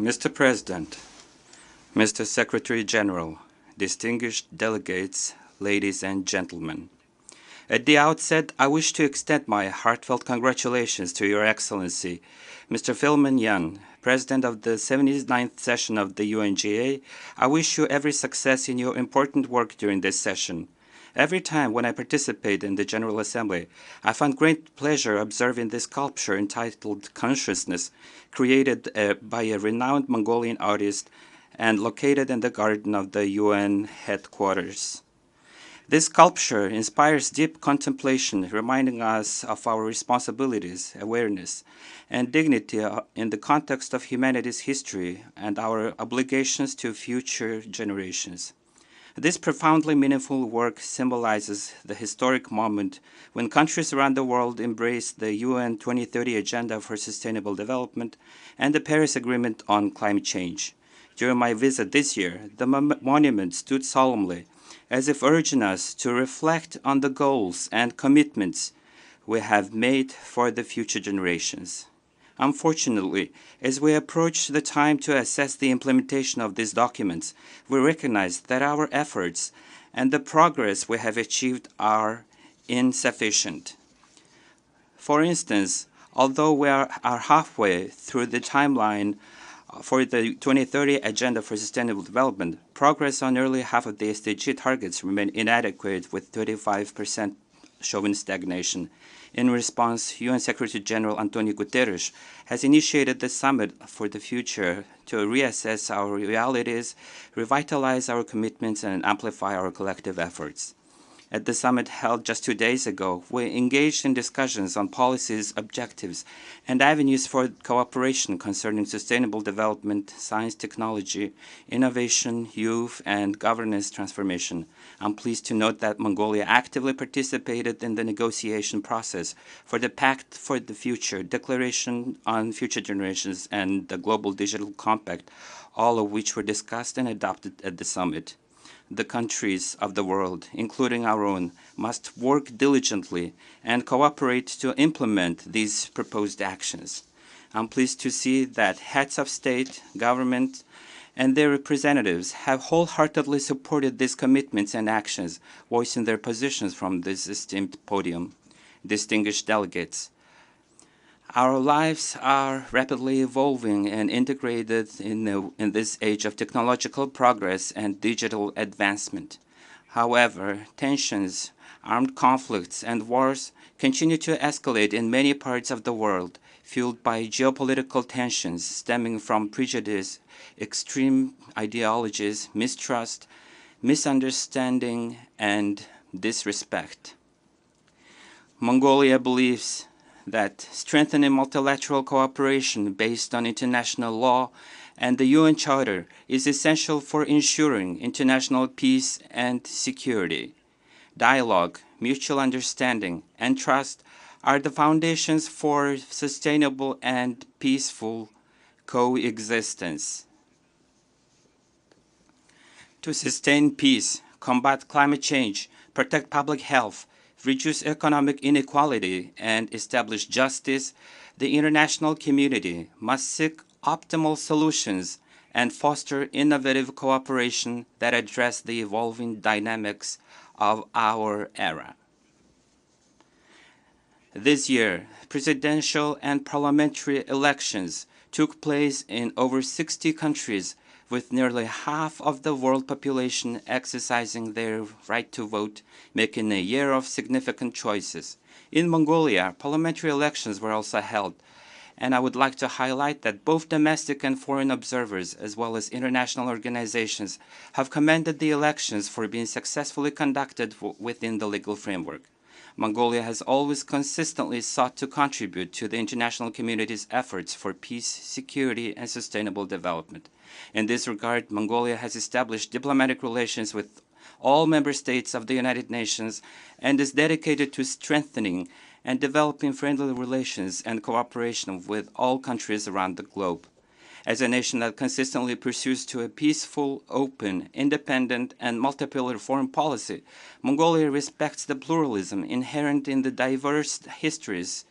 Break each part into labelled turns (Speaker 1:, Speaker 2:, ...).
Speaker 1: Mr. President, Mr. Secretary General, distinguished delegates, ladies and gentlemen. At the outset, I wish to extend my heartfelt congratulations to Your Excellency, Mr. Philemon Young, President of the 79th session of the UNGA. I wish you every success in your important work during this session. Every time when I participate in the General Assembly, I find great pleasure observing this sculpture entitled Consciousness, created by a renowned Mongolian artist and located in the garden of the UN headquarters. This sculpture inspires deep contemplation, reminding us of our responsibilities, awareness, and dignity in the context of humanity's history and our obligations to future generations. This profoundly meaningful work symbolizes the historic moment when countries around the world embraced the UN 2030 Agenda for Sustainable Development and the Paris Agreement on Climate Change. During my visit this year, the monument stood solemnly, as if urging us to reflect on the goals and commitments we have made for the future generations. Unfortunately, as we approach the time to assess the implementation of these documents, we recognize that our efforts and the progress we have achieved are insufficient. For instance, although we are halfway through the timeline for the 2030 Agenda for Sustainable Development, progress on nearly half of the SDG targets remain inadequate, with 35% showing stagnation. In response, UN Secretary General Antonio Guterres has initiated the Summit for the Future to reassess our realities, revitalize our commitments, and amplify our collective efforts. At the summit held just 2 days ago, we engaged in discussions on policies, objectives, and avenues for cooperation concerning sustainable development, science, technology, innovation, youth, and governance transformation. I'm pleased to note that Mongolia actively participated in the negotiation process for the Pact for the Future, Declaration on Future Generations, and the Global Digital Compact, all of which were discussed and adopted at the summit. The countries of the world, including our own, must work diligently and cooperate to implement these proposed actions. I'm pleased to see that heads of state, government, and their representatives have wholeheartedly supported these commitments and actions, voicing their positions from this esteemed podium. Distinguished delegates, our lives are rapidly evolving and integrated in this age of technological progress and digital advancement. However, tensions, armed conflicts, and wars continue to escalate in many parts of the world, fueled by geopolitical tensions stemming from prejudice, extreme ideologies, mistrust, misunderstanding, and disrespect. Mongolia believes that strengthening multilateral cooperation based on international law and the UN Charter is essential for ensuring international peace and security. Dialogue, mutual understanding, and trust are the foundations for sustainable and peaceful coexistence. To sustain peace, combat climate change, protect public health, reduce economic inequality, and establish justice, the international community must seek optimal solutions and foster innovative cooperation that address the evolving dynamics of our era. This year, presidential and parliamentary elections took place in over 60 countries, with nearly half of the world population exercising their right to vote, making a year of significant choices. In Mongolia, parliamentary elections were also held, and I would like to highlight that both domestic and foreign observers, as well as international organizations, have commended the elections for being successfully conducted within the legal framework. Mongolia has always consistently sought to contribute to the international community's efforts for peace, security, and sustainable development. In this regard, Mongolia has established diplomatic relations with all member states of the United Nations and is dedicated to strengthening and developing friendly relations and cooperation with all countries around the globe. As a nation that consistently pursues to a peaceful, open, independent, and multipolar foreign policy, Mongolia respects the pluralism inherent in the diverse histories,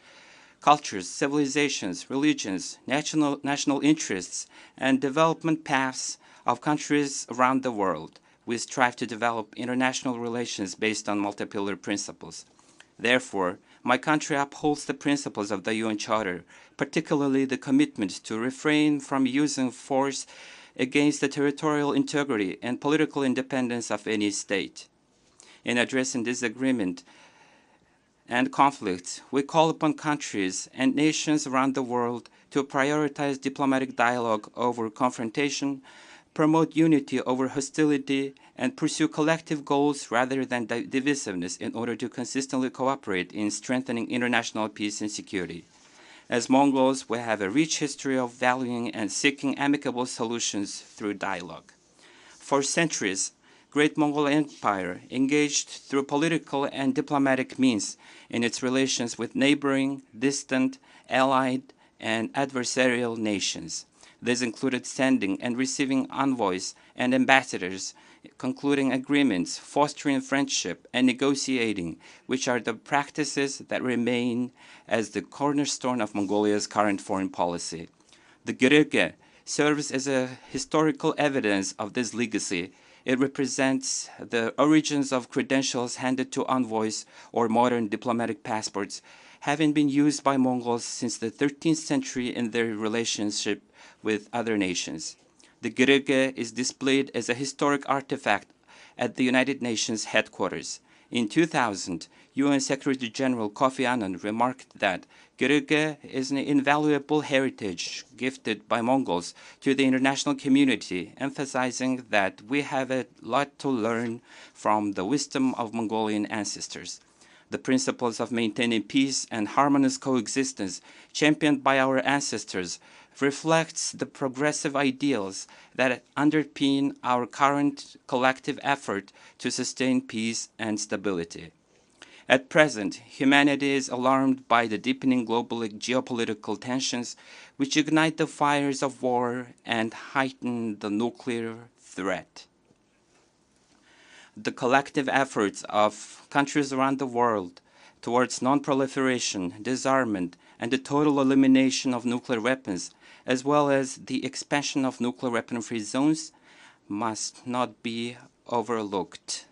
Speaker 1: cultures, civilizations, religions, national interests, and development paths of countries around the world. We strive to develop international relations based on multi-pillar principles. Therefore, my country upholds the principles of the UN Charter, particularly the commitment to refrain from using force against the territorial integrity and political independence of any state. In addressing disagreement and conflicts, we call upon countries and nations around the world to prioritize diplomatic dialogue over confrontation, promote unity over hostility, and pursue collective goals rather than divisiveness in order to consistently cooperate in strengthening international peace and security. As Mongols, we have a rich history of valuing and seeking amicable solutions through dialogue. For centuries, Great Mongol Empire engaged through political and diplomatic means in its relations with neighboring, distant, allied, and adversarial nations. This included sending and receiving envoys and ambassadors, concluding agreements, fostering friendship, and negotiating, which are the practices that remain as the cornerstone of Mongolia's current foreign policy. The Gerege serves as a historical evidence of this legacy. It represents the origins of credentials handed to envoys or modern diplomatic passports, having been used by Mongols since the 13th century in their relationship with other nations. The Gerege is displayed as a historic artifact at the United Nations headquarters. In 2000, UN Secretary General Kofi Annan remarked that Gerege is an invaluable heritage gifted by Mongols to the international community, emphasizing that we have a lot to learn from the wisdom of Mongolian ancestors. The principles of maintaining peace and harmonious coexistence championed by our ancestors reflects the progressive ideals that underpin our current collective effort to sustain peace and stability. At present, humanity is alarmed by the deepening global geopolitical tensions which ignite the fires of war and heighten the nuclear threat. The collective efforts of countries around the world towards non-proliferation, disarmament, and the total elimination of nuclear weapons, as well as the expansion of nuclear weapon-free zones, must not be overlooked.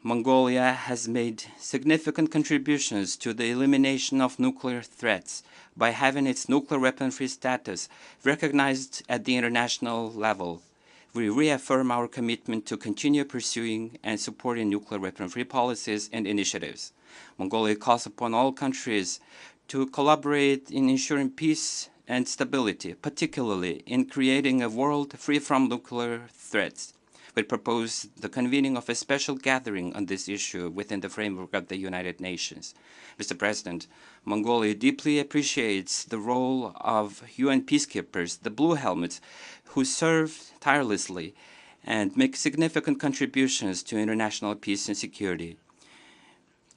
Speaker 1: Mongolia has made significant contributions to the elimination of nuclear threats by having its nuclear weapon-free status recognized at the international level. We reaffirm our commitment to continue pursuing and supporting nuclear weapon-free policies and initiatives. Mongolia calls upon all countries to collaborate in ensuring peace and stability, particularly in creating a world free from nuclear threats. We propose the convening of a special gathering on this issue within the framework of the United Nations. Mr. President, Mongolia deeply appreciates the role of UN peacekeepers, the Blue Helmets, who serve tirelessly and make significant contributions to international peace and security.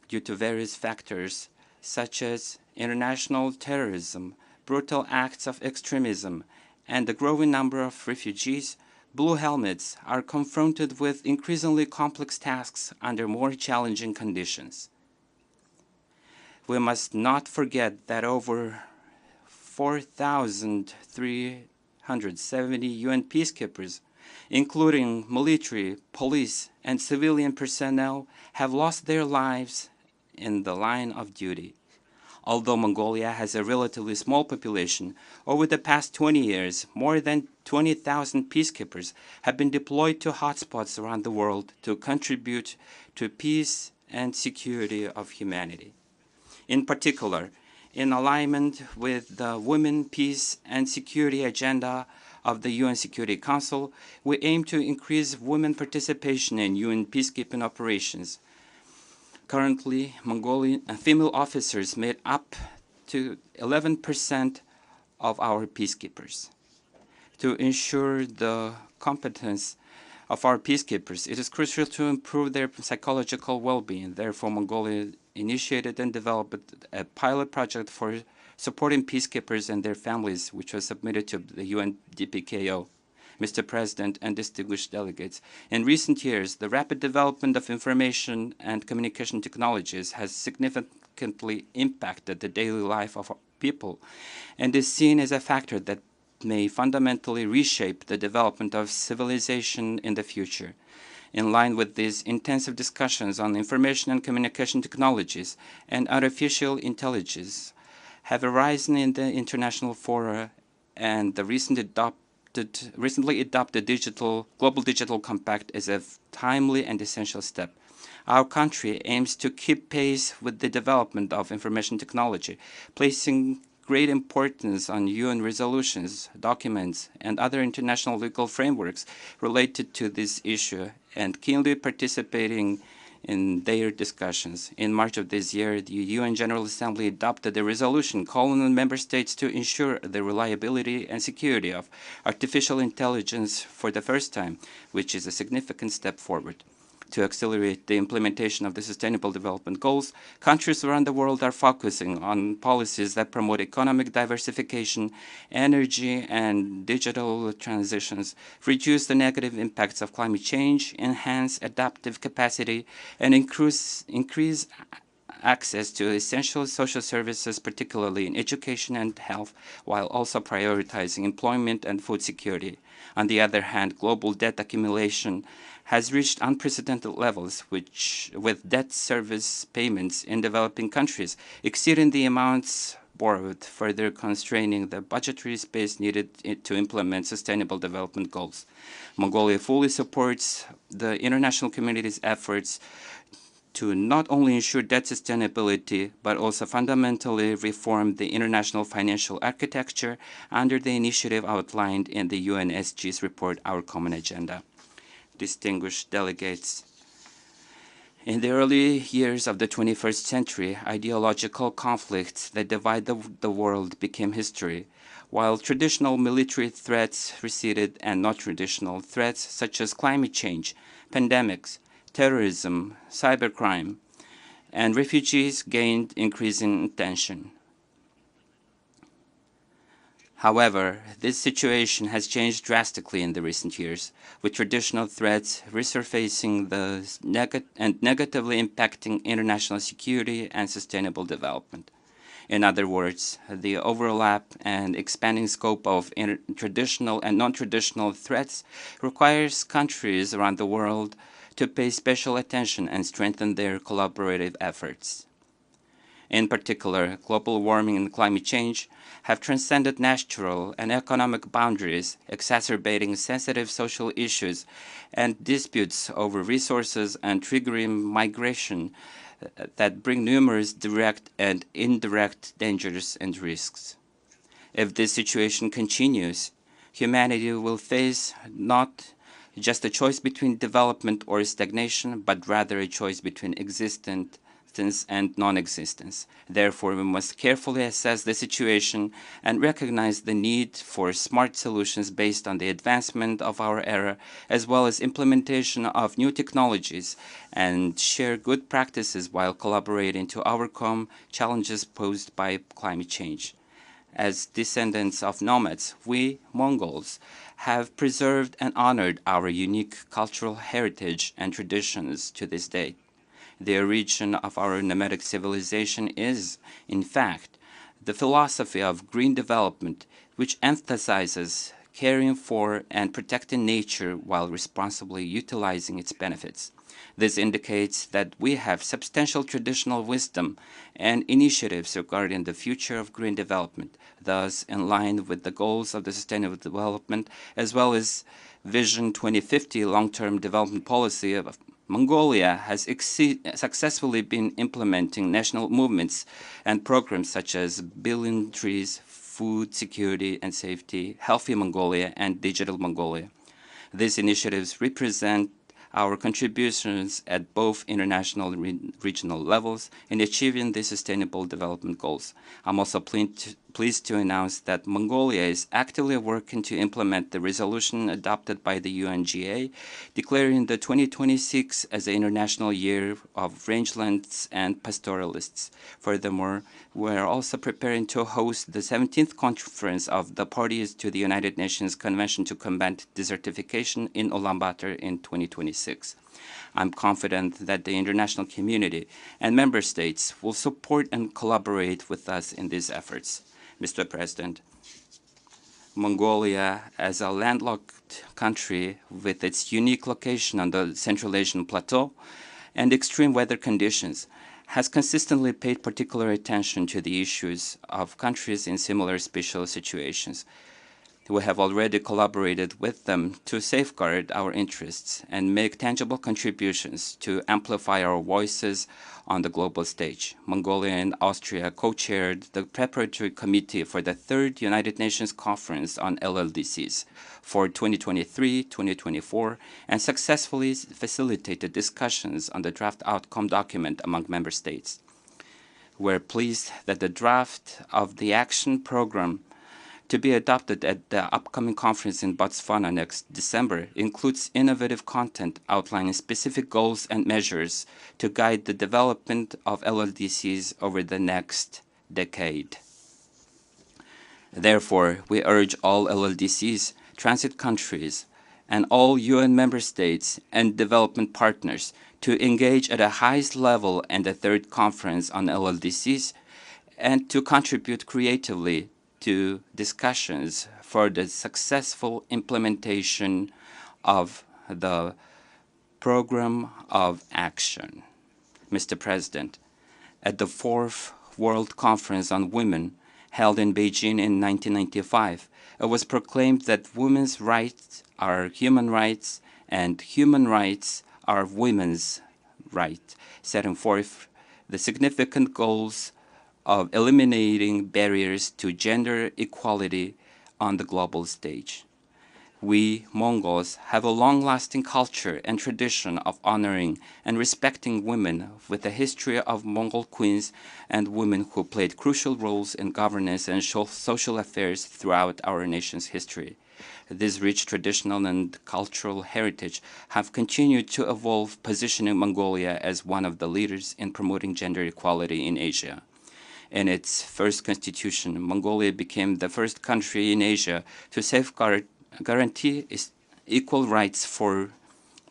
Speaker 1: Due to various factors, such as international terrorism, brutal acts of extremism, and the growing number of refugees, Blue Helmets are confronted with increasingly complex tasks under more challenging conditions. We must not forget that over 4,370 UN peacekeepers, including military, police, and civilian personnel, have lost their lives in the line of duty. Although Mongolia has a relatively small population, over the past 20 years, more than 20,000 peacekeepers have been deployed to hotspots around the world to contribute to peace and security of humanity. In particular, in alignment with the Women, Peace, and Security agenda of the UN Security Council, we aim to increase women participation in UN peacekeeping operations. Currently, Mongolian female officers made up to 11% of our peacekeepers. To ensure the competence of our peacekeepers, it is crucial to improve their psychological well-being. Therefore, Mongolia initiated and developed a pilot project for supporting peacekeepers and their families, which was submitted to the UN DPKO. Mr. President and distinguished delegates, in recent years, the rapid development of information and communication technologies has significantly significantly impacted the daily life of our people and is seen as a factor that may fundamentally reshape the development of civilization in the future. In line with these intensive discussions on information and communication technologies and artificial intelligence have arisen in the international fora and the recently adopted Global Digital Compact is a timely and essential step. Our country aims to keep pace with the development of information technology, placing great importance on UN resolutions, documents, and other international legal frameworks related to this issue, and keenly participating in their discussions. In March of this year, the UN General Assembly adopted a resolution calling on member states to ensure the reliability and security of artificial intelligence for the first time, which is a significant step forward. To accelerate the implementation of the Sustainable Development Goals, countries around the world are focusing on policies that promote economic diversification, energy and digital transitions, reduce the negative impacts of climate change, enhance adaptive capacity, and increase access to essential social services, particularly in education and health, while also prioritizing employment and food security. On the other hand, global debt accumulation has reached unprecedented levels, with debt service payments in developing countries exceeding the amounts borrowed, further constraining the budgetary space needed to implement Sustainable Development Goals. Mongolia fully supports the international community's efforts to not only ensure debt sustainability, but also fundamentally reform the international financial architecture under the initiative outlined in the UNSG's report, Our Common Agenda. Distinguished delegates, in the early years of the 21st century, ideological conflicts that divide the world became history, while traditional military threats receded and non-traditional threats such as climate change, pandemics, terrorism, cybercrime, and refugees gained increasing attention. However, this situation has changed drastically in the recent years, with traditional threats resurfacing and negatively impacting international security and sustainable development. In other words, the overlap and expanding scope of traditional and non-traditional threats requires countries around the world to pay special attention and strengthen their collaborative efforts. In particular, global warming and climate change have transcended natural and economic boundaries, exacerbating sensitive social issues and disputes over resources and triggering migration that bring numerous direct and indirect dangers and risks. If this situation continues, humanity will face not just a choice between development or stagnation, but rather a choice between existence and non-existence. Therefore, we must carefully assess the situation and recognize the need for smart solutions based on the advancement of our era, as well as implementation of new technologies, and share good practices while collaborating to overcome challenges posed by climate change. As descendants of nomads, we, Mongols, have preserved and honored our unique cultural heritage and traditions to this day. The origin of our nomadic civilization is, in fact, the philosophy of green development, which emphasizes caring for and protecting nature while responsibly utilizing its benefits. This indicates that we have substantial traditional wisdom and initiatives regarding the future of green development, thus in line with the goals of the Sustainable Development, as well as Vision 2050 long-term development policy of Mongolia has successfully been implementing national movements and programs such as Billion Trees, Food Security and Safety, Healthy Mongolia, and Digital Mongolia. These initiatives represent our contributions at both international and regional levels in achieving the Sustainable Development Goals. I'm also pleased to announce that Mongolia is actively working to implement the resolution adopted by the UNGA, declaring the 2026 as the International Year of Rangelands and Pastoralists. Furthermore, we are also preparing to host the 17th conference of the parties to the United Nations Convention to Combat Desertification in Ulaanbaatar in 2026. I'm confident that the international community and member states will support and collaborate with us in these efforts. Mr. President, Mongolia, as a landlocked country with its unique location on the Central Asian Plateau and extreme weather conditions, has consistently paid particular attention to the issues of countries in similar special situations. We have already collaborated with them to safeguard our interests and make tangible contributions to amplify our voices on the global stage. Mongolia and Austria co-chaired the preparatory committee for the third United Nations Conference on LLDCs for 2023-2024 and successfully facilitated discussions on the draft outcome document among member states. We're pleased that the draft of the action program to be adopted at the upcoming conference in Botswana next December includes innovative content outlining specific goals and measures to guide the development of LLDCs over the next decade. Therefore, we urge all LLDCs, transit countries, and all UN member states and development partners to engage at the highest level in the third conference on LLDCs and to contribute creatively to discussions for the successful implementation of the Program of Action. Mr. President, at the Fourth World Conference on Women held in Beijing in 1995, it was proclaimed that women's rights are human rights and human rights are women's rights, setting forth the significant goals of eliminating barriers to gender equality on the global stage. We, Mongols, have a long-lasting culture and tradition of honoring and respecting women with a history of Mongol queens and women who played crucial roles in governance and social affairs throughout our nation's history. This rich traditional and cultural heritage have continued to evolve, positioning Mongolia as one of the leaders in promoting gender equality in Asia. In its first constitution, Mongolia became the first country in Asia to guarantee equal rights for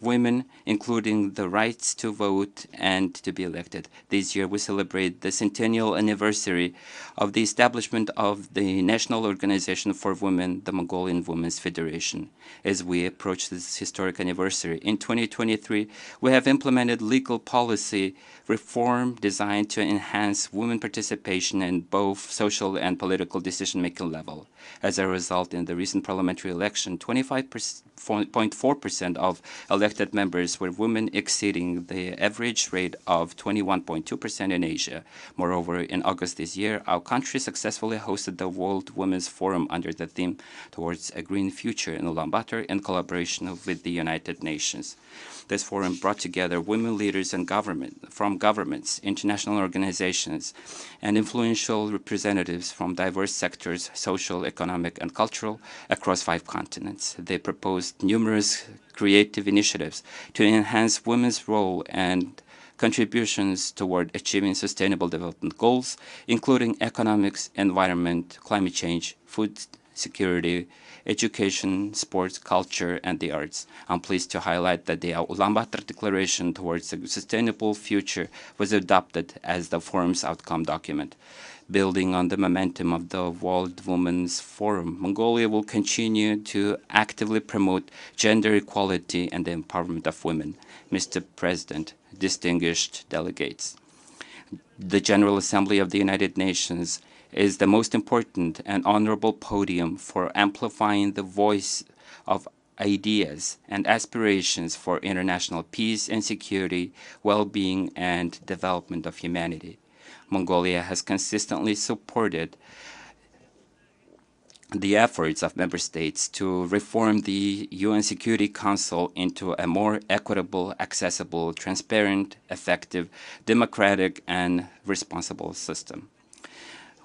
Speaker 1: women, including the rights to vote and to be elected. This year we celebrate the centennial anniversary of the establishment of the National Organization for Women, the Mongolian Women's Federation. As we approach this historic anniversary, in 2023, we have implemented legal policy reform designed to enhance women participation in both social and political decision-making level. As a result, in the recent parliamentary election, 25.4% of elected members were women, exceeding the average rate of 21.2% in Asia. Moreover, in August this year, our country successfully hosted the World Women's Forum under the theme Towards a Green Future in Ulaanbaatar in collaboration with the United Nations. This forum brought together women leaders and from governments, international organizations, and influential representatives from diverse sectors, social, economic, and cultural, across 5 continents. They proposed numerous creative initiatives to enhance women's role and contributions toward achieving sustainable development goals, including economics, environment, climate change, food security, education, sports, culture, and the arts. I'm pleased to highlight that the Ulaanbaatar Declaration Towards a Sustainable Future was adopted as the forum's outcome document. Building on the momentum of the World Women's Forum, Mongolia will continue to actively promote gender equality and the empowerment of women. Mr. President, distinguished delegates, the General Assembly of the United Nations is the most important and honorable podium for amplifying the voice of ideas and aspirations for international peace and security, well-being, and development of humanity. Mongolia has consistently supported the efforts of member states to reform the UN Security Council into a more equitable, accessible, transparent, effective, democratic, and responsible system.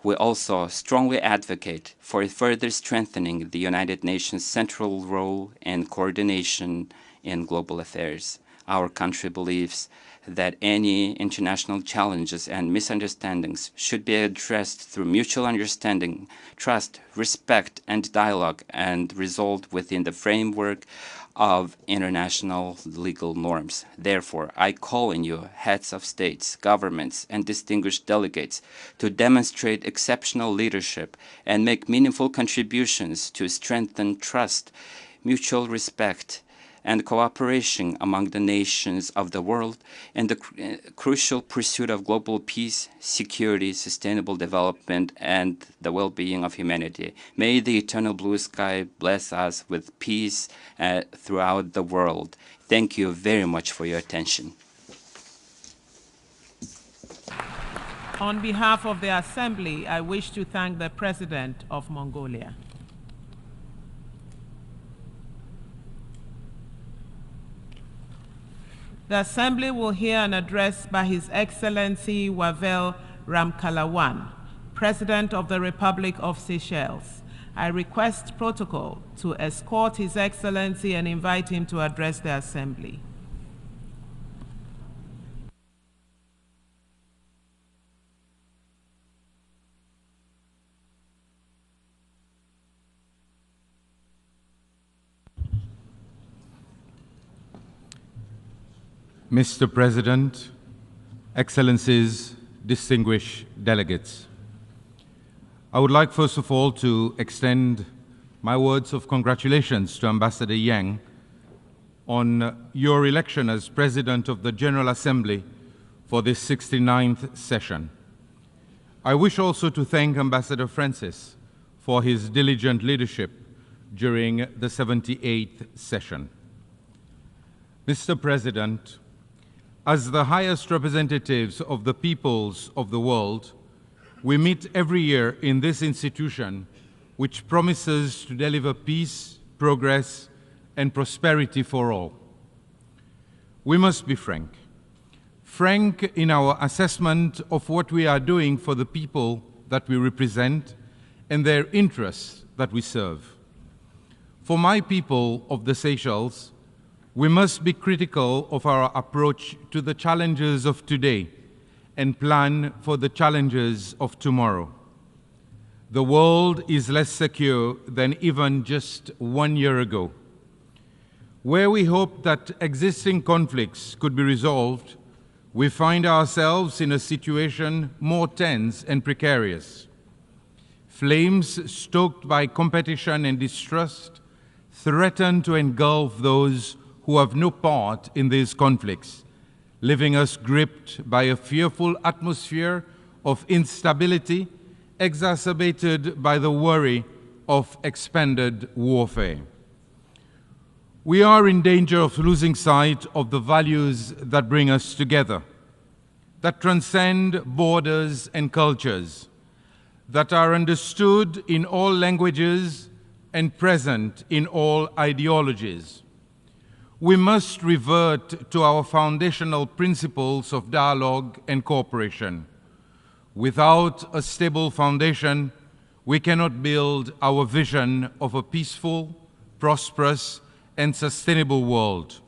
Speaker 1: We also strongly advocate for further strengthening the United Nations' central role and coordination in global affairs. Our country believes that any international challenges and misunderstandings should be addressed through mutual understanding, trust, respect, and dialogue, and resolved within the framework of international legal norms. Therefore, I call on you, heads of states, governments, and distinguished delegates, to demonstrate exceptional leadership and make meaningful contributions to strengthen trust, mutual respect, and cooperation among the nations of the world in the crucial pursuit of global peace, security, sustainable development, and the well-being of humanity. May the eternal blue sky bless us with peace throughout the world. Thank you very much for your attention.
Speaker 2: On behalf of the Assembly, I wish to thank the President of Mongolia. The Assembly will hear an address by His Excellency Wavel Ramkalawan, President of the Republic of Seychelles. I request protocol to escort His Excellency and invite him to address the Assembly.
Speaker 3: Mr. President, Excellencies, distinguished delegates, I would like first of all to extend my words of congratulations to Ambassador Yang on your election as President of the General Assembly for this 69th session. I wish also to thank Ambassador Francis for his diligent leadership during the 78th session. Mr. President, as the highest representatives of the peoples of the world, we meet every year in this institution, which promises to deliver peace, progress, and prosperity for all. We must be frank in our assessment of what we are doing for the people that we represent and their interests that we serve. For my people of the Seychelles, we must be critical of our approach to the challenges of today and plan for the challenges of tomorrow. The world is less secure than even just 1 year ago. Where we hoped that existing conflicts could be resolved, we find ourselves in a situation more tense and precarious. Flames stoked by competition and distrust threaten to engulf those who have no part in these conflicts, leaving us gripped by a fearful atmosphere of instability, exacerbated by the worry of expanded warfare. We are in danger of losing sight of the values that bring us together, that transcend borders and cultures, that are understood in all languages and present in all ideologies. We must revert to our foundational principles of dialogue and cooperation. Without a stable foundation, we cannot build our vision of a peaceful, prosperous, and sustainable world.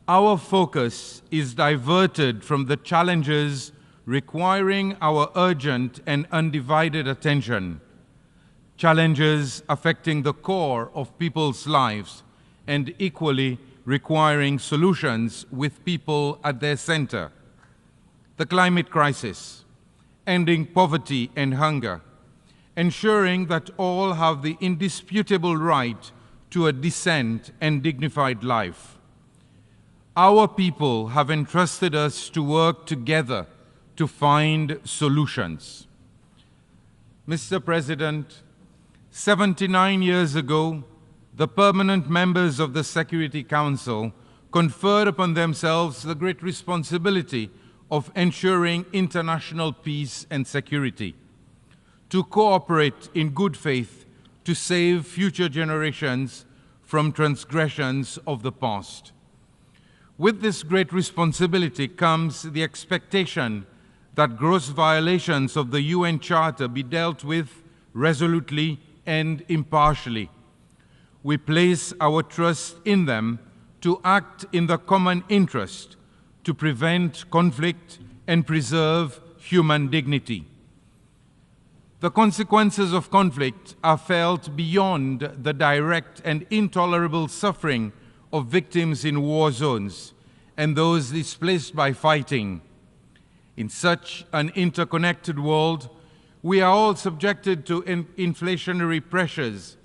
Speaker 3: Our focus is diverted from the challenges requiring our urgent and undivided attention, challenges affecting the core of people's lives and equally requiring solutions with people at their center. The climate crisis, ending poverty and hunger, ensuring that all have the indisputable right to a decent and dignified life. Our people have entrusted us to work together to find solutions. Mr. President, 79 years ago, the permanent members of the Security Council conferred upon themselves the great responsibility of ensuring international peace and security, to cooperate in good faith to save future generations from transgressions of the past. With this great responsibility comes the expectation that gross violations of the UN Charter be dealt with resolutely and impartially. We place our trust in them to act in the common interest, to prevent conflict and preserve human dignity. The consequences of conflict are felt beyond the direct and intolerable suffering of victims in war zones and those displaced by fighting. In such an interconnected world, we are all subjected to inflationary pressures,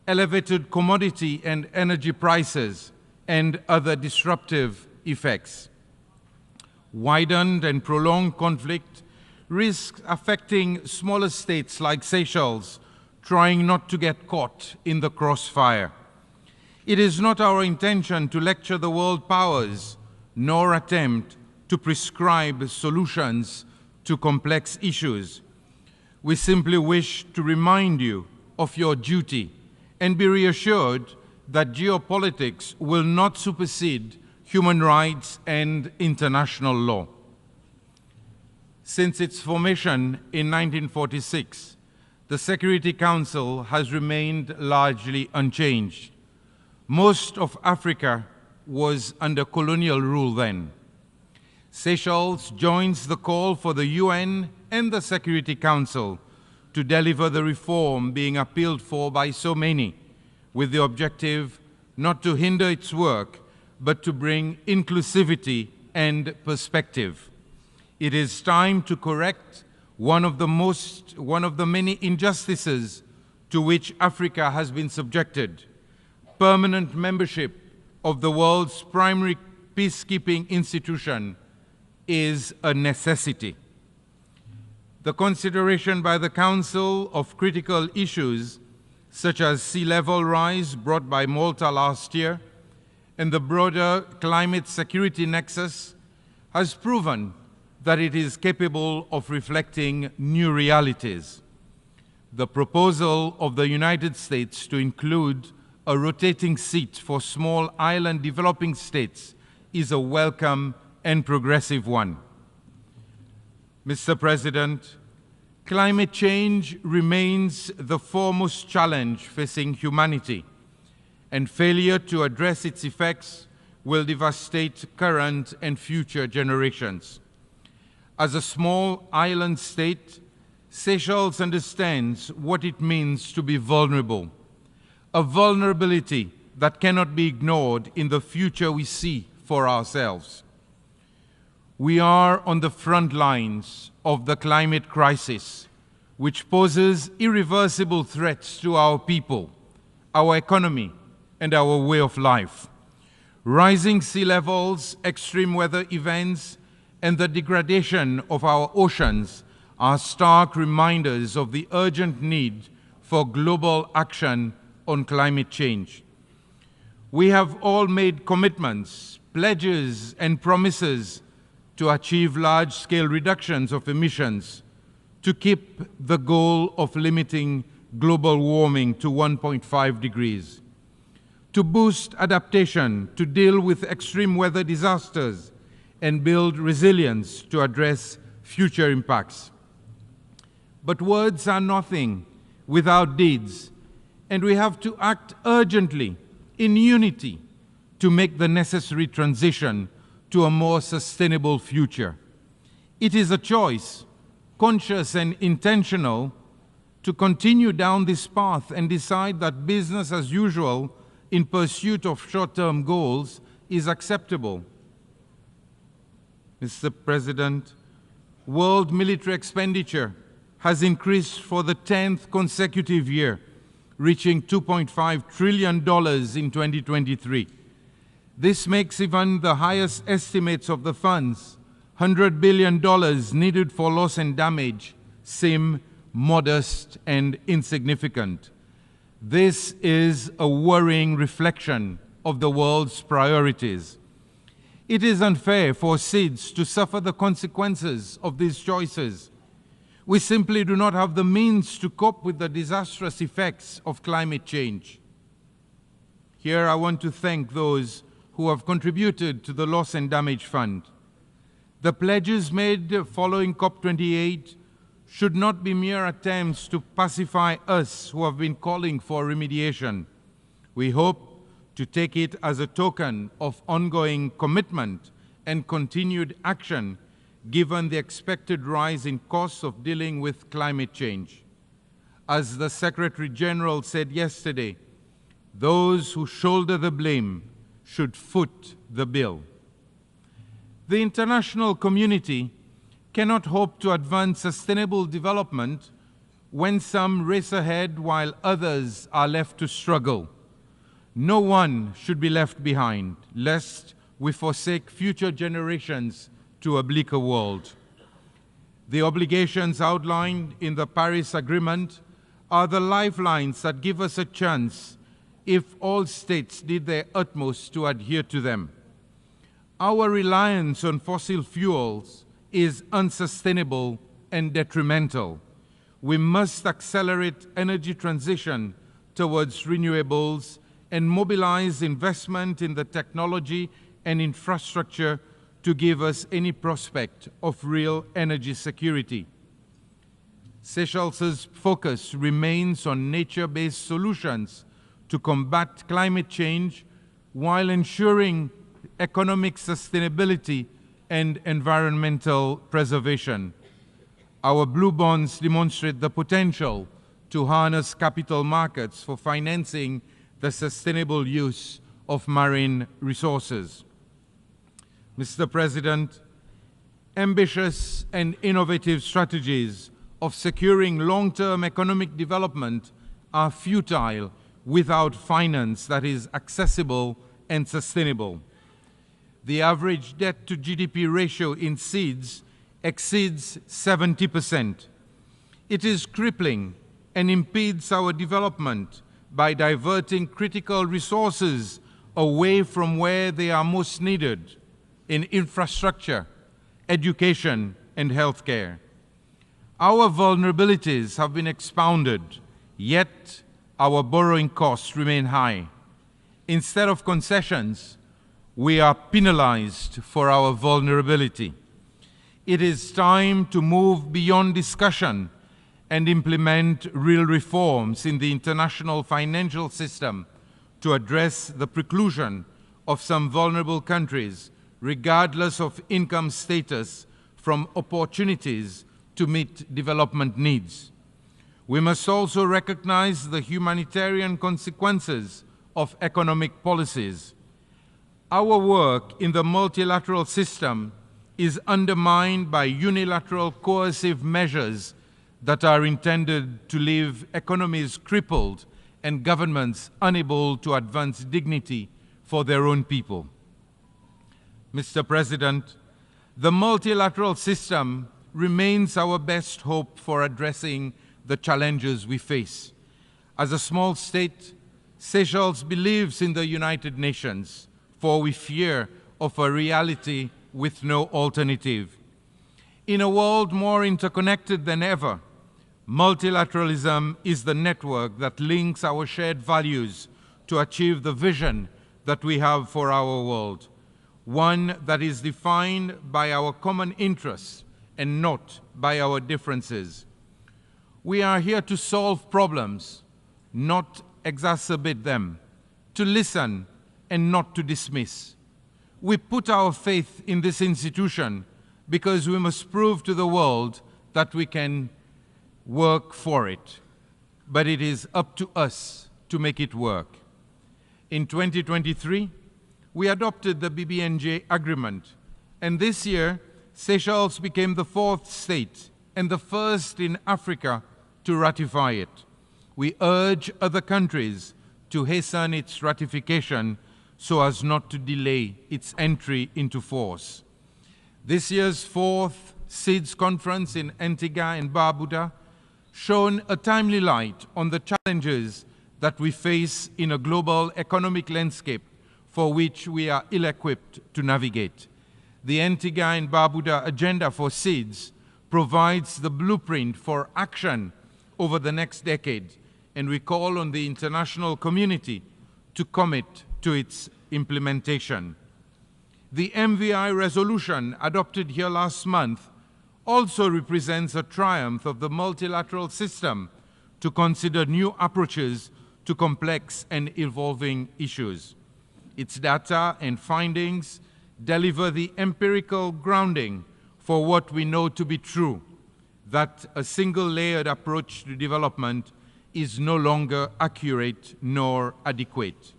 Speaker 3: elevated commodity and energy prices, and other disruptive effects. Widened and prolonged conflict risks affecting smaller states like Seychelles, trying not to get caught in the crossfire. It is not our intention to lecture the world powers, nor attempt to prescribe solutions to complex issues. We simply wish to remind you of your duty and be reassured that geopolitics will not supersede human rights and international law. Since its formation in 1946, the Security Council has remained largely unchanged. Most of Africa was under colonial rule then. Seychelles joins the call for the UN and the Security Council to deliver the reform being appealed for by so many, with the objective not to hinder its work, but to bring inclusivity and perspective. It is time to correct one of the many injustices to which Africa has been subjected. Permanent membership of the world's primary peacekeeping institution is a necessity. The consideration by the Council of critical issues such as sea level rise brought by Malta last year and the broader climate security nexus has proven that it is capable of reflecting new realities. The proposal of the United States to include a rotating seat for small island developing states is a welcome and progressive one. Mr. President, climate change remains the foremost challenge facing humanity, and failure to address its effects will devastate current and future generations. As a small island state, Seychelles understands what it means to be vulnerable, a vulnerability that cannot be ignored in the future we see for ourselves. We are on the front lines of the climate crisis, which poses irreversible threats to our people, our economy, and our way of life. Rising sea levels, extreme weather events, and the degradation of our oceans are stark reminders of the urgent need for global action on climate change. We have all made commitments, pledges, and promises to achieve large-scale reductions of emissions, to keep the goal of limiting global warming to 1.5 degrees, to boost adaptation, to deal with extreme weather disasters, and build resilience to address future impacts. But words are nothing without deeds, and we have to act urgently, in unity, to make the necessary transition to a more sustainable future. It is a choice, conscious and intentional, to continue down this path and decide that business as usual in pursuit of short-term goals is acceptable. Mr. President, world military expenditure has increased for the 10th consecutive year, reaching $2.5 trillion in 2023. This makes even the highest estimates of the funds, $100 billion needed for loss and damage, seem modest and insignificant. This is a worrying reflection of the world's priorities. It is unfair for SIDS to suffer the consequences of these choices. We simply do not have the means to cope with the disastrous effects of climate change. Here I want to thank those who have contributed to the Loss and Damage Fund. The pledges made following COP28 should not be mere attempts to pacify us who have been calling for remediation. We hope to take it as a token of ongoing commitment and continued action given the expected rise in costs of dealing with climate change. As the Secretary General said yesterday, those who shoulder the blame should foot the bill. The international community cannot hope to advance sustainable development when some race ahead while others are left to struggle. No one should be left behind, lest we forsake future generations to a bleaker world. The obligations outlined in the Paris Agreement are the lifelines that give us a chance if all states did their utmost to adhere to them. Our reliance on fossil fuels is unsustainable and detrimental. We must accelerate energy transition towards renewables and mobilize investment in the technology and infrastructure to give us any prospect of real energy security. Seychelles' focus remains on nature-based solutions to combat climate change while ensuring economic sustainability and environmental preservation. Our blue bonds demonstrate the potential to harness capital markets for financing the sustainable use of marine resources. Mr. President, ambitious and innovative strategies of securing long-term economic development are futile without finance that is accessible and sustainable. The average debt to GDP ratio in seeds exceeds 70%. It is crippling and impedes our development by diverting critical resources away from where they are most needed, in infrastructure, education, and healthcare. Our vulnerabilities have been expounded, yet our borrowing costs remain high. Instead of concessions, we are penalized for our vulnerability. It is time to move beyond discussion and implement real reforms in the international financial system to address the preclusion of some vulnerable countries, regardless of income status, from opportunities to meet development needs. We must also recognize the humanitarian consequences of economic policies. Our work in the multilateral system is undermined by unilateral coercive measures that are intended to leave economies crippled and governments unable to advance dignity for their own people. Mr. President, the multilateral system remains our best hope for addressing the challenges we face. As a small state, Seychelles believes in the United Nations, for we fear of a reality with no alternative. In a world more interconnected than ever, multilateralism is the network that links our shared values to achieve the vision that we have for our world, one that is defined by our common interests and not by our differences. We are here to solve problems, not exacerbate them, to listen and not to dismiss. We put our faith in this institution because we must prove to the world that we can work for it. But it is up to us to make it work. In 2023, we adopted the BBNJ agreement, and this year, Seychelles became the 4th state and the first in Africa to ratify it. We urge other countries to hasten its ratification so as not to delay its entry into force. This year's 4th SEEDS conference in Antigua and Barbuda shone a timely light on the challenges that we face in a global economic landscape for which we are ill-equipped to navigate. The Antigua and Barbuda agenda for SEEDS provides the blueprint for action over the next decade, and we call on the international community to commit to its implementation. The MVI resolution adopted here last month also represents a triumph of the multilateral system to consider new approaches to complex and evolving issues. Its data and findings deliver the empirical grounding for what we know to be true, that a single-layered approach to development is no longer accurate nor adequate.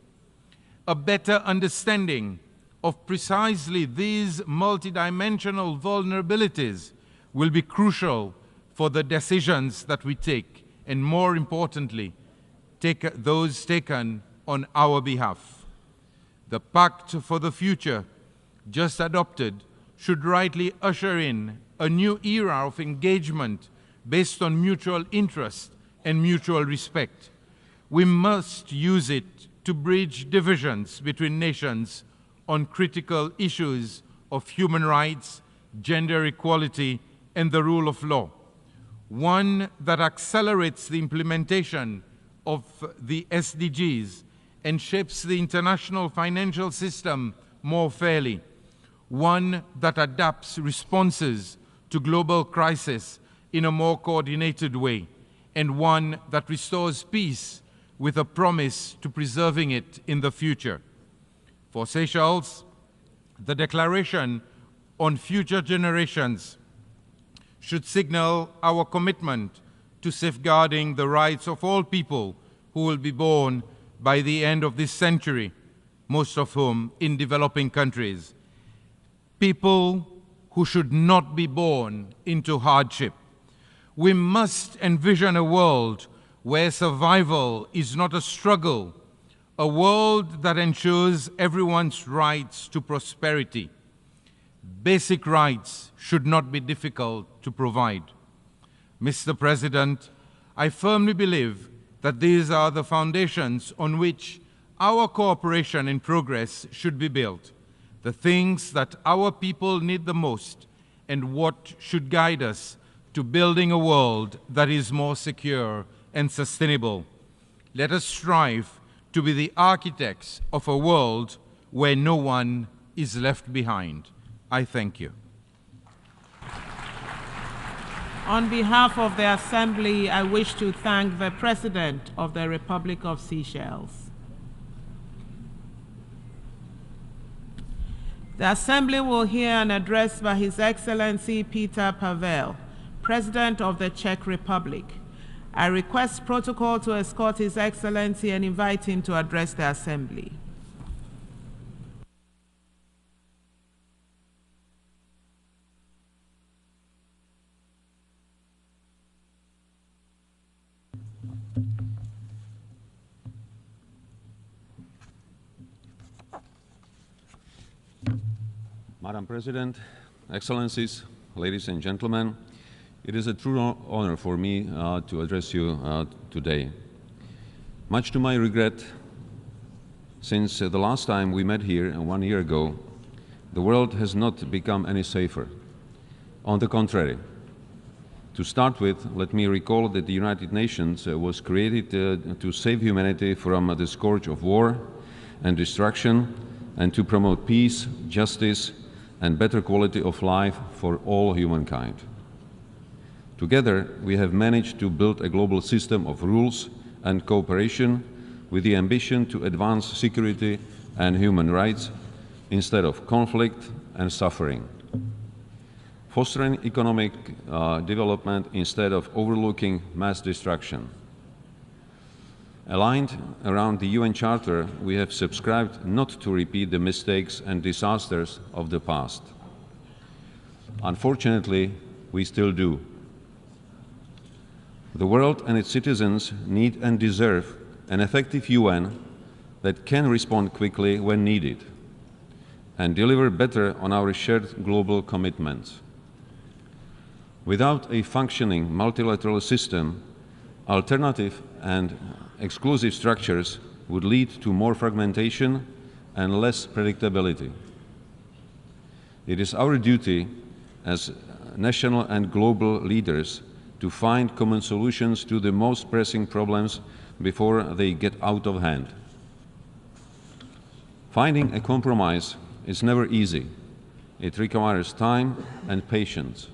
Speaker 3: A better understanding of precisely these multidimensional vulnerabilities will be crucial for the decisions that we take, and more importantly, those taken on our behalf. The Pact for the Future, just adopted, should rightly usher in a new era of engagement based on mutual interest and mutual respect. We must use it to bridge divisions between nations on critical issues of human rights, gender equality, and the rule of law. One that accelerates the implementation of the SDGs and shapes the international financial system more fairly. One that adapts responses to global crisis in a more coordinated way, and one that restores peace with a promise to preserving it in the future. For Seychelles, the Declaration on Future Generations should signal our commitment to safeguarding the rights of all people who will be born by the end of this century, most of whom in developing countries. People who should not be born into hardship. We must envision a world where survival is not a struggle, a world that ensures everyone's rights to prosperity. Basic rights should not be difficult to provide. Mr. President, I firmly believe that these are the foundations on which our cooperation and progress should be built, the things that our people need the most, and what should guide us to building a world that is more secure and sustainable. Let us strive to be the architects of a world where no one is left behind. I thank you.
Speaker 2: On behalf of the Assembly, I wish to thank the President of the Republic of Seychelles. The Assembly will hear an address by His Excellency Peter Pavel, President of the Czech Republic. I request protocol to escort His Excellency and invite him to address the Assembly.
Speaker 4: Madam President, Excellencies, ladies and gentlemen, it is a true honor for me to address you today. Much to my regret, since the last time we met here 1 year ago, the world has not become any safer. On the contrary. To start with, let me recall that the United Nations was created to save humanity from the scourge of war and destruction, and to promote peace, justice, and better quality of life for all humankind. Together, we have managed to build a global system of rules and cooperation with the ambition to advance security and human rights instead of conflict and suffering. Fostering economic development instead of overlooking mass destruction. Aligned around the UN Charter, we have subscribed not to repeat the mistakes and disasters of the past. Unfortunately, we still do. The world and its citizens need and deserve an effective UN that can respond quickly when needed and deliver better on our shared global commitments. Without a functioning multilateral system, alternative and exclusive structures would lead to more fragmentation and less predictability. It is our duty as national and global leaders to find common solutions to the most pressing problems before they get out of hand. Finding a compromise is never easy. It requires time and patience.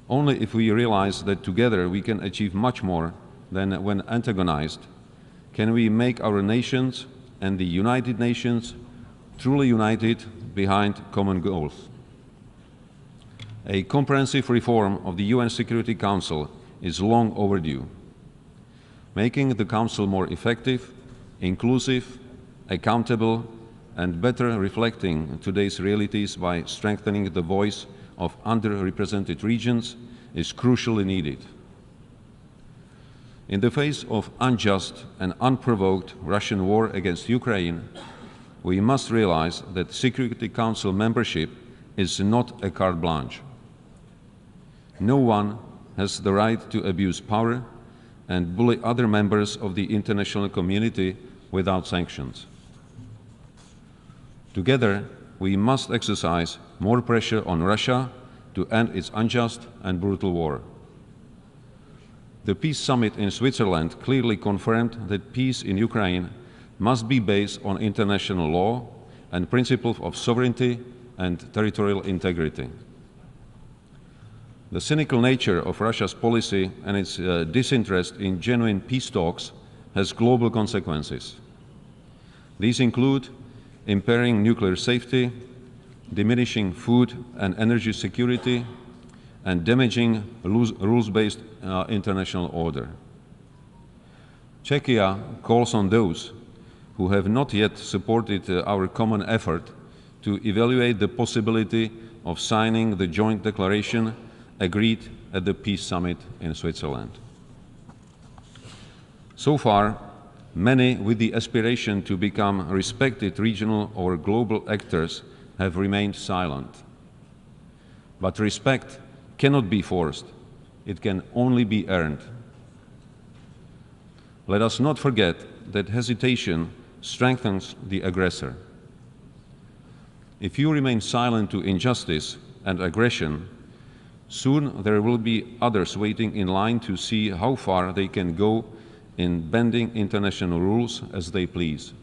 Speaker 4: Only if we realize that together we can achieve much more than when antagonized, can we make our nations and the United Nations truly united behind common goals. A comprehensive reform of the UN Security Council is long overdue. Making the Council more effective, inclusive, accountable, and better reflecting today's realities by strengthening the voice of underrepresented regions is crucially needed. In the face of unjust and unprovoked Russian war against Ukraine, we must realize that Security Council membership is not a carte blanche. No one has the right to abuse power and bully other members of the international community without sanctions. Together, we must exercise more pressure on Russia to end its unjust and brutal war. The Peace Summit in Switzerland clearly confirmed that peace in Ukraine must be based on international law and principles of sovereignty and territorial integrity. The cynical nature of Russia's policy and its disinterest in genuine peace talks has global consequences. These include impairing nuclear safety, diminishing food and energy security, and damaging rules-based international order. Czechia calls on those who have not yet supported our common effort to evaluate the possibility of signing the joint declaration agreed at the Peace Summit in Switzerland. So far, many with the aspiration to become respected regional or global actors have remained silent. But respect cannot be forced. It can only be earned. Let us not forget that hesitation strengthens the aggressor. If you remain silent to injustice and aggression, soon there will be others waiting in line to see how far they can go in bending international rules as they please.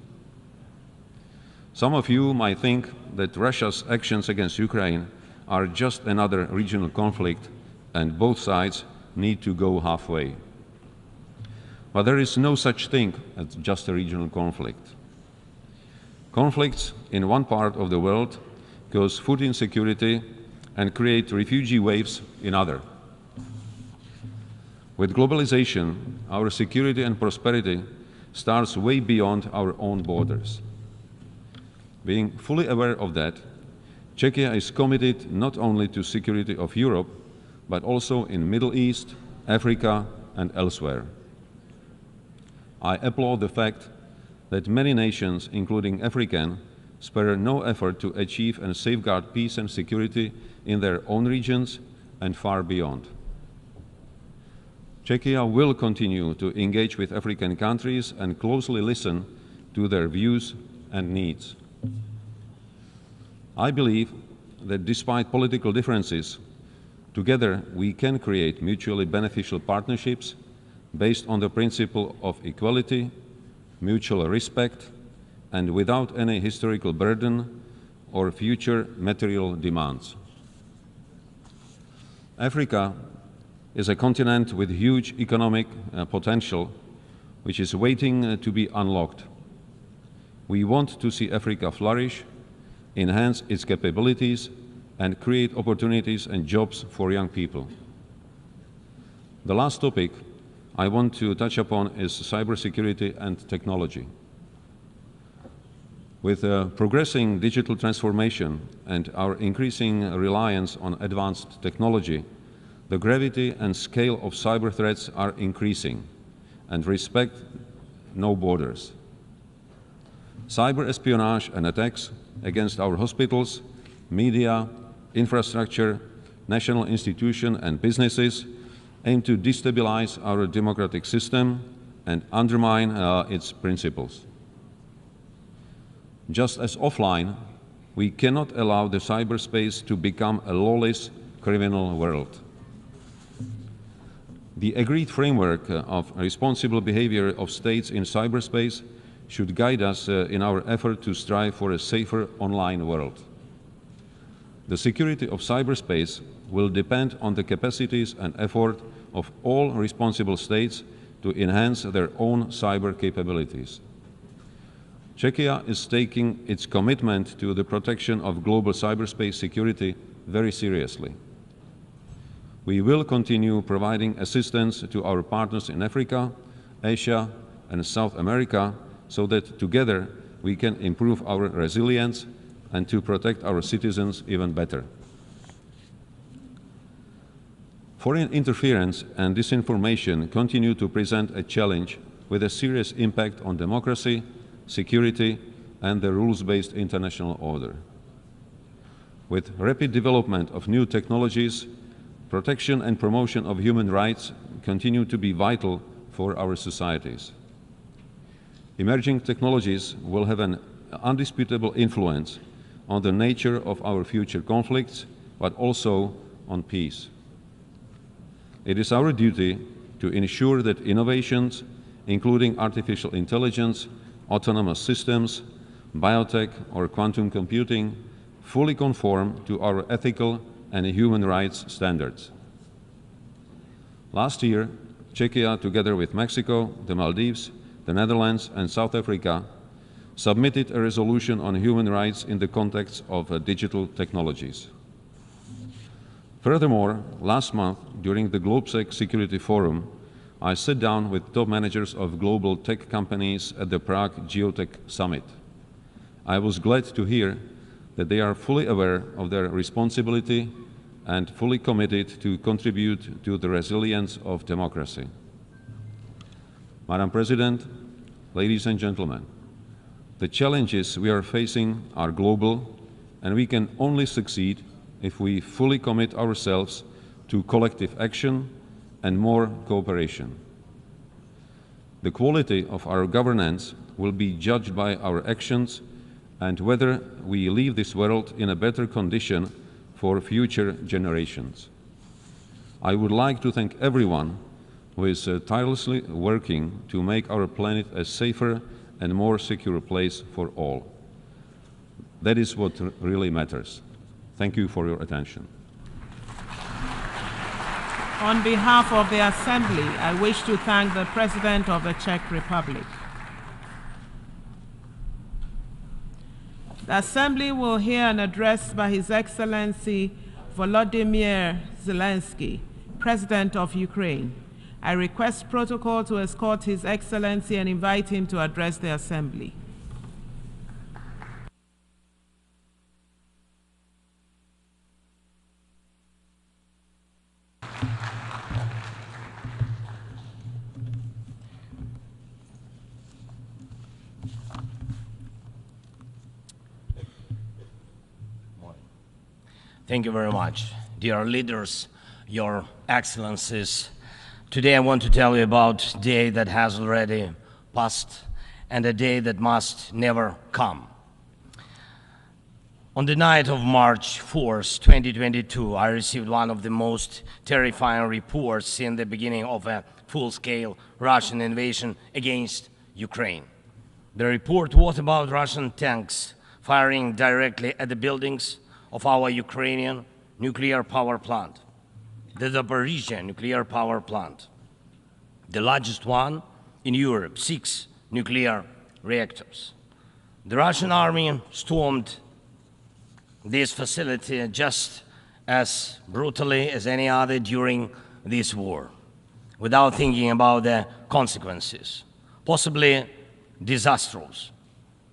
Speaker 4: Some of you might think that Russia's actions against Ukraine are just another regional conflict and both sides need to go halfway. But there is no such thing as just a regional conflict. Conflicts in one part of the world cause food insecurity and create refugee waves in other. With globalization, our security and prosperity starts way beyond our own borders. Being fully aware of that, Czechia is committed not only to security of Europe, but also in Middle East, Africa, and elsewhere. I applaud the fact that many nations, including African, spare no effort to achieve and safeguard peace and security in their own regions and far beyond. Czechia will continue to engage with African countries and closely listen to their views and needs. I believe that despite political differences, together we can create mutually beneficial partnerships based on the principle of equality, mutual respect, and without any historical burden or future material demands. Africa is a continent with huge economic potential, which is waiting to be unlocked. We want to see Africa flourish, enhance its capabilities, and create opportunities and jobs for young people. The last topic I want to touch upon is cybersecurity and technology. With progressing digital transformation and our increasing reliance on advanced technology, the gravity and scale of cyber threats are increasing and respect no borders. Cyber espionage and attacks against our hospitals, media, infrastructure, national institutions and businesses aim to destabilize our democratic system and undermine its principles. Just as offline, we cannot allow the cyberspace to become a lawless criminal world. The agreed framework of responsible behavior of states in cyberspace should guide us in our effort to strive for a safer online world. The security of cyberspace will depend on the capacities and effort of all responsible states to enhance their own cyber capabilities. Czechia is taking its commitment to the protection of global cyberspace security very seriously. We will continue providing assistance to our partners in Africa, Asia, and South America so that together we can improve our resilience and to protect our citizens even better. Foreign interference and disinformation continue to present a challenge with a serious impact on democracy, security, and the rules-based international order. With rapid development of new technologies, protection and promotion of human rights continue to be vital for our societies. Emerging technologies will have an undisputable influence on the nature of our future conflicts, but also on peace. It is our duty to ensure that innovations, including artificial intelligence, autonomous systems, biotech, or quantum computing, fully conform to our ethical and human rights standards. Last year, Czechia, together with Mexico, the Maldives, the Netherlands, and South Africa, submitted a resolution on human rights in the context of digital technologies. Furthermore, last month, during the GlobeSec Security Forum, I sat down with top managers of global tech companies at the Prague Geotech Summit. I was glad to hear that they are fully aware of their responsibility and fully committed to contribute to the resilience of democracy. Madam President, ladies and gentlemen, the challenges we are facing are global, and we can only succeed if we fully commit ourselves to collective action and more cooperation. The quality of our governance will be judged by our actions and whether we leave this world in a better condition for future generations. I would like to thank everyone who is tirelessly working to make our planet a safer and more secure place for all. That is what really matters. Thank you for your attention.
Speaker 2: On behalf of the Assembly, I wish to thank the President of the Czech Republic. The Assembly will hear an address by His Excellency Volodymyr Zelensky, President of Ukraine. I request protocol to escort His Excellency and invite him to address the Assembly.
Speaker 5: Thank you very much. Dear leaders, Your Excellencies, today I want to tell you about a day that has already passed and a day that must never come. On the night of March 4th, 2022, I received one of the most terrifying reports since the beginning of a full-scale Russian invasion against Ukraine. The report was about Russian tanks firing directly at the buildings of our Ukrainian nuclear power plant, the Zaporizhzhia nuclear power plant, the largest one in Europe, 6 nuclear reactors. The Russian army stormed this facility just as brutally as any other during this war, without thinking about the consequences, possibly disastrous.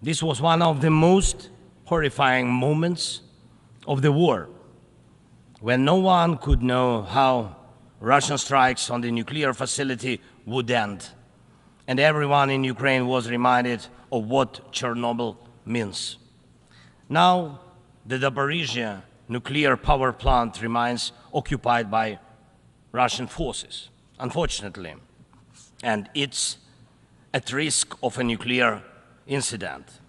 Speaker 5: This was one of the most horrifying moments of the war, when no one could know how Russian strikes on the nuclear facility would end, and everyone in Ukraine was reminded of what Chernobyl means. Now, the Zaporizhzhia nuclear power plant remains occupied by Russian forces, unfortunately, and it's at risk of a nuclear incident.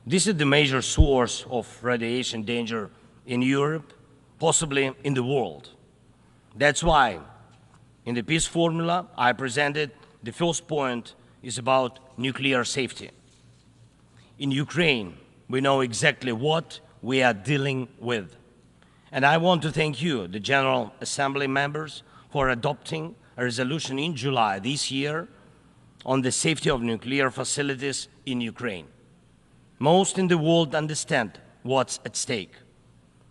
Speaker 5: This is the major source of radiation danger in Europe, possibly in the world. That's why in the peace formula I presented, the first point is about nuclear safety. in Ukraine, we know exactly what we are dealing with. And I want to thank you, the General Assembly members, for adopting a resolution in July this year on the safety of nuclear facilities in Ukraine. Most in the world understand what's at stake.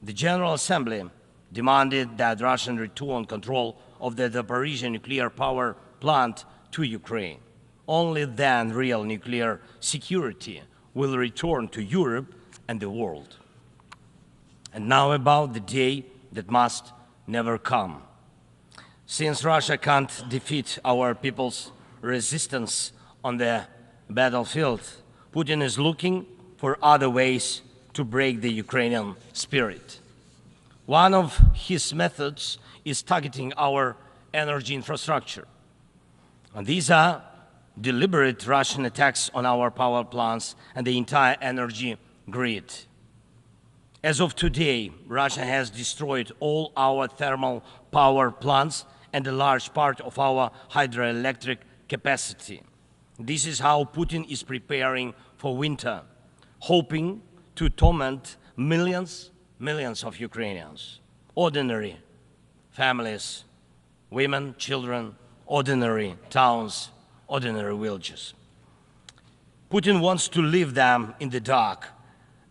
Speaker 5: The General Assembly demanded that Russian return control of the Zaporizhzhia nuclear power plant to Ukraine. Only then real nuclear security will return to Europe and the world. And now about the day that must never come. Since Russia can't defeat our people's resistance on the battlefield, Putin is looking for other ways to break the Ukrainian spirit. One of his methods is targeting our energy infrastructure. And these are deliberate Russian attacks on our power plants and the entire energy grid. As of today, Russia has destroyed all our thermal power plants and a large part of our hydroelectric capacity. This is how Putin is preparing for winter, hoping to torment millions of Ukrainians, ordinary families, women, children, ordinary towns, ordinary villages. Putin wants to leave them in the dark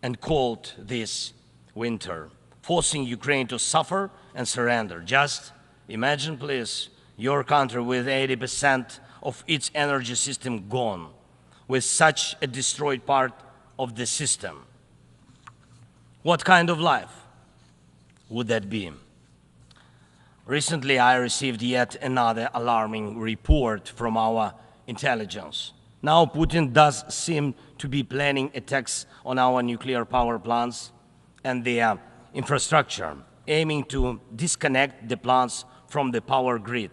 Speaker 5: and cold this winter, forcing Ukraine to suffer and surrender. Just imagine, please, your country with 80% of its energy system gone, with such a destroyed part of the system. What kind of life would that be? Recently, I received yet another alarming report from our intelligence. Now Putin does seem to be planning attacks on our nuclear power plants and their infrastructure, aiming to disconnect the plants from the power grid.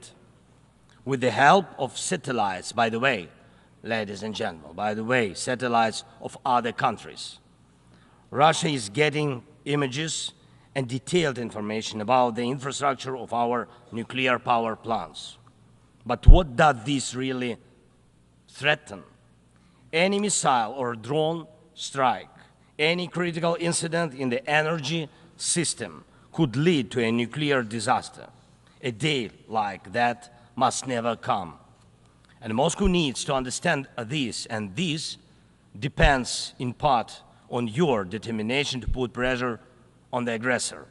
Speaker 5: With the help of satellites, by the way, ladies and gentlemen, satellites of other countries. Russia is getting images and detailed information about the infrastructure of our nuclear power plants. But what does this really threaten? Any missile or drone strike, any critical incident in the energy system could lead to a nuclear disaster. A day like that must never come. And Moscow needs to understand this, and this depends in part on your determination to put pressure on the aggressor.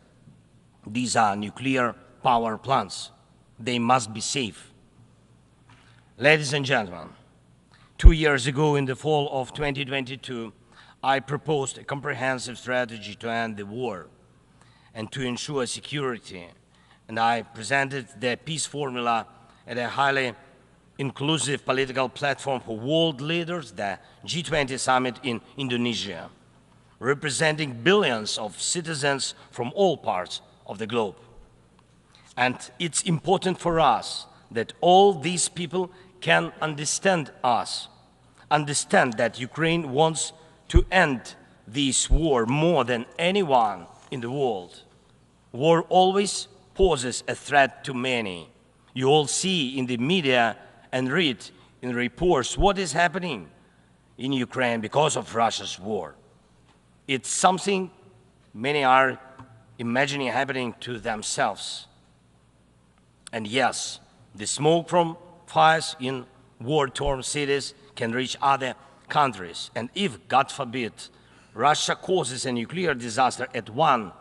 Speaker 5: These are nuclear power plants. They must be safe. Ladies and gentlemen, 2 years ago, in the fall of 2022, I proposed a comprehensive strategy to end the war and to ensure security, and I presented the peace formula at a highly inclusive political platform for world leaders, the G20 summit in Indonesia, representing billions of citizens from all parts of the globe. And it's important for us that all these people can understand us, understand that Ukraine wants to end this war more than anyone in the world. War always poses a threat to many. You all see in the media and read in reports what is happening in Ukraine because of Russia's war. It's something many are imagining happening to themselves. And yes, the smoke from fires in war-torn cities can reach other countries. And if, God forbid, Russia causes a nuclear disaster at one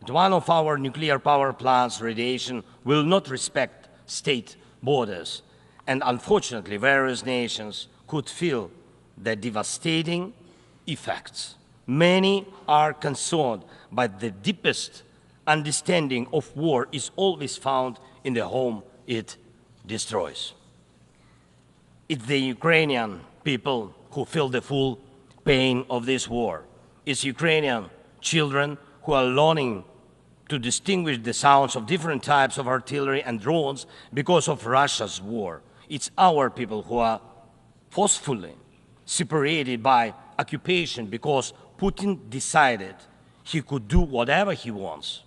Speaker 5: of our nuclear power plants, radiation will not respect state borders. And unfortunately, various nations could feel the devastating effects. Many are concerned, but the deepest understanding of war is always found in the home it destroys. It's the Ukrainian people who feel the full pain of this war. It's Ukrainian children who are learning to distinguish the sounds of different types of artillery and drones because of Russia's war. It's our people who are forcefully separated by occupation because Putin decided he could do whatever he wants.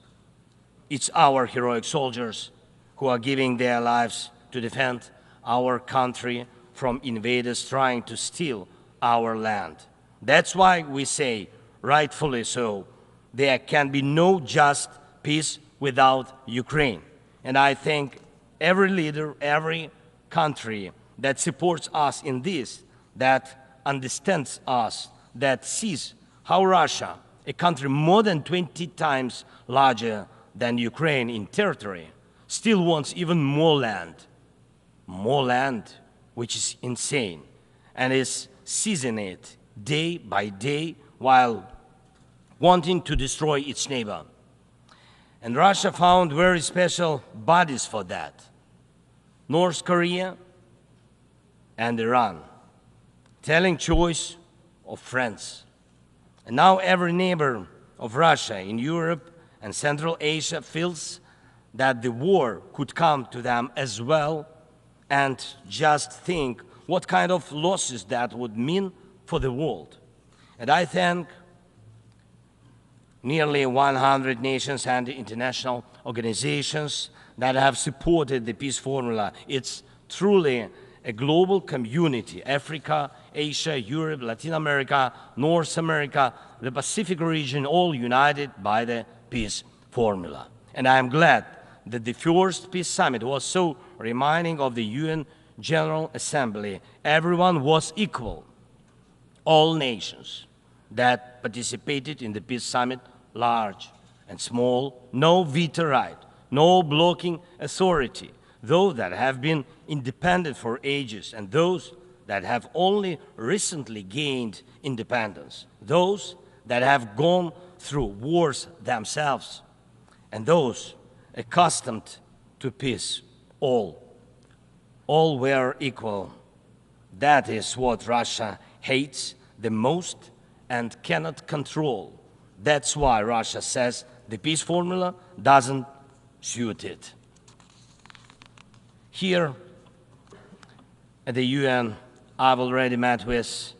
Speaker 5: It's our heroic soldiers who are giving their lives to defend our country from invaders trying to steal our land. That's why we say, rightfully so, there can be no just peace without Ukraine. And I thank every leader, every country that supports us in this, that understands us, that sees how Russia, a country more than 20 times larger than Ukraine in territory, still wants even more land, which is insane, and is seizing it day by day while wanting to destroy its neighbor. And Russia found very special bodies for that: North Korea and Iran, telling choice of friends. And now every neighbor of Russia in Europe and Central Asia feels that the war could come to them as well, and just think what kind of losses that would mean for the world. And I thank nearly 100 nations and international organizations that have supported the peace formula. It's truly a global community: Africa, Asia, Europe, Latin America, North America, the Pacific region, all united by the peace formula. And I am glad that the first peace summit was so reminding of the UN General Assembly. Everyone was equal. All nations that participated in the peace summit, large and small, no veto right, no blocking authority, those that have been independent for ages and those that have only recently gained independence, those that have gone through wars themselves, and those accustomed to peace. All were equal. That is what Russia hates the most and cannot control. That's why Russia says the peace formula doesn't suit it. Here at the UN, I've already met with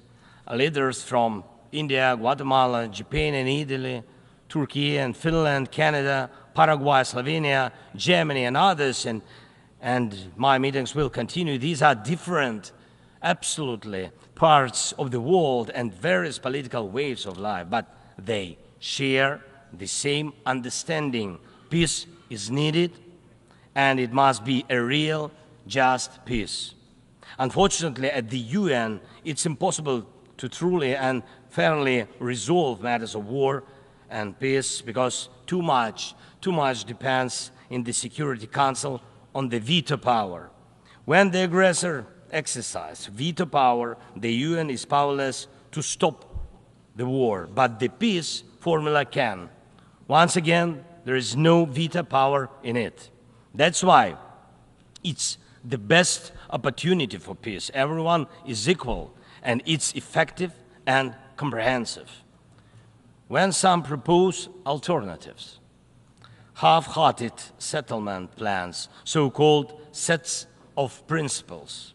Speaker 5: leaders from India, Guatemala, Japan and Italy, Turkey and Finland, Canada, Paraguay, Slovenia, Germany and others, and my meetings will continue. These are different, absolutely, parts of the world and various political waves of life, but they share the same understanding. Peace is needed, and it must be a real, just peace. Unfortunately, at the UN, it's impossible to truly and fairly resolve matters of war and peace because too much depends in the Security Council on the veto power. When the aggressor exercises veto power, the UN is powerless to stop the war, but the peace formula can. Once again, there is no veto power in it. That's why it's the best opportunity for peace. Everyone is equal, and it's effective and comprehensive. When some propose alternatives, half-hearted settlement plans, so-called sets of principles,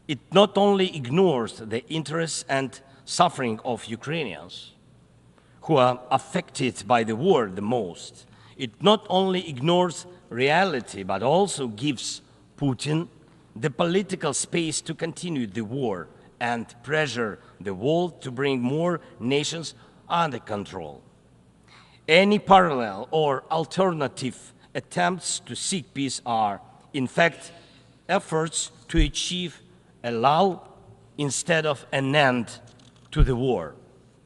Speaker 5: it not only ignores the interests and suffering of Ukrainians, who are affected by the war the most. It not only ignores reality, but also gives Putin the political space to continue the war and pressure the world to bring more nations under control. Any parallel or alternative attempts to seek peace are, in fact, efforts to achieve a lull instead of an end to the war.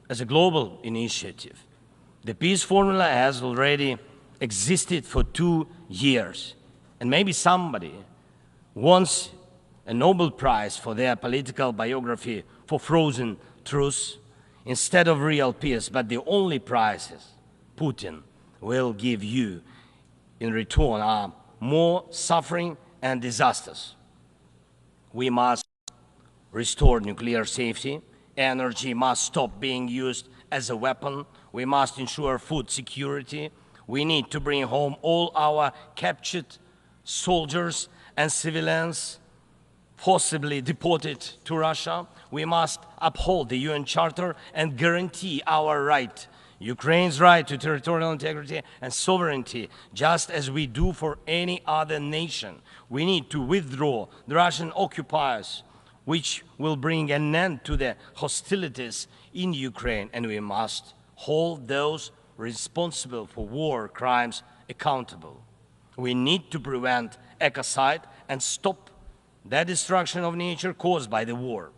Speaker 5: As a global initiative, the peace formula has already existed for 2 years, and maybe somebody wants a Nobel Prize for their political biography for frozen truths instead of real peace, but the only prizes Putin will give you in return are more suffering and disasters. We must restore nuclear safety. Energy must stop being used as a weapon. We must ensure food security. We need to bring home all our captured soldiers and civilians forcibly deported to Russia. We must uphold the UN Charter and guarantee our right, Ukraine's right to territorial integrity and sovereignty, just as we do for any other nation. We need to withdraw the Russian occupiers which will bring an end to the hostilities in Ukraine, and we must hold those responsible for war crimes accountable. We need to prevent ecocide and stop the destruction of nature caused by the war.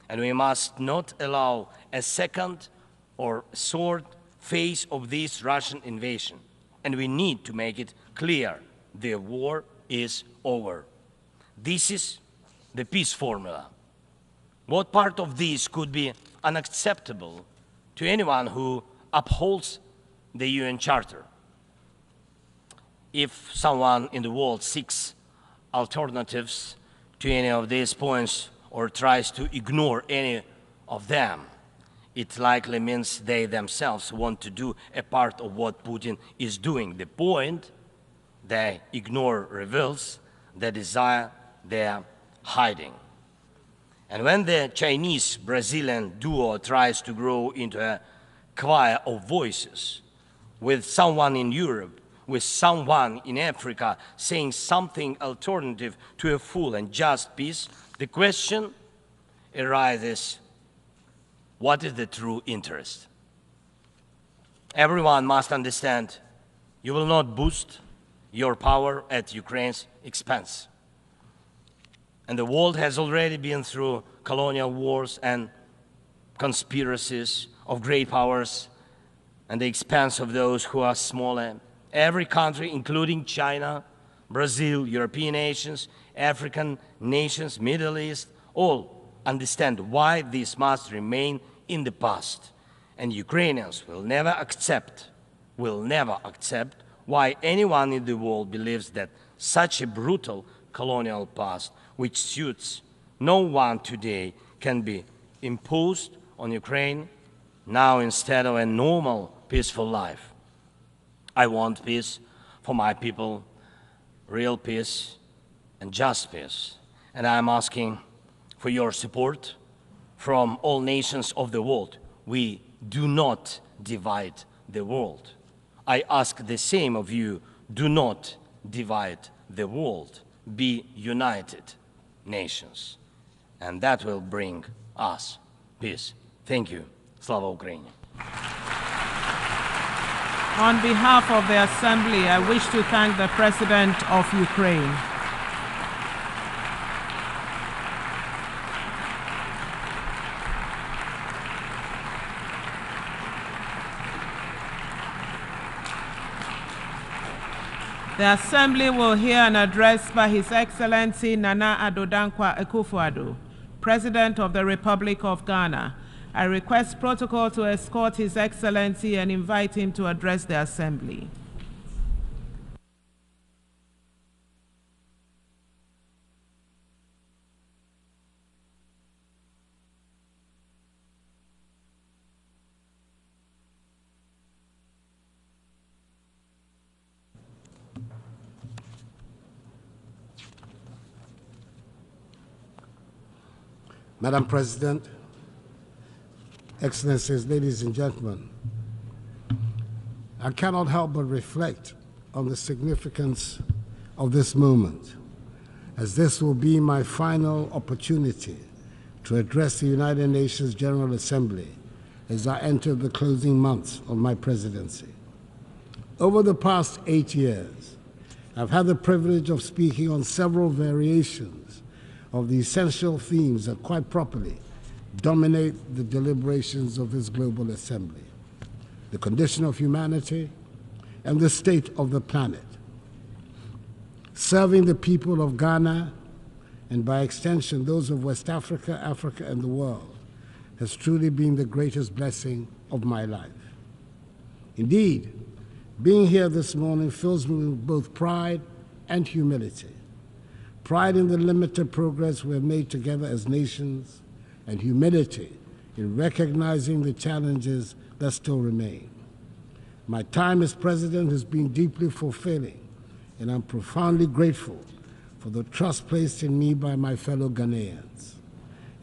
Speaker 5: And we must not allow a second or third phase of this Russian invasion. And we need to make it clear the war is over. This is the peace formula. What part of this could be unacceptable to anyone who upholds the UN Charter? If someone in the world seeks alternatives to any of these points or tries to ignore any of them, it likely means they themselves want to do a part of what Putin is doing. The point they ignore reveals the desire they're hiding. And when the Chinese-Brazilian duo tries to grow into a choir of voices, with someone in Europe, with someone in Africa saying something alternative to a full and just peace, the question arises, what is the true interest? Everyone must understand you will not boost your power at Ukraine's expense. And the world has already been through colonial wars and conspiracies of great powers at the expense of those who are smaller. Every country, including China, Brazil, European nations, African nations, Middle East, all understand why this must remain in the past. And Ukrainians will never accept why anyone in the world believes that such a brutal colonial past, which suits no one today, can be imposed on Ukraine now instead of a normal, peaceful life. I want peace for my people, real peace and just peace. And I'm asking for your support from all nations of the world. We do not divide the world. I ask the same of you, do not divide the world. Be united nations. And that will bring us peace. Thank you. Slava Ukraini.
Speaker 2: On behalf of the Assembly, I wish to thank the President of Ukraine. The Assembly will hear an address by His Excellency Nana Addo Dankwa Akufo-Addo, President of the Republic of Ghana. I request protocol to escort His Excellency and invite him to address the Assembly.
Speaker 6: Madam President, Excellencies, ladies and gentlemen, I cannot help but reflect on the significance of this moment, as this will be my final opportunity to address the United Nations General Assembly as I enter the closing months of my presidency. Over the past 8 years, I've had the privilege of speaking on several variations of the essential themes that quite properly dominate the deliberations of this global assembly: the condition of humanity and the state of the planet. Serving the people of Ghana, and by extension those of West Africa, Africa, and the world, has truly been the greatest blessing of my life. Indeed, being here this morning fills me with both pride and humility. Pride in the limited progress we have made together as nations, and humility in recognizing the challenges that still remain. My time as president has been deeply fulfilling, and I'm profoundly grateful for the trust placed in me by my fellow Ghanaians.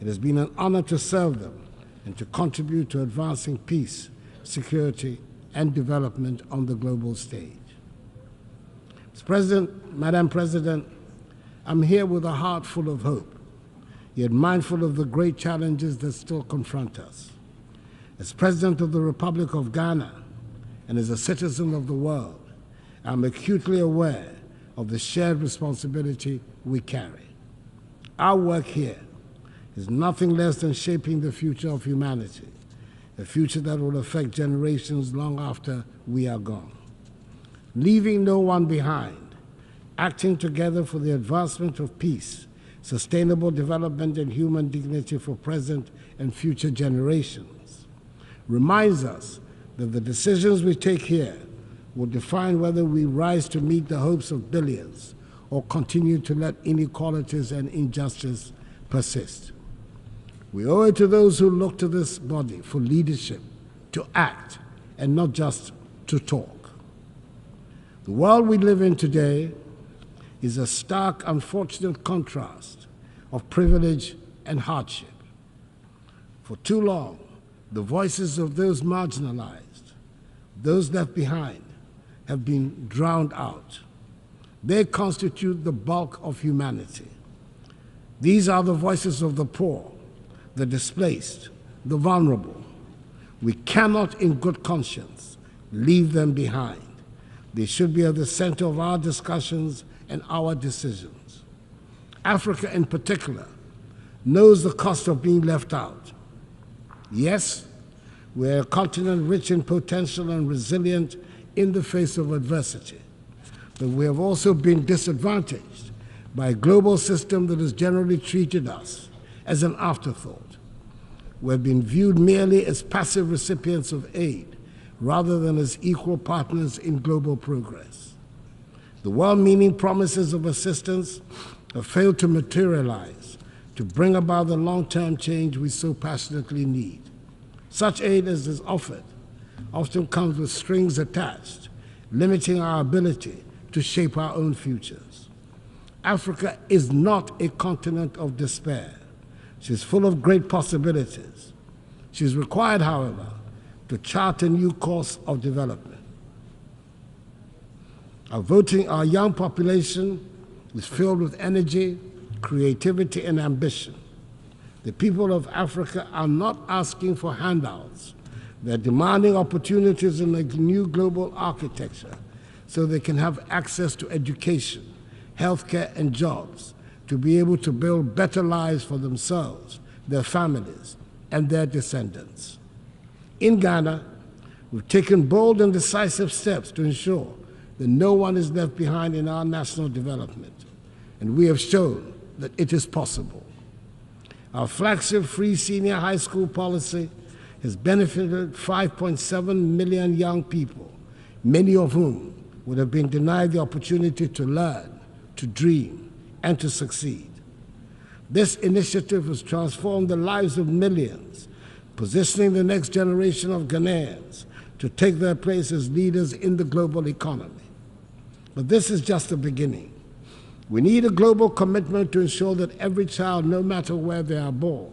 Speaker 6: It has been an honor to serve them and to contribute to advancing peace, security, and development on the global stage. Mr. President, Madam President, I'm here with a heart full of hope. yet mindful of the great challenges that still confront us. As President of the Republic of Ghana and as a citizen of the world, I'm acutely aware of the shared responsibility we carry. Our work here is nothing less than shaping the future of humanity, a future that will affect generations long after we are gone. Leaving no one behind, acting together for the advancement of peace, sustainable development, and human dignity for present and future generations, reminds us that the decisions we take here will define whether we rise to meet the hopes of billions or continue to let inequalities and injustice persist. We owe it to those who look to this body for leadership, to act, and not just to talk. The world we live in today is a stark, unfortunate contrast of privilege and hardship. For too long, the voices of those marginalized, those left behind, have been drowned out. They constitute the bulk of humanity. These are the voices of the poor, the displaced, the vulnerable. We cannot, in good conscience, leave them behind. They should be at the center of our discussions and our decisions. Africa, in particular, knows the cost of being left out. Yes, we're a continent rich in potential and resilient in the face of adversity, but we have also been disadvantaged by a global system that has generally treated us as an afterthought. We've been viewed merely as passive recipients of aid rather than as equal partners in global progress. The well-meaning promises of assistance have failed to materialize to bring about the long-term change we so passionately need. Such aid as is offered often comes with strings attached, limiting our ability to shape our own futures. Africa is not a continent of despair. She's full of great possibilities. She's required, however, to chart a new course of development. Our young population is filled with energy, creativity, and ambition. The people of Africa are not asking for handouts. They're demanding opportunities in a new global architecture so they can have access to education, healthcare, and jobs to be able to build better lives for themselves, their families, and their descendants. In Ghana, we've taken bold and decisive steps to ensure that no one is left behind in our national development, and we have shown that it is possible. Our flagship free senior high school policy has benefited 5.7 million young people, many of whom would have been denied the opportunity to learn, to dream, and to succeed. This initiative has transformed the lives of millions, positioning the next generation of Ghanaians to take their place as leaders in the global economy. But this is just the beginning. We need a global commitment to ensure that every child, no matter where they are born,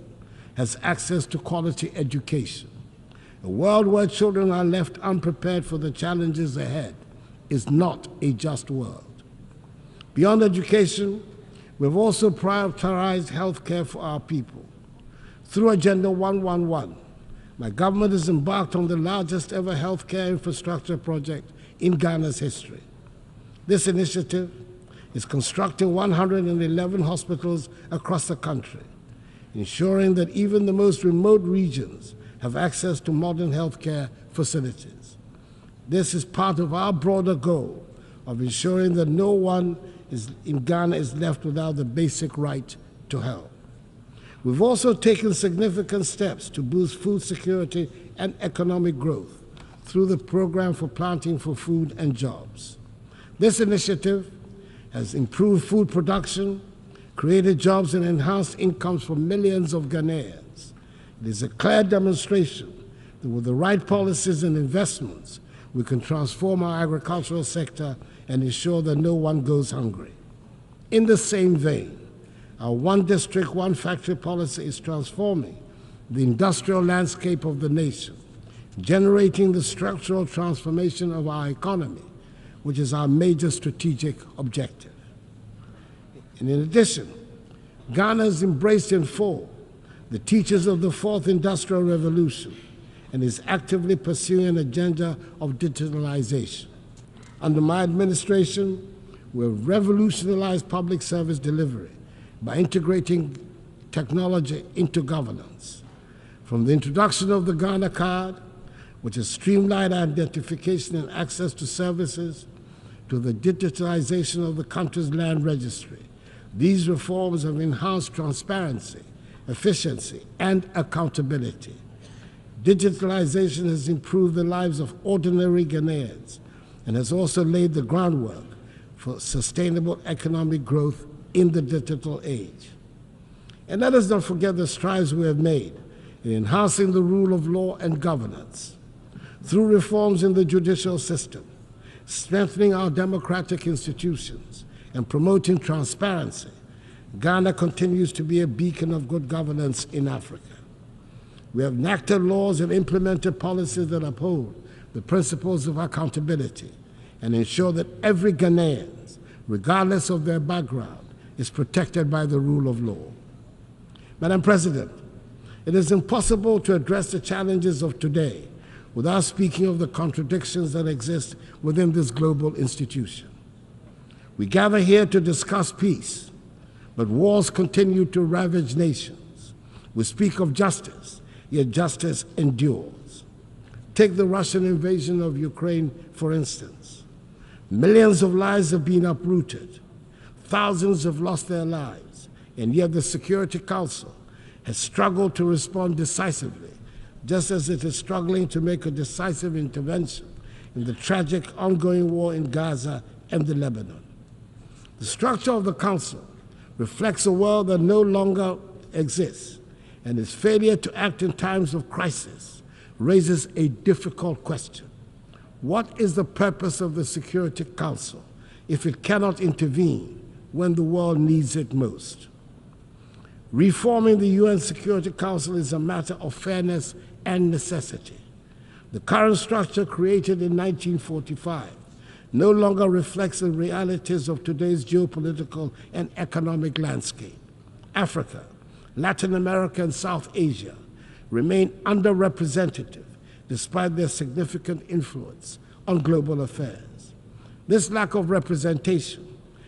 Speaker 6: has access to quality education. A world where children are left unprepared for the challenges ahead is not a just world. Beyond education, we've also prioritized health care for our people. Through Agenda 111, my government has embarked on the largest ever healthcare infrastructure project in Ghana's history. This initiative is constructing 111 hospitals across the country, ensuring that even the most remote regions have access to modern healthcare facilities. This is part of our broader goal of ensuring that no one in Ghana is left without the basic right to health. We've also taken significant steps to boost food security and economic growth through the Program for Planting for Food and Jobs. This initiative has improved food production, created jobs, and enhanced incomes for millions of Ghanaians. It is a clear demonstration that with the right policies and investments, we can transform our agricultural sector and ensure that no one goes hungry. In the same vein, our one district, one factory policy is transforming the industrial landscape of the nation, generating the structural transformation of our economy, which is our major strategic objective. And in addition, Ghana has embraced in full the teachings of the Fourth Industrial Revolution and is actively pursuing an agenda of digitalization. Under my administration, we've revolutionized public service delivery by integrating technology into governance. From the introduction of the Ghana card, which has streamlined identification and access to services, to the digitalization of the country's land registry, these reforms have enhanced transparency, efficiency, and accountability. Digitalization has improved the lives of ordinary Ghanaians and has also laid the groundwork for sustainable economic growth in the digital age. And let us not forget the strides we have made in enhancing the rule of law and governance. Through reforms in the judicial system, strengthening our democratic institutions, and promoting transparency, Ghana continues to be a beacon of good governance in Africa. We have enacted laws and implemented policies that uphold the principles of accountability and ensure that every Ghanaian, regardless of their background, is protected by the rule of law. Madam President, it is impossible to address the challenges of today without speaking of the contradictions that exist within this global institution. We gather here to discuss peace, but wars continue to ravage nations. We speak of justice, yet justice endures. Take the Russian invasion of Ukraine, for instance. Millions of lives have been uprooted. Thousands have lost their lives, and yet the Security Council has struggled to respond decisively, just as it is struggling to make a decisive intervention in the tragic ongoing war in Gaza and the Lebanon. The structure of the Council reflects a world that no longer exists, and its failure to act in times of crisis raises a difficult question. What is the purpose of the Security Council if it cannot intervene when the world needs it most? Reforming the UN Security Council is a matter of fairness and necessity. The current structure, created in 1945, no longer reflects the realities of today's geopolitical and economic landscape. Africa, Latin America, and South Asia remain underrepresented despite their significant influence on global affairs. This lack of representation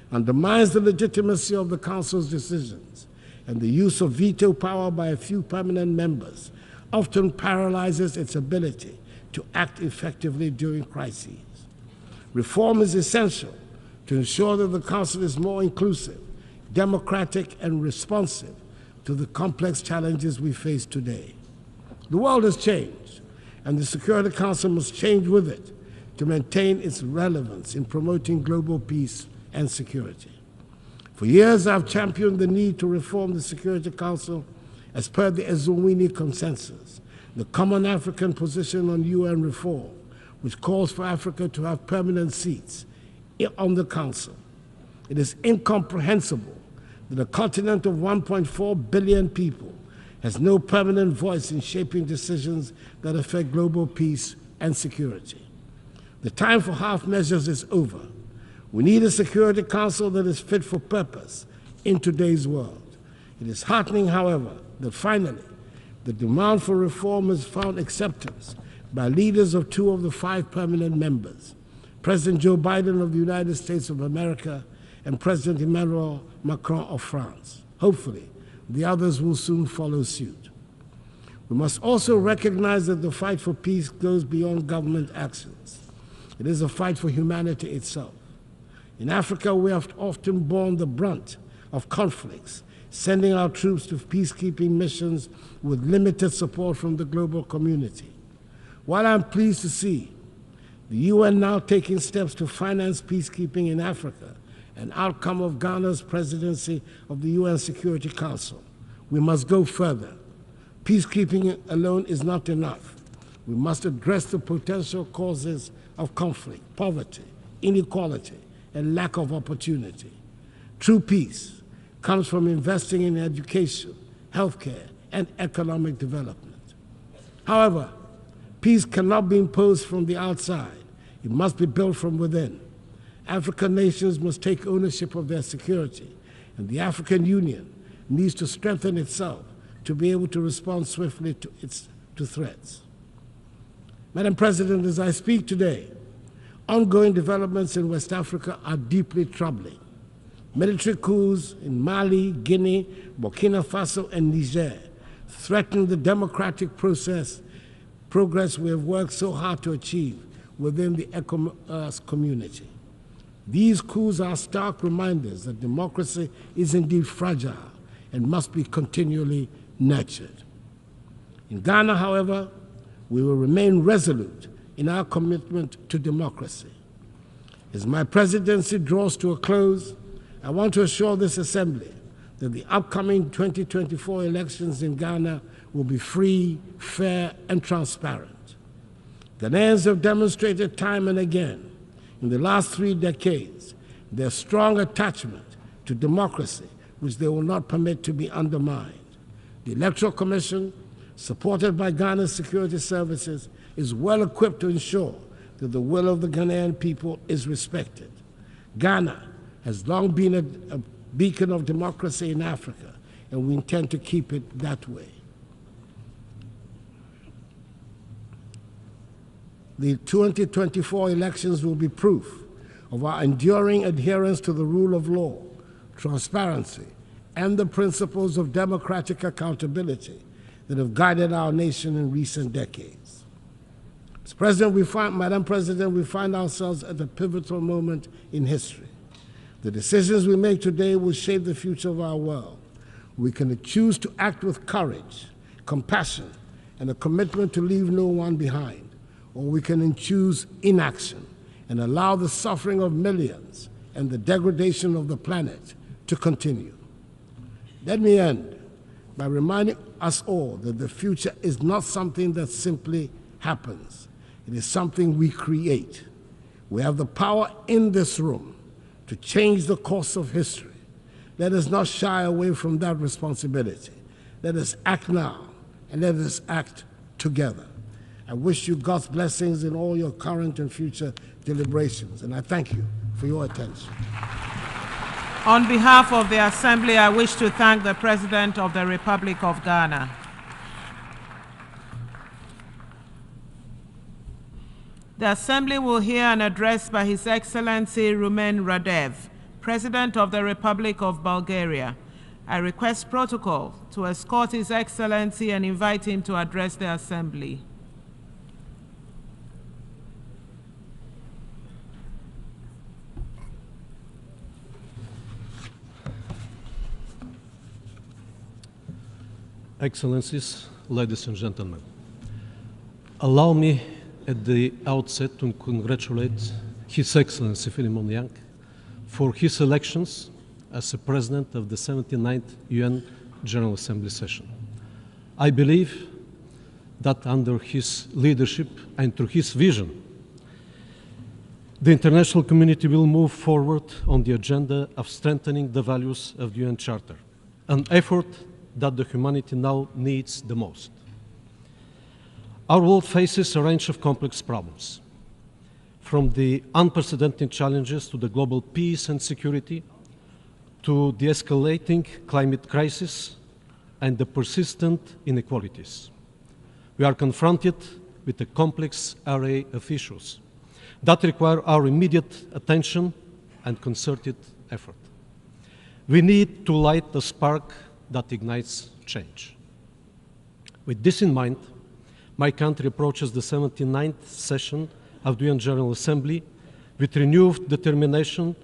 Speaker 6: undermines the legitimacy of the Council's decisions, and the use of veto power by a few permanent members often paralyzes its ability to act effectively during crises. Reform is essential to ensure that the Council is more inclusive, democratic, and responsive to the complex challenges we face today. The world has changed, and the Security Council must change with it to maintain its relevance in promoting global peace and security. For years, I've championed the need to reform the Security Council as per the Eswatini Consensus, the common African position on UN reform, which calls for Africa to have permanent seats on the Council. It is incomprehensible that a continent of 1.4 billion people has no permanent voice in shaping decisions that affect global peace and security. The time for half measures is over. We need a Security Council that is fit for purpose in today's world. It is heartening, however, that finally the demand for reform has found acceptance by leaders of 2 of the 5 permanent members, President Joe Biden of the United States of America and President Emmanuel Macron of France. Hopefully, the others will soon follow suit. We must also recognize that the fight for peace goes beyond government actions. It is a fight for humanity itself. In Africa, we have often borne the brunt of conflicts, sending our troops to peacekeeping missions with limited support from the global community. While I'm pleased to see the UN now taking steps to finance peacekeeping in Africa, an outcome of Ghana's presidency of the UN Security Council, we must go further. Peacekeeping alone is not enough. We must address the potential causes of conflict, poverty, inequality, and lack of opportunity. True peace comes from investing in education, healthcare, and economic development. However, peace cannot be imposed from the outside. It must be built from within. African nations must take ownership of their security, and the African Union needs to strengthen itself to be able to respond swiftly to threats. Madam President, as I speak today, ongoing developments in West Africa are deeply troubling. Military coups in Mali, Guinea, Burkina Faso, and Niger threaten the democratic progress we have worked so hard to achieve within the ECOWAS community. These coups are stark reminders that democracy is indeed fragile and must be continually nurtured. In Ghana, however, we will remain resolute in our commitment to democracy. As my presidency draws to a close, I want to assure this Assembly that the upcoming 2024 elections in Ghana will be free, fair, and transparent. Ghanaians have demonstrated time and again in the last 3 decades their strong attachment to democracy, which they will not permit to be undermined. The Electoral Commission, supported by Ghana's security services, is well equipped to ensure that the will of the Ghanaian people is respected. Ghana has long been a beacon of democracy in Africa, and we intend to keep it that way. The 2024 elections will be proof of our enduring adherence to the rule of law, transparency, and the principles of democratic accountability that have guided our nation in recent decades. Madam President, we find ourselves at a pivotal moment in history. The decisions we make today will shape the future of our world. We can choose to act with courage, compassion, and a commitment to leave no one behind, or we can choose inaction and allow the suffering of millions and the degradation of the planet to continue. Let me end by reminding us all that the future is not something that simply happens. It is something we create. We have the power in this room to change the course of history. Let us not shy away from that responsibility. Let us act now, and let us act together. I wish you God's blessings in all your current and future deliberations, and I thank you for your attention.
Speaker 2: On behalf of the Assembly, I wish to thank the President of the Republic of Ghana. The Assembly will hear an address by His Excellency Rumen Radev, President of the Republic of Bulgaria. I request protocol to escort His Excellency and invite him to address the Assembly.
Speaker 7: Excellencies, ladies and gentlemen, allow me at the outset to congratulate His Excellency Philemon Yang for his elections as the President of the 79th UN General Assembly session. I believe that under his leadership and through his vision, the international community will move forward on the agenda of strengthening the values of the UN Charter, an effort that the humanity now needs the most. Our world faces a range of complex problems, from the unprecedented challenges to the global peace and security, to the escalating climate crisis and the persistent inequalities. We are confronted with a complex array of issues that require our immediate attention and concerted effort. We need to light the spark that ignites change. With this in mind, my country approaches the 79th session of the UN General Assembly with renewed determination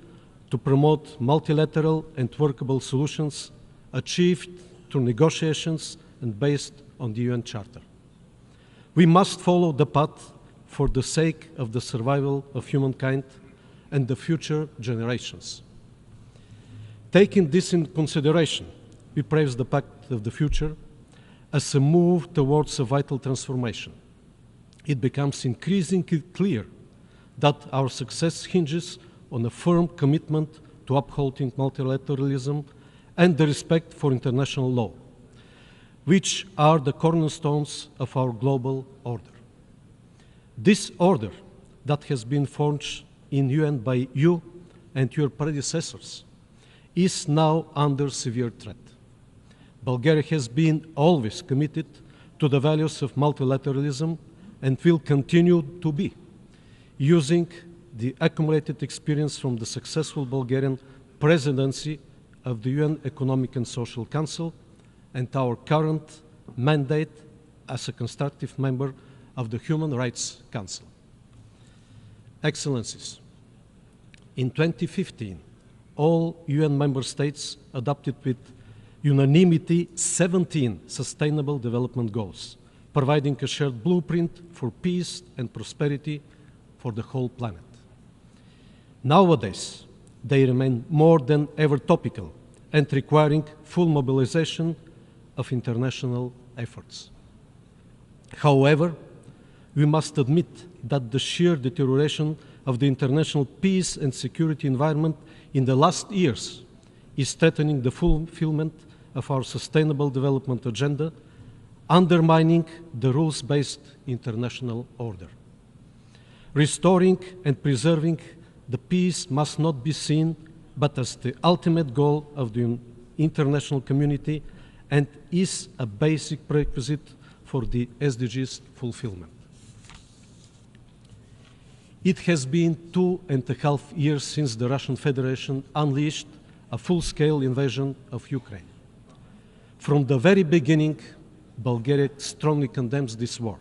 Speaker 7: to promote multilateral and workable solutions achieved through negotiations and based on the UN Charter. We must follow the path for the sake of the survival of humankind and the future generations. Taking this into consideration, we praise the Pact of the Future as a move towards a vital transformation. It becomes increasingly clear that our success hinges on a firm commitment to upholding multilateralism and the respect for international law, which are the cornerstones of our global order. This order that has been forged in UN by you and your predecessors is now under severe threat. Bulgaria has been always committed to the values of multilateralism and will continue to be, using the accumulated experience from the successful Bulgarian presidency of the UN Economic and Social Council and our current mandate as a constructive member of the Human Rights Council. Excellencies, in 2015, all UN member states adopted with unanimity 17 Sustainable Development Goals, providing a shared blueprint for peace and prosperity for the whole planet. Nowadays, they remain more than ever topical and requiring full mobilization of international efforts. However, we must admit that the sheer deterioration of the international peace and security environment in the last years is threatening the fulfillment of our Sustainable Development Agenda, undermining the rules-based international order. Restoring and preserving the peace must not be seen but as the ultimate goal of the international community and is a basic prerequisite for the SDGs fulfillment. It has been 2.5 years since the Russian Federation unleashed a full-scale invasion of Ukraine. From the very beginning, Bulgaria strongly condemns this war,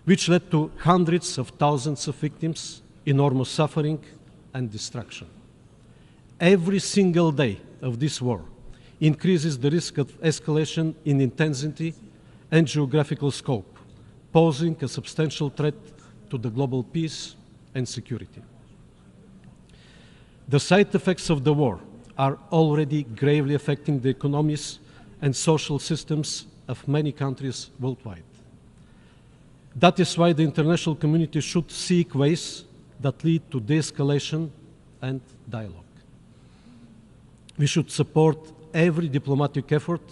Speaker 7: which led to hundreds of thousands of victims, enormous suffering, and destruction. Every single day of this war increases the risk of escalation in intensity and geographical scope, posing a substantial threat to the global peace and security. The side effects of the war are already gravely affecting the economies and social systems of many countries worldwide. That is why the international community should seek ways that lead to de-escalation and dialogue. We should support every diplomatic effort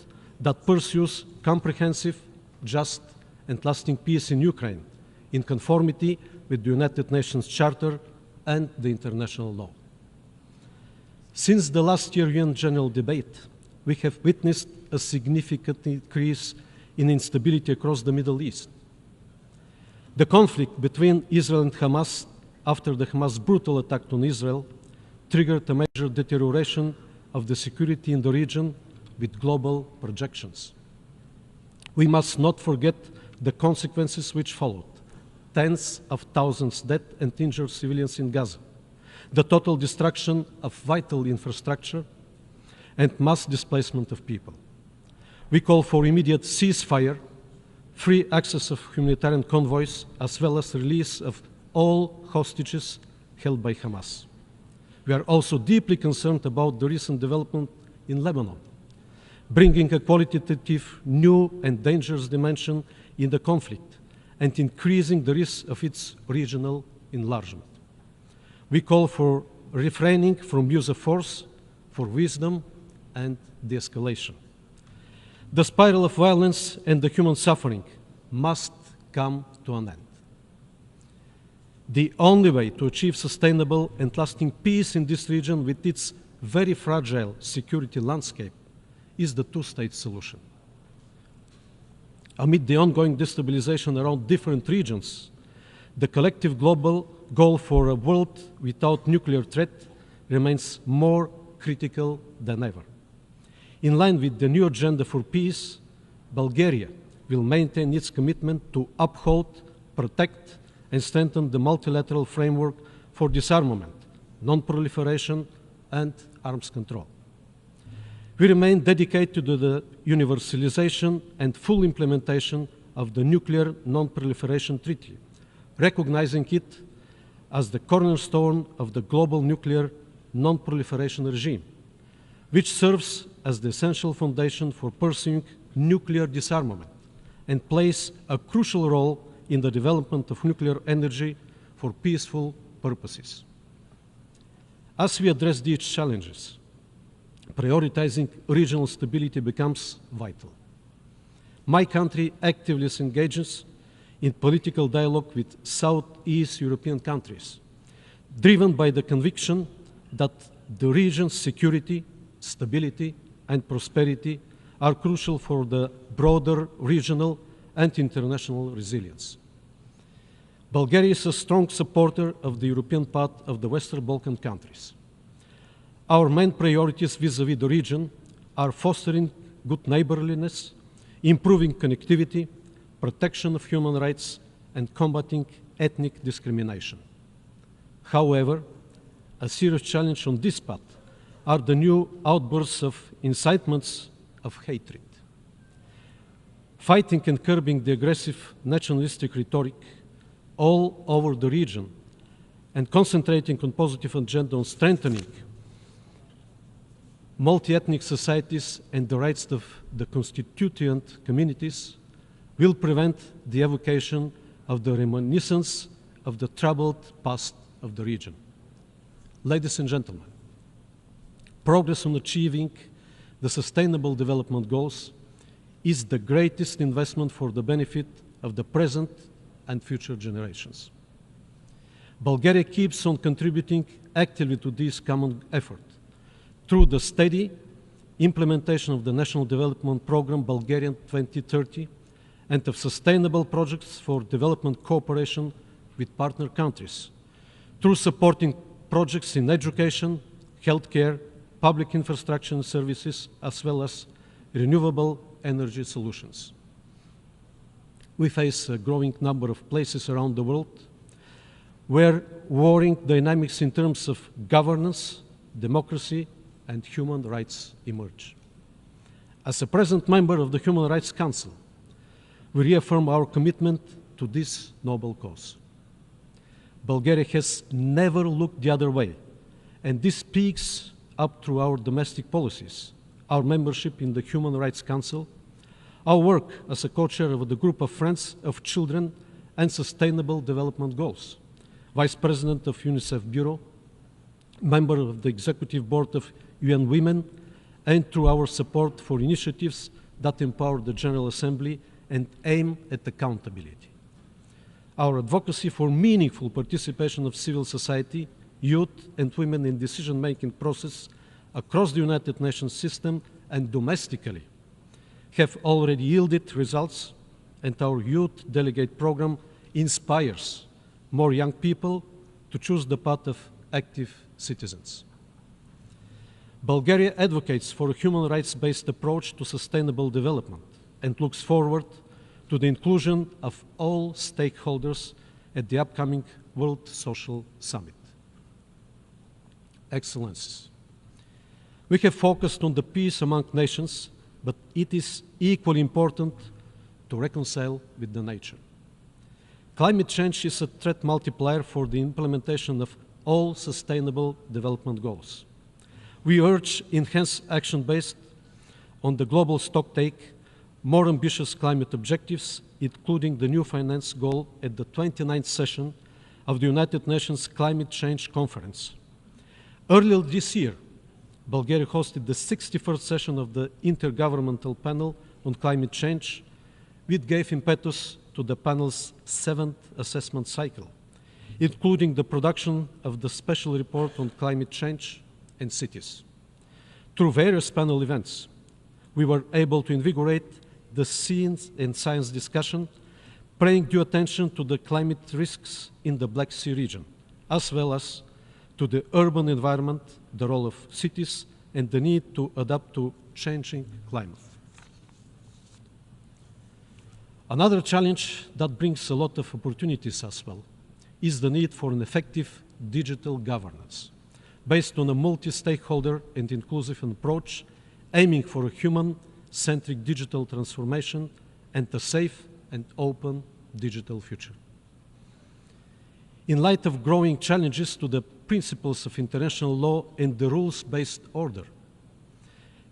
Speaker 7: that pursues comprehensive, just, and lasting peace in Ukraine, in conformity with the United Nations Charter and the international law. Since the last year UN General Debate, we have witnessed a significant increase in instability across the Middle East. The conflict between Israel and Hamas after the Hamas brutal attack on Israel triggered a major deterioration of the security in the region with global projections. We must not forget the consequences which followed: tens of thousands dead and injured civilians in Gaza, the total destruction of vital infrastructure, and mass displacement of people. We call for immediate ceasefire, free access of humanitarian convoys, as well as release of all hostages held by Hamas. We are also deeply concerned about the recent development in Lebanon, bringing a qualitative, new and dangerous dimension in the conflict and increasing the risk of its regional enlargement. We call for refraining from use of force, for wisdom and de-escalation. The spiral of violence and the human suffering must come to an end. The only way to achieve sustainable and lasting peace in this region with its very fragile security landscape is the two-state solution. Amid the ongoing destabilization around different regions, the collective global goal for a world without nuclear threat remains more critical than ever. In line with the new agenda for peace, Bulgaria will maintain its commitment to uphold, protect, and strengthen the multilateral framework for disarmament, non-proliferation, and arms control. We remain dedicated to the universalization and full implementation of the Nuclear Non-Proliferation Treaty, recognizing it as the cornerstone of the global nuclear non-proliferation regime, which serves as the essential foundation for pursuing nuclear disarmament and plays a crucial role in the development of nuclear energy for peaceful purposes. As we address these challenges, prioritizing regional stability becomes vital. My country actively engages in political dialogue with Southeast European countries, driven by the conviction that the region's security, stability, and prosperity are crucial for the broader regional and international resilience. Bulgaria is a strong supporter of the European path of the Western Balkan countries. Our main priorities vis-à-vis the region are fostering good neighborliness, improving connectivity, protection of human rights, and combating ethnic discrimination. However, a serious challenge on this path are the new outbursts of incitements of hatred. Fighting and curbing the aggressive nationalistic rhetoric all over the region and concentrating on positive agenda on strengthening multi-ethnic societies and the rights of the constituent communities will prevent the evocation of the reminiscence of the troubled past of the region. Ladies and gentlemen, progress on achieving the Sustainable Development Goals is the greatest investment for the benefit of the present and future generations. Bulgaria keeps on contributing actively to this common effort through the steady implementation of the National Development Programme Bulgarian 2030 and of sustainable projects for development cooperation with partner countries, through supporting projects in education, healthcare, public infrastructure and services, as well as renewable energy solutions. We face a growing number of places around the world where worrying dynamics in terms of governance, democracy, and human rights emerge. As a present member of the Human Rights Council, we reaffirm our commitment to this noble cause. Bulgaria has never looked the other way, and this speaks up through our domestic policies, our membership in the Human Rights Council, our work as a co-chair of the Group of Friends of Children and Sustainable Development Goals, Vice President of UNICEF Bureau, member of the Executive Board of UN Women, and through our support for initiatives that empower the General Assembly and aim at accountability. Our advocacy for meaningful participation of civil society, youth and women in decision-making process across the United Nations system and domestically have already yielded results, and our youth delegate program inspires more young people to choose the path of active citizens. Bulgaria advocates for a human rights-based approach to sustainable development and looks forward to the inclusion of all stakeholders at the upcoming World Social Summit. Excellencies, we have focused on the peace among nations, but it is equally important to reconcile with the nature. Climate change is a threat multiplier for the implementation of all sustainable development goals. We urge enhanced action based on the global stocktake, more ambitious climate objectives, including the new finance goal at the 29th session of the United Nations Climate Change Conference. Earlier this year, Bulgaria hosted the 61st session of the Intergovernmental Panel on Climate Change, which gave impetus to the panel's 7th assessment cycle, including the production of the special report on climate change and cities. Through various panel events, we were able to invigorate the science and science discussion, paying due attention to the climate risks in the Black Sea region, as well as to the urban environment, the role of cities, and the need to adapt to changing climate. Another challenge that brings a lot of opportunities as well is the need for an effective digital governance based on a multi-stakeholder and inclusive approach, aiming for a human-centric digital transformation and a safe and open digital future. In light of growing challenges to the principles of international law and the rules-based order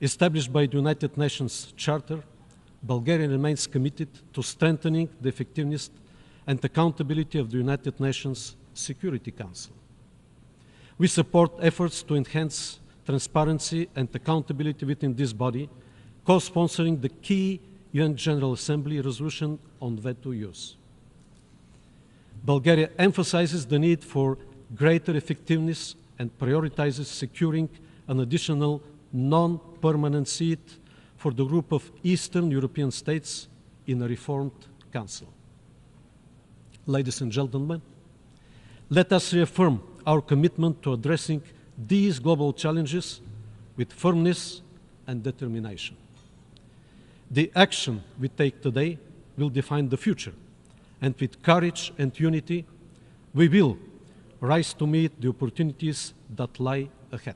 Speaker 7: established by the United Nations Charter, Bulgaria remains committed to strengthening the effectiveness and accountability of the United Nations Security Council. We support efforts to enhance transparency and accountability within this body, co-sponsoring the key UN General Assembly resolution on veto use. Bulgaria emphasizes the need for greater effectiveness and prioritizes securing an additional non-permanent seat for the group of Eastern European states in a reformed Council. Ladies and gentlemen, let us reaffirm our commitment to addressing these global challenges with firmness and determination. The action we take today will define the future, and with courage and unity, we will rise to meet the opportunities that lie ahead.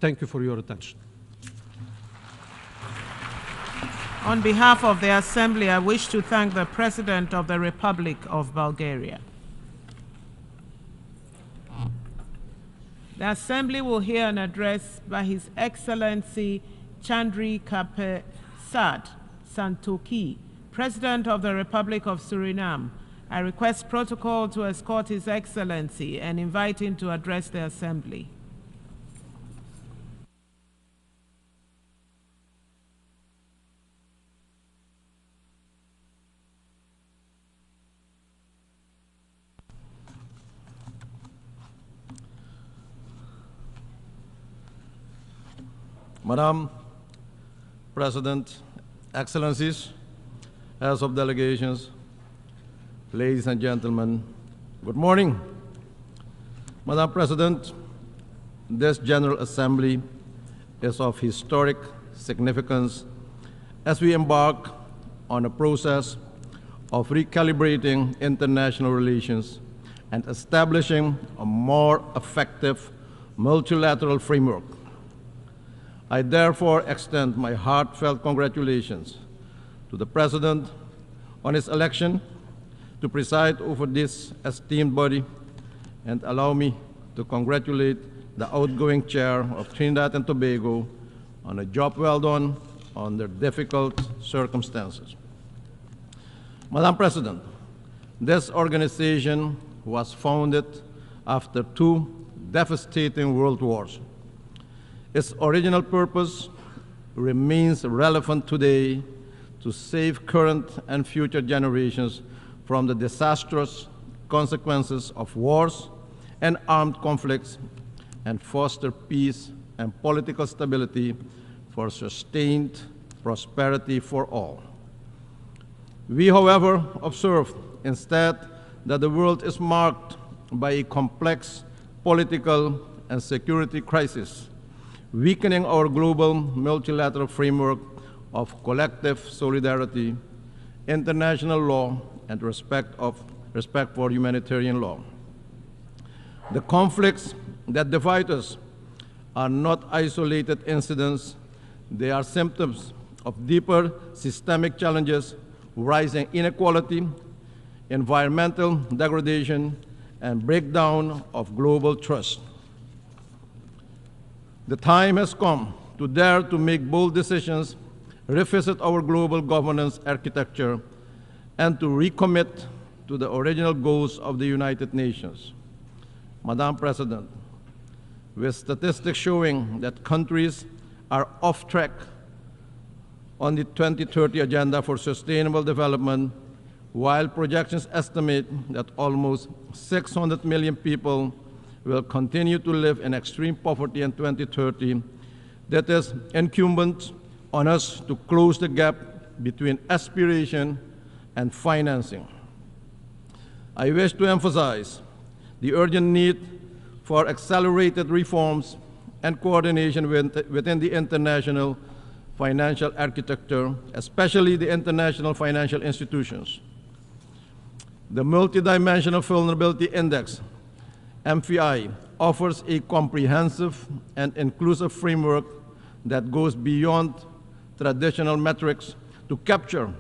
Speaker 7: Thank you for your attention.
Speaker 2: On behalf of the Assembly, I wish to thank the President of the Republic of Bulgaria. The Assembly will hear an address by His Excellency Chandri Kapesad Santoki, President of the Republic of Suriname. I request protocol to escort His Excellency and invite him to address the Assembly.
Speaker 8: Madam President, Excellencies, Heads of Delegations, ladies and gentlemen, good morning. Madam President, this General Assembly is of historic significance as we embark on a process of recalibrating international relations and establishing a more effective multilateral framework. I therefore extend my heartfelt congratulations to the President on his election to preside over this esteemed body, and allow me to congratulate the outgoing Chair of Trinidad and Tobago on a job well done under difficult circumstances. Madam President, this organization was founded after 2 devastating world wars. Its original purpose remains relevant today to save current and future generations from the disastrous consequences of wars and armed conflicts and foster peace and political stability for sustained prosperity for all. We, however, observe instead that the world is marked by a complex political and security crisis, weakening our global multilateral framework of collective solidarity, international law, and respect for humanitarian law. The conflicts that divide us are not isolated incidents. They are symptoms of deeper systemic challenges, rising inequality, environmental degradation, and breakdown of global trust. The time has come to dare to make bold decisions, revisit our global governance architecture, and to recommit to the original goals of the United Nations. Madam President, with statistics showing that countries are off track on the 2030 Agenda for Sustainable Development, while projections estimate that almost 600 million people will continue to live in extreme poverty in 2030, that is incumbent on us to close the gap between aspiration and financing. I wish to emphasize the urgent need for accelerated reforms and coordination within the international financial architecture, especially the international financial institutions. The Multidimensional Vulnerability Index, MVI, offers a comprehensive and inclusive framework that goes beyond traditional metrics to capture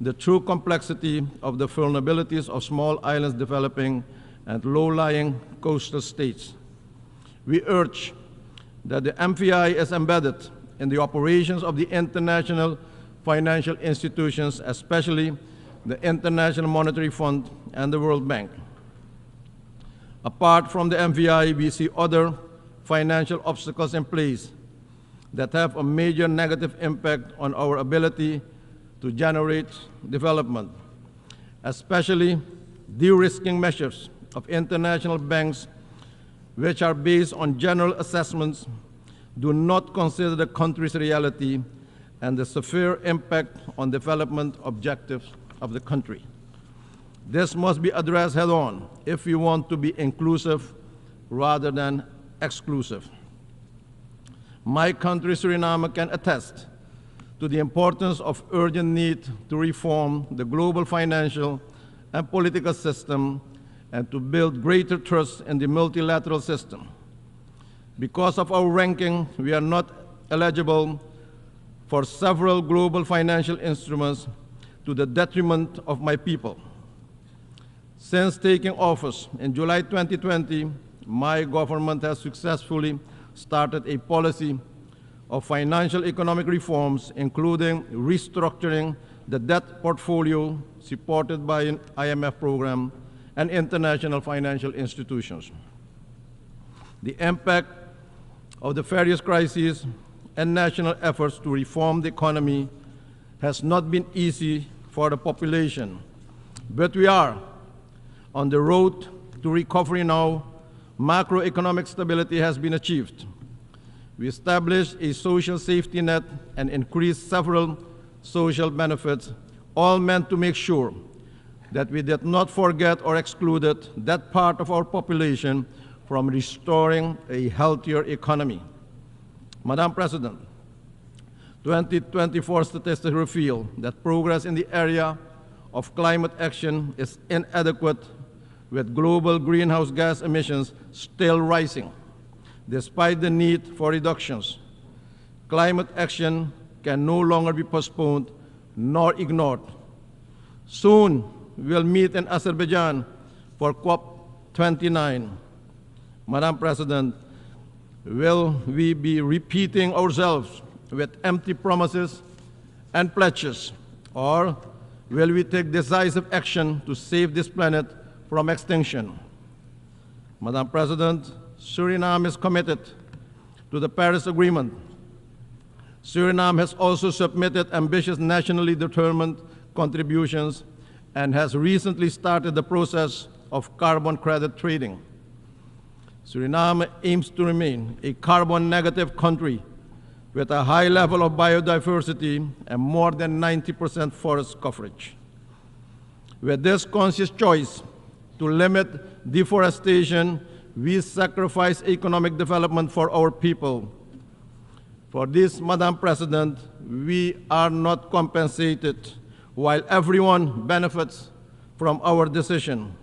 Speaker 8: the true complexity of the vulnerabilities of small islands developing and low-lying coastal states. We urge that the MVI is embedded in the operations of the international financial institutions, especially the International Monetary Fund and the World Bank. Apart from the MVI, we see other financial obstacles in place that have a major negative impact on our ability to generate development, especially de-risking measures of international banks, which are based on general assessments, do not consider the country's reality and the severe impact on development objectives of the country. This must be addressed head-on if we want to be inclusive rather than exclusive. My country, Suriname, can attest to the importance of urgent need to reform the global financial and political system and to build greater trust in the multilateral system. Because of our ranking, we are not eligible for several global financial instruments to the detriment of my people. Since taking office in July 2020, my government has successfully started a policy of financial economic reforms, including restructuring the debt portfolio supported by an IMF program and international financial institutions. The impact of the various crises and national efforts to reform the economy has not been easy for the population, but we are on the road to recovery now. Macroeconomic stability has been achieved. We established a social safety net and increased several social benefits, all meant to make sure that we did not forget or excluded that part of our population from restoring a healthier economy. Madam President, 2024 statistics reveal that progress in the area of climate action is inadequate, with global greenhouse gas emissions still rising. Despite the need for reductions, climate action can no longer be postponed nor ignored. Soon, we'll meet in Azerbaijan for COP29. Madam President, will we be repeating ourselves with empty promises and pledges, or will we take decisive action to save this planet from extinction? Madam President, Suriname is committed to the Paris Agreement. Suriname has also submitted ambitious nationally determined contributions and has recently started the process of carbon credit trading. Suriname aims to remain a carbon-negative country with a high level of biodiversity and more than 90% forest coverage. With this conscious choice to limit deforestation, we sacrifice economic development for our people. For this, Madam President, we are not compensated while everyone benefits from our decision.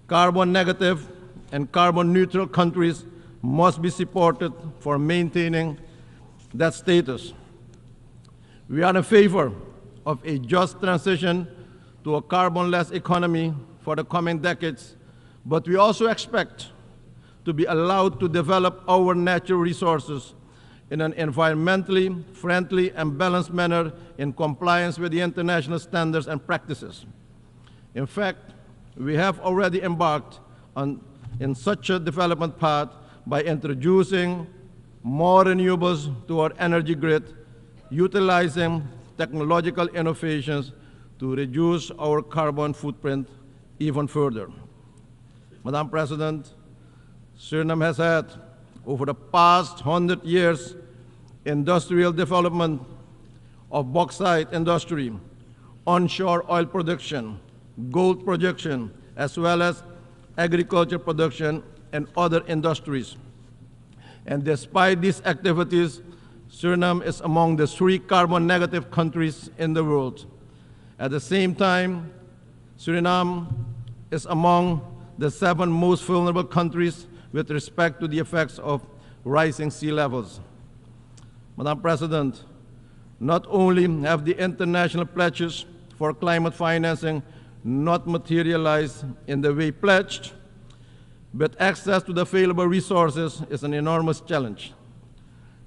Speaker 8: Carbon negative and carbon neutral countries must be supported for maintaining that status. We are in favor of a just transition to a carbon-less economy for the coming decades, but we also expect to be allowed to develop our natural resources in an environmentally friendly and balanced manner in compliance with the international standards and practices. In fact, we have already embarked in such a development path by introducing more renewables to our energy grid, utilizing technological innovations to reduce our carbon footprint even further. Madam President, Suriname has had, over the past 100 years, industrial development of bauxite industry, onshore oil production, gold production, as well as agriculture production and other industries. And despite these activities, Suriname is among the 3 carbon-negative countries in the world. At the same time, Suriname is among the 7 most vulnerable countries with respect to the effects of rising sea levels. Madam President, not only have the international pledges for climate financing not materialized in the way pledged, but access to the available resources is an enormous challenge.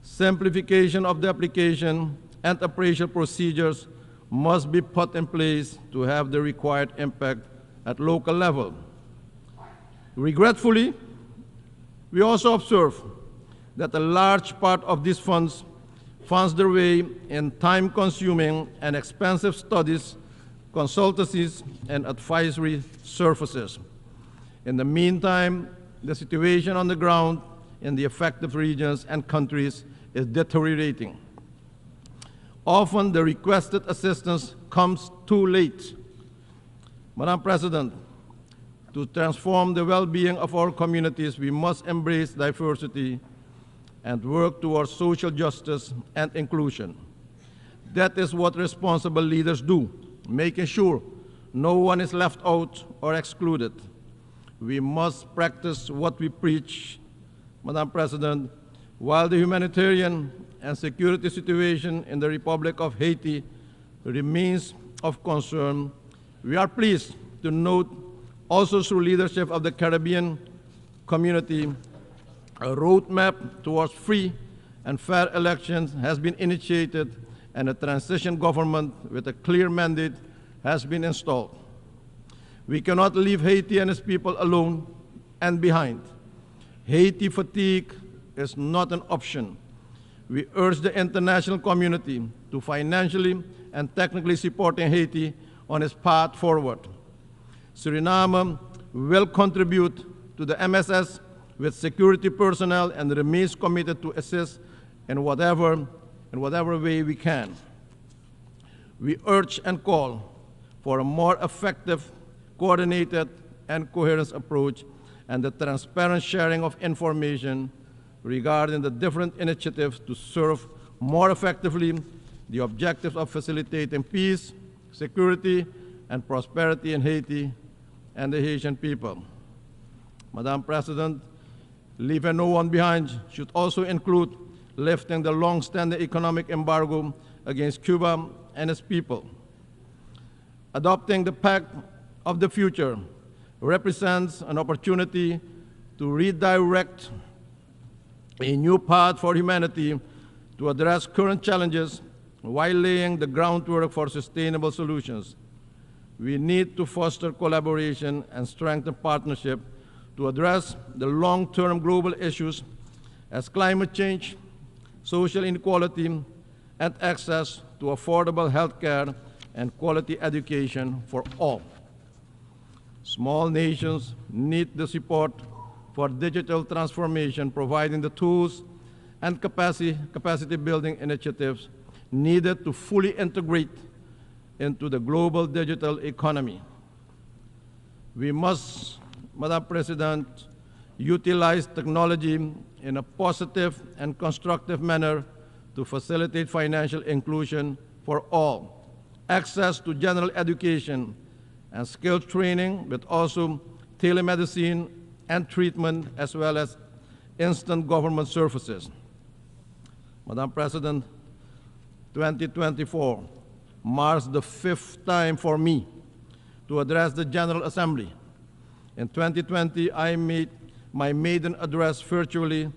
Speaker 8: Simplification of the application and appraisal procedures must be put in place to have the required impact at local level. Regretfully, we also observe that a large part of these funds finds their way in time-consuming and expensive studies, consultancies, and advisory services. In the meantime, the situation on the ground in the affected regions and countries is deteriorating. Often the requested assistance comes too late. Madam President, to transform the well-being of our communities, we must embrace diversity and work towards social justice and inclusion. That is what responsible leaders do, making sure no one is left out or excluded. We must practice what we preach, Madam President. While the humanitarian and security situation in the Republic of Haiti remains of concern, we are pleased to note also through leadership of the Caribbean community, a roadmap towards free and fair elections has been initiated and a transition government with a clear mandate has been installed. We cannot leave Haiti and its people alone and behind. Haiti fatigue is not an option. We urge the international community to financially and technically support Haiti on its path forward. Suriname will contribute to the MSS with security personnel and remains committed to assist in whatever way we can. We urge and call for a more effective, coordinated, and coherent approach and the transparent sharing of information regarding the different initiatives to serve more effectively the objectives of facilitating peace, security, and prosperity in Haiti and the Haitian people. Madam President, leaving no one behind should also include lifting the long-standing economic embargo against Cuba and its people. Adopting the Pact of the Future represents an opportunity to redirect a new path for humanity to address current challenges while laying the groundwork for sustainable solutions. We need to foster collaboration and strengthen partnership to address the long-term global issues as climate change, social inequality, and access to affordable health care and quality education for all. Small nations need the support for digital transformation, providing the tools and capacity building initiatives needed to fully integrate into the global digital economy. We must, Madam President, utilize technology in a positive and constructive manner to facilitate financial inclusion for all, access to general education and skills training, but also telemedicine and treatment, as well as instant government services. Madam President, 2024 marks the 5th time for me to address the General Assembly. In 2020, I made my maiden address virtually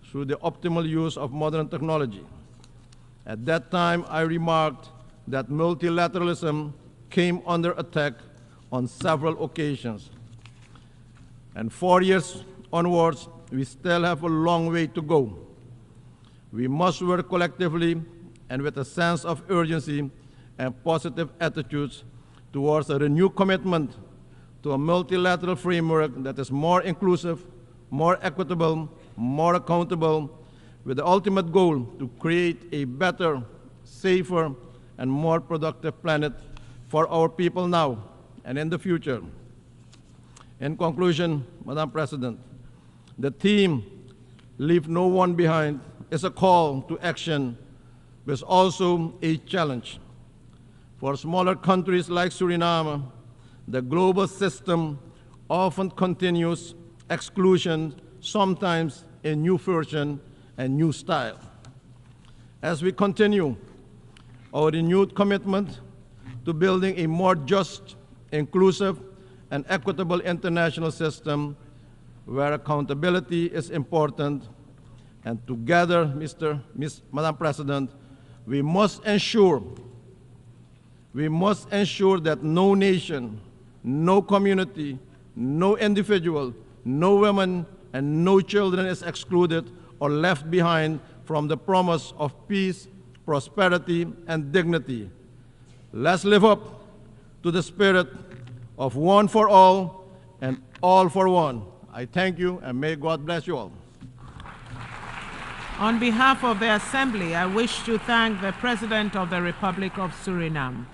Speaker 8: through the optimal use of modern technology. At that time, I remarked that multilateralism came under attack on several occasions. And 4 years onwards, we still have a long way to go. We must work collectively and with a sense of urgency and positive attitudes towards a renewed commitment to a multilateral framework that is more inclusive, more equitable, more accountable, with the ultimate goal to create a better, safer, and more productive planet for our people now and in the future. In conclusion, Madam President, the theme, "Leave No One Behind," is a call to action, but is also a challenge. For smaller countries like Suriname, the global system often continues exclusion, sometimes in new version and new style. As we continue our renewed commitment to building a more just, inclusive, and equitable international system where accountability is important, and together, Madam President, we must ensure that no nation, no community, no individual, no woman, and no children is excluded or left behind from the promise of peace, prosperity, and dignity. Let's live up to the spirit of one for all and all for one. I thank you, and may God bless you all.
Speaker 2: On behalf of the Assembly, I wish to thank the President of the Republic of Suriname.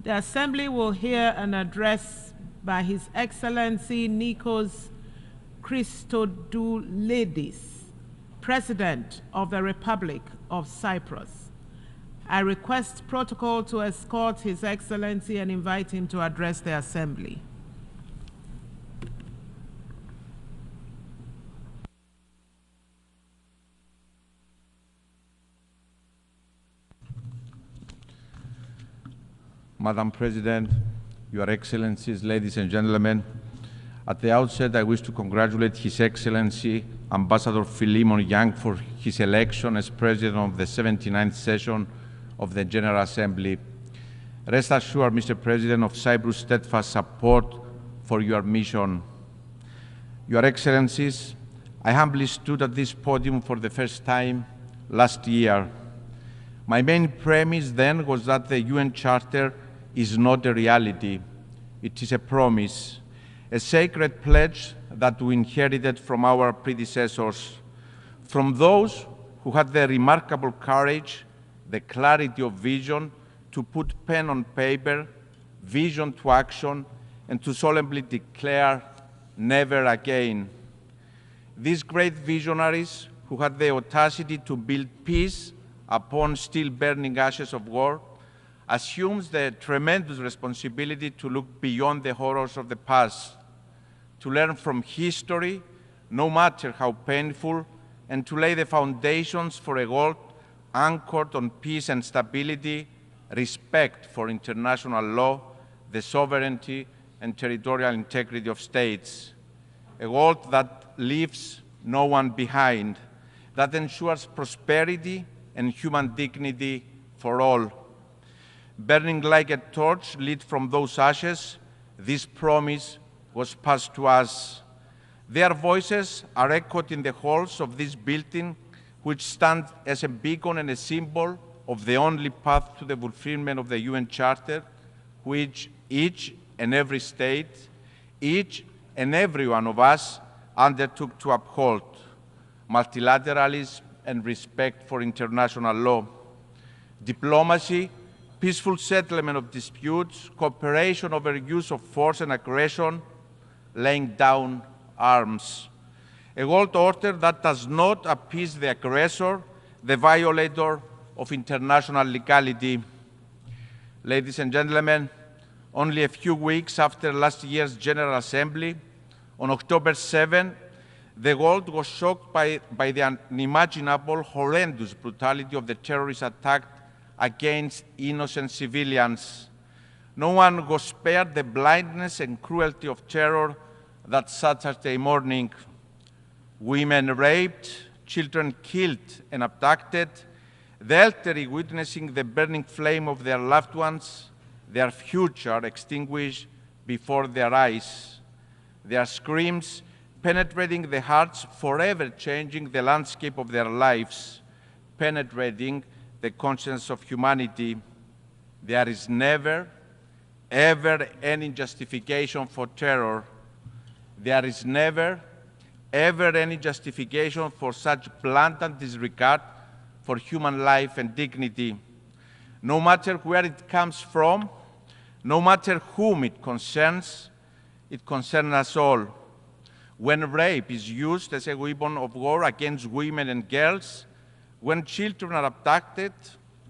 Speaker 2: The Assembly will hear an address by His Excellency Nikos Christodoulidis, President of the Republic of Cyprus. I request protocol to escort His Excellency and invite him to address the Assembly.
Speaker 8: Madam President, Your Excellencies, ladies and gentlemen, at the outset, I wish to congratulate His Excellency Ambassador Philemon Yang for his election as President of the 79th session of the General Assembly. Rest assured, Mr. President, of Cyprus' steadfast support for your mission. Your Excellencies, I humbly stood at this podium for the first time last year. My main premise then was that the UN Charter is not a reality. It is a promise, a sacred pledge that we inherited from our predecessors, from those who had the remarkable courage, the clarity of vision to put pen on paper, vision to action, and to solemnly declare, never again. These great visionaries who had the audacity to build peace upon still burning ashes of war assumes the tremendous responsibility to look beyond the horrors of the past, to learn from history, no matter how painful, and to lay the foundations for a world anchored on peace and stability, respect for international law, the sovereignty and territorial integrity of states, a world that leaves no one behind, that ensures prosperity and human dignity for all. Burning like a torch lit from those ashes, this promise was passed to us. Their voices are echoed in the halls of this building, which stand as a beacon and a symbol of the only path to the fulfillment of the UN Charter, which each and every state, each and every one of us undertook to uphold: multilateralism and respect for international law, diplomacy, peaceful settlement of disputes, cooperation over use of force and aggression, laying down arms. A world order that does not appease the aggressor, the violator of international legality. Ladies and gentlemen, only a few weeks after last year's General Assembly, on October 7, the world was shocked by the unimaginable, horrendous brutality of the terrorist attack against innocent civilians. No one was spared the blindness and cruelty of terror that Saturday morning. Women raped, children killed and abducted, the elderly witnessing the burning flame of their loved ones, their future extinguished before their eyes. Their screams penetrating the hearts, forever changing the landscape of their lives, penetrating the conscience of humanity. There is never, ever any justification for terror. There is never, ever any justification for such blatant disregard for human life and dignity. No matter where it comes from, no matter whom it concerns us all. When rape is used as a weapon of war against women and girls, when children are abducted,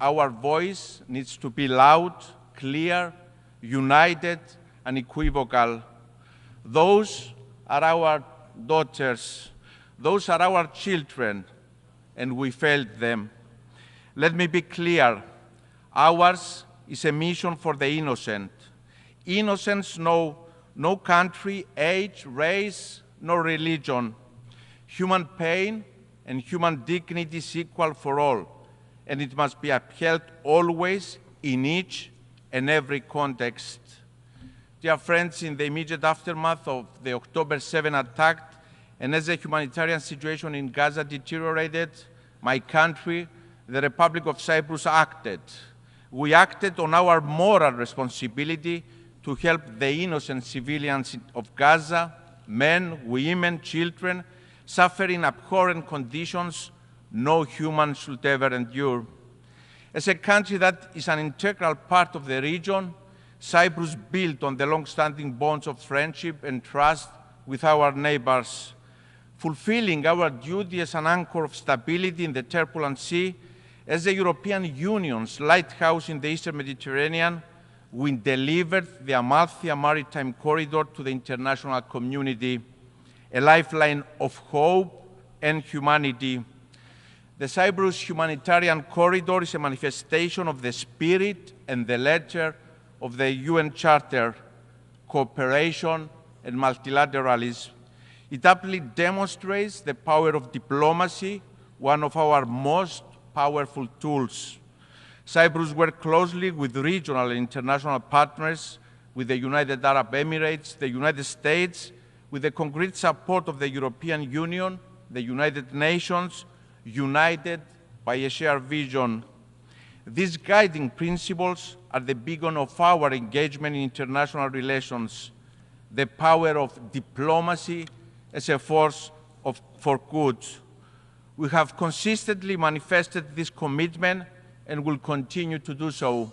Speaker 8: our voice needs to be loud, clear, united, and unequivocal. Those are our daughters. Those are our children, and we failed them. Let me be clear. Ours is a mission for the innocent. Innocents know no country, age, race, nor religion. Human pain and human dignity is equal for all, and it must be upheld always in each and every context. Dear friends, in the immediate aftermath of the October 7 attack, and as the humanitarian situation in Gaza deteriorated, my country, the Republic of Cyprus, acted. We acted on our moral responsibility to help the innocent civilians of Gaza, men, women, children,
Speaker 9: suffering abhorrent conditions no human should ever endure. As a country that is an integral part of the region, Cyprus built on the long-standing bonds of friendship and trust with our neighbors. Fulfilling our duty as an anchor of stability in the turbulent sea, as the European Union's lighthouse in the Eastern Mediterranean, we delivered the Amalthea Maritime Corridor to the international community, a lifeline of hope and humanity. The Cyprus Humanitarian Corridor is a manifestation of the spirit and the letter of the UN Charter, cooperation and multilateralism. It aptly demonstrates the power of diplomacy, one of our most powerful tools. Cyprus worked closely with regional and international partners, with the United Arab Emirates, the United States, with the concrete support of the European Union, the United Nations, united by a shared vision. These guiding principles are the beacon of our engagement in international relations, the power of diplomacy as a force for good. We have consistently manifested this commitment and will continue to do so.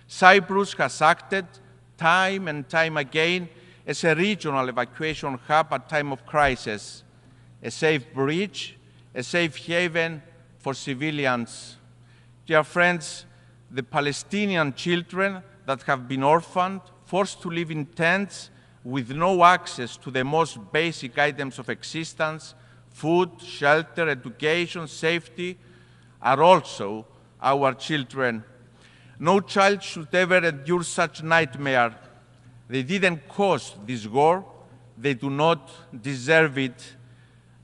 Speaker 9: Cyprus has acted time and time again as a regional evacuation hub at time of crisis, a safe bridge, a safe haven for civilians. Dear friends, the Palestinian children that have been orphaned, forced to live in tents with no access to the most basic items of existence, food, shelter, education, safety, are also our children. No child should ever endure such nightmare. They didn't cause this war. They do not deserve it.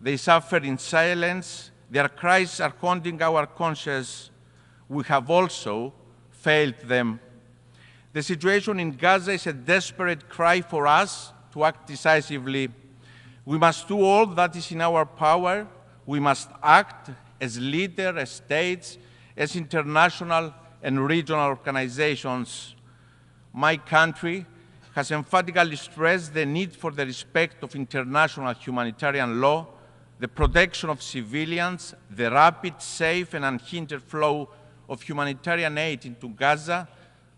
Speaker 9: They suffer in silence. Their cries are haunting our conscience. We have also failed them. The situation in Gaza is a desperate cry for us to act decisively. We must do all that is in our power. We must act as leaders, as states, as international and regional organizations. My country has emphatically stressed the need for the respect of international humanitarian law, the protection of civilians, the rapid, safe, and unhindered flow of humanitarian aid into Gaza,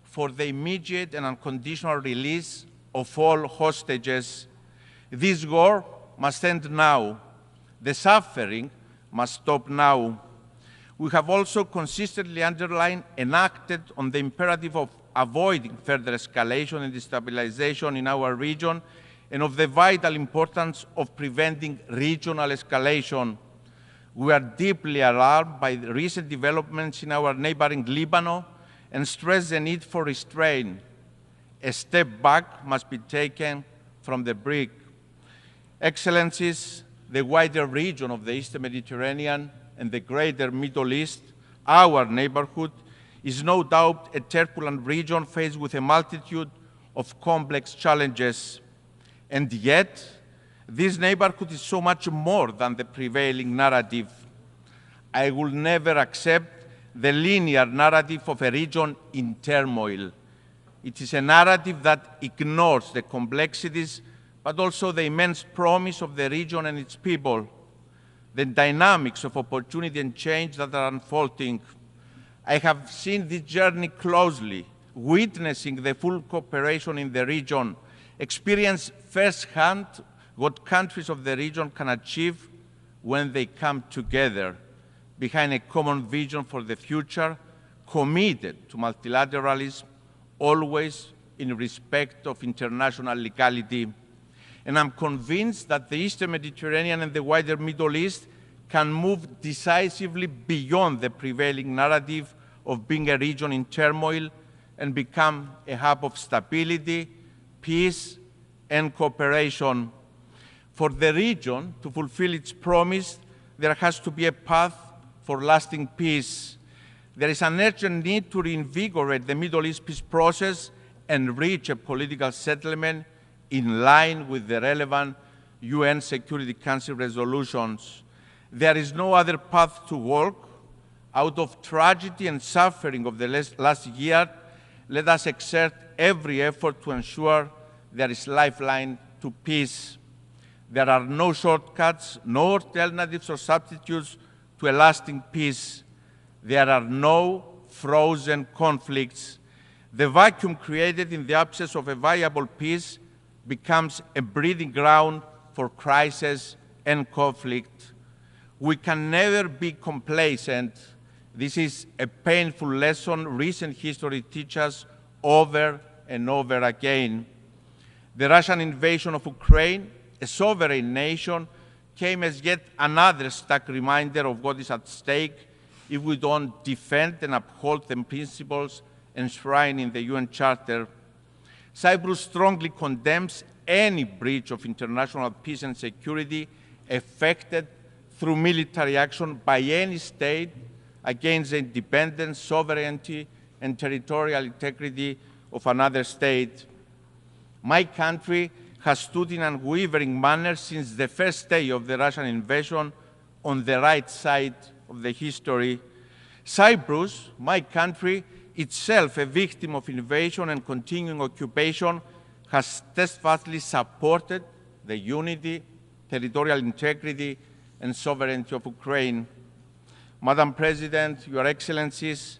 Speaker 9: for the immediate and unconditional release of all hostages. This war must end now. The suffering must stop now. We have also consistently underlined and acted on the imperative of avoiding further escalation and destabilization in our region, and of the vital importance of preventing regional escalation. We are deeply alarmed by the recent developments in our neighboring Lebanon and stress the need for restraint. A step back must be taken from the brink. Excellencies, the wider region of the Eastern Mediterranean and the greater Middle East, our neighborhood, is no doubt a turbulent region faced with a multitude of complex challenges. And yet, this neighborhood is so much more than the prevailing narrative. I will never accept the linear narrative of a region in turmoil. It is a narrative that ignores the complexities, but also the immense promise of the region and its people, the dynamics of opportunity and change that are unfolding. I have seen this journey closely, witnessing the full cooperation in the region, experience firsthand what countries of the region can achieve when they come together behind a common vision for the future, committed to multilateralism, always in respect of international legality. And I'm convinced that the Eastern Mediterranean and the wider Middle East can move decisively beyond the prevailing narrative of being a region in turmoil and become a hub of stability, peace, and cooperation. For the region to fulfill its promise, there has to be a path for lasting peace. There is an urgent need to reinvigorate the Middle East peace process and reach a political settlement in line with the relevant UN Security Council resolutions. There is no other path to walk. Out of tragedy and suffering of the last year, let us exert every effort to ensure there is lifeline to peace. There are no shortcuts, no alternatives or substitutes to a lasting peace. There are no frozen conflicts. The vacuum created in the absence of a viable peace becomes a breeding ground for crisis and conflict. We can never be complacent. This is a painful lesson recent history teaches us over and over again. The Russian invasion of Ukraine, a sovereign nation, came as yet another stark reminder of what is at stake if we don't defend and uphold the principles enshrined in the UN Charter. Cyprus strongly condemns any breach of international peace and security effected through military action by any state against the independence, sovereignty, and territorial integrity of another state. My country has stood in an unwavering manner since the first day of the Russian invasion on the right side of the history. Cyprus, my country, itself a victim of invasion and continuing occupation, has steadfastly supported the unity, territorial integrity, and sovereignty of Ukraine. Madam President, Your Excellencies,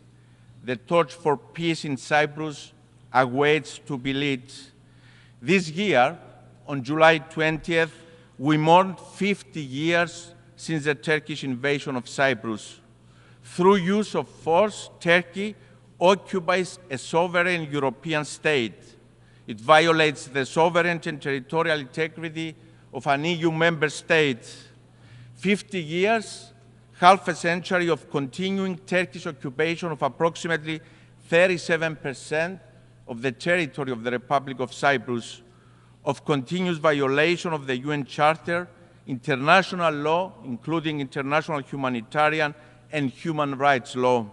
Speaker 9: the torch for peace in Cyprus awaits to be lit. This year, on July 20th, we mourned 50 years since the Turkish invasion of Cyprus. Through use of force, Turkey occupies a sovereign European state. It violates the sovereignty and territorial integrity of an EU member state. 50 years, half a century of continuing Turkish occupation of approximately 37% of the territory of the Republic of Cyprus, of continuous violation of the UN Charter, international law, including international humanitarian and human rights law.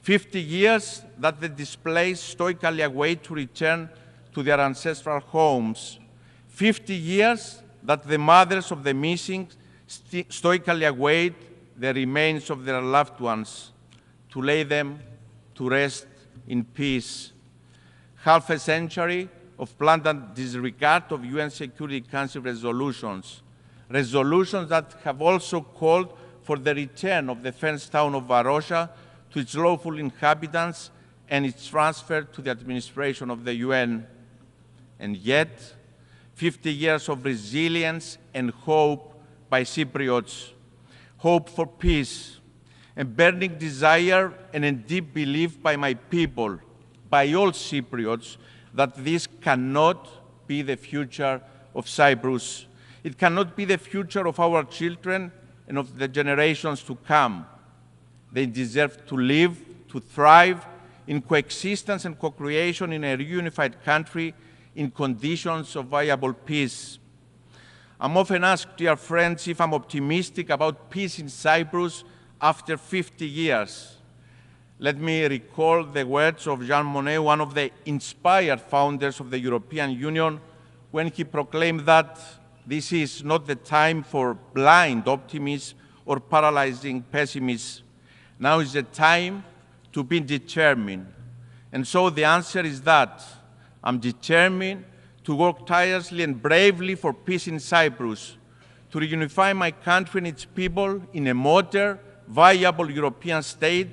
Speaker 9: 50 years that the displaced stoically await to return to their ancestral homes. 50 years that the mothers of the missing stoically await the remains of their loved ones to lay them to rest in peace. Half a century of blatant disregard of UN Security Council resolutions, resolutions that have also called for the return of the fenced town of Varosha to its lawful inhabitants and its transfer to the administration of the UN. And yet, 50 years of resilience and hope by Cypriots, hope for peace, a burning desire and a deep belief by my people, by all Cypriots, that this cannot be the future of Cyprus. It cannot be the future of our children and of the generations to come. They deserve to live, to thrive in coexistence and co-creation in a reunified country in conditions of viable peace. I'm often asked, dear friends, if I'm optimistic about peace in Cyprus after 50 years. Let me recall the words of Jean Monnet, one of the inspired founders of the European Union, when he proclaimed that this is not the time for blind optimism or paralyzing pessimism. Now is the time to be determined. And so the answer is that I'm determined to work tirelessly and bravely for peace in Cyprus, to reunify my country and its people in a modern, viable European state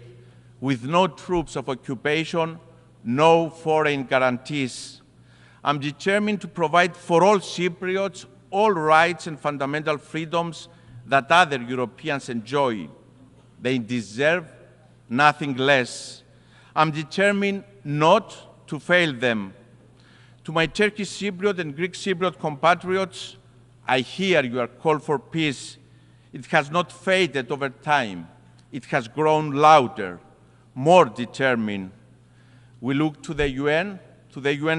Speaker 9: with no troops of occupation, no foreign guarantees. I'm determined to provide for all Cypriots all rights and fundamental freedoms that other Europeans enjoy. They deserve nothing less. I'm determined not to fail them. To my Turkish Cypriot and Greek Cypriot compatriots, I hear your call for peace. It has not faded over time. It has grown louder, more determined. We look to the UN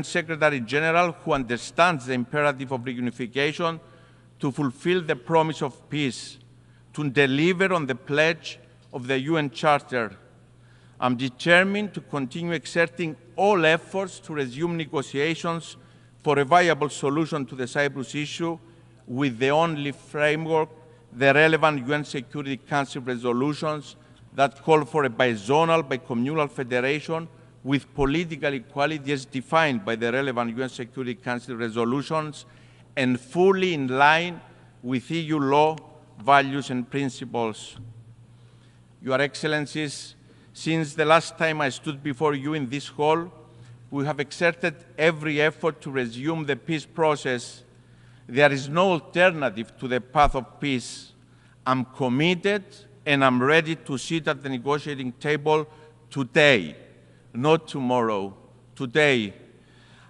Speaker 9: Secretary General, who understands the imperative of reunification, to fulfill the promise of peace, to deliver on the pledge of the UN Charter. I'm determined to continue exerting all efforts to resume negotiations for a viable solution to the Cyprus issue with the only framework, the relevant UN Security Council resolutions that call for a bizonal, bicommunal federation with political equality as defined by the relevant UN Security Council resolutions and fully in line with EU law, values, and principles. Your Excellencies, since the last time I stood before you in this hall, we have exerted every effort to resume the peace process. There is no alternative to the path of peace. I'm committed and I'm ready to sit at the negotiating table today, not tomorrow, today.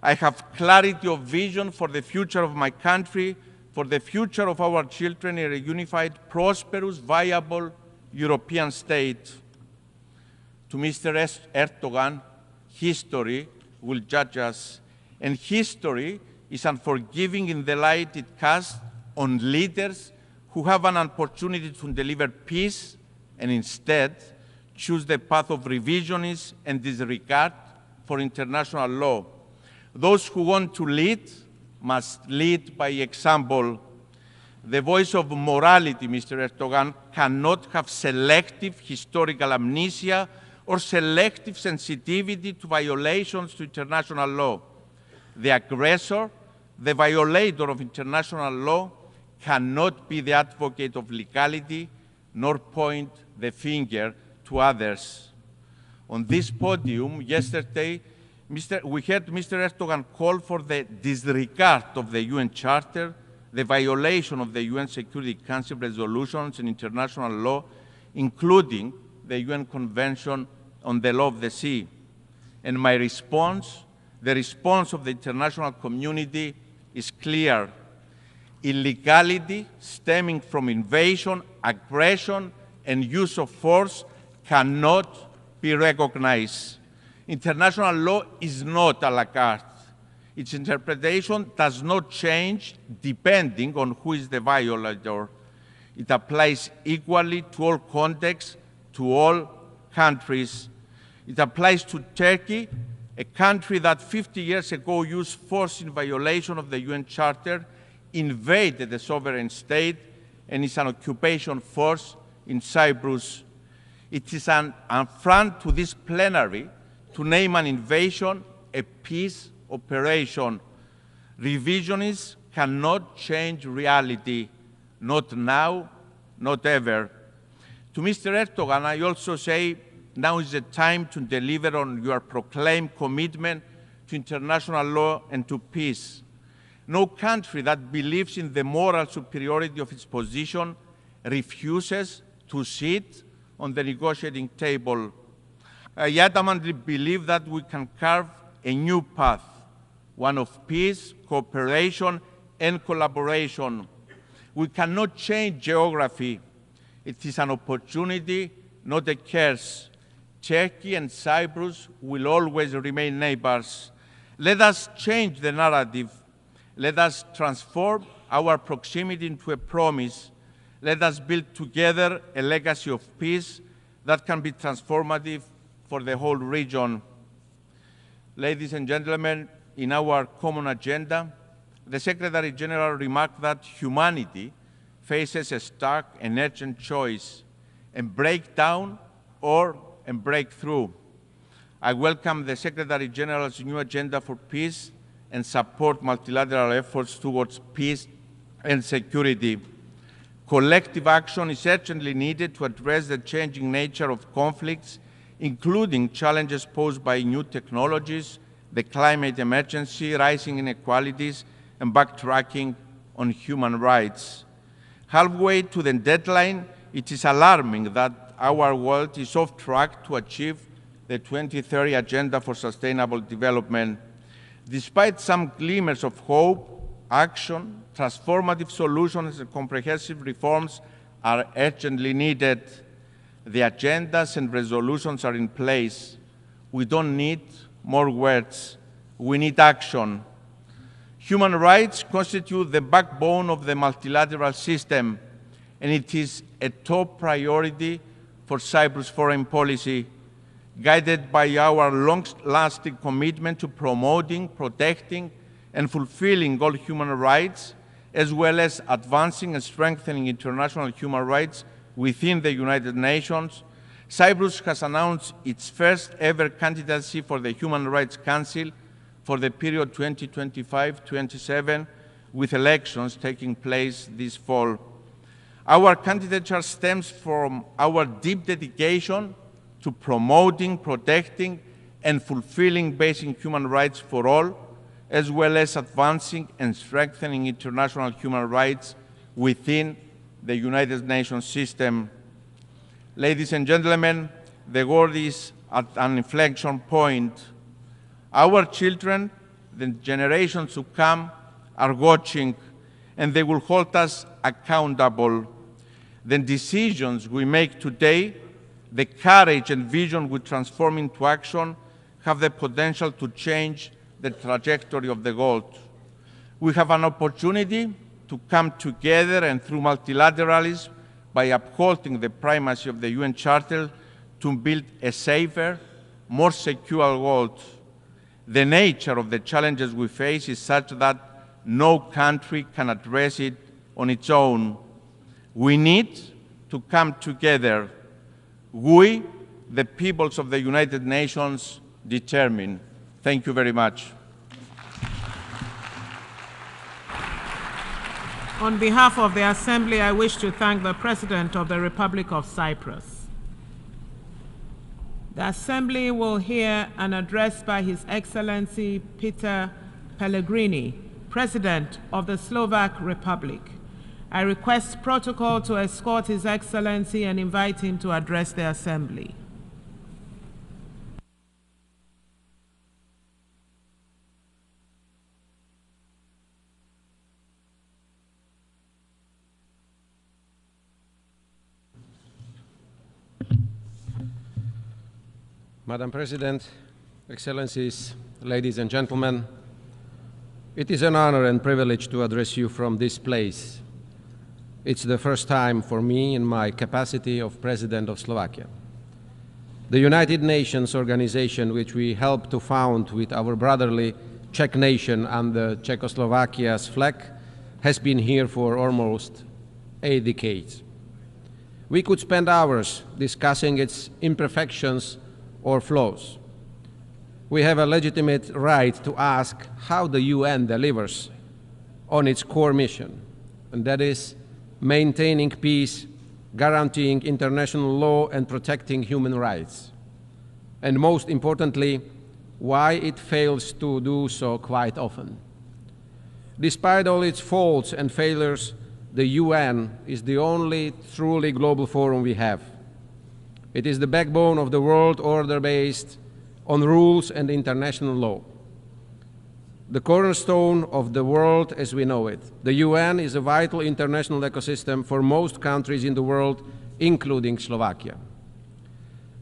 Speaker 9: I have clarity of vision for the future of my country, for the future of our children in a unified, prosperous, viable European state. To Mr. Erdogan, history will judge us, and history is unforgiving in the light it casts on leaders who have an opportunity to deliver peace and instead choose the path of revisionism and disregard for international law. Those who want to lead must lead by example. The voice of morality, Mr. Erdogan, cannot have selective historical amnesia or selective sensitivity to violations to international law. The aggressor, the violator of international law, cannot be the advocate of legality nor point the finger to others. On this podium yesterday, we heard Mr. Erdogan call for the disregard of the UN Charter, the violation of the UN Security Council resolutions and international law, including the UN Convention on the Law of the Sea. And my response, the response of the international community, is clear. Illegality stemming from invasion, aggression, and use of force cannot be recognized. International law is not a la carte. Its interpretation does not change depending on who is the violator. It applies equally to all contexts, to all countries. It applies to Turkey, a country that 50 years ago used force in violation of the UN Charter, invaded the sovereign state, and is an occupation force in Cyprus. It is an affront to this plenary to name an invasion a peace operation. Revisionists cannot change reality, not now, not ever. To Mr. Erdogan, I also say now is the time to deliver on your proclaimed commitment to international law and to peace. No country that believes in the moral superiority of its position refuses to sit on the negotiating table. I adamantly believe that we can carve a new path, one of peace, cooperation, and collaboration. We cannot change geography. It is an opportunity, not a curse. Turkey and Cyprus will always remain neighbors. Let us change the narrative. Let us transform our proximity into a promise. Let us build together a legacy of peace that can be transformative for the whole region. Ladies and gentlemen, in our common agenda, the Secretary General remarked that humanity faces a stark and urgent choice, and break down or break through. I welcome the Secretary General's new agenda for peace and support multilateral efforts towards peace and security. Collective action is urgently needed to address the changing nature of conflicts, including challenges posed by new technologies, the climate emergency, rising inequalities, and backtracking on human rights. Halfway to the deadline, it is alarming that our world is off track to achieve the 2030 Agenda for Sustainable Development. Despite some glimmers of hope, action, transformative solutions, and comprehensive reforms are urgently needed. The agendas and resolutions are in place. We don't need more words. We need action. Human rights constitute the backbone of the multilateral system, and it is a top priority for Cyprus foreign policy, guided by our long-lasting commitment to promoting, protecting, and fulfilling all human rights, as well as advancing and strengthening international human rights within the United Nations. Cyprus has announced its first ever candidacy for the Human Rights Council for the period 2025-27, with elections taking place this fall. Our candidature stems from our deep dedication to promoting, protecting, and fulfilling basic human rights for all, as well as advancing and strengthening international human rights within the United Nations system. Ladies and gentlemen, the world is at an inflection point. Our children, the generations to come, are watching, and they will hold us accountable. The decisions we make today, the courage and vision we transform into action, have the potential to change the trajectory of the world. We have an opportunity to come together and through multilateralism, by upholding the primacy of the UN Charter, to build a safer, more secure world. The nature of the challenges we face is such that no country can address it on its own. We need to come together. We, the peoples of the United Nations, determine. Thank you very much.
Speaker 2: On behalf of the Assembly, I wish to thank the President of the Republic of Cyprus. The Assembly will hear an address by His Excellency Peter Pellegrini, President of the Slovak Republic. I request protocol to escort His Excellency and invite him to address the Assembly.
Speaker 10: Madam President, Excellencies, ladies and gentlemen, it is an honor and privilege to address you from this place. It's the first time for me in my capacity of President of Slovakia. The United Nations organization, which we helped to found with our brotherly Czech nation under Czechoslovakia's flag, has been here for almost 8 decades. We could spend hours discussing its imperfections or flaws. We have a legitimate right to ask how the UN delivers on its core mission, and that is maintaining peace, guaranteeing international law, and protecting human rights. And most importantly, why it fails to do so quite often. Despite all its faults and failures, the UN is the only truly global forum we have. It is the backbone of the world order based on rules and international law. The cornerstone of the world as we know it. The UN is a vital international ecosystem for most countries in the world, including Slovakia.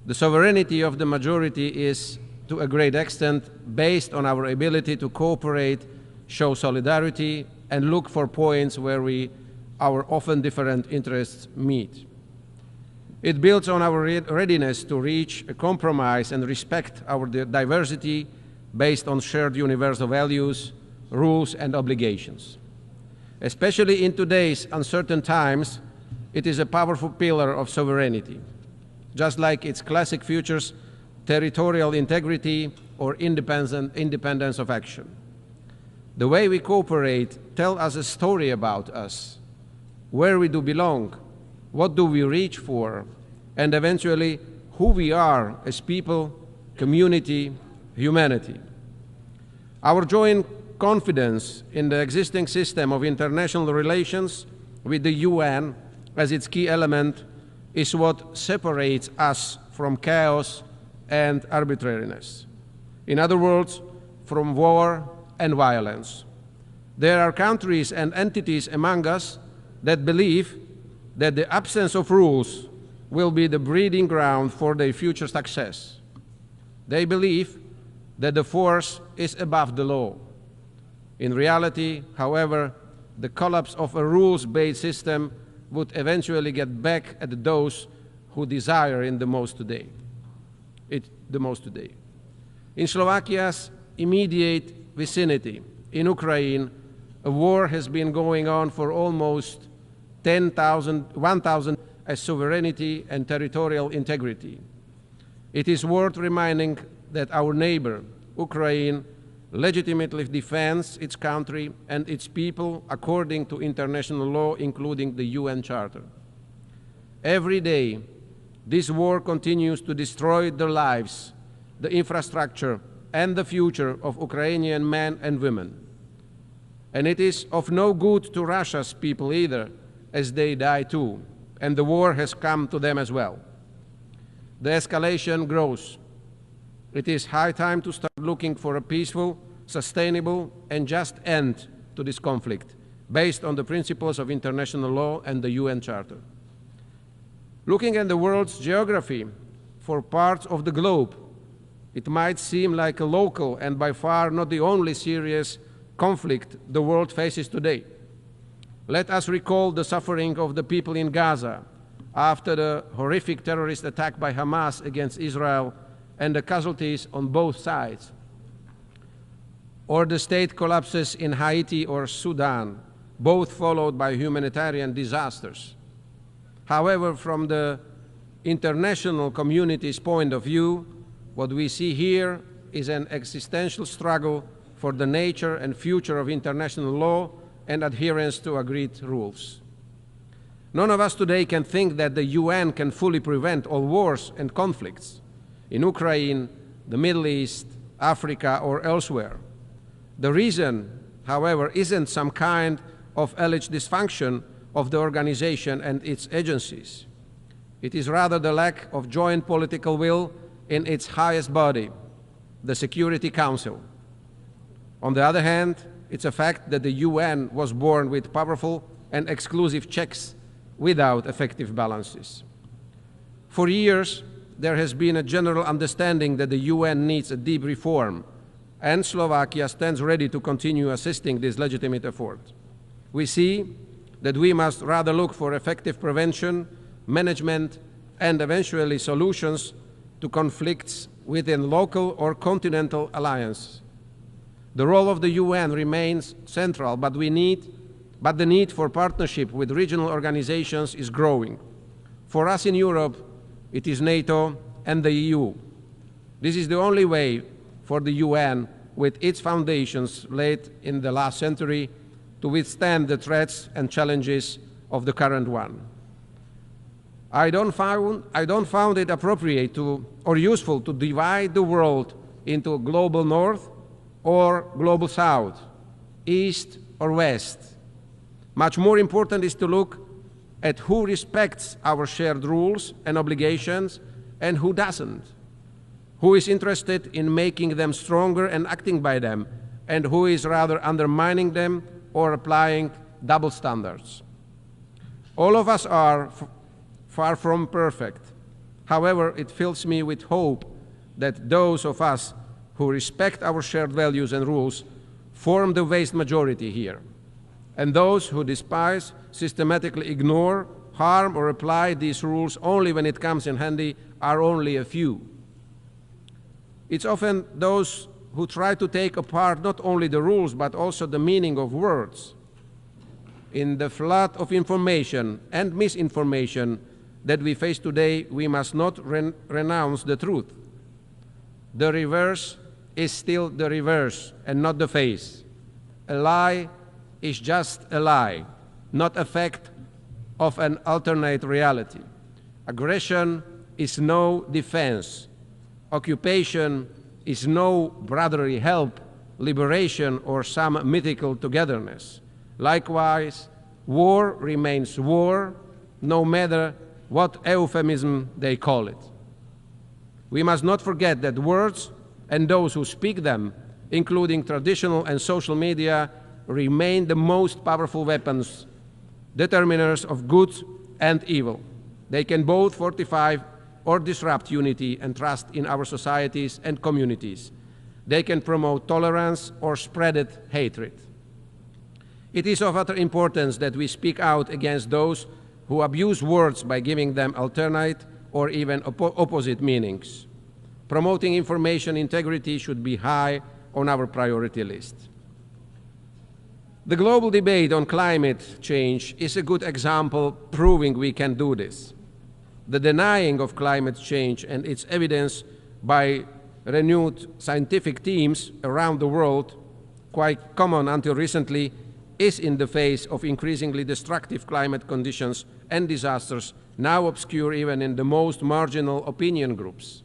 Speaker 10: The sovereignty of the majority is, to a great extent, based on our ability to cooperate, show solidarity, and look for points where our often different interests meet. It builds on our readiness to reach a compromise and respect our diversity based on shared universal values, rules, and obligations. Especially in today's uncertain times, it is a powerful pillar of sovereignty, just like its classic features, territorial integrity or independence of action. The way we cooperate tells us a story about us, where we do belong, what do we reach for, and eventually who we are as people, community, humanity. Our joint confidence in the existing system of international relations with the UN as its key element is what separates us from chaos and arbitrariness. In other words, from war and violence. There are countries and entities among us that believe that the absence of rules will be the breeding ground for their future success. They believe that the force is above the law. In reality, however, the collapse of a rules-based system would eventually get back at those who desire it the most today. In Slovakia's immediate vicinity, in Ukraine, a war has been going on for almost 1,000 as sovereignty and territorial integrity. It is worth reminding that our neighbor, Ukraine, legitimately defends its country and its people according to international law, including the UN Charter. Every day, this war continues to destroy the lives, the infrastructure, and the future of Ukrainian men and women. And it is of no good to Russia's people either, as they die too, and the war has come to them as well. The escalation grows. It is high time to start looking for a peaceful, sustainable, and just end to this conflict, based on the principles of international law and the UN Charter. Looking at the world's geography for parts of the globe, it might seem like a local and by far not the only serious conflict the world faces today. Let us recall the suffering of the people in Gaza after the horrific terrorist attack by Hamas against Israel and the casualties on both sides. Or the state collapses in Haiti or Sudan, both followed by humanitarian disasters. However, from the international community's point of view, what we see here is an existential struggle for the nature and future of international law and adherence to agreed rules. None of us today can think that the UN can fully prevent all wars and conflicts in Ukraine, the Middle East, Africa, or elsewhere. The reason, however, isn't some kind of alleged dysfunction of the organization and its agencies. It is rather the lack of joint political will in its highest body, the Security Council. On the other hand, it's a fact that the UN was born with powerful and exclusive checks without effective balances. For years, there has been a general understanding that the UN needs a deep reform, and Slovakia stands ready to continue assisting this legitimate effort. We see that we must rather look for effective prevention, management, and eventually solutions to conflicts within local or continental alliances. The role of the UN remains central, but the need for partnership with regional organizations is growing. For us in Europe, it is NATO and the EU. This is the only way for the UN, with its foundations laid in the last century, to withstand the threats and challenges of the current one. I don't find it appropriate or useful to divide the world into global north or global south, east or west. Much more important is to look at who respects our shared rules and obligations and who doesn't, who is interested in making them stronger and acting by them, and who is rather undermining them or applying double standards. All of us are far from perfect. However, it fills me with hope that those of us who respect our shared values and rules form the vast majority here, and those who despise, systematically ignore, harm, or apply these rules only when it comes in handy are only a few. It's often those who try to take apart not only the rules but also the meaning of words. In the flood of information and misinformation that we face today, we must not renounce the truth. The reverse is still the reverse and not the face. A lie is just a lie, not a fact of an alternate reality. Aggression is no defense. Occupation is no brotherly help, liberation, or some mythical togetherness. Likewise, war remains war, no matter what euphemism they call it. We must not forget that words and those who speak them, including traditional and social media, remain the most powerful weapons, determiners of good and evil. They can both fortify or disrupt unity and trust in our societies and communities. They can promote tolerance or spread hatred. It is of utter importance that we speak out against those who abuse words by giving them alternate or even opposite meanings. Promoting information integrity should be high on our priority list. The global debate on climate change is a good example proving we can do this. The denying of climate change and its evidence by renewed scientific teams around the world, quite common until recently, is in the face of increasingly destructive climate conditions and disasters now obscure even in the most marginal opinion groups.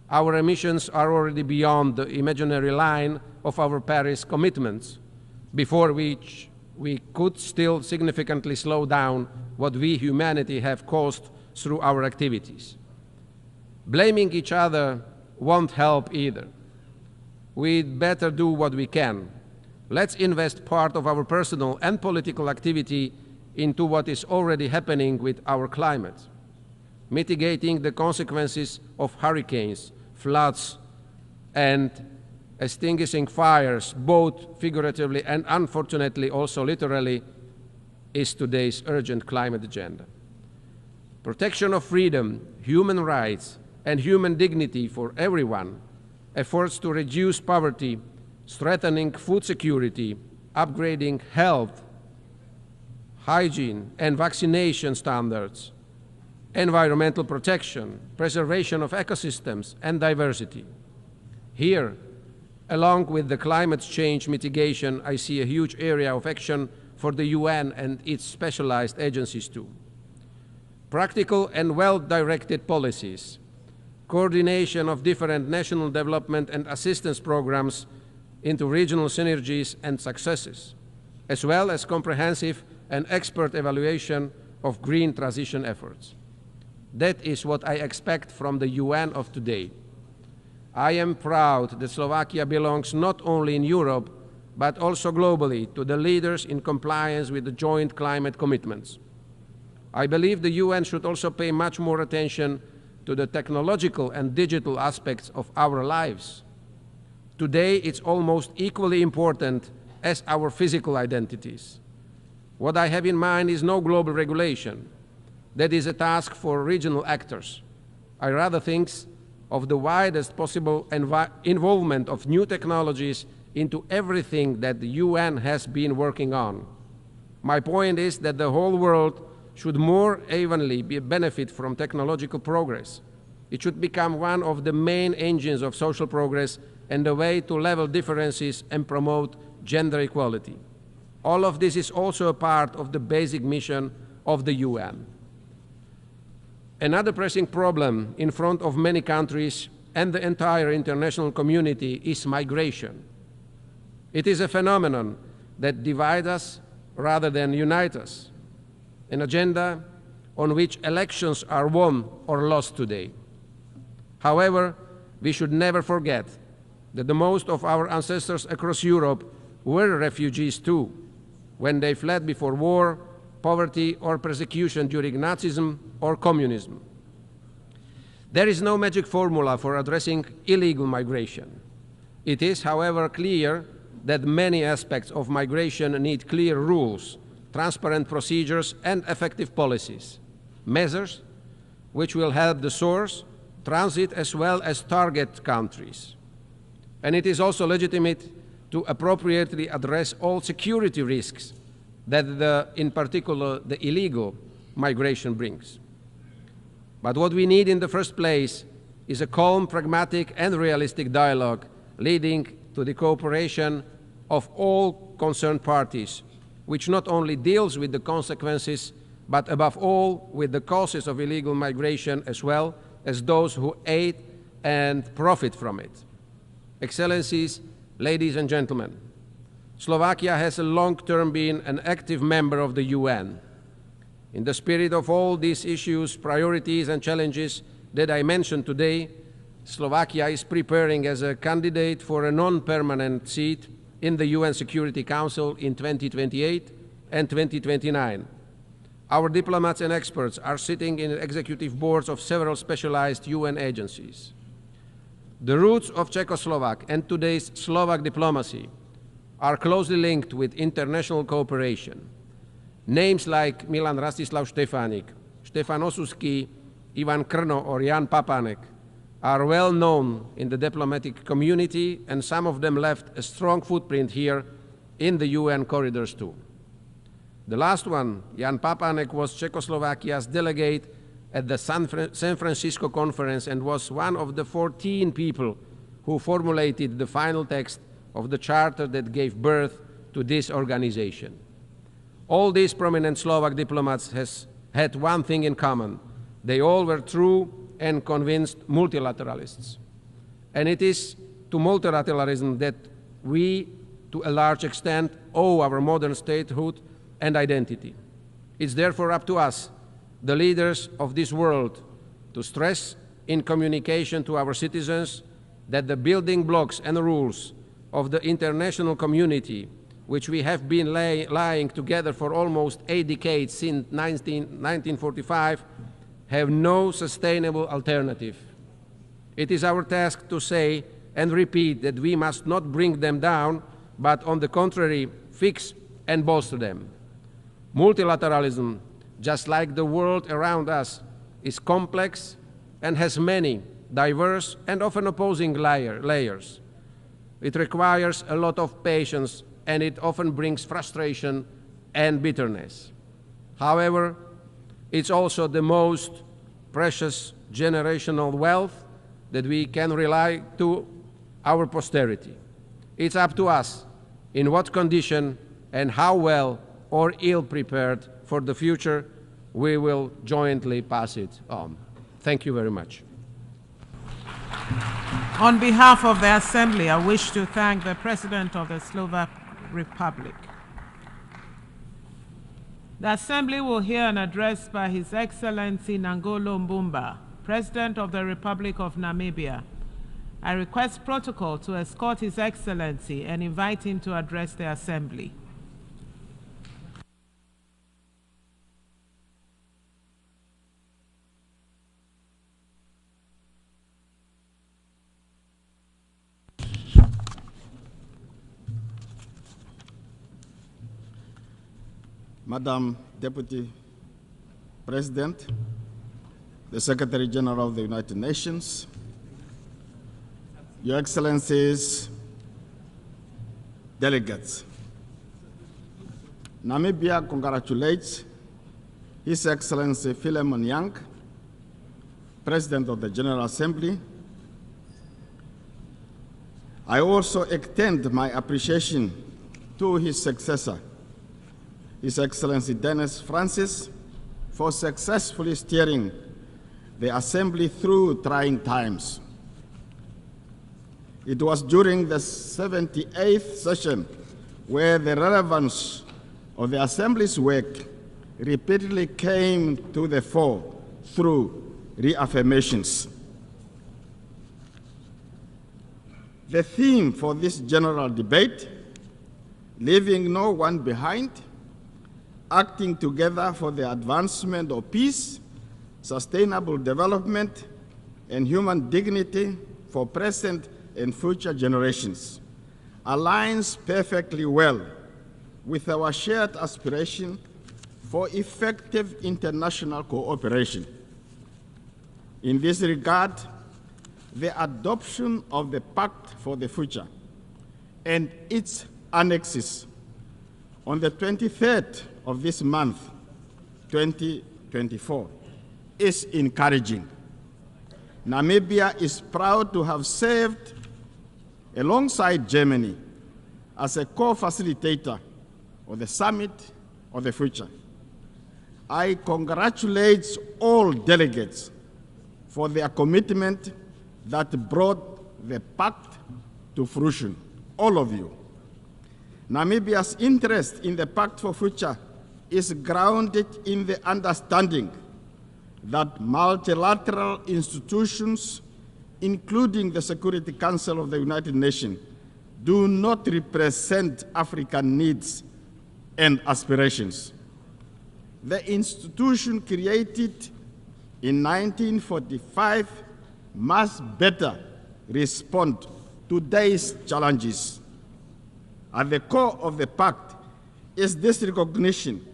Speaker 10: Our emissions are already beyond the imaginary line of our Paris commitments, before which we could still significantly slow down what we, humanity, have caused through our activities. Blaming each other won't help either. We'd better do what we can. Let's invest part of our personal and political activity into what is already happening with our climate, mitigating the consequences of hurricanes, floods, and extinguishing fires, both figuratively and unfortunately also literally, is today's urgent climate agenda. Protection of freedom, human rights, and human dignity for everyone, efforts to reduce poverty, strengthening food security, upgrading health, hygiene and vaccination standards, environmental protection, preservation of ecosystems and diversity. Here, along with the climate change mitigation, I see a huge area of action for the UN and its specialized agencies too. Practical and well-directed policies, coordination of different national development and assistance programs into regional synergies and successes, as well as comprehensive and expert evaluation of green transition efforts. That is what I expect from the UN of today. I am proud that Slovakia belongs not only in Europe, but also globally to the leaders in compliance with the joint climate commitments. I believe the UN should also pay much more attention to the technological and digital aspects of our lives. Today, it's almost equally important as our physical identities. What I have in mind is no global regulation. That is a task for regional actors. I rather think of the widest possible involvement of new technologies into everything that the UN has been working on. My point is that the whole world should more evenly benefit from technological progress. It should become one of the main engines of social progress and a way to level differences and promote gender equality. All of this is also a part of the basic mission of the UN. Another pressing problem in front of many countries and the entire international community is migration. It is a phenomenon that divides us rather than unites us, an agenda on which elections are won or lost today. However, we should never forget that the most of our ancestors across Europe were refugees too, when they fled before war, poverty, or persecution during Nazism or communism. There is no magic formula for addressing illegal migration. It is, however, clear that many aspects of migration need clear rules, transparent procedures, and effective policies, measures which will help the source, transit, as well as target countries. And it is also legitimate to appropriately address all security risks that in particular the illegal migration brings. But what we need in the first place is a calm, pragmatic, and realistic dialogue leading to the cooperation of all concerned parties, which not only deals with the consequences, but above all with the causes of illegal migration as well as those who aid and profit from it. Excellencies, ladies and gentlemen, Slovakia has a long-term been an active member of the UN. In the spirit of all these issues, priorities, and challenges that I mentioned today, Slovakia is preparing as a candidate for a non-permanent seat in the UN Security Council in 2028 and 2029. Our diplomats and experts are sitting in executive boards of several specialized UN agencies. The roots of Czechoslovak and today's Slovak diplomacy are closely linked with international cooperation. Names like Milan Rastislav Štefánik, Štefan Osusky, Ivan Krno, or Jan Papanek are well known in the diplomatic community, and some of them left a strong footprint here in the UN corridors too. The last one, Jan Papanek, was Czechoslovakia's delegate at the San Francisco conference and was one of the 14 people who formulated the final text of the charter that gave birth to this organization. All these prominent Slovak diplomats had one thing in common. They all were true and convinced multilateralists. And it is to multilateralism that we, to a large extent, owe our modern statehood and identity. It's therefore up to us, the leaders of this world, to stress in communication to our citizens that the building blocks and rules of the international community, which we have been lying together for almost 8 decades since 1945, have no sustainable alternative. It is our task to say and repeat that we must not bring them down, but on the contrary, fix and bolster them. Multilateralism, just like the world around us, is complex and has many diverse and often opposing layers. It requires a lot of patience, and it often brings frustration and bitterness. However, it's also the most precious generational wealth that we can rely to our posterity. It's up to us in what condition and how well or ill prepared for the future we will jointly pass it on. Thank you very much.
Speaker 2: On behalf of the Assembly, I wish to thank the President of the Slovak Republic. The Assembly will hear an address by His Excellency Nangolo Mbumba, President of the Republic of Namibia. I request protocol to escort His Excellency and invite him to address the Assembly.
Speaker 11: Madam Deputy President, the Secretary General of the United Nations, Your Excellencies, delegates, Namibia congratulates His Excellency Philemon Yang, President of the General Assembly. I also extend my appreciation to his successor, His Excellency Dennis Francis, for successfully steering the Assembly through trying times. It was during the 78th session where the relevance of the Assembly's work repeatedly came to the fore through reaffirmations. The theme for this general debate, leaving no one behind, acting together for the advancement of peace, sustainable development, and human dignity for present and future generations, aligns perfectly well with our shared aspiration for effective international cooperation. In this regard, the adoption of the Pact for the Future and its annexes on the 23rd of this month, 2024, is encouraging. Namibia is proud to have served alongside Germany as a co-facilitator of the Summit of the Future. I congratulate all delegates for their commitment that brought the pact to fruition, all of you. Namibia's interest in the Pact for Future is grounded in the understanding that multilateral institutions, including the Security Council of the United Nations, do not represent African needs and aspirations. The institution created in 1945 must better respond to today's challenges. At the core of the pact is this recognition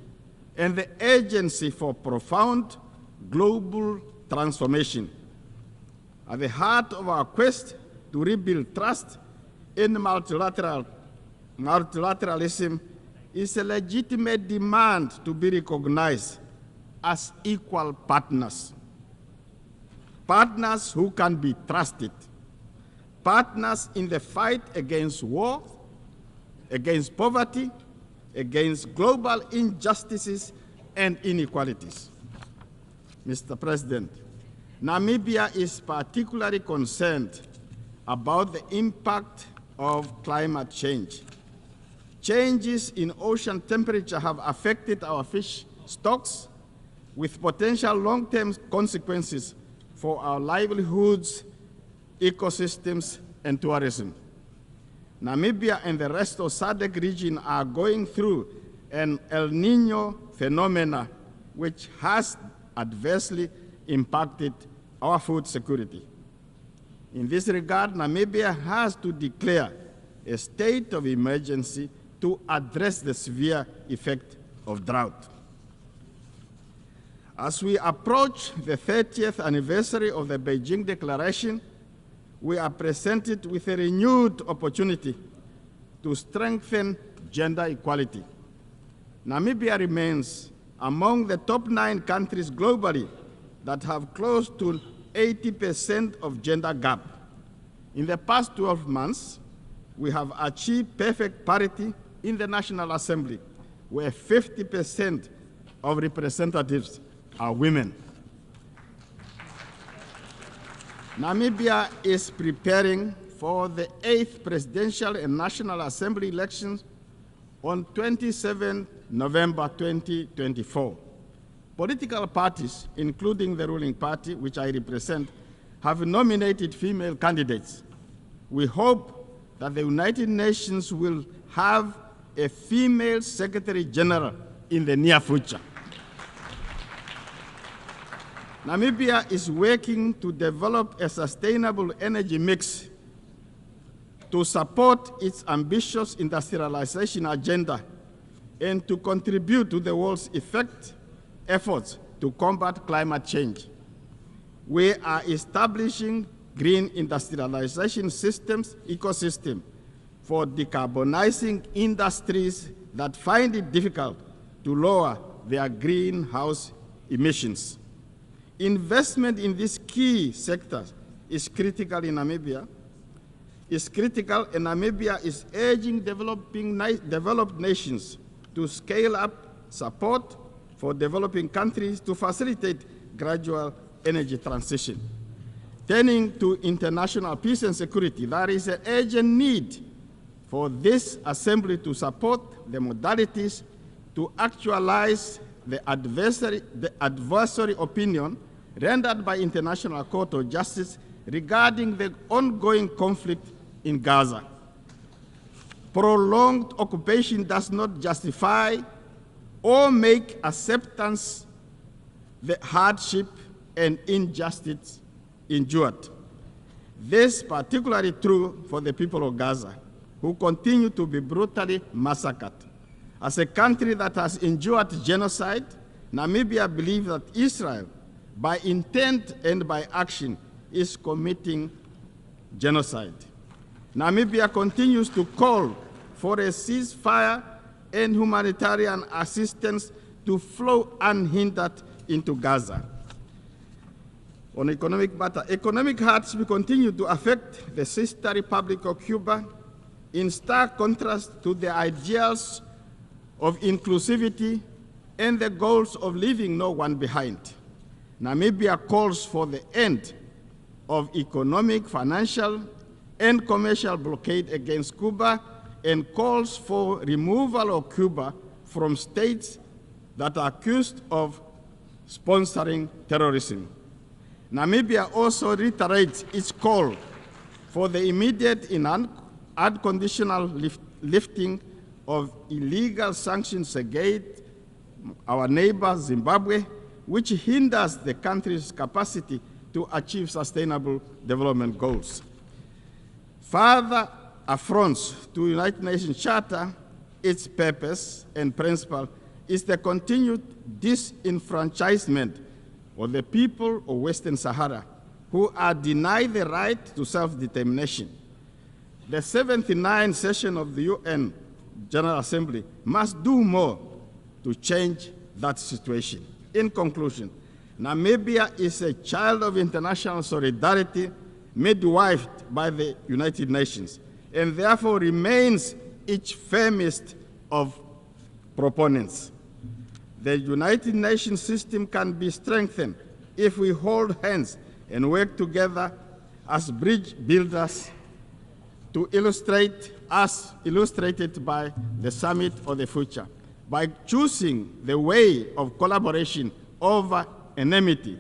Speaker 11: and the urgency for profound global transformation. At the heart of our quest to rebuild trust in multilateralism is a legitimate demand to be recognized as equal partners partners who can be trusted, partners in the fight against war, against poverty, against global injustices and inequalities. Mr. President, Namibia is particularly concerned about the impact of climate change. Changes in ocean temperature have affected our fish stocks with potential long-term consequences for our livelihoods, ecosystems, and tourism. Namibia and the rest of SADC region are going through an El Niño phenomena which has adversely impacted our food security. In this regard, Namibia has to declare a state of emergency to address the severe effect of drought. As we approach the 30th anniversary of the Beijing Declaration, we are presented with a renewed opportunity to strengthen gender equality. Namibia remains among the top 9 countries globally that have close to 80% of gender gap. In the past 12 months, we have achieved perfect parity in the National Assembly, where 50% of representatives are women. Namibia is preparing for the 8th Presidential and National Assembly elections on 27 November 2024. Political parties, including the ruling party, which I represent, have nominated female candidates. We hope that the United Nations will have a female Secretary General in the near future. Namibia is working to develop a sustainable energy mix to support its ambitious industrialization agenda and to contribute to the world's efforts to combat climate change. We are establishing green industrialization ecosystem for decarbonizing industries that find it difficult to lower their greenhouse emissions. Investment in these key sectors is critical in Namibia. And Namibia is urging developed nations to scale up support for developing countries to facilitate gradual energy transition. Turning to international peace and security, there is an urgent need for this assembly to support the modalities to actualize the adversary opinion rendered by International Court of Justice regarding the ongoing conflict in Gaza. Prolonged occupation does not justify or make acceptance the hardship and injustice endured. This is particularly true for the people of Gaza, who continue to be brutally massacred. As a country that has endured genocide, Namibia believes that Israel, by intent and by action, is committing genocide. Namibia continues to call for a ceasefire and humanitarian assistance to flow unhindered into Gaza. On economic matter, economic hardship continue to affect the sister Republic of Cuba in stark contrast to the ideals of inclusivity and the goals of leaving no one behind. Namibia calls for the end of economic, financial, and commercial blockade against Cuba and calls for removal of Cuba from states that are accused of sponsoring terrorism. Namibia also reiterates its call for the immediate and unconditional lifting of illegal sanctions against our neighbor Zimbabwe, which hinders the country's capacity to achieve sustainable development goals. Further affronts to United Nations Charter, its purpose and principle is the continued disenfranchisement of the people of Western Sahara, who are denied the right to self-determination. The 79th session of the UN General Assembly must do more to change that situation. In conclusion, Namibia is a child of international solidarity midwifed by the United Nations, and therefore remains its firmest of proponents. The United Nations system can be strengthened if we hold hands and work together as bridge builders to illustrate, as illustrated by the Summit of the Future, by choosing the way of collaboration over enmity,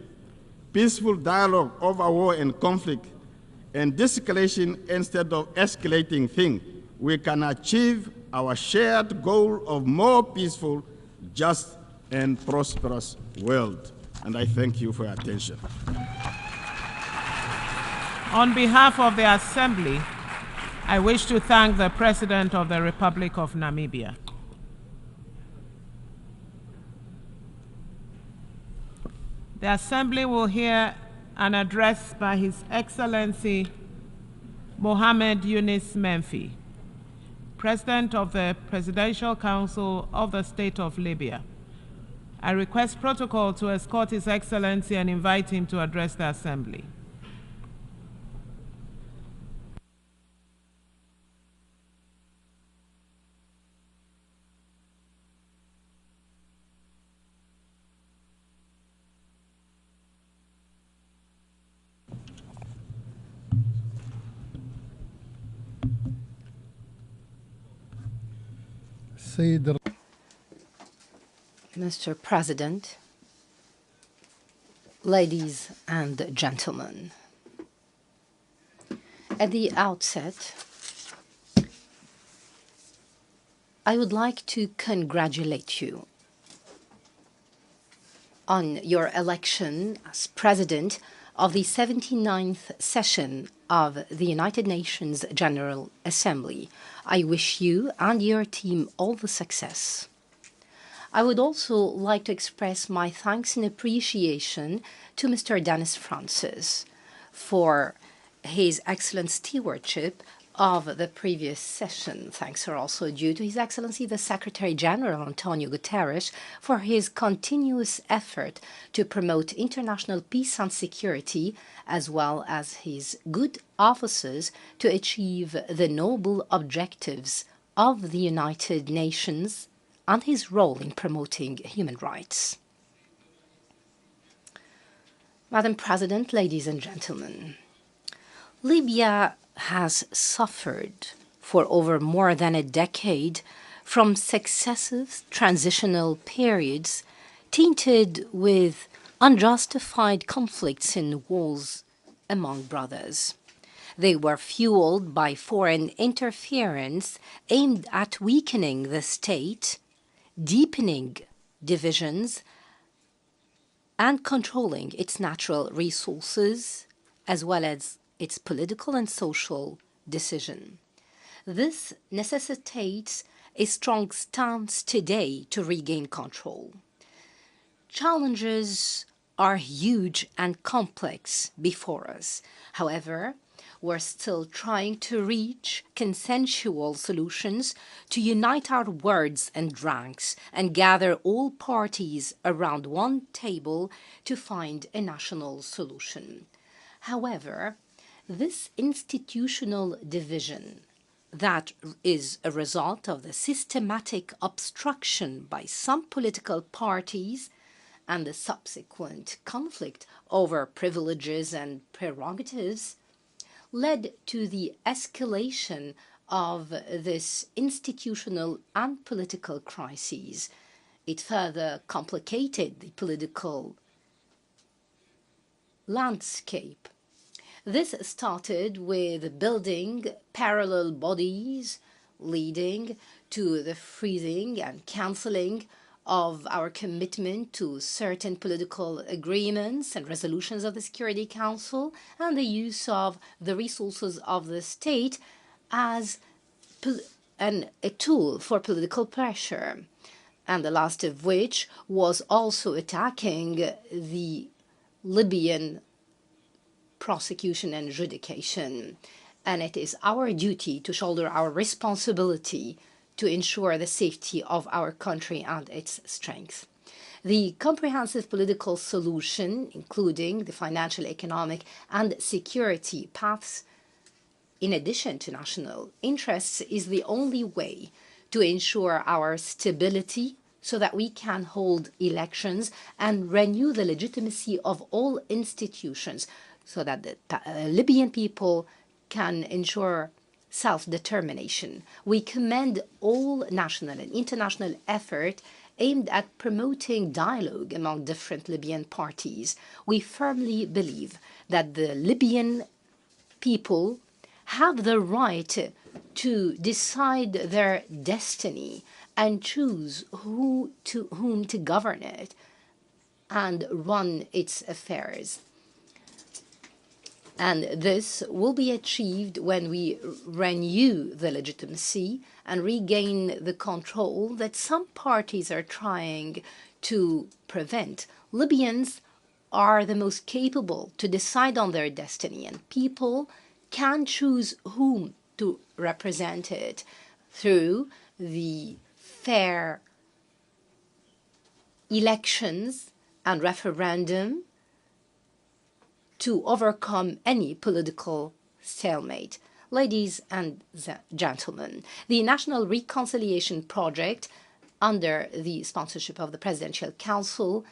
Speaker 11: peaceful dialogue over war and conflict, and de-escalation instead of escalating things, we can achieve our shared goal of more peaceful, just, and prosperous world. And I thank you for your attention.
Speaker 2: On behalf of the Assembly, I wish to thank the President of the Republic of Namibia. The Assembly will hear an address by His Excellency Mohamed Yunus Menfi, President of the Presidential Council of the State of Libya. I request protocol to escort His Excellency and invite him to address the Assembly.
Speaker 12: Mr. President, ladies and gentlemen, at the outset, I would like to congratulate you on your election as President of the 79th session of the United Nations General Assembly. I wish you and your team all the success. I would also like to express my thanks and appreciation to Mr. Dennis Francis for his excellent stewardship of the previous session. Thanks are also due to His Excellency the Secretary General Antonio Guterres for his continuous effort to promote international peace and security, as well as his good offices to achieve the noble objectives of the United Nations and his role in promoting human rights. Madam President, ladies and gentlemen, Libya has suffered for over more than a decade from successive transitional periods tainted with unjustified conflicts and wars among brothers. They were fueled by foreign interference aimed at weakening the state, deepening divisions, and controlling its natural resources, as well as its political and social decision. This necessitates a strong stance today to regain control. Challenges are huge and complex before us. However, we're still trying to reach consensual solutions to unite our words and ranks and gather all parties around one table to find a national solution. However, this institutional division that is a result of the systematic obstruction by some political parties and the subsequent conflict over privileges and prerogatives led to the escalation of this institutional and political crises. It further complicated the political landscape. This started with building parallel bodies, leading to the freezing and cancelling of our commitment to certain political agreements and resolutions of the Security Council, and the use of the resources of the state as a tool for political pressure, and the last of which was also attacking the Libyan prosecution and adjudication. And it is our duty to shoulder our responsibility to ensure the safety of our country and its strength. The comprehensive political solution, including the financial, economic, and security paths, in addition to national interests, is the only way to ensure our stability so that we can hold elections and renew the legitimacy of all institutions so that the Libyan people can ensure self-determination. We commend all national and international effort aimed at promoting dialogue among different Libyan parties. We firmly believe that the Libyan people have the right to decide their destiny and choose whom to govern it and run its affairs. And this will be achieved when we renew the legitimacy and regain the control that some parties are trying to prevent. Libyans are the most capable to decide on their destiny, and people can choose whom to represent it through the fair elections and referendum to overcome any political stalemate. Ladies and gentlemen, the National Reconciliation Project, under the sponsorship of the Presidential Council,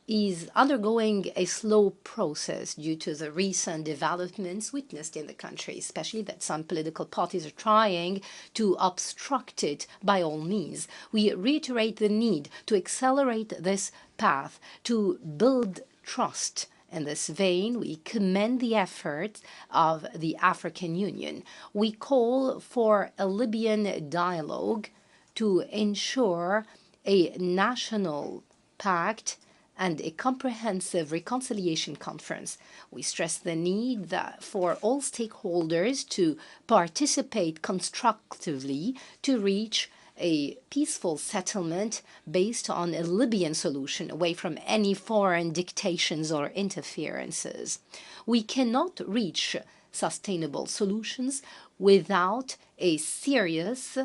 Speaker 12: is undergoing a slow process due to the recent developments witnessed in the country, especially that some political parties are trying to obstruct it by all means. We reiterate the need to accelerate this path, to build trust. In this vein, we commend the efforts of the African Union. We call for a Libyan dialogue to ensure a national pact and a comprehensive reconciliation conference. We stress the need for all stakeholders to participate constructively to reach a peaceful settlement based on a Libyan solution away from any foreign dictations or interferences. We cannot reach sustainable solutions without a serious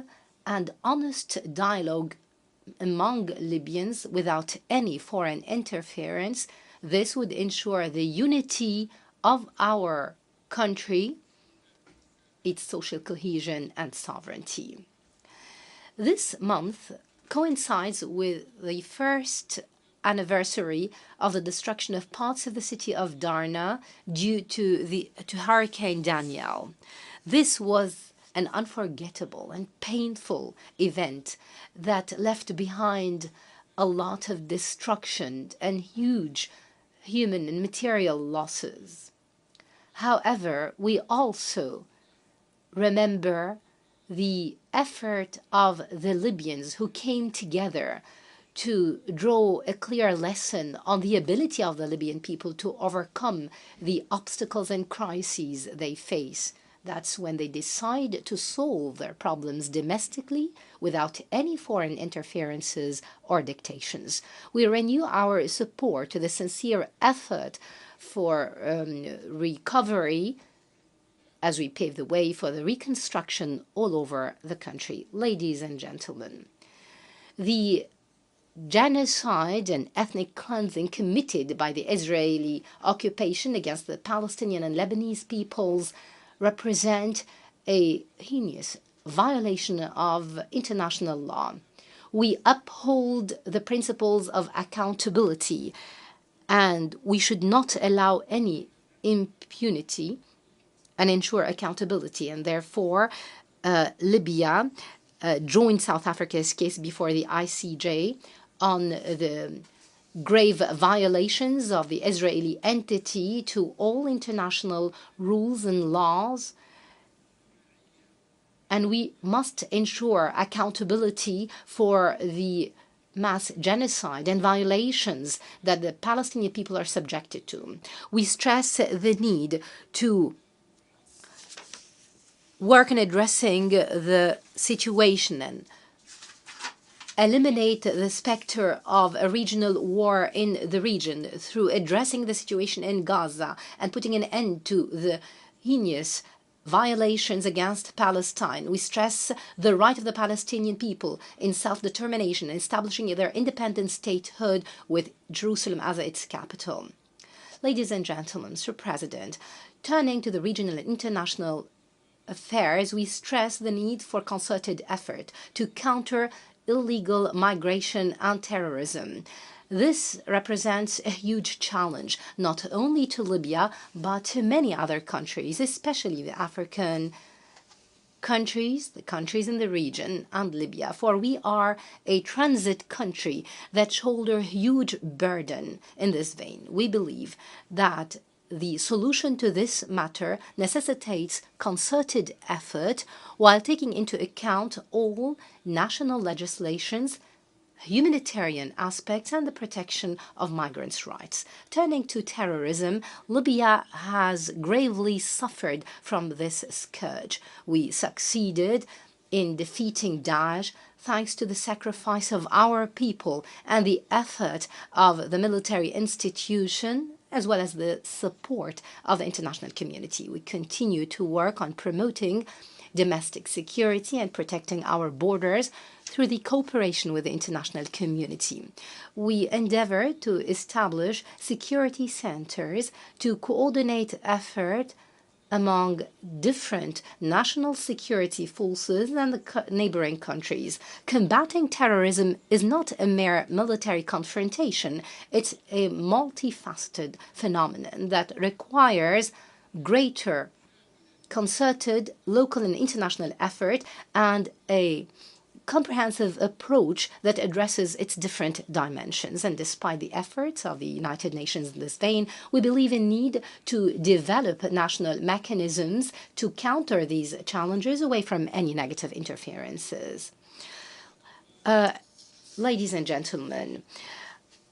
Speaker 12: and honest dialogue among Libyans without any foreign interference. This would ensure the unity of our country, its social cohesion and sovereignty. This month coincides with the first anniversary of the destruction of parts of the city of Darna due to Hurricane Danielle. This was an unforgettable and painful event that left behind a lot of destruction and huge human and material losses. However, we also remember the effort of the Libyans who came together to draw a clear lesson on the ability of the Libyan people to overcome the obstacles and crises they face. That's when they decide to solve their problems domestically without any foreign interferences or dictations. We renew our support to the sincere effort for recovery as we pave the way for the reconstruction all over the country. Ladies and gentlemen, the genocide and ethnic cleansing committed by the Israeli occupation against the Palestinian and Lebanese peoples represent a heinous violation of international law. We uphold the principles of accountability, and we should not allow any impunity and ensure accountability. And therefore, Libya joined South Africa's case before the ICJ on the grave violations of the Israeli entity to all international rules and laws. And we must ensure accountability for the mass genocide and violations that the Palestinian people are subjected to. We stress the need to work on addressing the situation and eliminate the specter of a regional war in the region through addressing the situation in Gaza and putting an end to the heinous violations against Palestine. We stress the right of the Palestinian people in self-determination and establishing their independent statehood with Jerusalem as its capital. Ladies and gentlemen, Mr. President, turning to the regional and international affairs, we stress the need for concerted effort to counter illegal migration and terrorism. This represents a huge challenge, not only to Libya, but to many other countries, especially the African countries, the countries in the region, and Libya, for we are a transit country that shoulder a huge burden in this vein. We believe that the solution to this matter necessitates concerted effort while taking into account all national legislations, humanitarian aspects, and the protection of migrants' rights. Turning to terrorism, Libya has gravely suffered from this scourge. We succeeded in defeating Daesh thanks to the sacrifice of our people and the effort of the military institution, as well as the support of the international community. We continue to work on promoting domestic security and protecting our borders through the cooperation with the international community. We endeavor to establish security centers to coordinate effort among different national security forces and the neighboring countries. Combating terrorism is not a mere military confrontation. It's a multifaceted phenomenon that requires greater concerted local and international effort and a comprehensive approach that addresses its different dimensions. And despite the efforts of the United Nations in this vein, we believe in need to develop national mechanisms to counter these challenges away from any negative interferences. Ladies and gentlemen,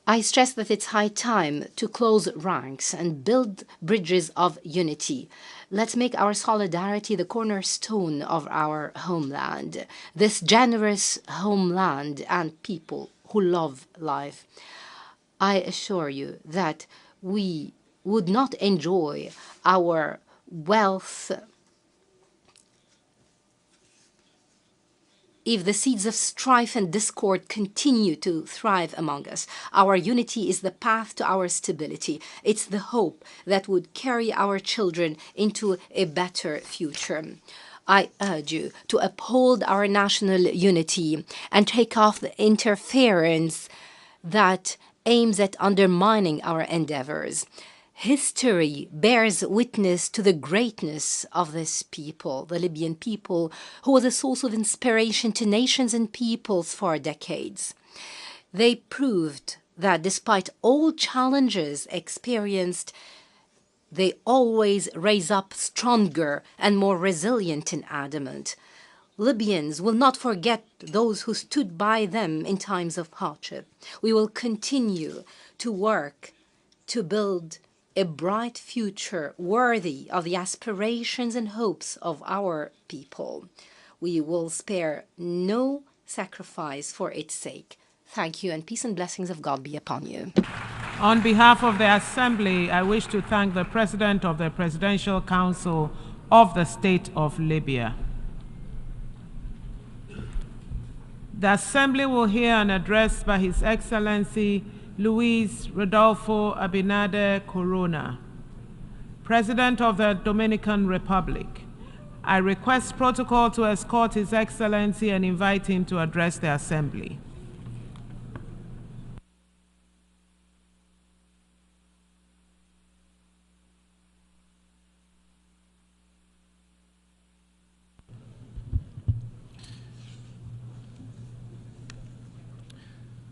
Speaker 12: I stress that it's high time to close ranks and build bridges of unity. Let's make our solidarity the cornerstone of our homeland, this generous homeland and people who love life. I assure you that we would not enjoy our wealth if the seeds of strife and discord continue to thrive among us. Our unity is the path to our stability. It's the hope that would carry our children into a better future. I urge you to uphold our national unity and take off the interference that aims at undermining our endeavors. History bears witness to the greatness of this people, the Libyan people, who was a source of inspiration to nations and peoples for decades. They proved that despite all challenges experienced, they always raise up stronger and more resilient and adamant. Libyans will not forget those who stood by them in times of hardship. We will continue to work to build a bright future worthy of the aspirations and hopes of our people. We will spare no sacrifice for its sake. Thank you, and peace and blessings of God be upon you.
Speaker 2: On behalf of the Assembly, I wish to thank the President of the Presidential Council of the State of Libya. The Assembly will hear an address by His Excellency Luis Rodolfo Abinader Corona, President of the Dominican Republic. I request protocol to escort His Excellency and invite him to address the Assembly.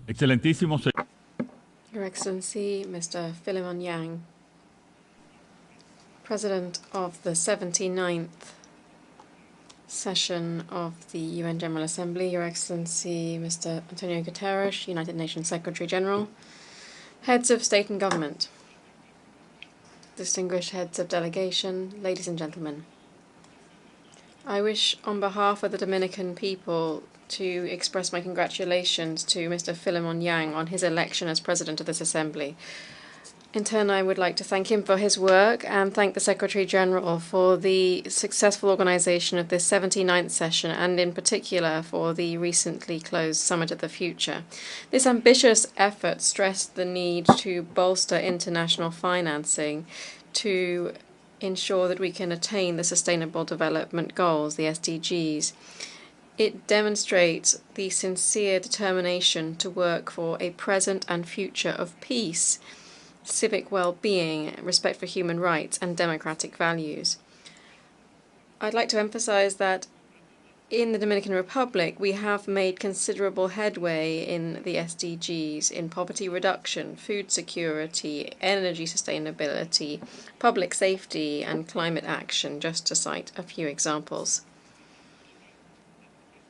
Speaker 13: Excelentísimo señor.
Speaker 14: Your Excellency, Mr. Philemon Yang, President of the 79th session of the UN General Assembly, Your Excellency, Mr. Antonio Guterres, United Nations Secretary General, heads of state and government, distinguished heads of delegation, ladies and gentlemen. I wish, on behalf of the Dominican people, to express my congratulations to Mr. Philemon Yang on his election as President of this Assembly. In turn, I would like to thank him for his work and thank the Secretary-General for the successful organisation of this 79th session and in particular for the recently closed Summit of the Future. This ambitious effort stressed the need to bolster international financing to ensure that we can attain the Sustainable Development Goals, the SDGs. It demonstrates the sincere determination to work for a present and future of peace, civic well-being, respect for human rights, and democratic values. I'd like to emphasize that in the Dominican Republic, we have made considerable headway in the SDGs in poverty reduction, food security, energy sustainability, public safety, and climate action, just to cite a few examples.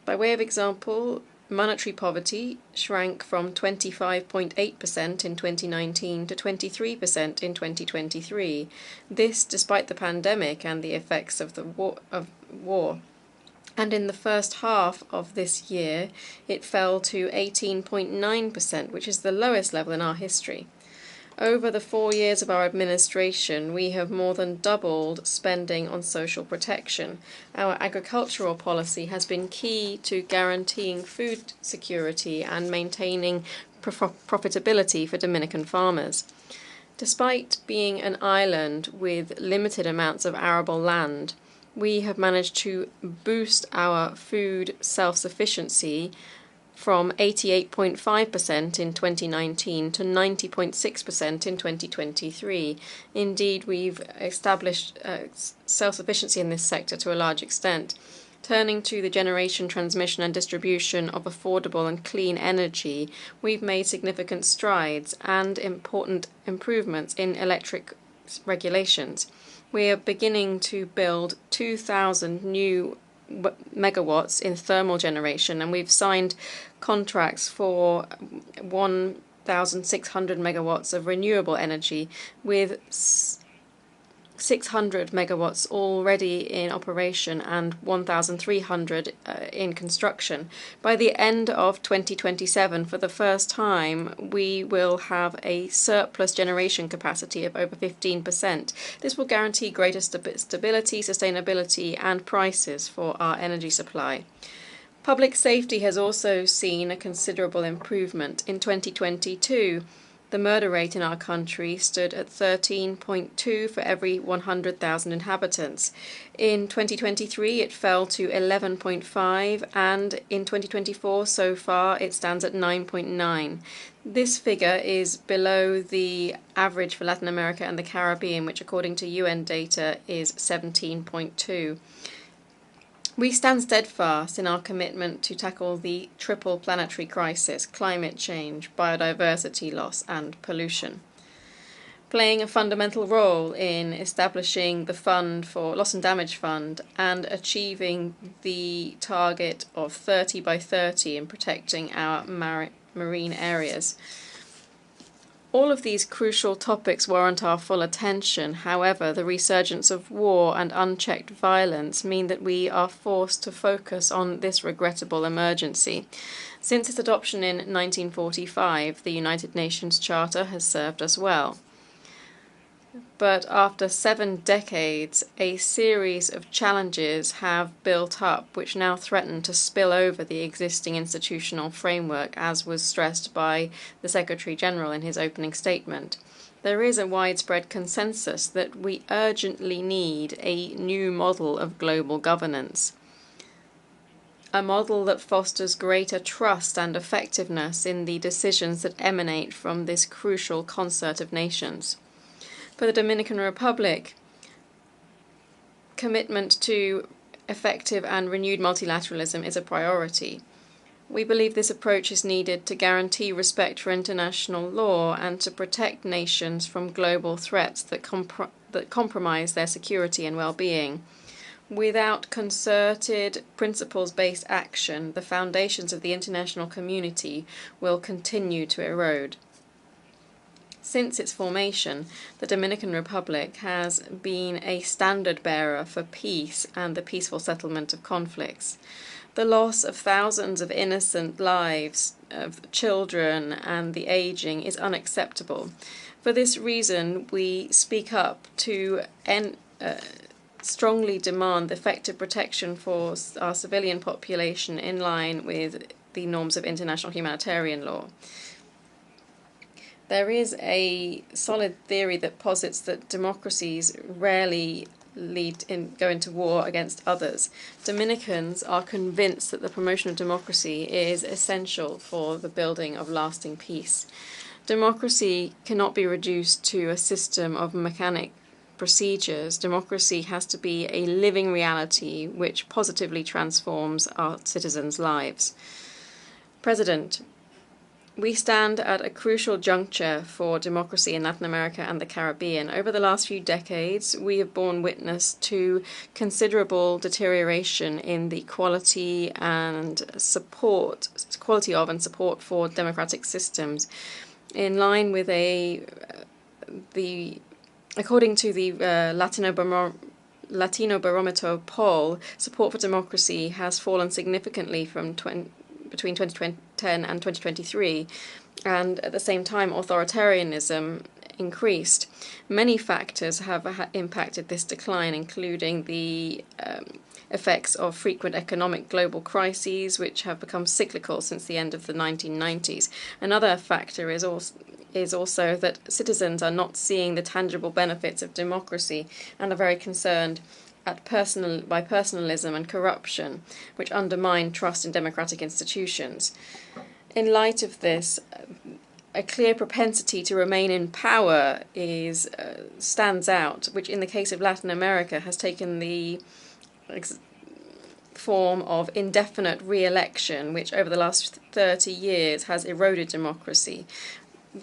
Speaker 14: By way of example, monetary poverty shrank from 25.8% in 2019 to 23% in 2023. This despite the pandemic and the effects of the war. And in the first half of this year, it fell to 18.9%, which is the lowest level in our history. Over the 4 years of our administration, we have more than doubled spending on social protection. Our agricultural policy has been key to guaranteeing food security and maintaining profitability for Dominican farmers. Despite being an island with limited amounts of arable land, we have managed to boost our food self-sufficiency from 88.5% in 2019 to 90.6% in 2023. Indeed, we've established self-sufficiency in this sector to a large extent. Turning to the generation, transmission and distribution of affordable and clean energy, we've made significant strides and important improvements in electric regulations. We are beginning to build 2,000 new megawatts in thermal generation, and we've signed contracts for 1,600 megawatts of renewable energy, with 600 megawatts already in operation and 1,300 in construction. By the end of 2027, for the first time, we will have a surplus generation capacity of over 15%. This will guarantee greater stability, sustainability, and prices for our energy supply. Public safety has also seen a considerable improvement. In 2022, the murder rate in our country stood at 13.2 for every 100,000 inhabitants. In 2023, it fell to 11.5, and in 2024, so far, it stands at 9.9. This figure is below the average for Latin America and the Caribbean, which, according to UN data, is 17.2. We stand steadfast in our commitment to tackle the triple planetary crisis: climate change, biodiversity loss, and pollution. Playing a fundamental role in establishing the Fund for Loss and Damage Fund and achieving the target of 30 by 30 in protecting our marine areas. All of these crucial topics warrant our full attention. However, the resurgence of war and unchecked violence mean that we are forced to focus on this regrettable emergency. Since its adoption in 1945, the United Nations Charter has served us well. But after 7 decades, a series of challenges have built up which now threaten to spill over the existing institutional framework, as was stressed by the Secretary-General in his opening statement. There is a widespread consensus that we urgently need a new model of global governance. A model that fosters greater trust and effectiveness in the decisions that emanate from this crucial concert of nations. For the Dominican Republic, commitment to effective and renewed multilateralism is a priority. We believe this approach is needed to guarantee respect for international law and to protect nations from global threats that compromise their security and well-being. Without concerted, principles-based action, the foundations of the international community will continue to erode. Since its formation, the Dominican Republic has been a standard-bearer for peace and the peaceful settlement of conflicts. The loss of thousands of innocent lives of children and the aging is unacceptable. For this reason, we speak up to strongly demand effective protection for our civilian population in line with the norms of international humanitarian law. There is a solid theory that posits that democracies rarely go into war against others. Dominicans are convinced that the promotion of democracy is essential for the building of lasting peace. Democracy cannot be reduced to a system of mechanic procedures. Democracy has to be a living reality which positively transforms our citizens' lives. President, we stand at a crucial juncture for democracy in Latin America and the Caribbean. Over the last few decades, we have borne witness to considerable deterioration in the quality of and support for democratic systems. In line with according to the Latino Barometer poll, support for democracy has fallen significantly from between 2010 and 2023, and at the same time authoritarianism increased. Many factors have impacted this decline, including the effects of frequent economic global crises, which have become cyclical since the end of the 1990s. Another factor is also that citizens are not seeing the tangible benefits of democracy and are very concerned by personalism and corruption, which undermine trust in democratic institutions. In light of this, a clear propensity to remain in power stands out, which in the case of Latin America has taken the form of indefinite re-election, which over the last 30 years has eroded democracy.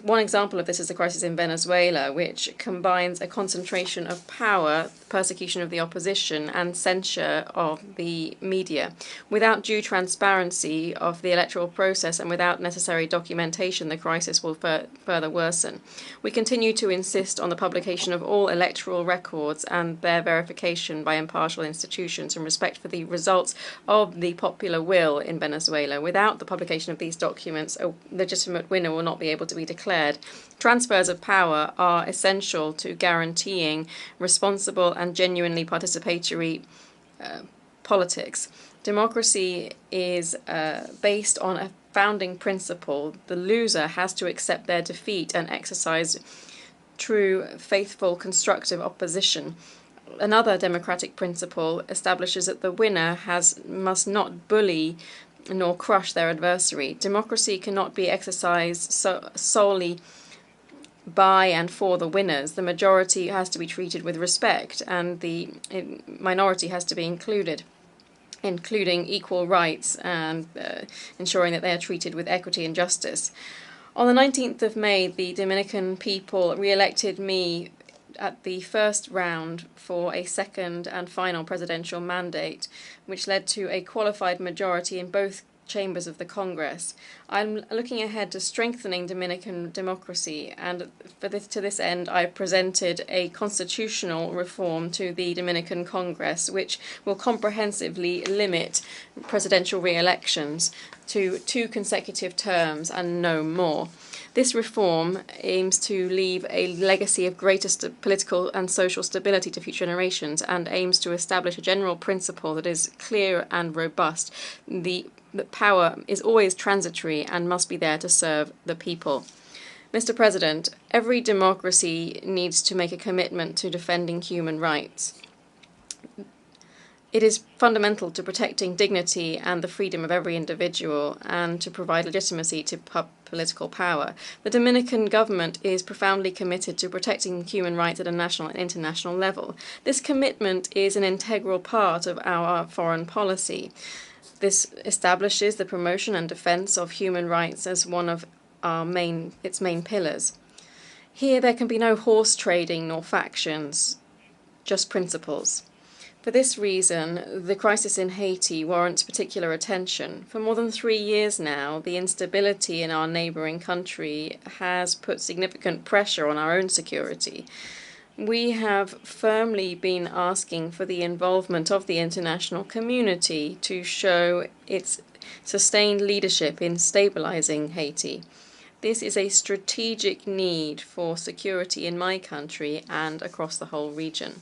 Speaker 14: One example of this is the crisis in Venezuela, which combines a concentration of power, persecution of the opposition, and censure of the media. Without due transparency of the electoral process and without necessary documentation, the crisis will further worsen. We continue to insist on the publication of all electoral records and their verification by impartial institutions in respect for the results of the popular will in Venezuela. Without the publication of these documents, a legitimate winner will not be able to be declared. Transfers of power are essential to guaranteeing responsible and genuinely participatory politics. Democracy is based on a founding principle. The loser has to accept their defeat and exercise true, faithful, constructive opposition. Another democratic principle establishes that the winner must not bully nor crush their adversary. Democracy cannot be exercised solely by and for the winners. The majority has to be treated with respect, and the minority has to be included, including equal rights and ensuring that they are treated with equity and justice. On the 19th of May, the Dominican people re-elected me at the first round for a second and final presidential mandate, which led to a qualified majority in both chambers of the Congress. I'm looking ahead to strengthening Dominican democracy, and to this end I presented a constitutional reform to the Dominican Congress, which will comprehensively limit presidential re-elections to 2 consecutive terms and no more. This reform aims to leave a legacy of greater political and social stability to future generations, and aims to establish a general principle that is clear and robust. That power is always transitory and must be there to serve the people. Mr. President, every democracy needs to make a commitment to defending human rights. It is fundamental to protecting dignity and the freedom of every individual, and to provide legitimacy to political power. The Dominican government is profoundly committed to protecting human rights at a national and international level. This commitment is an integral part of our foreign policy. This establishes the promotion and defense of human rights as one of its main pillars. Here there can be no horse trading nor factions, just principles. For this reason, the crisis in Haiti warrants particular attention. For more than 3 years now, the instability in our neighbouring country has put significant pressure on our own security. We have firmly been asking for the involvement of the international community to show its sustained leadership in stabilizing Haiti. This is a strategic need for security in my country and across the whole region.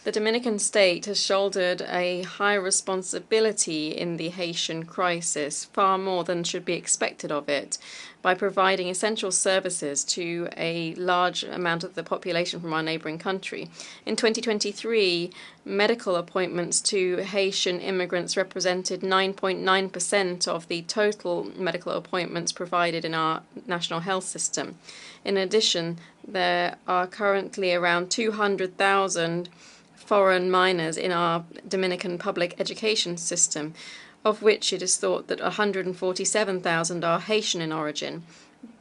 Speaker 14: The Dominican state has shouldered a high responsibility in the Haitian crisis, far more than should be expected of it, by providing essential services to a large amount of the population from our neighboring country. In 2023, medical appointments to Haitian immigrants represented 9.9% of the total medical appointments provided in our national health system. In addition, there are currently around 200,000 foreign minors in our Dominican public education system, of which it is thought that 147,000 are Haitian in origin.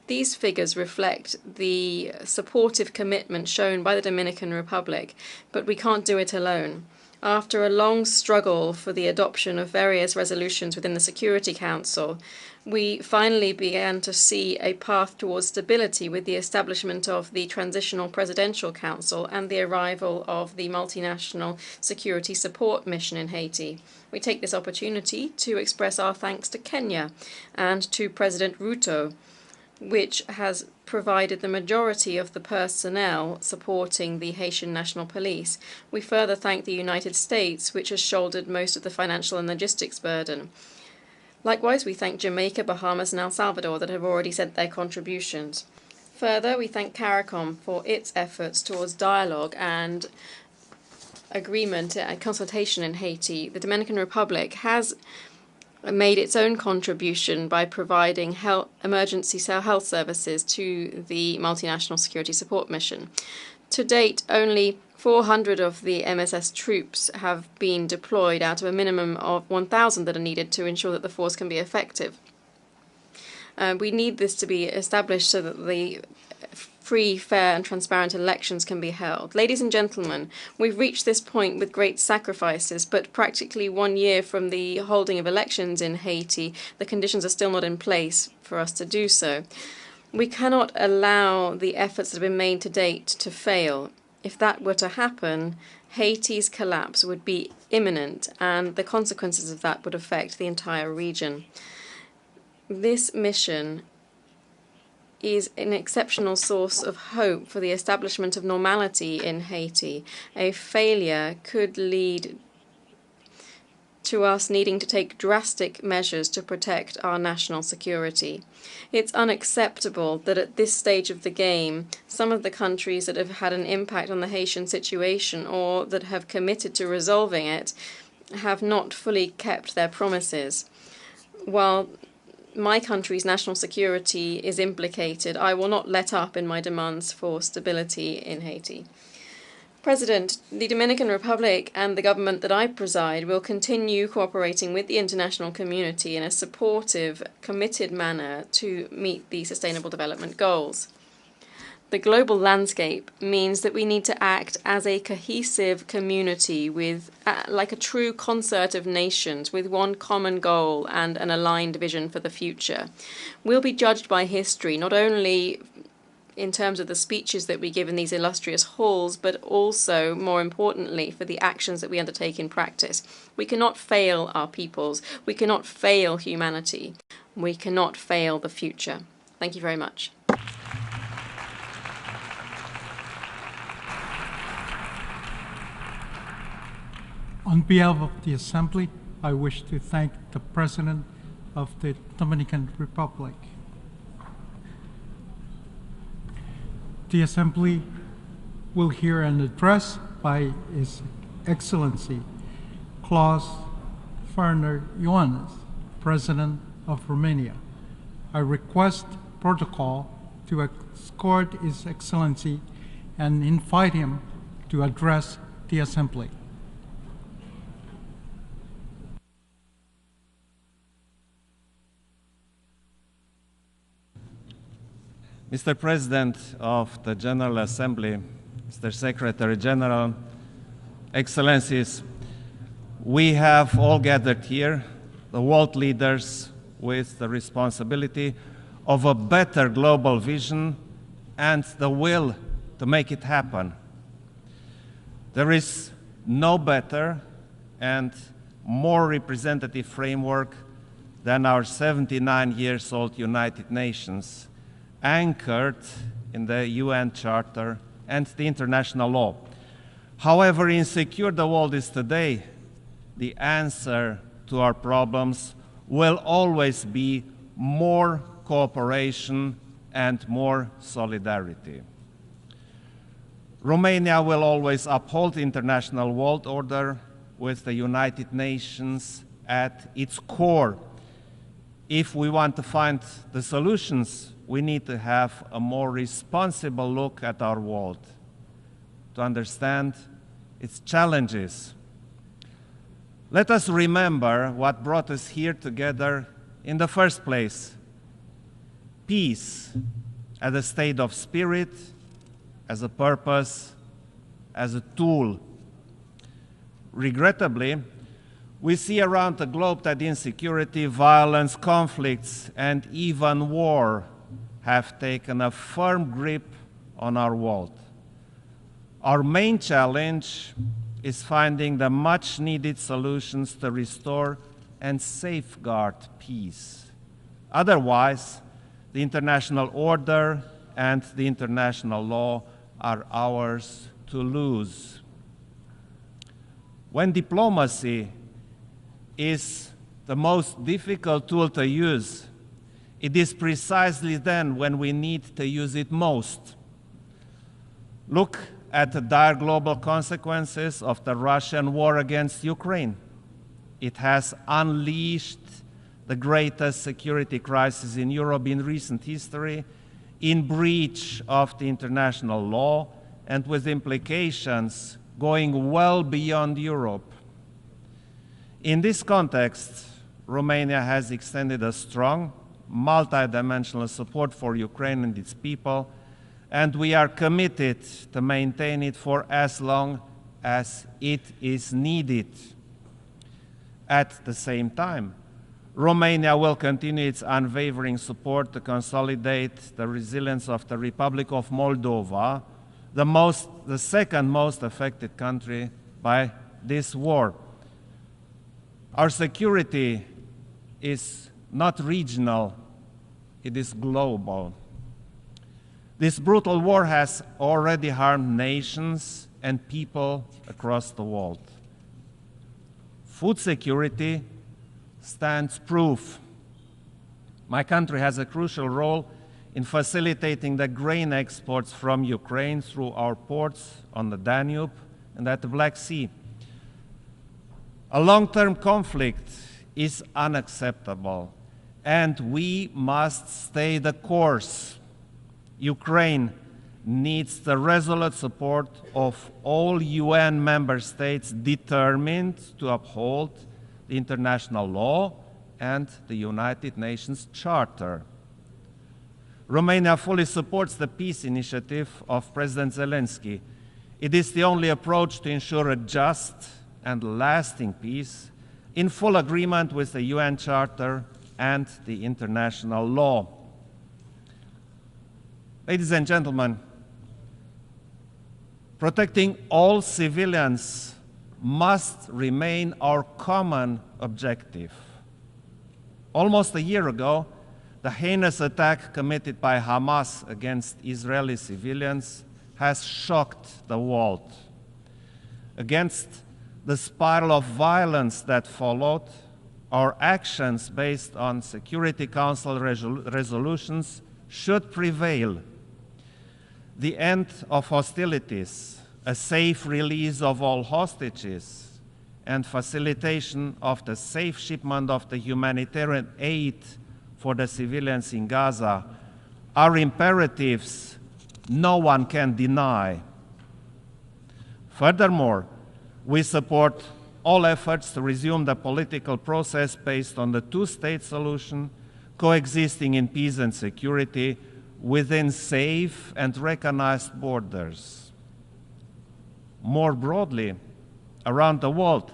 Speaker 14: These figures reflect the supportive commitment shown by the Dominican Republic, but we can't do it alone. After a long struggle for the adoption of various resolutions within the Security Council, we finally began to see a path towards stability with the establishment of the Transitional Presidential Council and the arrival of the Multinational Security Support Mission in Haiti. We take this opportunity to express our thanks to Kenya and to President Ruto, which has provided the majority of the personnel supporting the Haitian National Police. We further thank the United States, which has shouldered most of the financial and logistics burden. Likewise, we thank Jamaica, Bahamas, and El Salvador that have already sent their contributions. Further, we thank CARICOM for its efforts towards dialogue and agreement and consultation in Haiti. The Dominican Republic has made its own contribution by providing emergency health services to the Multinational Security Support Mission. To date, only 400 of the MSS troops have been deployed out of a minimum of 1,000 that are needed to ensure that the force can be effective. We need this to be established so that the free, fair and transparent elections can be held. Ladies and gentlemen, we've reached this point with great sacrifices, but practically 1 year from the holding of elections in Haiti, the conditions are still not in place for us to do so. We cannot allow the efforts that have been made to date to fail. If that were to happen, Haiti's collapse would be imminent, and the consequences of that would affect the entire region. This mission is an exceptional source of hope for the establishment of normality in Haiti. A failure could lead to us needing to take drastic measures to protect our national security. It's unacceptable that at this stage of the game, some of the countries that have had an impact on the Haitian situation or that have committed to resolving it have not fully kept their promises. While my country's national security is implicated, I will not let up in my demands for stability in Haiti. President, the Dominican Republic and the government that I preside will continue cooperating with the international community in a supportive, committed manner to meet the Sustainable Development Goals. The global landscape means that we need to act as a cohesive community with, like a true concert of nations, with one common goal and an aligned vision for the future. We'll be judged by history, not only in terms of the speeches that we give in these illustrious halls, but also, more importantly, for the actions that we undertake in practice. We cannot fail our peoples. We cannot fail humanity. We cannot fail the future. Thank you very much.
Speaker 13: On behalf of the Assembly, I wish to thank the President of the Dominican Republic. The Assembly will hear an address by His Excellency Klaus Werner Iohannis, President of Romania. I request protocol to escort His Excellency and invite him to address the Assembly.
Speaker 15: Mr. President of the General Assembly, Mr. Secretary General, Excellencies, we have all gathered here, the world leaders with the responsibility of a better global vision and the will to make it happen. There is no better and more representative framework than our 79 years old United Nations, anchored in the UN Charter and the international law. However insecure the world is today, the answer to our problems will always be more cooperation and more solidarity. Romania will always uphold the international world order with the United Nations at its core. If we want to find the solutions, we need to have a more responsible look at our world, to understand its challenges. Let us remember what brought us here together in the first place: peace as a state of spirit, as a purpose, as a tool. Regrettably, we see around the globe that insecurity, violence, conflicts, and even war have taken a firm grip on our world. Our main challenge is finding the much-needed solutions to restore and safeguard peace. Otherwise, the international order and the international law are ours to lose. When diplomacy is the most difficult tool to use, it is precisely then when we need to use it most. Look at the dire global consequences of the Russian war against Ukraine. It has unleashed the greatest security crisis in Europe in recent history, in breach of the international law and with implications going well beyond Europe. In this context, Romania has extended a strong, multidimensional support for Ukraine and its people, and we are committed to maintain it for as long as it is needed. At the same time, Romania will continue its unwavering support to consolidate the resilience of the Republic of Moldova, the second most affected country by this war. Our security is not regional, it is global. This brutal war has already harmed nations and people across the world. Food security stands proof. My country has a crucial role in facilitating the grain exports from Ukraine through our ports on the Danube and at the Black Sea. A long-term conflict is unacceptable, and we must stay the course. Ukraine needs the resolute support of all UN member states determined to uphold the international law and the United Nations Charter. Romania fully supports the peace initiative of President Zelensky. It is the only approach to ensure a just and lasting peace in full agreement with the UN Charter and the international law. Ladies and gentlemen, protecting all civilians must remain our common objective. Almost a year ago, the heinous attack committed by Hamas against Israeli civilians has shocked the world. Against the spiral of violence that followed, our actions based on Security Council resolutions should prevail. The end of hostilities, a safe release of all hostages, and facilitation of the safe shipment of the humanitarian aid for the civilians in Gaza are imperatives no one can deny. Furthermore, we support all efforts to resume the political process based on the two-state solution, coexisting in peace and security within safe and recognized borders. More broadly, around the world,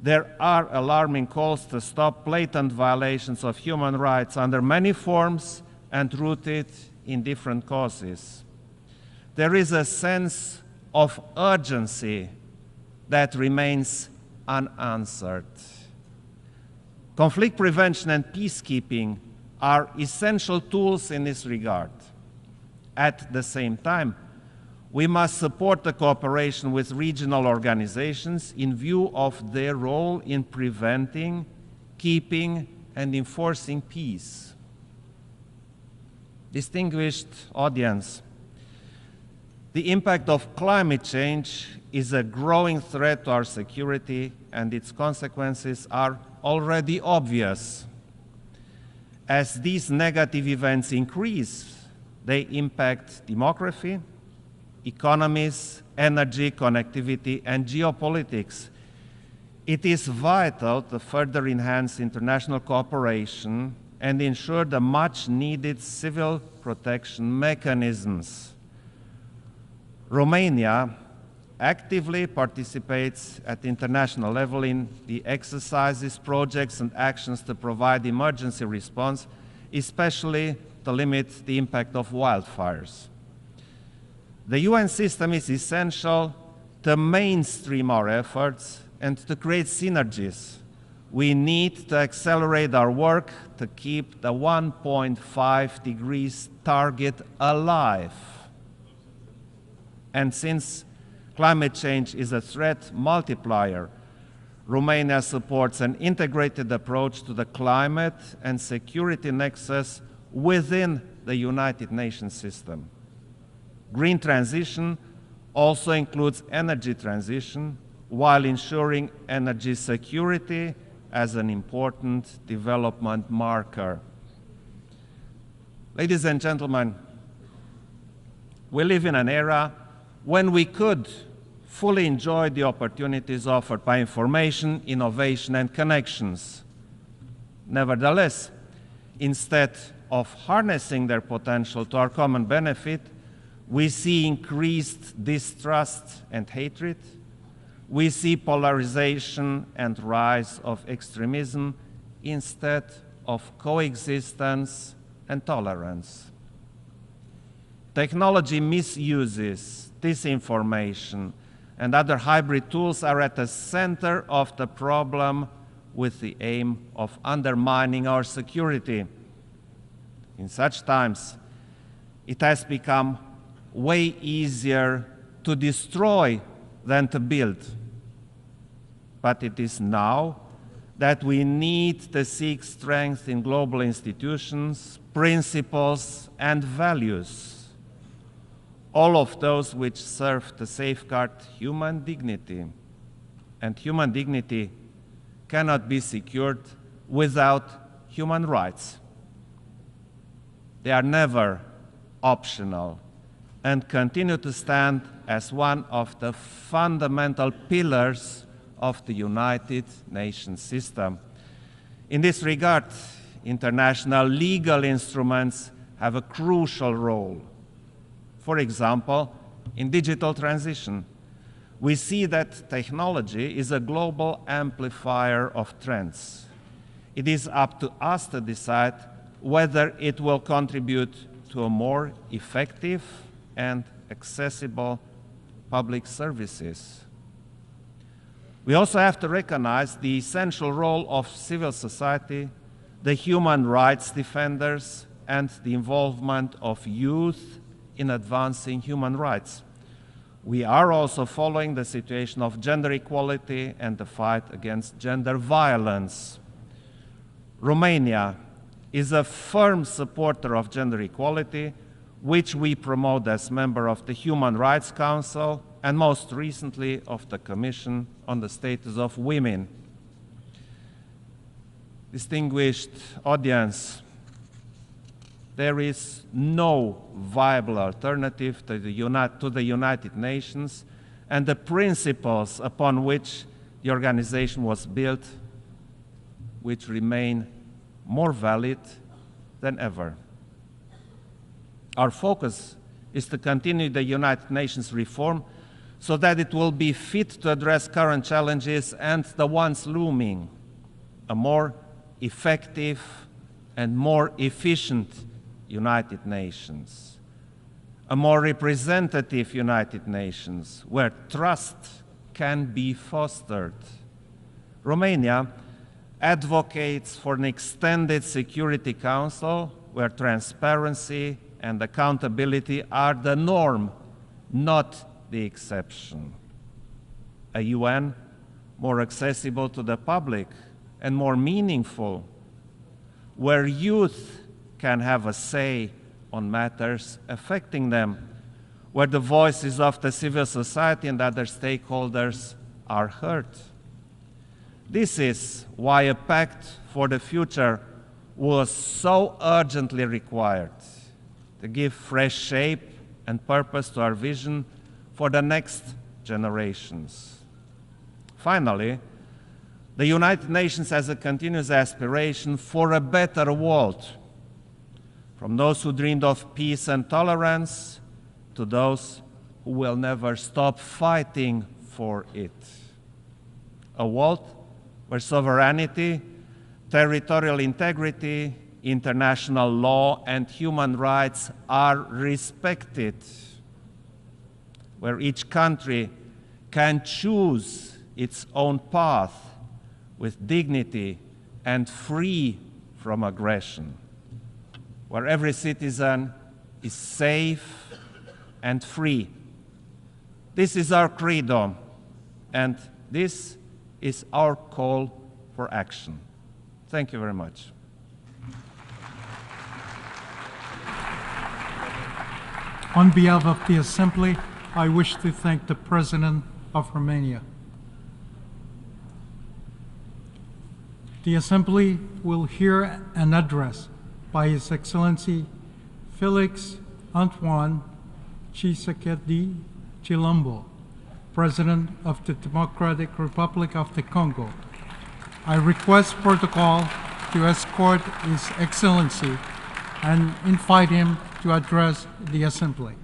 Speaker 15: there are alarming calls to stop blatant violations of human rights under many forms and rooted in different causes. There is a sense of urgency that remains unanswered. Conflict prevention and peacekeeping are essential tools in this regard. At the same time, we must support the cooperation with regional organizations in view of their role in preventing, keeping, and enforcing peace. Distinguished audience, the impact of climate change is a growing threat to our security, and its consequences are already obvious. As these negative events increase, they impact demography, economies, energy, connectivity, and geopolitics. It is vital to further enhance international cooperation and ensure the much-needed civil protection mechanisms. Romania actively participates at the international level in the exercises, projects, and actions to provide emergency response, especially to limit the impact of wildfires. The UN system is essential to mainstream our efforts and to create synergies. We need to accelerate our work to keep the 1.5 degrees target alive. And since climate change is a threat multiplier, Romania supports an integrated approach to the climate and security nexus within the United Nations system. Green transition also includes energy transition, while ensuring energy security as an important development marker. Ladies and gentlemen, we live in an era when we could fully enjoy the opportunities offered by information, innovation, and connections. Nevertheless, instead of harnessing their potential to our common benefit, we see increased distrust and hatred. We see polarization and rise of extremism instead of coexistence and tolerance. Technology misuses, disinformation, and other hybrid tools are at the center of the problem with the aim of undermining our security. In such times, it has become way easier to destroy than to build. But it is now that we need to seek strength in global institutions, principles, and values, all of those which serve to safeguard human dignity. And human dignity cannot be secured without human rights. They are never optional and continue to stand as one of the fundamental pillars of the United Nations system. In this regard, international legal instruments have a crucial role. For example, in digital transition, we see that technology is a global amplifier of trends. It is up to us to decide whether it will contribute to a more effective and accessible public services. We also have to recognize the essential role of civil society, the human rights defenders, and the involvement of youth in advancing human rights. We are also following the situation of gender equality and the fight against gender violence. Romania is a firm supporter of gender equality, which we promote as member of the Human Rights Council and most recently of the Commission on the Status of Women. Distinguished audience, there is no viable alternative to the United Nations and the principles upon which the organization was built, which remain more valid than ever. Our focus is to continue the United Nations reform so that it will be fit to address current challenges and the ones looming, a more effective and more efficient United Nations, a more representative United Nations where trust can be fostered. Romania advocates for an extended Security Council where transparency and accountability are the norm, not the exception. A UN more accessible to the public and more meaningful, where youth can have a say on matters affecting them, where the voices of the civil society and other stakeholders are heard. This is why a pact for the future was so urgently required to give fresh shape and purpose to our vision for the next generations. Finally, the United Nations has a continuous aspiration for a better world, from those who dreamed of peace and tolerance to those who will never stop fighting for it. A world where sovereignty, territorial integrity, international law, and human rights are respected, where each country can choose its own path with dignity and free from aggression, where every citizen is safe and free. This is our credo, and this is our call for action. Thank you very much.
Speaker 13: On behalf of the Assembly, I wish to thank the President of Romania. The Assembly will hear an address by His Excellency Felix Antoine Tshisekedi Chilombo, President of the Democratic Republic of the Congo. I request protocol to escort His Excellency and invite him to address the Assembly.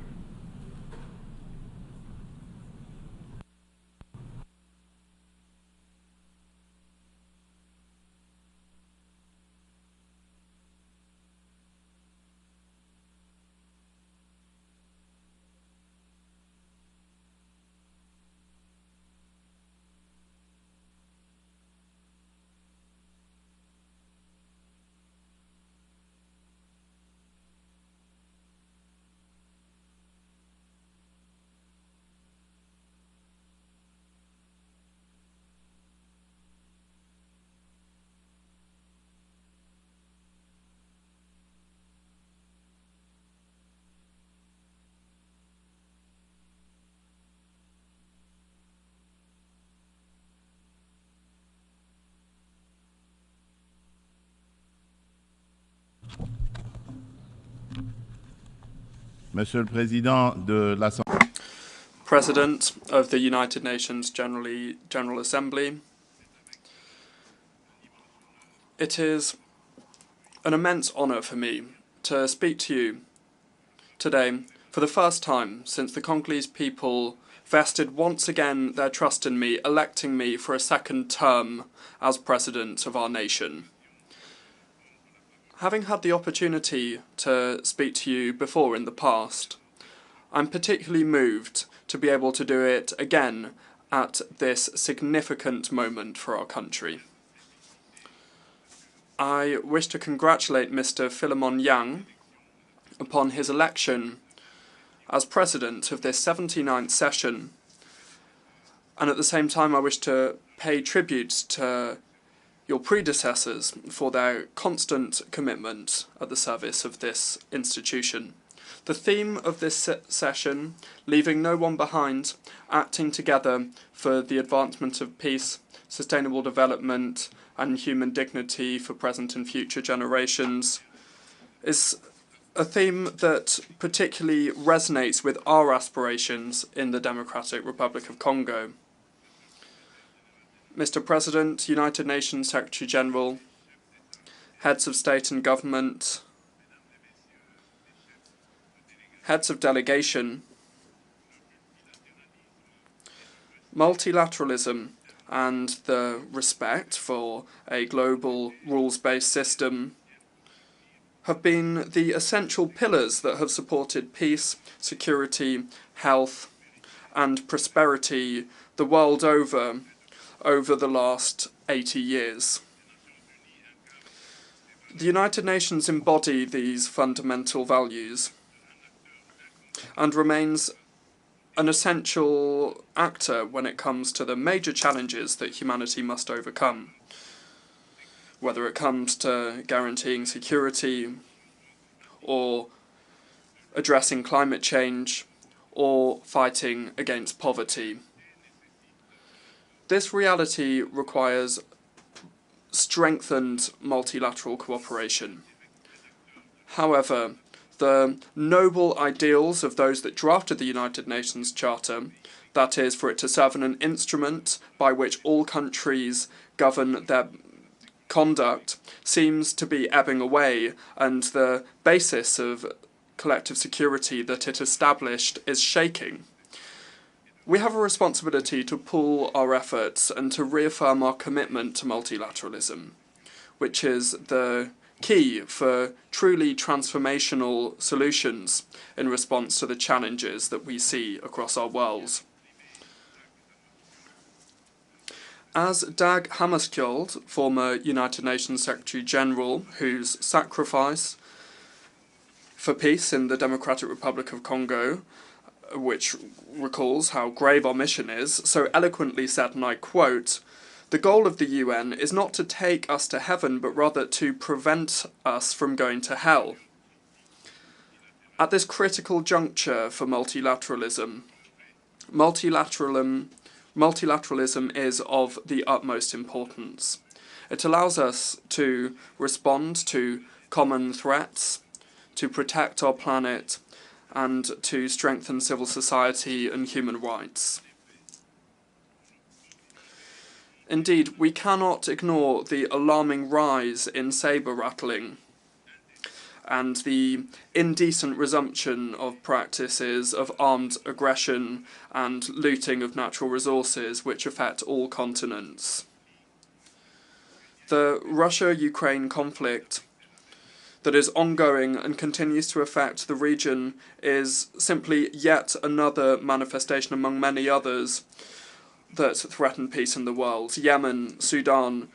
Speaker 16: Monsieur le Président de l'Assemblée.
Speaker 17: President of the United Nations General Assembly, it is an immense honour for me to speak to you today for the first time since the Congolese people vested once again their trust in me, electing me for a second term as President of our nation. Having had the opportunity to speak to you before in the past, I'm particularly moved to be able to do it again at this significant moment for our country. I wish to congratulate Mr. Philemon Yang upon his election as President of this 79th session, and at the same time I wish to pay tribute to your predecessors for their constant commitment at the service of this institution. The theme of this session, leaving no one behind, acting together for the advancement of peace, sustainable development and human dignity for present and future generations, is a theme that particularly resonates with our aspirations in the Democratic Republic of Congo. Mr. President, United Nations Secretary General, heads of state and government, heads of delegation, multilateralism and the respect for a global rules-based system have been the essential pillars that have supported peace, security, health and prosperity the world over the last 80 years. The United Nations embody these fundamental values and remains an essential actor when it comes to the major challenges that humanity must overcome, whether it comes to guaranteeing security or addressing climate change or fighting against poverty. This reality requires strengthened multilateral cooperation. However, the noble ideals of those that drafted the United Nations Charter, that is, for it to serve as an instrument by which all countries govern their conduct, seems to be ebbing away, and the basis of collective security that it established is shaking. We have a responsibility to pool our efforts and to reaffirm our commitment to multilateralism, which is the key for truly transformational solutions in response to the challenges that we see across our world. As Dag Hammarskjöld, former United Nations Secretary General, whose sacrifice for peace in the Democratic Republic of Congo, which recalls how grave our mission is, so eloquently said, and I quote, "The goal of the UN is not to take us to heaven, but rather to prevent us from going to hell." At this critical juncture for multilateralism is of the utmost importance. It allows us to respond to common threats, to protect our planet, and to strengthen civil society and human rights. Indeed, we cannot ignore the alarming rise in saber rattling and the indecent resumption of practices of armed aggression and looting of natural resources which affect all continents. The Russia-Ukraine conflict that is ongoing and continues to affect the region is simply yet another manifestation among many others that threaten peace in the world. Yemen, Sudan,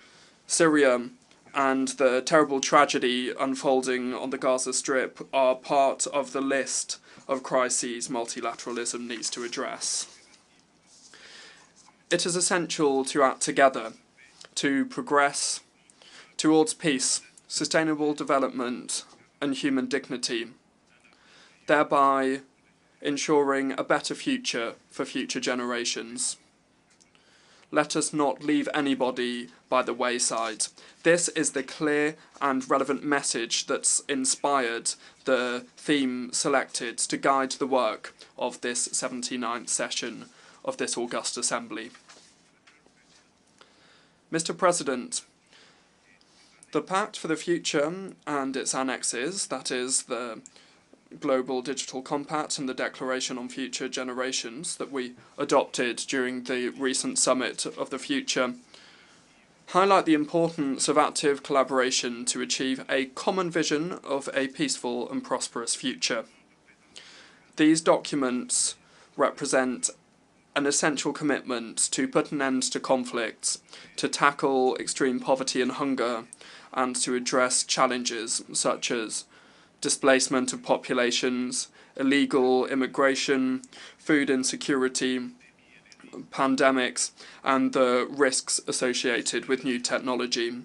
Speaker 17: Syria, and the terrible tragedy unfolding on the Gaza Strip are part of the list of crises multilateralism needs to address. It is essential to act together to progress towards peace, sustainable development, and human dignity, thereby ensuring a better future for future generations. Let us not leave anybody by the wayside. This is the clear and relevant message that's inspired the theme selected to guide the work of this 79th session of this august assembly. Mr. President, the Pact for the Future and its annexes, that is the Global Digital Compact and the Declaration on Future Generations that we adopted during the recent Summit of the Future, highlight the importance of active collaboration to achieve a common vision of a peaceful and prosperous future. These documents represent an essential commitment to put an end to conflicts, to tackle extreme poverty and hunger, and to address challenges such as displacement of populations, illegal immigration, food insecurity, pandemics, and the risks associated with new technology.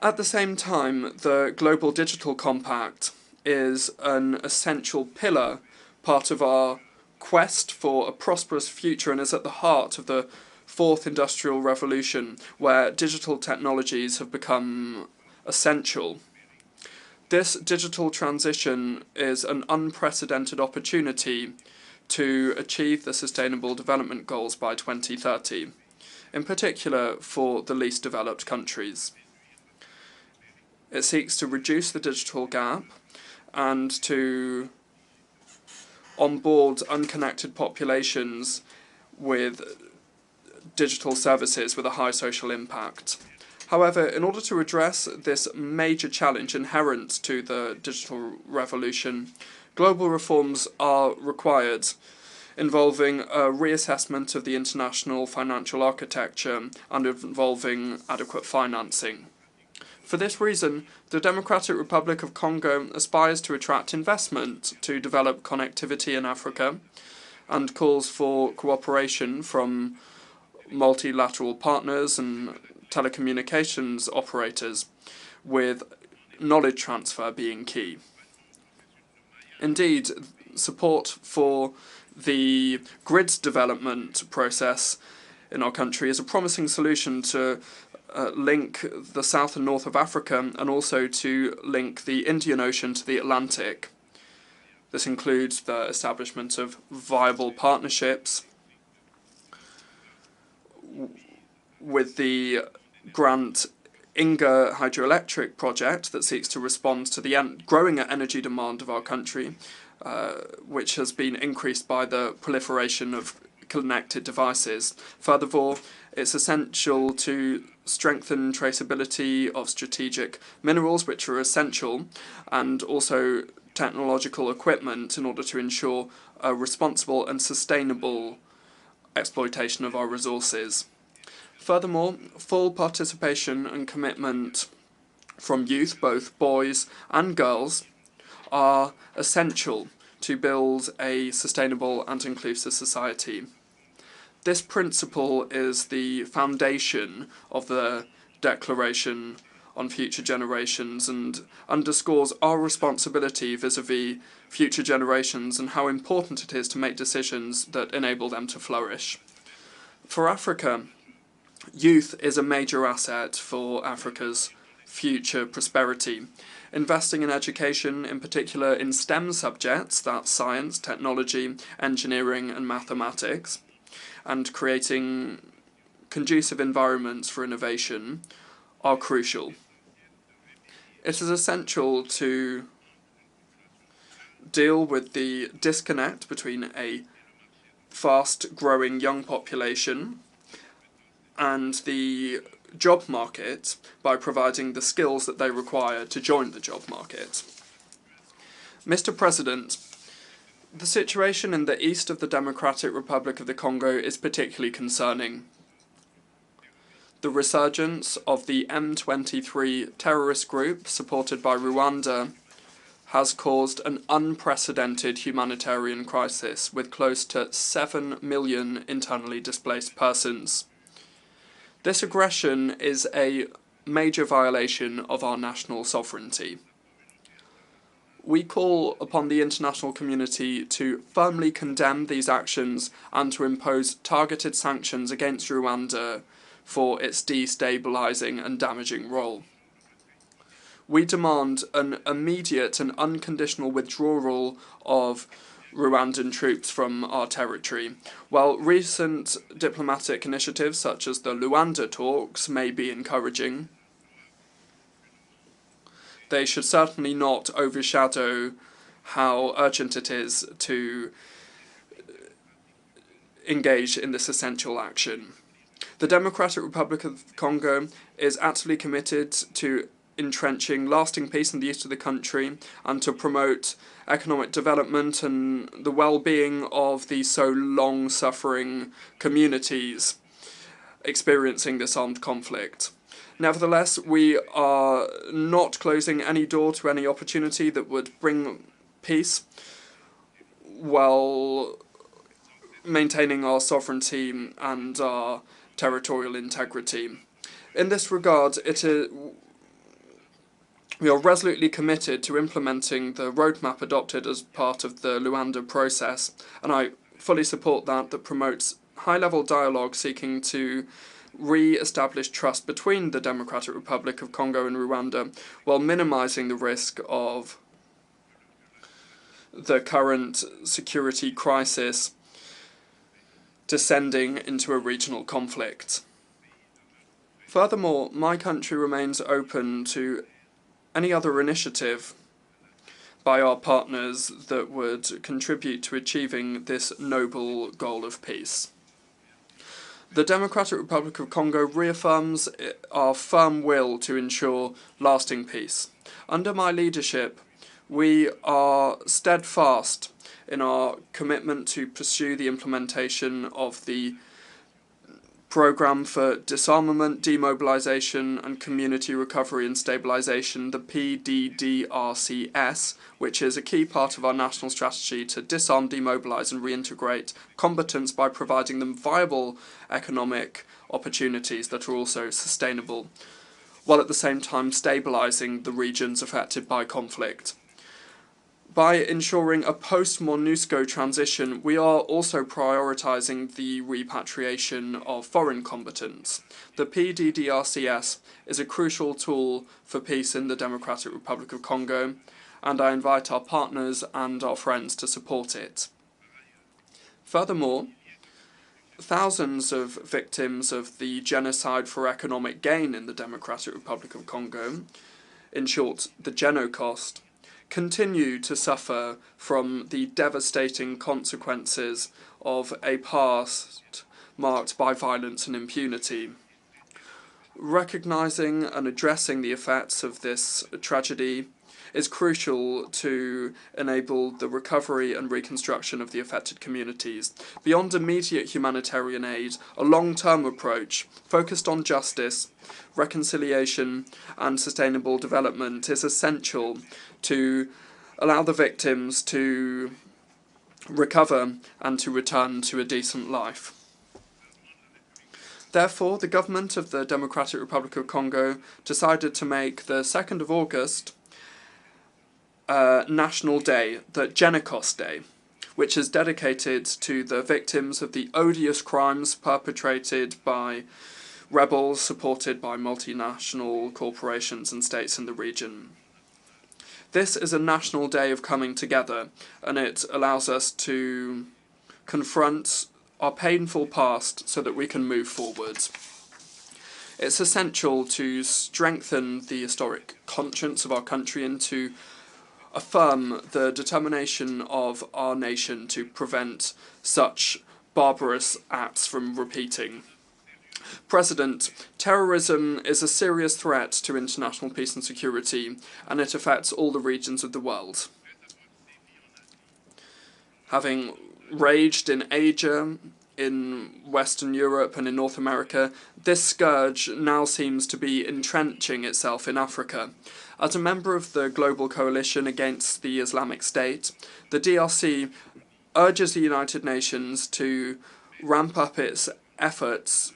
Speaker 17: At the same time, the Global Digital Compact is an essential pillar, part of our quest for a prosperous future, and is at the heart of the fourth industrial revolution, where digital technologies have become essential. This digital transition is an unprecedented opportunity to achieve the Sustainable Development Goals by 2030, in particular for the least developed countries. It seeks to reduce the digital gap and to onboard unconnected populations with digital services with a high social impact. However, in order to address this major challenge inherent to the digital revolution, global reforms are required, involving a reassessment of the international financial architecture and involving adequate financing. For this reason, the Democratic Republic of Congo aspires to attract investment to develop connectivity in Africa and calls for cooperation from multilateral partners and telecommunications operators, with knowledge transfer being key. Indeed, support for the grids development process in our country is a promising solution to link the south and north of Africa and also to link the Indian Ocean to the Atlantic. This includes the establishment of viable partnerships with the Grant Inga hydroelectric project that seeks to respond to the growing energy demand of our country, which has been increased by the proliferation of connected devices. Furthermore, it's essential to strengthen traceability of strategic minerals, which are essential, and also technological equipment in order to ensure a responsible and sustainable exploitation of our resources. Furthermore, full participation and commitment from youth, both boys and girls, are essential to build a sustainable and inclusive society. This principle is the foundation of the Declaration on Future Generations and underscores our responsibility vis-à-vis future generations and how important it is to make decisions that enable them to flourish. For Africa, youth is a major asset for Africa's future prosperity. Investing in education, in particular in STEM subjects, that's science, technology, engineering and mathematics, and creating conducive environments for innovation are crucial. It is essential to deal with the disconnect between a fast-growing young population and the job market by providing the skills that they require to join the job market. Mr. President, the situation in the east of the Democratic Republic of the Congo is particularly concerning. The resurgence of the M23 terrorist group, supported by Rwanda, has caused an unprecedented humanitarian crisis with close to 7 million internally displaced persons. This aggression is a major violation of our national sovereignty. We call upon the international community to firmly condemn these actions and to impose targeted sanctions against Rwanda for its destabilising and damaging role. We demand an immediate and unconditional withdrawal of Rwandan troops from our territory. While recent diplomatic initiatives such as the Luanda talks may be encouraging, they should certainly not overshadow how urgent it is to engage in this essential action. The Democratic Republic of Congo is actively committed to entrenching lasting peace in the east of the country and to promote economic development and the well-being of the so long-suffering communities experiencing this armed conflict. Nevertheless, we are not closing any door to any opportunity that would bring peace while maintaining our sovereignty and our territorial integrity. In this regard, we are resolutely committed to implementing the roadmap adopted as part of the Luanda process, and I fully support that promotes high-level dialogue seeking to re-establish trust between the Democratic Republic of Congo and Rwanda while minimizing the risk of the current security crisis descending into a regional conflict. Furthermore, my country remains open to any other initiative by our partners that would contribute to achieving this noble goal of peace. The Democratic Republic of Congo reaffirms our firm will to ensure lasting peace. Under my leadership, we are steadfast in our commitment to pursue the implementation of the Programme for Disarmament, Demobilisation and Community Recovery and Stabilisation, the PDDRCS, which is a key part of our national strategy to disarm, demobilise and reintegrate combatants by providing them viable economic opportunities that are also sustainable, while at the same time stabilising the regions affected by conflict. By ensuring a post-MONUSCO transition, we are also prioritising the repatriation of foreign combatants. The PDDRCS is a crucial tool for peace in the Democratic Republic of Congo, and I invite our partners and our friends to support it. Furthermore, thousands of victims of the genocide for economic gain in the Democratic Republic of Congo, in short, the Genocost, continue to suffer from the devastating consequences of a past marked by violence and impunity. Recognising and addressing the effects of this tragedy is crucial to enable the recovery and reconstruction of the affected communities. Beyond immediate humanitarian aid, a long-term approach focused on justice, reconciliation and sustainable development is essential to allow the victims to recover and to return to a decent life. Therefore, the government of the Democratic Republic of Congo decided to make the 2nd of August National Day, the Genocost Day, which is dedicated to the victims of the odious crimes perpetrated by rebels supported by multinational corporations and states in the region. This is a national day of coming together, and it allows us to confront our painful past so that we can move forward. It's essential to strengthen the historic conscience of our country and to affirm the determination of our nation to prevent such barbarous acts from repeating. President, terrorism is a serious threat to international peace and security, and it affects all the regions of the world. Having raged in Asia, in Western Europe and in North America, this scourge now seems to be entrenching itself in Africa. As a member of the Global Coalition Against the Islamic State, the DRC urges the United Nations to ramp up its efforts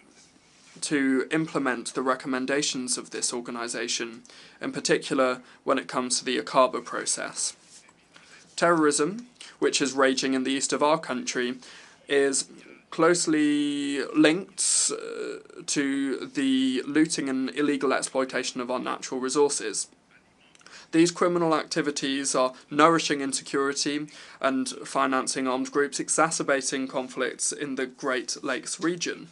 Speaker 17: to implement the recommendations of this organisation, in particular when it comes to the Akaba process. Terrorism, which is raging in the east of our country, is closely linked to the looting and illegal exploitation of our natural resources. These criminal activities are nourishing insecurity and financing armed groups, exacerbating conflicts in the Great Lakes region.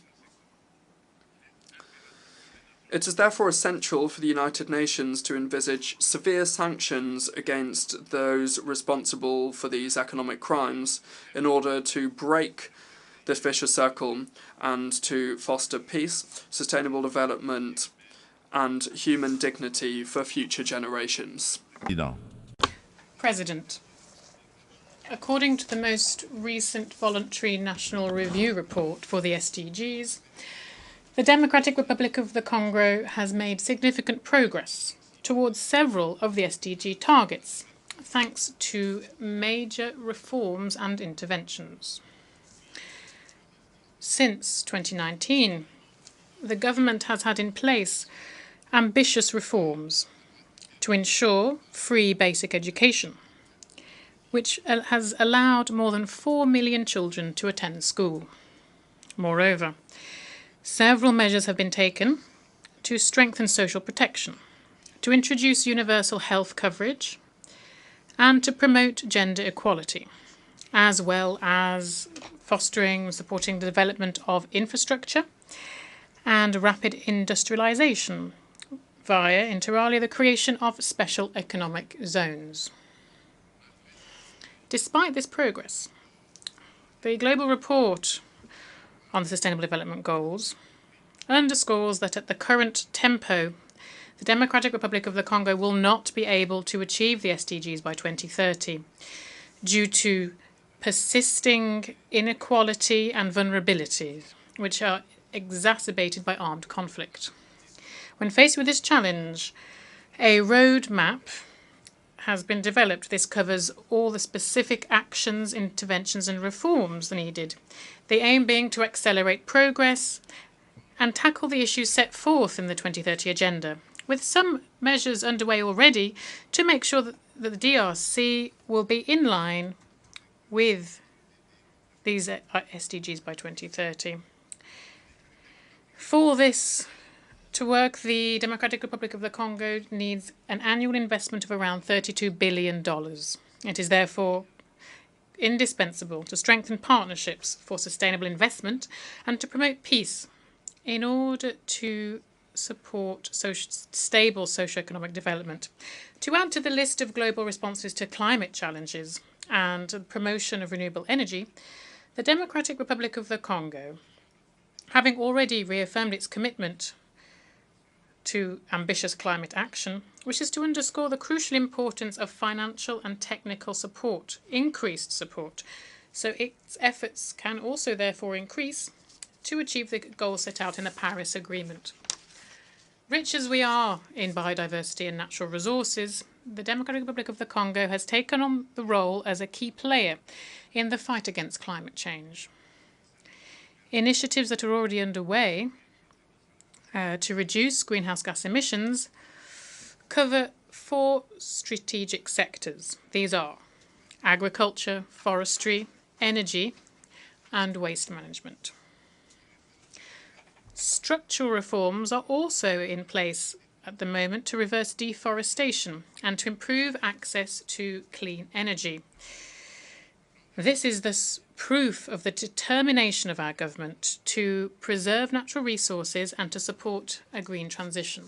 Speaker 17: It is therefore essential for the United Nations to envisage severe sanctions against those responsible for these economic crimes in order to break this vicious circle and to foster peace, sustainable development and human dignity for future generations.
Speaker 18: President, according to the most recent voluntary national review report for the SDGs, the Democratic Republic of the Congo has made significant progress towards several of the SDG targets, thanks to major reforms and interventions. Since 2019, the government has had in place ambitious reforms to ensure free basic education, which has allowed more than 4 million children to attend school. Moreover, several measures have been taken to strengthen social protection, to introduce universal health coverage, and to promote gender equality, as well as fostering and supporting the development of infrastructure and rapid industrialization via, inter alia, the creation of special economic zones. Despite this progress, the Global Report on the Sustainable Development Goals underscores that at the current tempo, the Democratic Republic of the Congo will not be able to achieve the SDGs by 2030 due to persisting inequality and vulnerabilities, which are exacerbated by armed conflict. When faced with this challenge, a roadmap has been developed. This covers all the specific actions, interventions and reforms needed, the aim being to accelerate progress and tackle the issues set forth in the 2030 Agenda, with some measures underway already to make sure that the DRC will be in line with these SDGs by 2030. For this to work, the Democratic Republic of the Congo needs an annual investment of around $32 billion. It is therefore indispensable to strengthen partnerships for sustainable investment and to promote peace in order to support stable socio-economic development. To add to the list of global responses to climate challenges and the promotion of renewable energy, the Democratic Republic of the Congo, having already reaffirmed its commitment to ambitious climate action, wishes to underscore the crucial importance of financial and technical support, increased support, so its efforts can also therefore increase to achieve the goals set out in the Paris Agreement. Rich as we are in biodiversity and natural resources, the Democratic Republic of the Congo has taken on the role as a key player in the fight against climate change. Initiatives that are already underway to reduce greenhouse gas emissions cover 4 strategic sectors. These are agriculture, forestry, energy, and waste management. Structural reforms are also in place at the moment to reverse deforestation and to improve access to clean energy. This is the proof of the determination of our government to preserve natural resources and to support a green transition.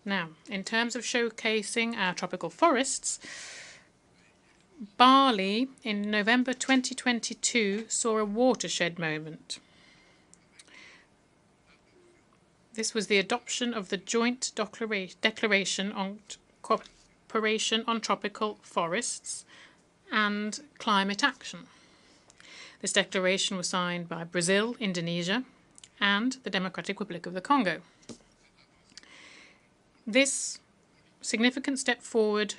Speaker 18: Now, in terms of showcasing our tropical forests, Bali in November 2022 saw a watershed moment. This was the adoption of the Joint Declaration on Cooperation on Tropical Forests and Climate Action. This declaration was signed by Brazil, Indonesia, and the Democratic Republic of the Congo. This significant step forward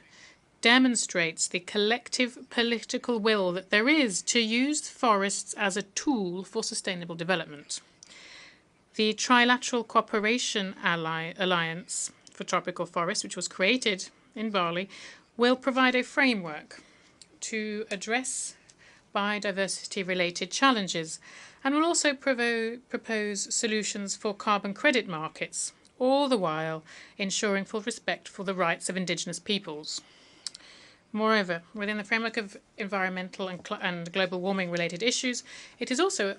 Speaker 18: demonstrates the collective political will that there is to use forests as a tool for sustainable development. The Trilateral Cooperation Alliance for Tropical Forests, which was created in Bali, will provide a framework to address biodiversity-related challenges and will also propose solutions for carbon credit markets, all the while ensuring full respect for the rights of indigenous peoples. Moreover, within the framework of environmental and global warming-related issues, it is also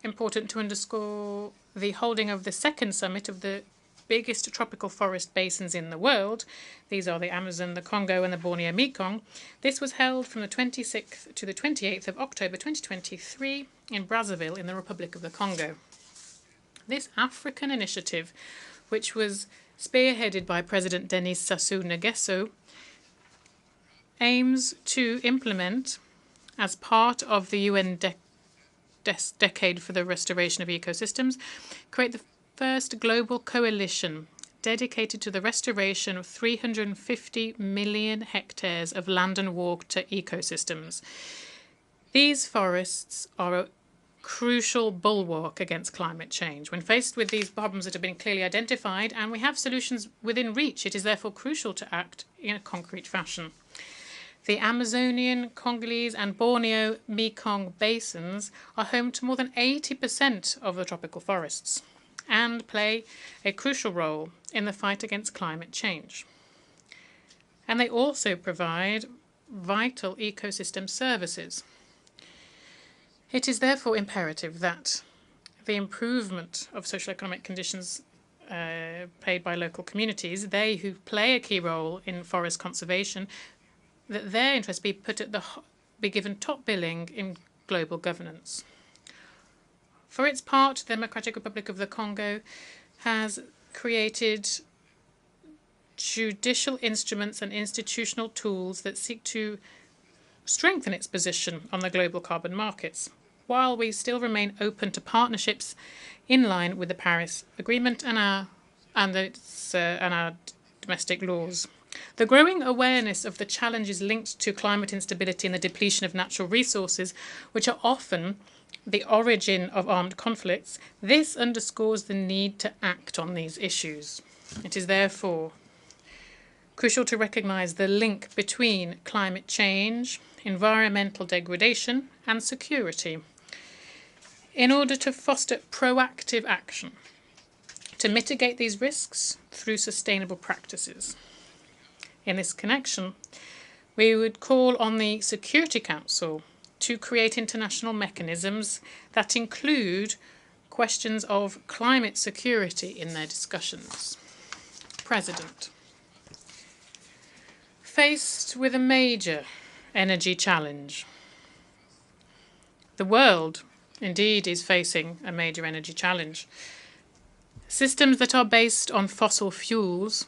Speaker 18: important to underscore the holding of the second summit of the biggest tropical forest basins in the world. These are the Amazon, the Congo, and the Borneo Mekong. This was held from the 26th to the 28th of October 2023 in Brazzaville in the Republic of the Congo. This African initiative, which was spearheaded by President Denis Sassou Nguesso, aims to implement, as part of the UN Decade for the Restoration of Ecosystems, create the first global coalition dedicated to the restoration of 350 million hectares of land and water ecosystems. These forests are a crucial bulwark against climate change. When faced with these problems that have been clearly identified and we have solutions within reach, it is therefore crucial to act in a concrete fashion. The Amazonian, Congolese and Borneo Mekong basins are home to more than 80% of the tropical forests and play a crucial role in the fight against climate change. And they also provide vital ecosystem services. It is therefore imperative that the improvement of social-economic conditions paid by local communities, they who play a key role in forest conservation, that their interests be given top billing in global governance. For its part, the Democratic Republic of the Congo has created judicial instruments and institutional tools that seek to strengthen its position on the global carbon markets. while we still remain open to partnerships in line with the Paris Agreement and our domestic laws. The growing awareness of the challenges linked to climate instability and the depletion of natural resources, which are often the origin of armed conflicts, this underscores the need to act on these issues. It is therefore crucial to recognise the link between climate change, environmental degradation and security in order to foster proactive action to mitigate these risks through sustainable practices. In this connection, we would call on the Security Council to create international mechanisms that include questions of climate security in their discussions. President, faced with a major energy challenge, the world indeed is facing a major energy challenge. Systems that are based on fossil fuels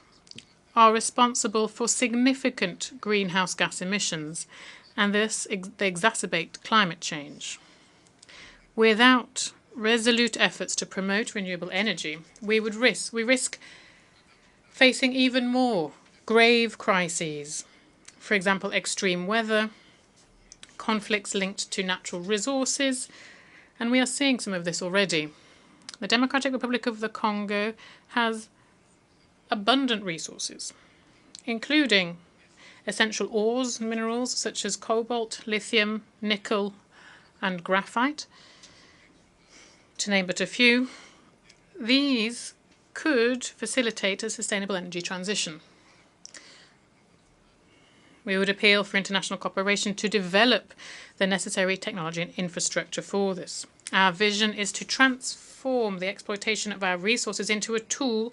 Speaker 18: are responsible for significant greenhouse gas emissions, and thus they exacerbate climate change. Without resolute efforts to promote renewable energy, we risk facing even more grave crises. For example, extreme weather, conflicts linked to natural resources, and we are seeing some of this already. The Democratic Republic of the Congo has abundant resources, including essential ores and minerals such as cobalt, lithium, nickel, and graphite, to name but a few. These could facilitate a sustainable energy transition. We would appeal for international cooperation to develop the necessary technology and infrastructure for this. Our vision is to transform the exploitation of our resources into a tool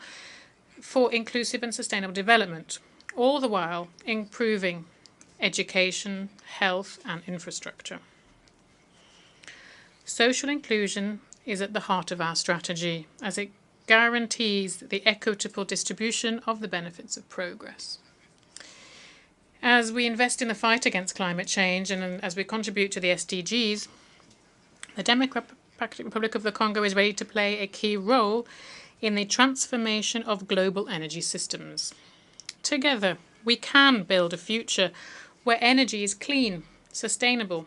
Speaker 18: for inclusive and sustainable development, all the while improving education, health, and infrastructure. Social inclusion is at the heart of our strategy, as it guarantees the equitable distribution of the benefits of progress. As we invest in the fight against climate change and as we contribute to the SDGs, the Democratic Republic of the Congo is ready to play a key role in the transformation of global energy systems. Together, we can build a future where energy is clean, sustainable,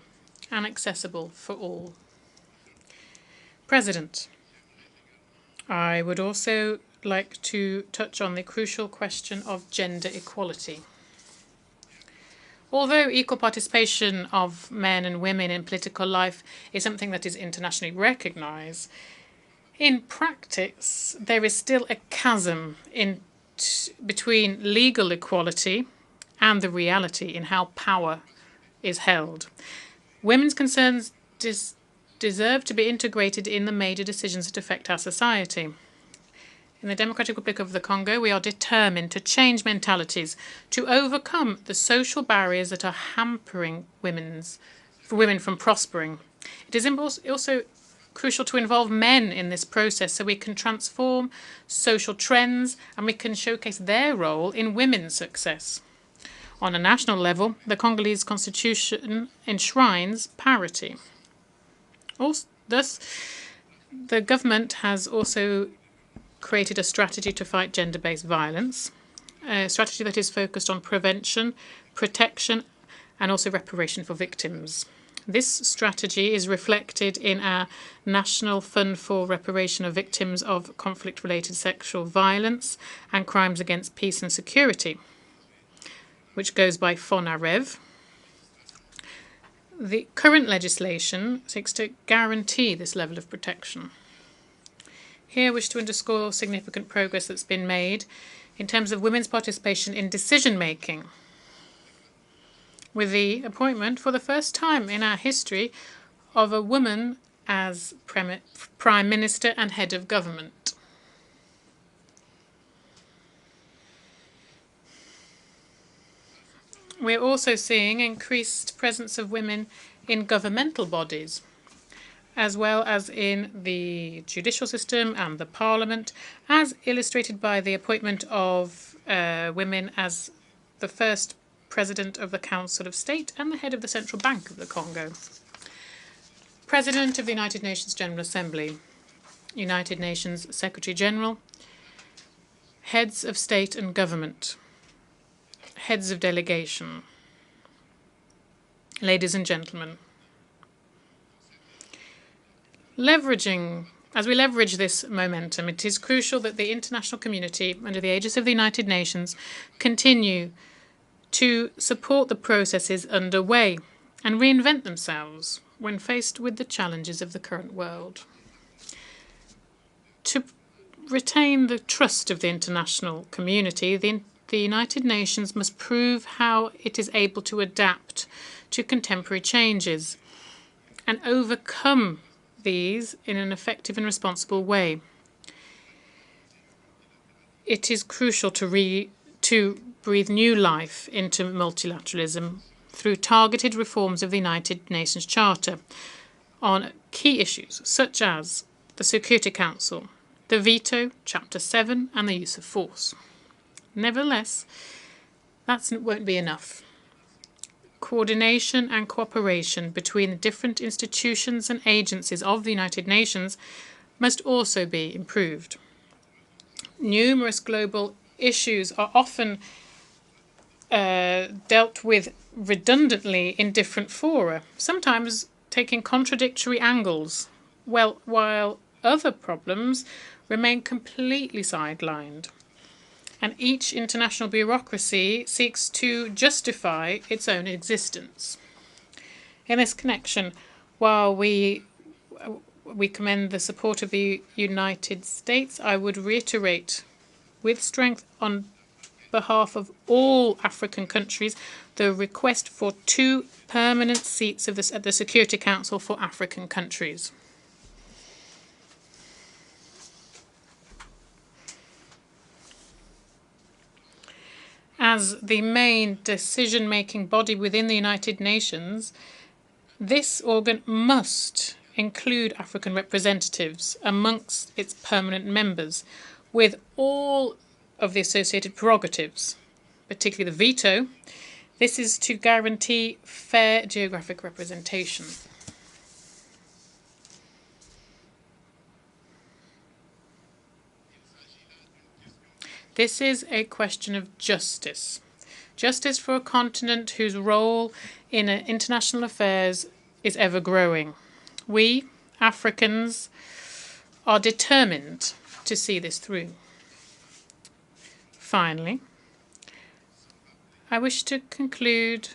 Speaker 18: and accessible for all. President, I would also like to touch on the crucial question of gender equality. Although equal participation of men and women in political life is something that is internationally recognized, in practice there is still a chasm between legal equality and the reality in how power is held. Women's concerns deserve to be integrated in the major decisions that affect our society. In the Democratic Republic of the Congo, we are determined to change mentalities, to overcome the social barriers that are hampering women from prospering. It is also crucial to involve men in this process so we can transform social trends and we can showcase their role in women's success. On a national level, the Congolese constitution enshrines parity. Thus, the government has also created a strategy to fight gender-based violence, a strategy that is focused on prevention, protection, and also reparation for victims. This strategy is reflected in our National Fund for Reparation of Victims of Conflict-Related Sexual Violence and Crimes Against Peace and Security, which goes by FONAREV. The current legislation seeks to guarantee this level of protection. Here I wish to underscore significant progress that's been made in terms of women's participation in decision-making, with the appointment for the first time in our history of a woman as Prime Minister and Head of Government. We're also seeing increased presence of women in governmental bodies, as well as in the judicial system and the parliament, as illustrated by the appointment of women as the first President of the Council of State and the head of the Central Bank of the Congo. President of the United Nations General Assembly, United Nations Secretary General, heads of state and government, heads of delegation, ladies and gentlemen. As we leverage this momentum, it is crucial that the international community, under the aegis of the United Nations, continue to support the processes underway and reinvent themselves when faced with the challenges of the current world. To retain the trust of the international community, the United Nations must prove how it is able to adapt to contemporary changes and overcome these in an effective and responsible way. It is crucial to breathe new life into multilateralism through targeted reforms of the United Nations Charter on key issues such as the Security Council, the veto, Chapter 7, and the use of force. Nevertheless, that won't be enough. Coordination and cooperation between the different institutions and agencies of the United Nations must also be improved. Numerous global issues are often dealt with redundantly in different fora, sometimes taking contradictory angles, while other problems remain completely sidelined. And each international bureaucracy seeks to justify its own existence. In this connection, while we commend the support of the United States, I would reiterate with strength on behalf of all African countries the request for 2 permanent seats at the Security Council for African countries. As the main decision-making body within the United Nations, this organ must include African representatives amongst its permanent members, with all of the associated prerogatives, particularly the veto. This is to guarantee fair geographic representation. This is a question of justice. Justice for a continent whose role in international affairs is ever growing. We, Africans, are determined to see this through. Finally, I wish to conclude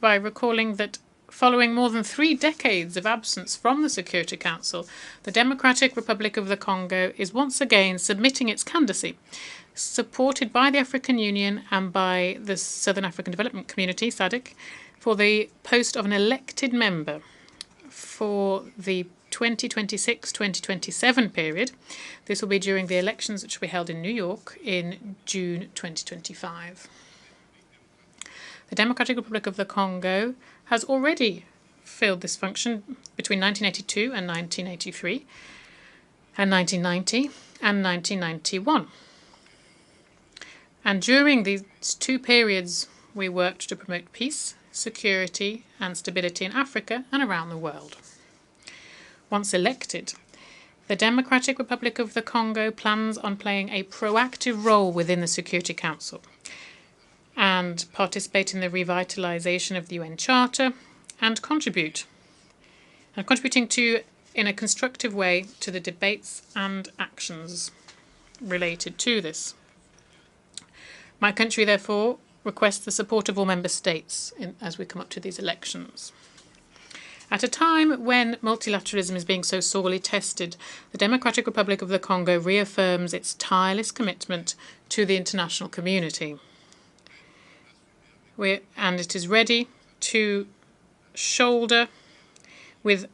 Speaker 18: by recalling that following more than 3 decades of absence from the Security Council, the Democratic Republic of the Congo is once again submitting its candidacy, supported by the African Union and by the Southern African Development Community, SADC, for the post of an elected member for the 2026-2027 period. This will be during the elections which will be held in New York in June 2025. The Democratic Republic of the Congo has already filled this function between 1982 and 1983, and 1990 and 1991. And during these 2 periods, we worked to promote peace, security, and stability in Africa and around the world. Once elected, the Democratic Republic of the Congo plans on playing a proactive role within the Security Council and participate in the revitalization of the UN Charter and contributing in a constructive way to the debates and actions related to this. My country, therefore, requests the support of all member states as we come up to these elections. At a time when multilateralism is being so sorely tested, the Democratic Republic of the Congo reaffirms its tireless commitment to the international community. And it is ready to shoulder with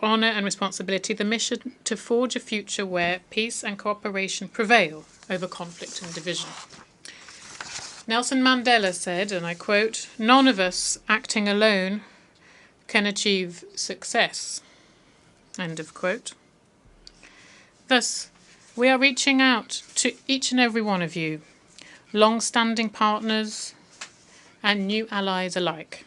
Speaker 18: honour and responsibility the mission to forge a future where peace and cooperation prevail over conflict and division. Nelson Mandela said, and I quote, "None of us acting alone can achieve success." End of quote. Thus, we are reaching out to each and every one of you, long-standing partners and new allies alike,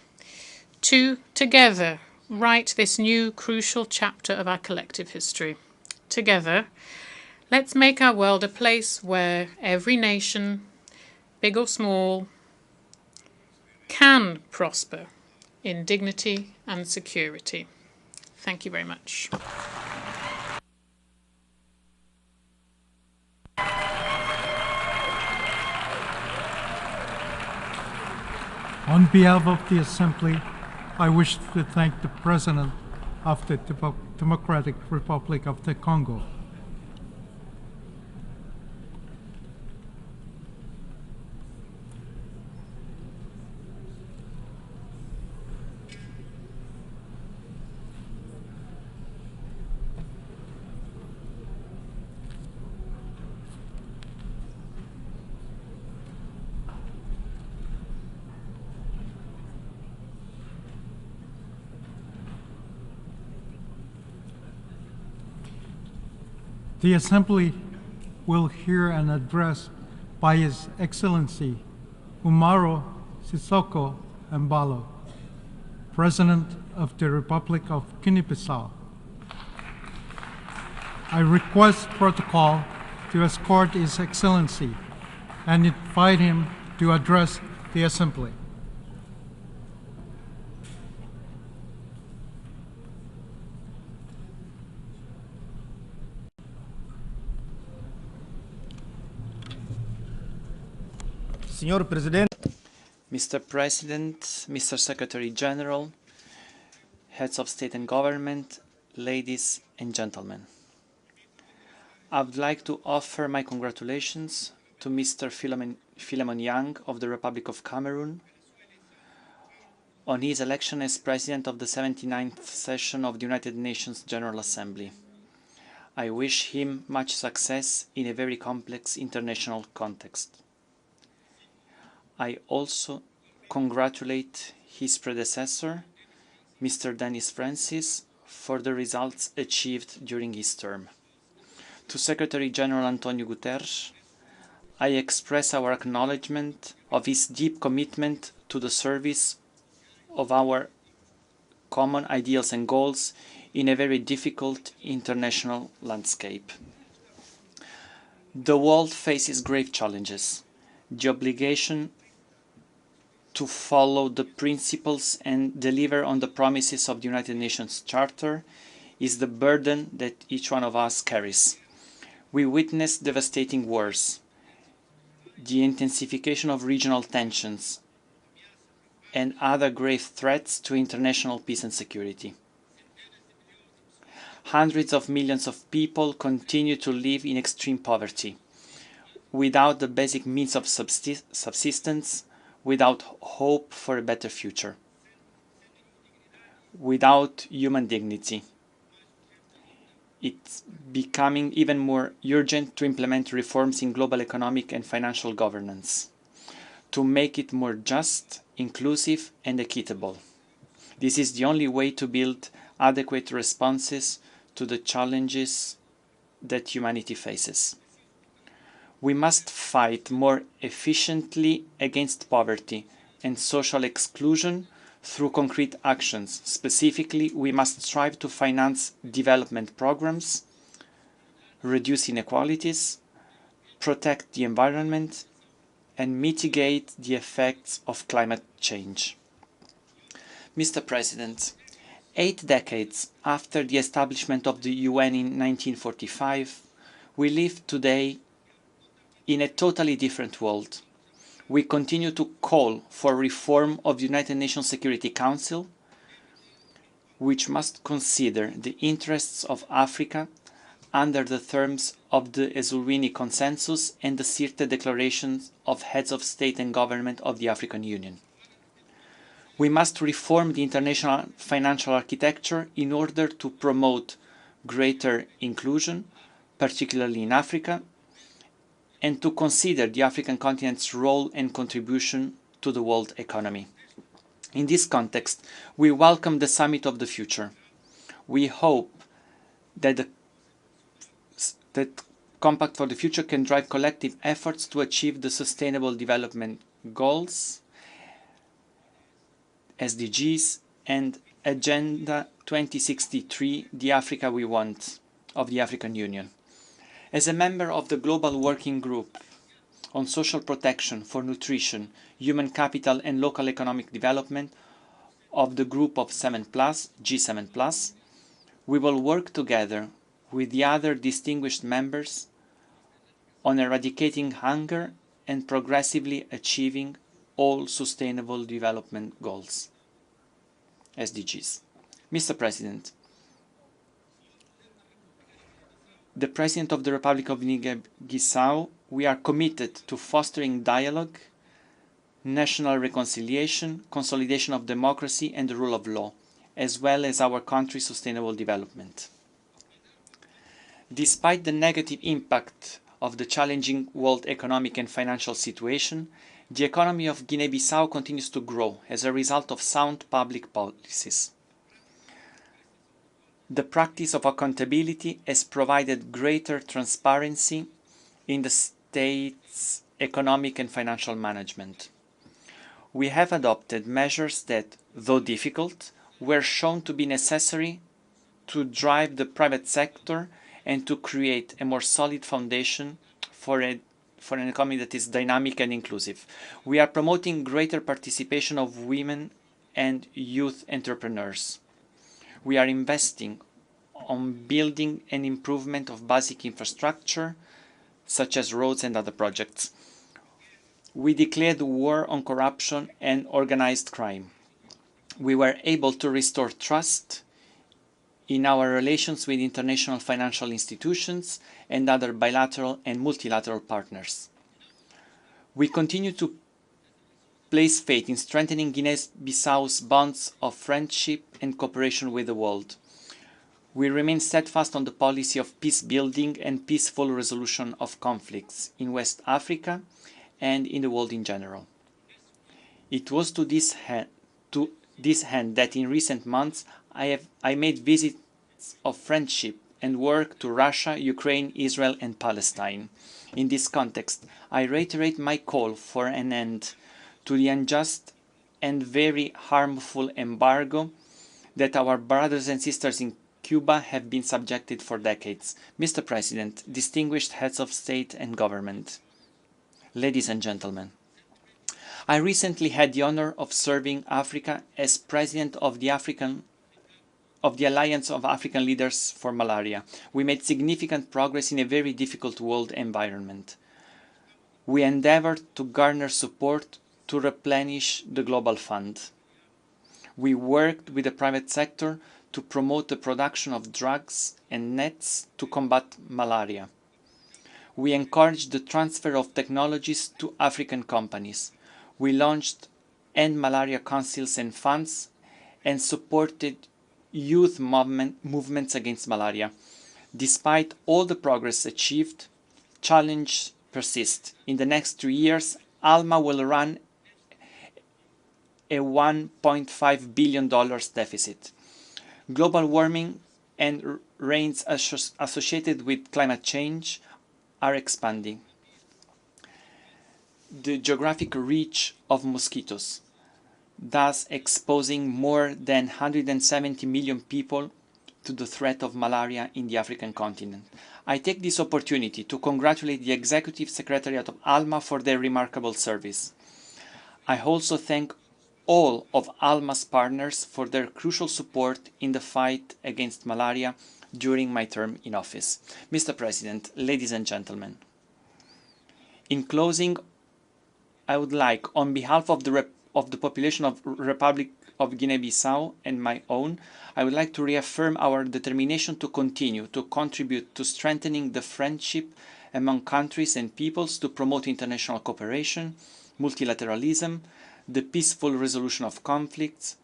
Speaker 18: to together write this new crucial chapter of our collective history. Together, let's make our world a place where every nation, big or small, can prosper in dignity and security. Thank you very much.
Speaker 13: On behalf of the Assembly, I wish to thank the President of the Democratic Republic of the Congo. The Assembly will hear an address by His Excellency Umaro Sissoco Embalo, President of the Republic of Guinea-Bissau. I request protocol to escort His Excellency and invite him to address the Assembly.
Speaker 19: Señor Presidente.
Speaker 20: Mr. President, Mr. Secretary General, heads of state and government, ladies and gentlemen. I would like to offer my congratulations to Mr. Philemon Yang of the Republic of Cameroon on his election as President of the 79th session of the United Nations General Assembly. I wish him much success in a very complex international context. I also congratulate his predecessor, Mr. Denis Francis, for the results achieved during his term. To Secretary General Antonio Guterres, I express our acknowledgement of his deep commitment to the service of our common ideals and goals in a very difficult international landscape. The world faces grave challenges. The obligation to follow the principles and deliver on the promises of the United Nations Charter is the burden that each one of us carries. We witness devastating wars, the intensification of regional tensions, and other grave threats to international peace and security. Hundreds of millions of people continue to live in extreme poverty, without the basic means of subsistence, without hope for a better future, without human dignity. It's becoming even more urgent to implement reforms in global economic and financial governance, to make it more just, inclusive, and equitable. This is the only way to build adequate responses to the challenges that humanity faces. We must fight more efficiently against poverty and social exclusion through concrete actions. Specifically, we must strive to finance development programs, reduce inequalities, protect the environment, and mitigate the effects of climate change. Mr. President, 8 decades after the establishment of the UN in 1945, we live today in a totally different world. We continue to call for reform of the United Nations Security Council, which must consider the interests of Africa under the terms of the Ezulwini Consensus and the Sirte Declarations of Heads of State and Government of the African Union. We must reform the international financial architecture in order to promote greater inclusion, particularly in Africa, and to consider the African continent's role and contribution to the world economy. In this context, we welcome the Summit of the Future. We hope that the Compact for the Future can drive collective efforts to achieve the Sustainable Development Goals, SDGs, and Agenda 2063, the Africa we want, of the African Union. As a member of the Global Working Group on Social Protection for Nutrition, Human Capital and Local Economic Development of the Group of 7+, G7+, we will work together with the other distinguished members on eradicating hunger and progressively achieving all Sustainable Development Goals, SDGs. Mr. President, the President of the Republic of Guinea-Bissau, we are committed to fostering dialogue, national reconciliation, consolidation of democracy and the rule of law, as well as our country's sustainable development. Despite the negative impact of the challenging world economic and financial situation, the economy of Guinea-Bissau continues to grow as a result of sound public policies. The practice of accountability has provided greater transparency in the state's economic and financial management. We have adopted measures that, though difficult, were shown to be necessary to drive the private sector and to create a more solid foundation for an economy that is dynamic and inclusive. We are promoting greater participation of women and youth entrepreneurs. We are investing on building and improvement of basic infrastructure, such as roads and other projects. We declared war on corruption and organized crime. We were able to restore trust in our relations with international financial institutions and other bilateral and multilateral partners. We continue to place faith in strengthening Guinea-Bissau's bonds of friendship and cooperation with the world. We remain steadfast on the policy of peace building and peaceful resolution of conflicts in West Africa and in the world in general. It was to this end that in recent months I made visits of friendship and work to Russia, Ukraine, Israel and Palestine. In this context, I reiterate my call for an end to the unjust and very harmful embargo that our brothers and sisters in Cuba have been subjected for decades. Mr. President, distinguished heads of state and government, ladies and gentlemen, I recently had the honor of serving Africa as President of the Alliance of African Leaders for Malaria. We made significant progress in a very difficult world environment. We endeavored to garner support to replenish the global fund. We worked with the private sector to promote the production of drugs and nets to combat malaria. We encouraged the transfer of technologies to African companies. We launched End Malaria Councils and funds and supported youth movements against malaria. Despite all the progress achieved, challenges persist. In the next 3 years, ALMA will run a $1.5 billion deficit. Global warming and rains associated with climate change are expanding. The geographic reach of mosquitoes, thus exposing more than 170 million people to the threat of malaria in the African continent. I take this opportunity to congratulate the Executive Secretariat of ALMA for their remarkable service. I also thank all of ALMA's partners for their crucial support in the fight against malaria during my term in office. Mr. President, ladies and gentlemen, in closing, I would like, on behalf of the population of Republic of Guinea-Bissau and my own, I would like to reaffirm our determination to continue to contribute to strengthening the friendship among countries and peoples, to promote international cooperation, multilateralism, the peaceful resolution of conflicts,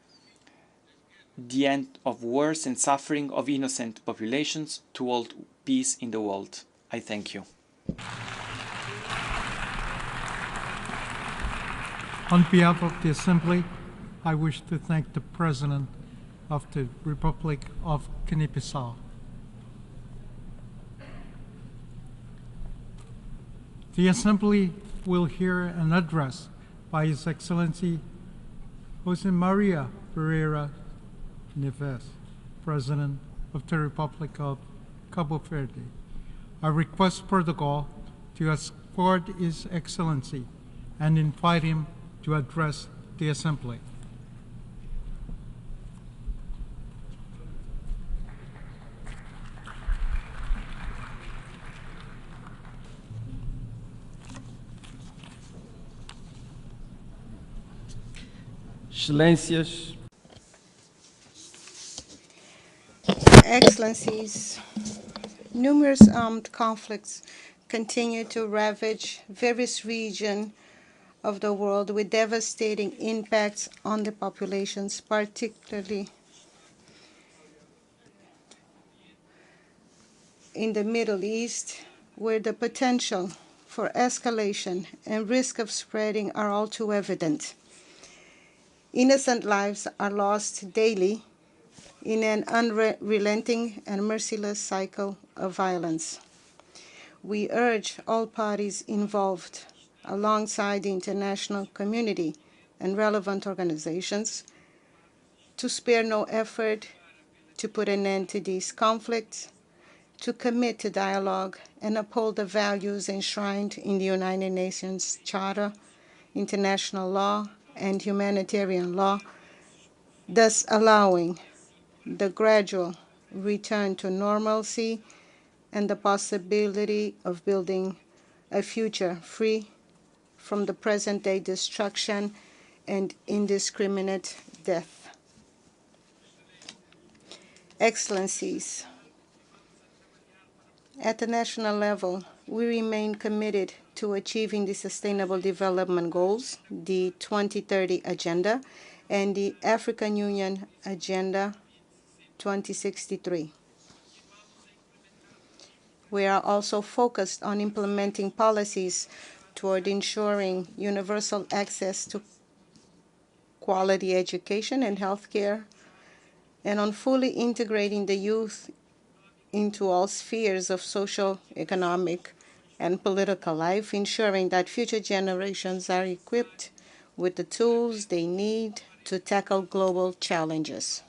Speaker 20: the end of wars and suffering of innocent populations, to hold peace in the world. I thank you.
Speaker 13: On behalf of the Assembly, I wish to thank the President of the Republic of Guinea-Bissau. The Assembly will hear an address by His Excellency Jose Maria Pereira, Neves, President of the Republic of Cabo Verde. I request Protocol to escort His Excellency and invite him to address the Assembly.
Speaker 8: Excelências,
Speaker 21: Excellencies, numerous armed conflicts continue to ravage various regions of the world with devastating impacts on the populations, particularly in the Middle East, where the potential for escalation and risk of spreading are all too evident. Innocent lives are lost daily in an unrelenting and merciless cycle of violence. We urge all parties involved, alongside the international community and relevant organizations, to spare no effort to put an end to these conflicts, to commit to dialogue and uphold the values enshrined in the United Nations Charter, international law, and humanitarian law, thus allowing the gradual return to normalcy and the possibility of building a future free from the present-day destruction and indiscriminate death. Excellencies, at the national level, we remain committed to achieving the Sustainable Development Goals, the 2030 Agenda, and the African Union Agenda 2063. We are also focused on implementing policies toward ensuring universal access to quality education and healthcare, and on fully integrating the youth into all spheres of social, economic, and political life, ensuring that future generations are equipped with the tools they need to tackle global challenges.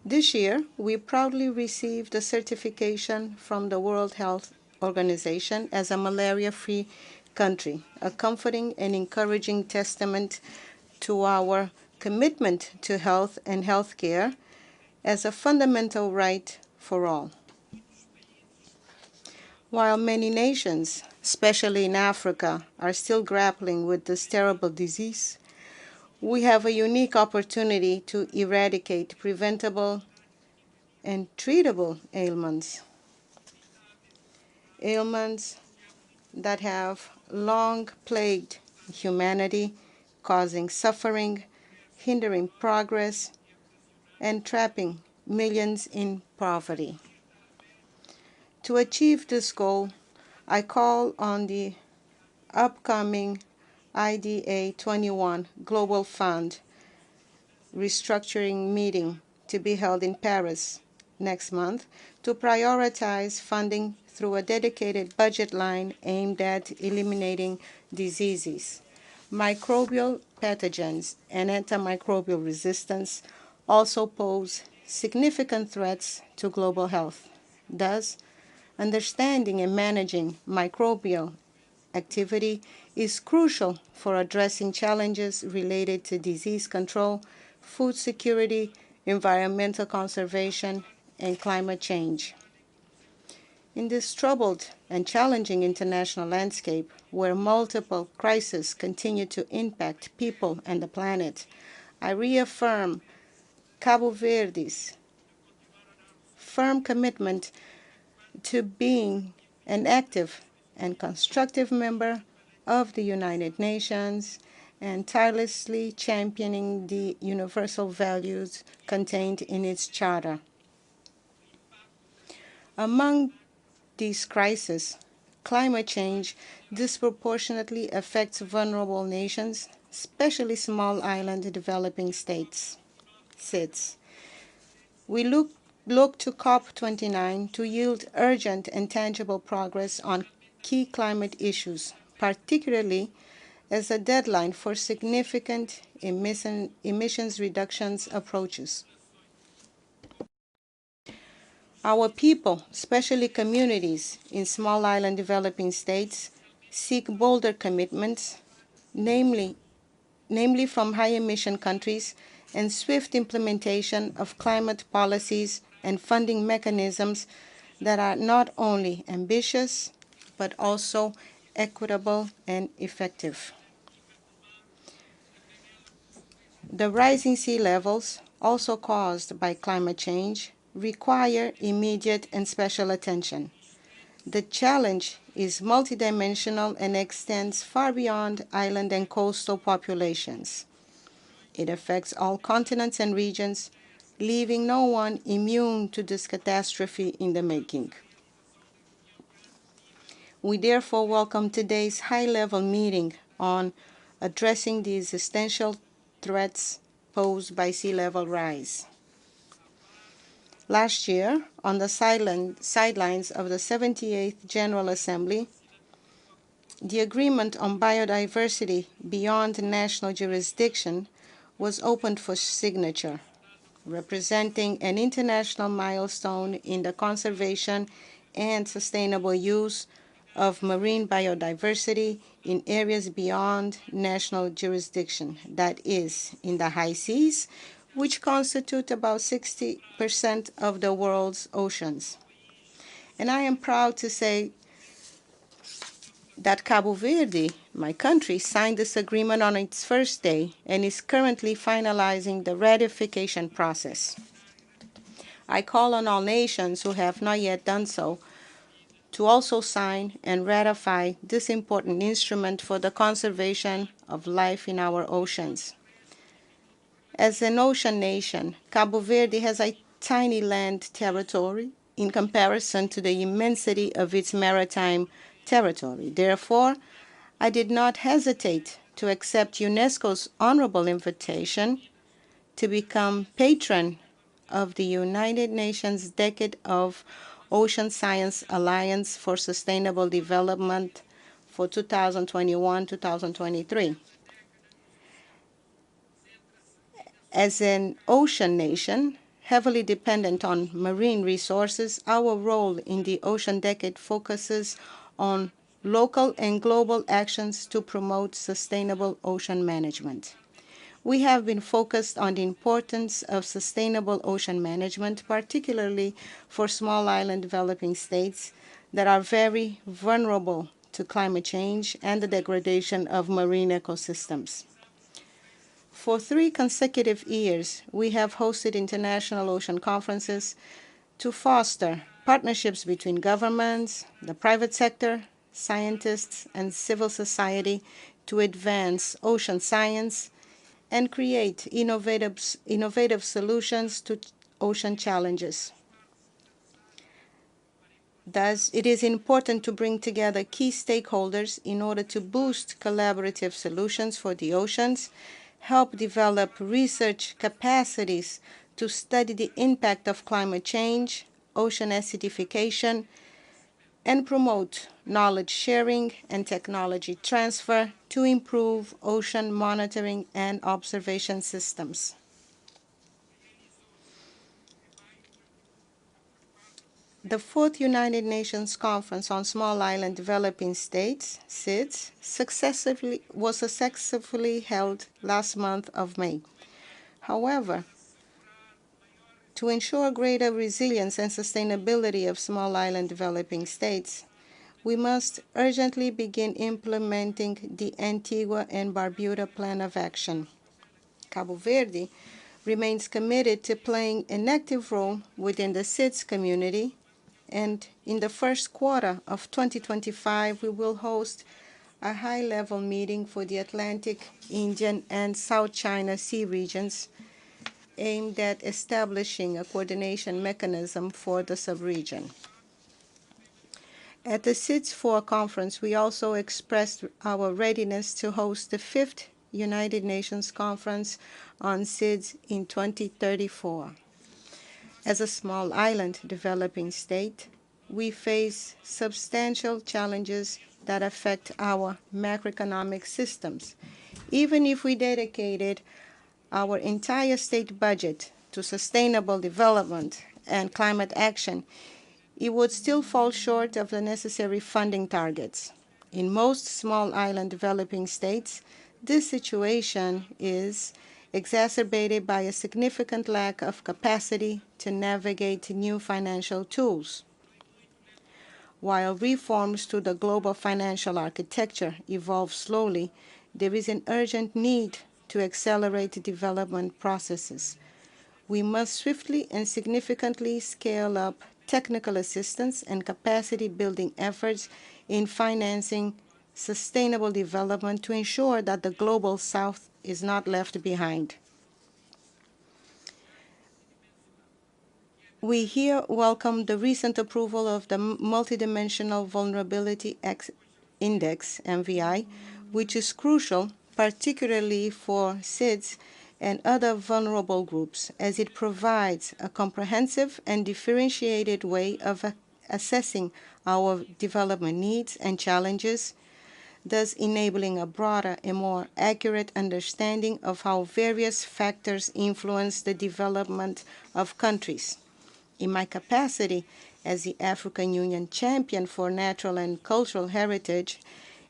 Speaker 21: This year, we proudly received a certification from the World Health Organization as a malaria-free country, a comforting and encouraging testament to our commitment to health and healthcare as a fundamental right for all. While many nations, especially in Africa, are still grappling with this terrible disease, we have a unique opportunity to eradicate preventable and treatable ailments. Ailments that have long plagued humanity, causing suffering, hindering progress, and trapping millions in poverty. To achieve this goal, I call on the upcoming IDA 21 Global Fund restructuring meeting to be held in Paris next month to prioritize funding through a dedicated budget line aimed at eliminating diseases. Microbial pathogens and antimicrobial resistance also pose significant threats to global health. Thus, understanding and managing microbial activity is crucial for addressing challenges related to disease control, food security, environmental conservation, and climate change. In this troubled and challenging international landscape, where multiple crises continue to impact people and the planet, I reaffirm Cabo Verde's firm commitment to being an active and constructive member of the United Nations and tirelessly championing the universal values contained in its charter. Among these crises, climate change disproportionately affects vulnerable nations, especially small island developing states. We look to COP29 to yield urgent and tangible progress on key climate issues, particularly as a deadline for significant emissions reductions approaches. Our people, especially communities in small island developing states, seek bolder commitments, namely from high-emission countries, and swift implementation of climate policies and funding mechanisms that are not only ambitious, but also equitable and effective. The rising sea levels, also caused by climate change, require immediate and special attention. The challenge is multidimensional and extends far beyond island and coastal populations. It affects all continents and regions, leaving no one immune to this catastrophe in the making. We therefore welcome today's high-level meeting on addressing the existential threats posed by sea level rise. Last year, on the sidelines of the 78th General Assembly, the agreement on biodiversity beyond national jurisdiction was opened for signature, representing an international milestone in the conservation and sustainable use of marine biodiversity in areas beyond national jurisdiction, that is, in the high seas, which constitute about 60% of the world's oceans. And I am proud to say that Cabo Verde, my country, signed this agreement on its first day and is currently finalizing the ratification process. I call on all nations who have not yet done so to also sign and ratify this important instrument for the conservation of life in our oceans. As an ocean nation, Cabo Verde has a tiny land territory in comparison to the immensity of its maritime territory. Therefore, I did not hesitate to accept UNESCO's honorable invitation to become patron of the United Nations Decade of Ocean Science Alliance for Sustainable Development for 2021-2023. As an ocean nation, heavily dependent on marine resources, our role in the Ocean Decade focuses on local and global actions to promote sustainable ocean management. We have been focused on the importance of sustainable ocean management, particularly for small island developing states that are very vulnerable to climate change and the degradation of marine ecosystems. For 3 consecutive years, we have hosted international ocean conferences to foster partnerships between governments, the private sector, scientists, and civil society to advance ocean science and create innovative solutions to ocean challenges. Thus, it is important to bring together key stakeholders in order to boost collaborative solutions for the oceans, help develop research capacities to study the impact of climate change, ocean acidification, and promote knowledge sharing and technology transfer to improve ocean monitoring and observation systems. The 4th United Nations Conference on Small Island Developing States, SIDS, was successfully held last month of May. However, to ensure greater resilience and sustainability of small island developing states, we must urgently begin implementing the Antigua and Barbuda Plan of Action. Cabo Verde remains committed to playing an active role within the SIDS community, and in the first quarter of 2025, we will host a high-level meeting for the Atlantic, Indian, and South China Sea regions aimed at establishing a coordination mechanism for the subregion. At the SIDS-4 conference, we also expressed our readiness to host the 5th United Nations Conference on SIDS in 2034. As a small island developing state, we face substantial challenges that affect our macroeconomic systems. Even if we dedicated our entire state budget to sustainable development and climate action, it would still fall short of the necessary funding targets. In most small island developing states, this situation is exacerbated by a significant lack of capacity to navigate new financial tools. While reforms to the global financial architecture evolve slowly, there is an urgent need to accelerate development processes. We must swiftly and significantly scale up technical assistance and capacity building efforts in financing sustainable development to ensure that the global South is not left behind. We here welcome the recent approval of the Multidimensional Vulnerability Index, MVI, which is crucial, particularly for SIDS and other vulnerable groups, as it provides a comprehensive and differentiated way of assessing our development needs and challenges, thus enabling a broader and more accurate understanding of how various factors influence the development of countries. In my capacity as the African Union champion for natural and cultural heritage,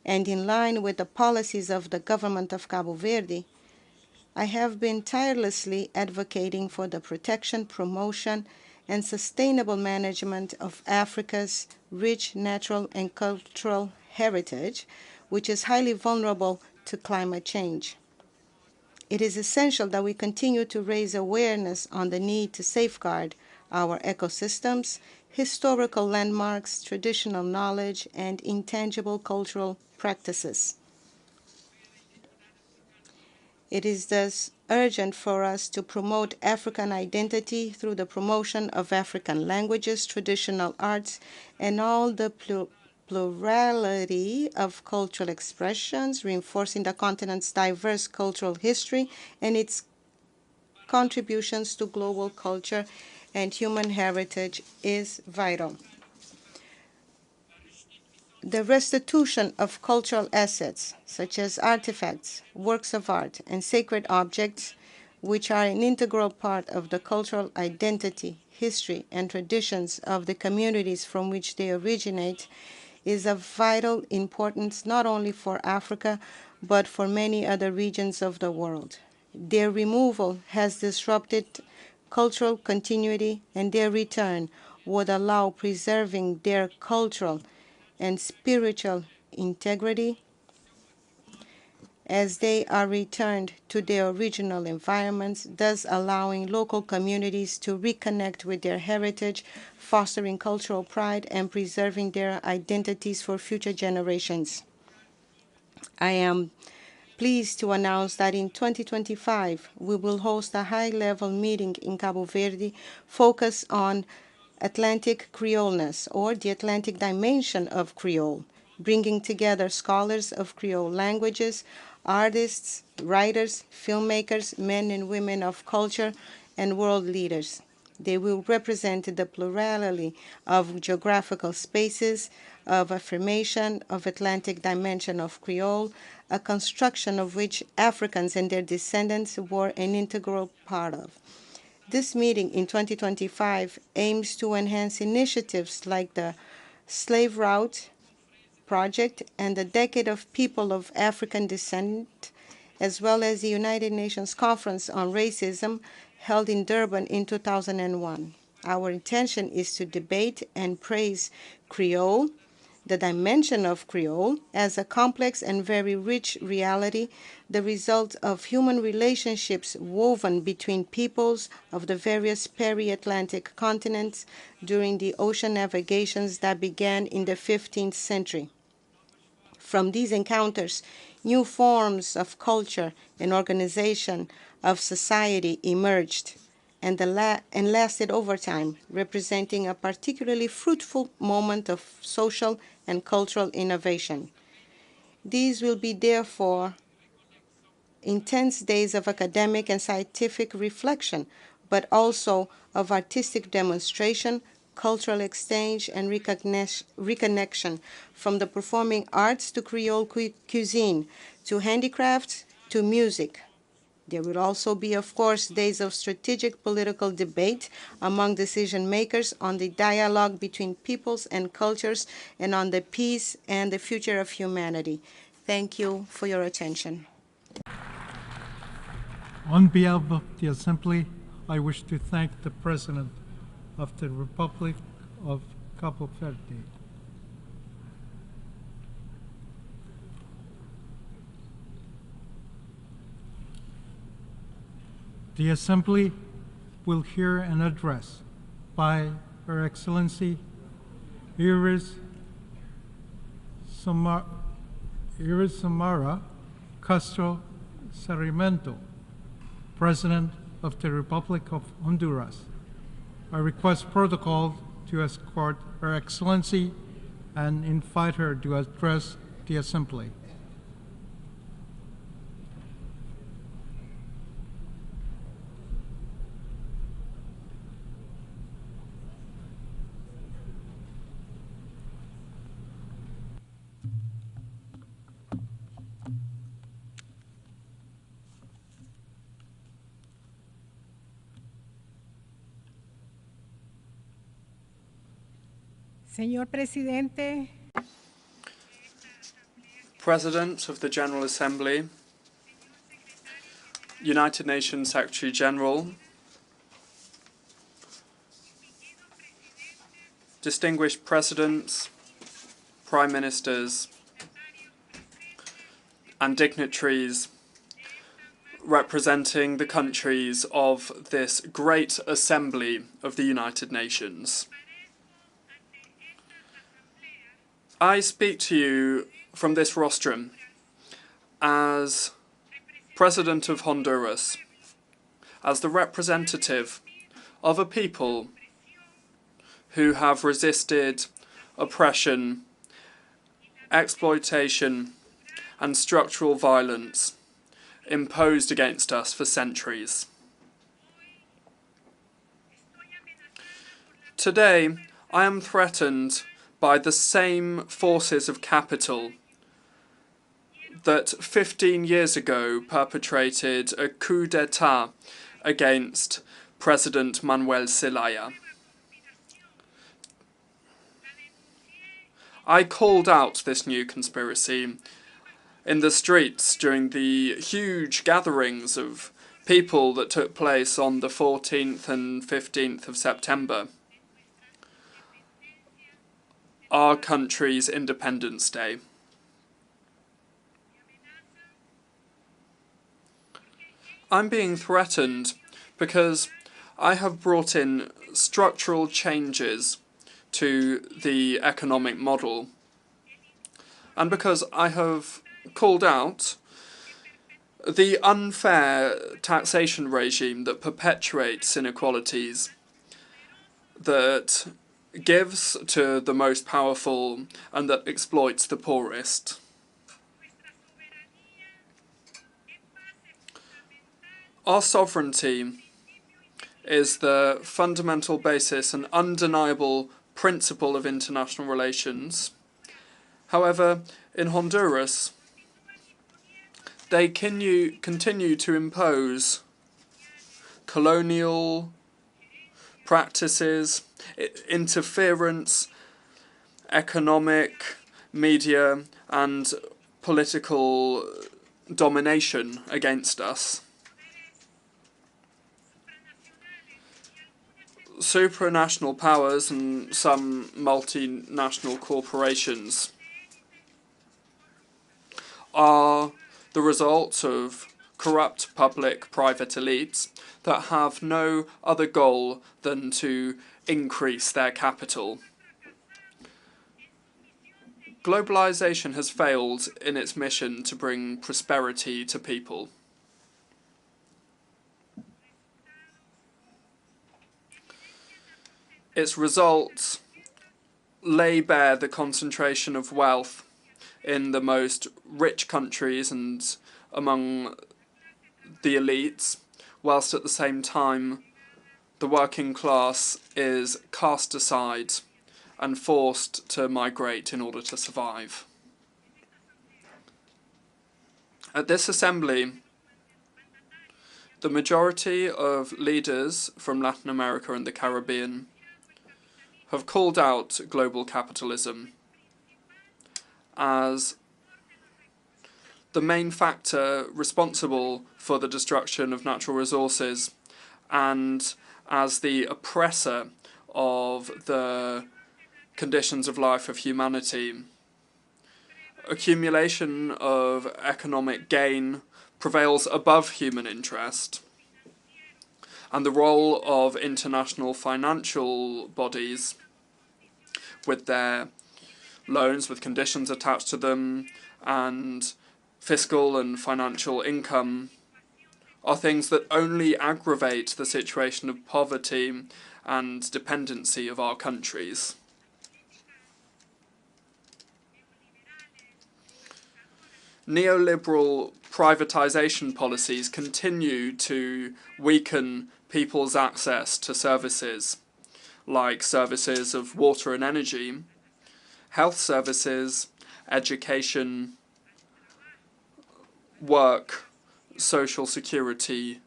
Speaker 21: and in line with the policies of the government of Cabo Verde, I have been tirelessly advocating for the protection, promotion, and sustainable management of Africa's rich natural and cultural heritage, which is highly vulnerable to climate change. It is essential that we continue to raise awareness on the need to safeguard our ecosystems, historical landmarks, traditional knowledge, and intangible cultural practices. It is thus urgent for us to promote African identity through the promotion of African languages, traditional arts, and all the plurality of cultural expressions, reinforcing the continent's diverse cultural history and its contributions to global culture and human heritage is vital. The restitution of cultural assets, such as artifacts, works of art, and sacred objects, which are an integral part of the cultural identity, history, and traditions of the communities from which they originate, is of vital importance not only for Africa, but for many other regions of the world. Their removal has disrupted cultural continuity, and their return would allow preserving their cultural and spiritual integrity as they are returned to their original environments, thus allowing local communities to reconnect with their heritage, fostering cultural pride, and preserving their identities for future generations. I am pleased to announce that in 2025, we will host a high-level meeting in Cabo Verde focused on Atlantic Creoleness, or the Atlantic dimension of Creole, bringing together scholars of Creole languages, artists, writers, filmmakers, men and women of culture, and world leaders. They will represent the plurality of geographical spaces, of affirmation of Atlantic dimension of Creole, a construction of which Africans and their descendants were an integral part of. This meeting in 2025 aims to enhance initiatives like the Slave Route Project and the Decade of People of African Descent, as well as the United Nations Conference on Racism held in Durban in 2001. Our intention is to debate and praise Creole, the dimension of Creole, as a complex and very rich reality, the result of human relationships woven between peoples of the various peri-Atlantic continents during the ocean navigations that began in the 15th century. From these encounters, new forms of culture and organization of society emerged and lasted over time, representing a particularly fruitful moment of social and cultural innovation. These will be, therefore, intense days of academic and scientific reflection, but also of artistic demonstration, cultural exchange and reconnection, from the performing arts to Creole cuisine, to handicrafts, to music. There will also be, of course, days of strategic political debate among decision makers on the dialogue between peoples and cultures and on the peace and the future of humanity. Thank you for your attention.
Speaker 13: On behalf of the Assembly, I wish to thank the President of the Republic of Cabo Verde. The Assembly will hear an address by Her Excellency Iris Samara Castro Sarmiento, President of the Republic of Honduras. I request protocol to escort Her Excellency and invite her to address the Assembly.
Speaker 1: Señor Presidente,
Speaker 17: President of the General Assembly, United Nations Secretary General, distinguished presidents, prime ministers, and dignitaries representing the countries of this great assembly of the United Nations. I speak to you from this rostrum as President of Honduras, as the representative of a people who have resisted oppression, exploitation, and structural violence imposed against us for centuries. Today, I am threatened by the same forces of capital that 15 years ago perpetrated a coup d'etat against President Manuel Zelaya. I called out this new conspiracy in the streets during the huge gatherings of people that took place on the 14th and 15th of September, our country's Independence Day. I'm being threatened because I have brought in structural changes to the economic model, and because I have called out the unfair taxation regime that perpetuates inequalities, that gives to the most powerful and that exploits the poorest. Our sovereignty is the fundamental basis and undeniable principle of international relations. However, in Honduras, they continue to impose colonial practices, interference, economic, media, and political domination against us. Supranational powers and some multinational corporations are the result of corrupt public-private elites that have no other goal than to increase their capital. Globalization has failed in its mission to bring prosperity to people. Its results lay bare the concentration of wealth in the most rich countries and among the elites, whilst at the same time the working class is cast aside and forced to migrate in order to survive. At this assembly, the majority of leaders from Latin America and the Caribbean have called out global capitalism as the main factor responsible for the destruction of natural resources and as the oppressor of the conditions of life of humanity. Accumulation of economic gain prevails above human interest, and the role of international financial bodies with their loans with conditions attached to them and fiscal and financial income are things that only aggravate the situation of poverty and dependency of our countries. Neoliberal privatization policies continue to weaken people's access to services, like services of water and energy, health services, education, work, social security,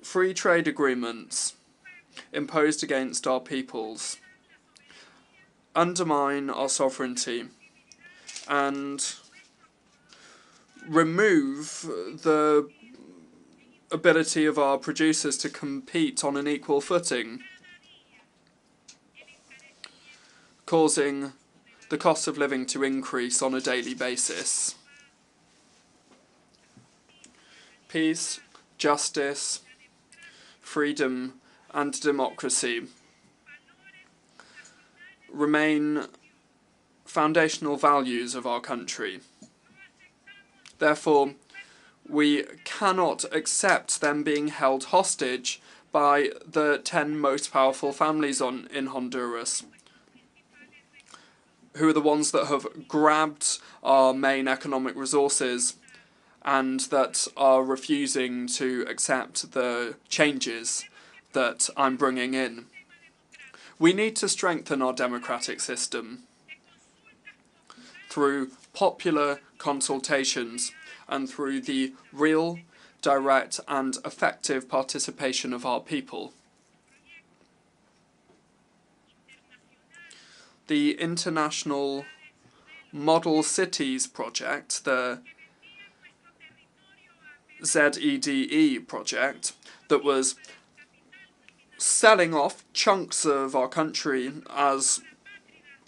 Speaker 17: free trade agreements imposed against our peoples undermine our sovereignty and remove the ability of our producers to compete on an equal footing, causing the cost of living to increase on a daily basis. Peace, justice, freedom, and democracy remain foundational values of our country. Therefore, we cannot accept them being held hostage by the 10 most powerful families in Honduras, who are the ones that have grabbed our main economic resources and that are refusing to accept the changes that I'm bringing in. We need to strengthen our democratic system through popular consultations and through the real, direct and effective participation of our people. The International Model Cities Project, the ZEDE project, that was selling off chunks of our country as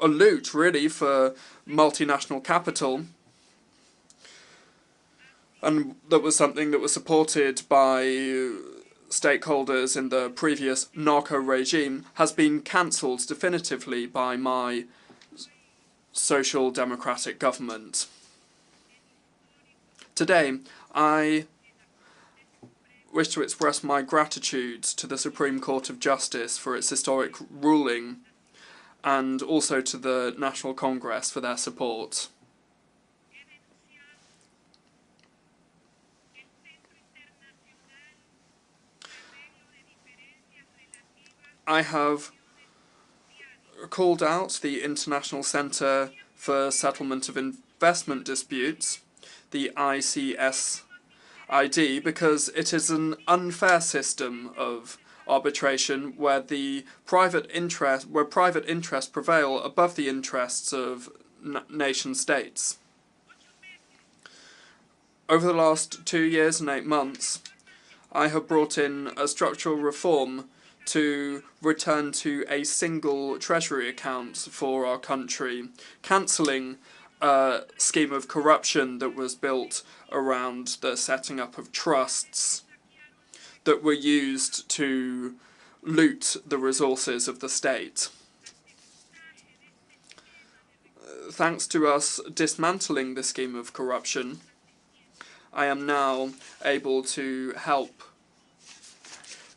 Speaker 17: a loot, really, for multinational capital, and that was something that was supported by stakeholders in the previous narco regime, has been cancelled definitively by my social democratic government. Today, I wish to express my gratitude to the Supreme Court of Justice for its historic ruling, and also to the National Congress for their support. I have called out the International Centre for Settlement of Investment Disputes, the ICSID, because it is an unfair system of arbitration where private interests prevail above the interests of nation states. Over the last 2 years and 8 months, I have brought in a structural reform to return to a single treasury account for our country, cancelling a scheme of corruption that was built around the setting up of trusts that were used to loot the resources of the state. Thanks to us dismantling the scheme of corruption, I am now able to help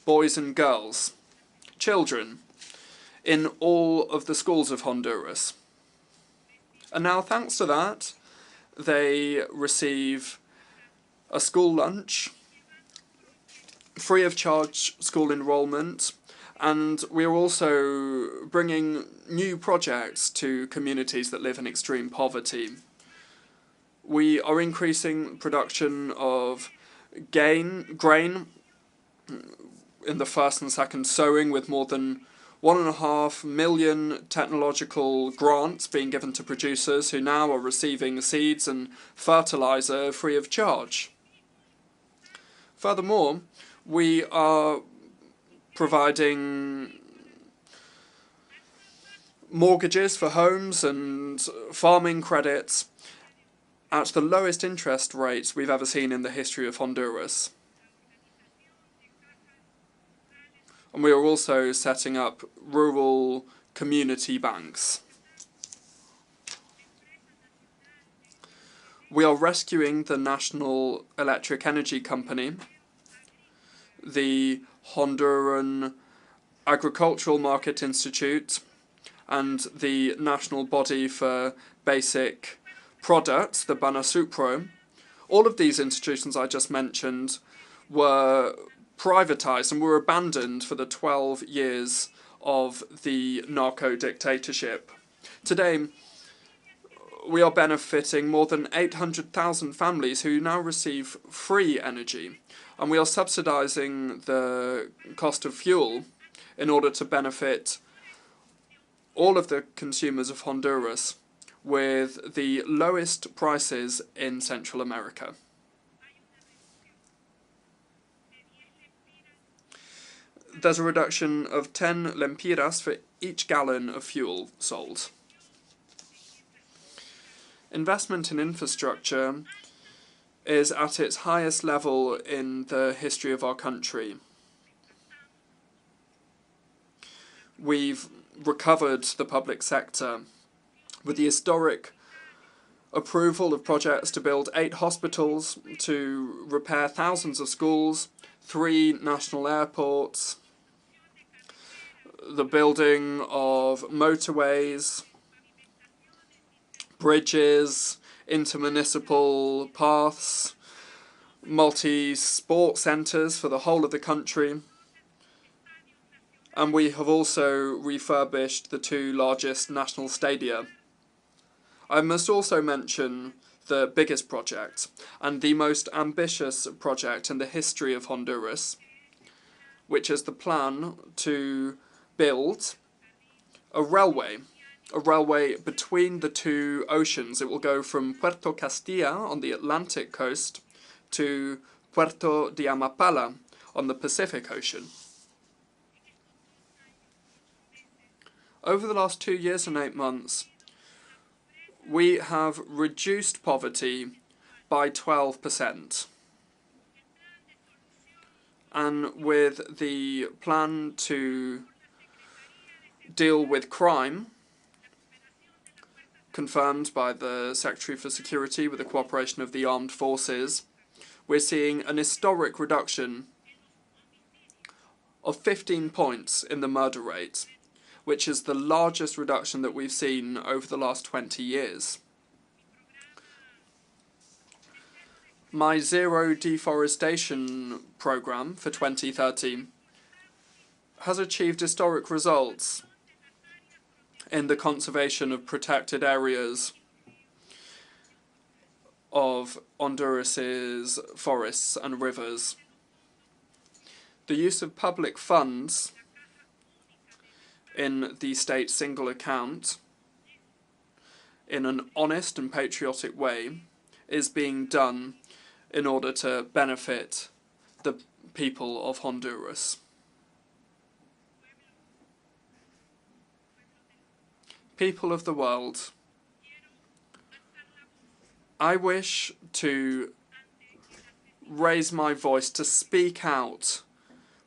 Speaker 17: boys and girls, children, in all of the schools of Honduras. And now, thanks to that, they receive a school lunch, free of charge school enrolment, and we are also bringing new projects to communities that live in extreme poverty. We are increasing production of grain in the first and second sowing, with more than 1.5 million technological grants being given to producers who now are receiving seeds and fertilizer free of charge. Furthermore, we are providing mortgages for homes and farming credits at the lowest interest rates we've ever seen in the history of Honduras. And we are also setting up rural community banks. We are rescuing the National Electric Energy Company, the Honduran Agricultural Market Institute, and the National Body for Basic Products, the Banasupro. All of these institutions I just mentioned were privatized and were abandoned for the 12 years of the narco-dictatorship. Today, we are benefiting more than 800,000 families who now receive free energy, and we are subsidizing the cost of fuel in order to benefit all of the consumers of Honduras with the lowest prices in Central America. There's a reduction of 10 lempiras for each gallon of fuel sold. Investment in infrastructure is at its highest level in the history of our country. We've recovered the public sector with the historic approval of projects to build 8 hospitals, to repair thousands of schools, 3 national airports, the building of motorways, bridges, intermunicipal paths, multi-sport centres for the whole of the country. And we have also refurbished the 2 largest national stadia. I must also mention the biggest project, and the most ambitious project in the history of Honduras, which is the plan to build a railway between the 2 oceans. It will go from Puerto Castilla on the Atlantic coast to Puerto de Amapala on the Pacific Ocean. Over the last 2 years and 8 months, we have reduced poverty by 12%. And with the plan to deal with crime, confirmed by the Secretary for Security with the cooperation of the armed forces, we're seeing an historic reduction of 15 points in the murder rate, which is the largest reduction that we've seen over the last 20 years. My Zero Deforestation program for 2030 has achieved historic results in the conservation of protected areas of Honduras's forests and rivers. The use of public funds in the state single account in an honest and patriotic way is being done in order to benefit the people of Honduras. People of the world, I wish to raise my voice to speak out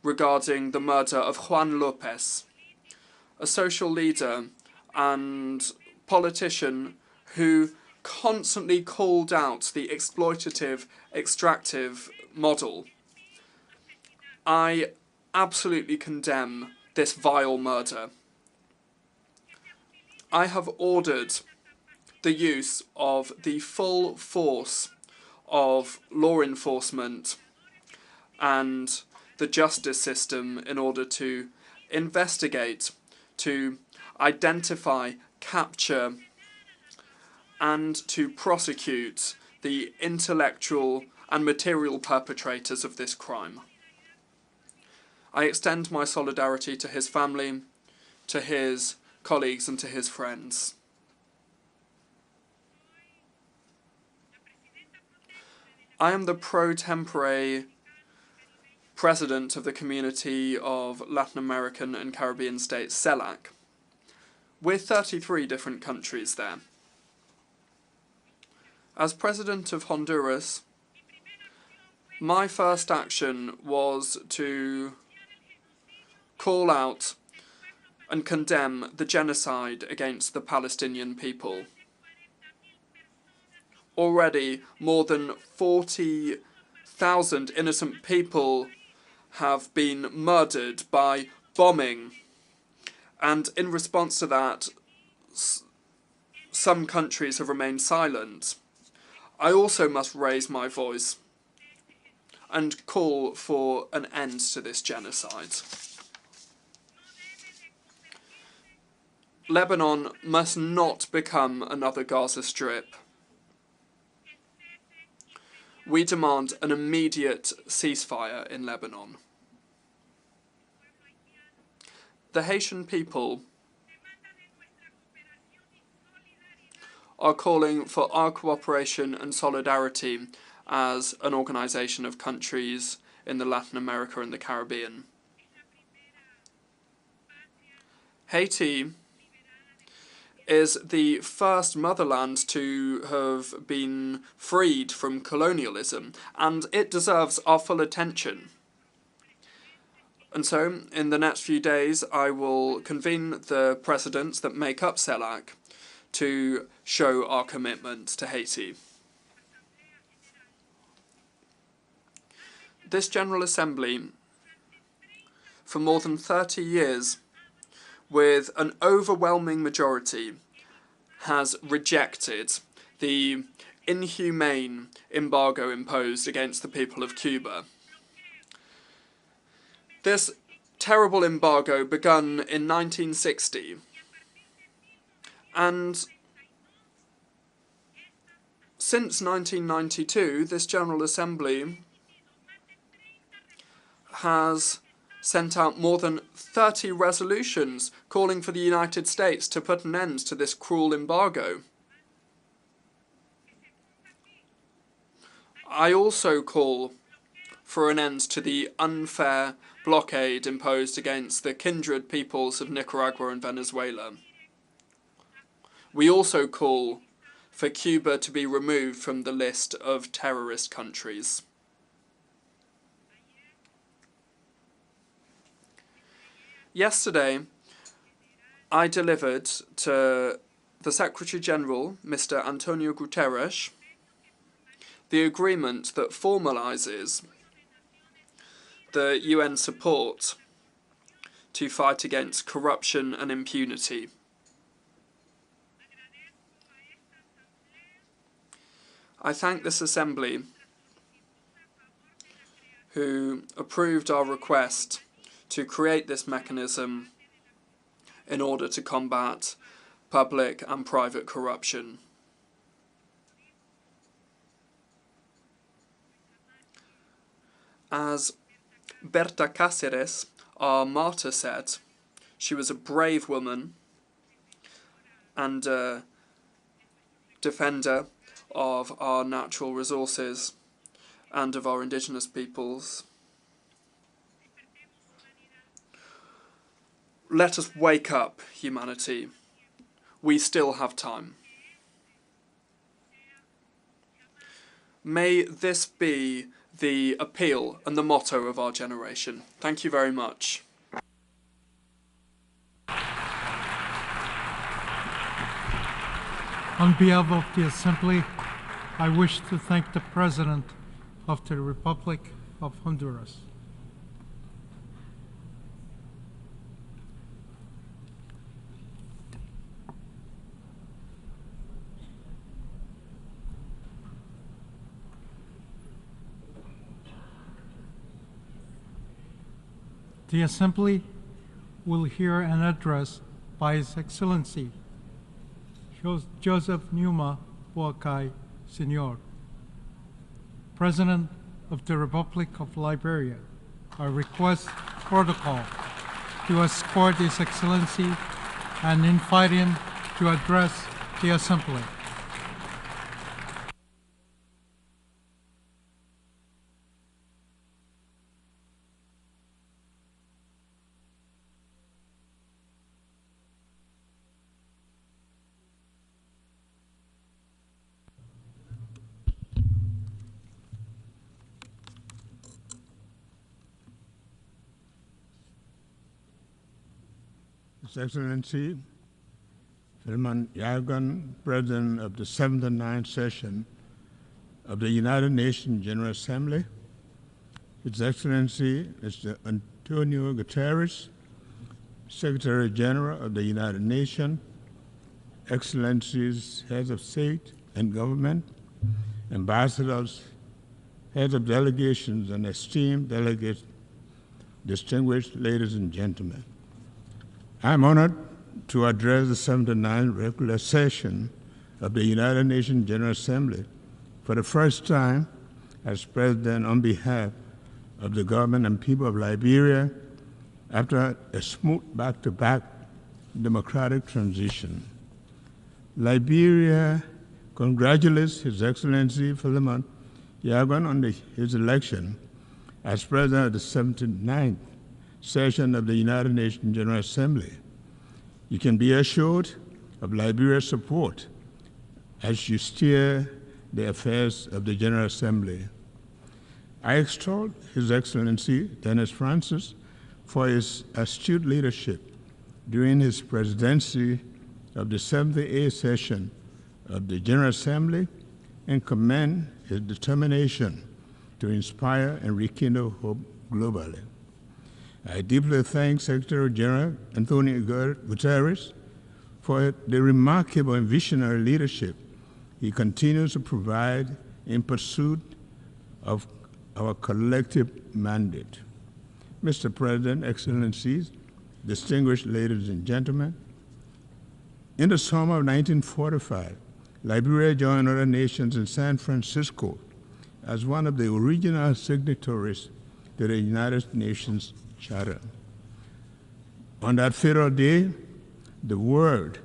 Speaker 17: regarding the murder of Juan Lopez, a social leader and politician who constantly called out the exploitative, extractive model. I absolutely condemn this vile murder. I have ordered the use of the full force of law enforcement and the justice system in order to investigate, to identify, capture, and to prosecute the intellectual and material perpetrators of this crime. I extend my solidarity to his family, to his colleagues, and to his friends. I am the pro tempore president of the Community of Latin American and Caribbean States, CELAC, with 33 different countries there. As president of Honduras, my first action was to call out and condemn the genocide against the Palestinian people. Already, more than 40,000 innocent people have been murdered by bombing, and in response to that, some countries have remained silent. I also must raise my voice and call for an end to this genocide. Lebanon must not become another Gaza Strip. We demand an immediate ceasefire in Lebanon. The Haitian people are calling for our cooperation and solidarity as an organisation of countries in the Latin America and the Caribbean. Haiti is the first motherland to have been freed from colonialism, and it deserves our full attention. And so, in the next few days, I will convene the presidents that make up CELAC to show our commitment to Haiti. This General Assembly, for more than 30 years, with an overwhelming majority, has rejected the inhumane embargo imposed against the people of Cuba. This terrible embargo begun in 1960, and since 1992, this General Assembly has sent out more than 30 resolutions calling for the United States to put an end to this cruel embargo. I also call for an end to the unfair blockade imposed against the kindred peoples of Nicaragua and Venezuela. We also call for Cuba to be removed from the list of terrorist countries. Yesterday, I delivered to the Secretary General, Mr. Antonio Guterres, the agreement that formalises the UN support to fight against corruption and impunity. I thank this Assembly who approved our request to create this mechanism in order to combat public and private corruption. As Berta Cáceres, our martyr, said, she was a brave woman and a defender of our natural resources and of our indigenous peoples. Let us wake up, humanity. We still have time. May this be the appeal and the motto of our generation. Thank you very much.
Speaker 13: On behalf of the Assembly, I wish to thank the President of the Republic of Honduras. The Assembly will hear an address by His Excellency Joseph Numa Boakai, Sr., President of the Republic of Liberia. I request protocol to escort His Excellency and invite him to address the Assembly.
Speaker 1: His Excellency Philemon Yagan, President of the 79th session of the United Nations General Assembly, His Excellency Mr. Antonio Guterres, Secretary General of the United Nations, Excellencies, Heads of State and Government, Ambassadors, Heads of Delegations, and esteemed delegates, distinguished ladies and gentlemen. I am honored to address the 79th regular session of the United Nations General Assembly for the first time as President on behalf of the government and people of Liberia after a smooth back-to-back democratic transition. Liberia congratulates His Excellency Philemon Yagan on his election as President of the 79th session of the United Nations General Assembly. You can be assured of Liberia's support as you steer the affairs of the General Assembly. I extol His Excellency Dennis Francis for his astute leadership during his presidency of the 78th session of the General Assembly and commend his determination to inspire and rekindle hope globally. I deeply thank Secretary General Antonio Guterres for the remarkable and visionary leadership he continues to provide in pursuit of our collective mandate. Mr. President, Excellencies, distinguished ladies and gentlemen, in the summer of 1945, Liberia joined other nations in San Francisco as one of the original signatories to the United Nations Charter. On that fatal day, the world,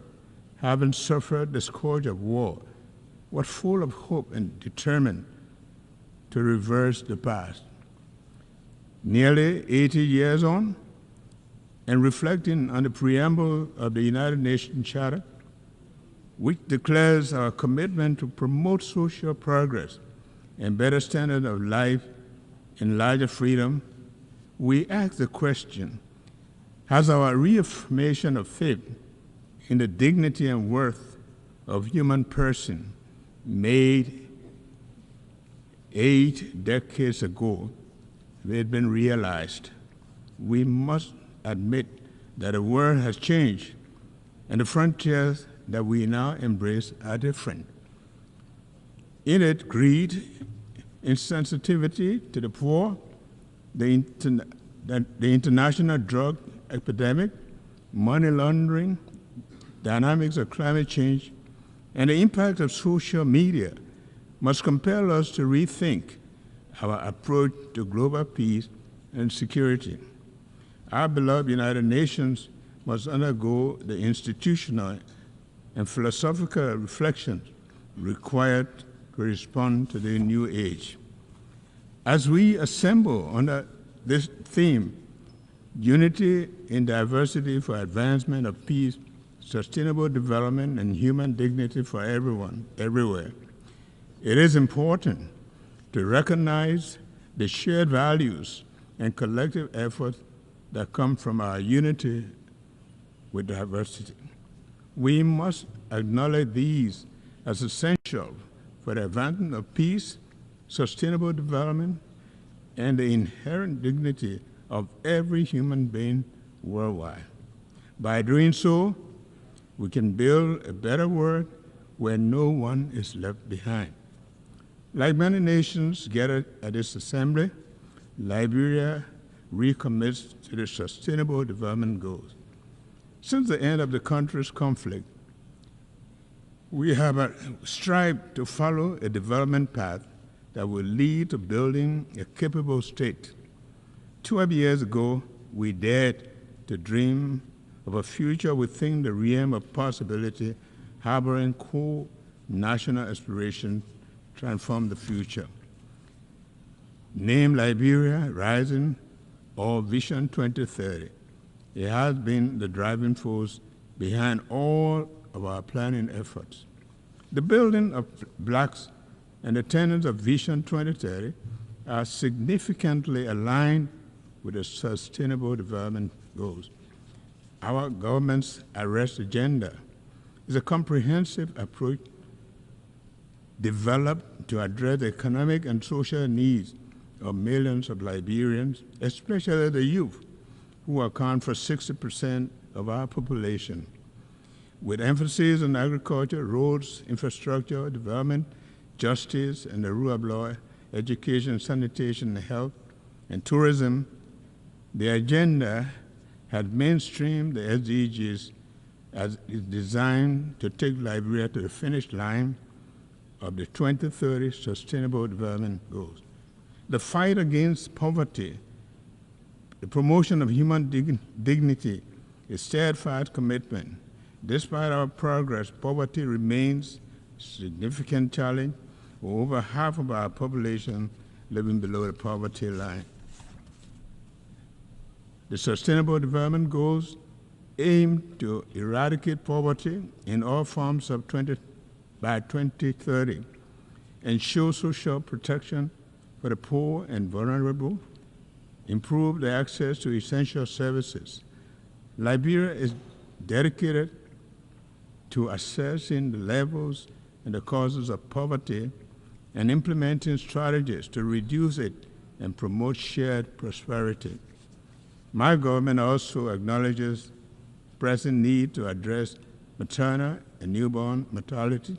Speaker 1: having suffered the scourge of war, was full of hope and determined to reverse the past. Nearly 80 years on, and reflecting on the preamble of the United Nations Charter, which declares our commitment to promote social progress and better standard of life and larger freedom, we ask the question, has our reaffirmation of faith in the dignity and worth of human person made 8 decades ago, had been realized? We must admit that the world has changed and the frontiers that we now embrace are different. In it, greed, insensitivity to the poor, the international drug epidemic, money laundering, dynamics of climate change, and the impact of social media must compel us to rethink our approach to global peace and security. Our beloved United Nations must undergo the institutional and philosophical reflections required to respond to the new age. As we assemble under this theme, unity in diversity for advancement of peace, sustainable development, and human dignity for everyone, everywhere, it is important to recognize the shared values and collective efforts that come from our unity with diversity. We must acknowledge these as essential for the advancement of peace, sustainable development, and the inherent dignity of every human being worldwide. By doing so, we can build a better world where no one is left behind. Like many nations gathered at this assembly, Liberia recommits to the Sustainable Development Goals. Since the end of the country's conflict, we have strived to follow a development path that will lead to building a capable state. 12 years ago, we dared to dream of a future within the realm of possibility, harboring core national aspiration to transform the future. Named Liberia Rising or Vision 2030, it has been the driving force behind all of our planning efforts. The building of blocks and the tenets of Vision 2030 are significantly aligned with the Sustainable Development Goals. Our government's arrest agenda is a comprehensive approach developed to address the economic and social needs of millions of Liberians, especially the youth, who account for 60% of our population. With emphasis on agriculture, roads, infrastructure, development, justice, and the rule of law, education, sanitation, health, and tourism, the agenda had mainstreamed the SDGs as is designed to take Liberia to the finish line of the 2030 Sustainable Development Goals. The fight against poverty, the promotion of human dignity, a steadfast commitment. Despite our progress, poverty remains a significant challenge, with over half of our population living below the poverty line. The Sustainable Development Goals aim to eradicate poverty in all forms by 2030, ensure social protection for the poor and vulnerable, improve the access to essential services. Liberia is dedicated to assessing the levels and the causes of poverty and implementing strategies to reduce it and promote shared prosperity. My government also acknowledges the pressing need to address maternal and newborn mortality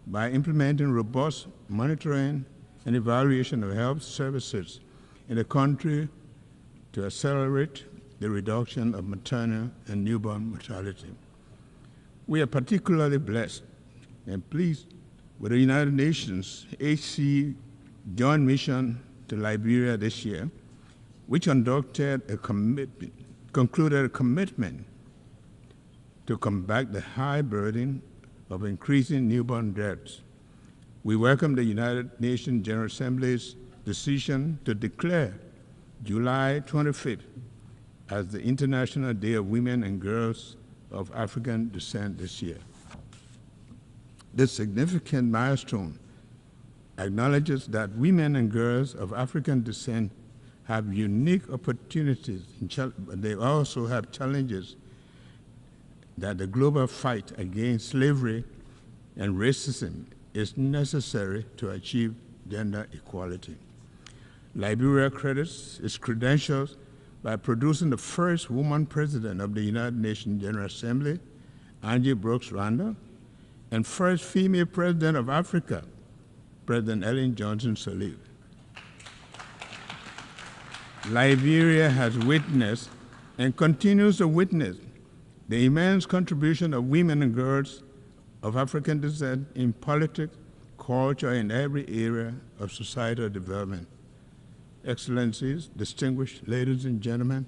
Speaker 1: by implementing robust monitoring and evaluation of health services in the country to accelerate the reduction of maternal and newborn mortality. We are particularly blessed and pleased with the United Nations HC Joint Mission to Liberia this year, which concluded a commitment to combat the high burden of increasing newborn deaths. We welcome the United Nations General Assembly's decision to declare July 25th as the International Day of Women and Girls of African Descent this year. This significant milestone acknowledges that women and girls of African descent have unique opportunities, but they also have challenges that the global fight against slavery and racism is necessary to achieve gender equality. Liberia credits its credentials by producing the first woman president of the United Nations General Assembly, Angie Brooks Randall, and first female president of Africa, President Ellen Johnson Sirleaf. Liberia has witnessed and continues to witness the immense contribution of women and girls of African descent in politics, culture, and every area of societal development. Excellencies, distinguished ladies and gentlemen,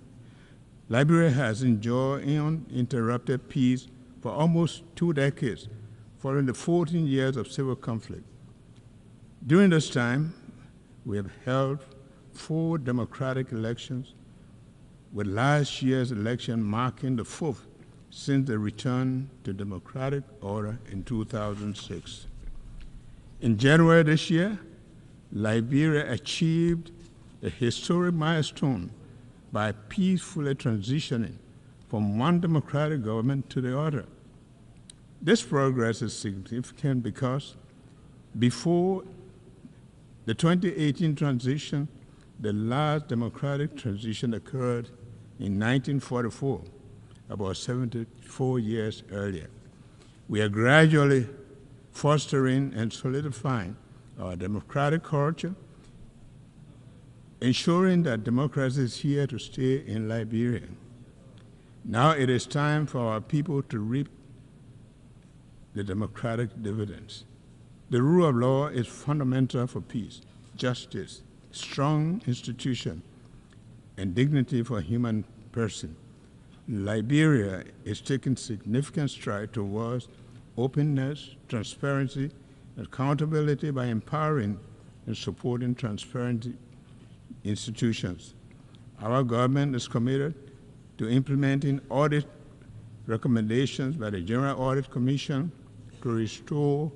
Speaker 1: Liberia has enjoyed uninterrupted peace for almost 2 decades, following the 14 years of civil conflict. During this time, we have held 4 democratic elections, with last year's election marking the 4th since the return to democratic order in 2006. In January this year, Liberia achieved a historic milestone by peacefully transitioning from one democratic government to the other. This progress is significant because before the 2018 transition, the last democratic transition occurred in 1944, about 74 years earlier. We are gradually fostering and solidifying our democratic culture ensuring that democracy is here to stay in Liberia. Now it is time for our people to reap the democratic dividends. The rule of law is fundamental for peace, justice, strong institution, and dignity for human person. Liberia is taking significant strides towards openness, transparency, and accountability by empowering and supporting transparent institutions. Our government is committed to implementing audit recommendations by the General Audit Commission to restore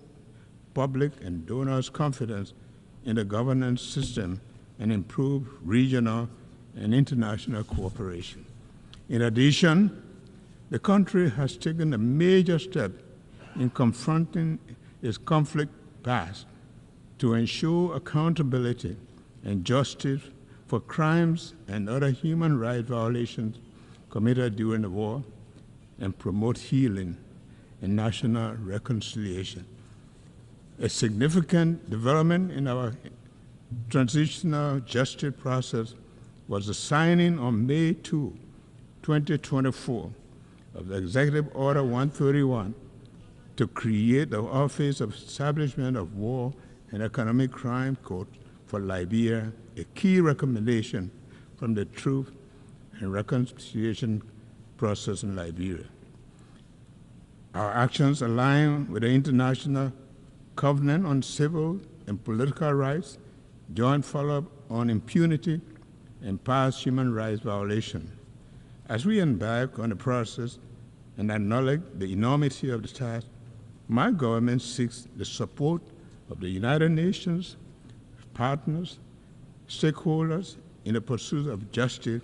Speaker 1: public and donors' confidence in the governance system and improve regional and international cooperation. In addition, the country has taken a major step in confronting its conflict past to ensure accountability and justice for crimes and other human rights violations committed during the war and promote healing and national reconciliation. A significant development in our transitional justice process was the signing on May 2, 2024 of the Executive Order 131 to create the Office of Establishment of War and Economic Crime Court for Liberia, a key recommendation from the Truth and Reconciliation process in Liberia. Our actions align with the International Covenant on Civil and Political Rights, joint follow-up on impunity and past human rights violations. As we embark on the process and acknowledge the enormity of the task, my government seeks the support of the United Nations, partners, stakeholders in the pursuit of justice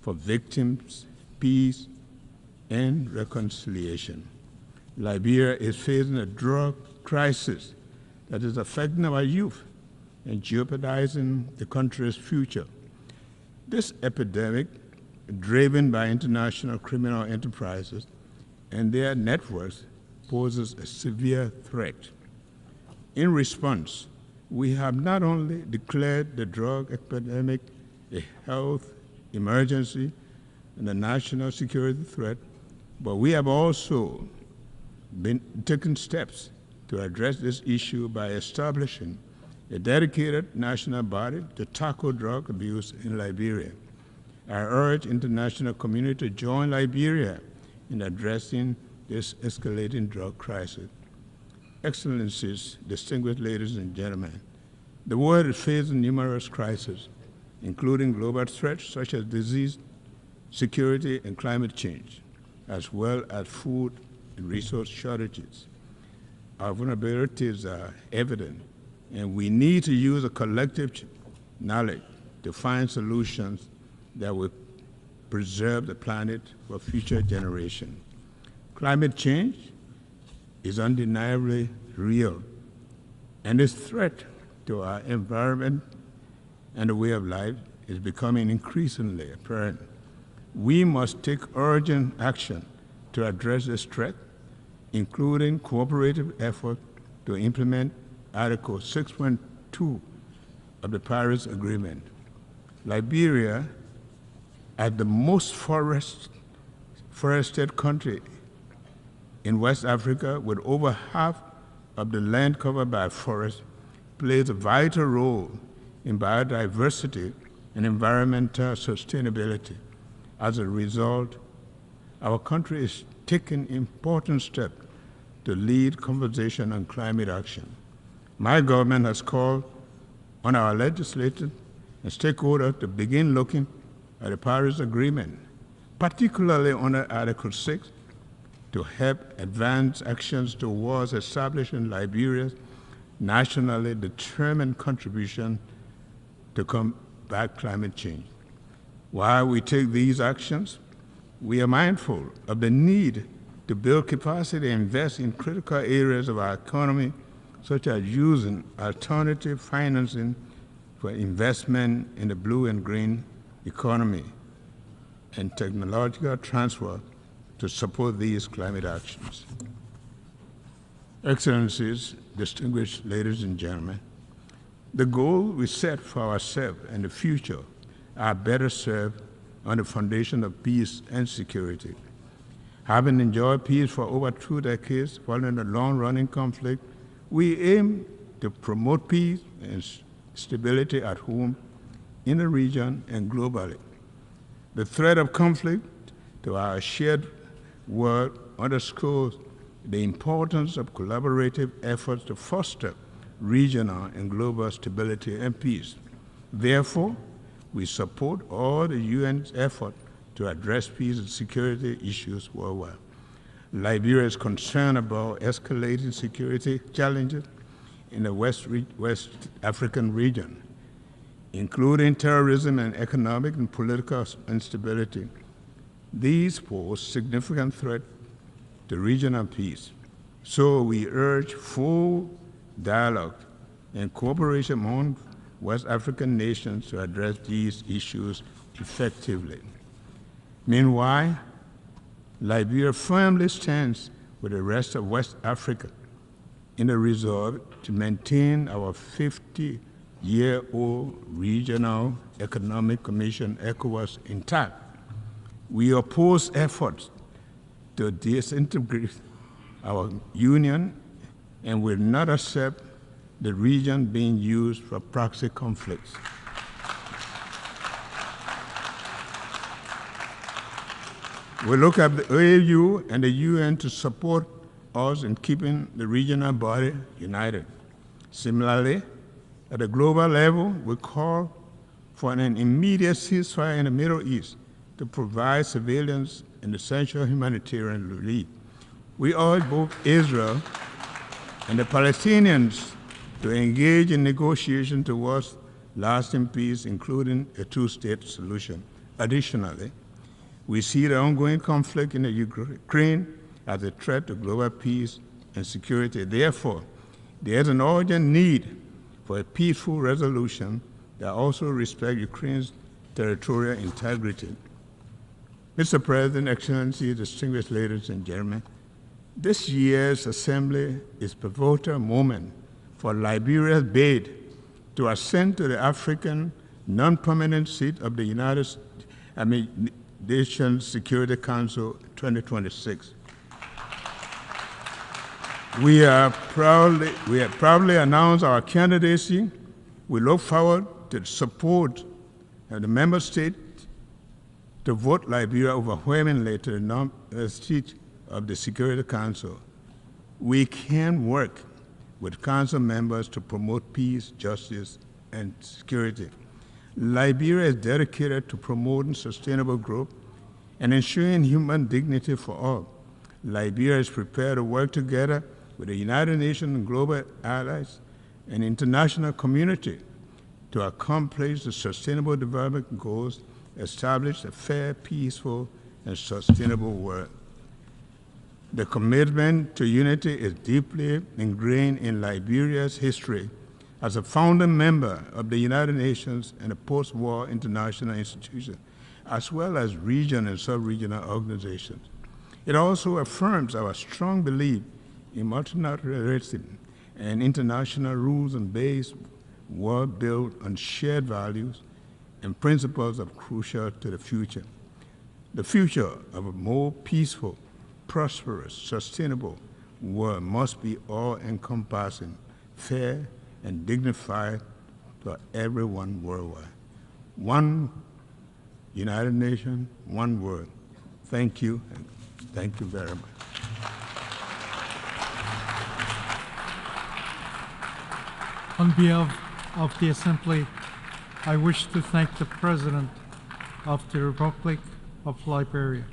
Speaker 1: for victims, peace, and reconciliation. Liberia is facing a drug crisis that is affecting our youth and jeopardizing the country's future. This epidemic, driven by international criminal enterprises and their networks, poses a severe threat. In response, we have not only declared the drug epidemic a health emergency and a national security threat, but we have also been taking steps to address this issue by establishing a dedicated national body to tackle drug abuse in Liberia. I urge international community to join Liberia in addressing this escalating drug crisis. Excellencies, distinguished ladies and gentlemen, the world is facing numerous crises, including global threats such as disease, security, and climate change, as well as food and resource shortages. Our vulnerabilities are evident, and we need to use a collective knowledge to find solutions that will preserve the planet for future generations. Climate change is undeniably real, and its threat to our environment and the way of life is becoming increasingly apparent. We must take urgent action to address this threat, including cooperative efforts to implement Article 6.2 of the Paris Agreement. Liberia, as the most forested country in West Africa, with over half of the land covered by forests, plays a vital role in biodiversity and environmental sustainability. As a result, our country is taking important steps to lead conversation on climate action. My government has called on our legislators and stakeholders to begin looking at the Paris Agreement, particularly under Article 6, to help advance actions towards establishing Liberia's nationally determined contribution to combat climate change. While we take these actions, we are mindful of the need to build capacity and invest in critical areas of our economy, such as using alternative financing for investment in the blue and green economy and technological transfer to support these climate actions. Excellencies, distinguished ladies and gentlemen, The goals we set for ourselves and the future are better served on the foundation of peace and security. Having enjoyed peace for over 2 decades following a long-running conflict, we aim to promote peace and stability at home, in the region, and globally. The threat of conflict to our shared world underscores the importance of collaborative efforts to foster regional and global stability and peace. Therefore, we support all the UN's effort to address peace and security issues worldwide. Liberia is concerned about escalating security challenges in the West African region, including terrorism and economic and political instability. These pose significant threat to regional peace. So we urge full dialogue and cooperation among West African nations to address these issues effectively. Meanwhile, Liberia firmly stands with the rest of West Africa in the resolve to maintain our 50-year-old Regional Economic Commission, ECOWAS, intact. We oppose efforts to disintegrate our union and will not accept the region being used for proxy conflicts. We look at the AU and the UN to support us in keeping the regional body united. Similarly, at a global level, we call for an immediate ceasefire in the Middle East to provide civilians an essential humanitarian relief. We urge both Israel and the Palestinians to engage in negotiations towards lasting peace, including a two-state solution. Additionally, we see the ongoing conflict in the Ukraine as a threat to global peace and security. Therefore, there is an urgent need for a peaceful resolution that also respects Ukraine's territorial integrity. Mr. President, Excellency, distinguished ladies and gentlemen, this year's Assembly is a pivotal moment for Liberia's bid to ascend to the African non-permanent seat of the United Nations Security Council 2026. We have proudly announced our candidacy. We look forward to the support of the member states to vote Liberia overwhelmingly to the seat of the Security Council. We can work with Council members to promote peace, justice, and security. Liberia is dedicated to promoting sustainable growth and ensuring human dignity for all. Liberia is prepared to work together with the United Nations and global allies and international community to accomplish the sustainable development goals, establish a fair, peaceful, and sustainable world. The commitment to unity is deeply ingrained in Liberia's history as a founding member of the United Nations and a post-war international institution, as well as regional and sub-regional organizations. It also affirms our strong belief in multilateralism and international rules and based world built on shared values and principles are crucial to the future. The future of a more peaceful, prosperous, sustainable world must be all-encompassing, fair, and dignified for everyone worldwide. One United Nations, one world. Thank you, and thank you very much.
Speaker 13: On behalf of the Assembly, I wish to thank the President of the Republic of Liberia.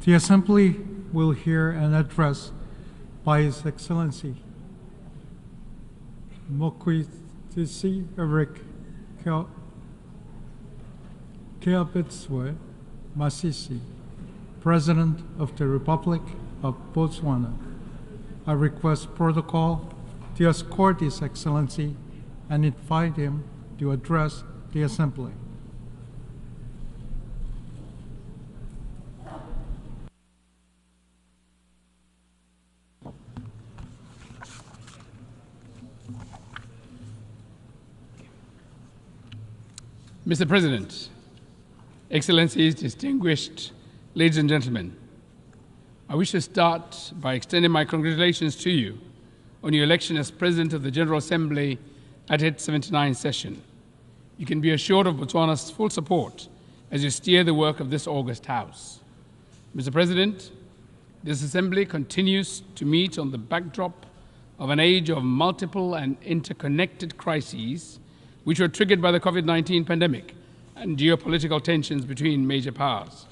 Speaker 13: The Assembly will hear an address by His Excellency Mokwitisi Eric Keabetswe Masisi, President of the Republic of Botswana. I request protocol to escort His Excellency and invite him to address the Assembly.
Speaker 3: Mr. President, Excellencies, distinguished ladies and gentlemen, I wish to start by extending my congratulations to you on your election as President of the General Assembly at its 79th session. You can be assured of Botswana's full support as you steer the work of this august House. Mr. President, this Assembly continues to meet on the backdrop of an age of multiple and interconnected crises which were triggered by the COVID-19 pandemic and geopolitical tensions between major powers.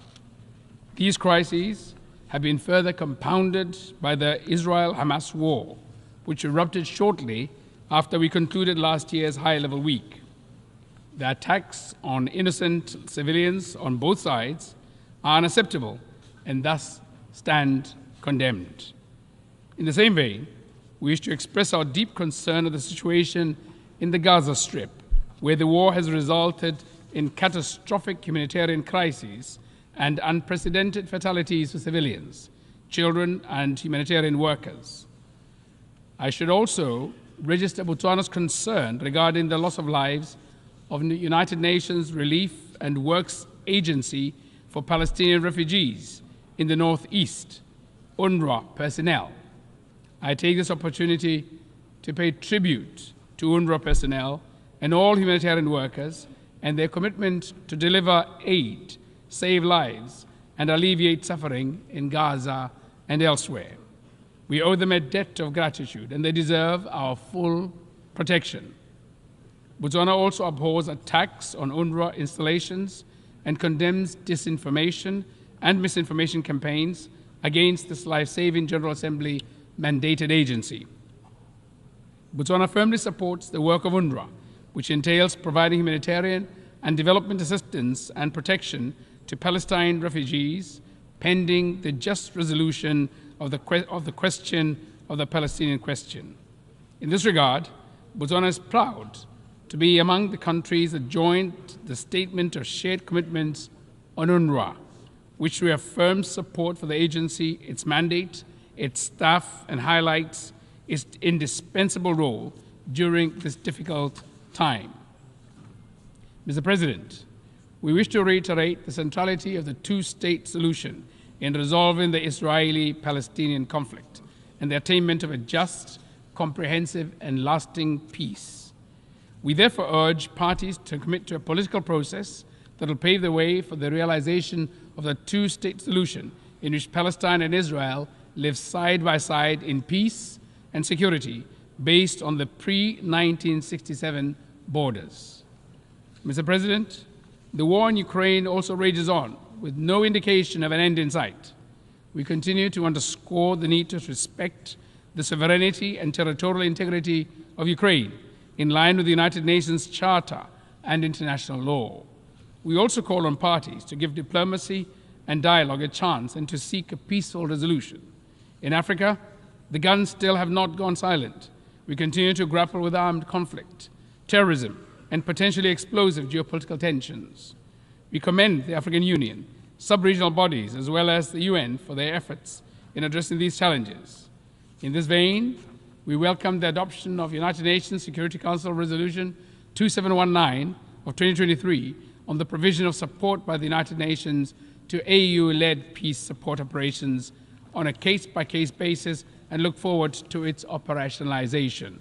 Speaker 3: These crises have been further compounded by the Israel-Hamas war, which erupted shortly after we concluded last year's high-level week. The attacks on innocent civilians on both sides are unacceptable and thus stand condemned. In the same vein, we wish to express our deep concern of the situation in the Gaza Strip, where the war has resulted in catastrophic humanitarian crises and unprecedented fatalities for civilians, children, and humanitarian workers. I should also register Botswana's concern regarding the loss of lives of the United Nations Relief and Works Agency for Palestinian Refugees in the Northeast, UNRWA personnel. I take this opportunity to pay tribute to UNRWA personnel and all humanitarian workers and their commitment to deliver aid, save lives, and alleviate suffering in Gaza and elsewhere. We owe them a debt of gratitude, and they deserve our full protection. Botswana also abhors attacks on UNRWA installations and condemns disinformation and misinformation campaigns against this life-saving General Assembly mandated agency. Botswana firmly supports the work of UNRWA, which entails providing humanitarian and development assistance and protection to Palestine refugees pending the just resolution of the question of the Palestinian question. In this regard, Botswana is proud to be among the countries that joined the Statement of Shared Commitments on UNRWA, which reaffirms support for the agency, its mandate, its staff, and highlights its indispensable role during this difficult time. Mr. President, we wish to reiterate the centrality of the two-state solution in resolving the Israeli-Palestinian conflict and the attainment of a just, comprehensive, and lasting peace. We therefore urge parties to commit to a political process that will pave the way for the realization of the two-state solution in which Palestine and Israel live side by side in peace and security based on the pre-1967 borders. Mr. President, the war in Ukraine also rages on, with no indication of an end in sight. We continue to underscore the need to respect the sovereignty and territorial integrity of Ukraine in line with the United Nations Charter and international law. We also call on parties to give diplomacy and dialogue a chance and to seek a peaceful resolution. In Africa, the guns still have not gone silent. We continue to grapple with armed conflict, terrorism, and potentially explosive geopolitical tensions. We commend the African Union, sub-regional bodies, as well as the UN for their efforts in addressing these challenges. In this vein, we welcome the adoption of United Nations Security Council Resolution 2719 of 2023 on the provision of support by the United Nations to AU-led peace support operations on a case-by-case basis and look forward to its operationalization.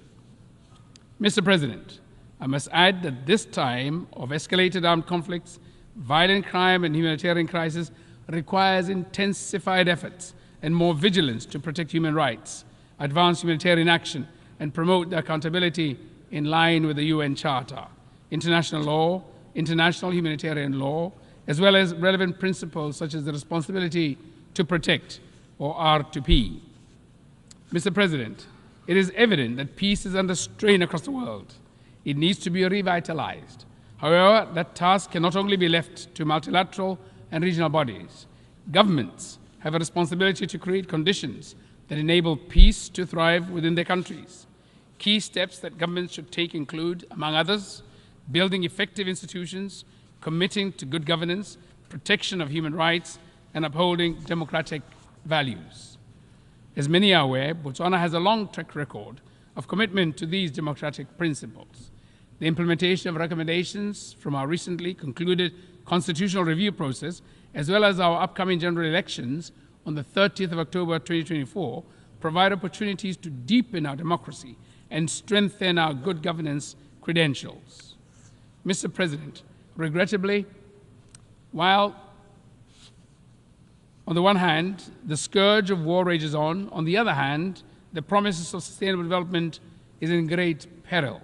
Speaker 3: Mr. President, I must add that this time of escalated armed conflicts, violent crime, and humanitarian crisis requires intensified efforts and more vigilance to protect human rights, advance humanitarian action, and promote the accountability in line with the UN Charter, international law, international humanitarian law, as well as relevant principles such as the responsibility to protect, or R2P. Mr. President, it is evident that peace is under strain across the world. It needs to be revitalized. However, that task can not only be left to multilateral and regional bodies. Governments have a responsibility to create conditions that enable peace to thrive within their countries. Key steps that governments should take include, among others, building effective institutions, committing to good governance, protection of human rights, and upholding democratic values. As many are aware, Botswana has a long track record of commitment to these democratic principles. The implementation of recommendations from our recently concluded constitutional review process, as well as our upcoming general elections on the 30th of October 2024, provide opportunities to deepen our democracy and strengthen our good governance credentials. Mr. President, regrettably, while on the one hand, the scourge of war rages on the other hand, the promises of sustainable development is in great peril.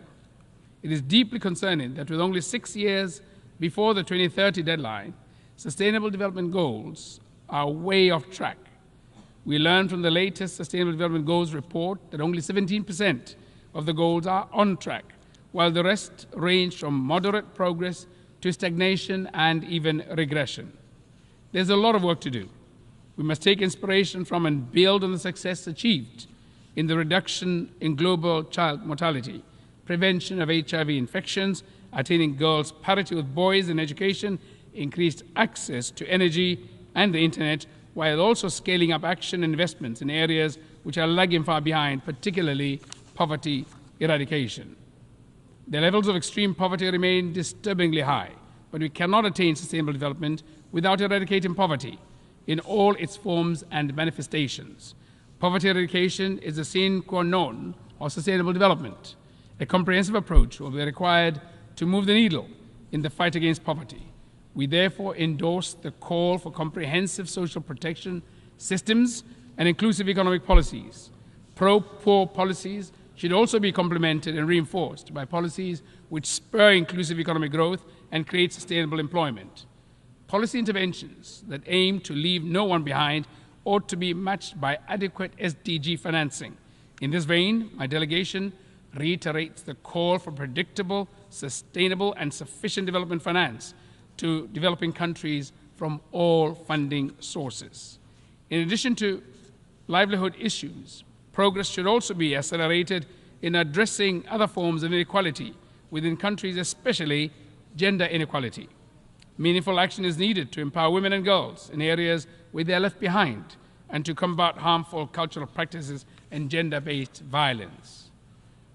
Speaker 3: It is deeply concerning that with only 6 years before the 2030 deadline, sustainable development goals are way off track. We learned from the latest Sustainable Development Goals report that only 17% of the goals are on track, while the rest range from moderate progress to stagnation and even regression. There's a lot of work to do. We must take inspiration from and build on the success achieved in the reduction in global child mortality, prevention of HIV infections, attaining girls' parity with boys in education, increased access to energy and the internet, while also scaling up action and investments in areas which are lagging far behind, particularly poverty eradication. The levels of extreme poverty remain disturbingly high, but we cannot attain sustainable development without eradicating poverty in all its forms and manifestations. Poverty eradication is the sine qua non of sustainable development. A comprehensive approach will be required to move the needle in the fight against poverty. We therefore endorse the call for comprehensive social protection systems and inclusive economic policies. Pro-poor policies should also be complemented and reinforced by policies which spur inclusive economic growth and create sustainable employment. Policy interventions that aim to leave no one behind ought to be matched by adequate SDG financing. In this vein, my delegation reiterates the call for predictable, sustainable, and sufficient development finance to developing countries from all funding sources. In addition to livelihood issues, progress should also be accelerated in addressing other forms of inequality within countries, especially gender inequality. Meaningful action is needed to empower women and girls in areas where they are left behind and to combat harmful cultural practices and gender-based violence.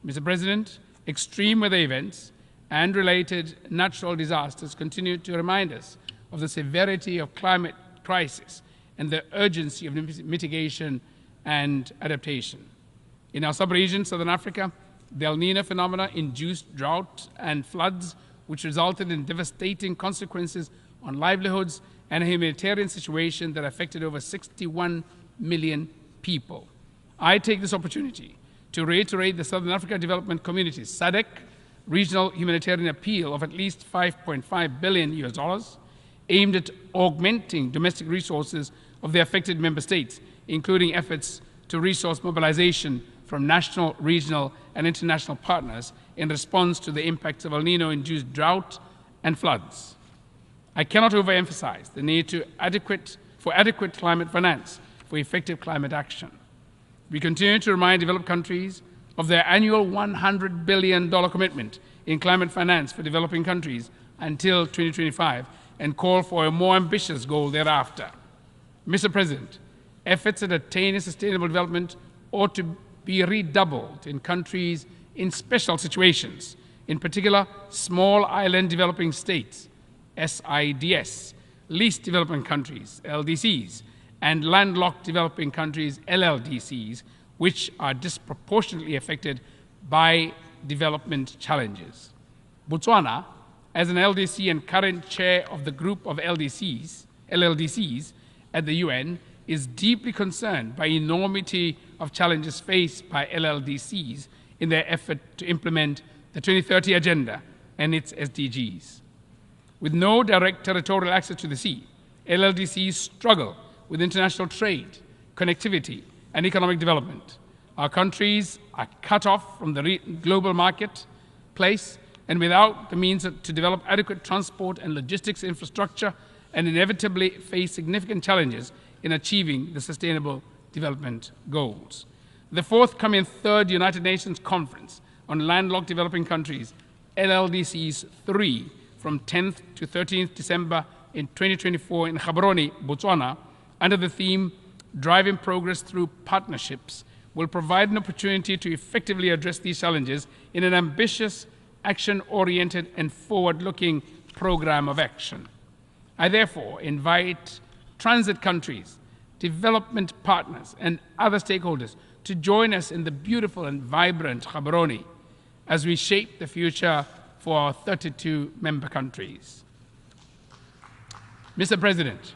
Speaker 3: Mr. President, extreme weather events and related natural disasters continue to remind us of the severity of climate crisis and the urgency of mitigation and adaptation. In our sub-region, Southern Africa, the El Niño phenomena induced drought and floods, which resulted in devastating consequences on livelihoods and a humanitarian situation that affected over 61 million people. I take this opportunity to reiterate the Southern Africa Development Community's SADC regional humanitarian appeal of at least $5.5 billion aimed at augmenting domestic resources of the affected member states, including efforts to resource mobilization from national, regional, and international partners in response to the impacts of El Niño-induced drought and floods. I cannot overemphasize the need for adequate climate finance for effective climate action. We continue to remind developed countries of their annual $100 billion commitment in climate finance for developing countries until 2025 and call for a more ambitious goal thereafter. Mr. President, efforts at attaining sustainable development ought to be redoubled in countries in special situations, in particular small island developing states, SIDS, least developing countries, LDCs, and landlocked developing countries, LLDCs, which are disproportionately affected by development challenges. Botswana, as an LDC and current chair of the group of LLDCs at the UN, is deeply concerned by enormity of challenges faced by LLDCs in their effort to implement the 2030 Agenda and its SDGs. With no direct territorial access to the sea, LLDCs struggle with international trade, connectivity, and economic development. Our countries are cut off from the global marketplace and without the means to develop adequate transport and logistics infrastructure, and inevitably face significant challenges in achieving the Sustainable Development Goals. The forthcoming third United Nations Conference on Landlocked Developing Countries, LLDCs 3, from 10th to 13th December in 2024 in Gaborone, Botswana, under the theme Driving Progress Through Partnerships, will provide an opportunity to effectively address these challenges in an ambitious, action-oriented, and forward-looking program of action. I therefore invite transit countries, development partners, and other stakeholders to join us in the beautiful and vibrant Gaborone as we shape the future for our 32 member countries. Mr. President,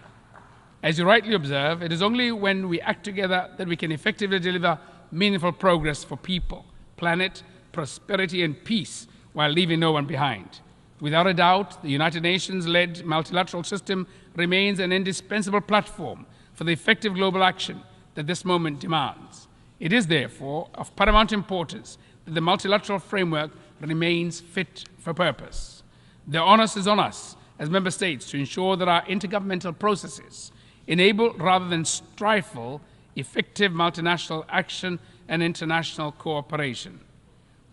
Speaker 3: as you rightly observe, it is only when we act together that we can effectively deliver meaningful progress for people, planet, prosperity, and peace while leaving no one behind. Without a doubt, the United Nations-led multilateral system remains an indispensable platform for the effective global action that this moment demands. It is therefore of paramount importance that the multilateral framework remains fit for purpose. The onus is on us as member states to ensure that our intergovernmental processes enable rather than stifle effective multinational action and international cooperation.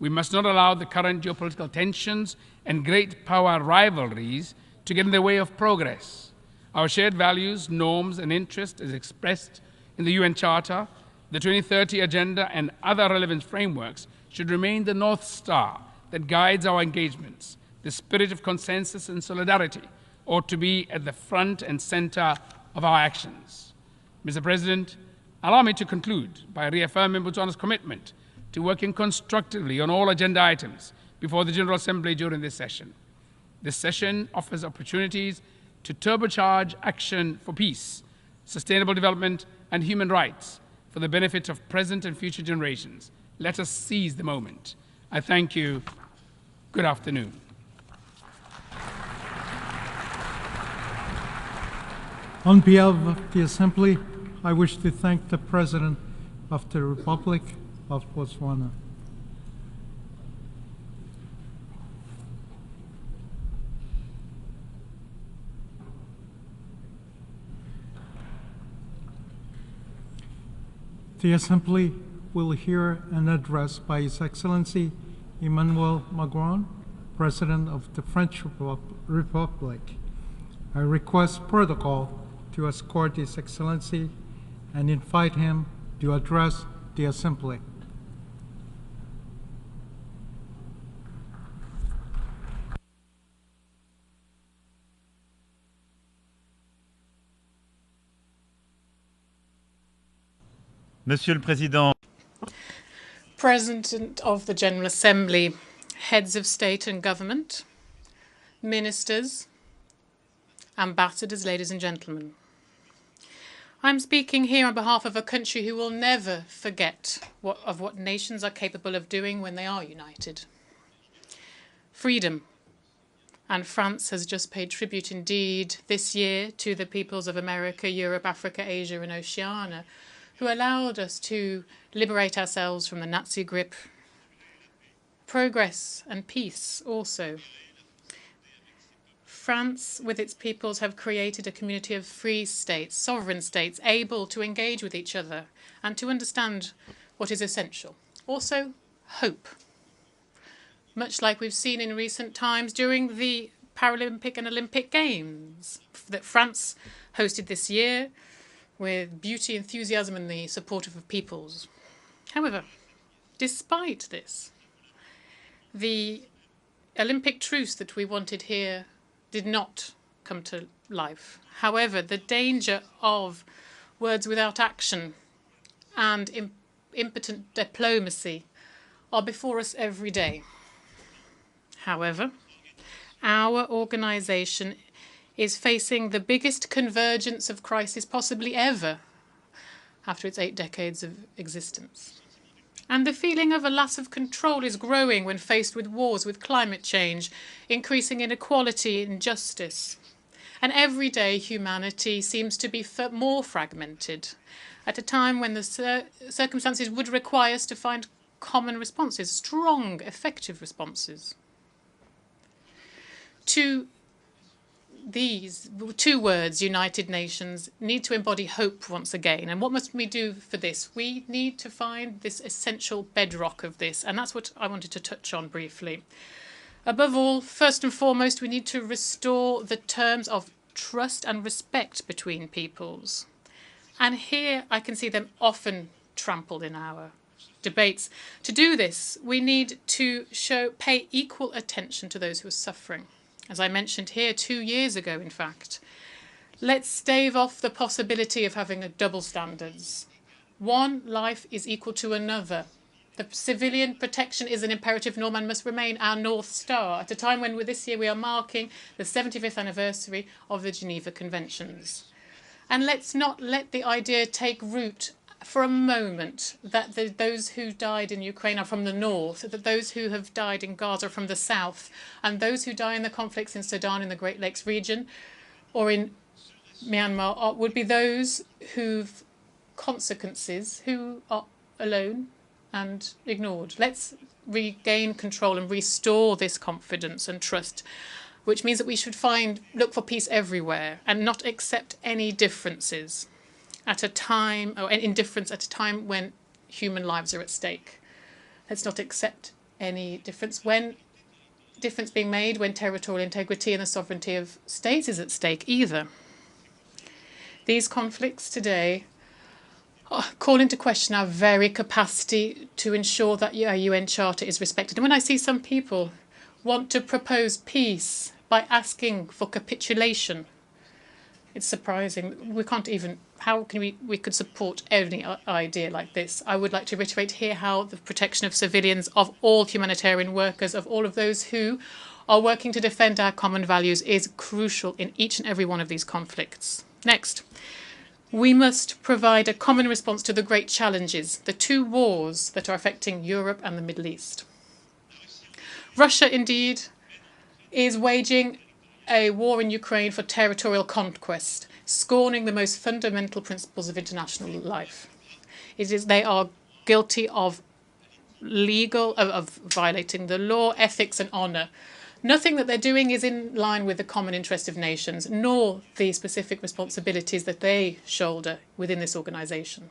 Speaker 3: We must not allow the current geopolitical tensions and great power rivalries to get in the way of progress. Our shared values, norms, and interests, as expressed in the UN Charter, the 2030 Agenda, and other relevant frameworks, should remain the North Star that guides our engagements. The spirit of consensus and solidarity ought to be at the front and center of our actions. Mr. President, allow me to conclude by reaffirming Botswana's commitment to working constructively on all agenda items before the General Assembly during this session. This session offers opportunities to turbocharge action for peace, sustainable development, and human rights for the benefit of present and future generations. Let us seize the moment. I thank you. Good afternoon.
Speaker 13: On behalf of the Assembly, I wish to thank the President of the Republic of Botswana. The Assembly will hear an address by His Excellency Emmanuel Macron, President of the French Republic. I request protocol to escort His Excellency and invite him to address the Assembly.
Speaker 4: Monsieur le Président.
Speaker 18: President of the General Assembly, heads of state and government, ministers, ambassadors, ladies and gentlemen. I'm speaking here on behalf of a country who will never forget what nations are capable of doing when they are united. Freedom. And France has just paid tribute indeed this year to the peoples of America, Europe, Africa, Asia, and Oceania, who allowed us to liberate ourselves from the Nazi grip. Progress and peace also. France, with its peoples, have created a community of free states, sovereign states, able to engage with each other and to understand what is essential. Also, hope. Much like we've seen in recent times during the Paralympic and Olympic Games that France hosted this year, with beauty, enthusiasm, and the support of the peoples. However, despite this, the Olympic truce that we wanted here did not come to life. However, the danger of words without action and impotent diplomacy are before us every day. However, our organization is facing the biggest convergence of crisis possibly ever after its 8 decades of existence. And the feeling of a loss of control is growing when faced with wars, with climate change, increasing inequality, injustice. And every day humanity seems to be more fragmented at a time when the circumstances would require us to find common responses, strong, effective responses to these two words, United Nations, need to embody hope once again. And what must we do for this? We need to find this essential bedrock of this, and that's what I wanted to touch on briefly. Above all, first and foremost, we need to restore the terms of trust and respect between peoples. And here I can see them often trampled in our debates. To do this, we need to pay equal attention to those who are suffering. As I mentioned here 2 years ago, in fact. Let's stave off the possibility of having double standards. One life is equal to another. The civilian protection is an imperative norm and must remain our North Star at a time when this year we are marking the 75th anniversary of the Geneva Conventions. And let's not let the idea take root for a moment that those who died in Ukraine are from the north, that those who have died in Gaza are from the south, and those who die in the conflicts in Sudan in the Great Lakes region or in Myanmar would be those who've consequences, who are alone and ignored. Let's regain control and restore this confidence and trust, which means that we should look for peace everywhere and not accept any differences at a time, or indifference at a time when human lives are at stake. Let's not accept any difference being made when territorial integrity and the sovereignty of states is at stake either. These conflicts today call into question our very capacity to ensure that our UN Charter is respected. And when I see some people want to propose peace by asking for capitulation, it's surprising. We can't even, how can we could support any idea like this? I would like to reiterate here how the protection of civilians, of all humanitarian workers, of all of those who are working to defend our common values is crucial in each and every one of these conflicts. Next, we must provide a common response to the great challenges, the two wars that are affecting Europe and the Middle East. Russia, indeed, is waging a war in Ukraine for territorial conquest, scorning the most fundamental principles of international life. They are guilty of violating the law, ethics and honour. Nothing that they're doing is in line with the common interest of nations, nor the specific responsibilities that they shoulder within this organisation.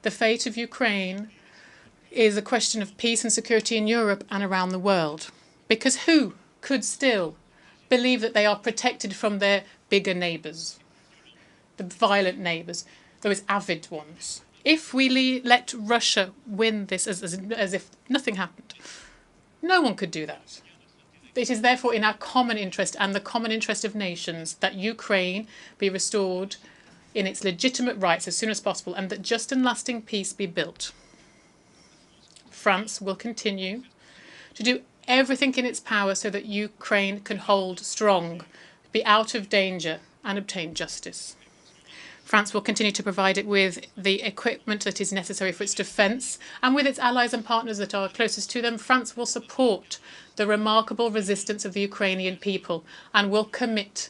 Speaker 18: The fate of Ukraine is a question of peace and security in Europe and around the world. Because who could still believe that they are protected from their bigger neighbours, the violent neighbours, those avid ones? If we let Russia win this as if nothing happened, no one could do that. It is therefore in our common interest and the common interest of nations that Ukraine be restored in its legitimate rights as soon as possible and that just and lasting peace be built. France will continue to do everything in its power so that Ukraine can hold strong, be out of danger and obtain justice. France will continue to provide it with the equipment that is necessary for its defence, and with its allies and partners that are closest to them, France will support the remarkable resistance of the Ukrainian people and will commit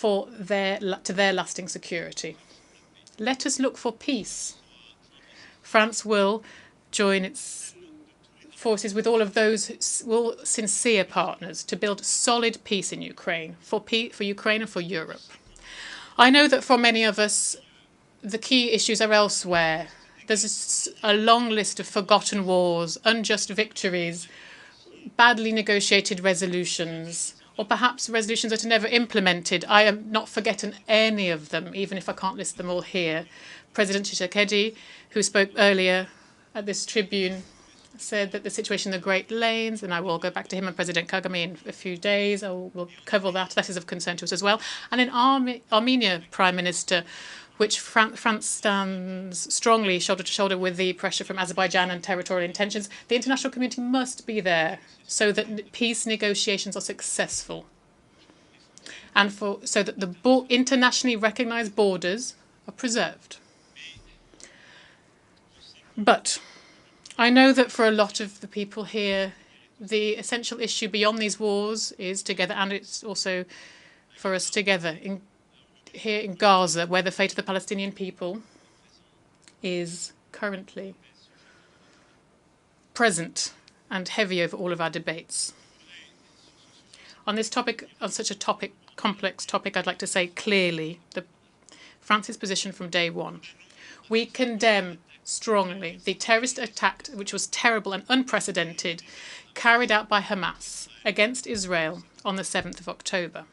Speaker 18: to their lasting security. Let us look for peace. France will join its forces with all of those sincere partners to build solid peace in Ukraine, for Ukraine and for Europe. I know that for many of us, the key issues are elsewhere. There's a long list of forgotten wars, unjust victories, badly negotiated resolutions, or perhaps resolutions that are never implemented. I am not forgetting any of them, even if I can't list them all here. President Tshisekedi, who spoke earlier at this tribune, said that the situation in the Great Lanes, and I will go back to him and President Kagame in a few days, we'll cover that. That is of concern to us as well. And in Armenia, Prime Minister, which France stands strongly shoulder to shoulder with the pressure from Azerbaijan and territorial intentions, the international community must be there so that peace negotiations are successful. And so that the internationally recognised borders are preserved. But I know that for a lot of the people here, the essential issue beyond these wars is together, and it's also for us together here in Gaza, where the fate of the Palestinian people is currently present and heavy over all of our debates. On this topic, on such a complex topic, I'd like to say clearly France's position from day one. We condemn strongly the terrorist attack, which was terrible and unprecedented, carried out by Hamas against Israel on the 7th of October.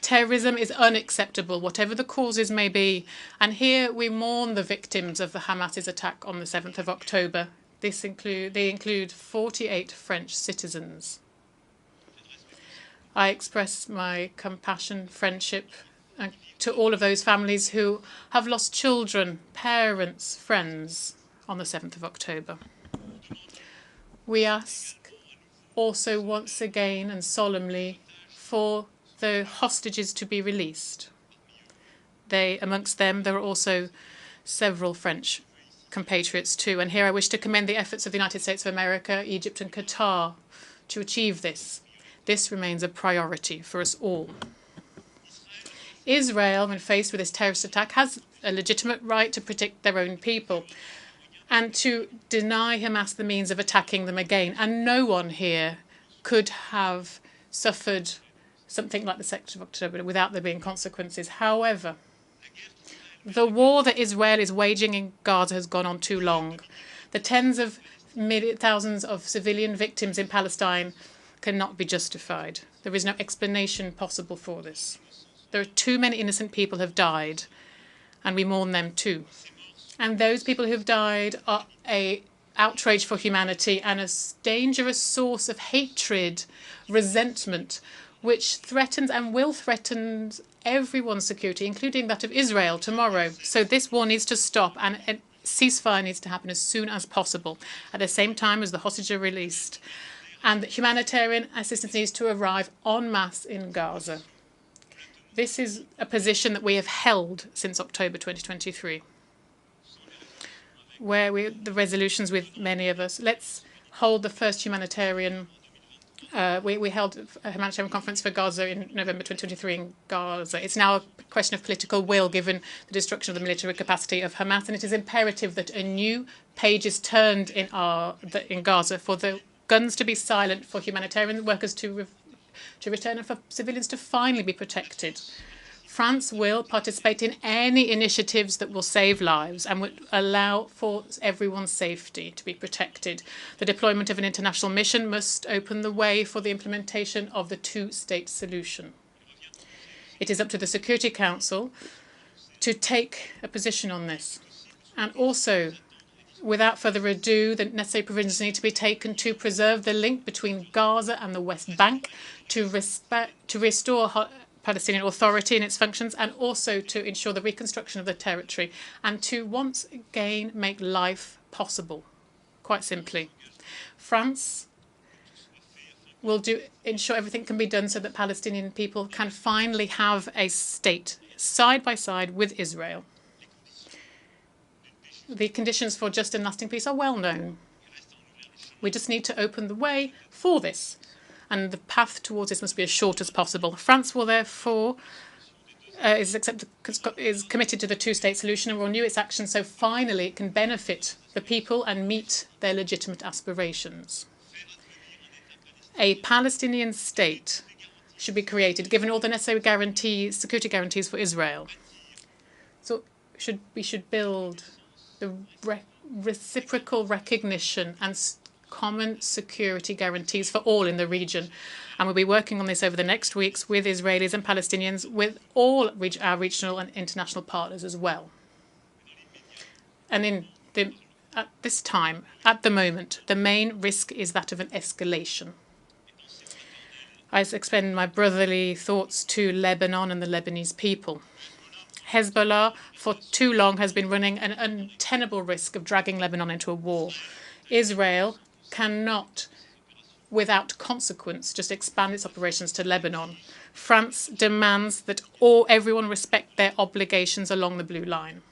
Speaker 18: Terrorism is unacceptable, whatever the causes may be, and here we mourn the victims of the Hamas's attack on the 7th of October. They include 48 French citizens. I express my compassion, friendship, to all of those families who have lost children, parents, friends on the 7th of October. We ask also once again and solemnly for the hostages to be released. Amongst them, there are also several French compatriots too. And here I wish to commend the efforts of the United States of America, Egypt and Qatar to achieve this. This remains a priority for us all. Israel, when faced with this terrorist attack, has a legitimate right to protect their own people and to deny Hamas the means of attacking them again. And no one here could have suffered something like the 2nd of October without there being consequences. However, the war that Israel is waging in Gaza has gone on too long. The tens of thousands of civilian victims in Palestine cannot be justified. There is no explanation possible for this. There are too many innocent people who have died, and we mourn them too. And those people who have died are an outrage for humanity and a dangerous source of hatred, resentment, which threatens and will threaten everyone's security, including that of Israel tomorrow. So this war needs to stop, and a ceasefire needs to happen as soon as possible, at the same time as the hostages are released. And humanitarian assistance needs to arrive en masse in Gaza. This is a position that we have held since October 2023, where the resolutions with many of us. Let's hold the first humanitarian. We held a humanitarian conference for Gaza in November 2023 in Gaza. It's now a question of political will, given the destruction of the military capacity of Hamas, and it is imperative that a new page is turned in Gaza for the guns to be silent, for humanitarian workers to return, and for civilians to finally be protected. France will participate in any initiatives that will save lives and would allow for everyone's safety to be protected. The deployment of an international mission must open the way for the implementation of the two-state solution. It is up to the Security Council to take a position on this. And also, without further ado, the necessary provisions need to be taken to preserve the link between Gaza and the West Bank, to restore Palestinian Authority and its functions, and also to ensure the reconstruction of the territory, and to once again make life possible, quite simply. France will ensure everything can be done so that Palestinian people can finally have a state side by side with Israel. The conditions for just and lasting peace are well known. We just need to open the way for this, and the path towards this must be as short as possible. France will therefore is committed to the two-state solution and will renew its action so finally it can benefit the people and meet their legitimate aspirations. A Palestinian state should be created, given all the necessary security guarantees for Israel. So we should build the reciprocal recognition and common security guarantees for all in the region. And we'll be working on this over the next weeks with Israelis and Palestinians, with all our regional and international partners as well. And at this time, at the moment, the main risk is that of an escalation. I extend my brotherly thoughts to Lebanon and the Lebanese people. Hezbollah, for too long, has been running an untenable risk of dragging Lebanon into a war. Israel cannot, without consequence, just expand its operations to Lebanon. France demands that everyone respect their obligations along the blue line.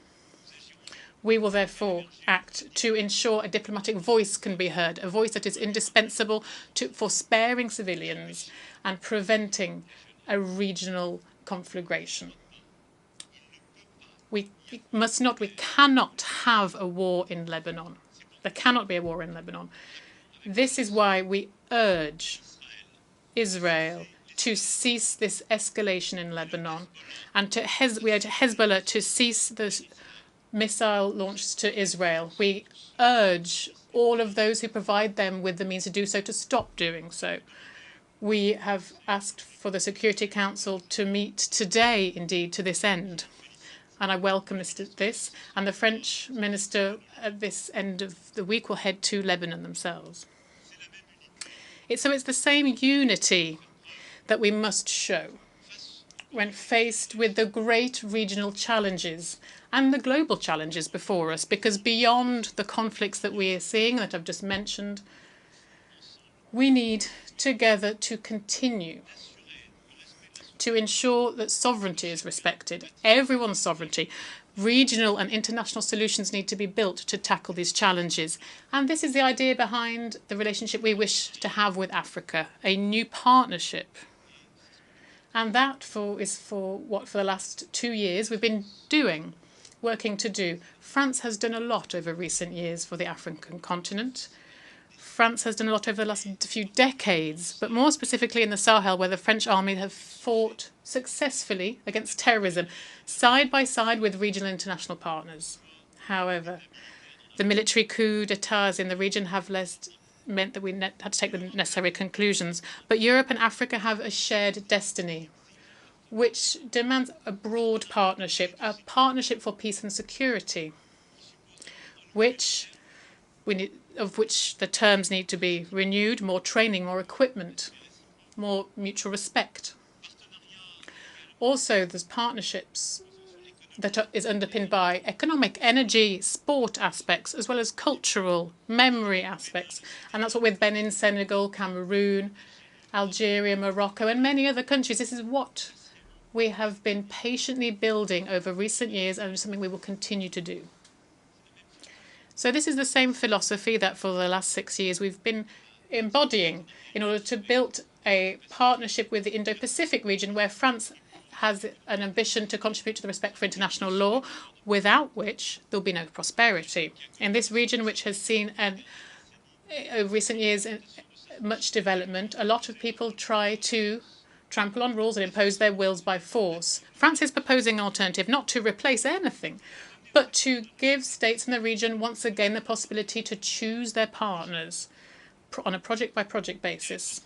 Speaker 18: We will therefore act to ensure a diplomatic voice can be heard, a voice that is indispensable for sparing civilians and preventing a regional conflagration. We cannot have a war in Lebanon. There cannot be a war in Lebanon. This is why we urge Israel to cease this escalation in Lebanon, and we urge Hezbollah to cease the missile launches to Israel. We urge all of those who provide them with the means to do so to stop doing so. We have asked for the Security Council to meet today, indeed, to this end. And I welcome this. And the French minister at this end of the week will head to Lebanon themselves. It's the same unity that we must show when faced with the great regional challenges and the global challenges before us, because beyond the conflicts that we are seeing, that I've just mentioned, we need together to continue to ensure that sovereignty is respected, everyone's sovereignty. Regional and international solutions need to be built to tackle these challenges. And this is the idea behind the relationship we wish to have with Africa, a new partnership. And that is for what for the last 2 years we've been doing, working to do. France has done a lot over recent years for the African continent. France has done a lot over the last few decades, but more specifically in the Sahel, where the French army have fought successfully against terrorism, side by side with regional and international partners. However, the military coup d'etats in the region have meant that we had to take the necessary conclusions. But Europe and Africa have a shared destiny, which demands a broad partnership, a partnership for peace and security, of which the terms need to be renewed, more training, more equipment, more mutual respect. Also, there's partnerships that is underpinned by economic, energy, sport aspects, as well as cultural, memory aspects. And that's what we've been in Senegal, Cameroon, Algeria, Morocco, and many other countries. This is what we have been patiently building over recent years, and it's something we will continue to do. So this is the same philosophy that for the last 6 years we've been embodying in order to build a partnership with the Indo-Pacific region, where France has an ambition to contribute to the respect for international law, without which there'll be no prosperity. In this region, which has seen over recent years much development, a lot of people try to trample on rules and impose their wills by force. France is proposing an alternative, not to replace anything, but to give states in the region once again the possibility to choose their partners on a project-by-project basis.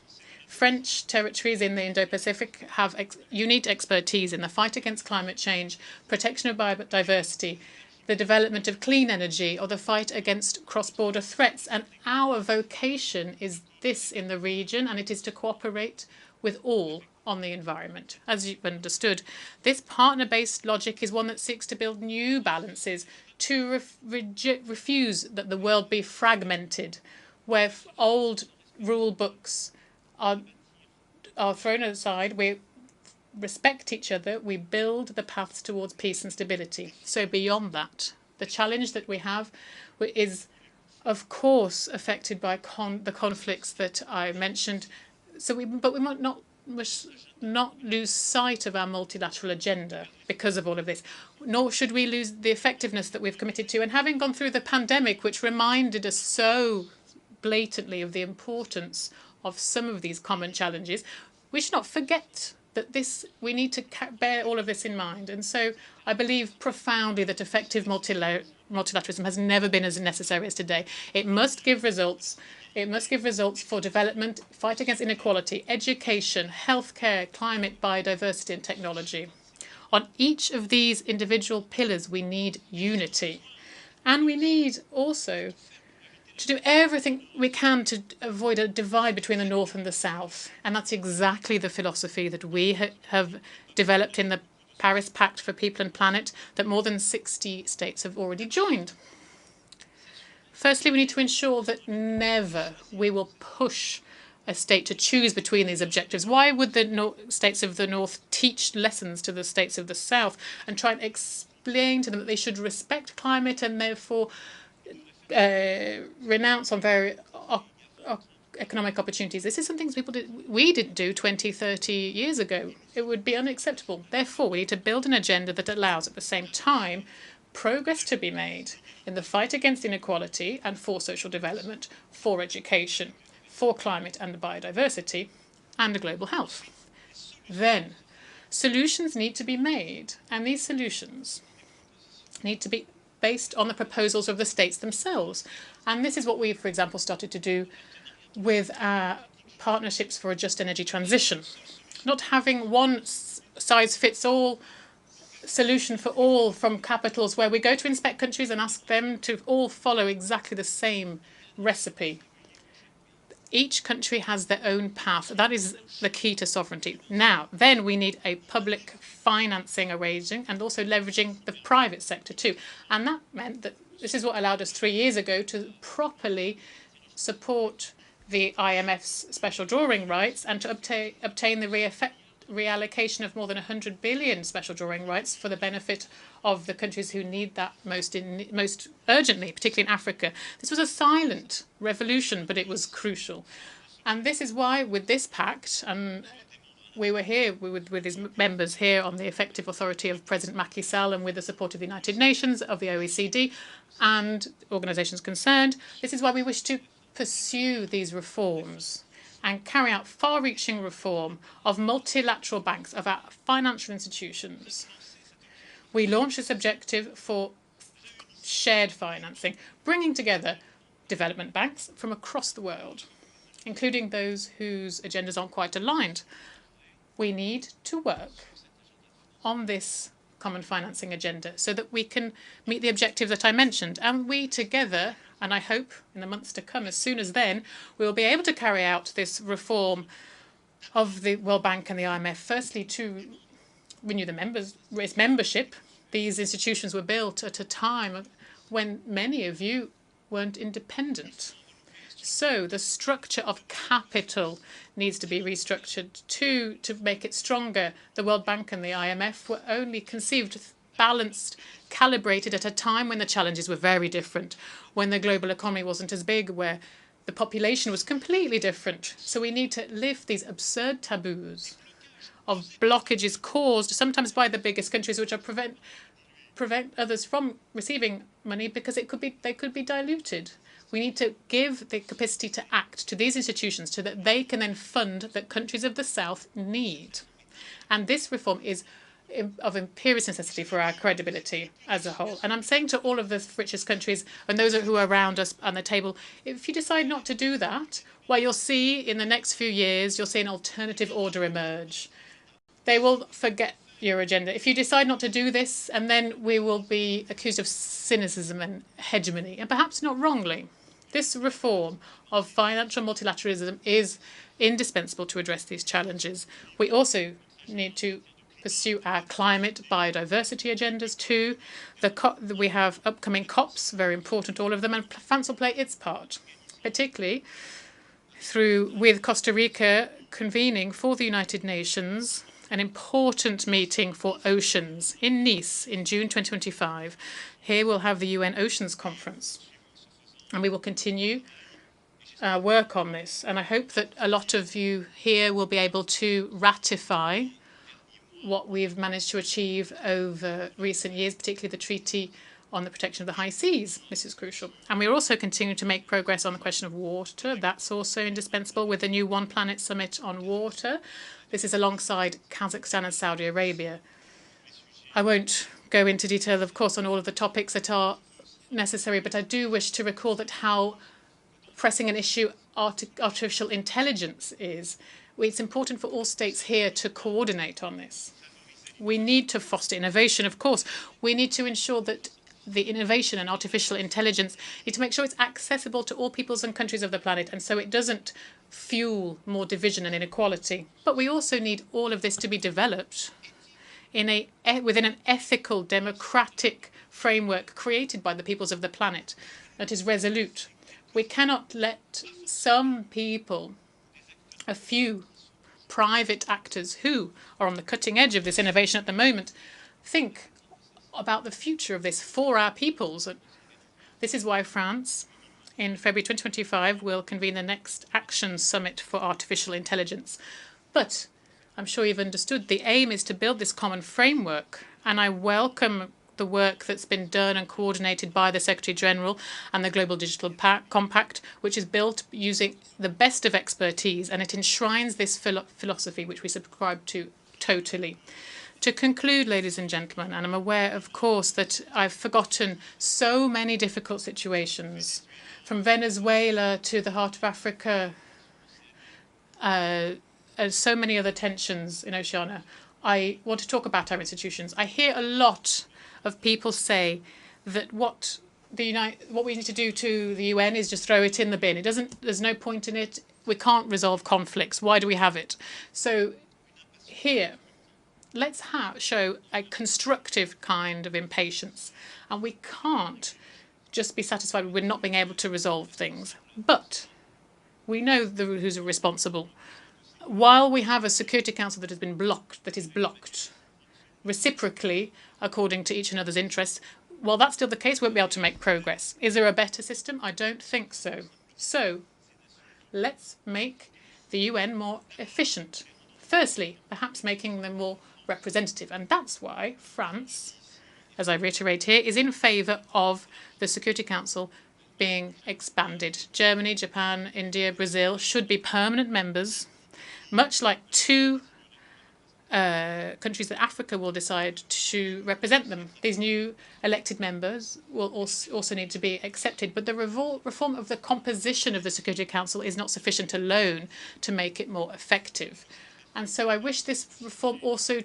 Speaker 18: French territories in the Indo-Pacific have unique expertise in the fight against climate change, protection of biodiversity, the development of clean energy, or the fight against cross-border threats. And our vocation is this in the region, and it is to cooperate with all on the environment. As you've understood, this partner-based logic is one that seeks to build new balances, to refuse that the world be fragmented, where old rule books are thrown aside. We respect each other. We build the paths towards peace and stability. So beyond that, the challenge that we have is, of course, affected by the conflicts that I mentioned. But we must not lose sight of our multilateral agenda because of all of this, nor should we lose the effectiveness that we've committed to. And having gone through the pandemic, which reminded us so blatantly of the importance of some of these common challenges, we should not forget that we need to bear all of this in mind. And so I believe profoundly that effective multilateralism has never been as necessary as today. It must give results. It must give results for development, fight against inequality, education, healthcare, climate, biodiversity, and technology. On each of these individual pillars, we need unity. And we need also to do everything we can to avoid a divide between the North and the South. And that's exactly the philosophy that we have developed in the Paris Pact for People and Planet that more than 60 states have already joined. Firstly, we need to ensure that never we will push a state to choose between these objectives. Why would the states of the North teach lessons to the states of the South and try and explain to them that they should respect climate and therefore renounce on very economic opportunities? This is something we didn't do 20, 30 years ago. It would be unacceptable. Therefore, we need to build an agenda that allows, at the same time, progress to be made in the fight against inequality and for social development, for education, for climate and biodiversity, and global health. Then, solutions need to be made, and these solutions need to be based on the proposals of the states themselves. And this is what we, for example, started to do with our partnerships for a just energy transition. Not having one size-fits-all solution for all from capitals where we go to inspect countries and ask them to all follow exactly the same recipe. Each country has their own path. That is the key to sovereignty. Now, then we need a public financing arranging and also leveraging the private sector too. And that meant that this is what allowed us 3 years ago to properly support the IMF's special drawing rights and to obtain the reallocation of more than 100 billion special drawing rights for the benefit of the countries who need that most urgently, particularly in Africa. This was a silent revolution, but it was crucial. And this is why, with this pact, we were here with his members here on the effective authority of President Macky Sall and with the support of the United Nations, of the OECD, and organisations concerned. This is why we wish to pursue these reforms and carry out far-reaching reform of multilateral banks, of our financial institutions. We launched this objective for shared financing, bringing together development banks from across the world, including those whose agendas aren't quite aligned. We need to work on this common financing agenda so that we can meet the objectives that I mentioned. And we together, and I hope in the months to come, as soon as then, we will be able to carry out this reform of the World Bank and the IMF, firstly to renew its membership. These institutions were built at a time when many of you weren't independent. So the structure of capital needs to be restructured to make it stronger. The World Bank and the IMF were only conceived, balanced, calibrated at a time when the challenges were very different, when the global economy wasn't as big, where the population was completely different. So we need to lift these absurd taboos of blockages caused sometimes by the biggest countries, which are prevent others from receiving money because they could be diluted. We need to give the capacity to act to these institutions so that they can then fund that countries of the South need. And this reform is of imperious necessity for our credibility as a whole. And I'm saying to all of the richest countries and those who are around us on the table, if you decide not to do that, well, you'll see in the next few years, you'll see an alternative order emerge. They will forget your agenda. If you decide not to do this, and then we will be accused of cynicism and hegemony, and perhaps not wrongly. This reform of financial multilateralism is indispensable to address these challenges. We also need to pursue our climate biodiversity agendas too. We have upcoming COPs, very important, all of them, and France will play its part, particularly with Costa Rica convening for the United Nations an important meeting for oceans in Nice in June 2025. Here we'll have the UN Oceans Conference, and we will continue work on this. And I hope that a lot of you here will be able to ratify what we've managed to achieve over recent years, particularly the Treaty on the Protection of the High Seas. This is crucial. And we're also continuing to make progress on the question of water. That's also indispensable with the new One Planet Summit on water. This is alongside Kazakhstan and Saudi Arabia. I won't go into detail, of course, on all of the topics that are necessary, but I do wish to recall that how pressing an issue artificial intelligence is. It's important for all states here to coordinate on this. We need to foster innovation, of course. We need to ensure that the innovation and artificial intelligence need to make sure it's accessible to all peoples and countries of the planet, and so it doesn't fuel more division and inequality. But we also need all of this to be developed within an ethical, democratic framework created by the peoples of the planet that is resolute. We cannot let some people, a few private actors who are on the cutting edge of this innovation at the moment, think about the future of this for our peoples. This is why France, in February 2025, will convene the next Action Summit for Artificial Intelligence. But I'm sure you've understood the aim is to build this common framework, and I welcome the work that's been done and coordinated by the Secretary-General and the Global Digital Compact, which is built using the best of expertise, and it enshrines this philosophy, which we subscribe to totally. To conclude, ladies and gentlemen, and I'm aware, of course, that I've forgotten so many difficult situations, from Venezuela to the heart of Africa, and so many other tensions in Oceania. I want to talk about our institutions. I hear a lot of people say that what we need to do to the UN is just throw it in the bin. There's no point in it. We can't resolve conflicts. Why do we have it? So here, let's show a constructive kind of impatience. And we can't just be satisfied with not being able to resolve things. But we know who's responsible. While we have a Security Council that is blocked reciprocally according to each another's interests, while that's still the case, we won't be able to make progress. Is there a better system? I don't think so. So let's make the UN more efficient. Firstly, perhaps making them more representative. And that's why France, as I reiterate here, is in favour of the Security Council being expanded. Germany, Japan, India, Brazil should be permanent members, much like two countries that Africa will decide to represent them. These new elected members will also need to be accepted. But the reform of the composition of the Security Council is not sufficient alone to make it more effective. And so I wish this reform also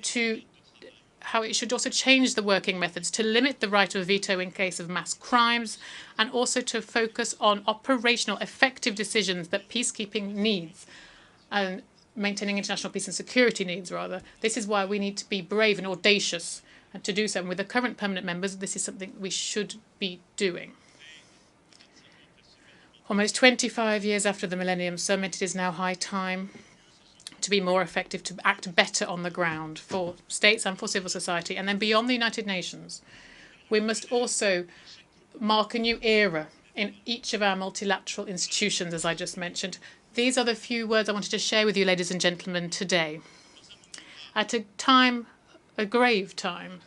Speaker 18: how it should also change the working methods to limit the right of veto in case of mass crimes, and also to focus on operational effective decisions that peacekeeping needs and maintaining international peace and security needs, rather. This is why we need to be brave and audacious and to do so. And with the current permanent members, this is something we should be doing. Almost 25 years after the Millennium Summit, it is now high time to be more effective, to act better on the ground for states and for civil society. And then beyond the United Nations, we must also mark a new era in each of our multilateral institutions, as I just mentioned. These are the few words I wanted to share with you, ladies and gentlemen, today. At a grave time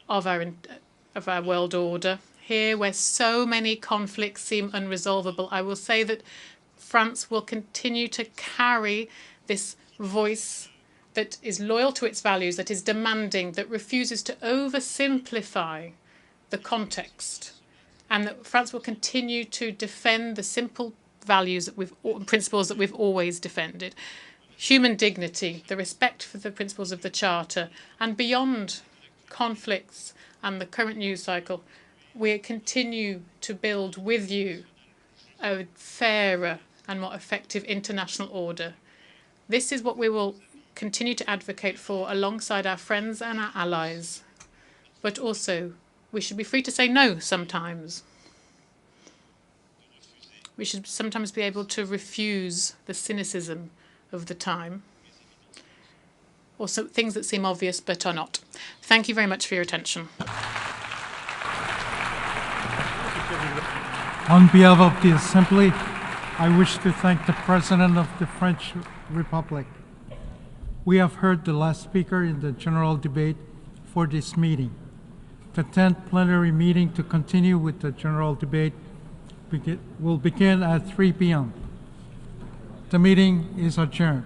Speaker 18: of our world order, here where so many conflicts seem unresolvable, I will say that France will continue to carry this voice that is loyal to its values, that is demanding, that refuses to oversimplify the context, and that France will continue to defend the simple values principles that we've always defended. Human dignity, the respect for the principles of the Charter, and beyond conflicts and the current news cycle, we continue to build with you a fairer and more effective international order. This is what we will continue to advocate for alongside our friends and our allies. But also, we should be free to say no sometimes. We should sometimes be able to refuse the cynicism of the time, or some things that seem obvious but are not. Thank you very much for your attention.
Speaker 13: On behalf of the Assembly, I wish to thank the President of the French Republic. We have heard the last speaker in the general debate for this meeting. The 10th plenary meeting to continue with the general debate will begin at 3 p.m. The meeting is adjourned.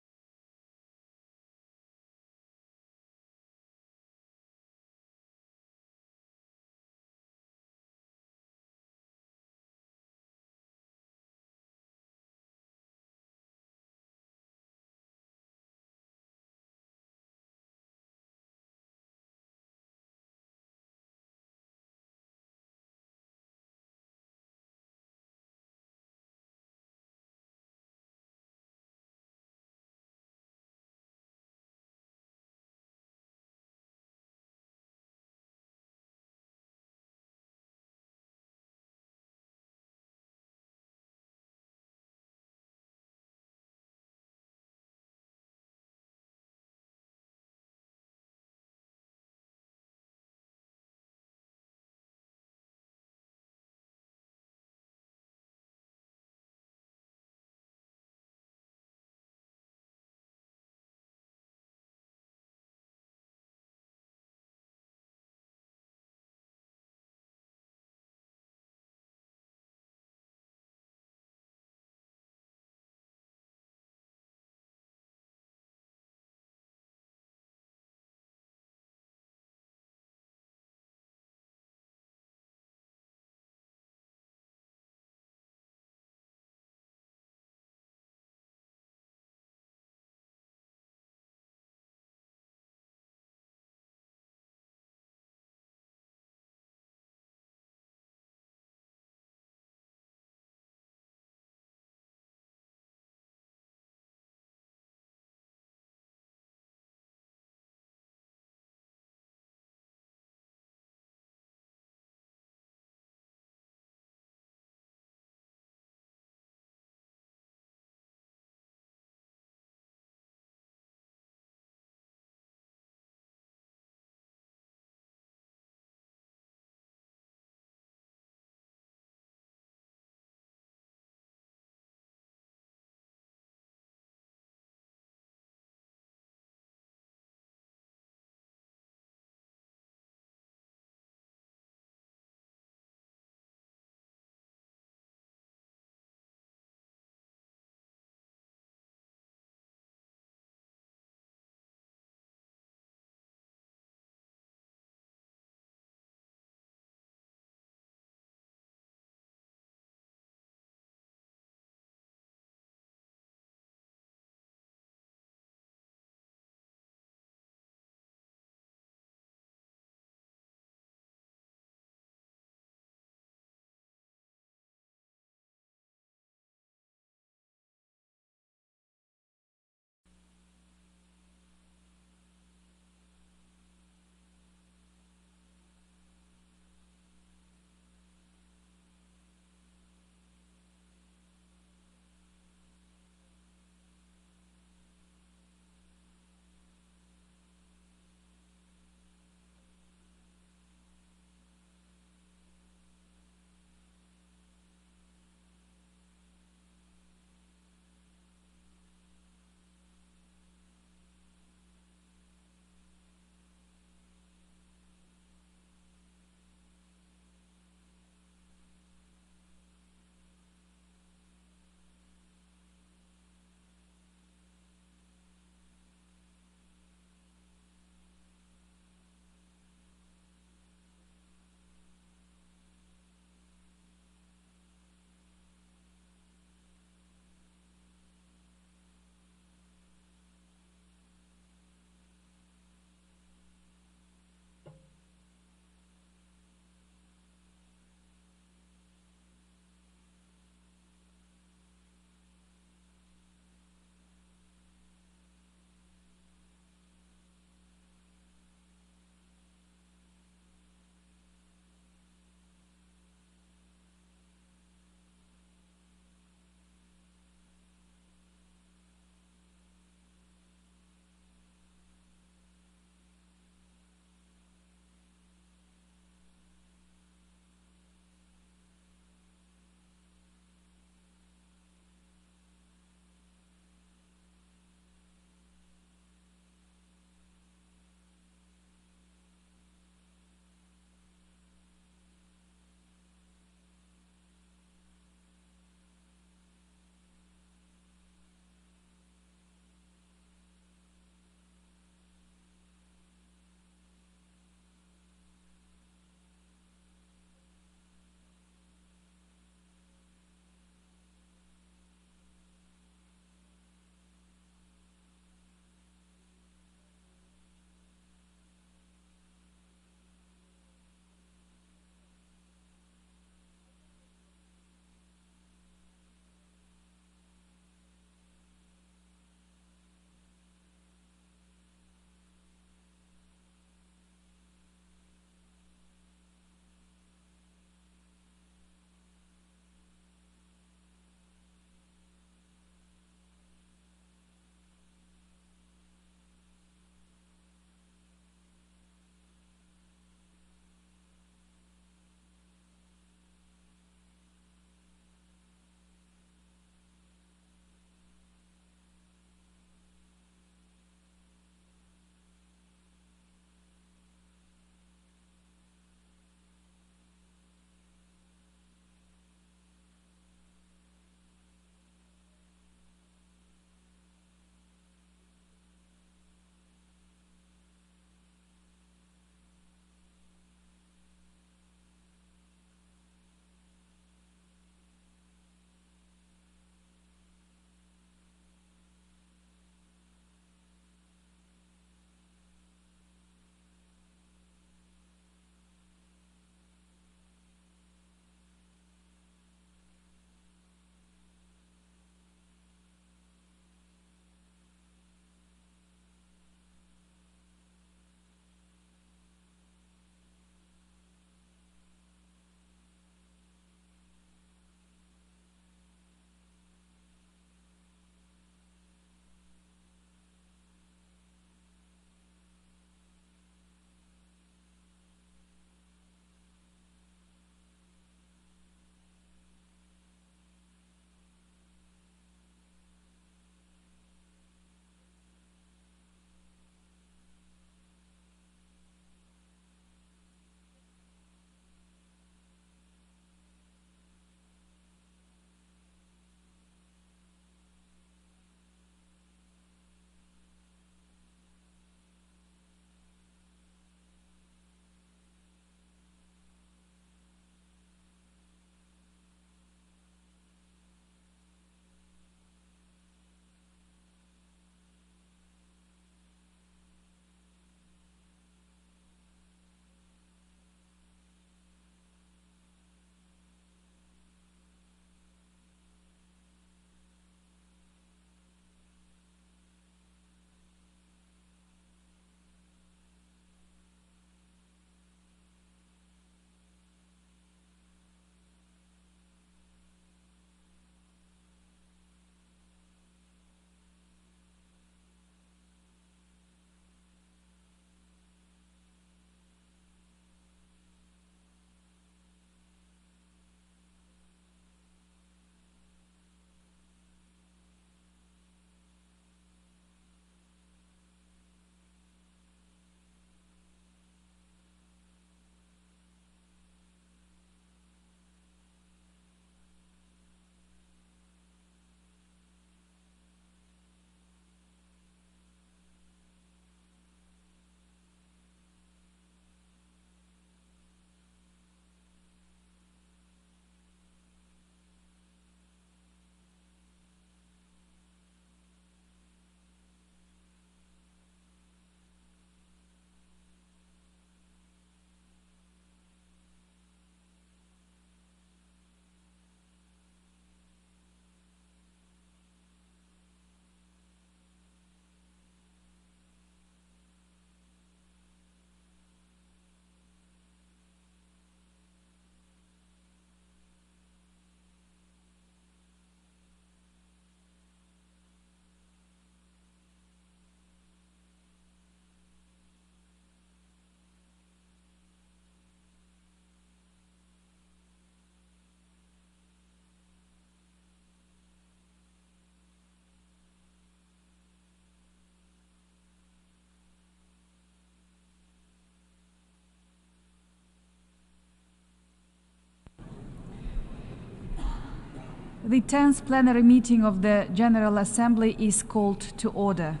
Speaker 5: The 10th plenary meeting of the General Assembly is called to order.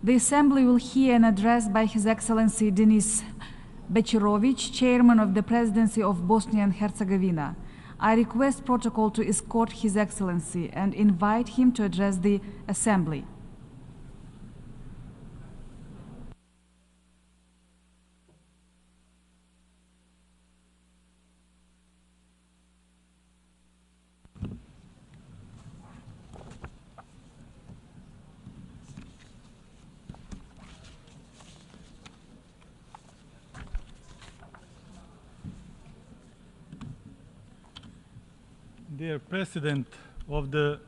Speaker 5: The Assembly will hear an address by His Excellency Denis Bechirovic, Chairman of the Presidency of Bosnia and Herzegovina. I request protocol to escort His Excellency and invite him to address the Assembly.
Speaker 22: Dear President of the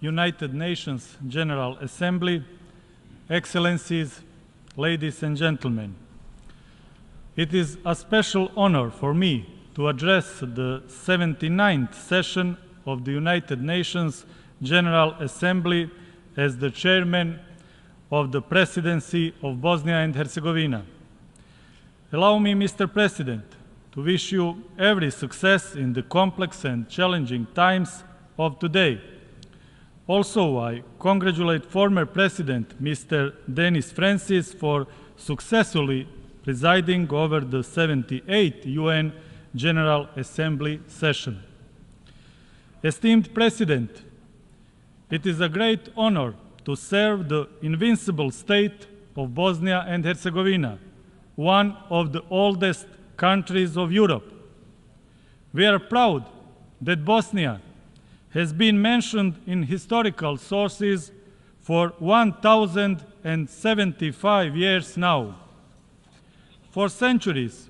Speaker 22: United Nations General Assembly, Excellencies, ladies and gentlemen, it is a special honor for me to address the 79th session of the United Nations General Assembly as the Chairman of the Presidency of Bosnia and Herzegovina. Allow me, Mr. President, to wish you every success in the complex and challenging times of today. Also, I congratulate former President Mr. Denis Francis for successfully presiding over the 78th UN General Assembly session. Esteemed President, it is a great honor to serve the invincible state of Bosnia and Herzegovina, one of the oldest countries of Europe. We are proud that Bosnia has been mentioned in historical sources for 1,075 years now. For centuries,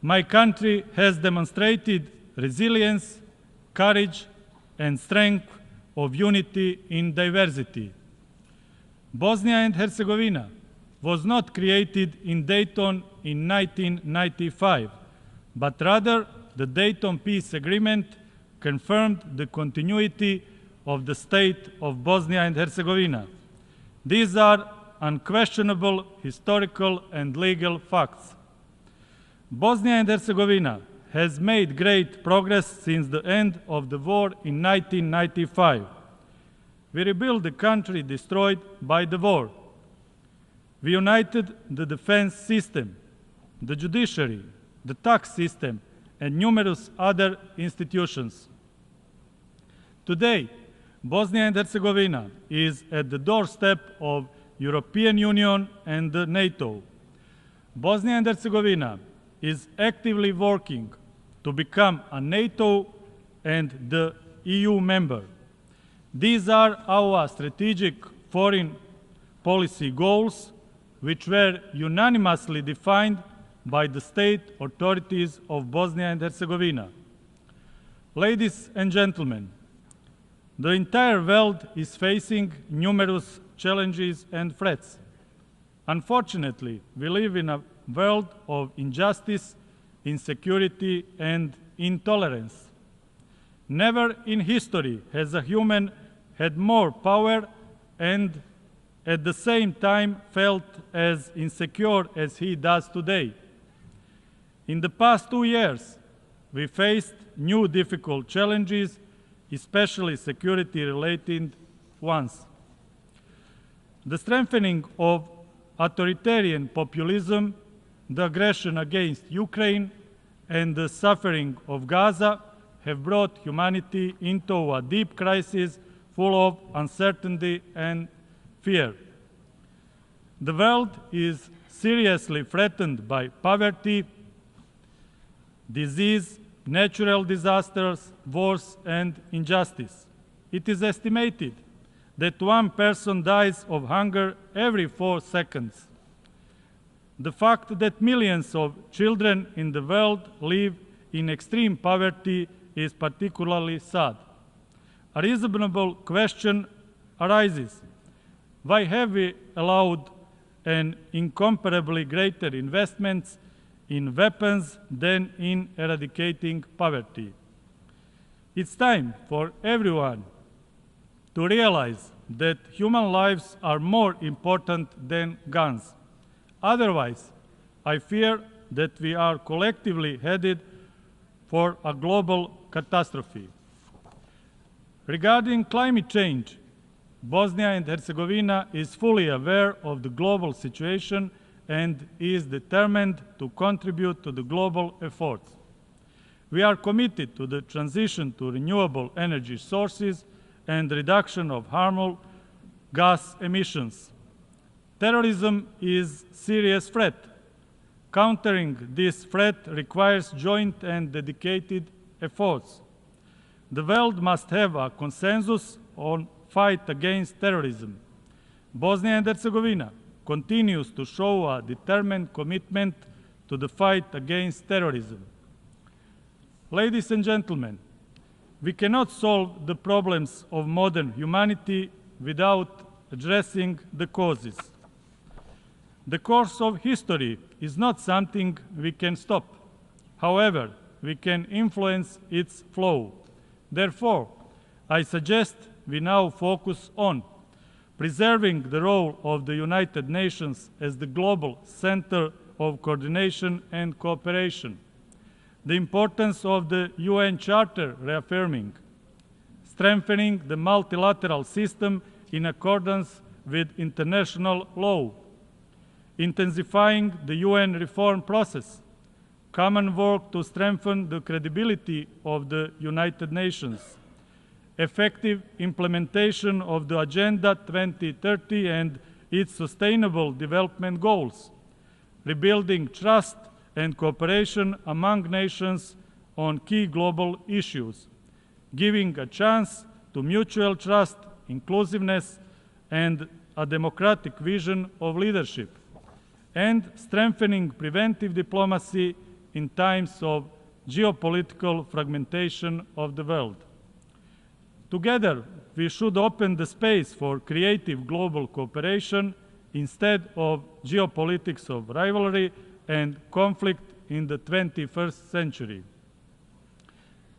Speaker 22: my country has demonstrated resilience, courage, and strength of unity in diversity. Bosnia and Herzegovina was not created in Dayton in 1995, but rather the Dayton Peace Agreement confirmed the continuity of the state of Bosnia and Herzegovina. These are unquestionable historical and legal facts. Bosnia and Herzegovina has made great progress since the end of the war in 1995. We rebuilt the country destroyed by the war. We united the defense system, the judiciary, the tax system, and numerous other institutions. Today, Bosnia and Herzegovina is at the doorstep of European Union and NATO. Bosnia and Herzegovina is actively working to become a NATO and the EU member. These are our strategic foreign policy goals, which were unanimously defined by the state authorities of Bosnia and Herzegovina. Ladies and gentlemen, the entire world is facing numerous challenges and threats. Unfortunately, we live in a world of injustice, insecurity, and intolerance. Never in history has a human had more power and at the same time felt as insecure as he does today. In the past 2 years, we faced new difficult challenges, especially security-related ones. The strengthening of authoritarian populism, the aggression against Ukraine, and the suffering of Gaza have brought humanity into a deep crisis full of uncertainty and fear. The world is seriously threatened by poverty, disease, natural disasters, wars, and injustice. It is estimated that one person dies of hunger every 4 seconds. The fact that millions of children in the world live in extreme poverty is particularly sad. A reasonable question arises: why have we allowed an incomparably greater investments in weapons than in eradicating poverty? It's time for everyone to realize that human lives are more important than guns. Otherwise, I fear that we are collectively headed for a global catastrophe. Regarding climate change, Bosnia and Herzegovina is fully aware of the global situation and is determined to contribute to the global efforts. We are committed to the transition to renewable energy sources and reduction of harmful gas emissions. Terrorism is a serious threat. Countering this threat requires joint and dedicated efforts. The world must have a consensus on fight against terrorism. Bosnia and Herzegovina continues to show a determined commitment to the fight against terrorism. Ladies and gentlemen, we cannot solve the problems of modern humanity without addressing the causes. The course of history is not something we can stop. However, we can influence its flow. Therefore, I suggest we now focus on preserving the role of the United Nations as the global center of coordination and cooperation, the importance of the UN Charter reaffirming, strengthening the multilateral system in accordance with international law, intensifying the UN reform process, common work to strengthen the credibility of the United Nations, effective implementation of the Agenda 2030 and its sustainable development goals, rebuilding trust and cooperation among nations on key global issues, giving a chance to mutual trust, inclusiveness, and a democratic vision of leadership, and strengthening preventive diplomacy in times of geopolitical fragmentation of the world. Together, we should open the space for creative global cooperation instead of geopolitics of rivalry and conflict in the 21st century.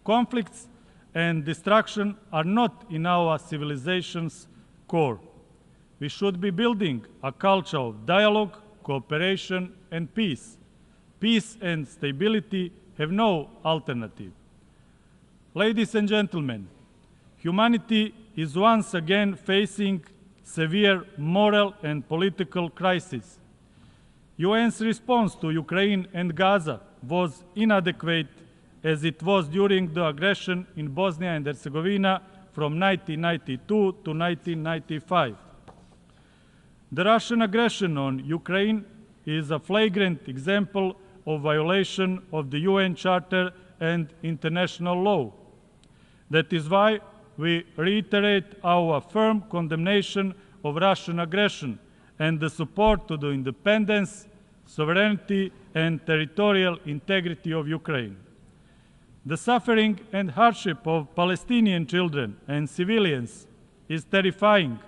Speaker 22: Conflicts and destruction are not in our civilization's core. We should be building a culture of dialogue, cooperation, and peace. Peace and stability have no alternative. Ladies and gentlemen, humanity is once again facing severe moral and political crisis. UN's response to Ukraine and Gaza was inadequate as it was during the aggression in Bosnia and Herzegovina from 1992 to 1995. The Russian aggression on Ukraine is a flagrant example of violation of the UN Charter and international law. That is why we reiterate our firm condemnation of Russian aggression and the support to the independence, sovereignty, and territorial integrity of Ukraine. The suffering and hardship of Palestinian children and civilians is terrifying.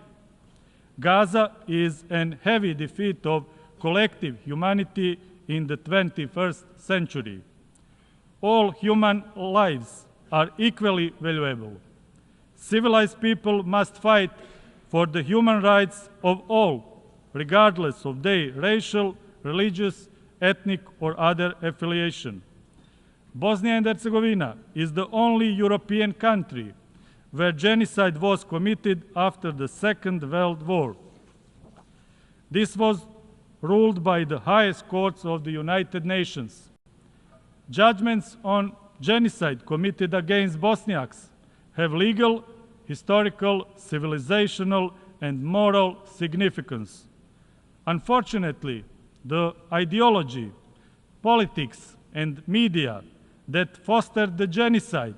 Speaker 22: Gaza is a heavy defeat of collective humanity in the 21st century. All human lives are equally valuable. Civilized people must fight for the human rights of all, regardless of their racial, religious, ethnic, or other affiliation. Bosnia and Herzegovina is the only European country where genocide was committed after the Second World War. This was ruled by the highest courts of the United Nations. Judgments on genocide committed against Bosniaks have legal, historical, civilizational, and moral significance. Unfortunately, the ideology, politics, and media that fostered the genocide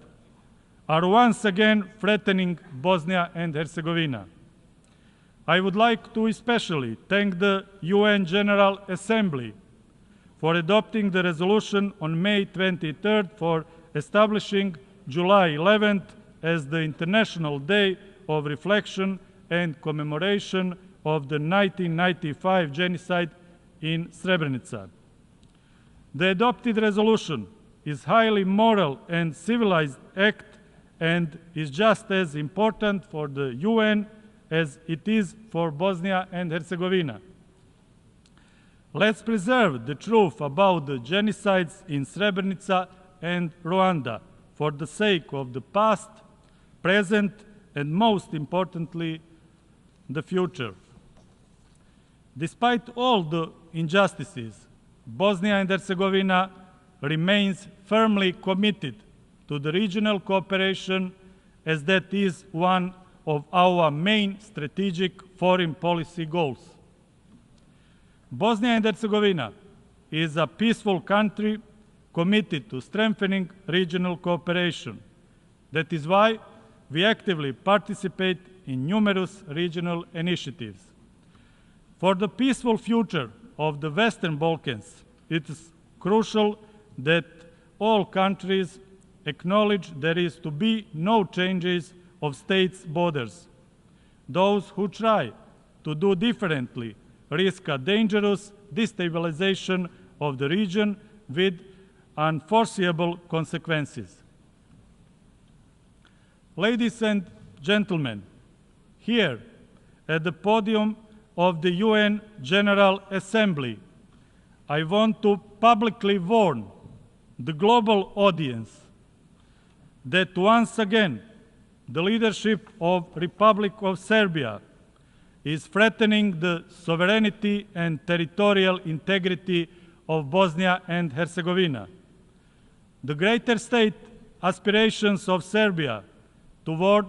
Speaker 22: are once again threatening Bosnia and Herzegovina. I would like to especially thank the UN General Assembly for adopting the resolution on May 23rd for establishing July 11th as the International Day of Reflection and Commemoration of the 1995 genocide in Srebrenica. The adopted resolution is a highly moral and civilized act and is just as important for the UN as it is for Bosnia and Herzegovina. Let's preserve the truth about the genocides in Srebrenica and Rwanda for the sake of the past, present, and most importantly, the future. Despite all the injustices, Bosnia and Herzegovina remains firmly committed to the regional cooperation, as that is one of our main strategic foreign policy goals. Bosnia and Herzegovina is a peaceful country committed to strengthening regional cooperation. That is why we actively participate in numerous regional initiatives. For the peaceful future of the Western Balkans, it is crucial that all countries acknowledge there is to be no changes of states' borders. Those who try to do differently risk a dangerous destabilization of the region with unforeseeable consequences. Ladies and gentlemen, here at the podium of the UN General Assembly, I want to publicly warn the global audience that once again the leadership of Republic of Serbia is threatening the sovereignty and territorial integrity of Bosnia and Herzegovina. The greater state aspirations of Serbia toward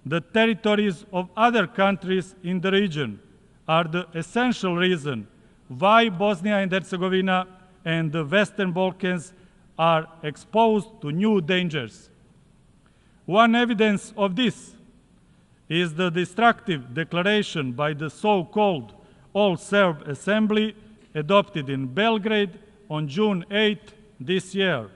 Speaker 22: the territories of other countries in the region are the essential reason why Bosnia and Herzegovina and the Western Balkans are exposed to new dangers. One evidence of this is the destructive declaration by the so-called All-Serb Assembly adopted in Belgrade on June 8 this year.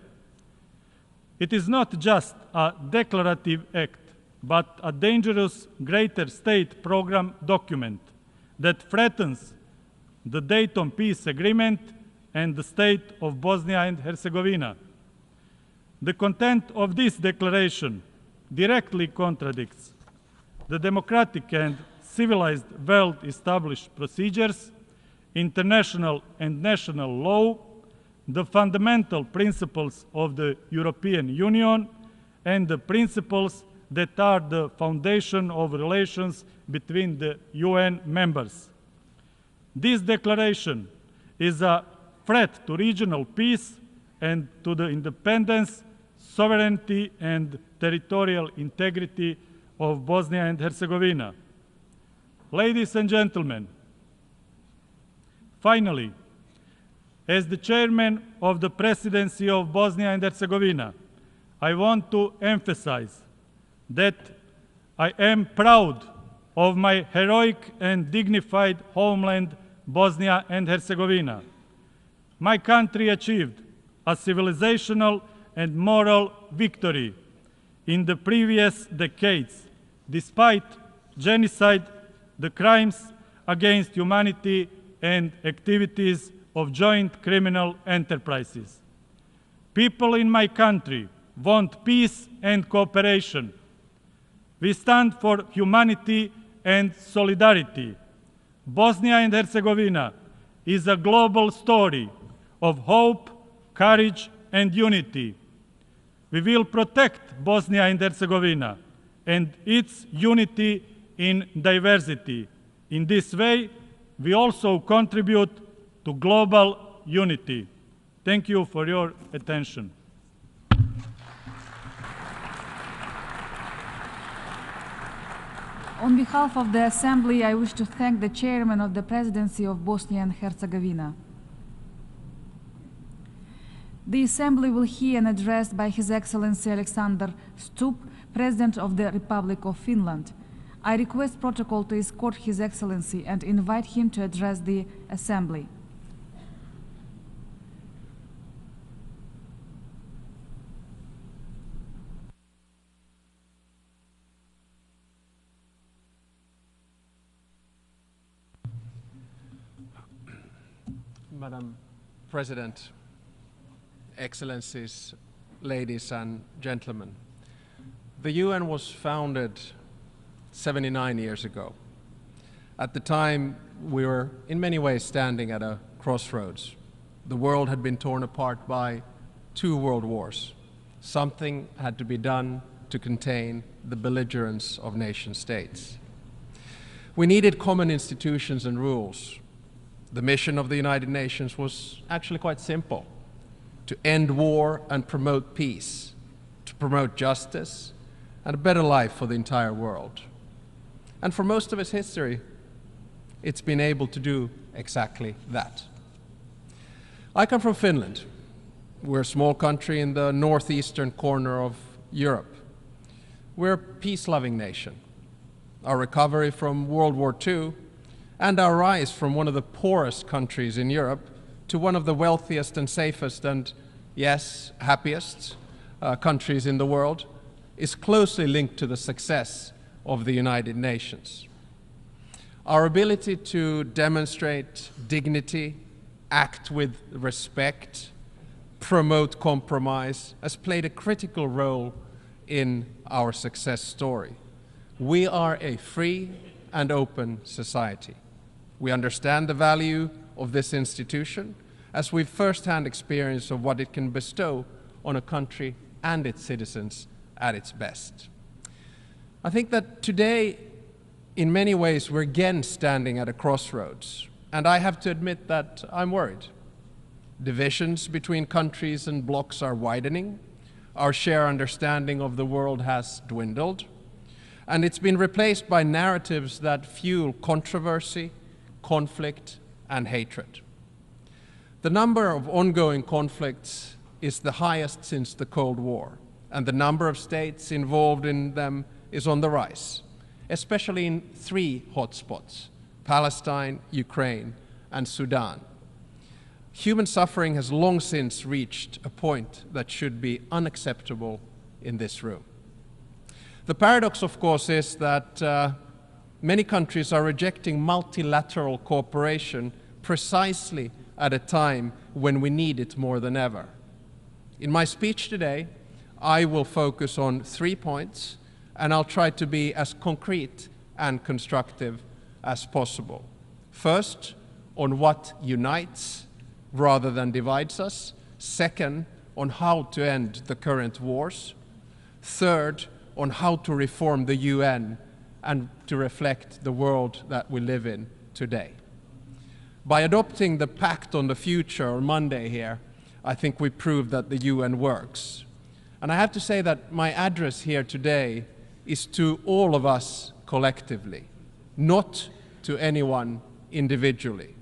Speaker 22: It is not just a declarative act, but a dangerous greater state program document that threatens the Dayton Peace Agreement and the state of Bosnia and Herzegovina. The content of this declaration directly contradicts the democratic and civilized well-established procedures, international and national law, the fundamental principles of the European Union, and the principles that are the foundation of relations between the UN members. This declaration is a threat to regional peace and to the independence, sovereignty, and territorial integrity of Bosnia and Herzegovina. Ladies and gentlemen, finally, as the chairman of the presidency of Bosnia and Herzegovina, I want to emphasize that I am proud of my heroic and dignified homeland, Bosnia and Herzegovina. My country achieved a civilizational and moral victory in the previous decades, despite genocide, the crimes against humanity, and activities of joint criminal enterprises. People in my country want peace and cooperation. We stand for humanity and solidarity. Bosnia and Herzegovina is a global story of hope, courage, and unity. We will protect Bosnia and Herzegovina and its unity in diversity. In this way, we also contribute to global unity. Thank you for your attention.
Speaker 5: On behalf of the Assembly, I wish to thank the Chairman of the Presidency of Bosnia and Herzegovina. The Assembly will hear an address by His Excellency Alexander Stubb, President of the Republic of Finland. I request protocol to escort His Excellency and invite him to address the Assembly.
Speaker 10: Madam President, Excellencies, ladies and gentlemen, the UN was founded 79 years ago. At the time, we were in many ways standing at a crossroads. The world had been torn apart by 2 world wars. Something had to be done to contain the belligerence of nation states. We needed common institutions and rules. The mission of the United Nations was actually quite simple: to end war and promote peace, to promote justice and a better life for the entire world. And for most of its history, it's been able to do exactly that. I come from Finland. We're a small country in the northeastern corner of Europe. We're a peace-loving nation. Our recovery from World War II and our rise from one of the poorest countries in Europe to one of the wealthiest and safest and, yes, happiest countries in the world is closely linked to the success of the United Nations. Our ability to demonstrate dignity, act with respect, promote compromise has played a critical role in our success story. We are a free and open society. We understand the value of this institution as we've first-hand experience of what it can bestow on a country and its citizens at its best. I think that today, in many ways, we're again standing at a crossroads, and I have to admit that I'm worried. Divisions between countries and blocs are widening. Our shared understanding of the world has dwindled, and it's been replaced by narratives that fuel controversy, conflict, and hatred. The number of ongoing conflicts is the highest since the Cold War, and the number of states involved in them is on the rise, especially in 3 hotspots: Palestine, Ukraine, and Sudan. Human suffering has long since reached a point that should be unacceptable in this room. The paradox, of course, is that many countries are rejecting multilateral cooperation precisely at a time when we need it more than ever. In my speech today, I will focus on 3 points, and I'll try to be as concrete and constructive as possible. First, on what unites rather than divides us. Second, on how to end the current wars. Third, on how to reform the UN and to reflect the world that we live in today. By adopting the Pact on the Future on Monday here, I think we proved that the UN works. And I have to say that my address here today is to all of us collectively, not to anyone individually.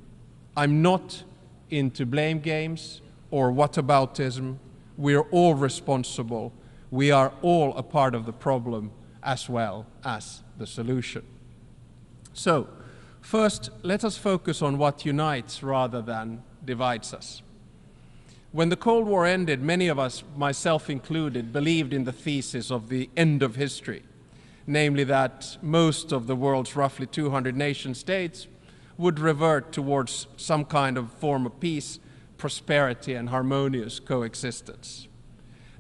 Speaker 10: I'm not into blame games or whataboutism. We are all responsible. We are all a part of the problem as well as the solution. So, first, let us focus on what unites rather than divides us. When the Cold War ended, many of us, myself included, believed in the thesis of the end of history, namely that most of the world's roughly 200 nation states would revert towards some kind of form of peace, prosperity, and harmonious coexistence.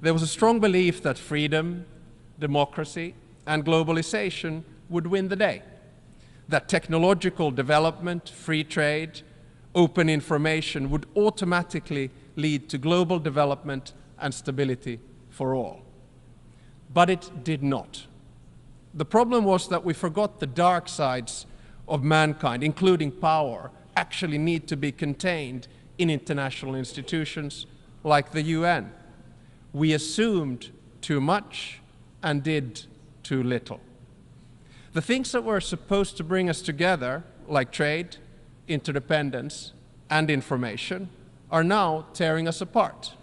Speaker 10: There was a strong belief that freedom, democracy, and globalization would win the day, that technological development, free trade, open information would automatically lead to global development and stability for all. But it did not. The problem was that we forgot the dark sides of mankind, including power, actually need to be contained in international institutions like the UN. We assumed too much and did too little. The things that were supposed to bring us together, like trade, interdependence, and information, are now tearing us apart.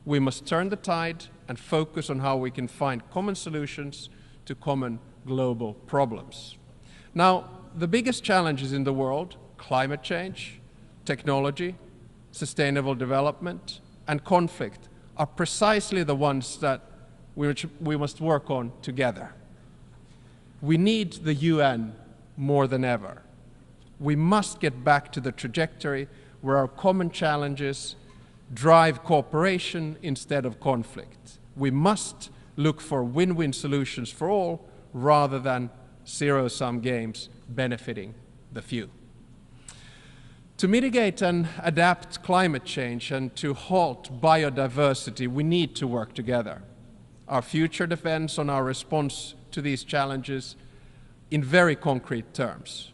Speaker 10: We must turn the tide and focus on how we can find common solutions to common global problems. Now, the biggest challenges in the world, climate change, technology, sustainable development, and conflict, are precisely the ones that we must work on together. We need the UN more than ever. We must get back to the trajectory where our common challenges drive cooperation instead of conflict. We must look for win-win solutions for all rather than
Speaker 6: zero-sum games benefiting the few. To mitigate and adapt climate change and to halt biodiversity, we need to work together. Our future depends on our response to these challenges in very concrete terms.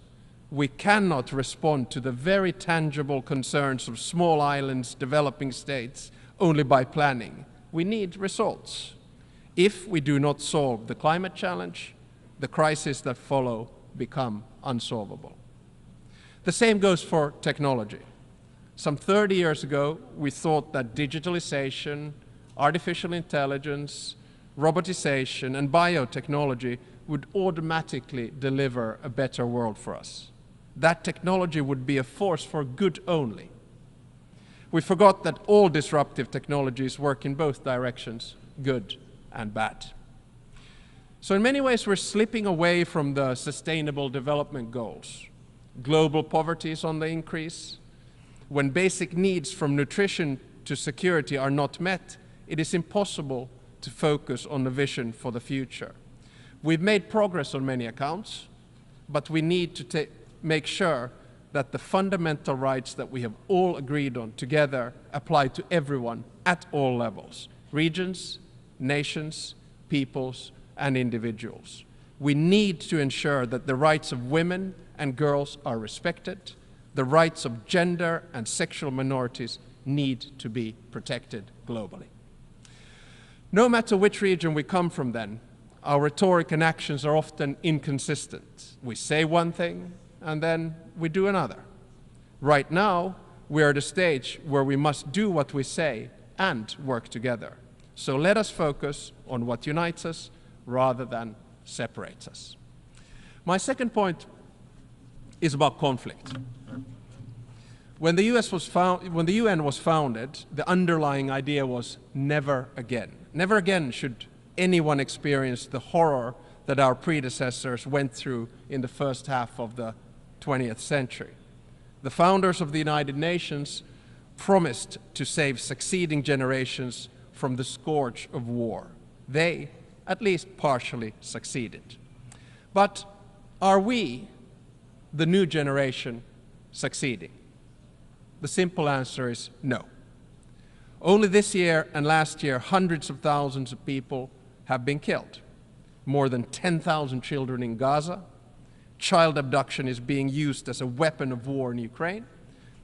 Speaker 6: We cannot respond to the very tangible concerns of small islands, developing states, only by planning. We need results. If we do not solve the climate challenge, the crises that follow become unsolvable. The same goes for technology. Some 30 years ago, we thought that digitalization, artificial intelligence, robotization, and biotechnology would automatically deliver a better world for us. That technology would be a force for good only. We forgot that all disruptive technologies work in both directions, good and bad. So in many ways, we're slipping away from the Sustainable Development Goals. Global poverty is on the increase. When basic needs from nutrition to security are not met, it is impossible to focus on the vision for the future. We've made progress on many accounts, but we need to make sure that the fundamental rights that we have all agreed on together apply to everyone at all levels, regions, nations, peoples, and individuals. We need to ensure that the rights of women and girls are respected. The rights of gender and sexual minorities need to be protected globally. No matter which region we come from then, our rhetoric and actions are often inconsistent. We say one thing, and then we do another. Right now, we are at a stage where we must do what we say and work together. So let us focus on what unites us rather than separates us. My second point is about conflict. When the UN was founded, the underlying idea was never again. Never again should anyone experience the horror that our predecessors went through in the first half of the 20th century. The founders of the United Nations promised to save succeeding generations from the scourge of war. They, at least partially, succeeded. But are we, the new generation, succeeding? The simple answer is no. Only this year and last year, hundreds of thousands of people have been killed. More than 10,000 children in Gaza. Child abduction is being used as a weapon of war in Ukraine.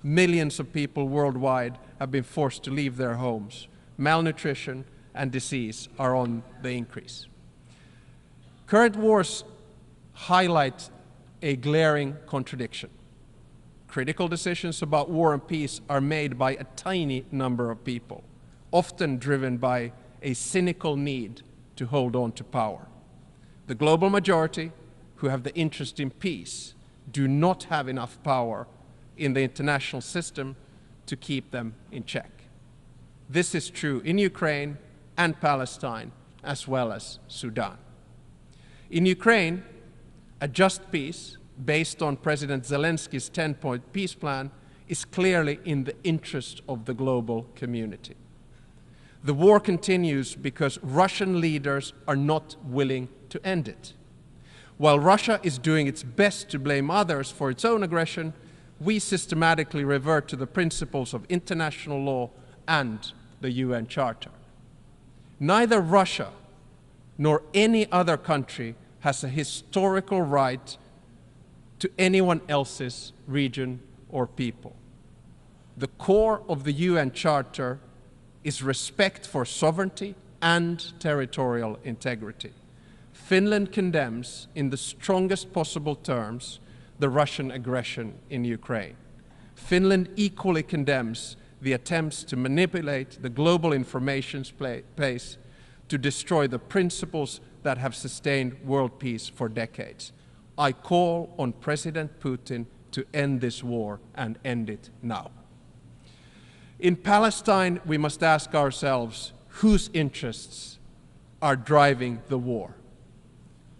Speaker 6: Millions of people worldwide have been forced to leave their homes. Malnutrition and disease are on the increase. Current wars highlight a glaring contradiction. Critical decisions about war and peace are made by a tiny number of people, often driven by a cynical need to hold on to power. The global majority, who have the interest in peace, do not have enough power in the international system to keep them in check. This is true in Ukraine and Palestine, as well as Sudan. In Ukraine, a just peace, based on President Zelensky's 10-point peace plan, is clearly in the interest of the global community. The war continues because Russian leaders are not willing to end it. While Russia is doing its best to blame others for its own aggression, we systematically revert to the principles of international law and the UN Charter. Neither Russia nor any other country has a historical right to anyone else's region or people. The core of the UN Charter is respect for sovereignty and territorial integrity. Finland condemns, in the strongest possible terms, the Russian aggression in Ukraine. Finland equally condemns the attempts to manipulate the global information space to destroy the principles that have sustained world peace for decades. I call on President Putin to end this war and end it now. In Palestine, we must ask ourselves whose interests are driving the war.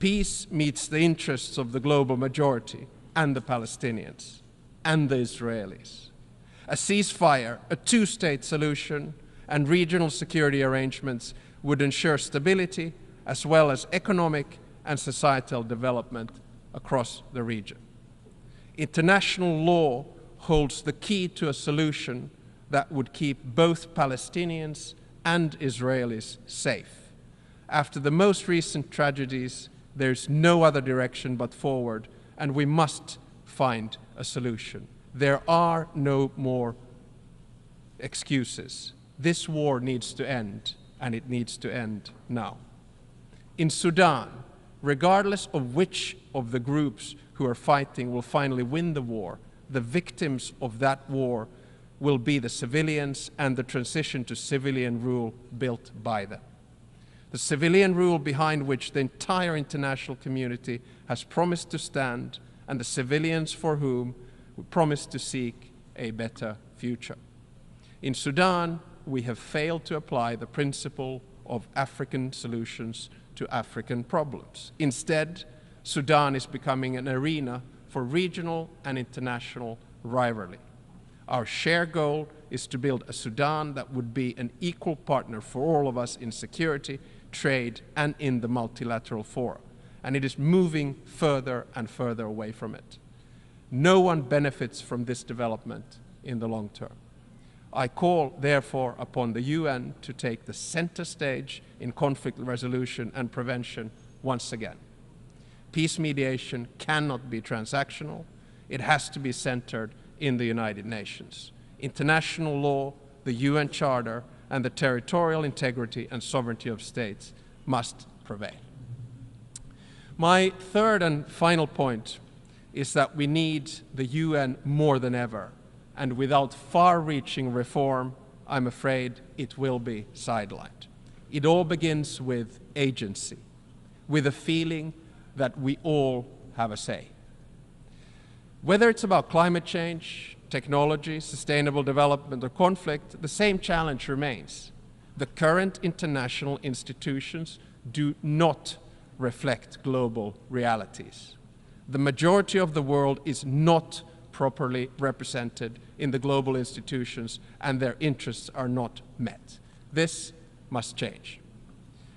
Speaker 6: Peace meets the interests of the global majority and the Palestinians and the Israelis. A ceasefire, a two-state solution, and regional security arrangements would ensure stability as well as economic and societal development across the region. International law holds the key to a solution that would keep both Palestinians and Israelis safe. After the most recent tragedies, there's no other direction but forward, and we must find a solution. There are no more excuses. This war needs to end, and it needs to end now. In Sudan, regardless of which of the groups who are fighting will finally win the war, the victims of that war will be the civilians and the transition to civilian rule built by them. The civilian rule behind which the entire international community has promised to stand, and the civilians for whom we promise to seek a better future. In Sudan, we have failed to apply the principle of African solutions to African problems. Instead, Sudan is becoming an arena for regional and international rivalry. Our shared goal is to build a Sudan that would be an equal partner for all of us in security, trade, and in the multilateral fora. And it is moving further and further away from it. No one benefits from this development in the long term. I call, therefore, upon the UN to take the center stage in conflict resolution and prevention once again. Peace mediation cannot be transactional. It has to be centered in the United Nations. International law, the UN Charter, and the territorial integrity and sovereignty of states must prevail. My third and final point is that we need the UN more than ever, and without far-reaching reform, I'm afraid it will be sidelined. It all begins with agency, with a feeling that we all have a say. Whether it's about climate change, technology, sustainable development, or conflict, the same challenge remains. The current international institutions do not reflect global realities. The majority of the world is not properly represented in the global institutions, and their interests are not met. This must change.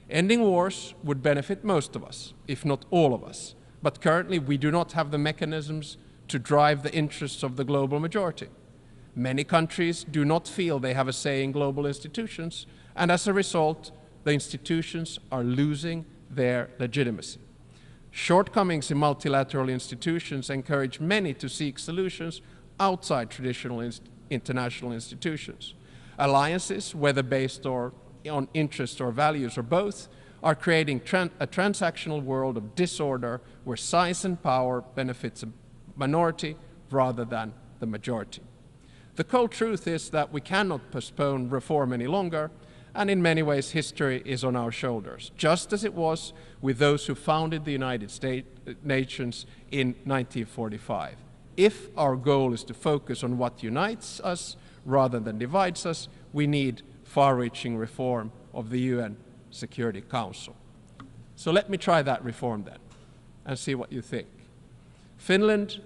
Speaker 6: Ending wars would benefit most of us, if not all of us, but currently we do not have the mechanisms to drive the interests of the global majority. Many countries do not feel they have a say in global institutions, and as a result, the institutions are losing their legitimacy. Shortcomings in multilateral institutions encourage many to seek solutions outside traditional international institutions. Alliances, whether based on interest or values or both, are creating a transactional world of disorder where size and power benefits a minority rather than the majority. The cold truth is that we cannot postpone reform any longer, and in many ways history is on our shoulders, just as it was with those who founded the United Nations in 1945. If our goal is to focus on what unites us rather than divides us, we need far-reaching reform of the UN Security Council. So let me try that reform then and see what you think. Finland,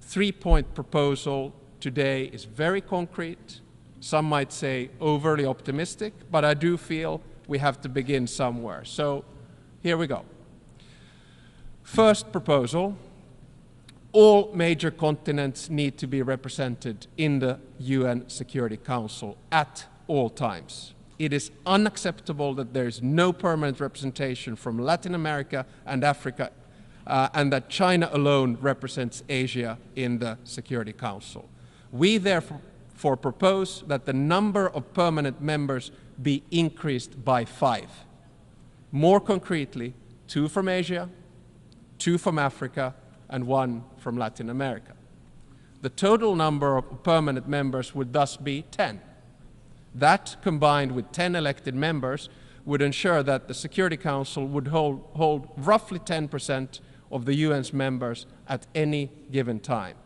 Speaker 6: three-point proposal today is very concrete. Some might say overly optimistic, but I do feel we have to begin somewhere. So here we go. First proposal, all major continents need to be represented in the UN Security Council at all times. It is unacceptable that there is no permanent representation from Latin America and Africa, and that China alone represents Asia in the Security Council. We therefore propose that the number of permanent members be increased by 5. More concretely, 2 from Asia, 2 from Africa, and 1 from Latin America. The total number of permanent members would thus be 10. That, combined with 10 elected members, would ensure that the Security Council would hold roughly 10% of the UN's members at any given time.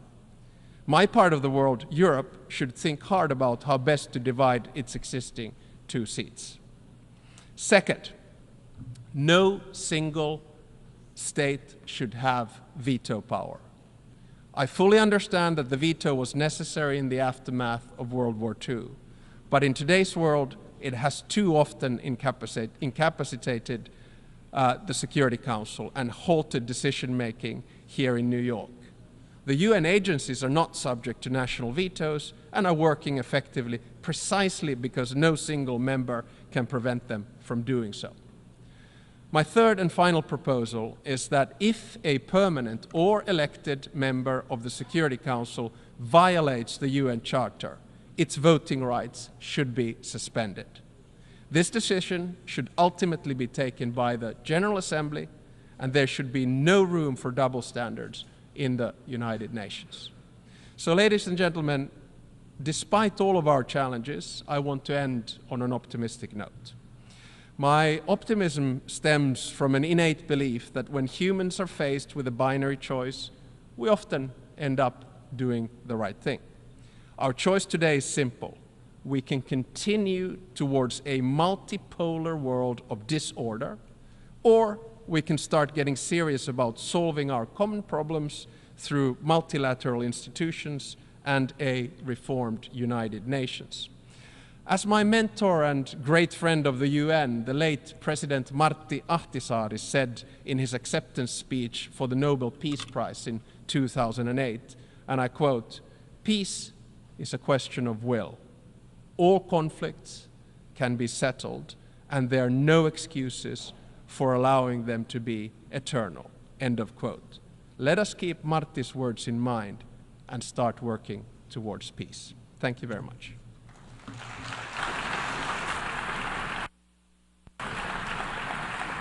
Speaker 6: My part of the world, Europe, should think hard about how best to divide its existing 2 seats. Second, no single state should have veto power. I fully understand that the veto was necessary in the aftermath of World War II, but in today's world, it has too often incapacitated the Security Council and halted decision-making here in New York. The UN agencies are not subject to national vetoes and are working effectively precisely because no single member can prevent them from doing so. My third and final proposal is that if a permanent or elected member of the Security Council violates the UN Charter, its voting rights should be suspended. This decision should ultimately be taken by the General Assembly, and there should be no room for double standards in the United Nations. So, ladies and gentlemen, despite all of our challenges, I want to end on an optimistic note. My optimism stems from an innate belief that when humans are faced with a binary choice, we often end up doing the right thing. Our choice today is simple. We can continue towards a multipolar world of disorder, or we can start getting serious about solving our common problems through multilateral institutions and a reformed United Nations. As my mentor and great friend of the UN, the late President Martti Ahtisaari, said in his acceptance speech for the Nobel Peace Prize in 2008, and I quote, "Peace is a question of will. All conflicts can be settled, and there are no excuses for allowing them to be eternal." End of quote. Let us keep Martti's words in mind and start working towards peace. Thank you very much.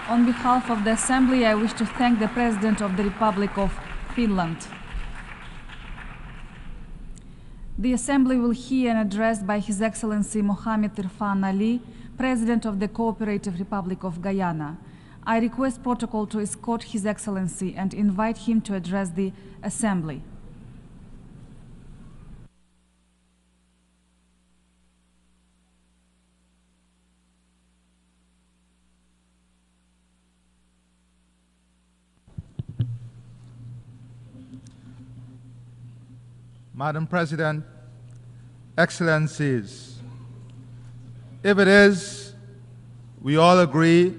Speaker 5: On behalf of the Assembly, I wish to thank the President of the Republic of Finland. The Assembly will hear an address by His Excellency Mohamed Irfan Ali, President of the Cooperative Republic of Guyana. I request protocol to escort His Excellency and invite him to address the Assembly.
Speaker 7: Madam President, Excellencies, if it is, we all agree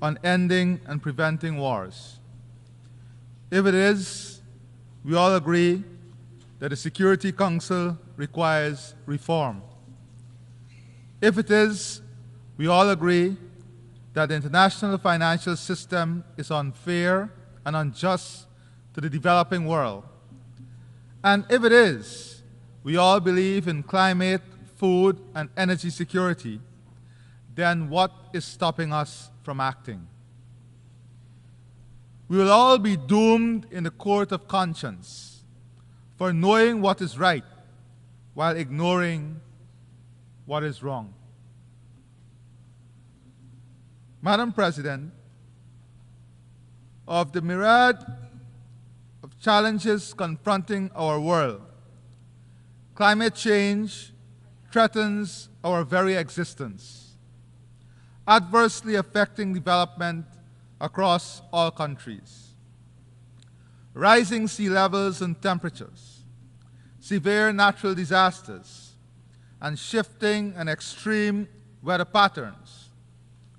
Speaker 7: on ending and preventing wars. If it is, we all agree that the Security Council requires reform. If it is, we all agree that the international financial system is unfair and unjust to the developing world. And if it is, we all believe in climate, food, and energy security, then what is stopping us from acting? We will all be doomed in the court of conscience for knowing what is right while ignoring what is wrong. Madam President, of the myriad of challenges confronting our world, climate change threatens our very existence, adversely affecting development across all countries. Rising sea levels and temperatures, severe natural disasters, and shifting and extreme weather patterns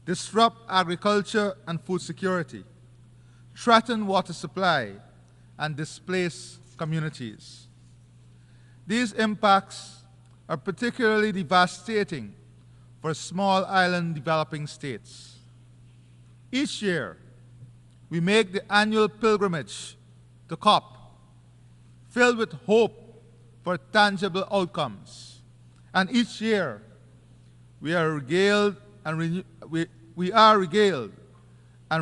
Speaker 7: disrupt agriculture and food security, threaten water supply, and displace communities. These impacts are particularly devastating for small island developing states. Each year, we make the annual pilgrimage to COP, filled with hope for tangible outcomes. And each year, we are regaled and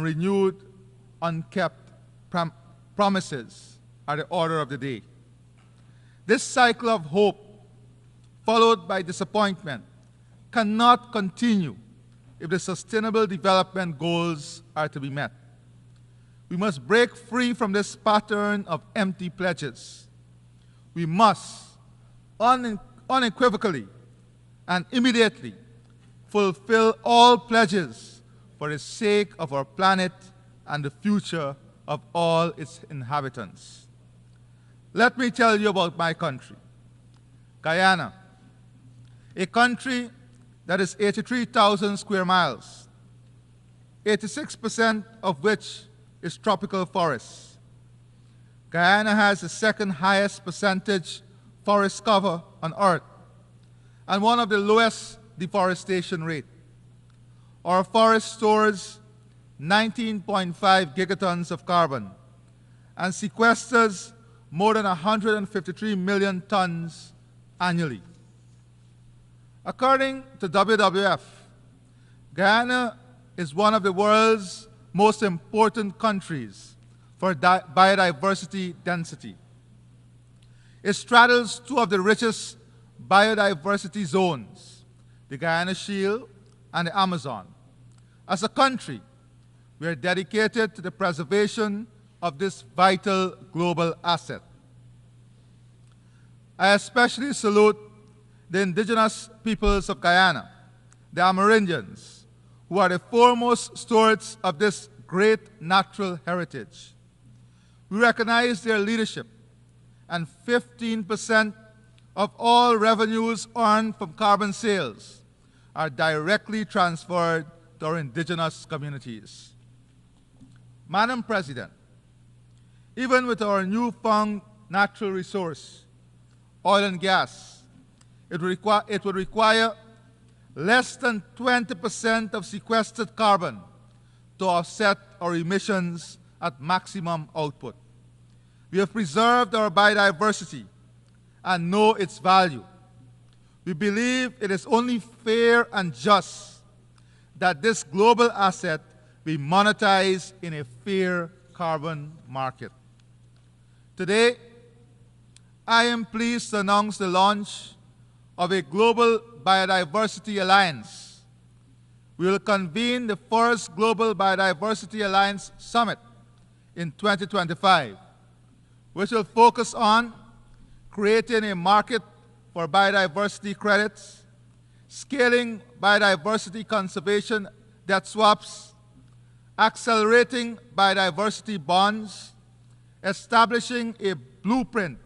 Speaker 7: renewed unkept promises are the order of the day. This cycle of hope, followed by disappointment, cannot continue if the Sustainable Development Goals are to be met. We must break free from this pattern of empty pledges. We must unequivocally and immediately fulfill all pledges for the sake of our planet and the future of all its inhabitants. Let me tell you about my country, Guyana, a country that is 83,000 square miles, 86% of which is tropical forests. Guyana has the second highest percentage forest cover on Earth and one of the lowest deforestation rate. Our forest stores 19.5 gigatons of carbon and sequesters more than 153 million tons annually. According to WWF, Guyana is one of the world's most important countries for biodiversity density. It straddles two of the richest biodiversity zones, the Guyana Shield and the Amazon. As a country, we are dedicated to the preservation of this vital global asset. I especially salute the indigenous peoples of Guyana, the Amerindians, who are the foremost stewards of this great natural heritage. We recognize their leadership, and 15% of all revenues earned from carbon sales are directly transferred to our indigenous communities. Madam President, even with our newfound natural resource, oil and gas, it would require less than 20% of sequestered carbon to offset our emissions at maximum output. We have preserved our biodiversity and know its value. We believe it is only fair and just that this global asset be monetized in a fair carbon market. Today, I am pleased to announce the launch of a global biodiversity alliance. We will convene the first Global Biodiversity Alliance Summit in 2025, which will focus on creating a market for biodiversity credits, scaling biodiversity conservation debt swaps, accelerating biodiversity bonds, establishing a blueprint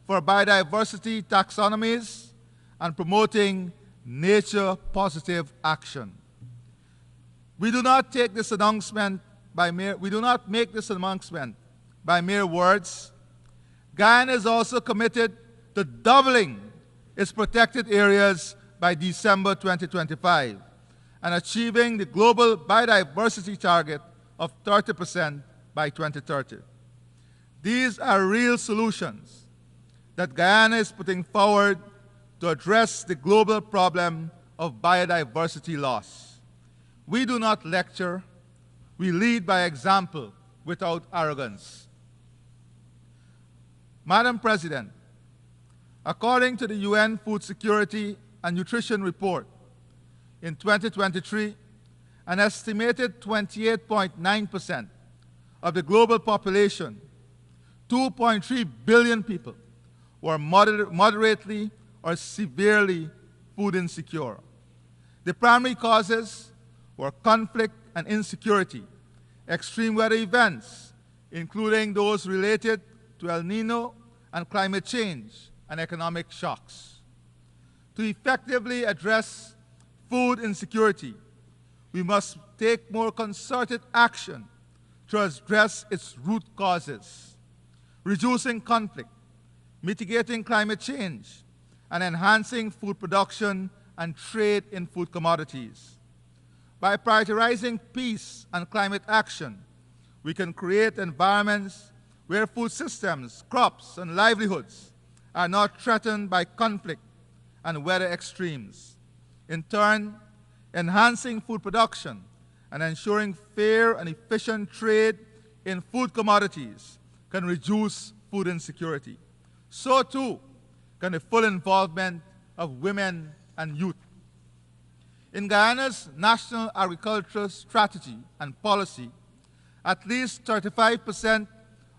Speaker 7: for biodiversity taxonomies, and promoting nature-positive action. We do not make this announcement by mere words. Guyana is also committed to doubling its protected areas by December 2025 and achieving the global biodiversity target of 30% by 2030. These are real solutions that Guyana is putting forward to address the global problem of biodiversity loss. We do not lecture, we lead by example without arrogance. Madam President, according to the UN Food Security and Nutrition Report, in 2023, an estimated 28.9% of the global population, 2.3 billion people, were moderately or severely food insecure. The primary causes were conflict and insecurity, extreme weather events, including those related to El Nino and climate change and economic shocks. To effectively address food insecurity, we must take more concerted action to address its root causes, reducing conflict, mitigating climate change, and enhancing food production and trade in food commodities. By prioritizing peace and climate action, we can create environments where food systems, crops, and livelihoods are not threatened by conflict and weather extremes. In turn, enhancing food production and ensuring fair and efficient trade in food commodities can reduce food insecurity. So too can the full involvement of women and youth. In Guyana's National Agricultural Strategy and Policy, at least 35%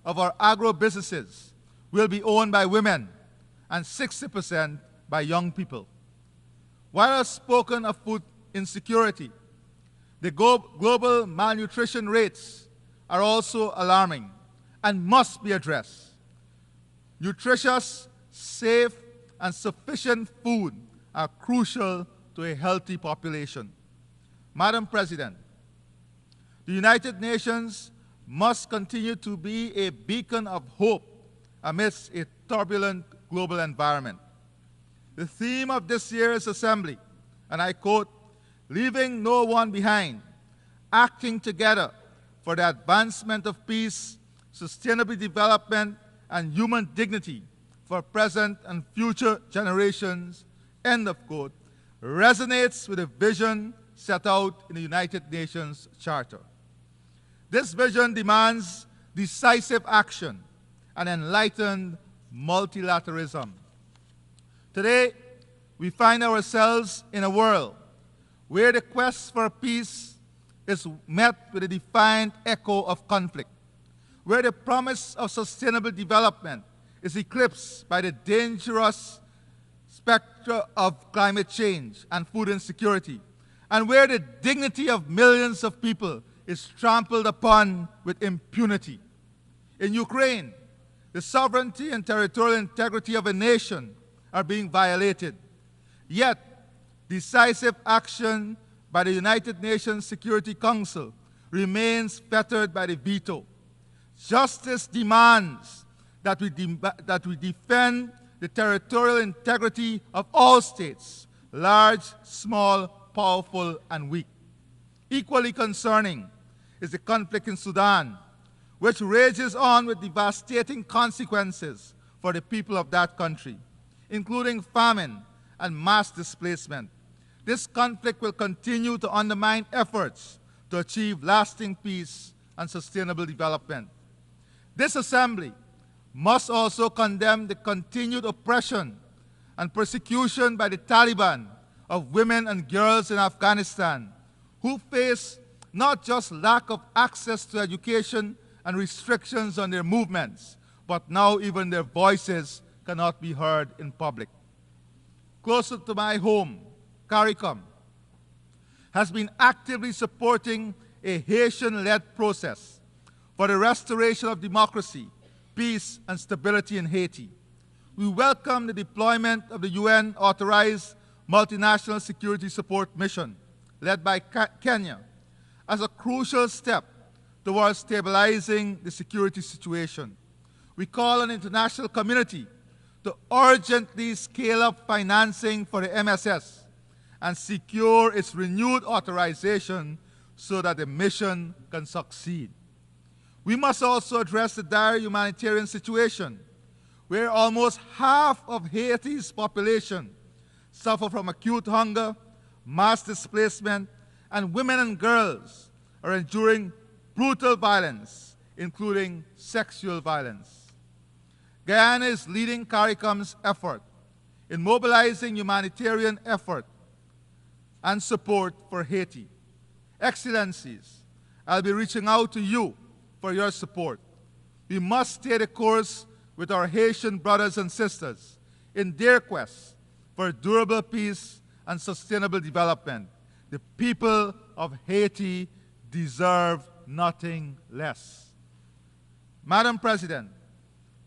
Speaker 7: of our agro-businesses will be owned by women and 60% by young people. While I've spoken of food insecurity, the global malnutrition rates are also alarming and must be addressed. Nutritious, safe, and sufficient food are crucial to a healthy population. Madam President, The United Nations must continue to be a beacon of hope amidst a turbulent global environment. The theme of this year's assembly, and I quote, "Leaving no one behind, acting together for the advancement of peace, sustainable development, and human dignity for present and future generations," end of quote, resonates with the vision set out in the United Nations Charter. This vision demands decisive action and enlightened multilateralism. Today, we find ourselves in a world where the quest for peace is met with a defiant echo of conflict, where the promise of sustainable development is eclipsed by the dangerous specter of climate change and food insecurity, and where the dignity of millions of people is trampled upon with impunity. In Ukraine, the sovereignty and territorial integrity of a nation are being violated. Yet, decisive action by the United Nations Security Council remains fettered by the veto. Justice demands that we defend the territorial integrity of all states, large, small, powerful, and weak. Equally concerning is the conflict in Sudan, which rages on with devastating consequences for the people of that country, including famine and mass displacement. This conflict will continue to undermine efforts to achieve lasting peace and sustainable development. This assembly must also condemn the continued oppression and persecution by the Taliban of women and girls in Afghanistan, who face not just lack of access to education and restrictions on their movements, but now even their voices cannot be heard in public. Closer to my home, CARICOM has been actively supporting a Haitian-led process for the restoration of democracy, peace, and stability in Haiti. We welcome the deployment of the UN-authorized multinational security support mission led by Kenya as a crucial step towards stabilizing the security situation. We call on the international community to urgently scale up financing for the MSS and secure its renewed authorization so that the mission can succeed. We must also address the dire humanitarian situation where almost half of Haiti's population suffer from acute hunger, mass displacement, and women and girls are enduring brutal violence, including sexual violence. Guyana is leading CARICOM's effort in mobilizing humanitarian effort and support for Haiti. Excellencies, I'll be reaching out to you for your support. We must stay the course with our Haitian brothers and sisters in their quest for durable peace and sustainable development. The people of Haiti deserve nothing less. Madam President,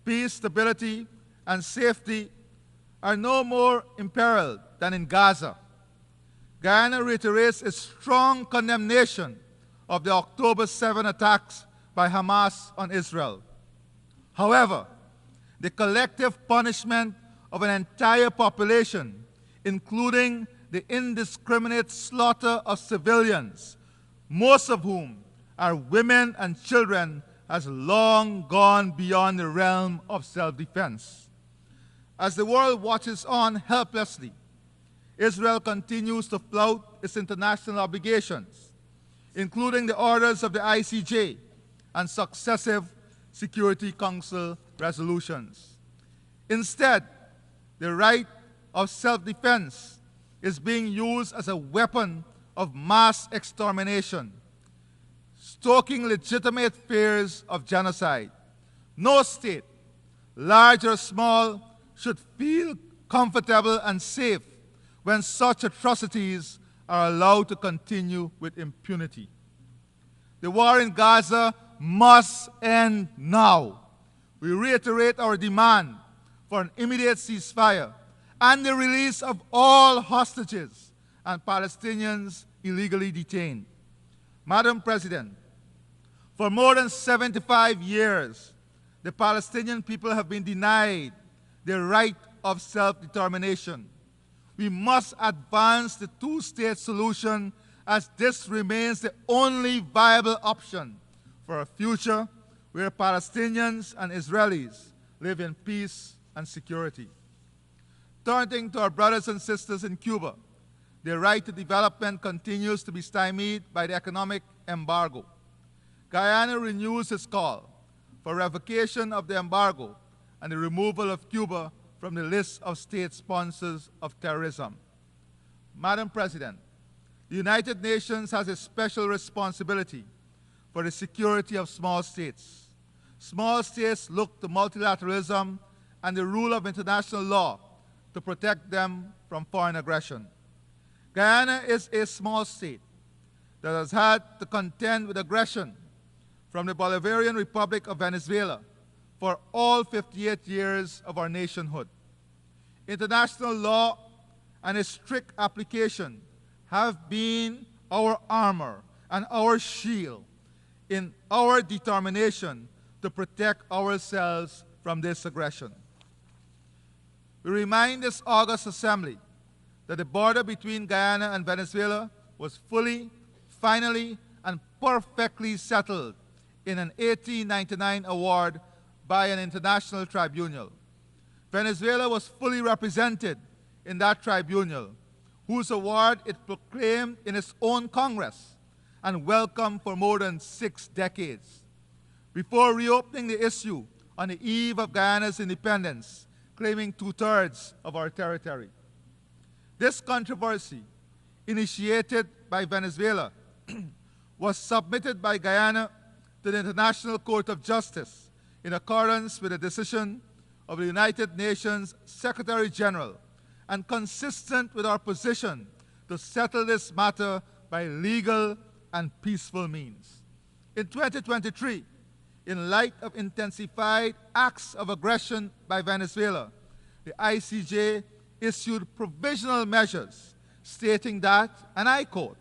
Speaker 7: peace, stability, and safety are no more imperiled than in Gaza. Guyana reiterates its strong condemnation of the October 7 attacks by Hamas on Israel. However, the collective punishment of an entire population, including the indiscriminate slaughter of civilians, most of whom are women and children, has long gone beyond the realm of self-defense. As the world watches on helplessly, Israel continues to flout its international obligations, including the orders of the ICJ and successive Security Council resolutions. Instead, the right of self-defense is being used as a weapon of mass extermination, stoking legitimate fears of genocide. No state, large or small, should feel comfortable and safe when such atrocities are allowed to continue with impunity. The war in Gaza must end now. We reiterate our demand for an immediate ceasefire and the release of all hostages and Palestinians illegally detained. Madam President, For more than 75 years, the Palestinian people have been denied their right of self-determination. We must advance the two-state solution, as this remains the only viable option for a future where Palestinians and Israelis live in peace and security. Turning to our brothers and sisters in Cuba, their right to development continues to be stymied by the economic embargo. Guyana renews its call for revocation of the embargo and the removal of Cuba from the list of state sponsors of terrorism. Madam President, the United Nations has a special responsibility for the security of small states. Small states look to multilateralism and the rule of international law to protect them from foreign aggression. Guyana is a small state that has had to contend with aggression from the Bolivarian Republic of Venezuela for all 58 years of our nationhood. International law and its strict application have been our armor and our shield in our determination to protect ourselves from this aggression. We remind this August Assembly that the border between Guyana and Venezuela was fully, finally, and perfectly settled in an 1899 award by an international tribunal. Venezuela was fully represented in that tribunal, whose award it proclaimed in its own Congress and welcomed for more than 6 decades. Before reopening the issue on the eve of Guyana's independence, claiming 2/3 of our territory. This controversy, initiated by Venezuela, was submitted by Guyana to the International Court of Justice in accordance with a decision of the United Nations Secretary General and consistent with our position to settle this matter by legal and peaceful means. In 2023, in light of intensified acts of aggression by Venezuela, the ICJ issued provisional measures stating that, and I quote,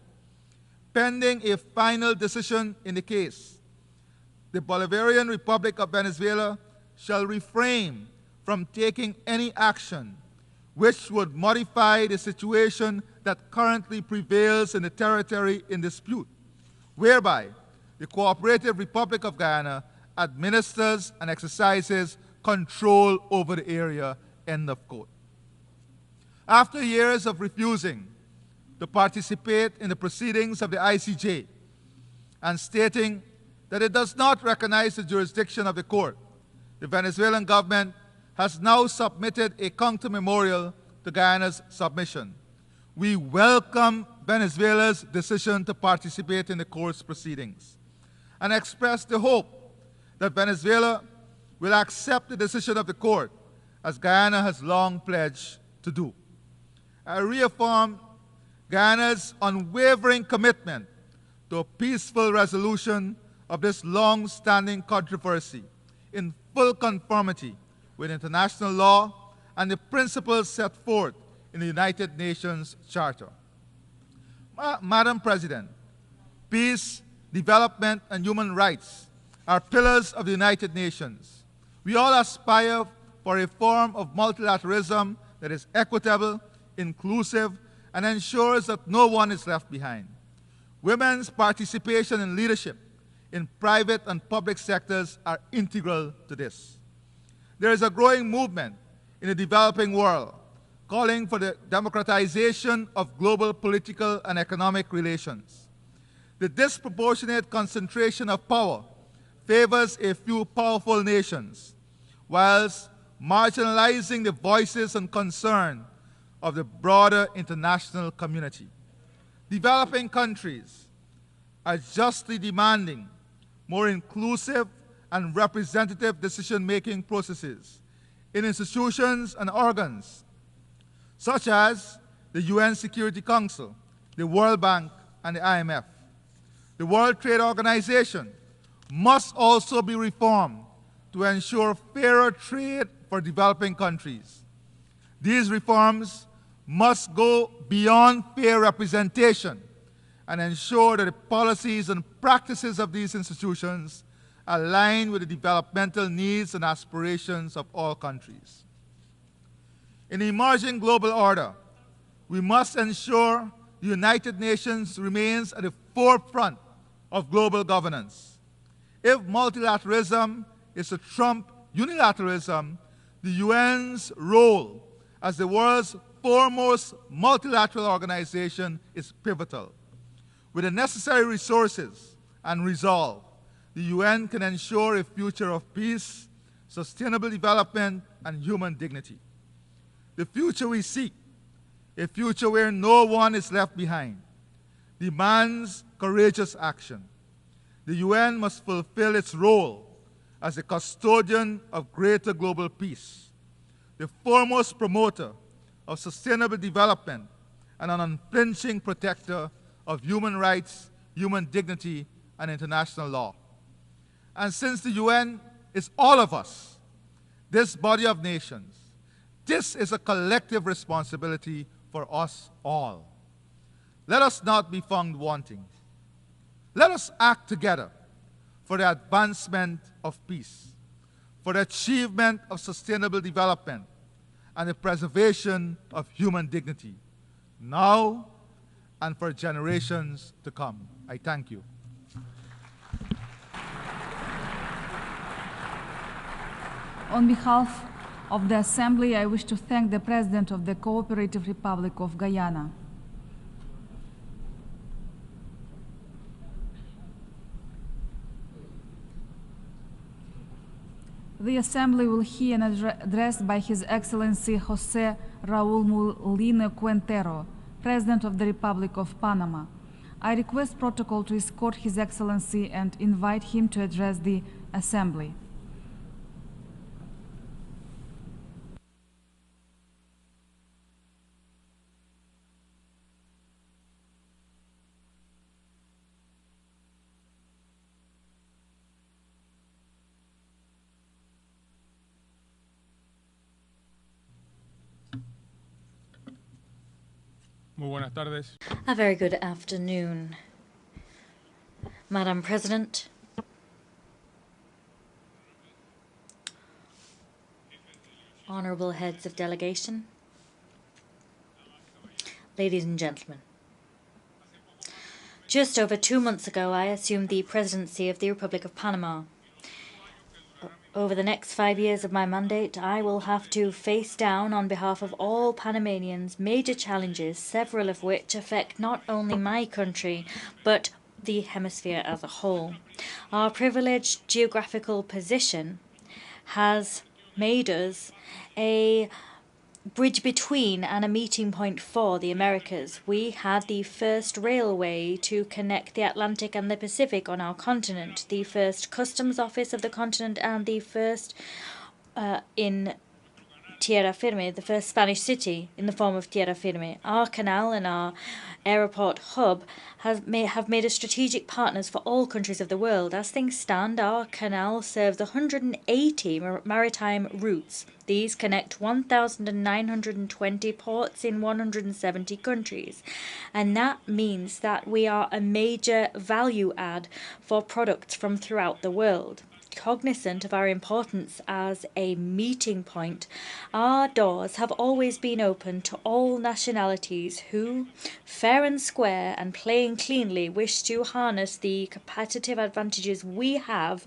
Speaker 7: pending a final decision in the case, the Bolivarian Republic of Venezuela shall refrain from taking any action which would modify the situation that currently prevails in the territory in dispute, whereby the Cooperative Republic of Guyana administers and exercises control over the area, end of quote. After years of refusing to participate in the proceedings of the ICJ and stating that it does not recognize the jurisdiction of the court, the Venezuelan government has now submitted a counter memorial to Guyana's submission. We welcome Venezuela's decision to participate in the court's proceedings and express the hope that Venezuela will accept the decision of the court, as Guyana has long pledged to do. I reaffirm Guyana's unwavering commitment to a peaceful resolution of this long-standing controversy in full conformity with international law and the principles set forth in the United Nations Charter. Madam President, peace, development, and human rights are pillars of the United Nations. We all aspire for a form of multilateralism that is equitable, inclusive, and ensures that no one is left behind. Women's participation in leadership in private and public sectors are integral to this. There is a growing movement in the developing world calling for the democratization of global political and economic relations. The disproportionate concentration of power favors a few powerful nations, whilst marginalizing the voices and concern of the broader international community. Developing countries are justly demanding more inclusive and representative decision-making processes in institutions and organs such as the UN Security Council, the World Bank, and the IMF. The World Trade Organization must also be reformed to ensure fairer trade for developing countries. These reforms must go beyond fair representation and ensure that the policies and practices of these institutions align with the developmental needs and aspirations of all countries. In the emerging global order, we must ensure the United Nations remains at the forefront of global governance. If multilateralism is to trump unilateralism, the UN's role as the world's foremost multilateral organization is pivotal. With the necessary resources and resolve, the UN can ensure a future of peace, sustainable development, and human dignity. The future we seek, a future where no one is left behind, demands courageous action. The UN must fulfill its role as a custodian of greater global peace, the foremost promoter of sustainable development, and an unflinching protector of human rights, human dignity, and international law. And since the UN is all of us, this body of nations, this is a collective responsibility for us all. Let us not be found wanting. Let us act together for the advancement of peace, for the achievement of sustainable development, and the preservation of human dignity, now and for generations to come. I thank you.
Speaker 5: On behalf of the Assembly, I wish to thank the President of the Cooperative Republic of Guyana. The Assembly will hear an address by His Excellency José Raúl Molina Quintero, President of the Republic of Panama. I request protocol to escort His Excellency and invite him to address the Assembly.
Speaker 9: Muy buenas tardes.
Speaker 11: A very good afternoon, Madam President, honorable heads of delegation, ladies and gentlemen. Just over 2 months ago, I assumed the presidency of the Republic of Panama. Over the next 5 years of my mandate, I will have to face down on behalf of all Panamanians major challenges, several of which affect not only my country, but the hemisphere as a whole. Our privileged geographical position has made us a bridge between and a meeting point for the Americas. We had the first railway to connect the Atlantic and the Pacific on our continent, the first customs office of the continent, and the first in Tierra Firme, the first Spanish city in the form of Tierra Firme. Our canal and our airport hub have made us strategic partners for all countries of the world. As things stand, our canal serves 180 maritime routes. These connect 1,920 ports in 170 countries. And that means that we are a major value add for products from throughout the world. Cognizant of our importance as a meeting point, our doors have always been open to all nationalities who, fair and square and playing cleanly, wish to harness the competitive advantages we have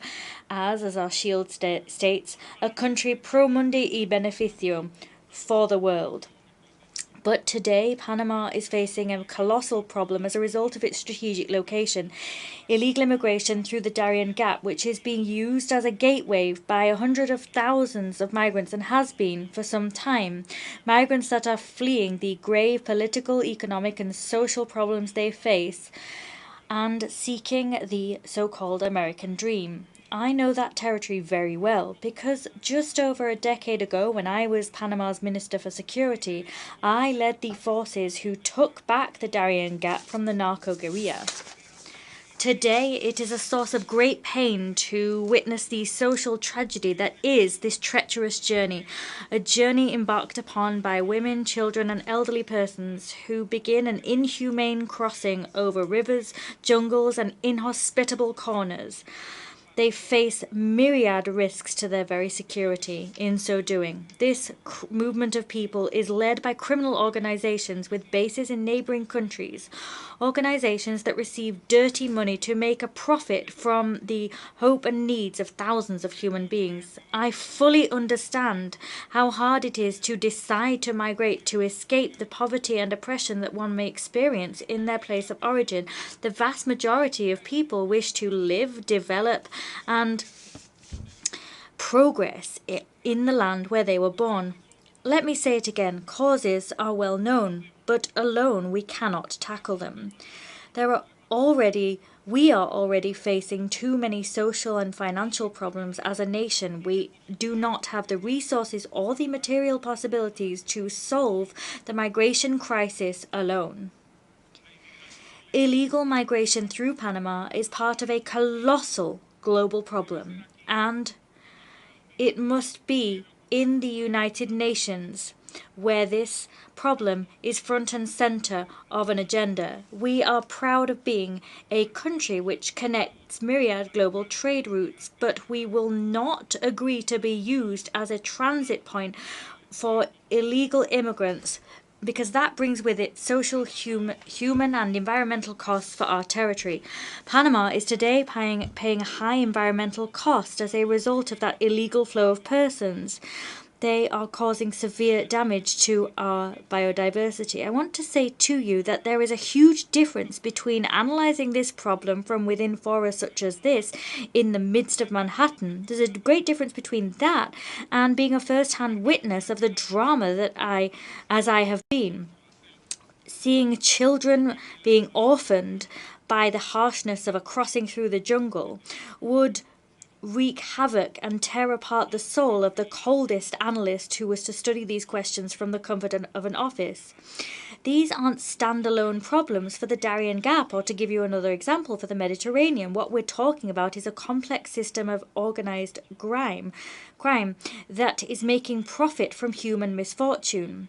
Speaker 11: as our shield states, a country pro mundi y beneficio for the world. But today, Panama is facing a colossal problem as a result of its strategic location. Illegal immigration through the Darien Gap, which is being used as a gateway by hundreds of thousands of migrants and has been for some time. Migrants that are fleeing the grave political, economic and social problems they face and seeking the so-called American dream. I know that territory very well because just over a decade ago, when I was Panama's Minister for Security, I led the forces who took back the Darien Gap from the narco guerrilla. Today, it is a source of great pain to witness the social tragedy that is this treacherous journey, a journey embarked upon by women, children, and elderly persons who begin an inhumane crossing over rivers, jungles, and inhospitable corners. They face myriad risks to their very security in so doing. This movement of people is led by criminal organizations with bases in neighboring countries, organizations that receive dirty money to make a profit from the hope and needs of thousands of human beings. I fully understand how hard it is to decide to migrate to escape the poverty and oppression that one may experience in their place of origin. The vast majority of people wish to live, develop, and progress in the land where they were born. Let me say it again, causes are well known, but alone we cannot tackle them. We are already facing too many social and financial problems as a nation. We do not have the resources or the material possibilities to solve the migration crisis alone. Illegal migration through Panama is part of a colossal global problem, and it must be in the United Nations where this problem is front and center of an agenda. We are proud of being a country which connects myriad global trade routes, but we will not agree to be used as a transit point for illegal immigrants, because that brings with it social, human and environmental costs for our territory. Panama is today paying a high environmental cost as a result of that illegal flow of persons. They are causing severe damage to our biodiversity. I want to say to you that there is a huge difference between analysing this problem from within forests such as this in the midst of Manhattan. There's a great difference between that and being a first-hand witness of the drama that I have been. Seeing children being orphaned by the harshness of a crossing through the jungle would wreak havoc and tear apart the soul of the coldest analyst who was to study these questions from the comfort of an office. These aren't standalone problems for the Darien Gap, or to give you another example, for the Mediterranean. What we're talking about is a complex system of organised crime that is making profit from human misfortune.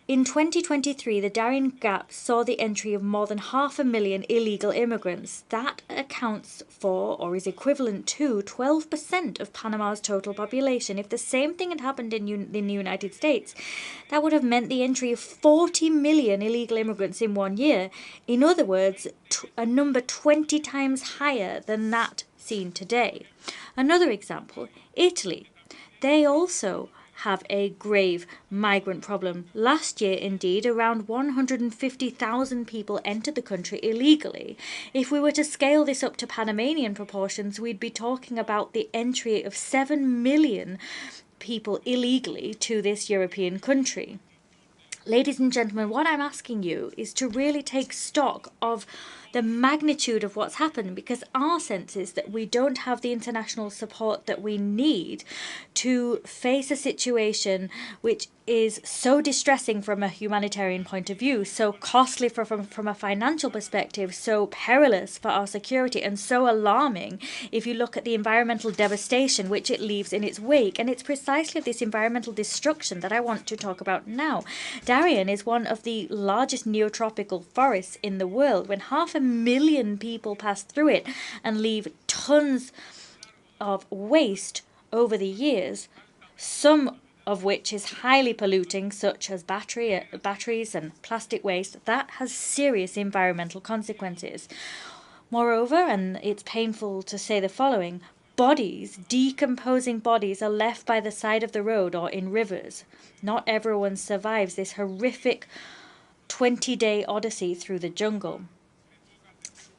Speaker 11: In 2023, the Darien Gap saw the entry of more than 500,000 illegal immigrants. That accounts for, or is equivalent to, 12% of Panama's total population. If the same thing had happened in the United States, that would have meant the entry of 40 million illegal immigrants in 1 year. In other words, a number 20 times higher than that seen today. Another example, Italy. They also have a grave migrant problem. Last year, indeed, around 150,000 people entered the country illegally. If we were to scale this up to Panamanian proportions, we'd be talking about the entry of 7 million people illegally to this European country. Ladies and gentlemen, what I'm asking you is to really take stock of the magnitude of what's happened, because our sense is that we don't have the international support that we need to face a situation which is so distressing from a humanitarian point of view, so costly from a financial perspective, so perilous for our security, and so alarming if you look at the environmental devastation which it leaves in its wake. And it's precisely this environmental destruction that I want to talk about now. Darien is one of the largest neotropical forests in the world. When 500,000 people pass through it and leave tons of waste over the years, some of which is highly polluting, such as batteries and plastic waste, that has serious environmental consequences. Moreover, and it's painful to say the following, decomposing bodies are left by the side of the road or in rivers. Not everyone survives this horrific 20-day odyssey through the jungle.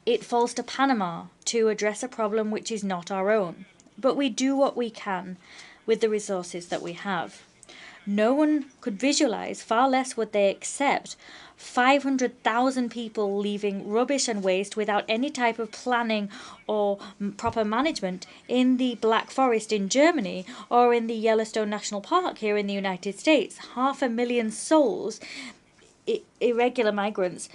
Speaker 11: It falls to Panama to address a problem which is not our own, but we do what we can with the resources that we have. No one could visualize, far less would they accept, 500,000 people leaving rubbish and waste without any type of planning or proper management in the Black Forest in Germany or in the Yellowstone National Park here in the United States. 500,000 souls, irregular migrants,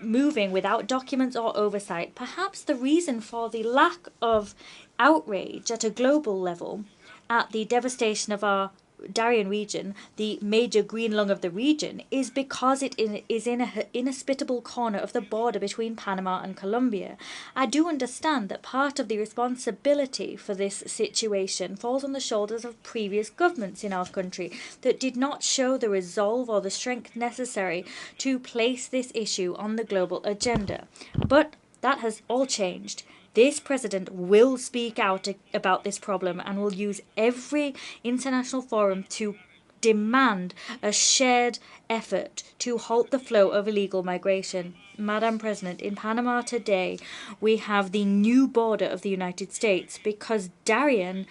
Speaker 11: moving without documents or oversight. Perhaps the reason for the lack of outrage at a global level at the devastation of our Darien region, the major green lung of the region, is because it is in an inhospitable corner of the border between Panama and Colombia. I do understand that part of the responsibility for this situation falls on the shoulders of previous governments in our country that did not show the resolve or the strength necessary to place this issue on the global agenda. But that has all changed. This president will speak out about this problem and will use every international forum to demand a shared effort to halt the flow of illegal migration. Madam President, in Panama today, we have the new border of the United States because Darien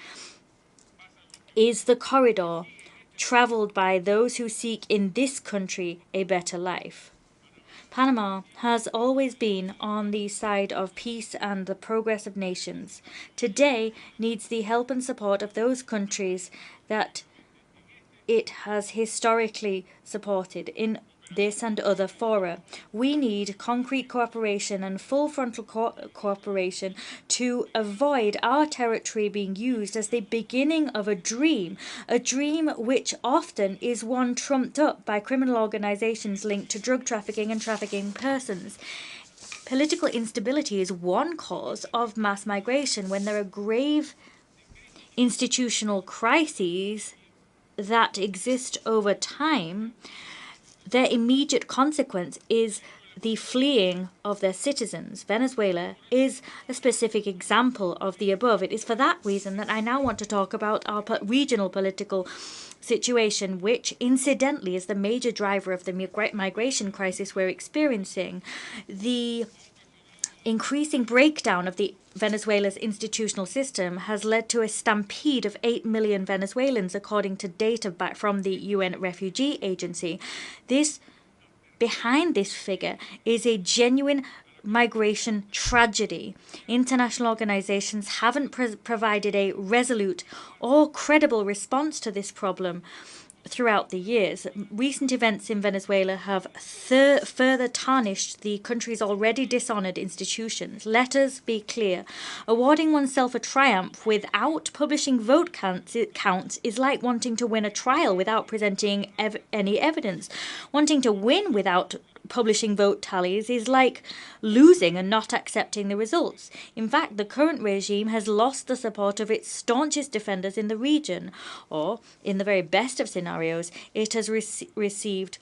Speaker 11: is the corridor traveled by those who seek in this country a better life. Panama has always been on the side of peace and the progress of nations. Today needs the help and support of those countries that it has historically supported in this and other fora. We need concrete cooperation and full frontal cooperation to avoid our territory being used as the beginning of a dream which often is one trumped up by criminal organizations linked to drug trafficking and trafficking persons. Political instability is one cause of mass migration. When there are grave institutional crises that exist over time, their immediate consequence is the fleeing of their citizens. Venezuela is a specific example of the above. It is for that reason that I now want to talk about our regional political situation, which incidentally is the major driver of the migration crisis we're experiencing. The increasing breakdown of the Venezuela's institutional system has led to a stampede of 8 million Venezuelans, according to data back from the UN Refugee Agency. Behind this figure is a genuine migration tragedy. International organizations haven't provided a resolute or credible response to this problem throughout the years. Recent events in Venezuela have further tarnished the country's already dishonored institutions. Let us be clear. Awarding oneself a triumph without publishing vote counts is like wanting to win a trial without presenting any evidence. Wanting to win without publishing vote tallies is like losing and not accepting the results. In fact, the current regime has lost the support of its staunchest defenders in the region, or, in the very best of scenarios, it has received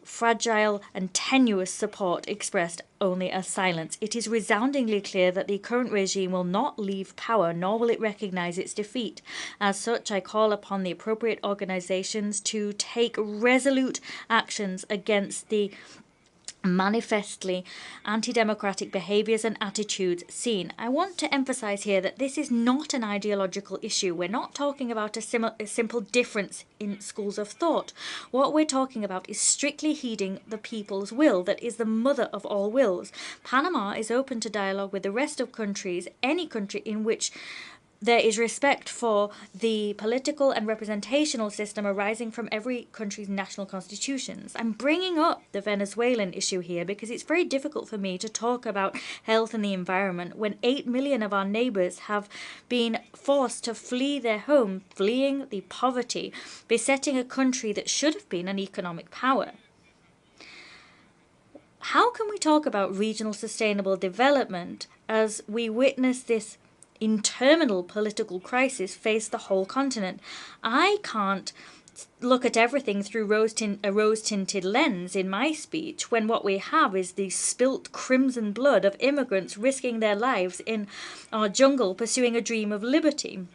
Speaker 11: fragile and tenuous support expressed only as silence. It is resoundingly clear that the current regime will not leave power, nor will it recognize its defeat. As such, I call upon the appropriate organizations to take resolute actions against the manifestly anti-democratic behaviors and attitudes seen. I want to emphasize here that this is not an ideological issue. We're not talking about a simple difference in schools of thought. What we're talking about is strictly heeding the people's will that is the mother of all wills. Panama is open to dialogue with the rest of countries, any country in which there is respect for the political and representational system arising from every country's national constitutions. I'm bringing up the Venezuelan issue here because it's very difficult for me to talk about health and the environment when 8 million of our neighbours have been forced to flee their home, fleeing the poverty besetting a country that should have been an economic power. How can we talk about regional sustainable development as we witness this interminable political crisis face the whole continent? I can't look at everything through a rose-tinted lens in my speech when what we have is the spilt crimson blood of immigrants risking their lives in our jungle pursuing a dream of liberty.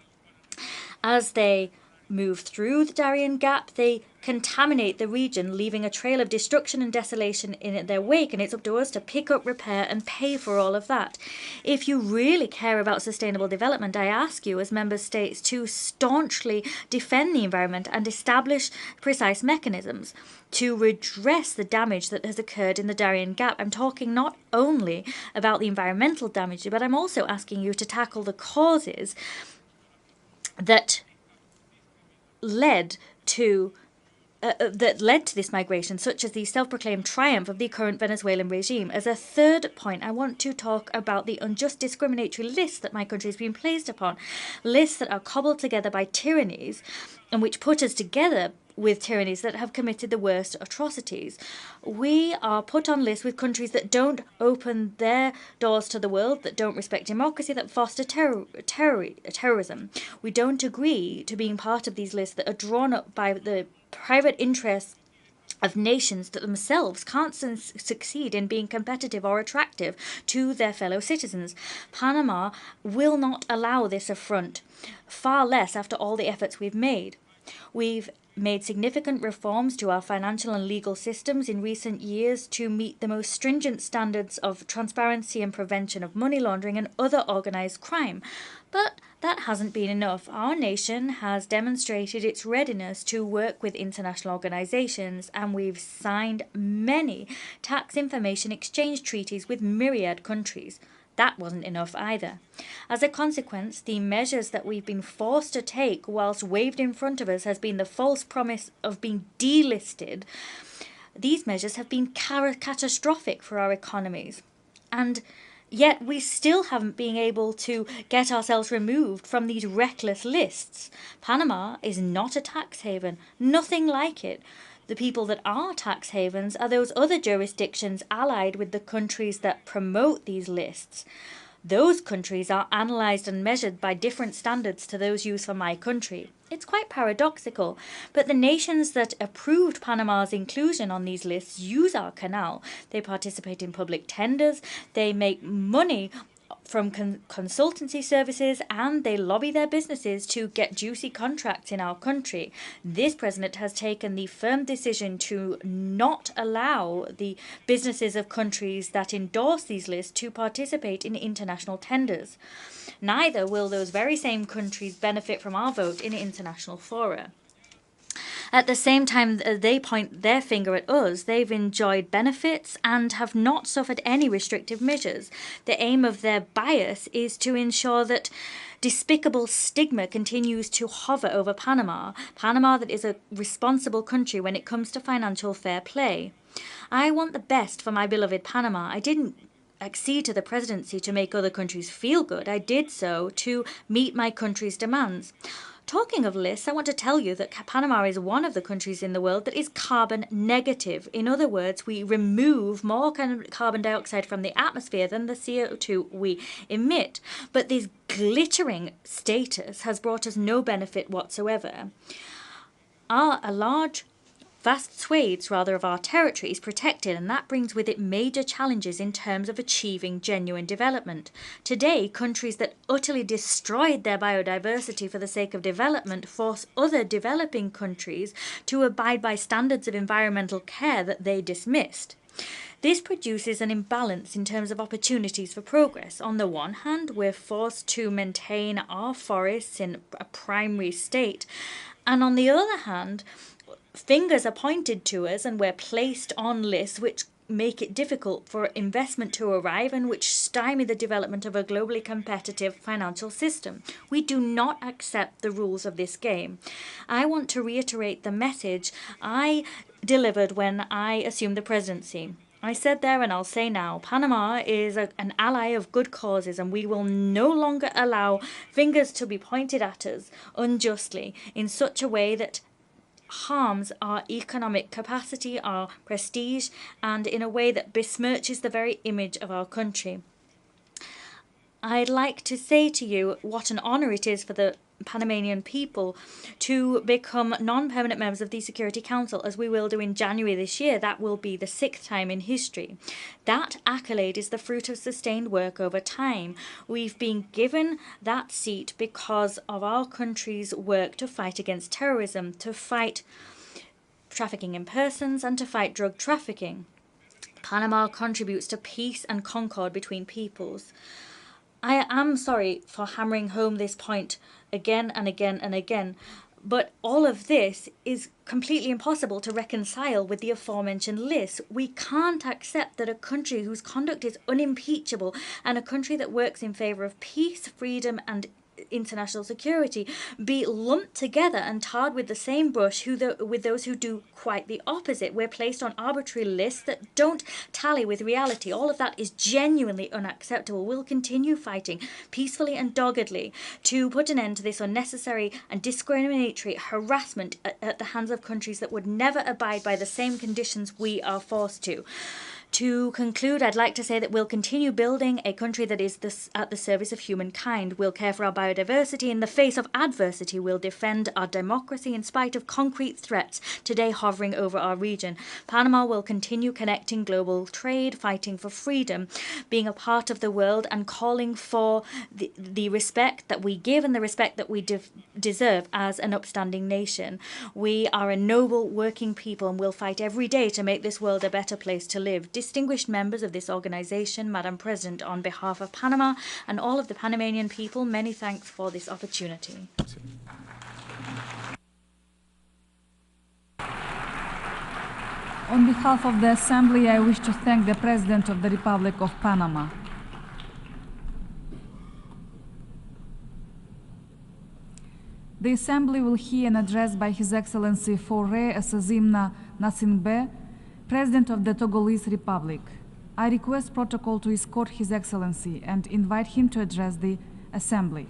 Speaker 11: As they move through the Darien Gap, they contaminate the region, leaving a trail of destruction and desolation in their wake, and it's up to us to pick up, repair, and pay for all of that. If you really care about sustainable development, I ask you as member states to staunchly defend the environment and establish precise mechanisms to redress the damage that has occurred in the Darien Gap. I'm talking not only about the environmental damage, but I'm also asking you to tackle the causes that led to that led to this migration, such as the self-proclaimed triumph of the current Venezuelan regime. As a third point, I want to talk about the unjust discriminatory lists that my country has been placed upon, lists that are cobbled together by tyrannies and which put us together with tyrannies that have committed the worst atrocities. We are put on lists with countries that don't open their doors to the world, that don't respect democracy, that foster terrorism. We don't agree to being part of these lists that are drawn up by the private interests of nations that themselves can't succeed in being competitive or attractive to their fellow citizens. Panama will not allow this affront, far less after all the efforts we've made. We've made significant reforms to our financial and legal systems in recent years to meet the most stringent standards of transparency and prevention of money laundering and other organised crime. But that hasn't been enough. Our nation has demonstrated its readiness to work with international organisations, and we've signed many tax information exchange treaties with myriad countries. That wasn't enough either. As a consequence, the measures that we've been forced to take whilst waved in front of us has been the false promise of being delisted. These measures have been catastrophic for our economies. And yet we still haven't been able to get ourselves removed from these reckless lists. Panama is not a tax haven, nothing like it. The people that are tax havens are those other jurisdictions allied with the countries that promote these lists. Those countries are analysed and measured by different standards to those used for my country. It's quite paradoxical, but the nations that approved Panama's inclusion on these lists use our canal. They participate in public tenders, they make money from consultancy services, and they lobby their businesses to get juicy contracts in our country. This president has taken the firm decision to not allow the businesses of countries that endorse these lists to participate in international tenders. Neither will those very same countries benefit from our vote in international fora. At the same time they point their finger at us, they've enjoyed benefits and have not suffered any restrictive measures. The aim of their bias is to ensure that despicable stigma continues to hover over Panama, that is a responsible country when it comes to financial fair play. I want the best for my beloved Panama. I didn't accede to the presidency to make other countries feel good. I did so to meet my country's demands. Talking of lists, I want to tell you that Panama is one of the countries in the world that is carbon negative. In other words, we remove more carbon dioxide from the atmosphere than the CO2 we emit. But this glittering status has brought us no benefit whatsoever. Vast swathes, of our territory is protected, and that brings with it major challenges in terms of achieving genuine development. Today, countries that utterly destroyed their biodiversity for the sake of development force other developing countries to abide by standards of environmental care that they dismissed. This produces an imbalance in terms of opportunities for progress. On the one hand, we're forced to maintain our forests in a primary state, and on the other hand, fingers are pointed to us and we're placed on lists which make it difficult for investment to arrive and which stymie the development of a globally competitive financial system. We do not accept the rules of this game. I want to reiterate the message I delivered when I assumed the presidency. I said there and I'll say now, Panama is an ally of good causes, and we will no longer allow fingers to be pointed at us unjustly in such a way that harms our economic capacity, our prestige, and in a way that besmirches the very image of our country. I'd like to say to you what an honour it is for the Panamanian people to become non-permanent members of the Security Council, as we will do in January this year. That will be the 6th time in history. That accolade is the fruit of sustained work over time. We've been given that seat because of our country's work to fight against terrorism, to fight trafficking in persons, and to fight drug trafficking. Panama contributes to peace and concord between peoples. I am sorry for hammering home this point again and again and again, but all of this is completely impossible to reconcile with the aforementioned list. We can't accept that a country whose conduct is unimpeachable and a country that works in favour of peace, freedom and international security be lumped together and tarred with the same brush with those who do quite the opposite. We're placed on arbitrary lists that don't tally with reality. All of that is genuinely unacceptable. We'll continue fighting peacefully and doggedly to put an end to this unnecessary and discriminatory harassment at the hands of countries that would never abide by the same conditions we are forced to. To conclude, I'd like to say that we'll continue building a country that is at the service of humankind. We'll care for our biodiversity in the face of adversity. We'll defend our democracy in spite of concrete threats today hovering over our region. Panama will continue connecting global trade, fighting for freedom, being a part of the world, and calling for the respect that we give and the respect that we deserve as an upstanding nation. We are a noble working people and we'll fight every day to make this world a better place to live. Distinguished members of this organization, Madam President, on behalf of Panama and all of the Panamanian people, many thanks for this opportunity.
Speaker 5: On behalf of the Assembly, I wish to thank the President of the Republic of Panama. The Assembly will hear an address by His Excellency Faure Assazimna Nasingbe, President of the Togolese Republic. I request protocol to escort His Excellency and invite him to address the Assembly.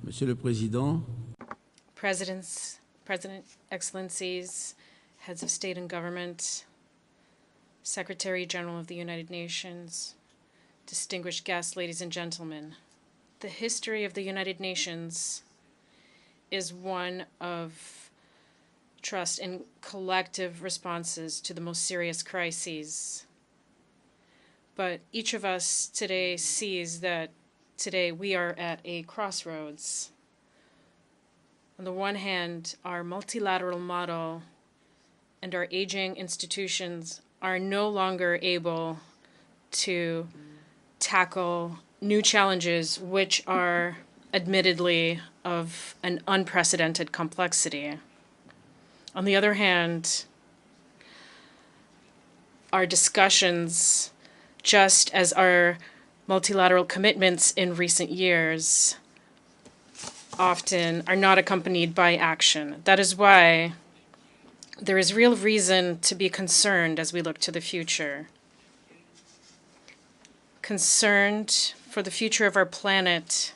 Speaker 9: Monsieur le Président,
Speaker 18: President, Excellencies, Heads of State and Government, Secretary General of the United Nations, distinguished guests, ladies and gentlemen, the history of the United Nations is one of trust in collective responses to the most serious crises. But each of us today sees that today we are at a crossroads. On the one hand, our multilateral model and our aging institutions are no longer able to tackle new challenges which are admittedly of an unprecedented complexity. On the other hand, our discussions, just as our multilateral commitments in recent years, often are not accompanied by action. That is why there is real reason to be concerned as we look to the future. Concerned for the future of our planet,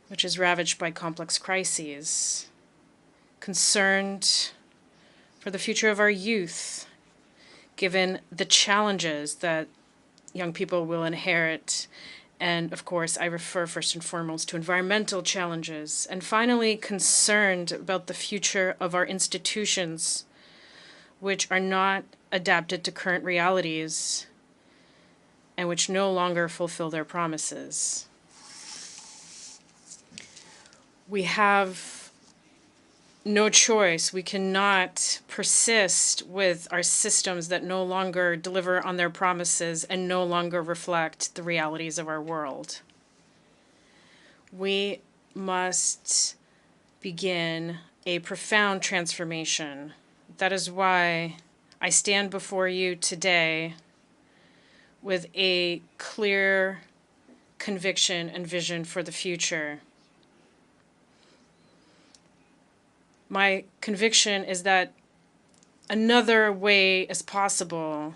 Speaker 18: which is ravaged by complex crises. Concerned for the future of our youth, given the challenges that young people will inherit. And of course, I refer first and foremost to environmental challenges. And finally, concerned about the future of our institutions, which are not adapted to current realities and which no longer fulfill their promises. We have no choice. We cannot persist with our systems that no longer deliver on their promises and no longer reflect the realities of our world. We must begin a profound transformation. That is why I stand before you today with a clear conviction and vision for the future. My conviction is that another way is possible,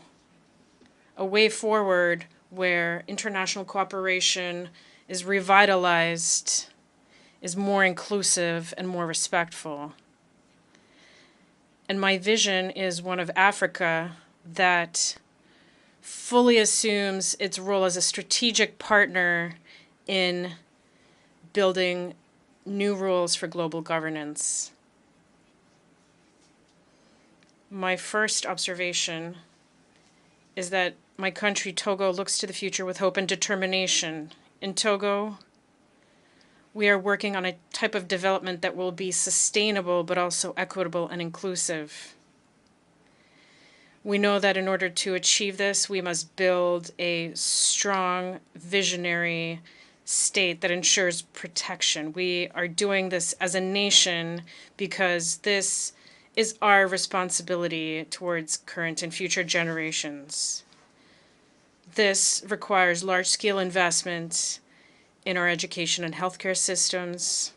Speaker 18: a way forward where international cooperation is revitalized, is more inclusive and more respectful. And my vision is one of Africa that fully assumes its role as a strategic partner in building new rules for global governance. My first observation is that my country, Togo, looks to the future with hope and determination. In Togo, we are working on a type of development that will be sustainable but also equitable and inclusive. We know that in order to achieve this, we must build a strong, visionary state that ensures protection. We are doing this as a nation because this is our responsibility towards current and future generations. This requires large-scale investment in our education and healthcare systems.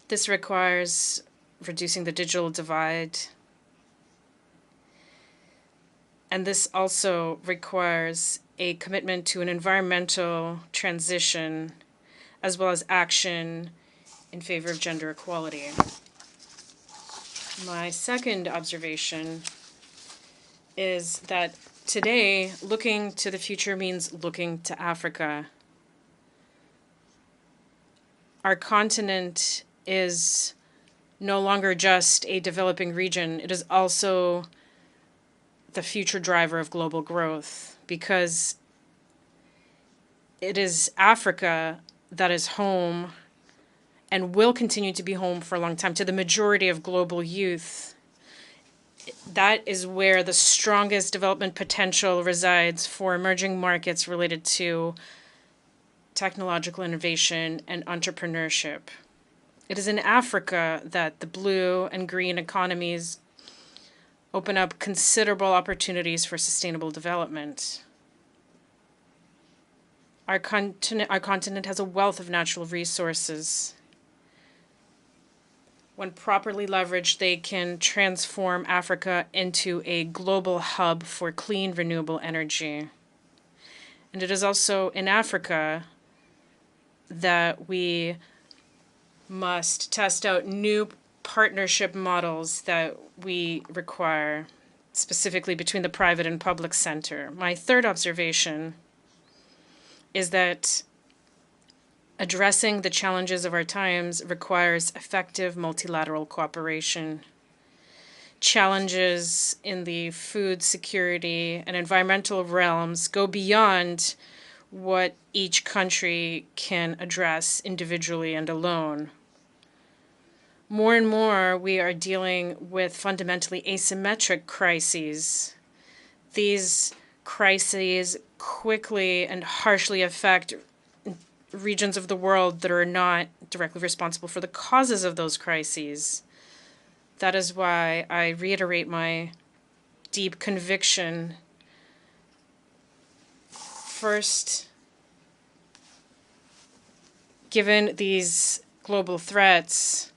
Speaker 18: This requires reducing the digital divide. And this also requires a commitment to an environmental transition, as well as action in favor of gender equality. My second observation is that today, looking to the future means looking to Africa. Our continent is no longer just a developing region. It is also the future driver of global growth, because it is Africa that is home and will continue to be home for a long time to the majority of global youth. That is where the strongest development potential resides for emerging markets related to technological innovation and entrepreneurship. It is in Africa that the blue and green economies open up considerable opportunities for sustainable development. Our continent has a wealth of natural resources. When properly leveraged, they can transform Africa into a global hub for clean, renewable energy. And it is also in Africa that we must test out new partnership models that we require, specifically between the private and public sector. My third observation is that addressing the challenges of our times requires effective multilateral cooperation. Challenges in the food security and environmental realms go beyond what each country can address individually and alone. More and more, we are dealing with fundamentally asymmetric crises. These crises quickly and harshly affect regions of the world that are not directly responsible for the causes of those crises. That is why I reiterate my deep conviction. First, given these global threats,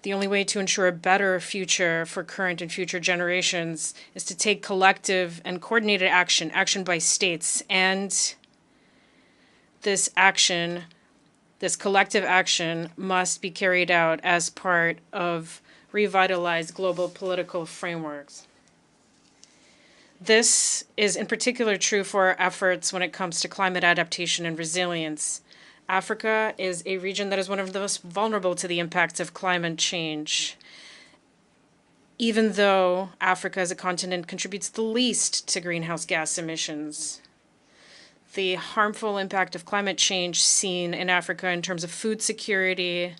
Speaker 18: the only way to ensure a better future for current and future generations is to take collective and coordinated action, action by states. And this action, this collective action, must be carried out as part of revitalized global political frameworks. This is in particular true for our efforts when it comes to climate adaptation and resilience. Africa is a region that is one of the most vulnerable to the impacts of climate change. Even though Africa as a continent contributes the least to greenhouse gas emissions, the harmful impact of climate change seen in Africa in terms of food security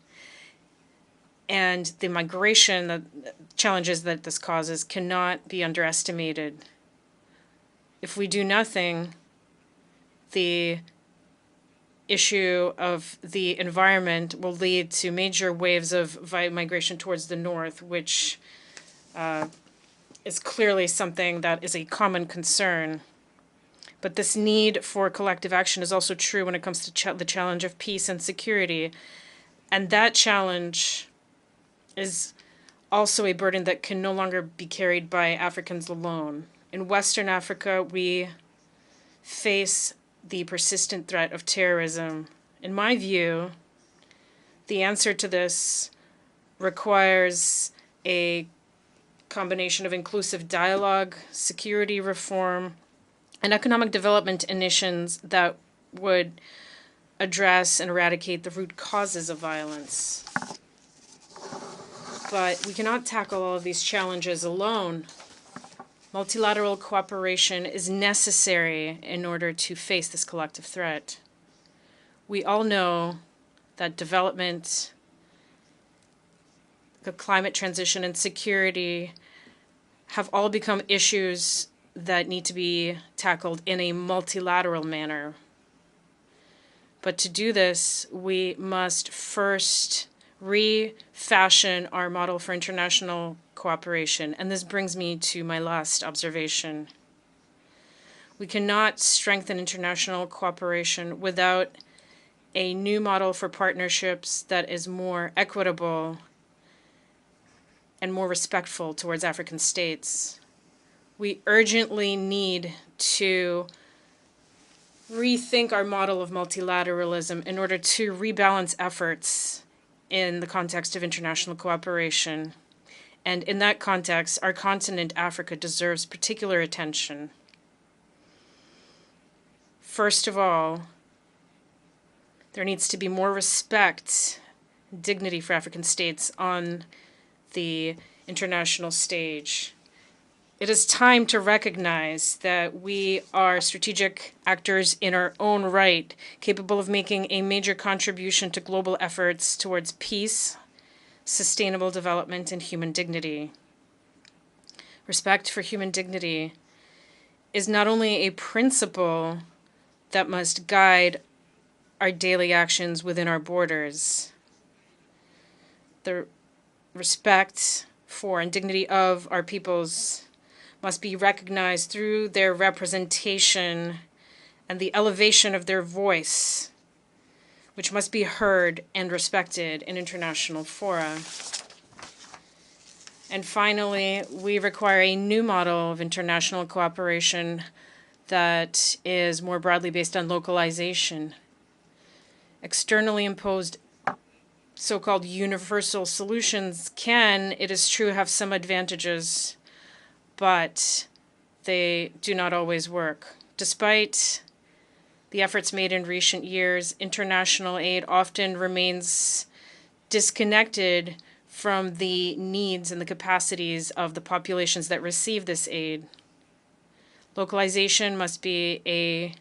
Speaker 18: and the migration challenges that this causes cannot be underestimated. If we do nothing, the issue of the environment will lead to major waves of migration towards the north, which is clearly something that is a common concern. But this need for collective action is also true when it comes to the challenge of peace and security. And that challenge is also a burden that can no longer be carried by Africans alone. In Western Africa, we face the persistent threat of terrorism. In my view, the answer to this requires a combination of inclusive dialogue, security reform, and economic development initiatives that would address and eradicate the root causes of violence. But we cannot tackle all of these challenges alone. Multilateral cooperation is necessary in order to face this collective threat. We all know that development, the climate transition, and security have all become issues that need to be tackled in a multilateral manner. But to do this, we must first refashion our model for international cooperation. And this brings me to my last observation. We cannot strengthen international cooperation without a new model for partnerships that is more equitable and more respectful towards African states. We urgently need to rethink our model of multilateralism in order to rebalance efforts in the context of international cooperation. And in that context, our continent, Africa, deserves particular attention. First of all, there needs to be more respect, dignity for African states on the international stage. It is time to recognize that we are strategic actors in our own right, capable of making a major contribution to global efforts towards peace, sustainable development, and human dignity. Respect for human dignity is not only a principle that must guide our daily actions within our borders. The respect for and dignity of our peoples must be recognized through their representation and the elevation of their voice, which must be heard and respected in international fora. And finally, we require a new model of international cooperation that is more broadly based on localization. Externally imposed so-called universal solutions can, it is true, have some advantages, but they do not always work. Despite the efforts made in recent years, international aid often remains disconnected from the needs and the capacities of the populations that receive this aid. Localization must be a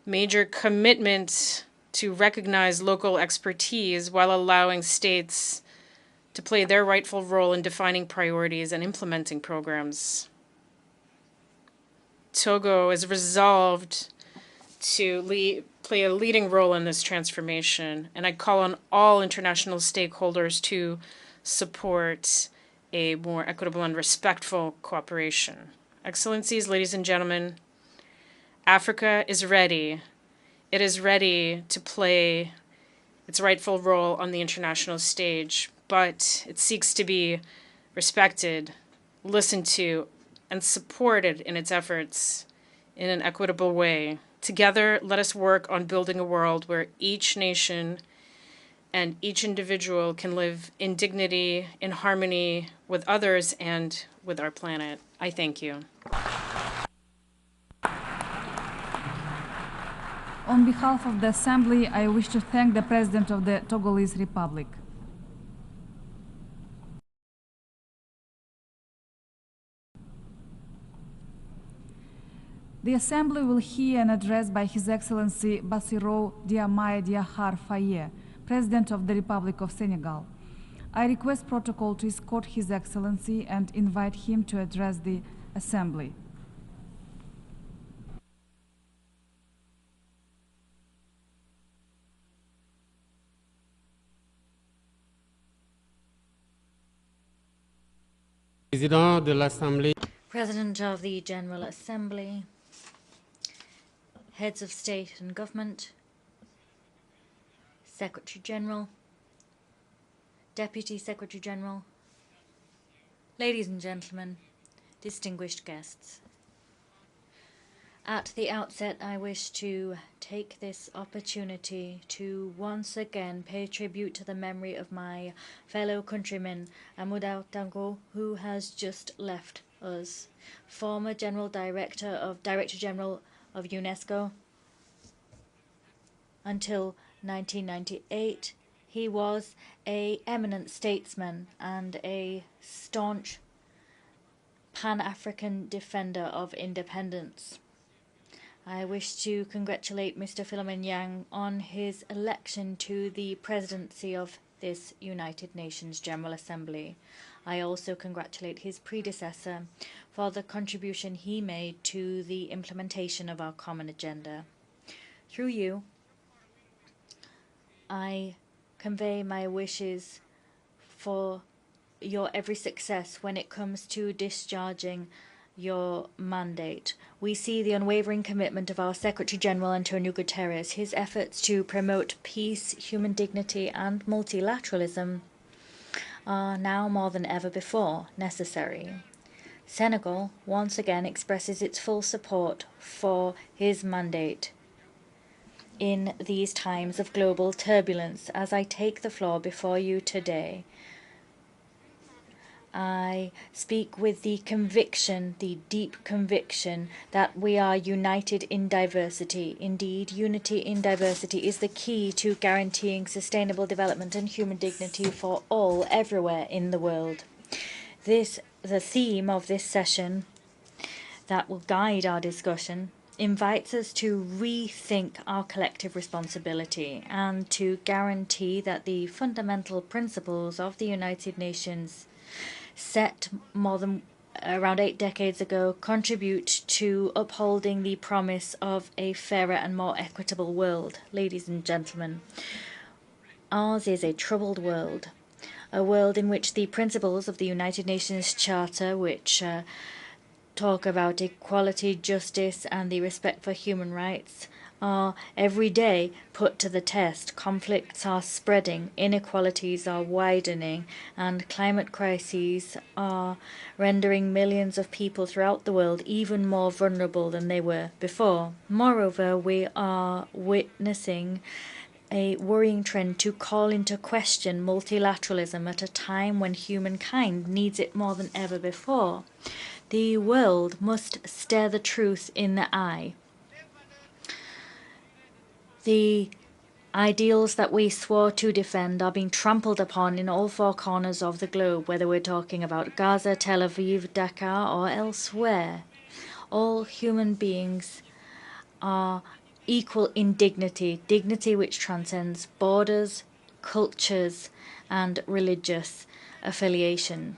Speaker 18: major commitment to recognize local expertise while allowing states to play their rightful role in defining priorities and implementing programs. Togo is resolved to play a leading role in this transformation, and I call on all international stakeholders to support a more equitable and respectful cooperation. Excellencies, ladies and gentlemen, Africa is ready. It is ready to play its rightful role on the international stage, but it seeks to be respected, listened to, and supported in its efforts in an equitable way. Together, let us work on building a world where each nation and each individual can live in dignity, in harmony with others and with our planet. I thank you.
Speaker 5: On behalf of the Assembly, I wish to thank the President of the Togolese Republic. The Assembly will hear an address by His Excellency Bassirou Diomaye Diakhar Faye, President of the Republic of Senegal. I request protocol to escort His Excellency and invite him to address the Assembly.
Speaker 11: President of the General Assembly, heads of state and government, Secretary General, Deputy Secretary General, ladies and gentlemen, distinguished guests. At the outset, I wish to take this opportunity to once again pay tribute to the memory of my fellow countryman, Amadou Dango, who has just left us, former Director General of UNESCO. Until 1998, he was an eminent statesman and a staunch Pan-African defender of independence. I wish to congratulate Mr. Philemon Yang on his election to the presidency of this United Nations General Assembly. I also congratulate his predecessor for the contribution he made to the implementation of our common agenda. Through you, I convey my wishes for your every success when it comes to discharging your mandate. We see the unwavering commitment of our Secretary General Antonio Guterres. His efforts to promote peace, human dignity, and multilateralism are now more than ever before necessary. Senegal once again expresses its full support for his mandate in these times of global turbulence. As I take the floor before you today, I speak with the conviction, the deep conviction, that we are united in diversity. Indeed, unity in diversity is the key to guaranteeing sustainable development and human dignity for all, everywhere in the world. The theme of this session that will guide our discussion invites us to rethink our collective responsibility and to guarantee that the fundamental principles of the United Nations set more than around 8 decades ago contribute to upholding the promise of a fairer and more equitable world. Ladies and gentlemen, ours is a troubled world, a world in which the principles of the United Nations Charter, which talk about equality, justice, and the respect for human rights, are every day put to the test. Conflicts are spreading, inequalities are widening, and climate crises are rendering millions of people throughout the world even more vulnerable than they were before. Moreover, we are witnessing a worrying trend to call into question multilateralism at a time when humankind needs it more than ever before. The world must stare the truth in the eye. The ideals that we swore to defend are being trampled upon in all 4 corners of the globe, whether we're talking about Gaza, Tel Aviv, Dakar, or elsewhere. All human beings are equal in dignity, dignity which transcends borders, cultures, and religious affiliation.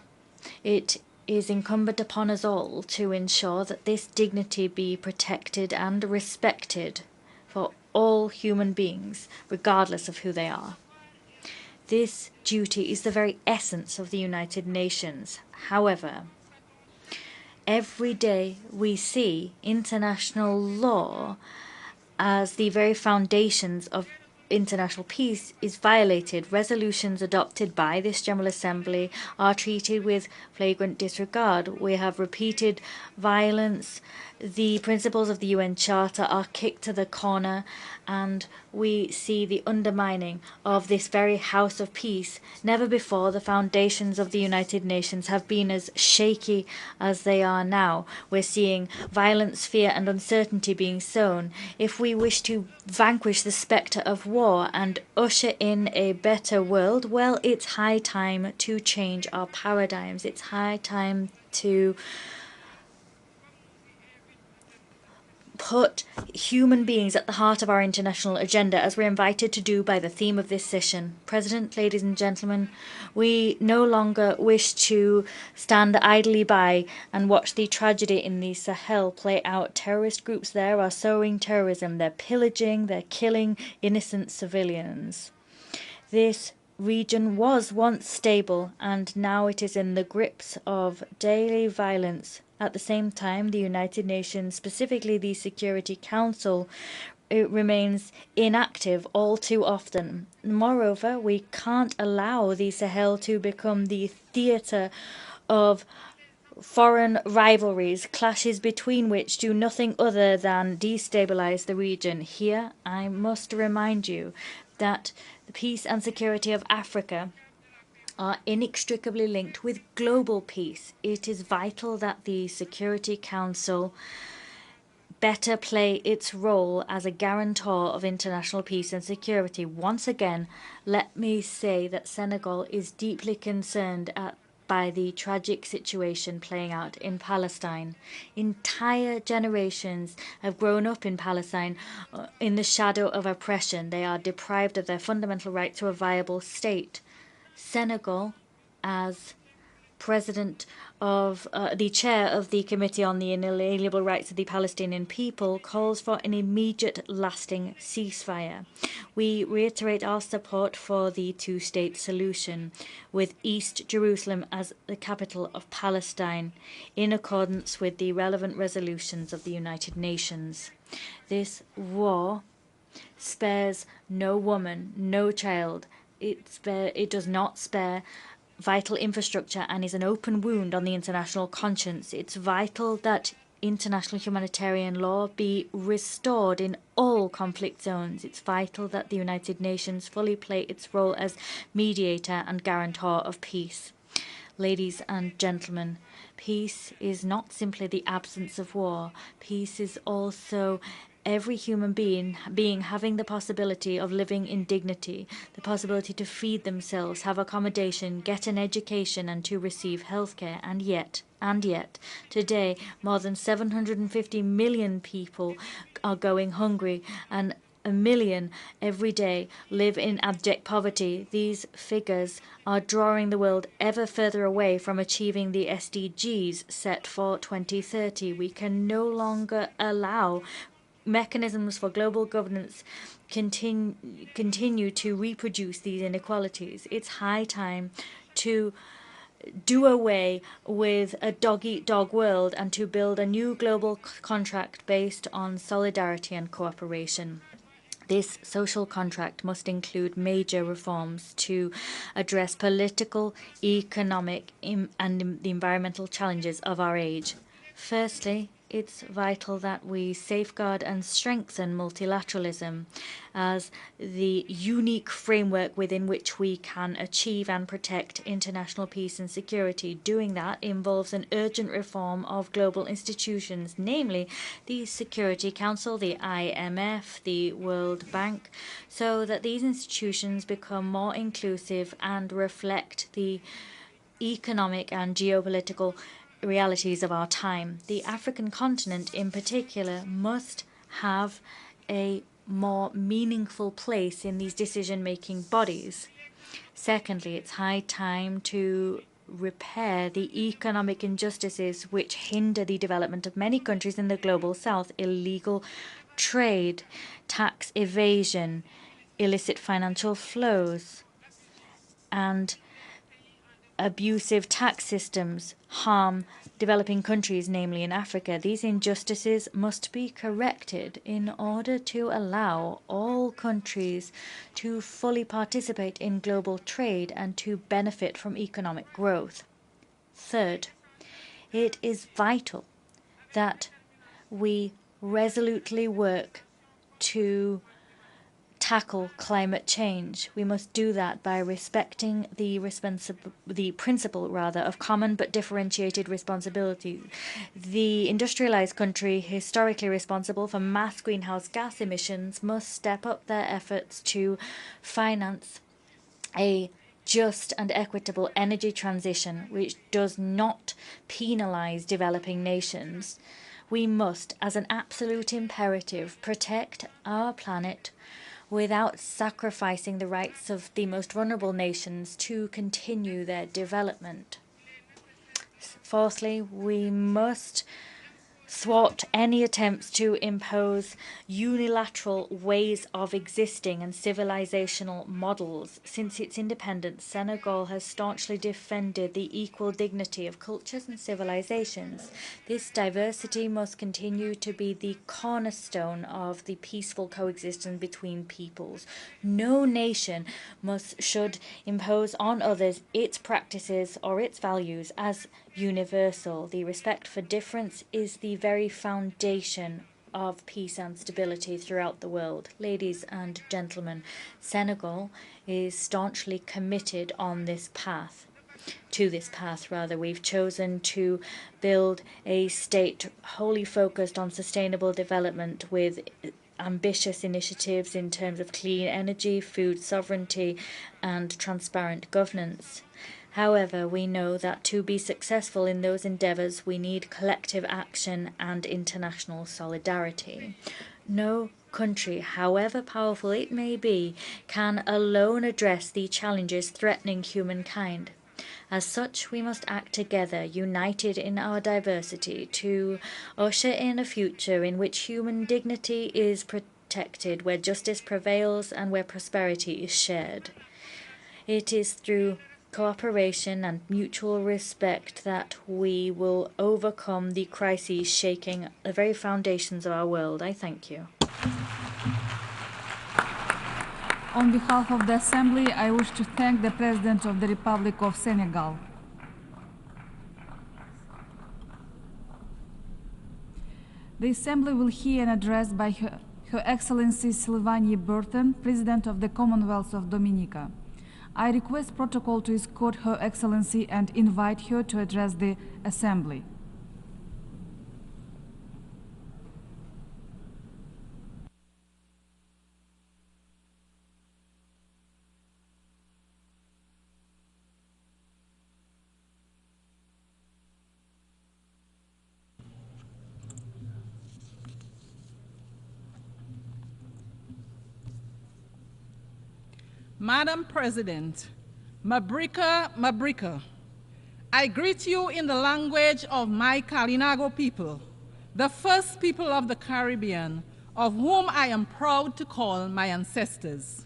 Speaker 11: It is incumbent upon us all to ensure that this dignity be protected and respected for all human beings, regardless of who they are. This duty is the very essence of the United Nations. However, every day we see international law as the very foundations of international peace is violated. Resolutions adopted by this General Assembly are treated with flagrant disregard. We have repeated violence. The principles of the UN Charter are kicked to the corner, and we see the undermining of this very house of peace. Never before the foundations of the United Nations have been as shaky as they are now. We're seeing violence, fear, and uncertainty being sown. If we wish to vanquish the spectre of war and usher in a better world, well, it's high time to change our paradigms. It's high time to put human beings at the heart of our international agenda, as we're invited to do by the theme of this session. President, ladies and gentlemen, we no longer wish to stand idly by and watch the tragedy in the Sahel play out. Terrorist groups there are sowing terrorism. They're pillaging, they're killing innocent civilians. This region was once stable, and now it is in the grips of daily violence. At the same time, the United Nations, specifically the Security Council, it remains inactive all too often. Moreover, we can't allow the Sahel to become the theatre of foreign rivalries, clashes between which do nothing other than destabilize the region. Here, I must remind you that the peace and security of Africa are inextricably linked with global peace. It is vital that the Security Council better play its role as a guarantor of international peace and security. Once again, let me say that Senegal is deeply concerned by the tragic situation playing out in Palestine. Entire generations have grown up in Palestine in the shadow of oppression. They are deprived of their fundamental right to a viable state. Senegal, as the chair of the Committee on the Inalienable Rights of the Palestinian People calls for an immediate, lasting ceasefire. We reiterate our support for the two-state solution, with East Jerusalem as the capital of Palestine, in accordance with the relevant resolutions of the United Nations. This war spares no woman, no child. It does not spare vital infrastructure and is an open wound on the international conscience. It's vital that international humanitarian law be restored in all conflict zones. It's vital that the United Nations fully play its role as mediator and guarantor of peace. Ladies and gentlemen, peace is not simply the absence of war. Peace is also every human being having the possibility of living in dignity, the possibility to feed themselves, have accommodation, get an education, and to receive healthcare. And yet, today, more than 750 million people are going hungry, and 1 million every day live in abject poverty. These figures are drawing the world ever further away from achieving the SDGs set for 2030. We can no longer allow mechanisms for global governance continue to reproduce these inequalities. It's high time to do away with a dog-eat-dog world and to build a new global contract based on solidarity and cooperation. This social contract must include major reforms to address political, economic, and the environmental challenges of our age. Firstly, it's vital that we safeguard and strengthen multilateralism as the unique framework within which we can achieve and protect international peace and security. Doing that involves an urgent reform of global institutions, namely the Security Council, the IMF, the World Bank, so that these institutions become more inclusive and reflect the economic and geopolitical realities of our time. The African continent in particular must have a more meaningful place in these decision-making bodies. Secondly, it's high time to repair the economic injustices which hinder the development of many countries in the global south: illegal trade, tax evasion, illicit financial flows, and abusive tax systems harm developing countries, namely in Africa. These injustices must be corrected in order to allow all countries to fully participate in global trade and to benefit from economic growth. Third, it is vital that we resolutely work to tackle climate change. We must do that by respecting the principle of common but differentiated responsibility. The industrialized country historically responsible for mass greenhouse gas emissions must step up their efforts to finance a just and equitable energy transition which does not penalize developing nations. We must, as an absolute imperative, protect our planet without sacrificing the rights of the most vulnerable nations to continue their development. Fourthly, we must thwart any attempts to impose unilateral ways of existing and civilizational models. Since its independence, Senegal has staunchly defended the equal dignity of cultures and civilizations. This diversity must continue to be the cornerstone of the peaceful coexistence between peoples. No nation should impose on others its practices or its values as universal. The respect for difference is the very foundation of peace and stability throughout the world. Ladies and gentlemen, Senegal is staunchly committed on this path. We've chosen to build a state wholly focused on sustainable development with ambitious initiatives in terms of clean energy, food sovereignty, and transparent governance. However, we know that to be successful in those endeavours, we need collective action and international solidarity. No country, however powerful it may be, can alone address the challenges threatening humankind. As such, we must act together, united in our diversity, to usher in a future in which human dignity is protected, where justice prevails, and where prosperity is shared. It is through cooperation and mutual respect that we will overcome the crises shaking the very foundations of our world. I thank you.
Speaker 5: On behalf of the Assembly, I wish to thank the President of the Republic of Senegal. The Assembly will hear an address by Her Excellency Sylvanie Berton, President of the Commonwealth of Dominica. I request protocol to escort Her Excellency and invite her to address the Assembly.
Speaker 2: Madam President, Mabrika Mabrika, I greet you in the language of my Kalinago people, the first people of the Caribbean, of whom I am proud to call my ancestors.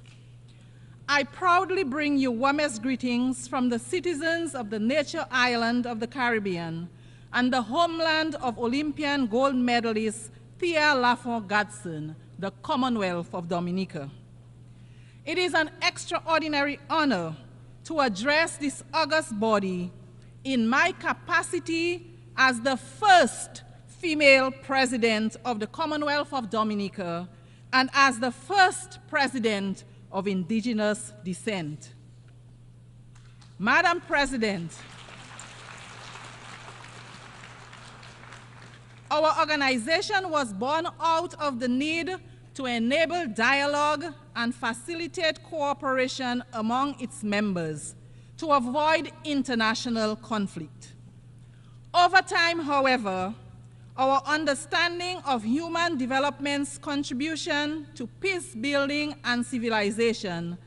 Speaker 2: I proudly bring you warmest greetings from the citizens of the nature island of the Caribbean and the homeland of Olympian gold medalist Thea Lafont Gadson, the Commonwealth of Dominica. It is an extraordinary honor to address this august body in my capacity as the first female president of the Commonwealth of Dominica and as the first president of indigenous descent. Madam President, our organization was born out of the need to enable dialogue and facilitate cooperation among its members to avoid international conflict. Over time, however, our understanding of human development's contribution to peace building and civilization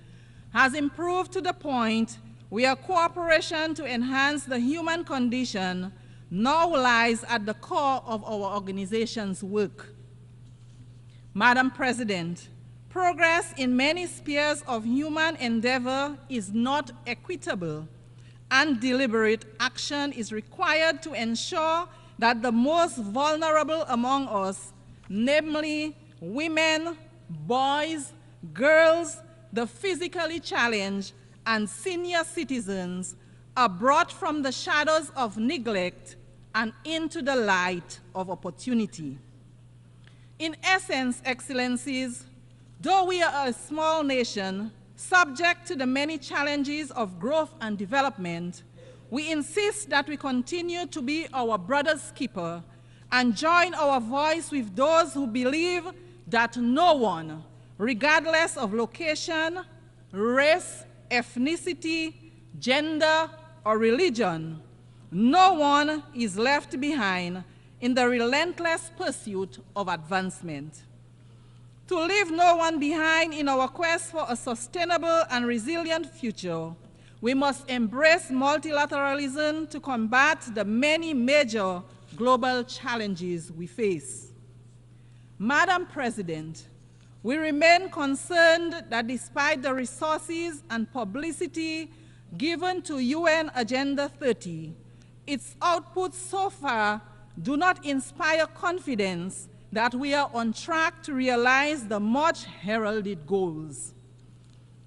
Speaker 2: has improved to the point where cooperation to enhance the human condition now lies at the core of our organization's work. Madam President, progress in many spheres of human endeavor is not equitable, and deliberate action is required to ensure that the most vulnerable among us, namely women, boys, girls, the physically challenged, and senior citizens, are brought from the shadows of neglect and into the light of opportunity. In essence, Excellencies, though we are a small nation, subject to the many challenges of growth and development, we insist that we continue to be our brother's keeper and join our voice with those who believe that no one, regardless of location, race, ethnicity, gender, or religion, no one is left behind in the relentless pursuit of advancement. To leave no one behind in our quest for a sustainable and resilient future, we must embrace multilateralism to combat the many major global challenges we face. Madam President, we remain concerned that despite the resources and publicity given to UN Agenda 30, its outputs so far do not inspire confidence that we are on track to realize the much heralded goals.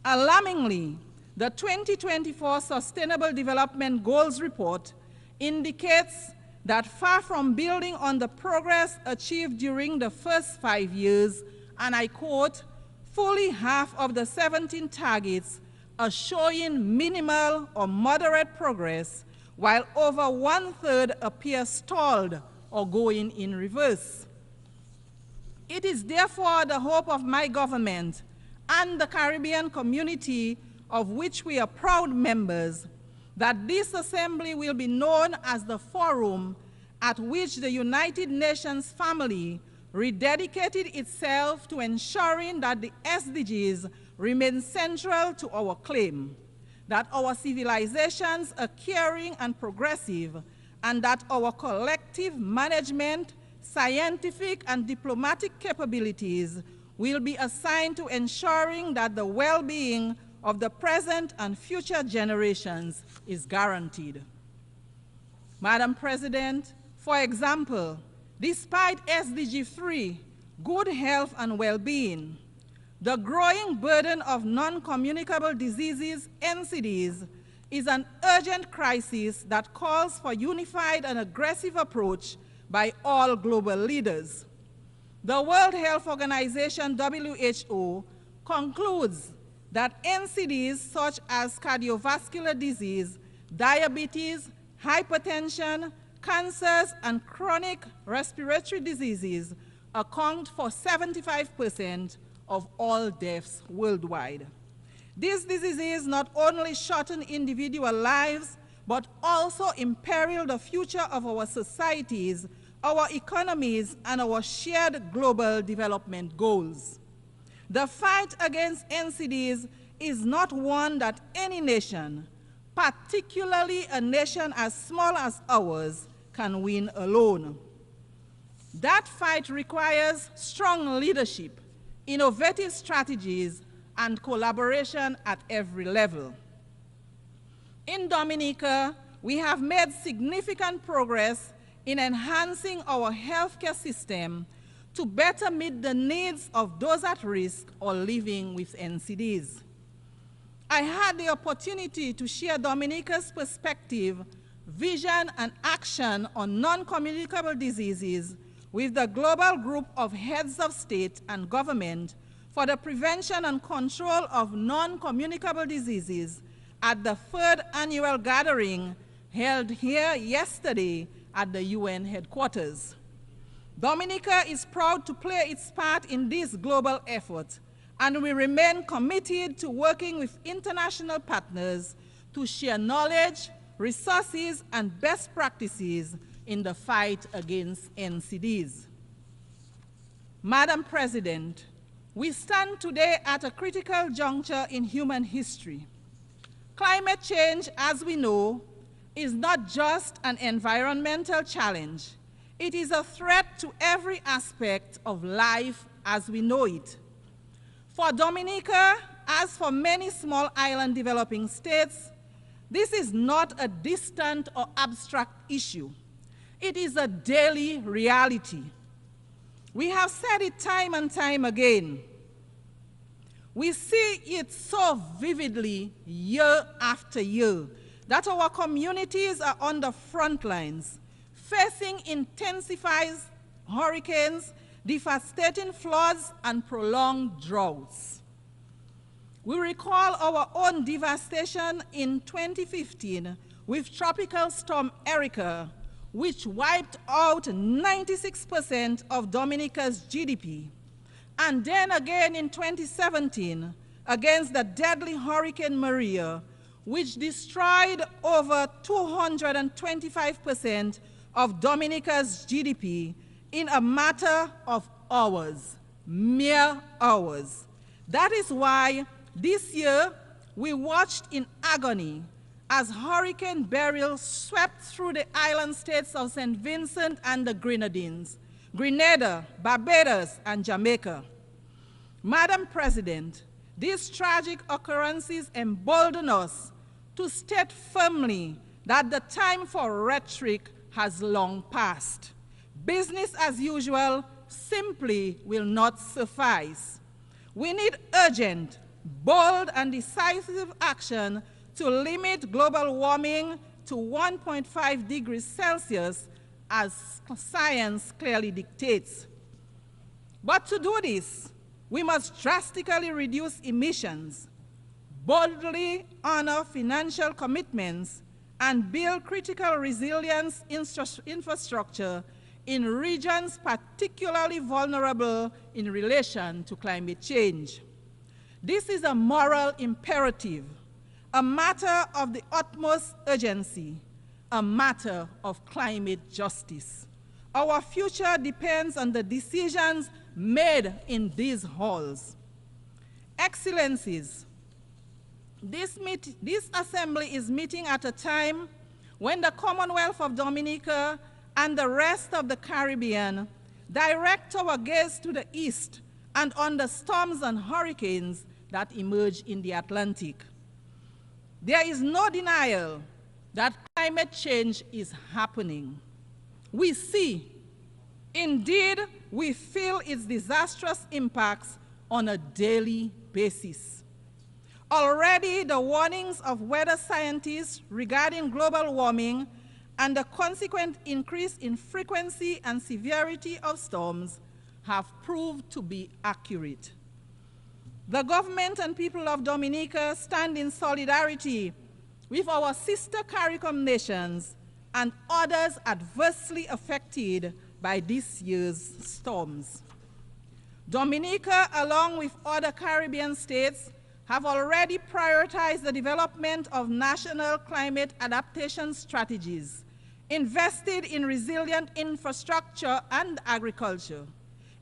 Speaker 2: Alarmingly, the 2024 Sustainable Development Goals report indicates that far from building on the progress achieved during the first 5 years, and I quote, fully half of the 17 targets are showing minimal or moderate progress, while over 1/3 appear stalled or going in reverse. It is therefore the hope of my government and the Caribbean community, of which we are proud members, that this assembly will be known as the forum at which the United Nations family rededicated itself to ensuring that the SDGs remain central to our claim, that our civilizations are caring and progressive, and that our collective management, scientific and diplomatic capabilities will be assigned to ensuring that the well-being of the present and future generations is guaranteed. Madam President, for example, despite SDG 3, good health and well-being, the growing burden of non-communicable diseases, NCDs, is an urgent crisis that calls for a unified and aggressive approach by all global leaders. The World Health Organization, WHO, concludes that NCDs such as cardiovascular disease, diabetes, hypertension, cancers, and chronic respiratory diseases account for 75% of all deaths worldwide. These diseases not only shorten individual lives, but also imperil the future of our societies, our economies, and our shared global development goals. The fight against NCDs is not one that any nation, particularly a nation as small as ours, can win alone. That fight requires strong leadership, innovative strategies, and collaboration at every level. In Dominica, we have made significant progress in enhancing our healthcare system to better meet the needs of those at risk or living with NCDs. I had the opportunity to share Dominica's perspective, vision, and action on non-communicable diseases with the global group of heads of state and government for the prevention and control of non-communicable diseases at the 3rd annual gathering held here yesterday at the UN headquarters. Dominica is proud to play its part in this global effort, and we remain committed to working with international partners to share knowledge, resources, and best practices in the fight against NCDs. Madam President, we stand today at a critical juncture in human history. Climate change, as we know, is not just an environmental challenge. It is a threat to every aspect of life as we know it. For Dominica, as for many small island developing states, this is not a distant or abstract issue. It is a daily reality. We have said it time and time again. We see it so vividly year after year that our communities are on the front lines, facing intensified hurricanes, devastating floods, and prolonged droughts. We recall our own devastation in 2015 with Tropical Storm Erica, which wiped out 96% of Dominica's GDP. And then again in 2017, against the deadly Hurricane Maria, which destroyed over 225% of Dominica's GDP in a matter of hours, mere hours. That is why this year we watched in agony as Hurricane Beryl swept through the island states of St. Vincent and the Grenadines, Grenada, Barbados, and Jamaica. Madam President, these tragic occurrences embolden us to state firmly that the time for rhetoric has long passed. Business as usual simply will not suffice. We need urgent, bold, and decisive action to limit global warming to 1.5 degrees Celsius, as science clearly dictates. But to do this, we must drastically reduce emissions, boldly honor financial commitments, and build critical resilience infrastructure in regions particularly vulnerable in relation to climate change. This is a moral imperative, a matter of the utmost urgency, a matter of climate justice. Our future depends on the decisions made in these halls. Excellencies, This assembly is meeting at a time when the Commonwealth of Dominica and the rest of the Caribbean direct our gaze to the east and on the storms and hurricanes that emerge in the Atlantic. There is no denial that climate change is happening. We see, indeed, we feel its disastrous impacts on a daily basis. Already, the warnings of weather scientists regarding global warming and the consequent increase in frequency and severity of storms have proved to be accurate. The government and people of Dominica stand in solidarity with our sister CARICOM nations and others adversely affected by this year's storms. Dominica, along with other Caribbean states, have already prioritized the development of national climate adaptation strategies, invested in resilient infrastructure and agriculture,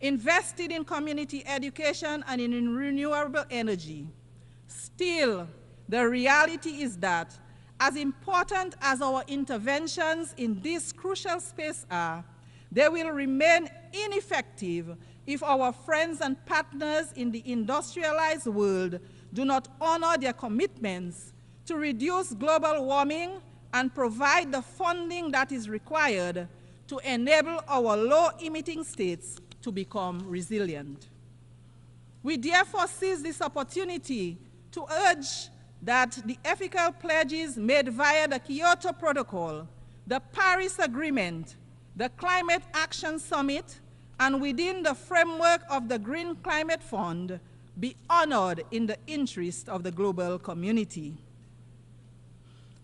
Speaker 2: invested in community education and in renewable energy. Still, the reality is that, as important as our interventions in this crucial space are, they will remain ineffective if our friends and partners in the industrialized world do not honor their commitments to reduce global warming and provide the funding that is required to enable our low-emitting states to become resilient. We therefore seize this opportunity to urge that the ethical pledges made via the Kyoto Protocol, the Paris Agreement, the Climate Action Summit, and within the framework of the Green Climate Fund be honored in the interest of the global community.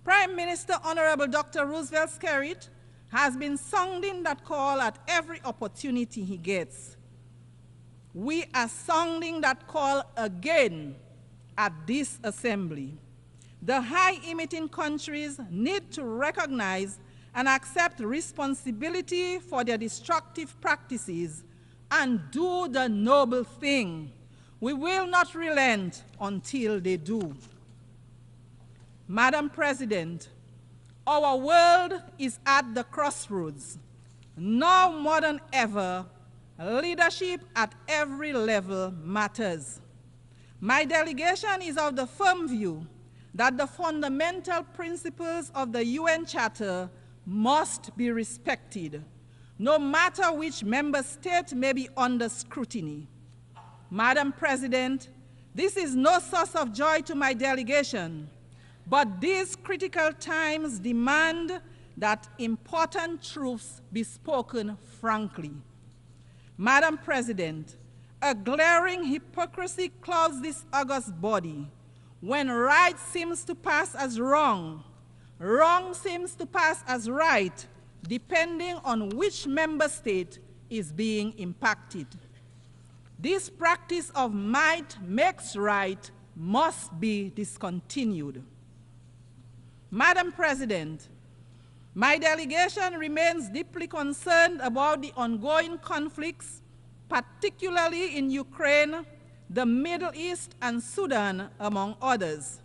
Speaker 2: Prime Minister Honorable Dr. Roosevelt Skerrit has been sounding that call at every opportunity he gets. We are sounding that call again at this assembly. The high-emitting countries need to recognize and accept responsibility for their destructive practices and do the noble thing. We will not relent until they do. Madam President, our world is at the crossroads. Now more than ever, leadership at every level matters. My delegation is of the firm view that the fundamental principles of the UN Charter must be respected, no matter which member state may be under scrutiny. Madam President, this is no source of joy to my delegation, but these critical times demand that important truths be spoken frankly. Madam President, a glaring hypocrisy clouds this august body. When right seems to pass as wrong, wrong seems to pass as right, depending on which member state is being impacted. This practice of might makes right must be discontinued. Madam President, my delegation remains deeply concerned about the ongoing conflicts, particularly in Ukraine, the Middle East, and Sudan, among others.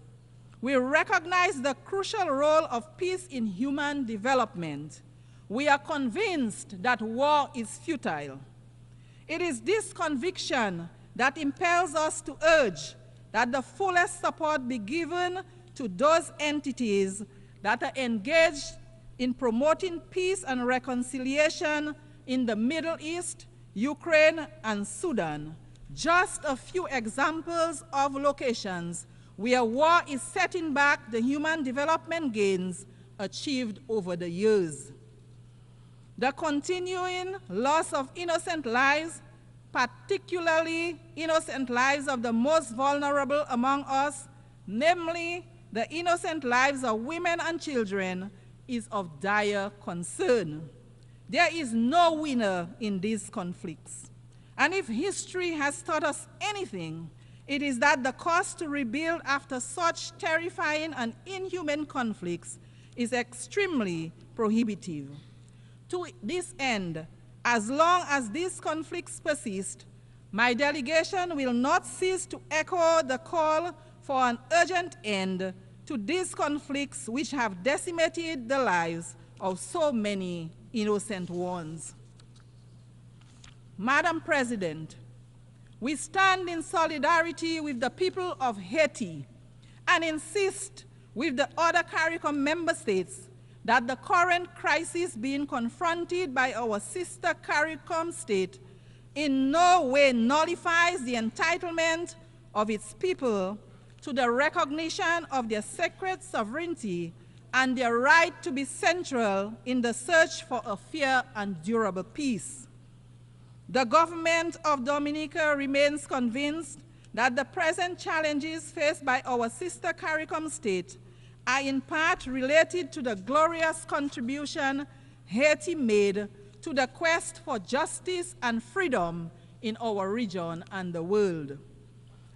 Speaker 2: We recognize the crucial role of peace in human development. We are convinced that war is futile. It is this conviction that impels us to urge that the fullest support be given to those entities that are engaged in promoting peace and reconciliation in the Middle East, Ukraine, and Sudan. Just a few examples of locations where war is setting back the human development gains achieved over the years. The continuing loss of innocent lives, particularly innocent lives of the most vulnerable among us, namely the innocent lives of women and children, is of dire concern. There is no winner in these conflicts. And if history has taught us anything, it is that the cost to rebuild after such terrifying and inhuman conflicts is extremely prohibitive. To this end, as long as these conflicts persist, my delegation will not cease to echo the call for an urgent end to these conflicts which have decimated the lives of so many innocent ones. Madam President, we stand in solidarity with the people of Haiti and insist with the other CARICOM member states that the current crisis being confronted by our sister CARICOM state in no way nullifies the entitlement of its people to the recognition of their sacred sovereignty and their right to be central in the search for a fair and durable peace. The government of Dominica remains convinced that the present challenges faced by our sister CARICOM state are in part related to the glorious contribution Haiti made to the quest for justice and freedom in our region and the world.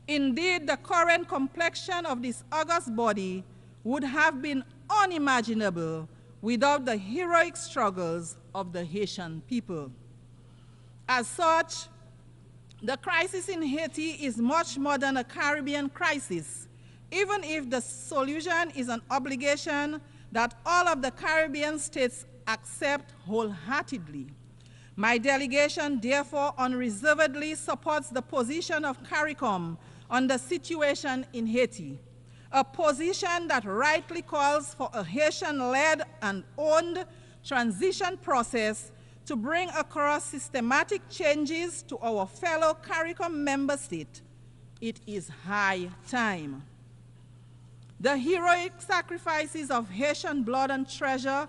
Speaker 2: Indeed, the current complexion of this august body would have been unimaginable without the heroic struggles of the Haitian people. As such, the crisis in Haiti is much more than a Caribbean crisis, even if the solution is an obligation that all of the Caribbean states accept wholeheartedly. My delegation therefore unreservedly supports the position of CARICOM on the situation in Haiti, a position that rightly calls for a Haitian-led and owned transition process to bring across systematic changes to our fellow CARICOM member state. It is high time. The heroic sacrifices of Haitian blood and treasure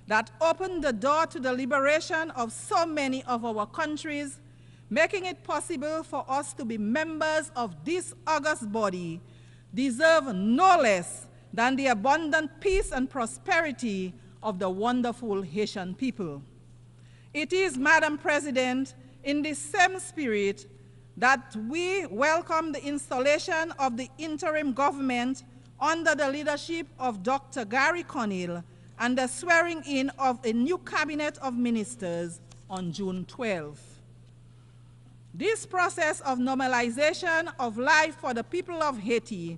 Speaker 2: that opened the door to the liberation of so many of our countries, making it possible for us to be members of this august body, deserve no less than the abundant peace and prosperity of the wonderful Haitian people. It is, Madam President, in this same spirit that we welcome the installation of the interim government under the leadership of Dr. Gary Conil and the swearing in of a new cabinet of ministers on June 12. This process of normalization of life for the people of Haiti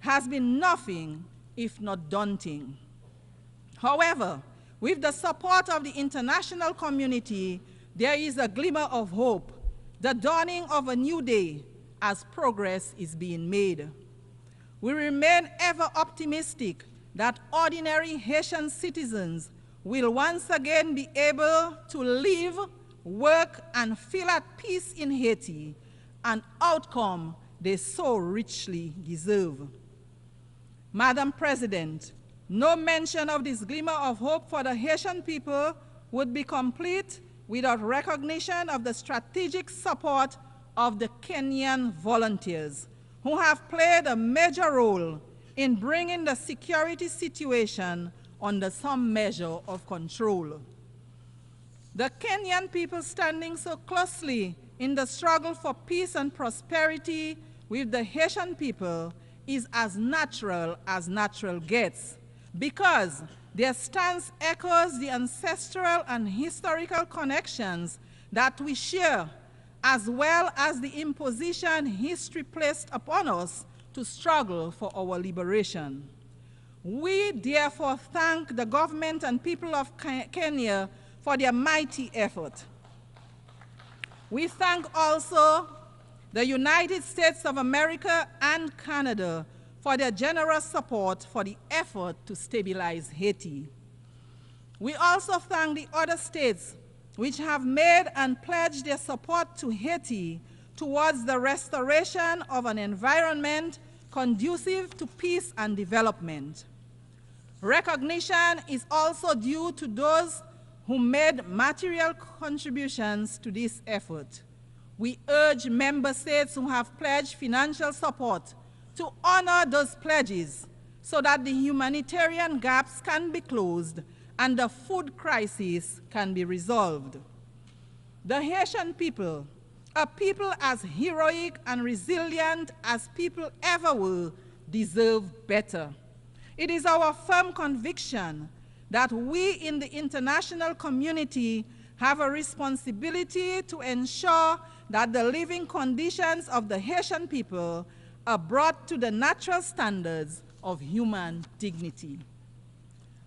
Speaker 2: has been nothing if not daunting. However, with the support of the international community, there is a glimmer of hope, the dawning of a new day as progress is being made. We remain ever optimistic that ordinary Haitian citizens will once again be able to live, work, and feel at peace in Haiti, an outcome they so richly deserve. Madam President, no mention of this glimmer of hope for the Haitian people would be complete without recognition of the strategic support of the Kenyan volunteers, who have played a major role in bringing the security situation under some measure of control. The Kenyan people standing so closely in the struggle for peace and prosperity with the Haitian people is as natural gets, because their stance echoes the ancestral and historical connections that we share, as well as the imposition history placed upon us to struggle for our liberation. We therefore thank the government and people of Kenya for their mighty effort. We thank also the United States of America and Canada for their generous support for the effort to stabilize Haiti. We also thank the other states which have made and pledged their support to Haiti towards the restoration of an environment conducive to peace and development. Recognition is also due to those who made material contributions to this effort. We urge member states who have pledged financial support to honor those pledges so that the humanitarian gaps can be closed and the food crisis can be resolved. The Haitian people, a people as heroic and resilient as people ever were, deserve better. It is our firm conviction that we in the international community have a responsibility to ensure that the living conditions of the Haitian people are brought to the natural standards of human dignity.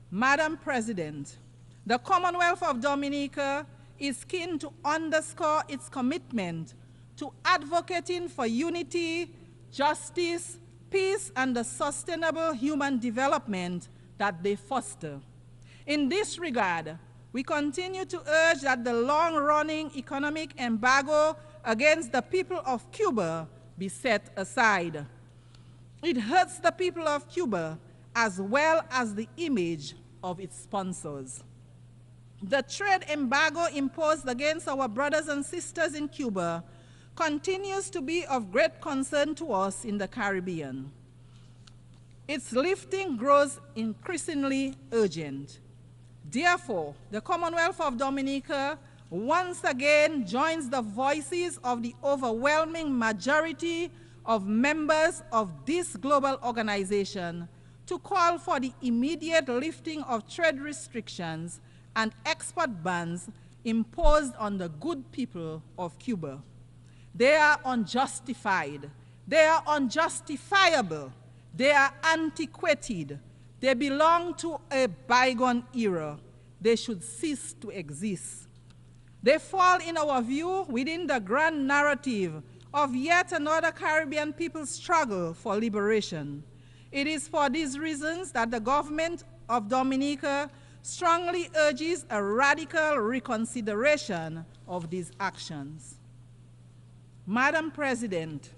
Speaker 2: Madam President, the Commonwealth of Dominica is keen to underscore its commitment to advocating for unity, justice, peace, and the sustainable human development that they foster. In this regard, we continue to urge that the long-running economic embargo against the people of Cuba be set aside. It hurts the people of Cuba as well as the image of its sponsors. The trade embargo imposed against our brothers and sisters in Cuba continues to be of great concern to us in the Caribbean. Its lifting grows increasingly urgent. Therefore, the Commonwealth of Dominica once again joins the voices of the overwhelming majority of members of this global organization to call for the immediate lifting of trade restrictions and export bans imposed on the good people of Cuba. They are unjustified, they are unjustifiable, they are antiquated, they belong to a bygone era. They should cease to exist. They fall, in our view, within the grand narrative of yet another Caribbean people's struggle for liberation. It is for these reasons that the government of Dominica strongly urges a radical reconsideration of these actions. Madam President,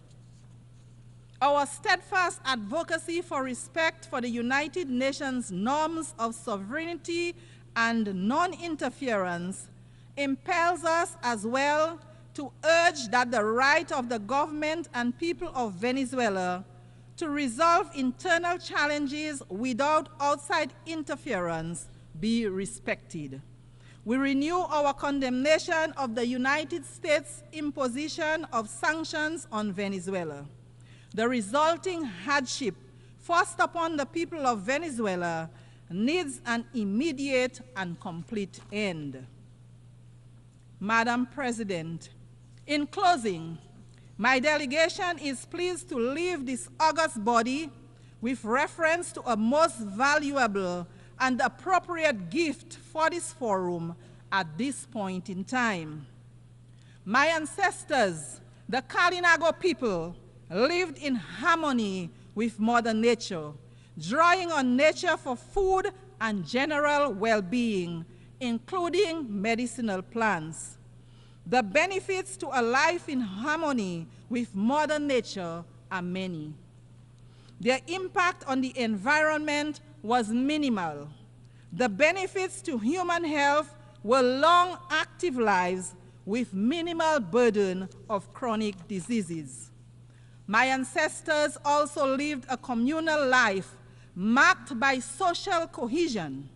Speaker 2: our steadfast advocacy for respect for the United Nations norms of sovereignty and non-interference impels us as well to urge that the right of the government and people of Venezuela to resolve internal challenges without outside interference be respected. We renew our condemnation of the United States' imposition of sanctions on Venezuela. The resulting hardship forced upon the people of Venezuela needs an immediate and complete end. Madam President, in closing, my delegation is pleased to leave this august body with reference to a most valuable and appropriate gift for this forum at this point in time. My ancestors, the Kalinago people, lived in harmony with Mother Nature, drawing on nature for food and general well-being, including medicinal plants. The benefits to a life in harmony with Mother Nature are many. Their impact on the environment was minimal. The benefits to human health were long, active lives with minimal burden of chronic diseases. My ancestors also lived a communal life marked by social cohesion.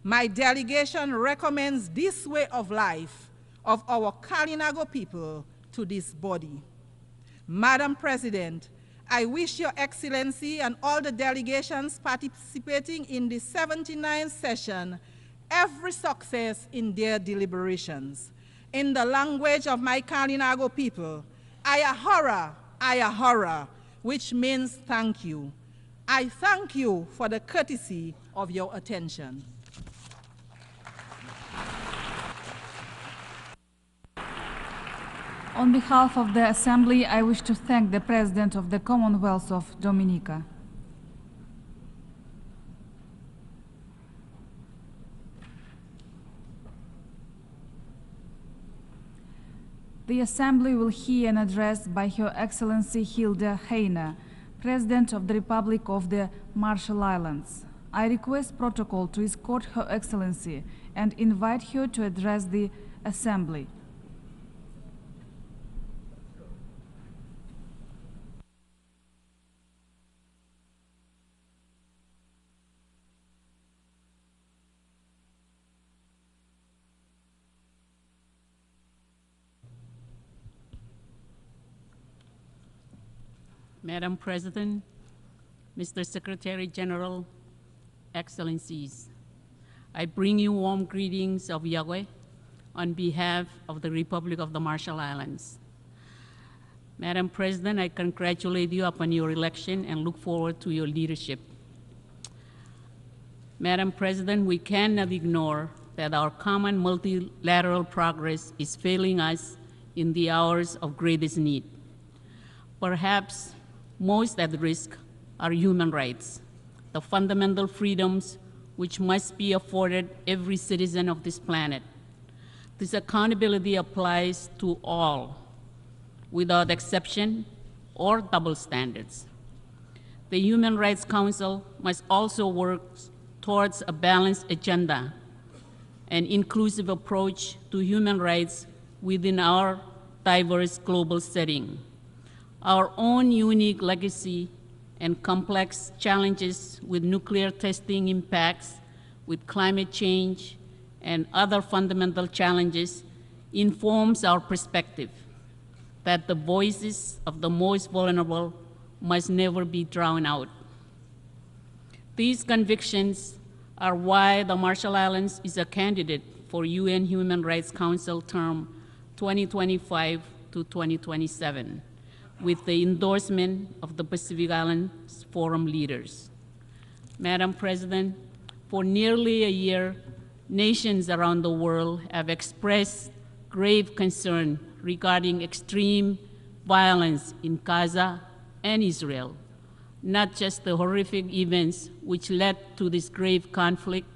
Speaker 2: My delegation recommends this way of life of our Kalinago people to this body. Madam President, I wish Your Excellency and all the delegations participating in the 79th session every success in their deliberations. In the language of my Kalinago people, Ayahora, which means thank you. I thank you for the courtesy of your attention.
Speaker 5: On behalf of the Assembly, I wish to thank the President of the Commonwealth of Dominica. The Assembly will hear an address by Her Excellency Hilda Heine, President of the Republic of the Marshall Islands. I request protocol to escort Her Excellency and invite her to address the Assembly.
Speaker 12: Madam President, Mr. Secretary General, Excellencies, I bring you warm greetings of Yahweh on behalf of the Republic of the Marshall Islands. Madam President, I congratulate you upon your election and look forward to your leadership. Madam President, we cannot ignore that our common multilateral progress is failing us in the hours of greatest need. Perhaps most at risk are human rights, the fundamental freedoms which must be afforded every citizen of this planet. This accountability applies to all, without exception or double standards. The Human Rights Council must also work towards a balanced agenda, an inclusive approach to human rights within our diverse global setting. Our own unique legacy and complex challenges with nuclear testing impacts, with climate change, and other fundamental challenges informs our perspective that the voices of the most vulnerable must never be drowned out. These convictions are why the Marshall Islands is a candidate for UN Human Rights Council term 2025 to 2027, with the endorsement of the Pacific Islands Forum leaders. Madam President, for nearly a year, nations around the world have expressed grave concern regarding extreme violence in Gaza and Israel, not just the horrific events which led to this grave conflict,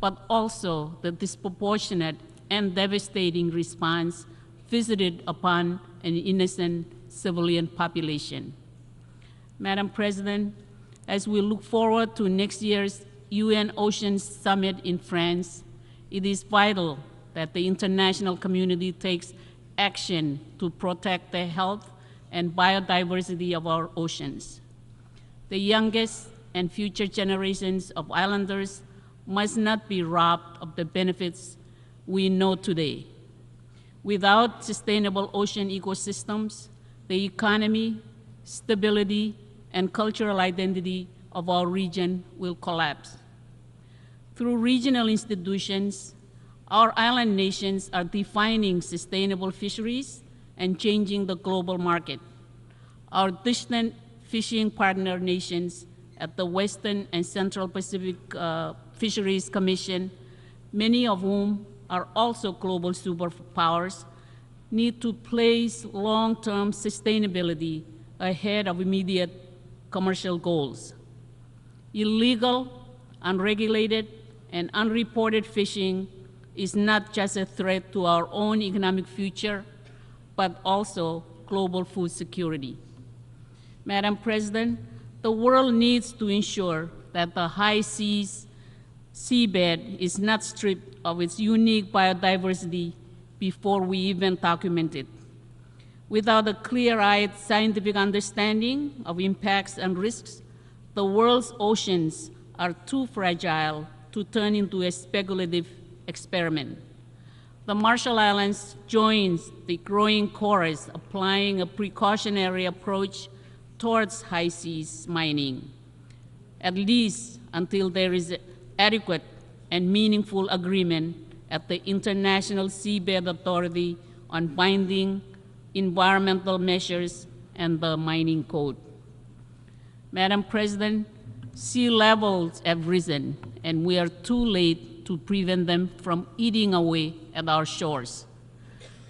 Speaker 12: but also the disproportionate and devastating response visited upon an innocent civilian population. Madam President, as we look forward to next year's UN Oceans Summit in France, it is vital that the international community takes action to protect the health and biodiversity of our oceans. The youngest and future generations of islanders must not be robbed of the benefits we know today. Without sustainable ocean ecosystems, the economy, stability, and cultural identity of our region will collapse. Through regional institutions, our island nations are defining sustainable fisheries and changing the global market. Our distant fishing partner nations at the Western and Central Pacific Fisheries Commission, many of whom are also global superpowers, need to place long-term sustainability ahead of immediate commercial goals. Illegal, unregulated, and unreported fishing is not just a threat to our own economic future, but also global food security. Madam President, the world needs to ensure that the high seas seabed is not stripped of its unique biodiversity before we even document it. Without a clear-eyed scientific understanding of impacts and risks, the world's oceans are too fragile to turn into a speculative experiment. The Marshall Islands joins the growing chorus applying a precautionary approach towards high seas mining, at least until there is adequate and meaningful agreement at the International Seabed Authority on binding environmental measures and the mining code. Madam President, sea levels have risen, and we are too late to prevent them from eating away at our shores.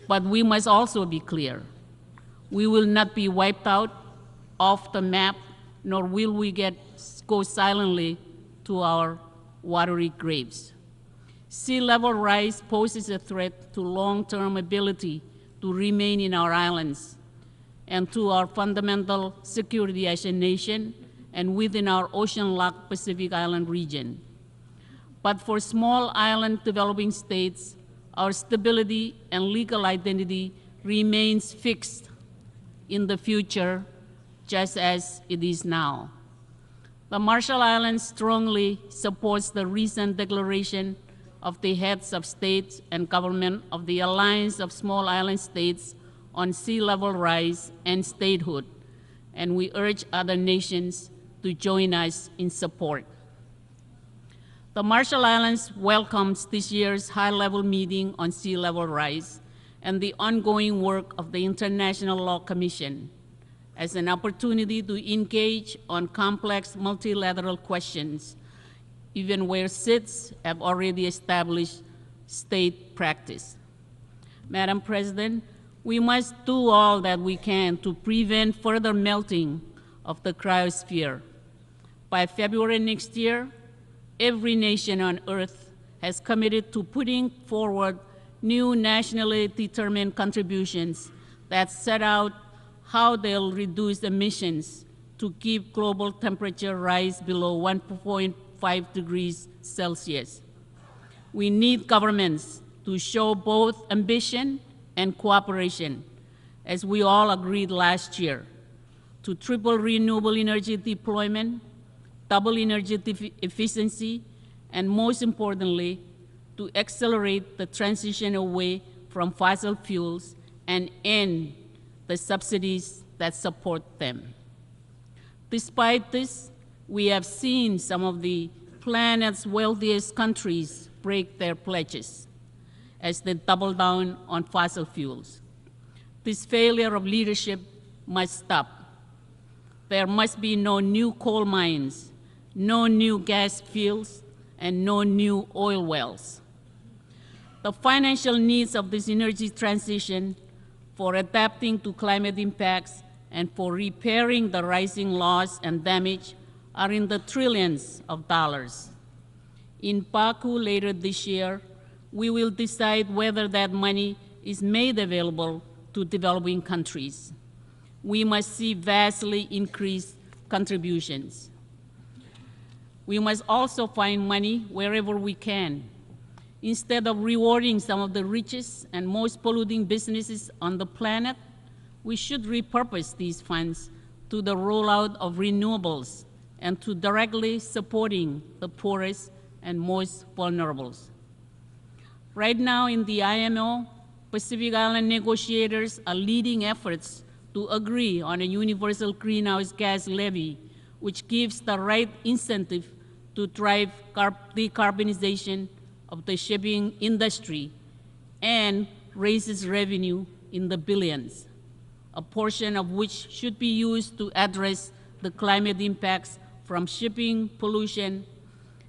Speaker 12: But we must also be clear. We will not be wiped out off the map, nor will we go silently to our watery graves. Sea level rise poses a threat to long-term ability to remain in our islands and to our fundamental security as a nation and within our ocean-locked Pacific Island region. But for small island developing states, our stability and legal identity remains fixed in the future, just as it is now. The Marshall Islands strongly supports the recent declaration of the heads of state and government of the Alliance of Small Island States on sea level rise and statehood, and we urge other nations to join us in support. The Marshall Islands welcomes this year's high-level meeting on sea level rise and the ongoing work of the International Law Commission. as an opportunity to engage on complex multilateral questions, even where states have already established state practice. Madam President, we must do all that we can to prevent further melting of the cryosphere. By February next year, every nation on Earth has committed to putting forward new nationally determined contributions that set out how they'll reduce emissions to keep global temperature rise below 1.5 degrees Celsius. We need governments to show both ambition and cooperation, as we all agreed last year, to triple renewable energy deployment, double energy efficiency, and most importantly, to accelerate the transition away from fossil fuels and end the subsidies that support them. Despite this, we have seen some of the planet's wealthiest countries break their pledges as they double down on fossil fuels. This failure of leadership must stop. There must be no new coal mines, no new gas fields, and no new oil wells. The financial needs of this energy transition for adapting to climate impacts and for repairing the rising loss and damage are in the trillions of dollars. In Baku later this year, we will decide whether that money is made available to developing countries. We must see vastly increased contributions. We must also find money wherever we can. Instead of rewarding some of the richest and most polluting businesses on the planet, we should repurpose these funds to the rollout of renewables and to directly supporting the poorest and most vulnerable. Right now in the IMO, Pacific Island negotiators are leading efforts to agree on a universal greenhouse gas levy, which gives the right incentive to drive decarbonization of the shipping industry and raises revenue in the billions, a portion of which should be used to address the climate impacts from shipping pollution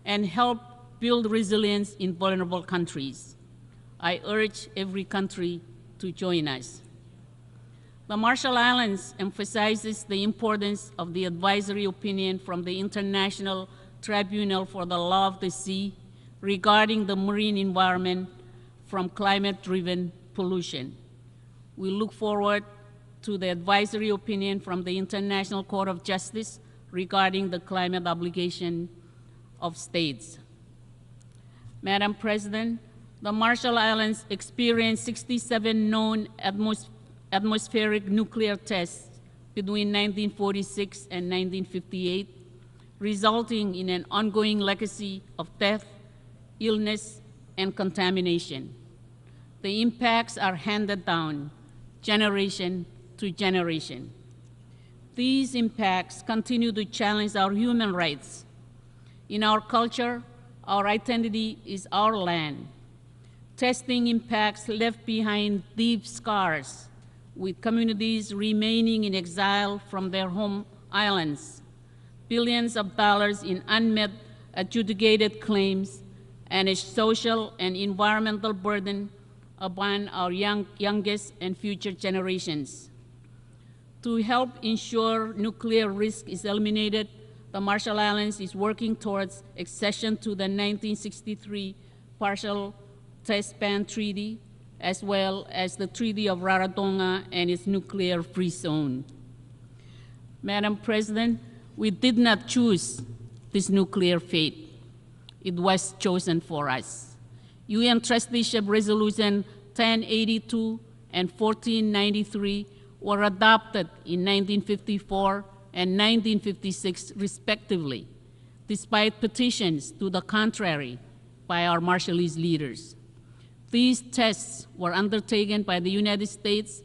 Speaker 12: and help build resilience in vulnerable countries. I urge every country to join us. The Marshall Islands emphasizes the importance of the advisory opinion from the International Tribunal for the Law of the Sea regarding the marine environment from climate-driven pollution. We look forward to the advisory opinion from the International Court of Justice regarding the climate obligation of states. Madam President, the Marshall Islands experienced 67 known atmospheric nuclear tests between 1946 and 1958, resulting in an ongoing legacy of death, illness, and contamination. The impacts are handed down generation to generation. These impacts continue to challenge our human rights. In our culture, our identity is our land. Testing impacts left behind deep scars, with communities remaining in exile from their home islands, billions of dollars in unmet adjudicated claims, and a social and environmental burden upon our youngest and future generations. To help ensure nuclear risk is eliminated, the Marshall Islands is working towards accession to the 1963 Partial Test Ban Treaty, as well as the Treaty of Rarotonga and its nuclear-free zone. Madam President, we did not choose this nuclear fate. It was chosen for us. UN Trusteeship Resolution 1082 and 1493 were adopted in 1954 and 1956 respectively, despite petitions to the contrary by our Marshallese leaders. These tests were undertaken by the United States,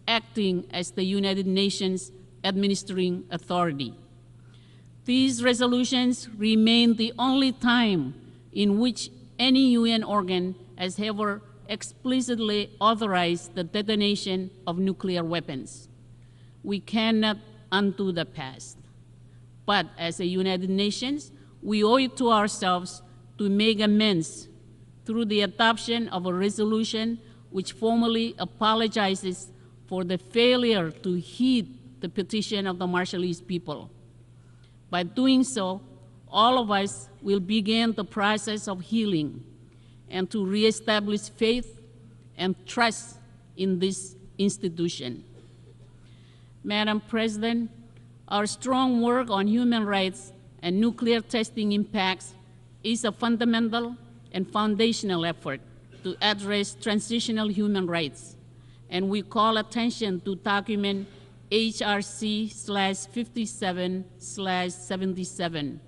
Speaker 12: acting as the United Nations administering authority. These resolutions remain the only time in which any UN organ has ever explicitly authorized the detonation of nuclear weapons. We cannot undo the past. But as a United Nations, we owe it to ourselves to make amends through the adoption of a resolution which formally apologizes for the failure to heed the petition of the Marshallese people. By doing so, all of us will begin the process of healing and to reestablish faith and trust in this institution. Madam President, our strong work on human rights and nuclear testing impacts is a fundamental and foundational effort to address transitional human rights, and we call attention to document HRC/57/77,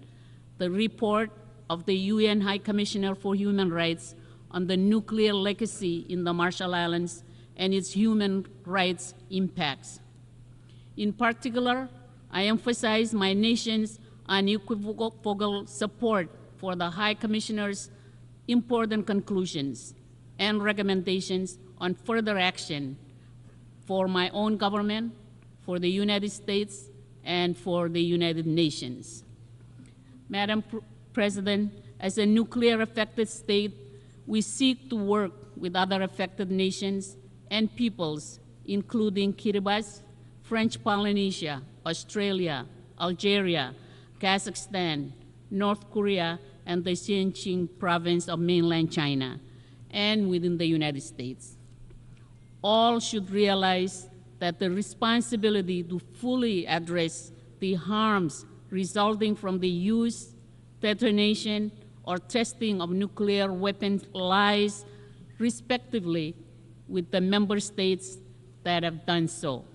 Speaker 12: the report of the UN High Commissioner for Human Rights on the nuclear legacy in the Marshall Islands and its human rights impacts. In particular, I emphasize my nation's unequivocal support for the High Commissioner's important conclusions and recommendations on further action for my own government, for the United States, and for the United Nations. Madam President, as a nuclear affected state, we seek to work with other affected nations and peoples, including Kiribati, French Polynesia, Australia, Algeria, Kazakhstan, North Korea, and the Xinjiang province of mainland China, and within the United States. All should realize that the responsibility to fully address the harms resulting from the use, detonation, or testing of nuclear weapons lies, respectively, with the member states that have done so.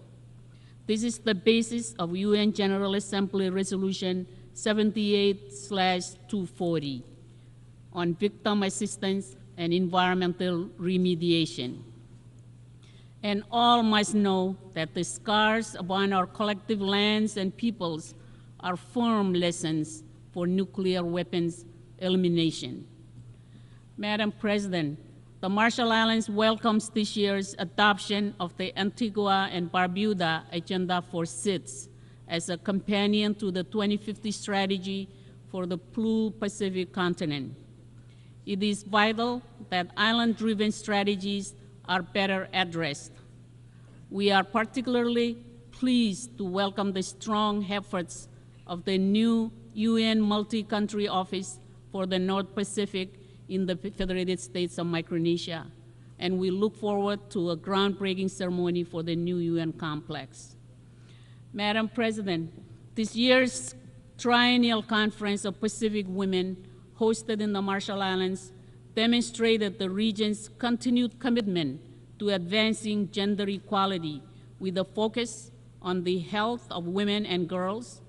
Speaker 12: This is the basis of UN General Assembly Resolution 78/240 on victim assistance and environmental remediation. And all must know that the scars upon our collective lands and peoples are firm lessons for nuclear weapons elimination. Madam President, the Marshall Islands welcomes this year's adoption of the Antigua and Barbuda Agenda for SIDS as a companion to the 2050 strategy for the Blue Pacific continent. It is vital that island-driven strategies are better addressed. We are particularly pleased to welcome the strong efforts of the new UN Multi-Country Office for the North Pacific in the Federated States of Micronesia, and we look forward to a groundbreaking ceremony for the new UN complex. Madam President, this year's Triennial Conference of Pacific Women hosted in the Marshall Islands demonstrated the region's continued commitment to advancing gender equality with a focus on the health of women and girls,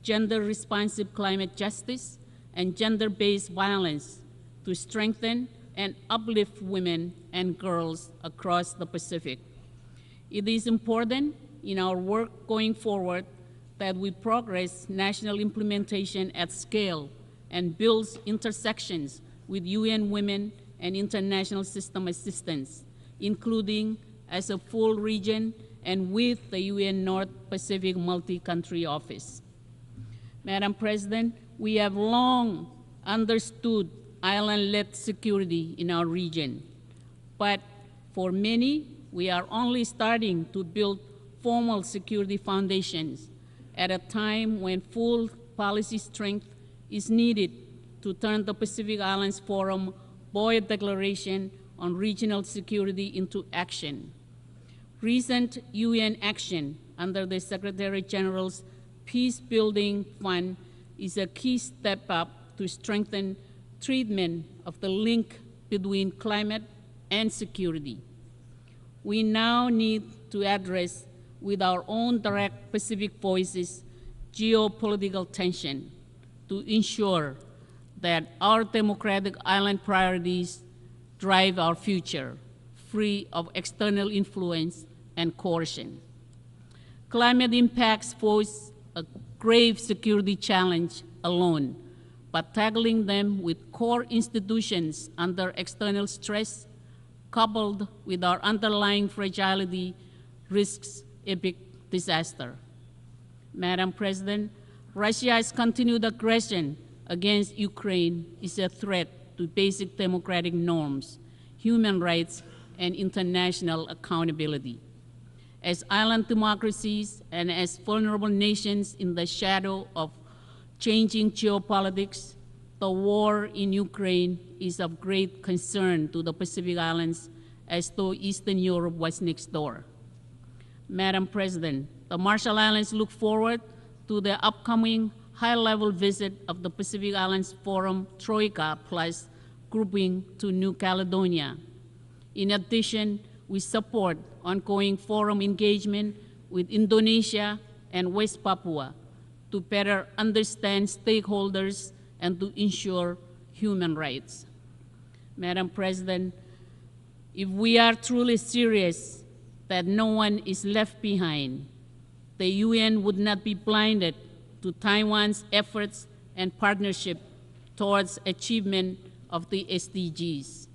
Speaker 12: gender-responsive climate justice, and gender-based violence to strengthen and uplift women and girls across the Pacific. It is important in our work going forward that we progress national implementation at scale and builds intersections with UN Women and international system assistance, including as a full region and with the UN North Pacific Multi-Country Office. Madam President, we have long understood island-led security in our region, but for many, we are only starting to build formal security foundations at a time when full policy strength is needed to turn the Pacific Islands Forum Boyd Declaration on Regional Security into action. Recent UN action under the Secretary General's Peacebuilding Fund is a key step up to strengthen treatment of the link between climate and security. We now need to address with our own direct Pacific voices geopolitical tension to ensure that our democratic island priorities drive our future, free of external influence and coercion. Climate impacts pose a grave security challenge alone, but tackling them with core institutions under external stress, coupled with our underlying fragility, risks epic disaster. Madam President, Russia's continued aggression against Ukraine is a threat to basic democratic norms, human rights, and international accountability. As island democracies and as vulnerable nations in the shadow of changing geopolitics, the war in Ukraine is of great concern to the Pacific Islands, as though Eastern Europe was next door. Madam President, the Marshall Islands look forward to the upcoming high-level visit of the Pacific Islands Forum Troika Plus grouping to New Caledonia. In addition, we support ongoing forum engagement with Indonesia and West Papua to better understand stakeholders and to ensure human rights. Madam President, if we are truly serious that no one is left behind, the UN would not be blinded to Taiwan's efforts and partnership towards achievement of the SDGs.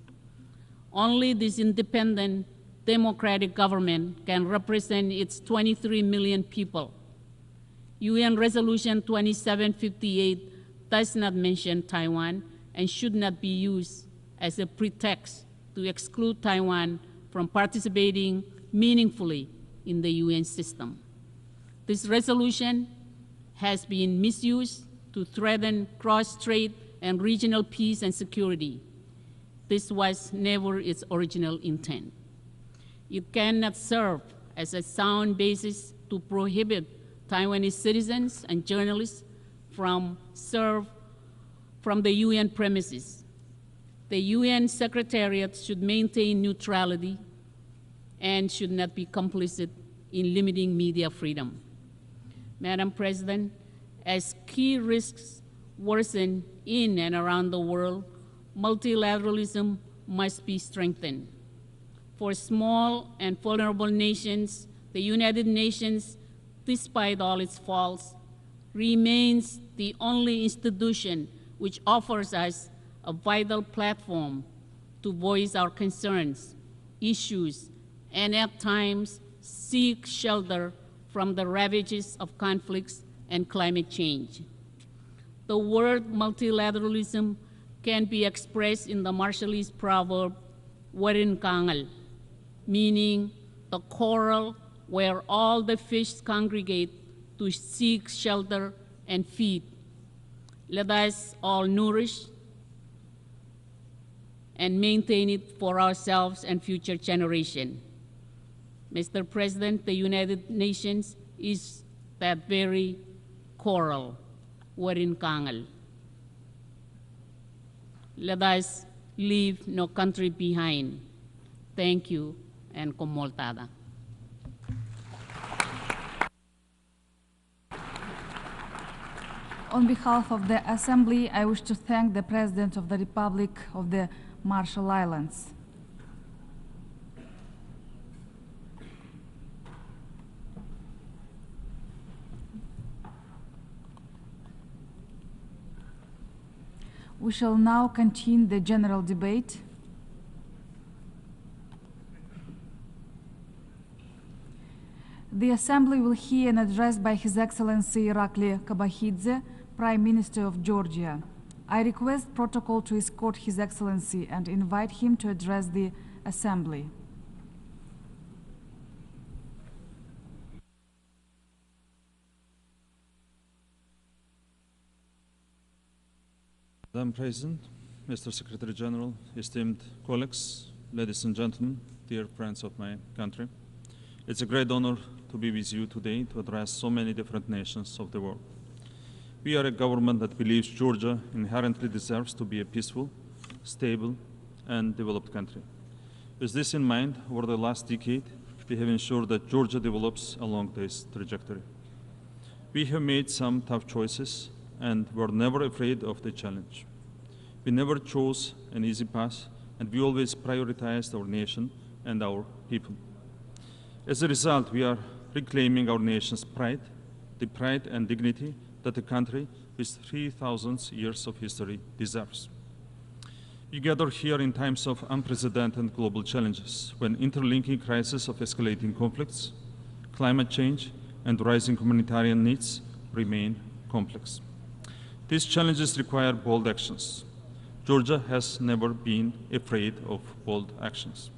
Speaker 12: Only this independent, democratic government can represent its 23 million people. UN Resolution 2758 does not mention Taiwan and should not be used as a pretext to exclude Taiwan from participating meaningfully in the UN system. This resolution has been misused to threaten cross-strait and regional peace and security. This was never its original intent. It cannot serve as a sound basis to prohibit Taiwanese citizens and journalists from the UN premises. The UN Secretariat should maintain neutrality and should not be complicit in limiting media freedom. Madam President, as key risks worsen in and around the world, multilateralism must be strengthened. For small and vulnerable nations, the United Nations, despite all its faults, remains the only institution which offers us a vital platform to voice our concerns, issues, and at times seek shelter from the ravages of conflicts and climate change. The word multilateralism can be expressed in the Marshallese proverb, "Warin Kangal," meaning the coral where all the fish congregate to seek shelter and feed. Let us all nourish and maintain it for ourselves and future generations. Mr. President, the United Nations is that very coral, Warin Kangal. Let us leave no country behind. Thank you, and komoltada.
Speaker 5: On behalf of the Assembly, I wish to thank the President of the Republic of the Marshall Islands. We shall now continue the general debate. The Assembly will hear an address by His Excellency Irakli Kabahidze, Prime Minister of Georgia. I request protocol to escort His Excellency and invite him to address the Assembly.
Speaker 14: Madam President, Mr. Secretary General, esteemed colleagues, ladies and gentlemen, dear friends of my country, it's a great honor to be with you today to address so many different nations of the world. We are a government that believes Georgia inherently deserves to be a peaceful, stable, and developed country. With this in mind, over the last decade, we have ensured that Georgia develops along this trajectory. We have made some tough choices and were never afraid of the challenge. We never chose an easy path, and we always prioritized our nation and our people. As a result, we are reclaiming our nation's pride, the pride and dignity that a country with 3,000 years of history deserves. We gather here in times of unprecedented global challenges, when interlinking crises of escalating conflicts, climate change, and rising humanitarian needs remain complex. These challenges require bold actions. Georgia has never been afraid of bold actions.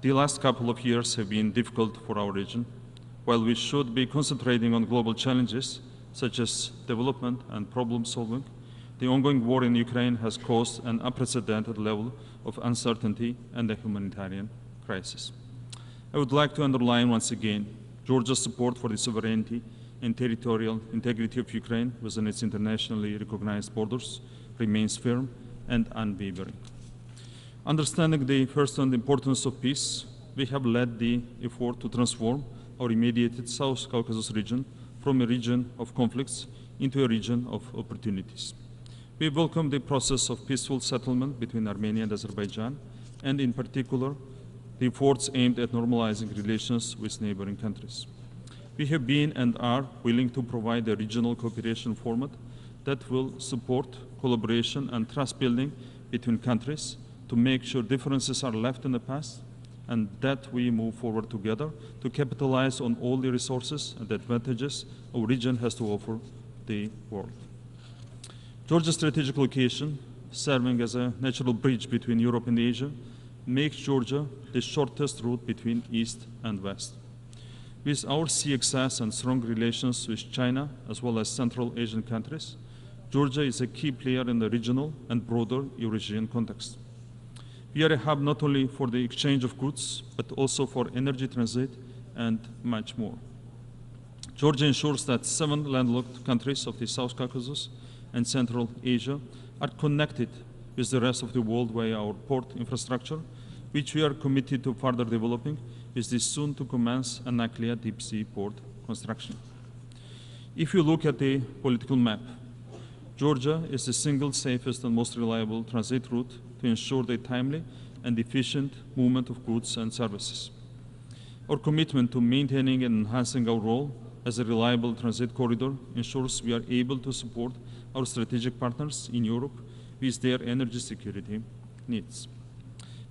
Speaker 14: The last couple of years have been difficult for our region. While we should be concentrating on global challenges such as development and problem solving, the ongoing war in Ukraine has caused an unprecedented level of uncertainty and a humanitarian crisis. I would like to underline once again Georgia's support for the sovereignty and territorial integrity of Ukraine within its internationally recognized borders remains firm and unwavering. Understanding the first-hand importance of peace, we have led the effort to transform our immediate South Caucasus region from a region of conflicts into a region of opportunities. We welcome the process of peaceful settlement between Armenia and Azerbaijan, and in particular, the efforts aimed at normalizing relations with neighboring countries. We have been and are willing to provide a regional cooperation format that will support collaboration and trust building between countries to make sure differences are left in the past and that we move forward together to capitalize on all the resources and advantages our region has to offer the world. Georgia's strategic location, serving as a natural bridge between Europe and Asia, makes Georgia the shortest route between East and West. With our sea access and strong relations with China, as well as Central Asian countries, Georgia is a key player in the regional and broader Eurasian context. We are a hub not only for the exchange of goods, but also for energy transit and much more. Georgia ensures that 7 landlocked countries of the South Caucasus and Central Asia are connected with the rest of the world via our port infrastructure, which we are committed to further developing with the soon to commence Anaklia deep sea port construction. If you look at the political map, Georgia is the single safest and most reliable transit route to ensure the timely and efficient movement of goods and services. Our commitment to maintaining and enhancing our role as a reliable transit corridor ensures we are able to support our strategic partners in Europe with their energy security needs.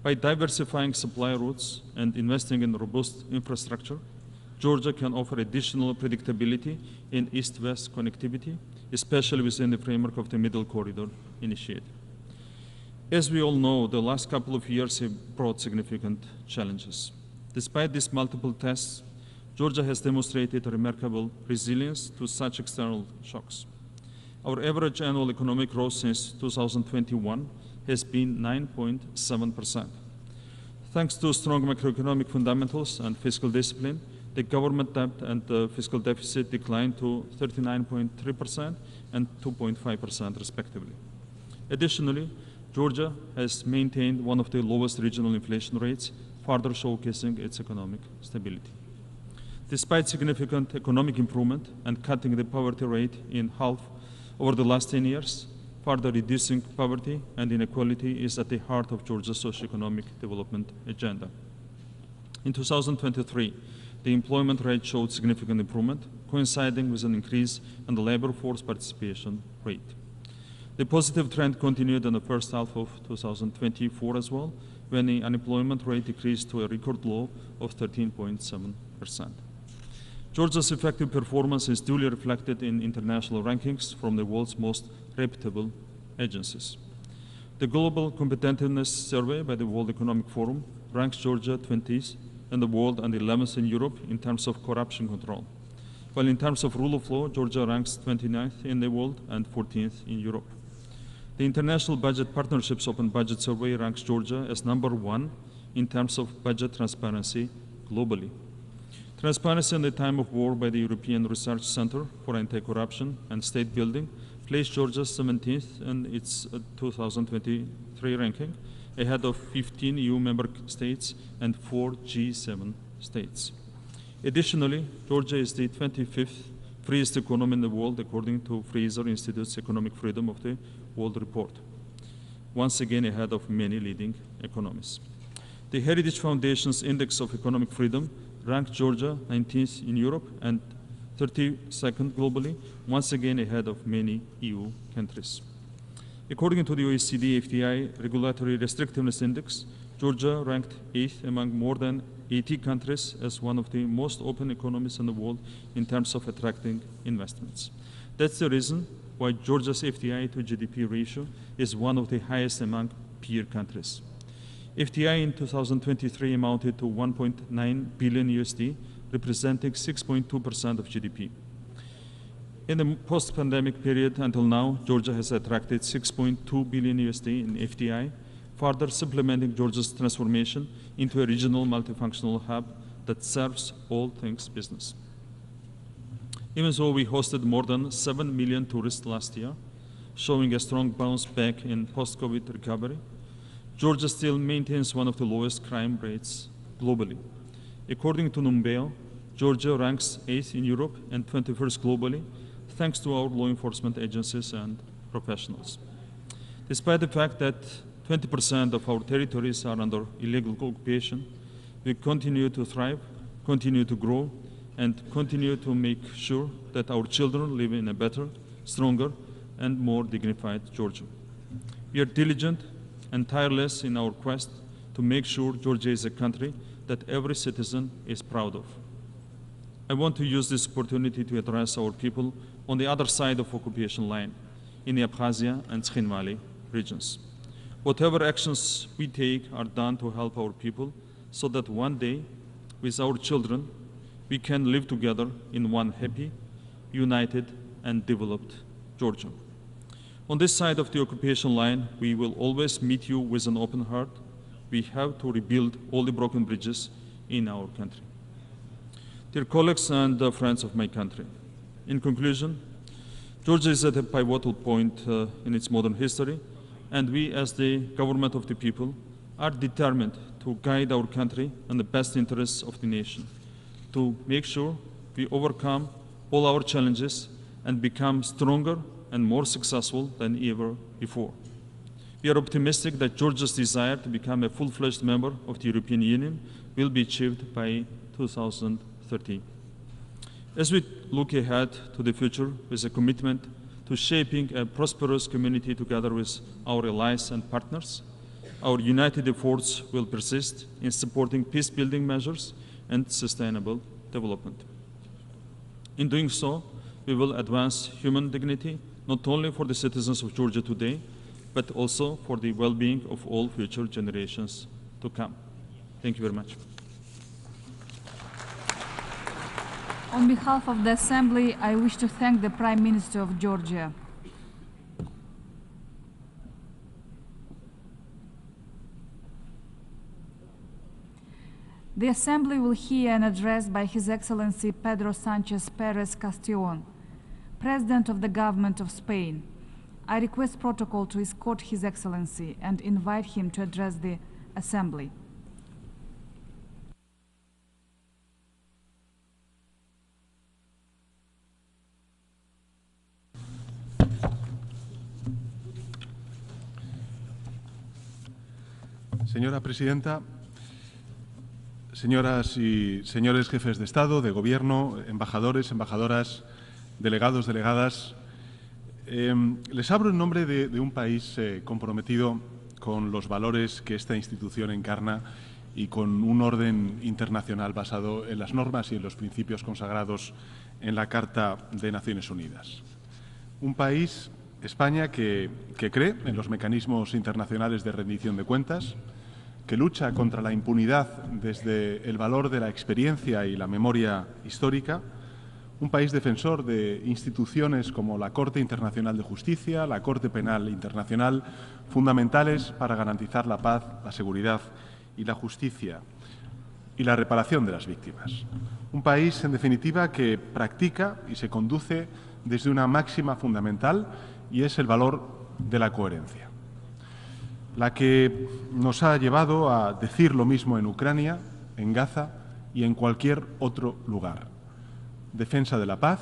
Speaker 14: By diversifying supply routes and investing in robust infrastructure, Georgia can offer additional predictability in east-west connectivity, especially within the framework of the Middle Corridor initiative. As we all know, the last couple of years have brought significant challenges. Despite these multiple tests, Georgia has demonstrated a remarkable resilience to such external shocks. Our average annual economic growth since 2021 has been 9.7%. Thanks to strong macroeconomic fundamentals and fiscal discipline, the government debt and the fiscal deficit declined to 39.3% and 2.5% respectively. Additionally, Georgia has maintained one of the lowest regional inflation rates, further showcasing its economic stability. Despite significant economic improvement and cutting the poverty rate in half over the last 10 years, further reducing poverty and inequality is at the heart of Georgia's socioeconomic development agenda. In 2023, the employment rate showed significant improvement, coinciding with an increase in the labor force participation rate. The positive trend continued in the first half of 2024 as well, when the unemployment rate decreased to a record low of 13.7%. Georgia's effective performance is duly reflected in international rankings from the world's most reputable agencies. The Global Competitiveness Survey by the World Economic Forum ranks Georgia 20th in the world and 11th in Europe in terms of corruption control, while in terms of rule of law, Georgia ranks 29th in the world and 14th in Europe. The International Budget Partnerships Open Budget Survey ranks Georgia as #1 in terms of budget transparency globally. Transparency in the time of war by the European Research Center for Anti-Corruption and State Building placed Georgia 17th in its 2023 ranking, ahead of 15 EU member states and 4 G7 states. Additionally, Georgia is the 25th freest economy in the world according to Fraser Institute's Economic Freedom of the World Report, once again ahead of many leading economies. The Heritage Foundation's Index of Economic Freedom ranked Georgia 19th in Europe and 32nd globally, once again ahead of many EU countries. According to the OECD FDI Regulatory Restrictiveness Index, Georgia ranked 8th among more than 80 countries as one of the most open economies in the world in terms of attracting investments. That's the reason why Georgia's FDI to GDP ratio is one of the highest among peer countries. FDI in 2023 amounted to 1.9 billion USD, representing 6.2% of GDP. In the post-pandemic period until now, Georgia has attracted 6.2 billion USD in FDI, further supplementing Georgia's transformation into a regional multifunctional hub that serves all things business. Even so, we hosted more than 7 million tourists last year, showing a strong bounce back in post-COVID recovery. Georgia still maintains one of the lowest crime rates globally. According to Numbeo, Georgia ranks 8th in Europe and 21st globally, thanks to our law enforcement agencies and professionals. Despite the fact that 20% of our territories are under illegal occupation, we continue to thrive, continue to grow, and continue to make sure that our children live in a better, stronger, and more dignified Georgia. We are diligent and tireless in our quest to make sure Georgia is a country that every citizen is proud of. I want to use this opportunity to address our people on the other side of occupation line, in the Abkhazia and Skhin Valley regions. Whatever actions we take are done to help our people so that one day, with our children, we can live together in one happy, united, and developed Georgia. On this side of the occupation line, we will always meet you with an open heart. We have to rebuild all the broken bridges in our country. Dear colleagues and friends of my country, in conclusion, Georgia is at a pivotal point in its modern history, and we, as the government of the people, are determined to guide our country in the best interests of the nation, to make sure we overcome all our challenges and become stronger and more successful than ever before. We are optimistic that Georgia's desire to become a full-fledged member of the European Union will be achieved by 2013. As we look ahead to the future with a commitment to shaping a prosperous community together with our allies and partners, our united efforts will persist in supporting peace-building measures and sustainable development. In doing so, we will advance human dignity, not only for the citizens of Georgia today, but also for the well-being of all future generations to come. Thank you very much.
Speaker 5: On behalf of the Assembly, I wish to thank the Prime Minister of Georgia. The Assembly will hear an address by His Excellency Pedro Sanchez Perez Castellón, President of the Government of Spain. I request protocol to escort His Excellency and invite him to address the Assembly.
Speaker 15: Señora Presidenta, señoras y señores jefes de Estado, de Gobierno, embajadores, embajadoras, delegados, delegadas, les hablo en nombre de un país comprometido con los valores que esta institución encarna y con un orden internacional basado en las normas y en los principios consagrados en la Carta de Naciones Unidas. Un país, España, que cree en los mecanismos internacionales de rendición de cuentas, que lucha contra la impunidad desde el valor de la experiencia y la memoria histórica, un país defensor de instituciones como la Corte Internacional de Justicia, la Corte Penal Internacional, fundamentales para garantizar la paz, la seguridad y la justicia y la reparación de las víctimas. Un país, en definitiva, que practica y se conduce desde una máxima fundamental y es el valor de la coherencia, la que nos ha llevado a decir lo mismo en Ucrania, en Gaza y en cualquier otro lugar. Defensa de la paz,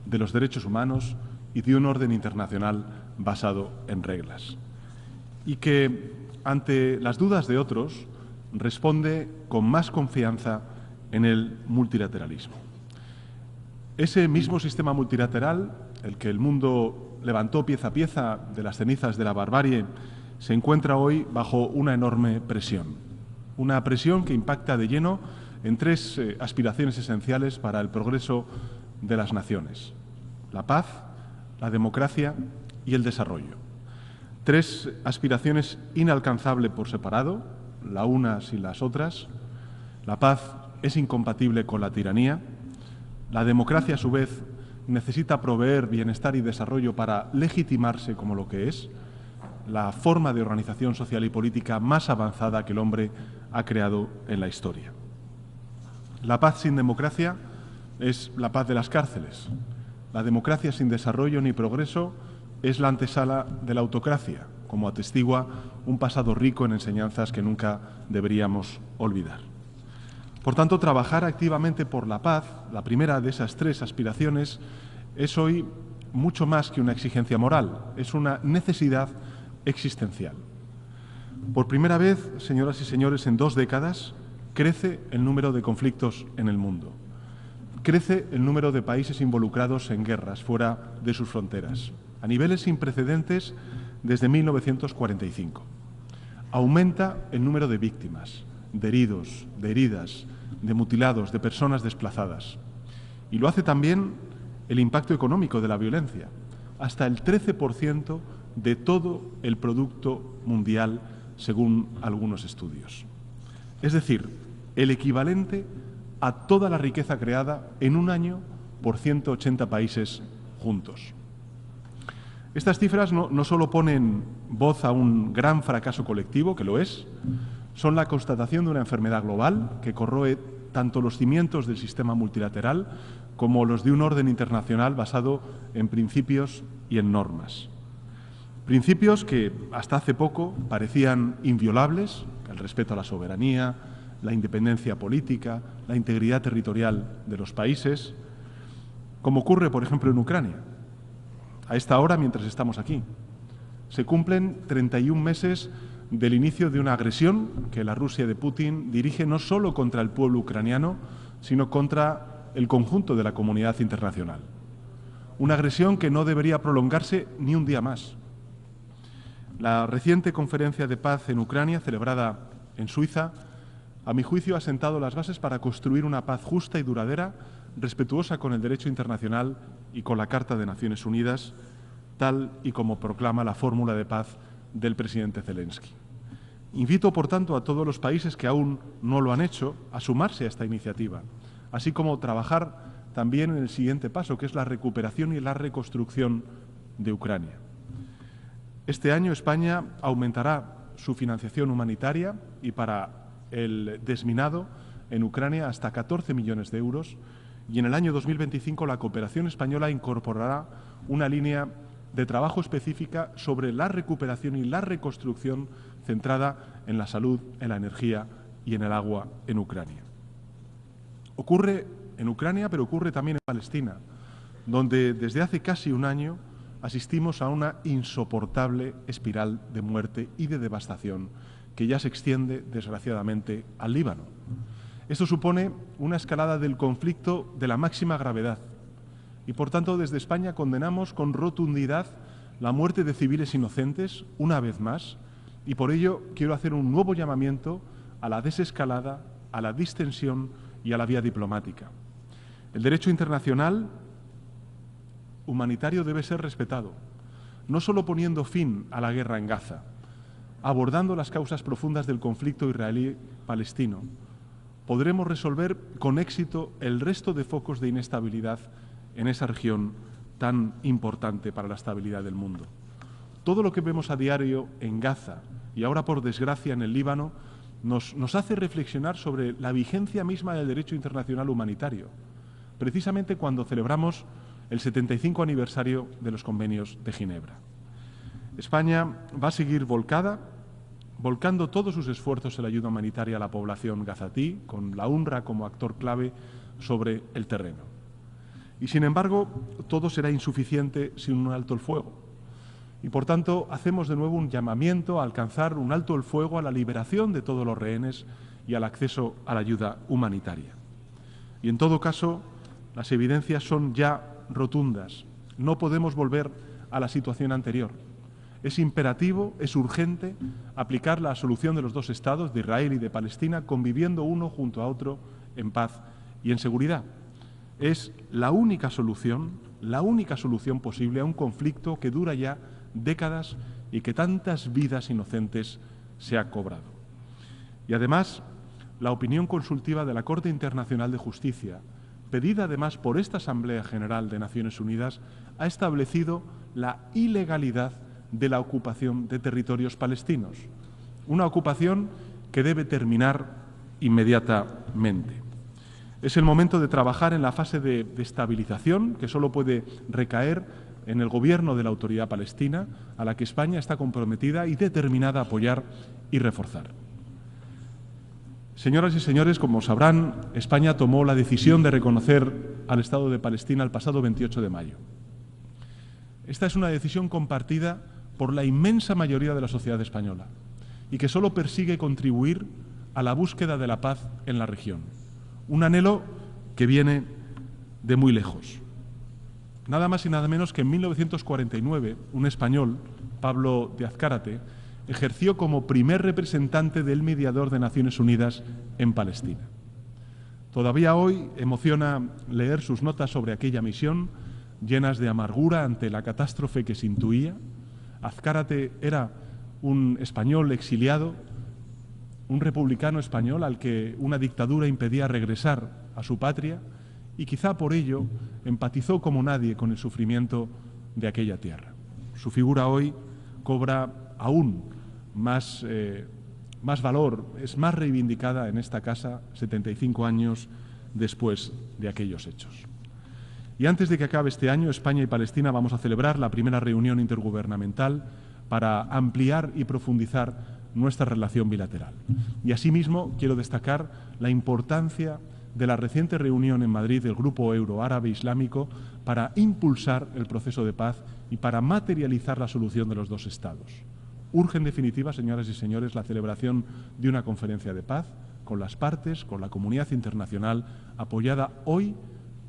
Speaker 15: de los derechos humanos y de un orden internacional basado en reglas. Y que, ante las dudas de otros, responde con más confianza en el multilateralismo. Ese mismo sistema multilateral, el que el mundo levantó pieza a pieza de las cenizas de la barbarie, se encuentra hoy bajo una enorme presión. Una presión que impacta de lleno en tres aspiraciones esenciales para el progreso de las naciones: la paz, la democracia y el desarrollo. Tres aspiraciones inalcanzables por separado, las unas y las otras. La paz es incompatible con la tiranía. La democracia, a su vez, necesita proveer bienestar y desarrollo para legitimarse como lo que es, la forma de organización social y política más avanzada que el hombre ha creado en la historia. La paz sin democracia es la paz de las cárceles. La democracia sin desarrollo ni progreso es la antesala de la autocracia, como atestigua un pasado rico en enseñanzas que nunca deberíamos olvidar. Por tanto, trabajar activamente por la paz, la primera de esas tres aspiraciones, es hoy mucho más que una exigencia moral, es una necesidad existencial. Por primera vez, señoras y señores, en 2 décadas, crece el número de conflictos en el mundo. Crece el número de países involucrados en guerras fuera de sus fronteras, a niveles sin precedentes desde 1945. Aumenta el número de víctimas, de heridos, de heridas, de mutilados, de personas desplazadas. Y lo hace también el impacto económico de la violencia, hasta el 13% de todo el producto mundial, según algunos estudios. Es decir, el equivalente a toda la riqueza creada en un año por 180 países juntos. Estas cifras no solo ponen voz a un gran fracaso colectivo, que lo es, son la constatación de una enfermedad global que corroe tanto los cimientos del sistema multilateral como los de un orden internacional basado en principios y en normas. Principios que hasta hace poco parecían inviolables: el respeto a la soberanía, la independencia política, la integridad territorial de los países, como ocurre, por ejemplo, en Ucrania. A esta hora, mientras estamos aquí, se cumplen 31 meses del inicio de una agresión que la Rusia de Putin dirige no solo contra el pueblo ucraniano, sino contra el conjunto de la comunidad internacional. Una agresión que no debería prolongarse ni un día más. La reciente conferencia de paz en Ucrania, celebrada en Suiza, a mi juicio ha sentado las bases para construir una paz justa y duradera, respetuosa con el derecho internacional y con la Carta de Naciones Unidas, tal y como proclama la fórmula de paz del presidente Zelensky. Invito, por tanto, a todos los países que aún no lo han hecho a sumarse a esta iniciativa, así como trabajar también en el siguiente paso, que es la recuperación y la reconstrucción de Ucrania. Este año España aumentará su financiación humanitaria y para el desminado en Ucrania hasta 14 millones de euros, y en el año 2025 la cooperación española incorporará una línea de trabajo específica sobre la recuperación y la reconstrucción centrada en la salud, en la energía y en el agua en Ucrania. Ocurre en Ucrania, pero ocurre también en Palestina, donde desde hace casi un año asistimos a una insoportable espiral de muerte y de devastación que ya se extiende, desgraciadamente, al Líbano. Esto supone una escalada del conflicto de la máxima gravedad y, por tanto, desde España condenamos con rotundidad la muerte de civiles inocentes, una vez más, y por ello quiero hacer un nuevo llamamiento a la desescalada, a la distensión y a la vía diplomática. El derecho internacional humanitario debe ser respetado, no solo poniendo fin a la guerra en Gaza, abordando las causas profundas del conflicto israelí-palestino. Podremos resolver con éxito el resto de focos de inestabilidad en esa región tan importante para la estabilidad del mundo. Todo lo que vemos a diario en Gaza y ahora, por desgracia, en el Líbano, nos hace reflexionar sobre la vigencia misma del derecho internacional humanitario, precisamente cuando celebramos el 75 aniversario de los convenios de Ginebra. España va a seguir volcando todos sus esfuerzos en la ayuda humanitaria a la población gazatí, con la UNRWA como actor clave sobre el terreno. Y, sin embargo, todo será insuficiente sin un alto el fuego. Y, por tanto, hacemos de nuevo un llamamiento a alcanzar un alto el fuego, a la liberación de todos los rehenes y al acceso a la ayuda humanitaria. Y, en todo caso, las evidencias son ya rotundas. No podemos volver a la situación anterior. Es imperativo, es urgente aplicar la solución de los dos Estados, de Israel y de Palestina, conviviendo uno junto a otro en paz y en seguridad. Es la única solución posible a un conflicto que dura ya décadas y que tantas vidas inocentes se ha cobrado. Y además, la opinión consultiva de la Corte Internacional de Justicia, pedida además por esta Asamblea General de Naciones Unidas, ha establecido la ilegalidad de la ocupación de territorios palestinos, una ocupación que debe terminar inmediatamente. Es el momento de trabajar en la fase de estabilización, que solo puede recaer en el gobierno de la Autoridad Palestina, a la que España está comprometida y determinada a apoyar y reforzar. Señoras y señores, como sabrán, España tomó la decisión de reconocer al Estado de Palestina el pasado 28 de mayo. Esta es una decisión compartida por la inmensa mayoría de la sociedad española y que solo persigue contribuir a la búsqueda de la paz en la región. Un anhelo que viene de muy lejos. Nada más y nada menos que en 1949, un español, Pablo de Azcárate, ejerció como primer representante del mediador de Naciones Unidas en Palestina. Todavía hoy emociona leer sus notas sobre aquella misión, llenas de amargura ante la catástrofe que se intuía. Azcárate era un español exiliado, un republicano español al que una dictadura impedía regresar a su patria y quizá por ello empatizó como nadie con el sufrimiento de aquella tierra. Su figura hoy cobra aún más valor, es más reivindicada en esta casa 75 años después de aquellos hechos. Y antes de que acabe este año, España y Palestina vamos a celebrar la primera reunión intergubernamental para ampliar y profundizar nuestra relación bilateral. Y asimismo quiero destacar la importancia de la reciente reunión en Madrid del Grupo Euroárabe Islámico para impulsar el proceso de paz y para materializar la solución de los dos Estados. Urge, en definitiva, señoras y señores, la celebración de una conferencia de paz con las partes, con la comunidad internacional, apoyada hoy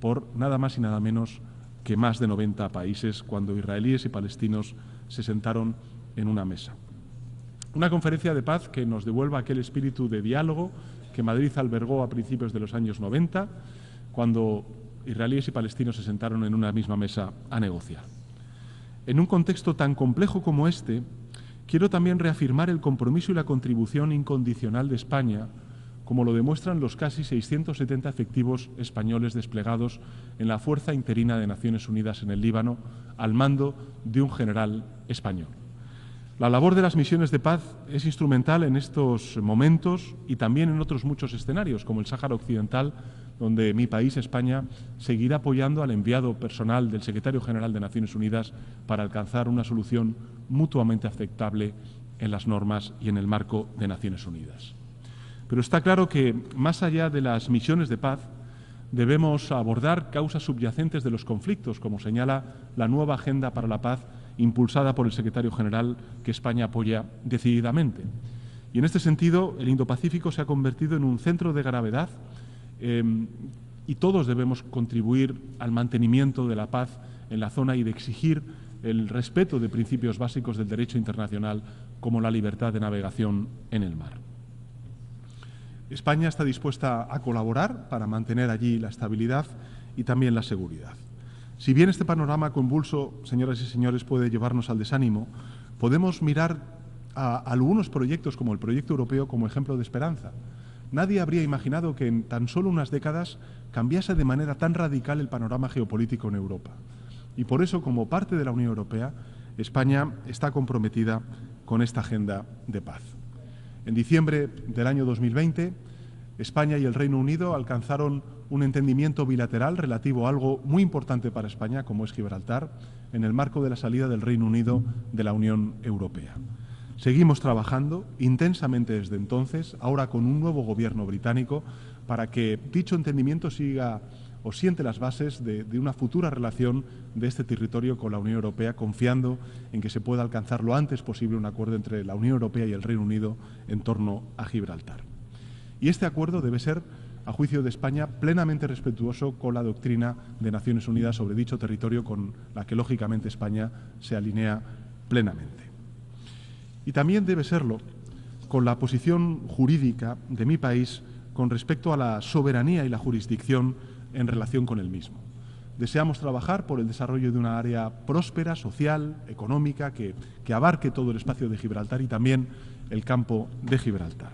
Speaker 15: por nada más y nada menos que más de 90 países, cuando israelíes y palestinos se sentaron en una mesa. Una conferencia de paz que nos devuelva aquel espíritu de diálogo que Madrid albergó a principios de los años 90, cuando israelíes y palestinos se sentaron en una misma mesa a negociar. En un contexto tan complejo como este, quiero también reafirmar el compromiso y la contribución incondicional de España, como lo demuestran los casi 670 efectivos españoles desplegados en la Fuerza Interina de Naciones Unidas en el Líbano, al mando de un general español. La labor de las misiones de paz es instrumental en estos momentos y también en otros muchos escenarios, como el Sáhara Occidental, donde mi país, España, seguirá apoyando al enviado personal del Secretario General de Naciones Unidas para alcanzar una solución mutuamente aceptable en las normas y en el marco de Naciones Unidas. Pero está claro que, más allá de las misiones de paz, debemos abordar causas subyacentes de los conflictos, como señala la nueva Agenda para la Paz impulsada por el Secretario General, que España apoya decididamente. Y en este sentido, el Indo-Pacífico se ha convertido en un centro de gravedad y todos debemos contribuir al mantenimiento de la paz en la zona y de exigir el respeto de principios básicos del derecho internacional, como la libertad de navegación en el mar. España está dispuesta a colaborar para mantener allí la estabilidad y también la seguridad. Si bien este panorama convulso, señoras y señores, puede llevarnos al desánimo, podemos mirar a algunos proyectos como el proyecto europeo como ejemplo de esperanza. Nadie habría imaginado que en tan solo unas décadas cambiase de manera tan radical el panorama geopolítico en Europa. Y por eso, como parte de la Unión Europea, España está comprometida con esta agenda de paz. En diciembre del año 2020, España y el Reino Unido alcanzaron un entendimiento bilateral relativo a algo muy importante para España, como es Gibraltar, en el marco de la salida del Reino Unido de la Unión Europea. Seguimos trabajando intensamente desde entonces, ahora con un nuevo gobierno británico, para que dicho entendimiento siga o siente las bases de una futura relación de este territorio con la Unión Europea, confiando en que se pueda alcanzar lo antes posible un acuerdo entre la Unión Europea y el Reino Unido en torno a Gibraltar. Y este acuerdo debe ser, a juicio de España, plenamente respetuoso con la doctrina de Naciones Unidas sobre dicho territorio, con la que lógicamente España se alinea plenamente. Y también debe serlo con la posición jurídica de mi país con respecto a la soberanía y la jurisdicción en relación con el mismo. Deseamos trabajar por el desarrollo de una área próspera, social, económica, que abarque todo el espacio de Gibraltar y también el campo de Gibraltar.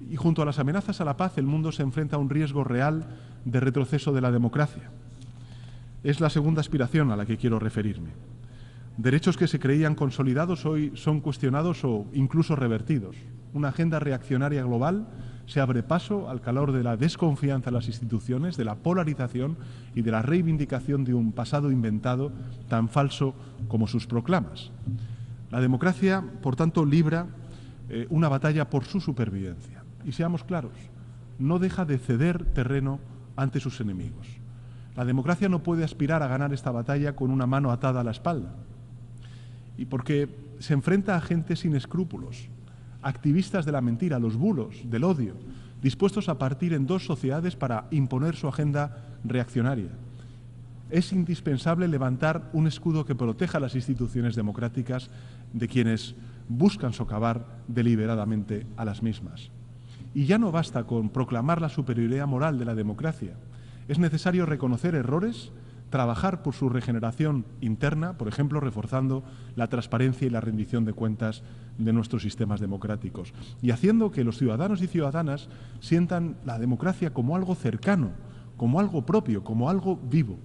Speaker 15: Y junto a las amenazas a la paz, el mundo se enfrenta a un riesgo real de retroceso de la democracia. Es la segunda aspiración a la que quiero referirme. Derechos que se creían consolidados hoy son cuestionados o incluso revertidos. Una agenda reaccionaria global se abre paso al calor de la desconfianza en las instituciones, de la polarización y de la reivindicación de un pasado inventado tan falso como sus proclamas. La democracia, por tanto, libra una batalla por su supervivencia. Y seamos claros, no deja de ceder terreno ante sus enemigos. La democracia no puede aspirar a ganar esta batalla con una mano atada a la espalda. Y porque se enfrenta a gente sin escrúpulos, activistas de la mentira, los bulos, del odio, dispuestos a partir en dos sociedades para imponer su agenda reaccionaria. Es indispensable levantar un escudo que proteja las instituciones democráticas de quienes buscan socavar deliberadamente a las mismas. Y ya no basta con proclamar la superioridad moral de la democracia. Es necesario reconocer errores, trabajar por su regeneración interna, por ejemplo, reforzando la transparencia y la rendición de cuentas de nuestros sistemas democráticos y haciendo que los ciudadanos y ciudadanas sientan la democracia como algo cercano, como algo propio, como algo vivo.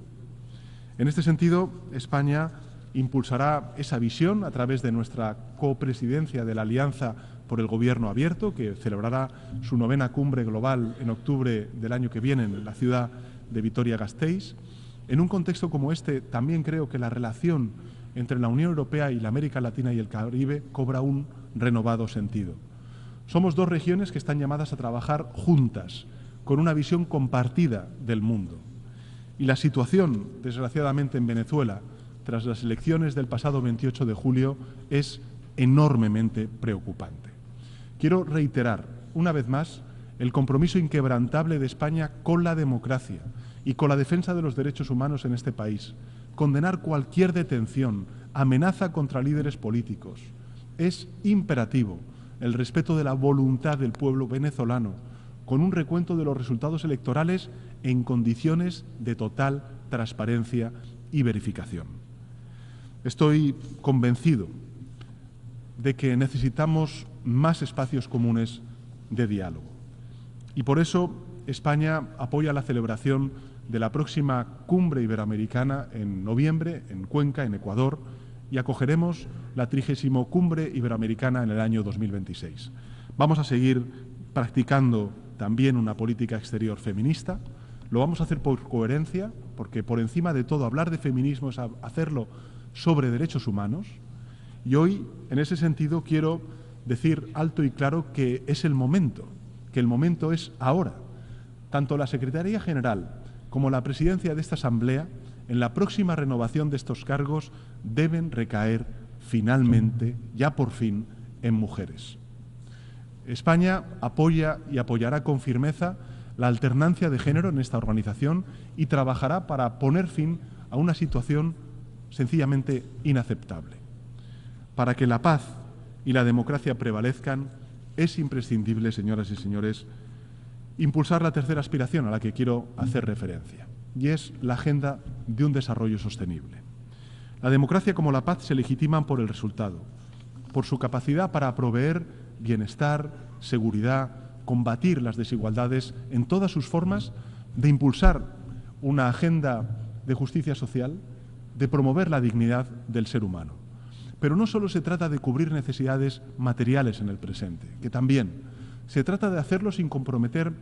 Speaker 15: En este sentido, España impulsará esa visión a través de nuestra copresidencia de la Alianza por el Gobierno Abierto, que celebrará su 9ª cumbre global en octubre del año que viene en la ciudad de Vitoria-Gasteiz. En un contexto como este, también creo que la relación entre la Unión Europea y la América Latina y el Caribe cobra un renovado sentido. Somos dos regiones que están llamadas a trabajar juntas, con una visión compartida del mundo. Y la situación, desgraciadamente, en Venezuela, tras las elecciones del pasado 28 de julio, es enormemente preocupante. Quiero reiterar, una vez más, el compromiso inquebrantable de España con la democracia y con la defensa de los derechos humanos en este país. Condenar cualquier detención, amenaza contra líderes políticos. Es imperativo el respeto de la voluntad del pueblo venezolano, con un recuento de los resultados electorales en condiciones de total transparencia y verificación. Estoy convencido de que necesitamos más espacios comunes de diálogo. Y por eso España apoya la celebración de la próxima Cumbre Iberoamericana en noviembre en Cuenca, en Ecuador, y acogeremos la 30ª Cumbre Iberoamericana en el año 2026. Vamos a seguir practicando también una política exterior feminista. Lo vamos a hacer por coherencia, porque por encima de todo hablar de feminismo es hacerlo sobre derechos humanos. Y hoy, en ese sentido, quiero decir alto y claro que es el momento, que el momento es ahora. Tanto la Secretaría General como la presidencia de esta Asamblea, en la próxima renovación de estos cargos, deben recaer finalmente, ya por fin, en mujeres. España apoya y apoyará con firmeza la alternancia de género en esta organización y trabajará para poner fin a una situación sencillamente inaceptable. Para que la paz y la democracia prevalezcan, es imprescindible, señoras y señores, impulsar la tercera aspiración a la que quiero hacer referencia, y es la agenda de un desarrollo sostenible. La democracia como la paz se legitiman por el resultado, por su capacidad para proveer bienestar, seguridad, combatir las desigualdades en todas sus formas, de impulsar una agenda de justicia social, de promover la dignidad del ser humano. Pero no solo se trata de cubrir necesidades materiales en el presente, que también. Se trata de hacerlo sin comprometer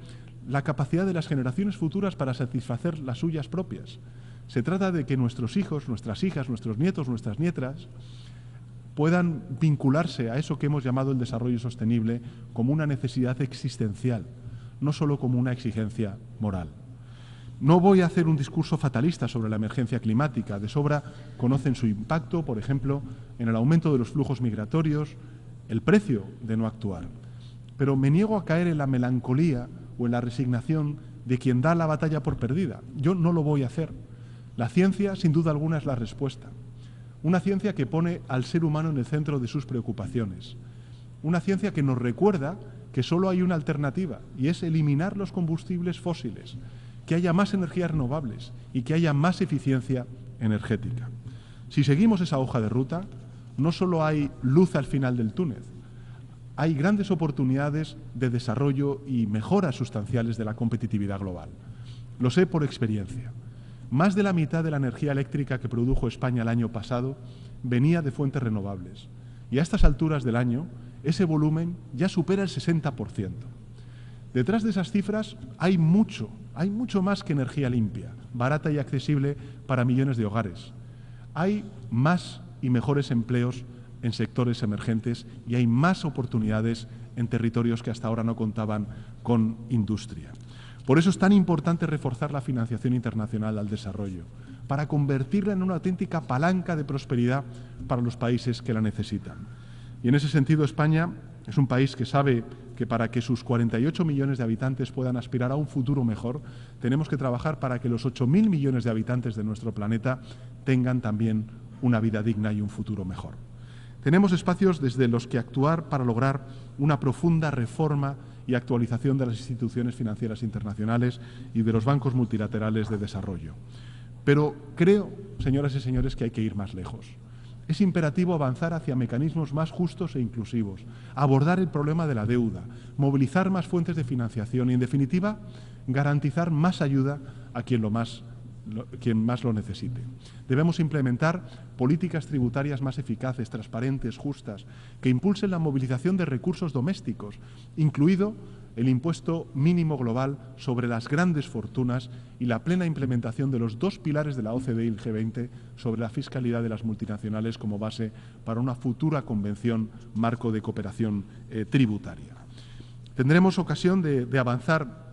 Speaker 15: la capacidad de las generaciones futuras para satisfacer las suyas propias. Se trata de que nuestros hijos, nuestras hijas, nuestros nietos, nuestras nietas puedan vincularse a eso que hemos llamado el desarrollo sostenible como una necesidad existencial, no solo como una exigencia moral. No voy a hacer un discurso fatalista sobre la emergencia climática. De sobra conocen su impacto, por ejemplo, en el aumento de los flujos migratorios, el precio de no actuar. Pero me niego a caer en la melancolía o en la resignación de quien da la batalla por perdida. Yo no lo voy a hacer. La ciencia, sin duda alguna, es la respuesta. una ciencia que pone al ser humano en el centro de sus preocupaciones, una ciencia que nos recuerda que solo hay una alternativa y es eliminar los combustibles fósiles, que haya más energías renovables y que haya más eficiencia energética. Si seguimos esa hoja de ruta, no solo hay luz al final del túnel, hay grandes oportunidades de desarrollo y mejoras sustanciales de la competitividad global. Lo sé por experiencia. Más de la mitad de la energía eléctrica que produjo España el año pasado venía de fuentes renovables. Y a estas alturas del año, ese volumen ya supera el 60%. Detrás de esas cifras hay mucho más que energía limpia, barata y accesible para millones de hogares. Hay más y mejores empleos en sectores emergentes y hay más oportunidades en territorios que hasta ahora no contaban con industria. Por eso es tan importante reforzar la financiación internacional al desarrollo, para convertirla en una auténtica palanca de prosperidad para los países que la necesitan. Y en ese sentido, España es un país que sabe que para que sus 48 millones de habitantes puedan aspirar a un futuro mejor, tenemos que trabajar para que los 8.000 millones de habitantes de nuestro planeta tengan también una vida digna y un futuro mejor. Tenemos espacios desde los que actuar para lograr una profunda reforma y actualización de las instituciones financieras internacionales y de los bancos multilaterales de desarrollo. Pero creo, señoras y señores, que hay que ir más lejos. Es imperativo avanzar hacia mecanismos más justos e inclusivos, abordar el problema de la deuda, movilizar más fuentes de financiación y, en definitiva, garantizar más ayuda a quien más lo necesite. Debemos implementar políticas tributarias más eficaces, transparentes, justas, que impulsen la movilización de recursos domésticos, incluido el impuesto mínimo global sobre las grandes fortunas y la plena implementación de los dos pilares de la OCDE y el G20 sobre la fiscalidad de las multinacionales como base para una futura convención marco de cooperación tributaria. Tendremos ocasión de avanzar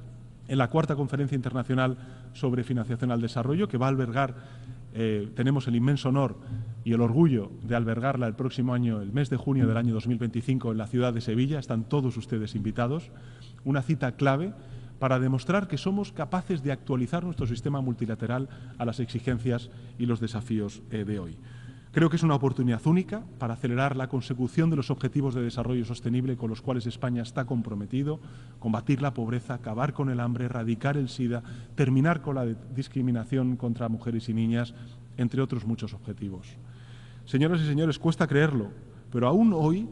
Speaker 15: en la cuarta conferencia internacional sobre financiación al desarrollo, que va a albergar, tenemos el inmenso honor y el orgullo de albergarla el próximo año, el mes de junio del año 2025, en la ciudad de Sevilla. Están todos ustedes invitados. Una cita clave para demostrar que somos capaces de actualizar nuestro sistema multilateral a las exigencias y los desafíos de hoy. Creo que es una oportunidad única para acelerar la consecución de los objetivos de desarrollo sostenible con los cuales España está comprometido, combatir la pobreza, acabar con el hambre, erradicar el SIDA, terminar con la discriminación contra mujeres y niñas, entre otros muchos objetivos. Señoras y señores, cuesta creerlo, pero aún hoy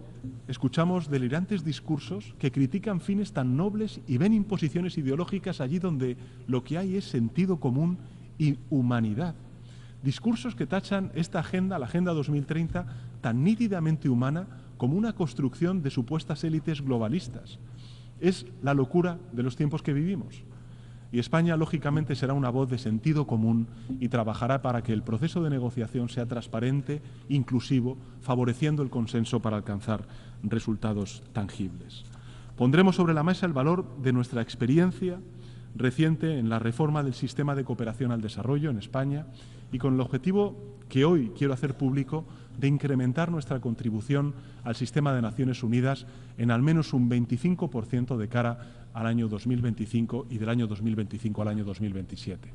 Speaker 15: escuchamos delirantes discursos que critican fines tan nobles y ven imposiciones ideológicas allí donde lo que hay es sentido común y humanidad. Discursos que tachan esta agenda, la Agenda 2030, tan nítidamente humana como una construcción de supuestas élites globalistas. Es la locura de los tiempos que vivimos. Y España, lógicamente, será una voz de sentido común y trabajará para que el proceso de negociación sea transparente, inclusivo, favoreciendo el consenso para alcanzar resultados tangibles. Pondremos sobre la mesa el valor de nuestra experiencia reciente en la reforma del sistema de cooperación al desarrollo en España y con el objetivo que hoy quiero hacer público de incrementar nuestra contribución al sistema de Naciones Unidas en al menos un 25% de cara al año 2025 y del año 2025 al año 2027.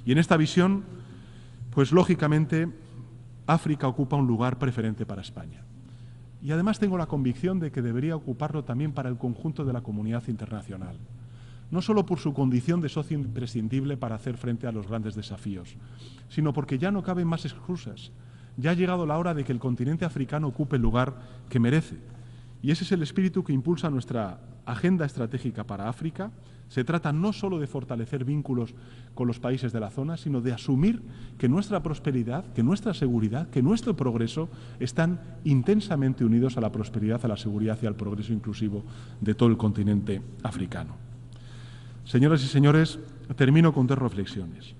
Speaker 15: Y en esta visión, pues lógicamente, África ocupa un lugar preferente para España. Y además tengo la convicción de que debería ocuparlo también para el conjunto de la comunidad internacional. No solo por su condición de socio imprescindible para hacer frente a los grandes desafíos, sino porque ya no caben más excusas. Ya ha llegado la hora de que el continente africano ocupe el lugar que merece. Y ese es el espíritu que impulsa nuestra agenda estratégica para África. Se trata no solo de fortalecer vínculos con los países de la zona, sino de asumir que nuestra prosperidad, que nuestra seguridad, que nuestro progreso están intensamente unidos a la prosperidad, a la seguridad y al progreso inclusivo de todo el continente africano. Señoras y señores, termino con dos reflexiones.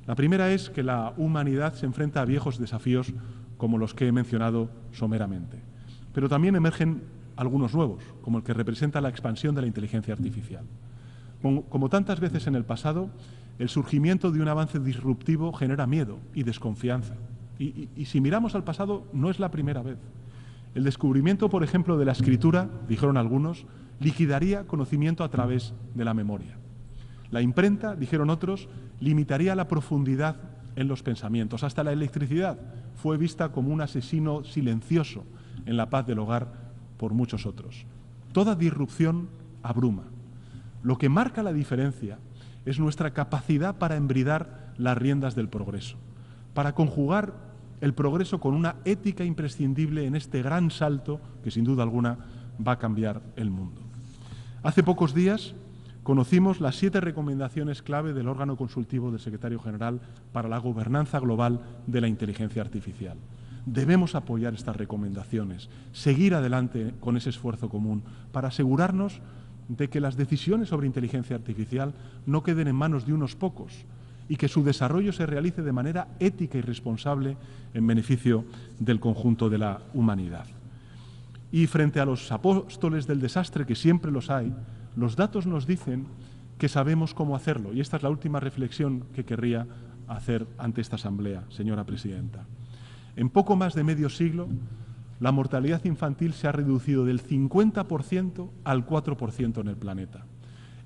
Speaker 15: La primera es que la humanidad se enfrenta a viejos desafíos como los que he mencionado someramente, pero también emergen algunos nuevos, como el que representa la expansión de la inteligencia artificial. Como tantas veces en el pasado, el surgimiento de un avance disruptivo genera miedo y desconfianza. Y si miramos al pasado, no es la primera vez. El descubrimiento, por ejemplo, de la escritura, dijeron algunos, liquidaría conocimiento a través de la memoria. La imprenta, dijeron otros, limitaría la profundidad en los pensamientos. Hasta la electricidad fue vista como un asesino silencioso en la paz del hogar por muchos otros. Toda disrupción abruma. Lo que marca la diferencia es nuestra capacidad para embridar las riendas del progreso, para conjugar el progreso con una ética imprescindible en este gran salto que, sin duda alguna, va a cambiar el mundo. Hace pocos días conocimos las 7 recomendaciones clave del órgano consultivo del Secretario General para la gobernanza global de la inteligencia artificial. Debemos apoyar estas recomendaciones, seguir adelante con ese esfuerzo común para asegurarnos de que las decisiones sobre inteligencia artificial no queden en manos de unos pocos y que su desarrollo se realice de manera ética y responsable en beneficio del conjunto de la humanidad. Y frente a los apóstoles del desastre, que siempre los hay, los datos nos dicen que sabemos cómo hacerlo. Y esta es la última reflexión que querría hacer ante esta Asamblea, señora Presidenta. En poco más de medio siglo, la mortalidad infantil se ha reducido del 50% al 4% en el planeta.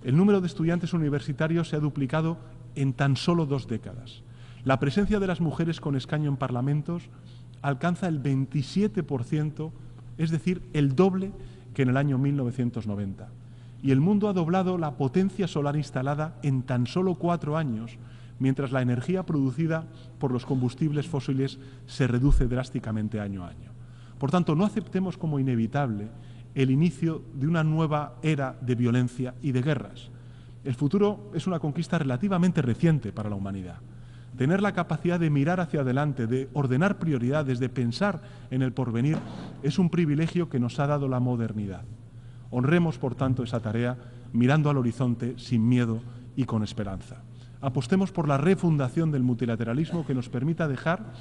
Speaker 15: El número de estudiantes universitarios se ha duplicado en tan solo 2 décadas. La presencia de las mujeres con escaño en parlamentos alcanza el 27%, es decir, el doble que en el año 1990. Y el mundo ha doblado la potencia solar instalada en tan solo 4 años, mientras la energía producida por los combustibles fósiles se reduce drásticamente año a año. Por tanto, no aceptemos como inevitable el inicio de una nueva era de violencia y de guerras. El futuro es una conquista relativamente reciente para la humanidad. Tener la capacidad de mirar hacia adelante, de ordenar prioridades, de pensar en el porvenir, es un privilegio que nos ha dado la modernidad. Honremos, por tanto, esa tarea mirando al horizonte sin miedo y con esperanza. Apostemos por la refundación del multilateralismo que nos permita dejar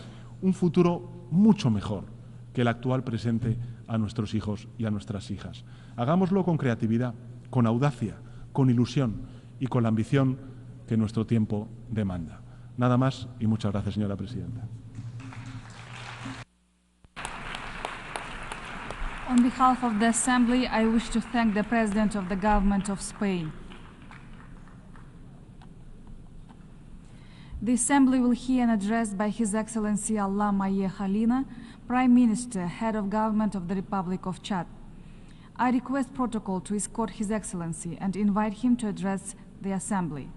Speaker 15: un futuro mucho mejor que el actual presente a nuestros hijos y a nuestras hijas. Hagámoslo con creatividad, con audacia, con ilusión y con la ambición que nuestro tiempo demanda. Nada más y muchas gracias, señora Presidenta.
Speaker 5: On behalf of the Assembly, I wish to thank the President of the Government of Spain. The Assembly will hear an address by His Excellency Allah Maye Khalina, Prime Minister, Head of Government of the Republic of Chad. I request protocol to escort His Excellency and invite him to address the Assembly.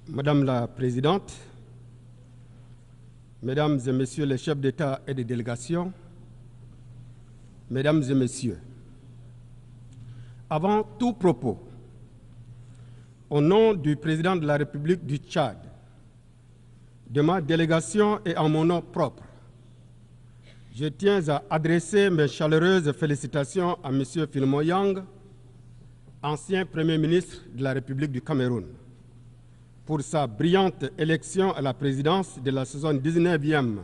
Speaker 16: Madame la Présidente, Mesdames et Messieurs les chefs d'État et de délégation, Mesdames et Messieurs, avant tout propos, au nom du Président de la République du Tchad, de ma délégation et en mon nom propre, je tiens à adresser mes chaleureuses félicitations à M. Philemon Yang, ancien Premier ministre de la République du Cameroun, pour sa brillante élection à la présidence de la 79e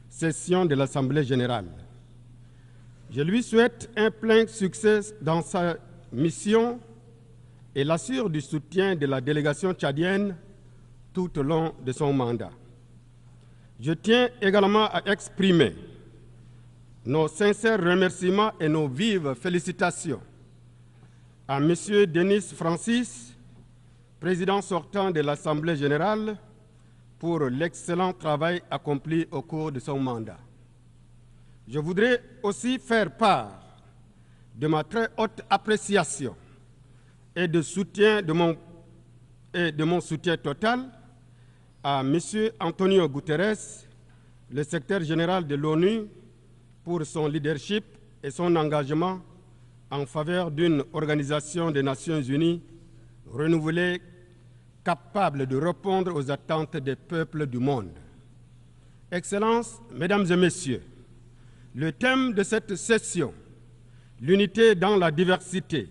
Speaker 16: session de l'Assemblée générale. Je lui souhaite un plein succès dans sa mission et l'assure du soutien de la délégation tchadienne tout au long de son mandat. Je tiens également à exprimer nos sincères remerciements et nos vives félicitations à M. Denis Francis, président sortant de l'Assemblée générale, pour l'excellent travail accompli au cours de son mandat. Je voudrais aussi faire part de ma très haute appréciation et de mon soutien total à M. Antonio Guterres, le secrétaire général de l'ONU, pour son leadership et son engagement en faveur d'une organisation des Nations unies renouvelée, capable de répondre aux attentes des peuples du monde. Excellences, Mesdames et Messieurs, le thème de cette session, l'unité dans la diversité,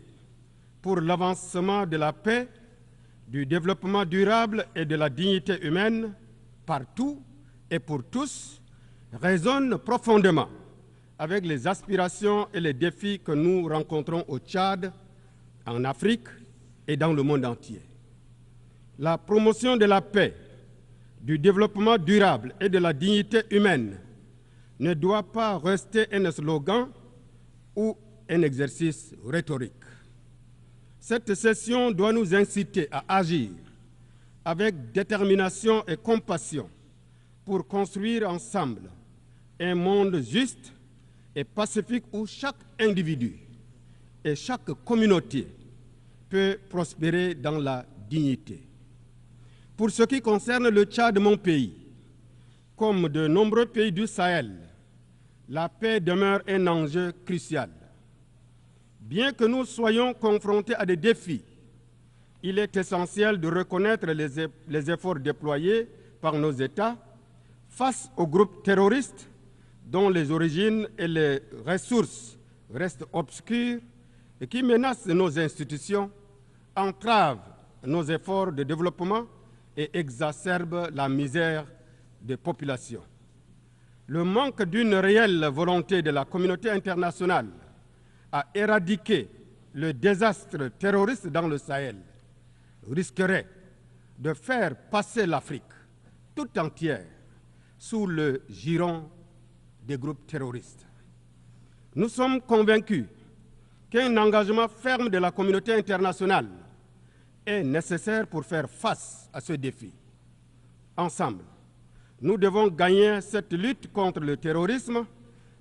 Speaker 16: pour l'avancement de la paix, du développement durable et de la dignité humaine, partout et pour tous, résonne profondément avec les aspirations et les défis que nous rencontrons au Tchad en Afrique et dans le monde entier. La promotion de la paix, du développement durable et de la dignité humaine ne doit pas rester un slogan ou un exercice rhétorique. Cette session doit nous inciter à agir avec détermination et compassion pour construire ensemble un monde juste et pacifique où chaque individu et chaque communauté peut prospérer dans la dignité. Pour ce qui concerne le Tchad, mon pays, comme de nombreux pays du Sahel, la paix demeure un enjeu crucial. Bien que nous soyons confrontés à des défis, il est essentiel de reconnaître les efforts déployés par nos États face aux groupes terroristes dont les origines et les ressources restent obscures et qui menacent nos institutions, entravent nos efforts de développement et exacerbent la misère des populations. Le manque d'une réelle volonté de la communauté internationale à éradiquer le désastre terroriste dans le Sahel risquerait de faire passer l'Afrique tout entière sous le giron des groupes terroristes. Nous sommes convaincus qu'un engagement ferme de la communauté internationale est nécessaire pour faire face à ce défi. Ensemble, nous devons gagner cette lutte contre le terrorisme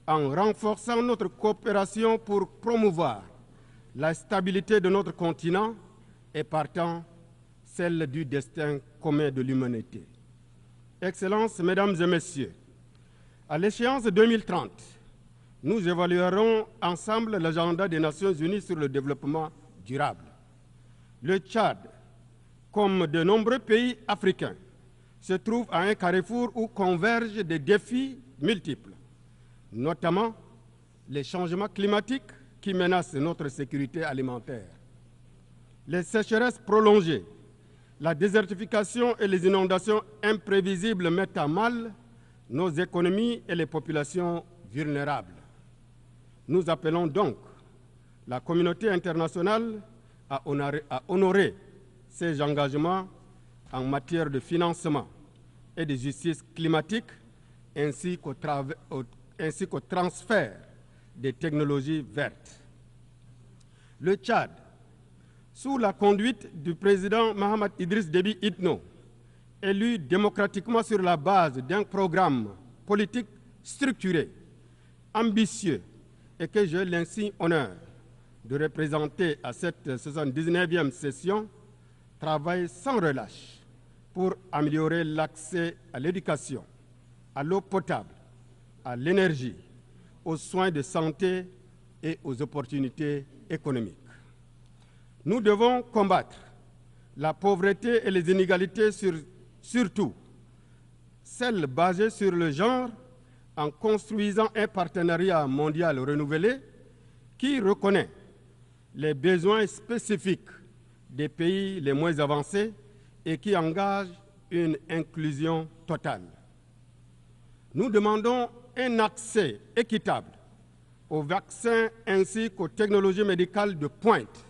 Speaker 16: en renforçant notre coopération pour promouvoir la stabilité de notre continent et partant celle du destin commun de l'humanité. Excellences, Mesdames et Messieurs, à l'échéance de 2030, nous évaluerons ensemble l'agenda des Nations Unies sur le développement durable. Le Tchad, comme de nombreux pays africains, se trouve à un carrefour où convergent des défis multiples, notamment les changements climatiques qui menacent notre sécurité alimentaire, les sécheresses prolongées, la désertification et les inondations imprévisibles mettent à mal nos économies et les populations vulnérables. Nous appelons donc la communauté internationale à honorer ses engagements en matière de financement et de justice climatique, ainsi qu'au transfert des technologies vertes. Le Tchad, sous la conduite du président Mahamat Idriss Déby Itno, élu démocratiquement sur la base d'un programme politique structuré, ambitieux et que j'ai l'insigne honneur de représenter à cette 79e session, travaille sans relâche pour améliorer l'accès à l'éducation, à l'eau potable, à l'énergie, aux soins de santé et aux opportunités économiques. Nous devons combattre la pauvreté et les inégalités, surtout celles basées sur le genre, en construisant un partenariat mondial renouvelé qui reconnaît les besoins spécifiques des pays les moins avancés et qui engage une inclusion totale. Nous demandons un accès équitable aux vaccins ainsi qu'aux technologies médicales de pointe,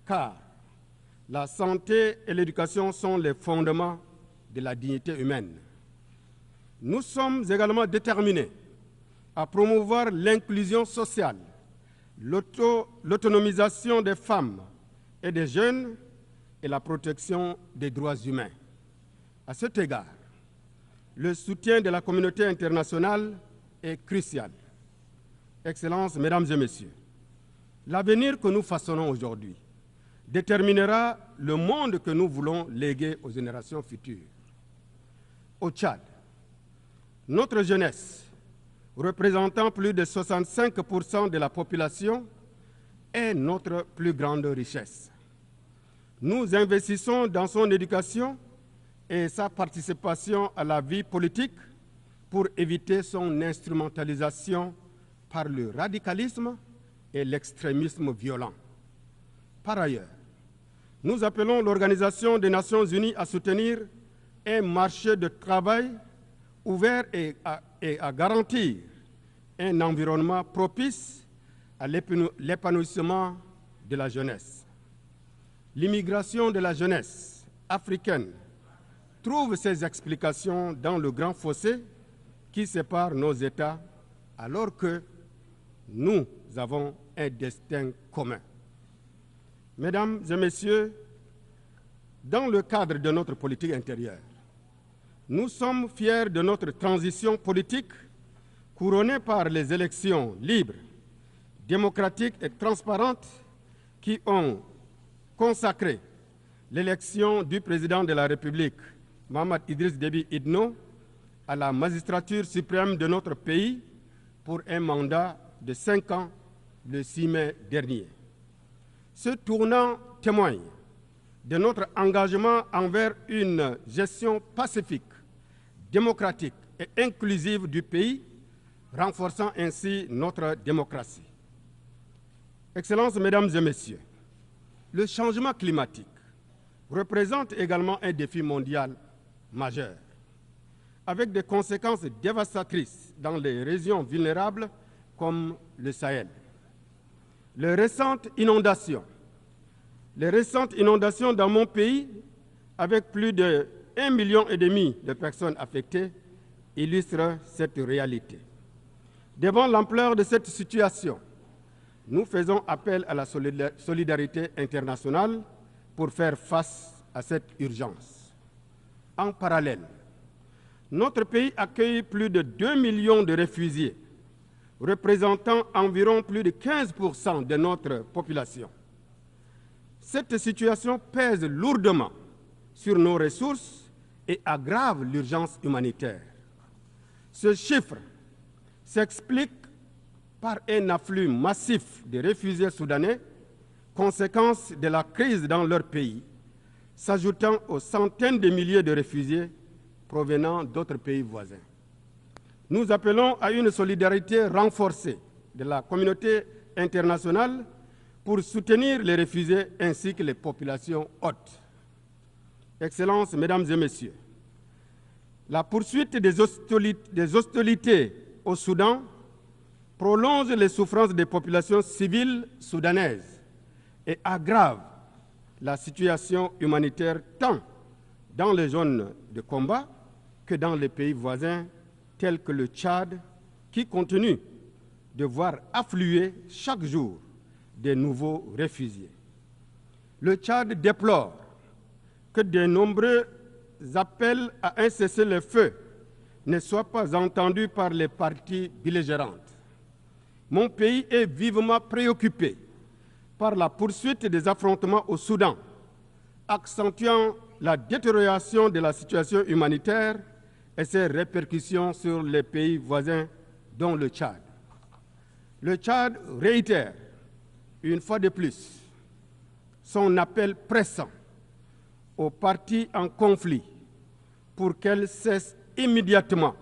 Speaker 16: car la santé et l'éducation sont les fondements de la dignité humaine. Nous sommes également déterminés à promouvoir l'inclusion sociale, l'autonomisation des femmes et des jeunes et la protection des droits humains. À cet égard, le soutien de la communauté internationale est crucial. Excellences, Mesdames et Messieurs, l'avenir que nous façonnons aujourd'hui déterminera le monde que nous voulons léguer aux générations futures. Au Tchad, notre jeunesse, représentant plus de 65% de la population, est notre plus grande richesse. Nous investissons dans son éducation et sa participation à la vie politique pour éviter son instrumentalisation par le radicalisme et l'extrémisme violent. Par ailleurs, nous appelons l'Organisation des Nations Unies à soutenir un marché de travail ouvert et à garantir un environnement propice à l'épanouissement de la jeunesse. L'immigration de la jeunesse africaine trouve ses explications dans le grand fossé qui sépare nos États, alors que nous avons un destin commun. Mesdames et messieurs, dans le cadre de notre politique intérieure, nous sommes fiers de notre transition politique couronnée par les élections libres, démocratiques et transparentes qui ont consacré l'élection du président de la République, Mohamed Idriss Déby Itno, à la magistrature suprême de notre pays pour un mandat de 5 ans le 6 mai dernier. Ce tournant témoigne de notre engagement envers une gestion pacifique, démocratique et inclusive du pays, renforçant ainsi notre démocratie. Excellences, Mesdames et Messieurs, le changement climatique représente également un défi mondial majeur, avec des conséquences dévastatrices dans les régions vulnérables comme le Sahel. Les récentes inondations dans mon pays, avec plus de 1,5 million de personnes affectées, illustrent cette réalité. Devant l'ampleur de cette situation, nous faisons appel à la solidarité internationale pour faire face à cette urgence. En parallèle, notre pays accueille plus de 2 millions de réfugiés, représentant environ plus de 15% de notre population. Cette situation pèse lourdement sur nos ressources et aggrave l'urgence humanitaire. Ce chiffre s'explique par un afflux massif de réfugiés soudanais, conséquence de la crise dans leur pays, s'ajoutant aux centaines de milliers de réfugiés provenant d'autres pays voisins. Nous appelons à une solidarité renforcée de la communauté internationale pour soutenir les réfugiés ainsi que les populations hôtes. Excellences, Mesdames et Messieurs, la poursuite des hostilités au Soudan prolonge les souffrances des populations civiles soudanaises et aggrave la situation humanitaire tant dans les zones de combat que dans les pays voisins tels que le Tchad, qui continue de voir affluer chaque jour des nouveaux réfugiés. Le Tchad déplore que de nombreux appels à un cessez-le-feu ne soient pas entendus par les parties belligérantes. Mon pays est vivement préoccupé par la poursuite des affrontements au Soudan, accentuant la détérioration de la situation humanitaire et ses répercussions sur les pays voisins, dont le Tchad. Le Tchad réitère, une fois de plus, son appel pressant aux parties en conflit pour qu'elles cessent immédiatement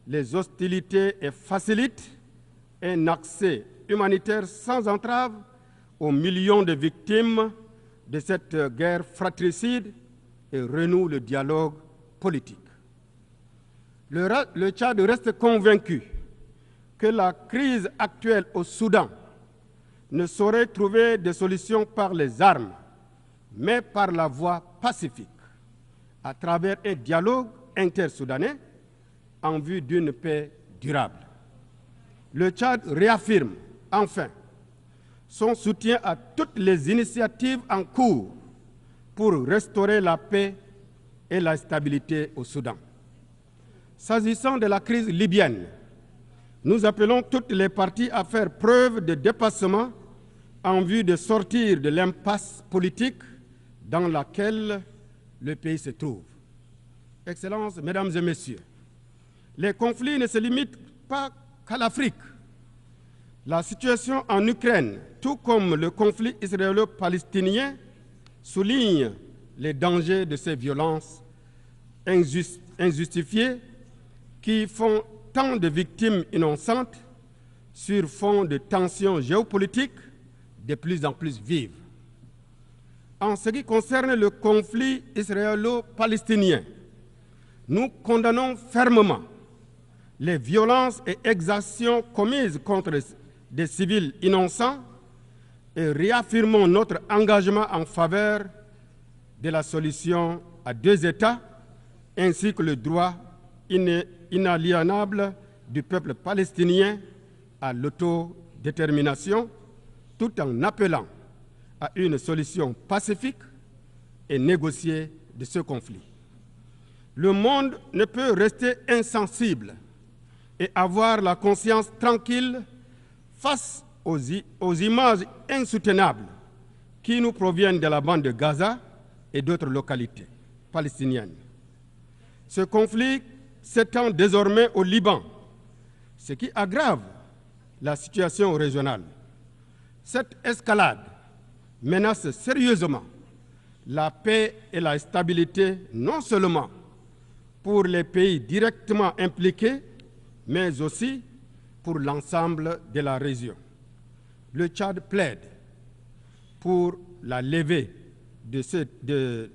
Speaker 16: les hostilités et facilitent un accès humanitaire sans entrave aux millions de victimes de cette guerre fratricide et renoue le dialogue politique. Le Tchad reste convaincu que la crise actuelle au Soudan ne saurait trouver de solution par les armes, mais par la voie pacifique, à travers un dialogue intersoudanais en vue d'une paix durable. Le Tchad réaffirme, enfin, son soutien à toutes les initiatives en cours pour restaurer la paix et la stabilité au Soudan. S'agissant de la crise libyenne, nous appelons toutes les parties à faire preuve de dépassement en vue de sortir de l'impasse politique dans laquelle le pays se trouve. Excellences, Mesdames et Messieurs, les conflits ne se limitent pas qu'à l'Afrique. La situation en Ukraine, tout comme le conflit israélo-palestinien, souligne les dangers de ces violences injustifiées qui font tant de victimes innocentes sur fond de tensions géopolitiques de plus en plus vives. En ce qui concerne le conflit israélo-palestinien, nous condamnons fermement les violences et exactions commises contre des civils innocents et réaffirmons notre engagement en faveur de la solution à deux États ainsi que le droit inaliénable du peuple palestinien à l'autodétermination, tout en appelant à une solution pacifique et négociée de ce conflit. Le monde ne peut rester insensible et avoir la conscience tranquille face aux images insoutenables qui nous proviennent de la bande de Gaza et d'autres localités palestiniennes. Ce conflit s'étend désormais au Liban, ce qui aggrave la situation régionale. Cette escalade menace sérieusement la paix et la stabilité non seulement pour les pays directement impliqués, mais aussi pour l'ensemble de la région. Le Tchad plaide pour la levée de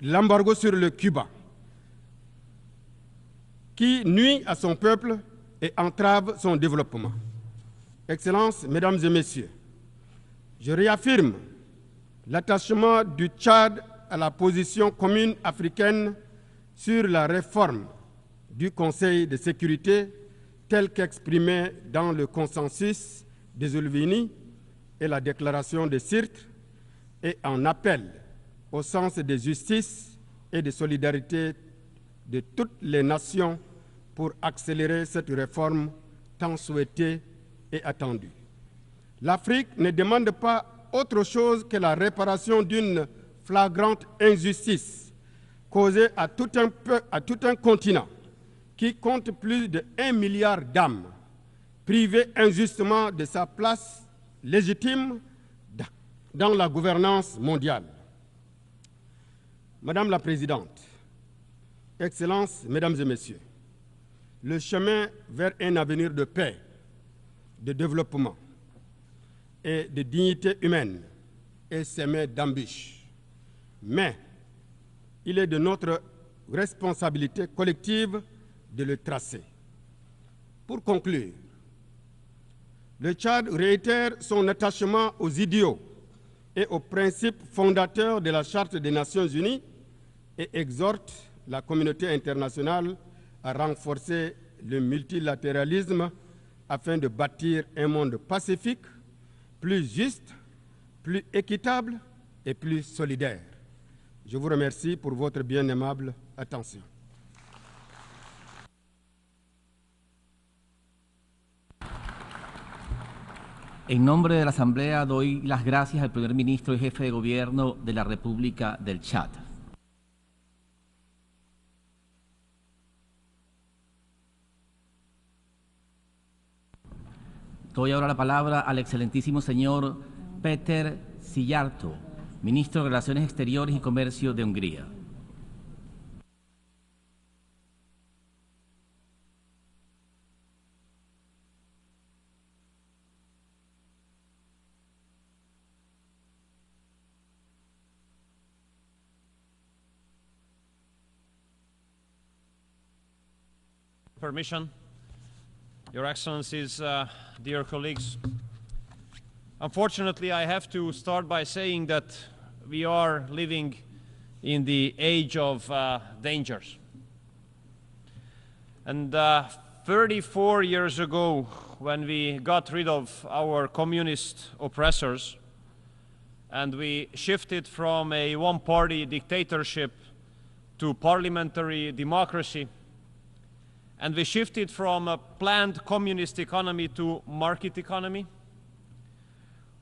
Speaker 16: l'embargo sur le Cuba, qui nuit à son peuple et entrave son développement. Excellences, Mesdames et Messieurs, je réaffirme l'attachement du Tchad à la position commune africaine sur la réforme du Conseil de sécurité tel qu'exprimé dans le consensus des Ulvini et la déclaration de Sirte, et en appel au sens de justice et de solidarité de toutes les nations pour accélérer cette réforme tant souhaitée et attendue. L'Afrique ne demande pas autre chose que la réparation d'une flagrante injustice causée à tout un continent qui compte plus de 1 milliard d'âmes, privées injustement de sa place légitime dans la gouvernance mondiale. Madame la Présidente, Excellences, Mesdames et Messieurs, le chemin vers un avenir de paix, de développement et de dignité humaine est semé d'embûches. Mais il est de notre responsabilité collective de le tracer. Pour conclure, le Tchad réitère son attachement aux idéaux et aux principes fondateurs de la Charte des Nations Unies et exhorte la communauté internationale à renforcer le multilatéralisme afin de bâtir un monde pacifique, plus juste, plus équitable et plus solidaire. Je vous remercie pour votre bien aimable attention.
Speaker 19: En nombre de la Asamblea doy las gracias al primer ministro y jefe de gobierno de la República del Chad. Doy ahora la palabra al excelentísimo señor Péter Szijjártó, ministro de Relaciones Exteriores y Comercio de Hungría.
Speaker 10: Permission, Your Excellencies, dear colleagues. Unfortunately, I have to start by saying that we are living in the age of dangers. And 34 years ago, when we got rid of our communist oppressors and we shifted from a one-party dictatorship to parliamentary democracy, and we shifted from a planned communist economy to market economy,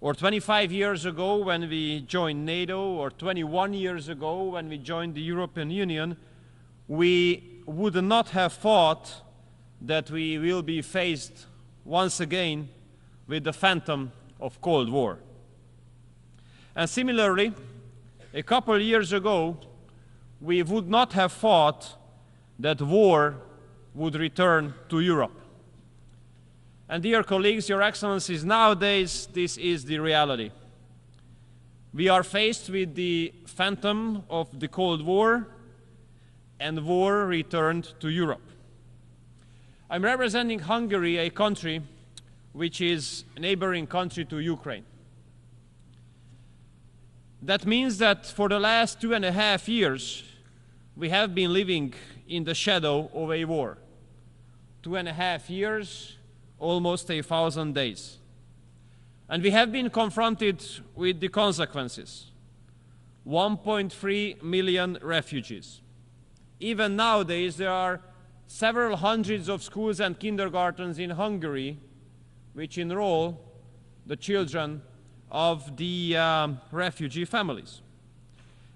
Speaker 10: or 25 years ago when we joined NATO, or 21 years ago when we joined the European Union, we would not have thought that we will be faced once again with the phantom of Cold War. And similarly, a couple years ago, we would not have thought that war would return to Europe. And dear colleagues, Your Excellencies, nowadays this is the reality. We are faced with the phantom of the Cold War,
Speaker 8: and war returned to Europe. I'm representing Hungary, a country which is a neighboring country to Ukraine. That means that for the last 2.5 years, we have been living in the shadow of a war. 2.5 years, almost 1,000 days. And we have been confronted with the consequences. 1.3 million refugees. Even nowadays, there are several hundreds of schools and kindergartens in Hungary which enroll the children of the refugee families.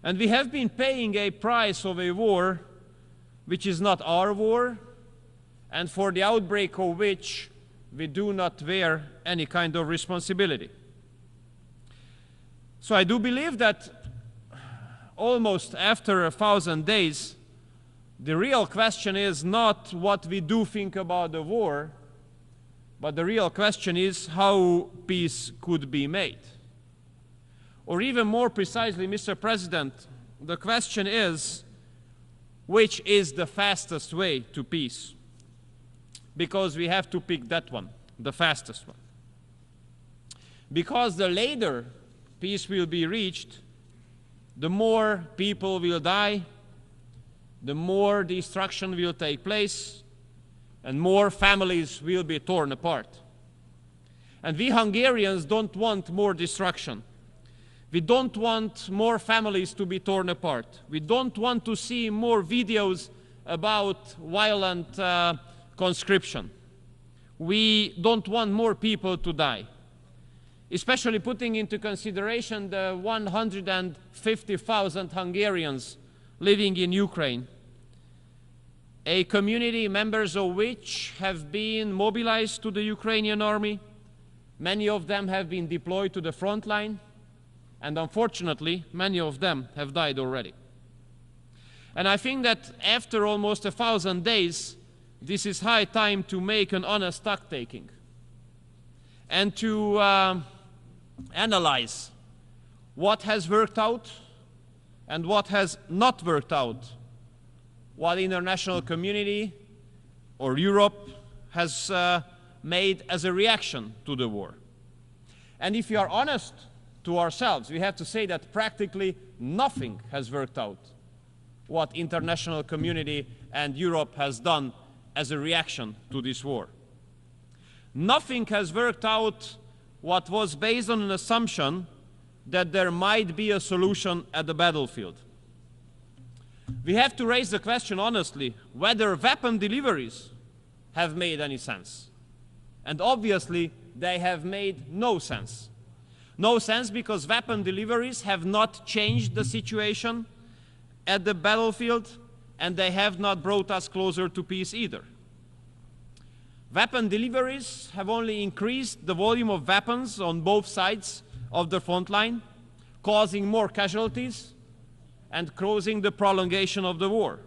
Speaker 8: And we have been paying a price of a war which is not our war, and for the outbreak of which we do not bear any kind of responsibility. So I do believe that almost after 1,000 days, the real question is not what we do think about the war, but the real question is how peace could be made. Or even more precisely, Mr. President, the question is, which is the fastest way to peace? Because we have to pick that one, the fastest one. Because the later peace will be reached, the more people will die, the more destruction will take place, and more families will be torn apart. And we Hungarians don't want more destruction. We don't want more families to be torn apart. We don't want to see more videos about violent conscription. We don't want more people to die, especially putting into consideration the 150,000 Hungarians living in Ukraine, a community members of which have been mobilized to the Ukrainian army. Many of them have been deployed to the front line, and unfortunately, many of them have died already. And I think that after almost 1,000 days, this is high time to make an honest stock-taking and to analyze what has worked out and what has not worked out, what the international community or Europe has made as a reaction to the war. And if we are honest to ourselves, we have to say that practically nothing has worked out what international community and Europe has done as a reaction to this war. Nothing has worked out what was based on an assumption that there might be a solution at the battlefield. We have to raise the question honestly whether weapon deliveries have made any sense. And obviously they have made no sense. No sense because weapon deliveries have not changed the situation at the battlefield, and they have not brought us closer to peace either. Weapon deliveries have only increased the volume of weapons on both sides of the front line, causing more casualties and causing the prolongation of the war.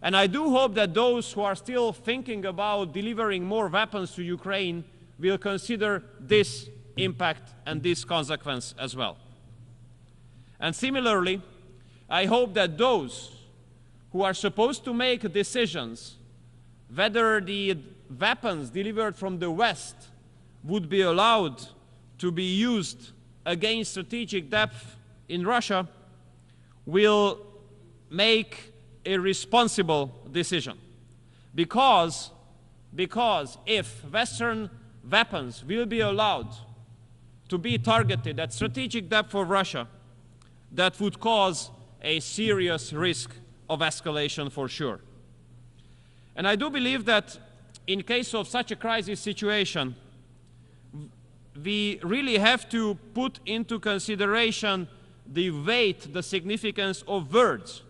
Speaker 8: And I do hope that those who are still thinking about delivering more weapons to Ukraine will consider this impact and this consequence as well. And similarly, I hope that those who are supposed to make decisions whether the weapons delivered from the West would be allowed to be used against strategic depth in Russia will make a responsible decision. Because if Western weapons will be allowed to be targeted at strategic depth for Russia, that would cause a serious risk of escalation for sure. And I do believe that in case of such a crisis situation, we really have to put into consideration the weight, the significance of words.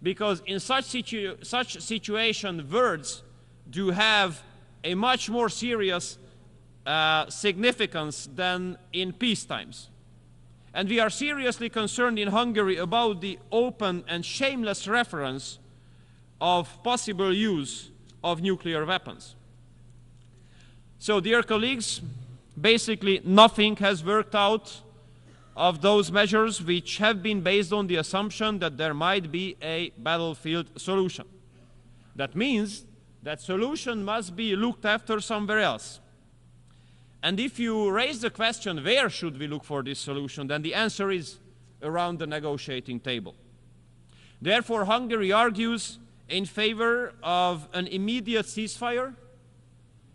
Speaker 8: Because in such situation, words do have a much more serious significance than in peace times. And we are seriously concerned in Hungary about the open and shameless reference of possible use of nuclear weapons. So, dear colleagues, basically nothing has worked out of those measures which have been based on the assumption that there might be a battlefield solution. That means that solution must be looked after somewhere else. And if you raise the question, where should we look for this solution, then the answer is around the negotiating table. Therefore, Hungary argues in favor of an immediate ceasefire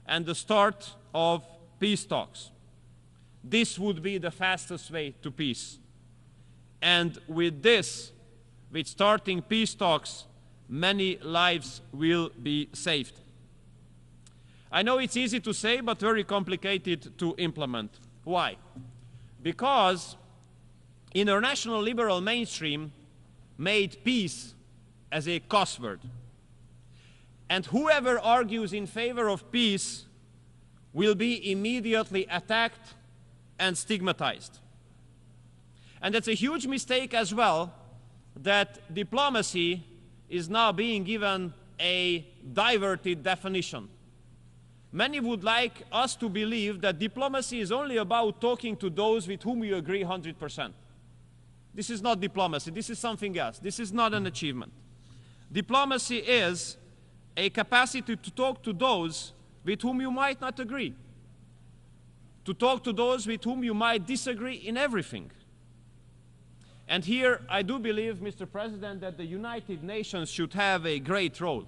Speaker 8: and the start of peace talks. This would be the fastest way to peace. And with this, with starting peace talks, many lives will be saved. I know it's easy to say, but very complicated to implement. Why? Because international liberal mainstream made peace as a cuss word. And whoever argues in favor of peace will be immediately attacked and stigmatized. And that's a huge mistake as well, that diplomacy is now being given a diverted definition. Many would like us to believe that diplomacy is only about talking to those with whom you agree 100%. This is not diplomacy, this is something else. This is not an achievement. Diplomacy is a capacity to talk to those with whom you might not agree, to talk to those with whom you might disagree in everything. And here I do believe, Mr. President, that the United Nations should have a great role,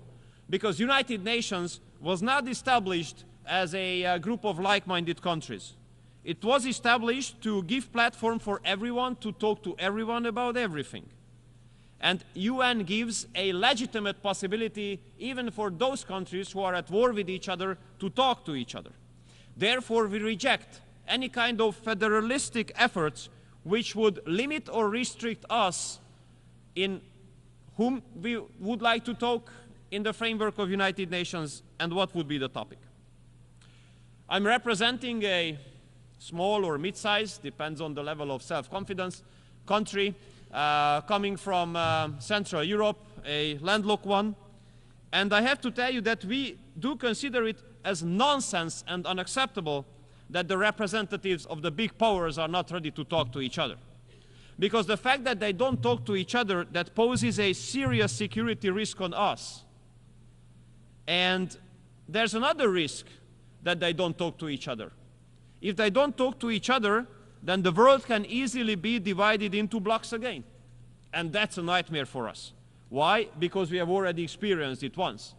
Speaker 8: because United Nations was not established as a group of like-minded countries. It was established to give platform for everyone to talk to everyone about everything. And UN gives a legitimate possibility even for those countries who are at war with each other to talk to each other. Therefore, we reject any kind of federalistic efforts which would limit or restrict us in whom we would like to talk in the framework of United Nations and what would be the topic. I'm representing a small or mid-sized, depends on the level of self-confidence, country coming from Central Europe, a landlocked one. And I have to tell you that we do consider it as nonsense and unacceptable that the representatives of the big powers are not ready to talk to each other. Because the fact that they don't talk to each other, that poses a serious security risk on us. And there's another risk that they don't talk to each other. If they don't talk to each other, then the world can easily be divided into blocks again. And that's a nightmare for us. Why? Because we have already experienced it once.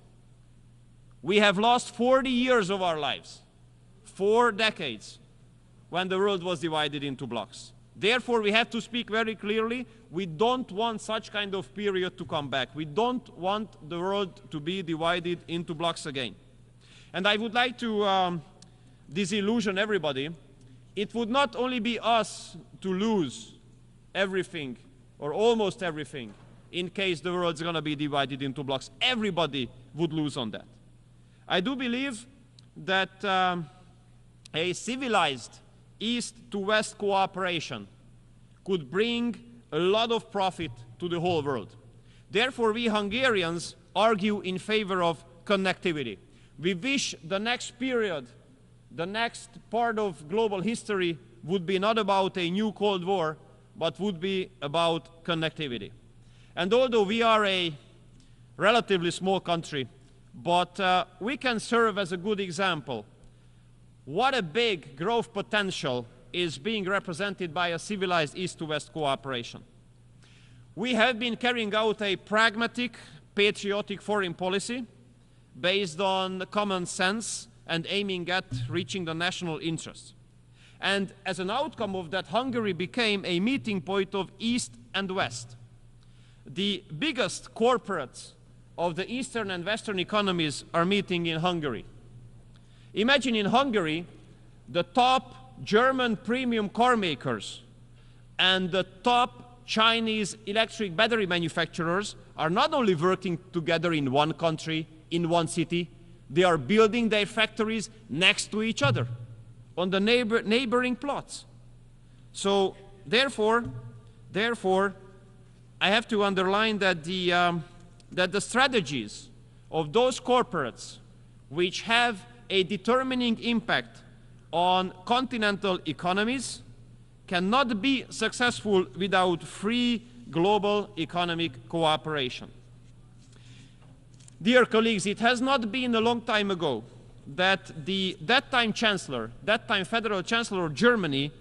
Speaker 8: We have lost 40 years of our lives, 4 decades, when the world was divided into blocks. Therefore, we have to speak very clearly. We don't want such kind of period to come back. We don't want the world to be divided into blocks again. And I would like to disillusion everybody. It would not only be us to lose everything, or almost everything, in case the world's going to be divided into blocks. Everybody would lose on that. I do believe that a civilized East to West cooperation could bring a lot of profit to the whole world. Therefore, we Hungarians argue in favor of connectivity. We wish the next period, the next part of global history would be not about a new Cold War, but would be about connectivity. And although we are a relatively small country, but we can serve as a good example. What a big growth potential is being represented by a civilized East to West cooperation. We have been carrying out a pragmatic, patriotic foreign policy based on common sense and aiming at reaching the national interests. And as an outcome of that, Hungary became a meeting point of East and West. The biggest corporates of the Eastern and Western economies are meeting in Hungary. Imagine in Hungary, the top German premium car makers and the top Chinese electric battery manufacturers are not only working together in one country, in one city, they are building their factories next to each other on the neighboring plots. So therefore, I have to underline that the strategies of those corporates which have a determining impact on continental economies cannot be successful without free global economic cooperation. Dear colleagues, it has not been a long time ago that that time Federal Chancellor of Germany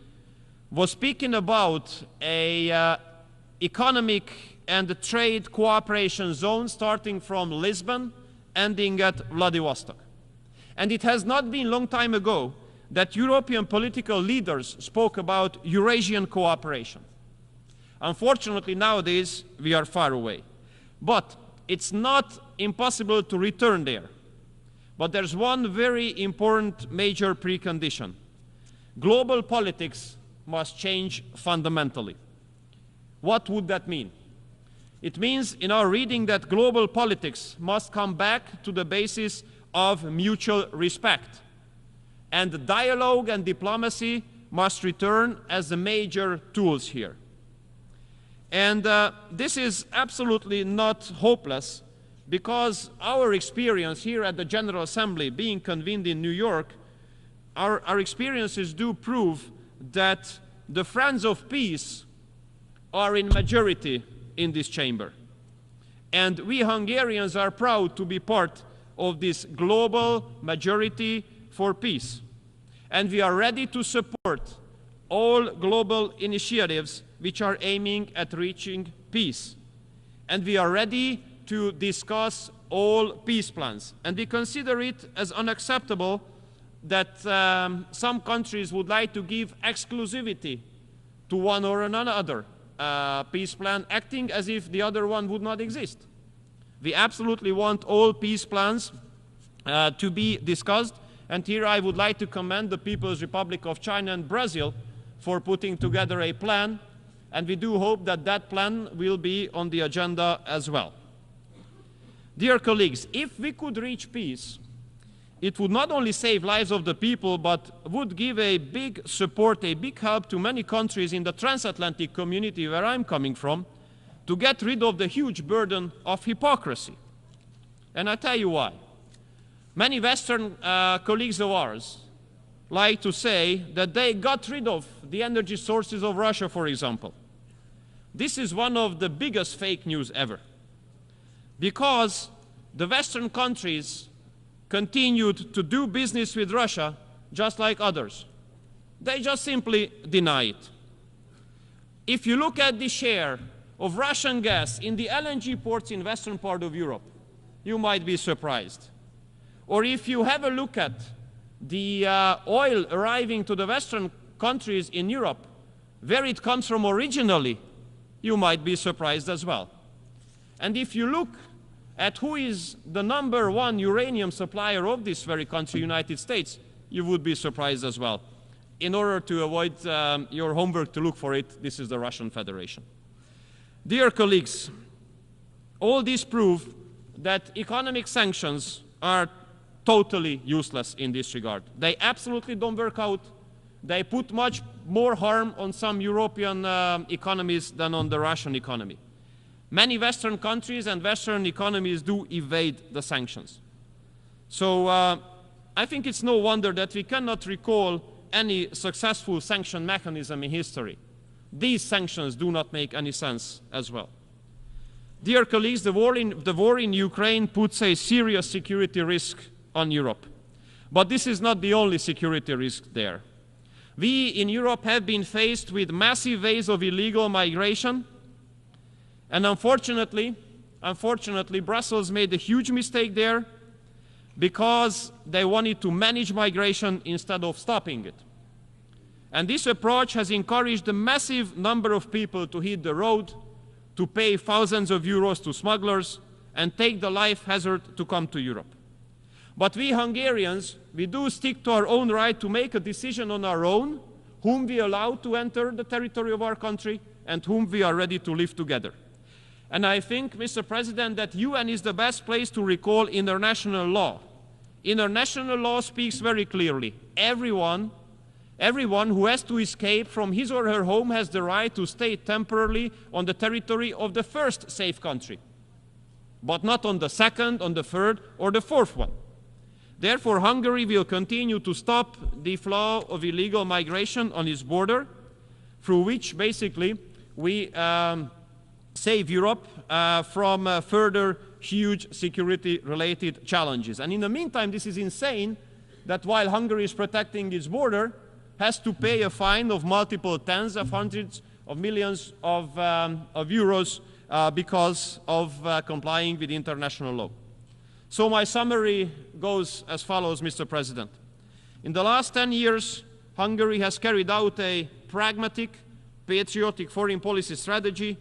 Speaker 8: was speaking about a economic and trade cooperation zone starting from Lisbon, ending at Vladivostok. And it has not been a long time ago that European political leaders spoke about Eurasian cooperation. Unfortunately, nowadays, we are far away. But it's not impossible to return there. But there's one very important major precondition. Global politics must change fundamentally. What would that mean? It means in our reading that global politics must come back to the basis of mutual respect. And dialogue and diplomacy must return as the major tools here. And this is absolutely not hopeless, because our experience here at the General Assembly, being convened in New York, our experiences do prove that the friends of peace are in majority in this chamber. And we Hungarians are proud to be part of this global majority for peace. And we are ready to support all global initiatives which are aiming at reaching peace. And we are ready to discuss all peace plans. And we consider it as unacceptable that some countries would like to give exclusivity to one or another peace plan, acting as if the other one would not exist. We absolutely want all peace plans to be discussed. And here I would like to commend the People's Republic of China and Brazil for putting together a plan. And we do hope that that plan will be on the agenda as well. Dear colleagues, if we could reach peace, it would not only save lives of the people, but would give a big support, a big help to many countries in the transatlantic community where I'm coming from, to get rid of the huge burden of hypocrisy. And I tell you why. Many Western colleagues of ours like to say that they got rid of the energy sources of Russia, for example. This is one of the biggest fake news ever, because the Western countries continued to do business with Russia just like others. They just simply deny it. If you look at the share of Russian gas in the LNG ports in western part of Europe, you might be surprised. Or if you have a look at the oil arriving to the western countries in Europe, where it comes from originally, you might be surprised as well. And if you look at who is the #1 uranium supplier of this very country, United States, you would be surprised as well. In order to avoid your homework to look for it, this is the Russian Federation. Dear colleagues, all these prove that economic sanctions are totally useless in this regard. They absolutely don't work out. They put much more harm on some European economies than on the Russian economy. Many Western countries and Western economies do evade the sanctions. So I think it's no wonder that we cannot recall any successful sanction mechanism in history. These sanctions do not make any sense as well. Dear colleagues, the war in Ukraine puts a serious security risk on Europe. But this is not the only security risk there. We in Europe have been faced with massive waves of illegal migration. And unfortunately, Brussels made a huge mistake there, because they wanted to manage migration instead of stopping it. And this approach has encouraged a massive number of people to hit the road, to pay thousands of euros to smugglers, and take the life hazard to come to Europe. But we Hungarians, we do stick to our own right to make a decision on our own, whom we allow to enter the territory of our country and whom we are ready to live together. And I think, Mr. President, that UN is the best place to recall international law. International law speaks very clearly. Everyone who has to escape from his or her home has the right to stay temporarily on the territory of the first safe country, but not on the second, on the third, or the fourth one. Therefore, Hungary will continue to stop the flow of illegal migration on its border. through which basically we save Europe from further huge security-related challenges. And in the meantime, this is insane that while Hungary is protecting its border, has to pay a fine of multiple tens of hundreds of millions of euros because of complying with international law. So my summary goes as follows, Mr. President. In the last 10 years, Hungary has carried out a pragmatic, patriotic foreign policy strategy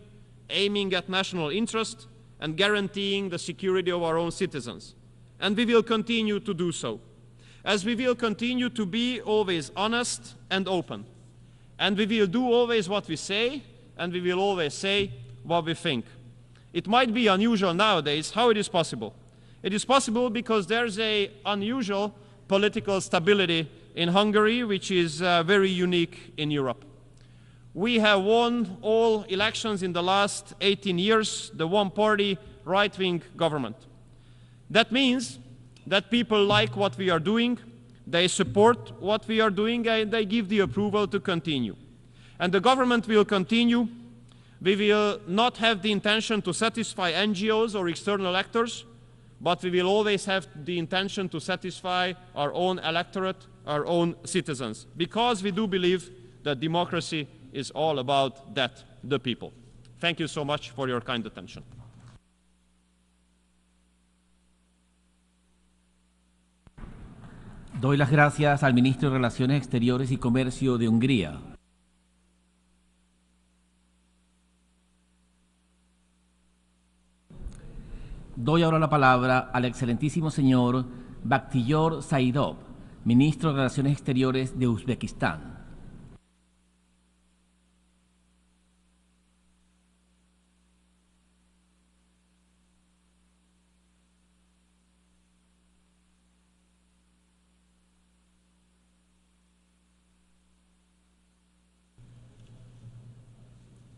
Speaker 8: aiming at national interest and guaranteeing the security of our own citizens. And we will continue to do so, as we will continue to be always honest and open. And we will do always what we say, and we will always say what we think. It might be unusual nowadays. How it is possible? It is possible because there's an unusual political stability in Hungary, which is very unique in Europe. We have won all elections in the last 18 years, the one-party right-wing government. That means that people like what we are doing, they support what we are doing, and they give the approval to continue. And the government will continue. We will not have the intention to satisfy NGOs or external actors, but we will always have the intention to satisfy our own electorate, our own citizens, because we do believe that democracy is all about that, the people. Thank you so much for your kind attention.
Speaker 19: Doy las gracias al Ministro de Relaciones Exteriores y Comercio de Hungría. Doy ahora la palabra al excelentísimo señor Bakhtiyor Saidov, Ministro de Relaciones Exteriores de Uzbekistán.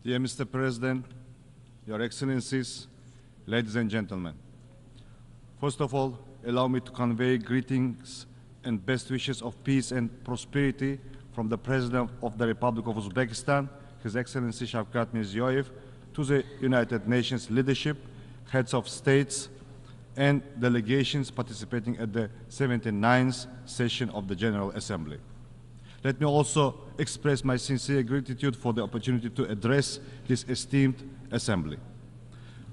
Speaker 20: Dear Mr. President, Your Excellencies, ladies and gentlemen. First of all, allow me to convey greetings and best wishes of peace and prosperity from the President of the Republic of Uzbekistan, His Excellency Shavkat Mirziyoyev, to the United Nations leadership, heads of states, and delegations participating at the 79th session of the General Assembly. Let me also express my sincere gratitude for the opportunity to address this esteemed Assembly.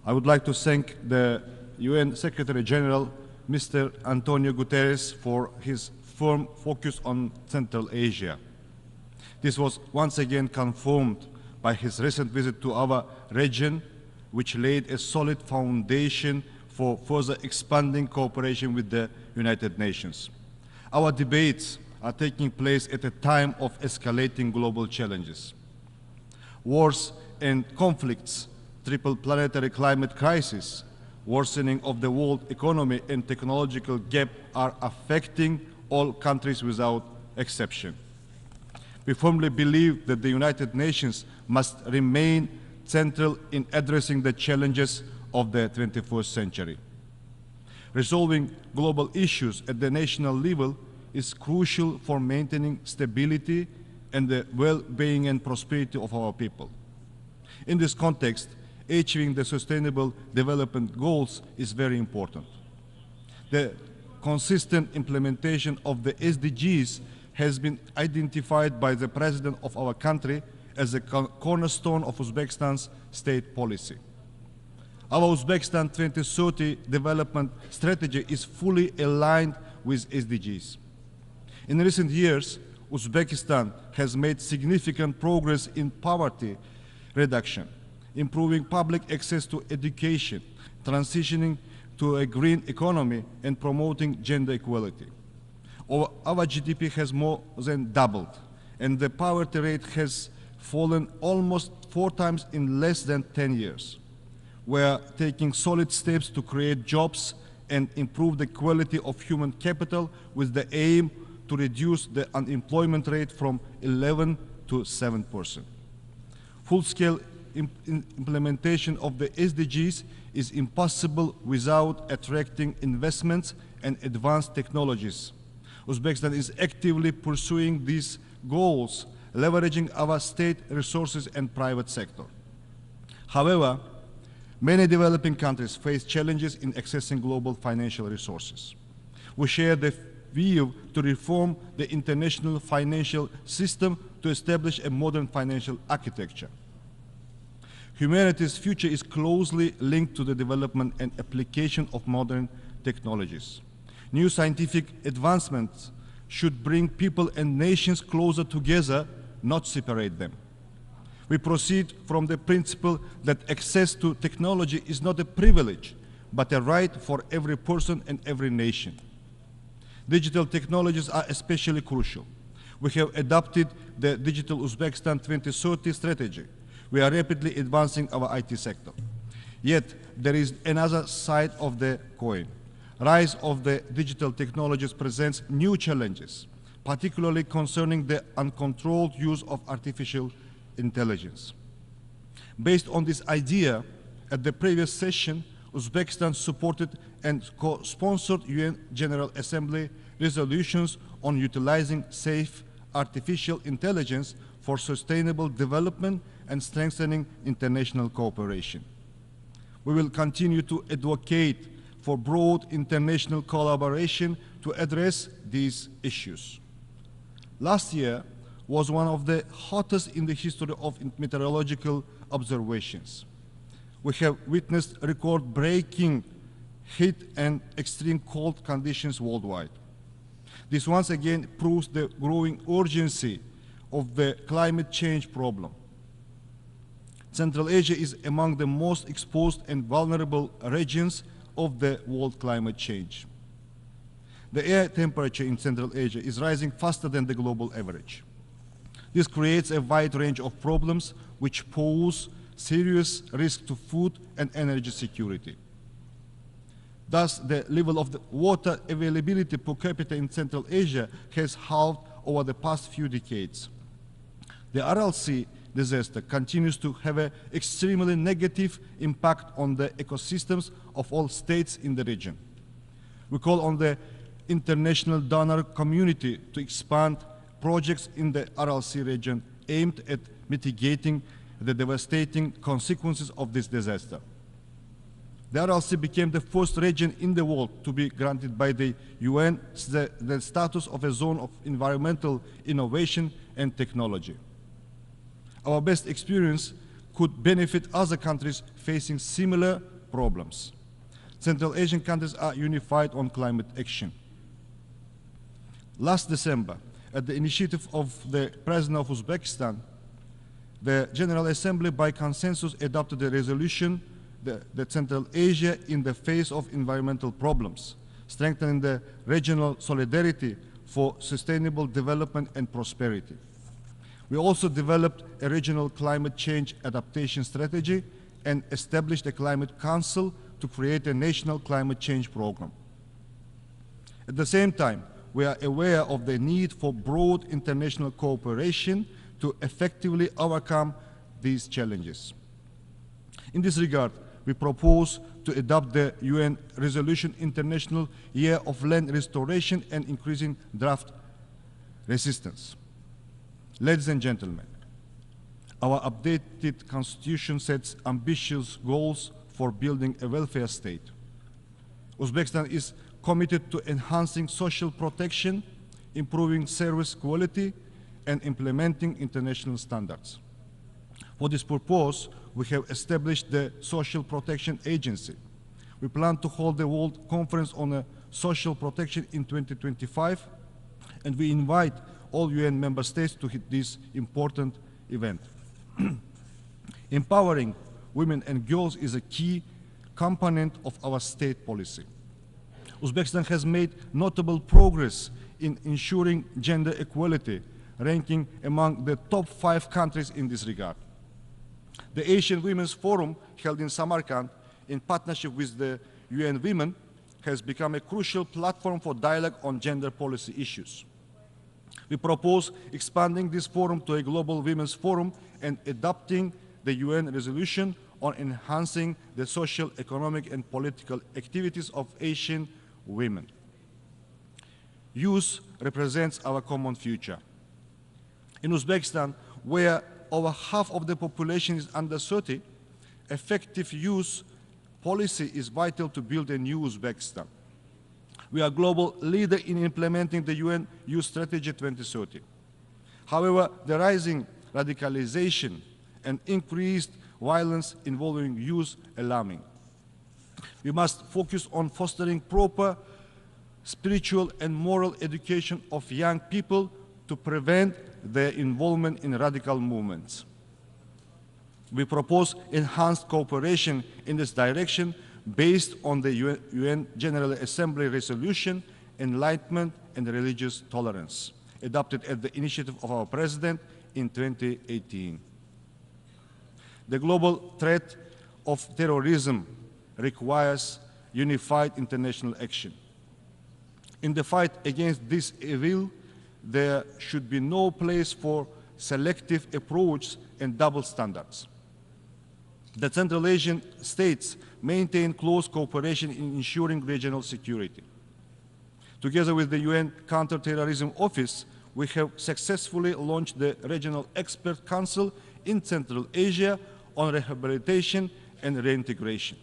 Speaker 20: I would like to thank the UN Secretary General, Mr. Antonio Guterres, for his firm focus on Central Asia. This was once again confirmed by his recent visit to our region, which laid a solid foundation for further expanding cooperation with the United Nations. Our debates are taking place at a time of escalating global challenges. Wars and conflicts, triple planetary climate crisis, worsening of the world economy and technological gap are affecting all countries without exception. We firmly believe that the United Nations must remain central in addressing the challenges of the 21st century. Resolving global issues at the national level is crucial for maintaining stability and the well-being and prosperity of our people. In this context, achieving the Sustainable Development Goals is very important. The consistent implementation of the SDGs has been identified by the President of our country as a cornerstone of Uzbekistan's state policy. Our Uzbekistan 2030 development strategy is fully aligned with SDGs. In recent years, Uzbekistan has made significant progress in poverty reduction, improving public access to education, transitioning to a green economy, and promoting gender equality. Our GDP has more than doubled, and the poverty rate has fallen almost 4 times in less than 10 years. We are taking solid steps to create jobs and improve the quality of human capital with the aim to reduce the unemployment rate from 11 to 7%. Full-scale implementation of the SDGs is impossible without attracting investments and advanced technologies. Uzbekistan is actively pursuing these goals leveraging our state resources and private sector. However, many developing countries face challenges in accessing global financial resources. We share the view to reform the international financial system to establish a modern financial architecture. Humanity's future is closely linked to the development and application of modern technologies. New scientific advancements should bring people and nations closer together, not separate them. We proceed from the principle that access to technology is not a privilege, but a right for every person and every nation. Digital technologies are especially crucial. We have adopted the Digital Uzbekistan 2030 strategy. We are rapidly advancing our IT sector. Yet, there is another side of the coin. Rise of the digital technologies presents new challenges, particularly concerning the uncontrolled use of artificial intelligence. Based on this idea, at the previous session, Uzbekistan supported and co-sponsored UN General Assembly resolutions on utilizing safe artificial intelligence for sustainable development and strengthening international cooperation. We will continue to advocate for broad international collaboration to address these issues. Last year was one of the hottest in the history of meteorological observations. We have witnessed record-breaking heat and extreme cold conditions worldwide. This once again proves the growing urgency of the climate change problem. Central Asia is among the most exposed and vulnerable regions of the world climate change. The air temperature in Central Asia is rising faster than the global average. This creates a wide range of problems which pose serious risk to food and energy security. Thus, the level of the water availability per capita in Central Asia has halved over the past few decades. The Aral Sea disaster continues to have an extremely negative impact on the ecosystems of all states in the region. We call on the international donor community to expand projects in the Aral Sea region aimed at mitigating the devastating consequences of this disaster. The Aral Sea became the first region in the world to be granted by the UN the status of a zone of environmental innovation and technology. Our best experience could benefit other countries facing similar problems. Central Asian countries are unified on climate action. Last December, at the initiative of the President of Uzbekistan, the General Assembly by consensus adopted a resolution that Central Asia in the face of environmental problems, strengthening the regional solidarity for sustainable development and prosperity. We also developed a regional climate change adaptation strategy and established a climate council to create a national climate change program. At the same time, we are aware of the need for broad international cooperation to effectively overcome these challenges. In this regard, we propose to adopt the UN Resolution International Year of Land Restoration and Increasing Drought Resistance. Ladies and gentlemen, our updated constitution sets ambitious goals for building a welfare state. Uzbekistan is committed to enhancing social protection, improving service quality, and implementing international standards. For this purpose, we have established the Social Protection Agency. We plan to hold the World Conference on Social Protection in 2025, and we invite all UN member states to hit this important event. Empowering women and girls is a key component of our state policy. Uzbekistan has made notable progress in ensuring gender equality, ranking among the top 5 countries in this regard. The Asian Women's Forum, held in Samarkand in partnership with the UN Women, has become a crucial platform for dialogue on gender policy issues. We propose expanding this forum to a global women's forum and adopting the UN resolution on enhancing the social, economic, and political activities of Asian women. Youth represents our common future. In Uzbekistan, where over half of the population is under 30, effective youth policy is vital to build a new Uzbekistan. We are a global leader in implementing the UN Youth Strategy 2030. However, the rising radicalization and increased violence involving youth alarming. We must focus on fostering proper spiritual and moral education of young people to prevent their involvement in radical movements. We propose enhanced cooperation in this direction based on the UN General Assembly resolution, Enlightenment and Religious Tolerance, adopted at the initiative of our President in 2018. The global threat of terrorism requires unified international action. In the fight against this evil, there should be no place for selective approach and double standards. The Central Asian states maintain close cooperation in ensuring regional security. Together with the UN Counterterrorism Office, we have successfully launched the Regional Expert Council in Central Asia on rehabilitation and reintegration.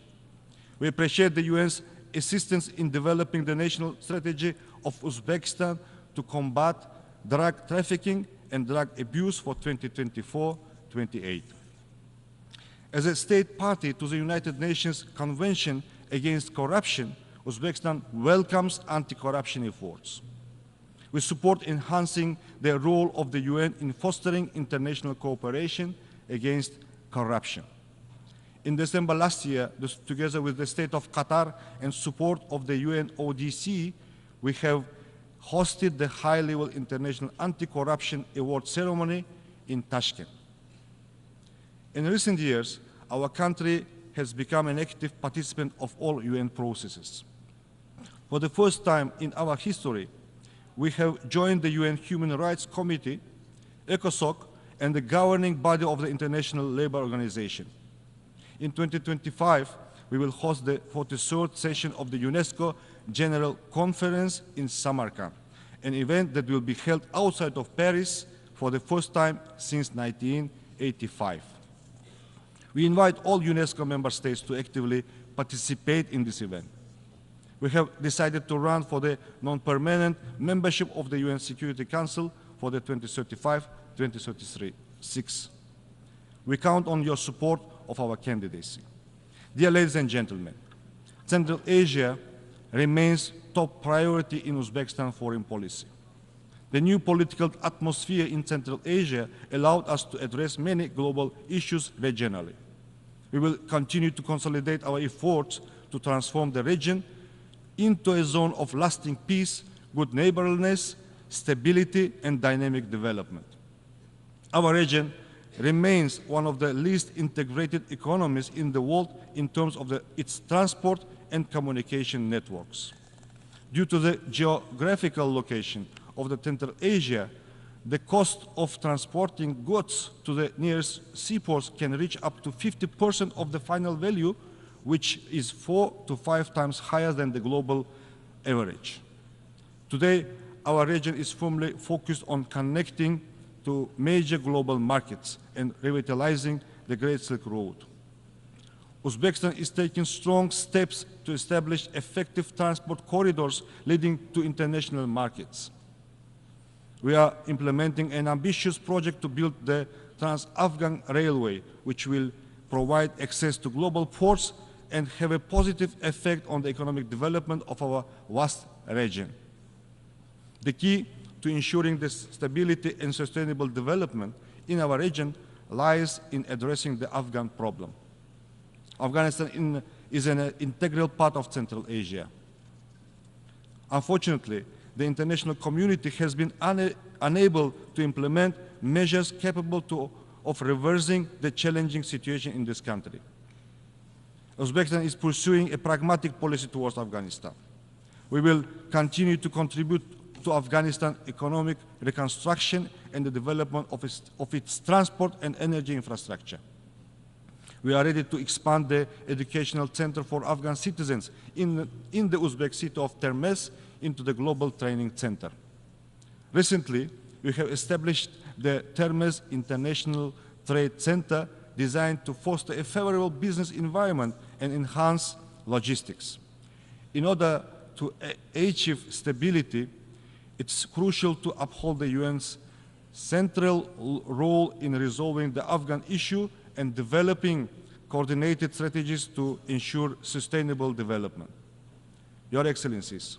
Speaker 20: We appreciate the UN's assistance in developing the national strategy of Uzbekistan to combat drug trafficking and drug abuse for 2024-28. As a state party to the United Nations Convention Against Corruption, Uzbekistan welcomes anti-corruption efforts. We support enhancing the role of the UN in fostering international cooperation against corruption. In December last year, together with the State of Qatar and support of the UN ODC, we have hosted the high-level International Anti-Corruption Award ceremony in Tashkent. In recent years, our country has become an active participant of all UN processes. For the first time in our history, we have joined the UN Human Rights Committee, ECOSOC, and the governing body of the International Labour Organization. In 2025, we will host the 43rd session of the UNESCO General Conference in Samarkand, an event that will be held outside of Paris for the first time since 1985. We invite all UNESCO member states to actively participate in this event. We have decided to run for the non-permanent membership of the UN Security Council for the 2035-2036. We count on your support of our candidacy. Dear ladies and gentlemen, Central Asia remains top priority in Uzbekistan foreign policy. The new political atmosphere in Central Asia allowed us to address many global issues regionally. We will continue to consolidate our efforts to transform the region into a zone of lasting peace, good neighborliness, stability, and dynamic development. Our region remains one of the least integrated economies in the world in terms of its transport and communication networks. Due to the geographical location of the Central Asia, the cost of transporting goods to the nearest seaports can reach up to 50% of the final value, which is 4 to 5 times higher than the global average. Today, our region is firmly focused on connecting to major global markets and revitalizing the Great Silk Road. Uzbekistan is taking strong steps to establish effective transport corridors leading to international markets. We are implementing an ambitious project to build the Trans-Afghan Railway, which will provide access to global ports and have a positive effect on the economic development of our vast region. The key to ensuring the stability and sustainable development in our region lies in addressing the Afghan problem. Afghanistan is an integral part of Central Asia. Unfortunately, the international community has been unable to implement measures capable of reversing the challenging situation in this country. Uzbekistan is pursuing a pragmatic policy towards Afghanistan. We will continue to contribute to Afghanistan's economic reconstruction and the development of its transport and energy infrastructure. We are ready to expand the educational center for Afghan citizens in the Uzbek city of Termez into the Global Training Center. Recently, we have established the Termes International Trade Center, designed to foster a favorable business environment and enhance logistics. In order to achieve stability, it's crucial to uphold the UN's central role in resolving the Afghan issue and developing coordinated strategies to ensure sustainable development. Your Excellencies,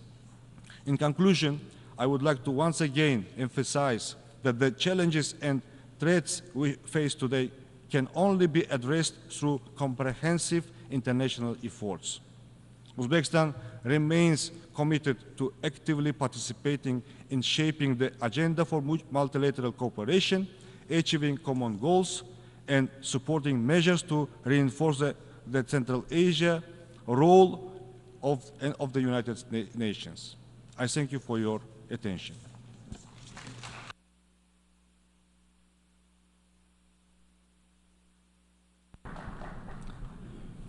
Speaker 20: in conclusion, I would like to once again emphasize that the challenges and threats we face today can only be addressed through comprehensive international efforts. Uzbekistan remains committed to actively participating in shaping the agenda for multilateral cooperation, achieving common goals, and supporting measures to reinforce the Central Asia role of the United Nations. I thank you for your attention.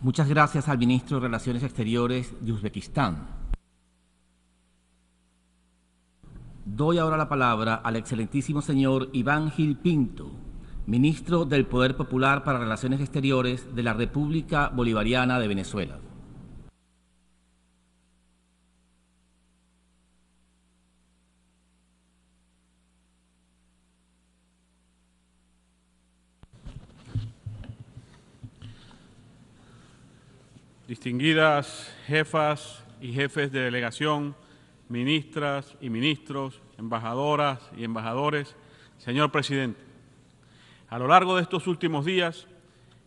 Speaker 19: Muchas gracias al ministro de Relaciones Exteriores de Uzbekistán. Doy ahora la palabra al excelentísimo señor Iván Gil Pinto, ministro del Poder Popular para Relaciones Exteriores de la República Bolivariana de Venezuela.
Speaker 17: Distinguidas jefas y jefes de delegación, ministras y ministros, embajadoras y embajadores, señor presidente, a lo largo de estos últimos días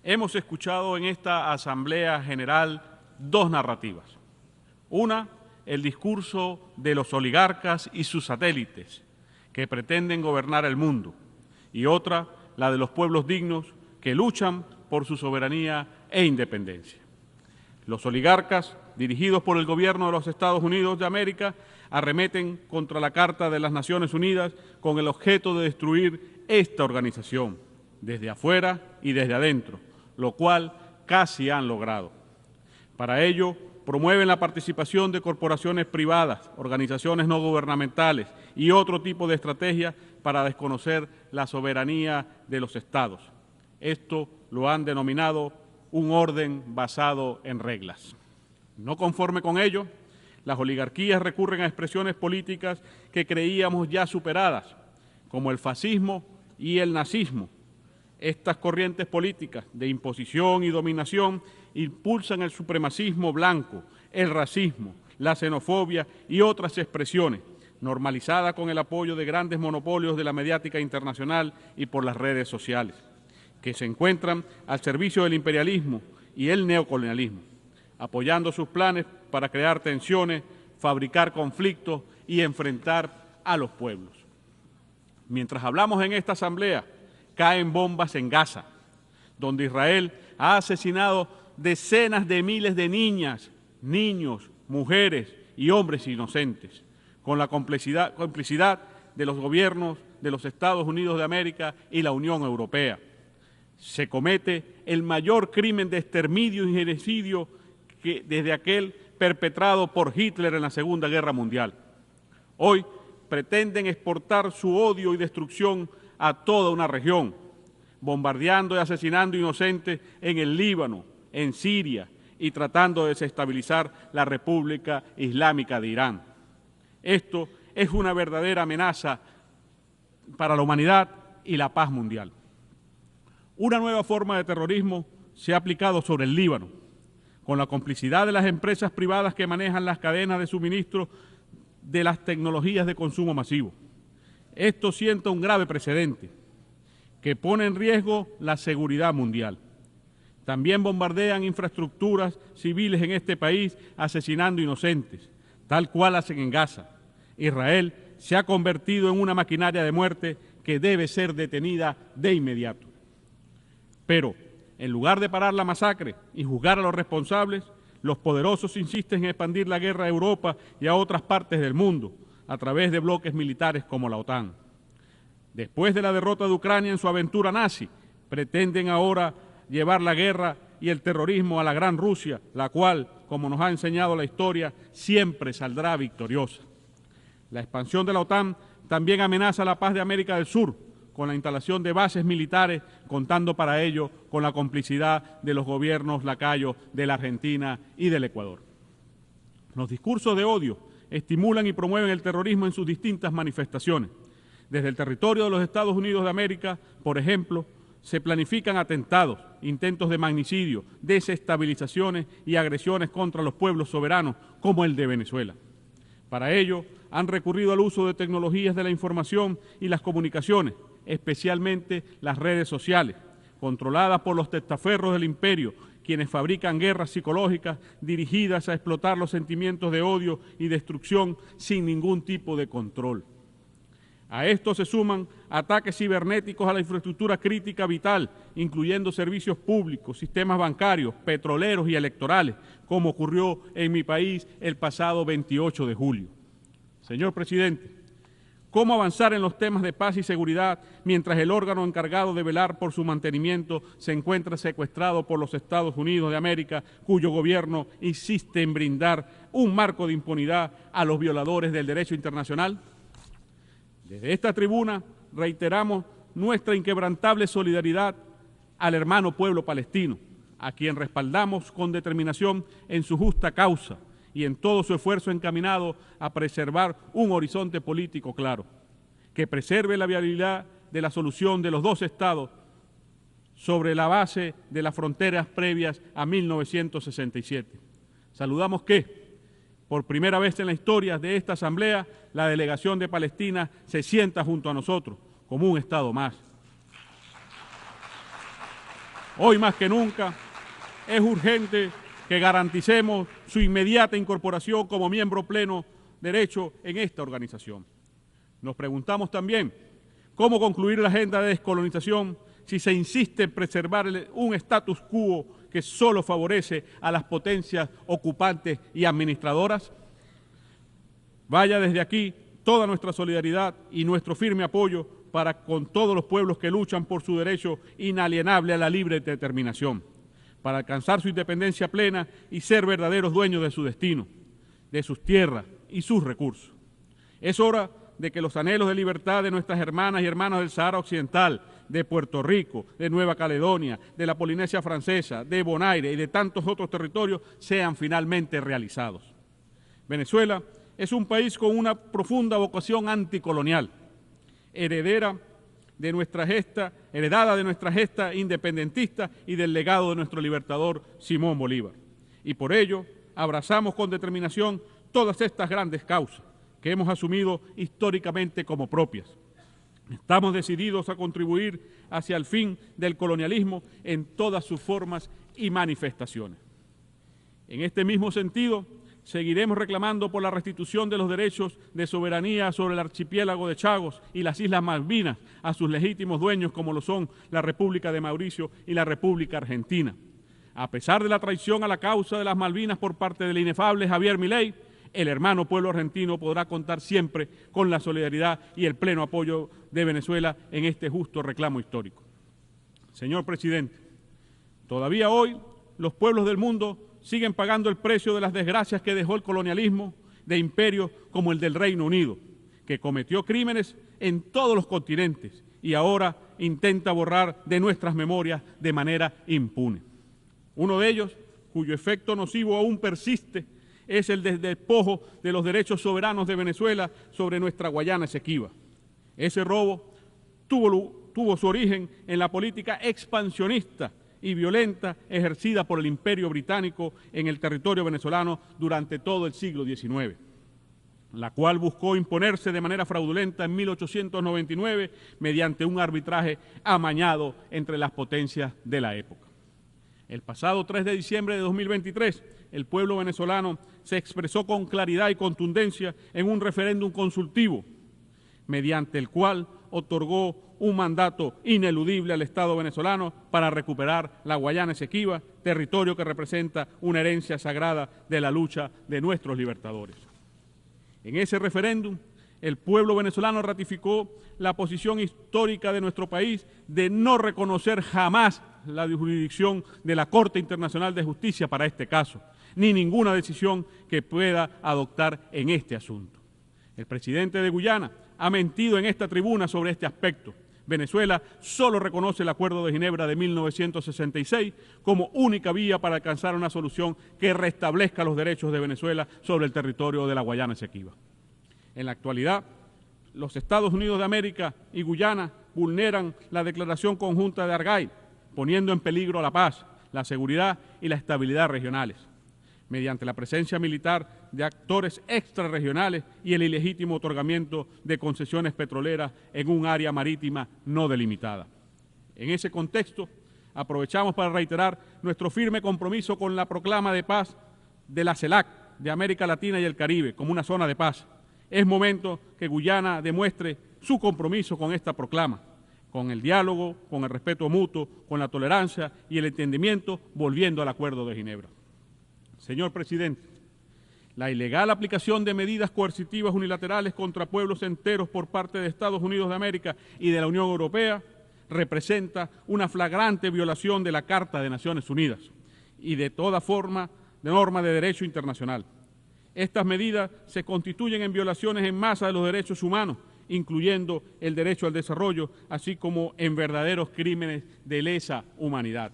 Speaker 17: hemos escuchado en esta Asamblea General dos narrativas. Una, el discurso de los oligarcas y sus satélites que pretenden gobernar el mundo, y otra, la de los pueblos dignos que luchan por su soberanía e independencia. Los oligarcas, dirigidos por el gobierno de los Estados Unidos de América, arremeten contra la Carta de las Naciones Unidas con el objeto de destruir esta organización, desde afuera y desde adentro, lo cual casi han logrado. Para ello, promueven la participación de corporaciones privadas, organizaciones no gubernamentales y otro tipo de estrategias para desconocer la soberanía de los Estados. Esto lo han denominado un orden basado en reglas. No conforme con ello, las oligarquías recurren a expresiones políticas que creíamos ya superadas, como el fascismo y el nazismo. Estas corrientes políticas de imposición y dominación impulsan el supremacismo blanco, el racismo, la xenofobia y otras expresiones, normalizadas con el apoyo de grandes monopolios de la mediática internacional y por las redes sociales, que se encuentran al servicio del imperialismo y el neocolonialismo, apoyando sus planes para crear tensiones, fabricar conflictos y enfrentar a los pueblos. Mientras hablamos en esta asamblea, caen bombas en Gaza, donde Israel ha asesinado decenas de miles de niñas, niños, mujeres y hombres inocentes, con la complicidad de los gobiernos de los Estados Unidos de América y la Unión Europea. Se comete el mayor crimen de exterminio y genocidio desde aquel perpetrado por Hitler en la Segunda Guerra Mundial. Hoy pretenden exportar su odio y destrucción a toda una región, bombardeando y asesinando inocentes en el Líbano, en Siria y tratando de desestabilizar la República Islámica de Irán. Esto es una verdadera amenaza para la humanidad y la paz mundial. Una nueva forma de terrorismo se ha aplicado sobre el Líbano, con la complicidad de las empresas privadas que manejan las cadenas de suministro de las tecnologías de consumo masivo. Esto sienta un grave precedente que pone en riesgo la seguridad mundial. También bombardean infraestructuras civiles en este país, asesinando inocentes, tal cual hacen en Gaza. Israel se ha convertido en una maquinaria de muerte que debe ser detenida de inmediato. Pero, en lugar de parar la masacre y juzgar a los responsables, los poderosos insisten en expandir la guerra a Europa y a otras partes del mundo a través de bloques militares como la OTAN. Después de la derrota de Ucrania en su aventura nazi, pretenden ahora llevar la guerra y el terrorismo a la gran Rusia, la cual, como nos ha enseñado la historia, siempre saldrá victoriosa. La expansión de la OTAN también amenaza la paz de América del Sur, con la instalación de bases militares, contando para ello con la complicidad de los gobiernos lacayos de la Argentina y del Ecuador. Los discursos de odio estimulan y promueven el terrorismo en sus distintas manifestaciones. Desde el territorio de los Estados Unidos de América, por ejemplo, se planifican atentados, intentos de magnicidio, desestabilizaciones y agresiones contra los pueblos soberanos, como el de Venezuela. Para ello, han recurrido al uso de tecnologías de la información y las comunicaciones, especialmente las redes sociales, controladas por los testaferros del imperio, quienes fabrican guerras psicológicas dirigidas a explotar los sentimientos de odio y destrucción sin ningún tipo de control. A esto se suman ataques cibernéticos a la infraestructura crítica vital, incluyendo servicios públicos, sistemas bancarios, petroleros y electorales, como ocurrió en mi país el pasado 28 de julio. Señor presidente, ¿cómo avanzar en los temas de paz y seguridad mientras el órgano encargado de velar por su mantenimiento se encuentra secuestrado por los Estados Unidos de América, cuyo gobierno insiste en brindar un marco de impunidad a los violadores del derecho internacional? Desde esta tribuna reiteramos nuestra inquebrantable solidaridad al hermano pueblo palestino, a quien respaldamos con determinación en su justa causa y en todo su esfuerzo encaminado a preservar un horizonte político claro, que preserve la viabilidad de la solución de los dos estados sobre la base de las fronteras previas a 1967. Saludamos que, por primera vez en la historia de esta Asamblea, la delegación de Palestina se sienta junto a nosotros como un Estado más. Hoy más que nunca es urgente que garanticemos su inmediata incorporación como miembro pleno derecho en esta organización. Nos preguntamos también cómo concluir la agenda de descolonización si se insiste en preservar un status quo que solo favorece a las potencias ocupantes y administradoras. Vaya desde aquí toda nuestra solidaridad y nuestro firme apoyo para con todos los pueblos que luchan por su derecho inalienable a la libre determinación, para alcanzar su independencia plena y ser verdaderos dueños de su destino, de sus tierras y sus recursos. Es hora de que los anhelos de libertad de nuestras hermanas y hermanos del Sahara Occidental, de Puerto Rico, de Nueva Caledonia, de la Polinesia Francesa, de Bonaire y de tantos otros territorios sean finalmente realizados. Venezuela es un país con una profunda vocación anticolonial, heredada de nuestra gesta independentista y del legado de nuestro libertador Simón Bolívar. Y por ello abrazamos con determinación todas estas grandes causas que hemos asumido históricamente como propias. Estamos decididos a contribuir hacia el fin del colonialismo en todas sus formas y manifestaciones. En este mismo sentido, seguiremos reclamando por la restitución de los derechos de soberanía sobre el archipiélago de Chagos y las Islas Malvinas a sus legítimos dueños, como lo son la República de Mauricio y la República Argentina. A pesar de la traición a la causa de las Malvinas por parte del inefable Javier Milei, el hermano pueblo argentino podrá contar siempre con la solidaridad y el pleno apoyo de Venezuela en este justo reclamo histórico. Señor presidente, todavía hoy los pueblos del mundo siguen pagando el precio de las desgracias que dejó el colonialismo de imperios como el del Reino Unido, que cometió crímenes en todos los continentes y ahora intenta borrar de nuestras memorias de manera impune. Uno de ellos, cuyo efecto nocivo aún persiste, es el despojo de los derechos soberanos de Venezuela sobre nuestra Guayana Esequiba. Ese robo tuvo su origen en la política expansionista y violenta ejercida por el Imperio Británico en el territorio venezolano durante todo el siglo XIX, la cual buscó imponerse de manera fraudulenta en 1899 mediante un arbitraje amañado entre las potencias de la época. El pasado 3 de diciembre de 2023, el pueblo venezolano se expresó con claridad y contundencia en un referéndum consultivo, mediante el cual otorgó un mandato ineludible al Estado venezolano para recuperar la Guayana Esequiba, territorio que representa una herencia sagrada de la lucha de nuestros libertadores. En ese referéndum, el pueblo venezolano ratificó la posición histórica de nuestro país de no reconocer jamás la jurisdicción de la Corte Internacional de Justicia para este caso, ni ninguna decisión que pueda adoptar en este asunto. El presidente de Guyana ha mentido en esta tribuna sobre este aspecto, Venezuela solo reconoce el Acuerdo de Ginebra de 1966 como única vía para alcanzar una solución que restablezca los derechos de Venezuela sobre el territorio de la Guayana Esequiba. En la actualidad, los Estados Unidos de América y Guyana vulneran la Declaración Conjunta de Argyle, poniendo en peligro la paz, la seguridad y la estabilidad regionales, mediante la presencia militar de actores extrarregionales y el ilegítimo otorgamiento de concesiones petroleras en un área marítima no delimitada. En ese contexto, aprovechamos para reiterar nuestro firme compromiso con la proclama de paz de la CELAC, de América Latina y el Caribe, como una zona de paz. Es momento que Guyana demuestre su compromiso con esta proclama, con el diálogo, con el respeto mutuo, con la tolerancia y el entendimiento, volviendo al Acuerdo de Ginebra. Señor Presidente, la ilegal aplicación de medidas coercitivas unilaterales contra pueblos enteros por parte de Estados Unidos de América y de la Unión Europea representa una flagrante violación de la Carta de Naciones Unidas y de toda forma de norma de derecho internacional. Estas medidas se constituyen en violaciones en masa de los derechos humanos, incluyendo el derecho al desarrollo, así como en verdaderos crímenes de lesa humanidad.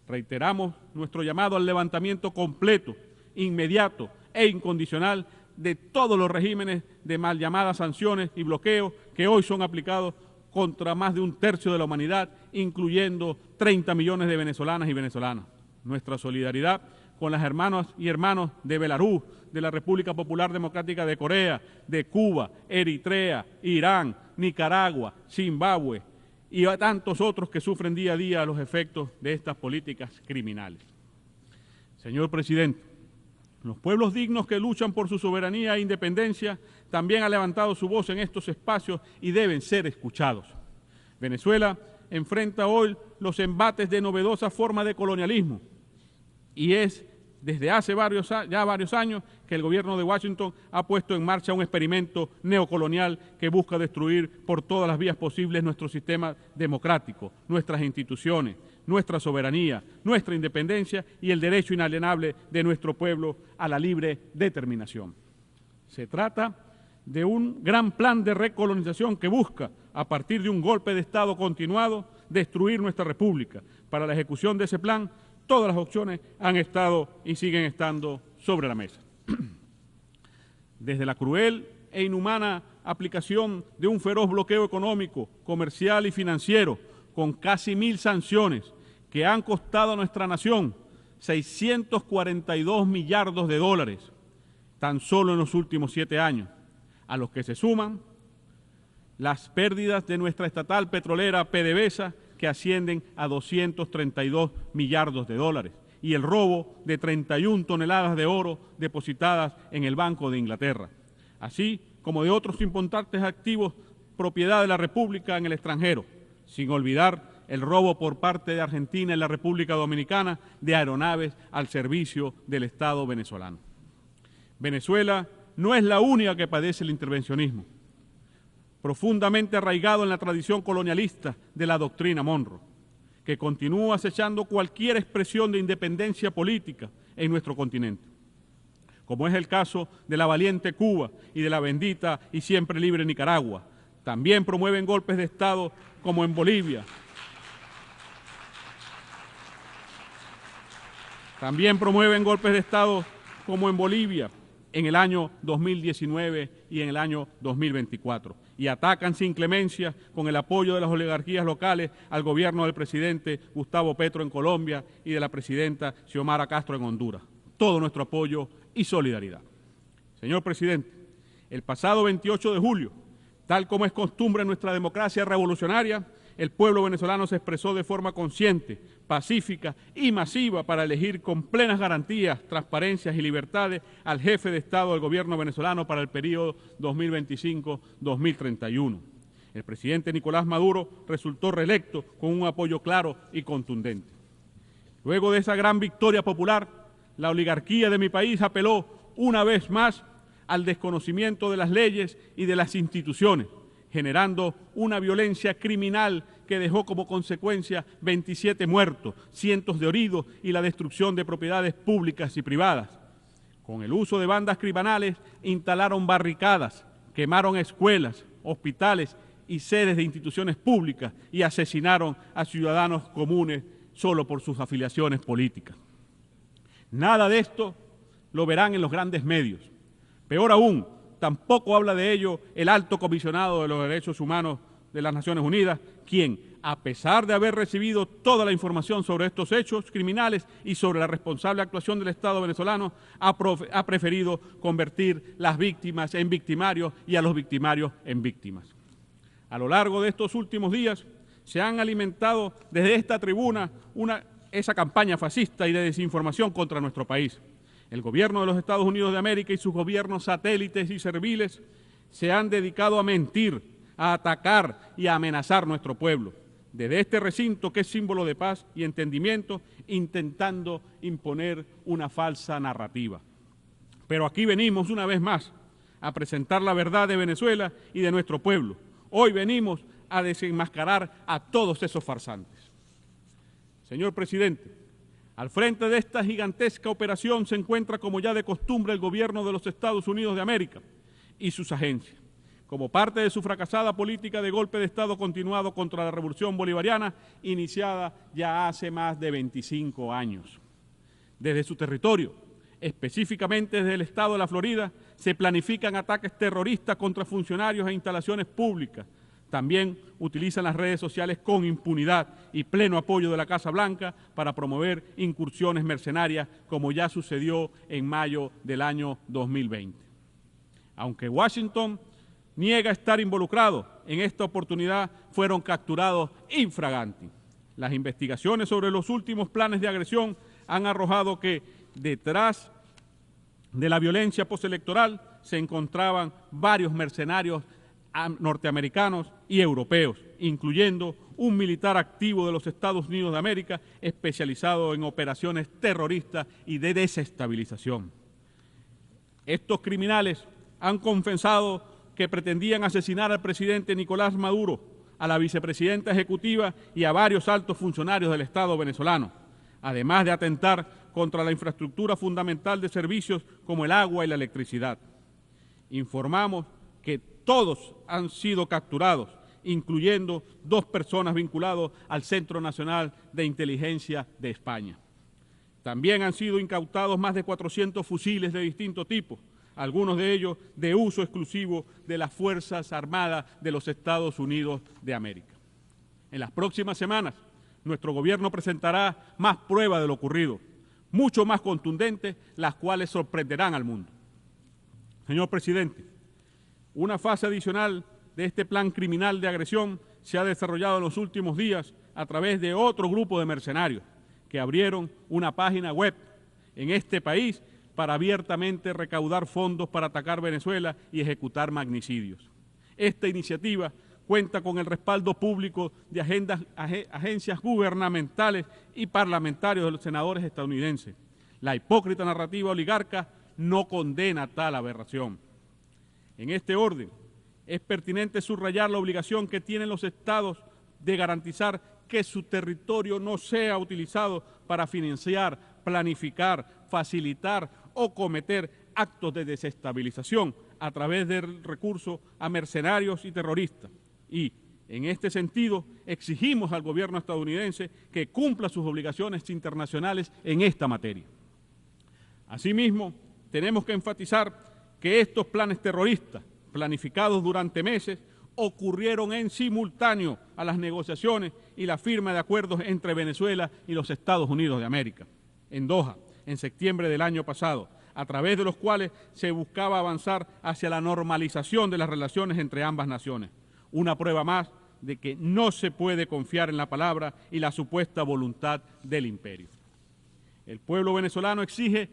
Speaker 17: Reiteramos nuestro llamado al levantamiento completo, inmediato e incondicional de todos los regímenes de mal llamadas sanciones y bloqueos que hoy son aplicados contra más de un tercio de la humanidad, incluyendo 30 millones de venezolanas y venezolanos. Nuestra solidaridad con las hermanas y hermanos de Belarus, de la República Popular Democrática de Corea, de Cuba, Eritrea, Irán, Nicaragua, Zimbabue y a tantos otros que sufren día a día los efectos de estas políticas criminales. Señor Presidente, los pueblos dignos que luchan por su soberanía e independencia también han levantado su voz en estos espacios y deben ser escuchados. Venezuela enfrenta hoy los embates de novedosa forma de colonialismo y es desde hace varios años que el gobierno de Washington ha puesto en marcha un experimento neocolonial que busca destruir por todas las vías posibles nuestro sistema democrático, nuestras instituciones, nuestra soberanía, nuestra independencia y el derecho inalienable de nuestro pueblo a la libre determinación. Se trata de un gran plan de recolonización que busca, a partir de un golpe de Estado continuado, destruir nuestra república. Para la ejecución de ese plan, todas las opciones han estado y siguen estando sobre la mesa. Desde la cruel e inhumana aplicación de un feroz bloqueo económico, comercial y financiero, con casi 1.000 sanciones que han costado a nuestra nación 642 millardos de dólares, tan solo en los últimos 7 años, a los que se suman las pérdidas de nuestra estatal petrolera PDVSA, que ascienden a 232 millardos de dólares, y el robo de 31 toneladas de oro depositadas en el Banco de Inglaterra, así como de otros importantes activos propiedad de la República en el extranjero, sin olvidar el robo por parte de Argentina y la República Dominicana de aeronaves al servicio del Estado venezolano. Venezuela no es la única que padece el intervencionismo, profundamente arraigado en la tradición colonialista de la doctrina Monroe, que continúa acechando cualquier expresión de independencia política en nuestro continente, como es el caso de la valiente Cuba y de la bendita y siempre libre Nicaragua. También promueven golpes de Estado como en Bolivia. También promueven golpes de Estado como en Bolivia en el año 2019 y en el año 2024. Y atacan sin clemencia, con el apoyo de las oligarquías locales, al gobierno del presidente Gustavo Petro en Colombia y de la presidenta Xiomara Castro en Honduras. Todo nuestro apoyo y solidaridad. Señor presidente, el pasado 28 de julio, tal como es costumbre en nuestra democracia revolucionaria, el pueblo venezolano se expresó de forma consciente, pacífica y masiva para elegir con plenas garantías, transparencias y libertades al jefe de Estado del gobierno venezolano para el periodo 2025-2031. El presidente Nicolás Maduro resultó reelecto con un apoyo claro y contundente. Luego de esa gran victoria popular, la oligarquía de mi país apeló una vez más al desconocimiento de las leyes y de las instituciones, generando una violencia criminal que dejó como consecuencia 27 muertos, cientos de heridos y la destrucción de propiedades públicas y privadas. Con el uso de bandas criminales instalaron barricadas, quemaron escuelas, hospitales y sedes de instituciones públicas y asesinaron a ciudadanos comunes solo por sus afiliaciones políticas. Nada de esto lo verán en los grandes medios. Peor aún, tampoco habla de ello el alto comisionado de los derechos humanos de las Naciones Unidas, quien, a pesar de haber recibido toda la información sobre estos hechos criminales y sobre la responsable actuación del Estado venezolano, ha preferido convertir las víctimas en victimarios y a los victimarios en víctimas. A lo largo de estos últimos días se han alimentado desde esta tribuna esa campaña fascista y de desinformación contra nuestro país. El gobierno de los Estados Unidos de América y sus gobiernos satélites y serviles se han dedicado a mentir, a atacar y a amenazar nuestro pueblo, desde este recinto que es símbolo de paz y entendimiento, intentando imponer una falsa narrativa. Pero aquí venimos una vez más a presentar la verdad de Venezuela y de nuestro pueblo. Hoy venimos a desenmascarar a todos esos farsantes. Señor presidente, al frente de esta gigantesca operación se encuentra, como ya de costumbre, el gobierno de los Estados Unidos de América y sus agencias, como parte de su fracasada política de golpe de Estado continuado contra la revolución bolivariana, iniciada ya hace más de 25 años. Desde su territorio, específicamente desde el estado de la Florida, se planifican ataques terroristas contra funcionarios e instalaciones públicas. También utilizan las redes sociales con impunidad y pleno apoyo de la Casa Blanca para promover incursiones mercenarias, como ya sucedió en mayo del año 2020. Aunque Washington niega estar involucrado, en esta oportunidad fueron capturados infraganti. Las investigaciones sobre los últimos planes de agresión han arrojado que detrás de la violencia postelectoral se encontraban varios mercenarios norteamericanos y europeos, incluyendo un militar activo de los Estados Unidos de América especializado en operaciones terroristas y de desestabilización. Estos criminales han confesado que pretendían asesinar al presidente Nicolás Maduro, a la vicepresidenta ejecutiva y a varios altos funcionarios del Estado venezolano, además de atentar contra la infraestructura fundamental de servicios como el agua y la electricidad. Informamos que todos han sido capturados, incluyendo 2 personas vinculadas al Centro Nacional de Inteligencia de España. También han sido incautados más de 400 fusiles de distinto tipo, algunos de ellos de uso exclusivo de las Fuerzas Armadas de los Estados Unidos de América. En las próximas semanas, nuestro gobierno presentará más pruebas de lo ocurrido, mucho más contundentes, las cuales sorprenderán al mundo. Señor presidente, una fase adicional de este plan criminal de agresión se ha desarrollado en los últimos días a través de otro grupo de mercenarios que abrieron una página web en este país para abiertamente recaudar fondos para atacar Venezuela y ejecutar magnicidios. Esta iniciativa cuenta con el respaldo público de agencias gubernamentales y parlamentarios de los senadores estadounidenses. La hipócrita narrativa oligarca no condena tal aberración. En este orden, es pertinente subrayar la obligación que tienen los estados de garantizar que su territorio no sea utilizado para financiar, planificar, facilitar o cometer actos de desestabilización a través del recurso a mercenarios y terroristas. Y, en este sentido, exigimos al gobierno estadounidense que cumpla sus obligaciones internacionales en esta materia. Asimismo, tenemos que enfatizar que estos planes terroristas, planificados durante meses, ocurrieron en simultáneo a las negociaciones y la firma de acuerdos entre Venezuela y los Estados Unidos de América, en Doha, en septiembre del año pasado, a través de los cuales se buscaba avanzar hacia la normalización de las relaciones entre ambas naciones. Una prueba más de que no se puede confiar en la palabra y la supuesta voluntad del imperio. El pueblo venezolano exige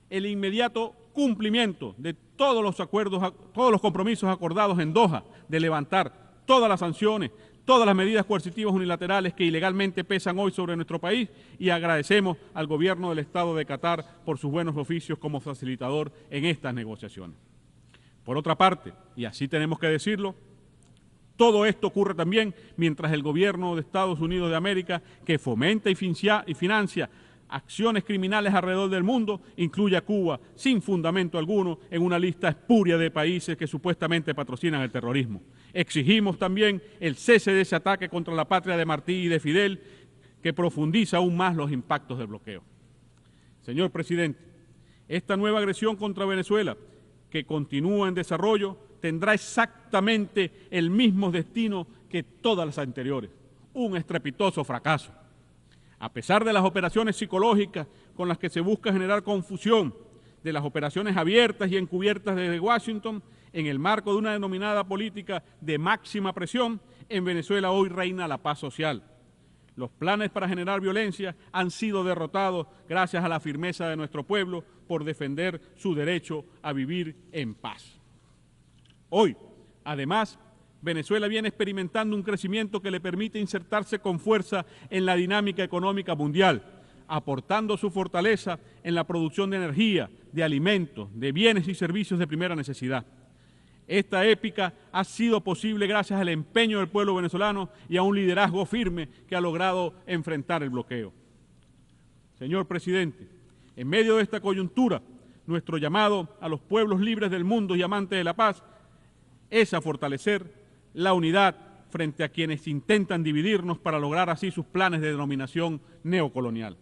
Speaker 17: el inmediato cumplimiento de todos los acuerdos, todos los compromisos acordados en Doha, de levantar todas las sanciones, todas las medidas coercitivas unilaterales que ilegalmente pesan hoy sobre nuestro país, y agradecemos al gobierno del Estado de Qatar por sus buenos oficios como facilitador en estas negociaciones. Por otra parte, y así tenemos que decirlo, todo esto ocurre también mientras el gobierno de Estados Unidos de América, que fomenta y financia acciones criminales alrededor del mundo, incluye a Cuba, sin fundamento alguno, en una lista espuria de países que supuestamente patrocinan el terrorismo. Exigimos también el cese de ese ataque contra la patria de Martí y de Fidel, que profundiza aún más los impactos del bloqueo. Señor presidente, esta nueva agresión contra Venezuela, que continúa en desarrollo, tendrá exactamente el mismo destino que todas las anteriores, un estrepitoso fracaso. A pesar de las operaciones psicológicas con las que se busca generar confusión, de las operaciones abiertas y encubiertas desde Washington, en el marco de una denominada política de máxima presión, en Venezuela hoy reina la paz social. Los planes para generar violencia han sido derrotados gracias a la firmeza de nuestro pueblo por defender su derecho a vivir en paz. Hoy, además, Venezuela viene experimentando un crecimiento que le permite insertarse con fuerza en la dinámica económica mundial, aportando su fortaleza en la producción de energía, de alimentos, de bienes y servicios de primera necesidad. Esta épica ha sido posible gracias al empeño del pueblo venezolano y a un liderazgo firme que ha logrado enfrentar el bloqueo. Señor presidente, en medio de esta coyuntura, nuestro llamado a los pueblos libres del mundo y amantes de la paz es a fortalecer la unidad frente a quienes intentan dividirnos para lograr así sus planes de denominación neocolonial.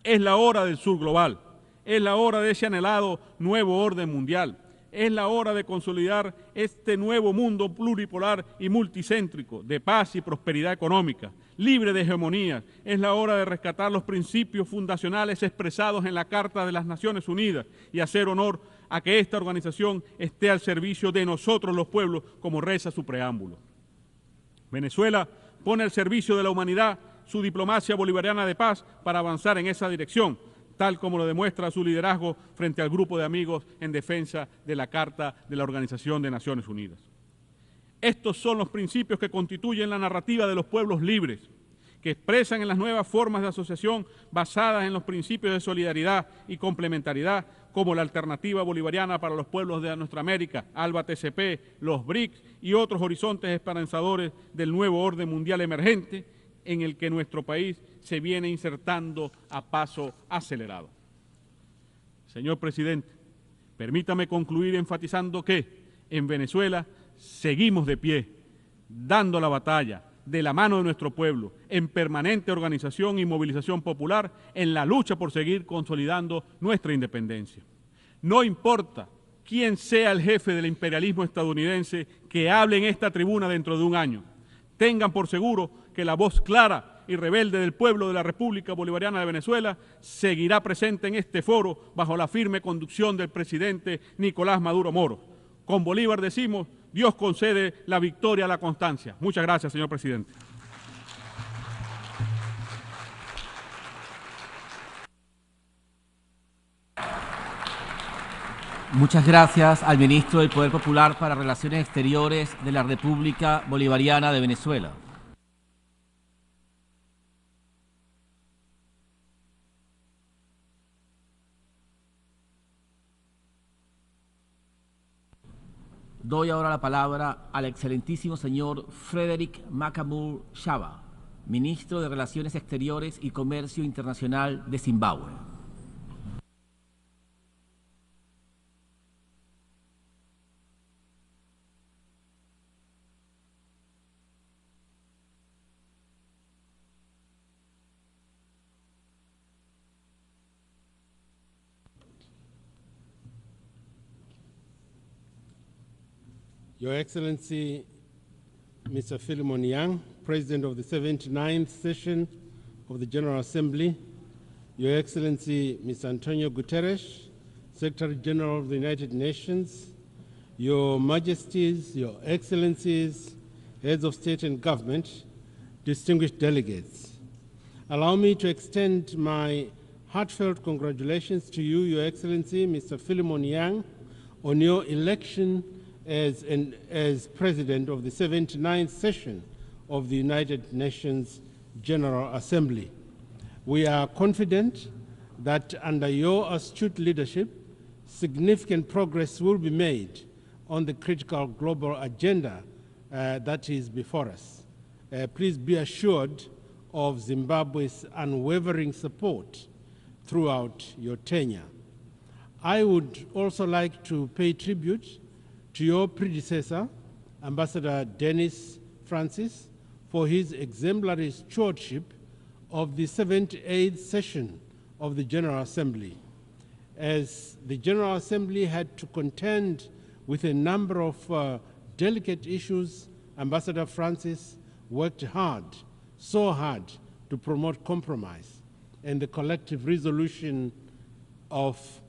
Speaker 17: Es la hora del sur global, es la hora de ese anhelado nuevo orden mundial, es la hora de consolidar este nuevo mundo pluripolar y multicéntrico de paz y prosperidad económica, libre de hegemonías. Es la hora de rescatar los principios fundacionales expresados en la Carta de las Naciones Unidas y hacer honor a que esta organización esté al servicio de nosotros los pueblos, como reza su preámbulo. Venezuela pone al servicio de la humanidad su diplomacia bolivariana de paz para avanzar en esa dirección, tal como lo demuestra su liderazgo frente al grupo de amigos en defensa de la Carta de la Organización de Naciones Unidas. Estos son los principios que constituyen la narrativa de los pueblos libres, que expresan en las nuevas formas de asociación basadas en los principios de solidaridad y complementariedad, como la alternativa bolivariana para los pueblos de nuestra América, ALBA TCP, los BRICS y otros horizontes esperanzadores del nuevo orden mundial emergente, en el que nuestro país se viene insertando a paso acelerado. Señor presidente, permítame concluir enfatizando que en Venezuela seguimos de pie, dando la batalla de la mano de nuestro pueblo, en permanente organización y movilización popular, en la lucha por seguir consolidando nuestra independencia. No importa quién sea el jefe del imperialismo estadounidense que hable en esta tribuna dentro de un año, tengan por seguro que la voz clara y rebelde del pueblo de la República Bolivariana de Venezuela seguirá presente en este foro bajo la firme conducción del presidente Nicolás Maduro Moro. Con Bolívar decimos, Dios concede la victoria a la constancia. Muchas gracias, señor presidente.
Speaker 19: Muchas gracias al ministro del Poder Popular para Relaciones Exteriores de la República Bolivariana de Venezuela. Doy ahora la palabra al excelentísimo señor Frederick Makamur Shaba, ministro de Relaciones Exteriores y Comercio Internacional de Zimbabue.
Speaker 16: Your Excellency, Mr. Philemon Yang, President of the 79th session of the General Assembly, Your Excellency, Mr. Antonio Guterres, Secretary General of the United Nations, Your Majesties, Your Excellencies, Heads of State and Government, distinguished delegates. Allow me to extend my heartfelt congratulations to you, Your Excellency, Mr. Philemon Yang, on your election as President of the 79th session of the United Nations General Assembly. We are confident that under your astute leadership, significant progress will be made on the critical global agenda that is before us. Please be assured of Zimbabwe's unwavering support throughout your tenure. I would also like to pay tribute to your predecessor, Ambassador Dennis Francis, for his exemplary stewardship of the 78th session of the General Assembly. As the General Assembly had to contend with a number of delicate issues, Ambassador Francis worked hard, so hard, to promote compromise and the collective resolution of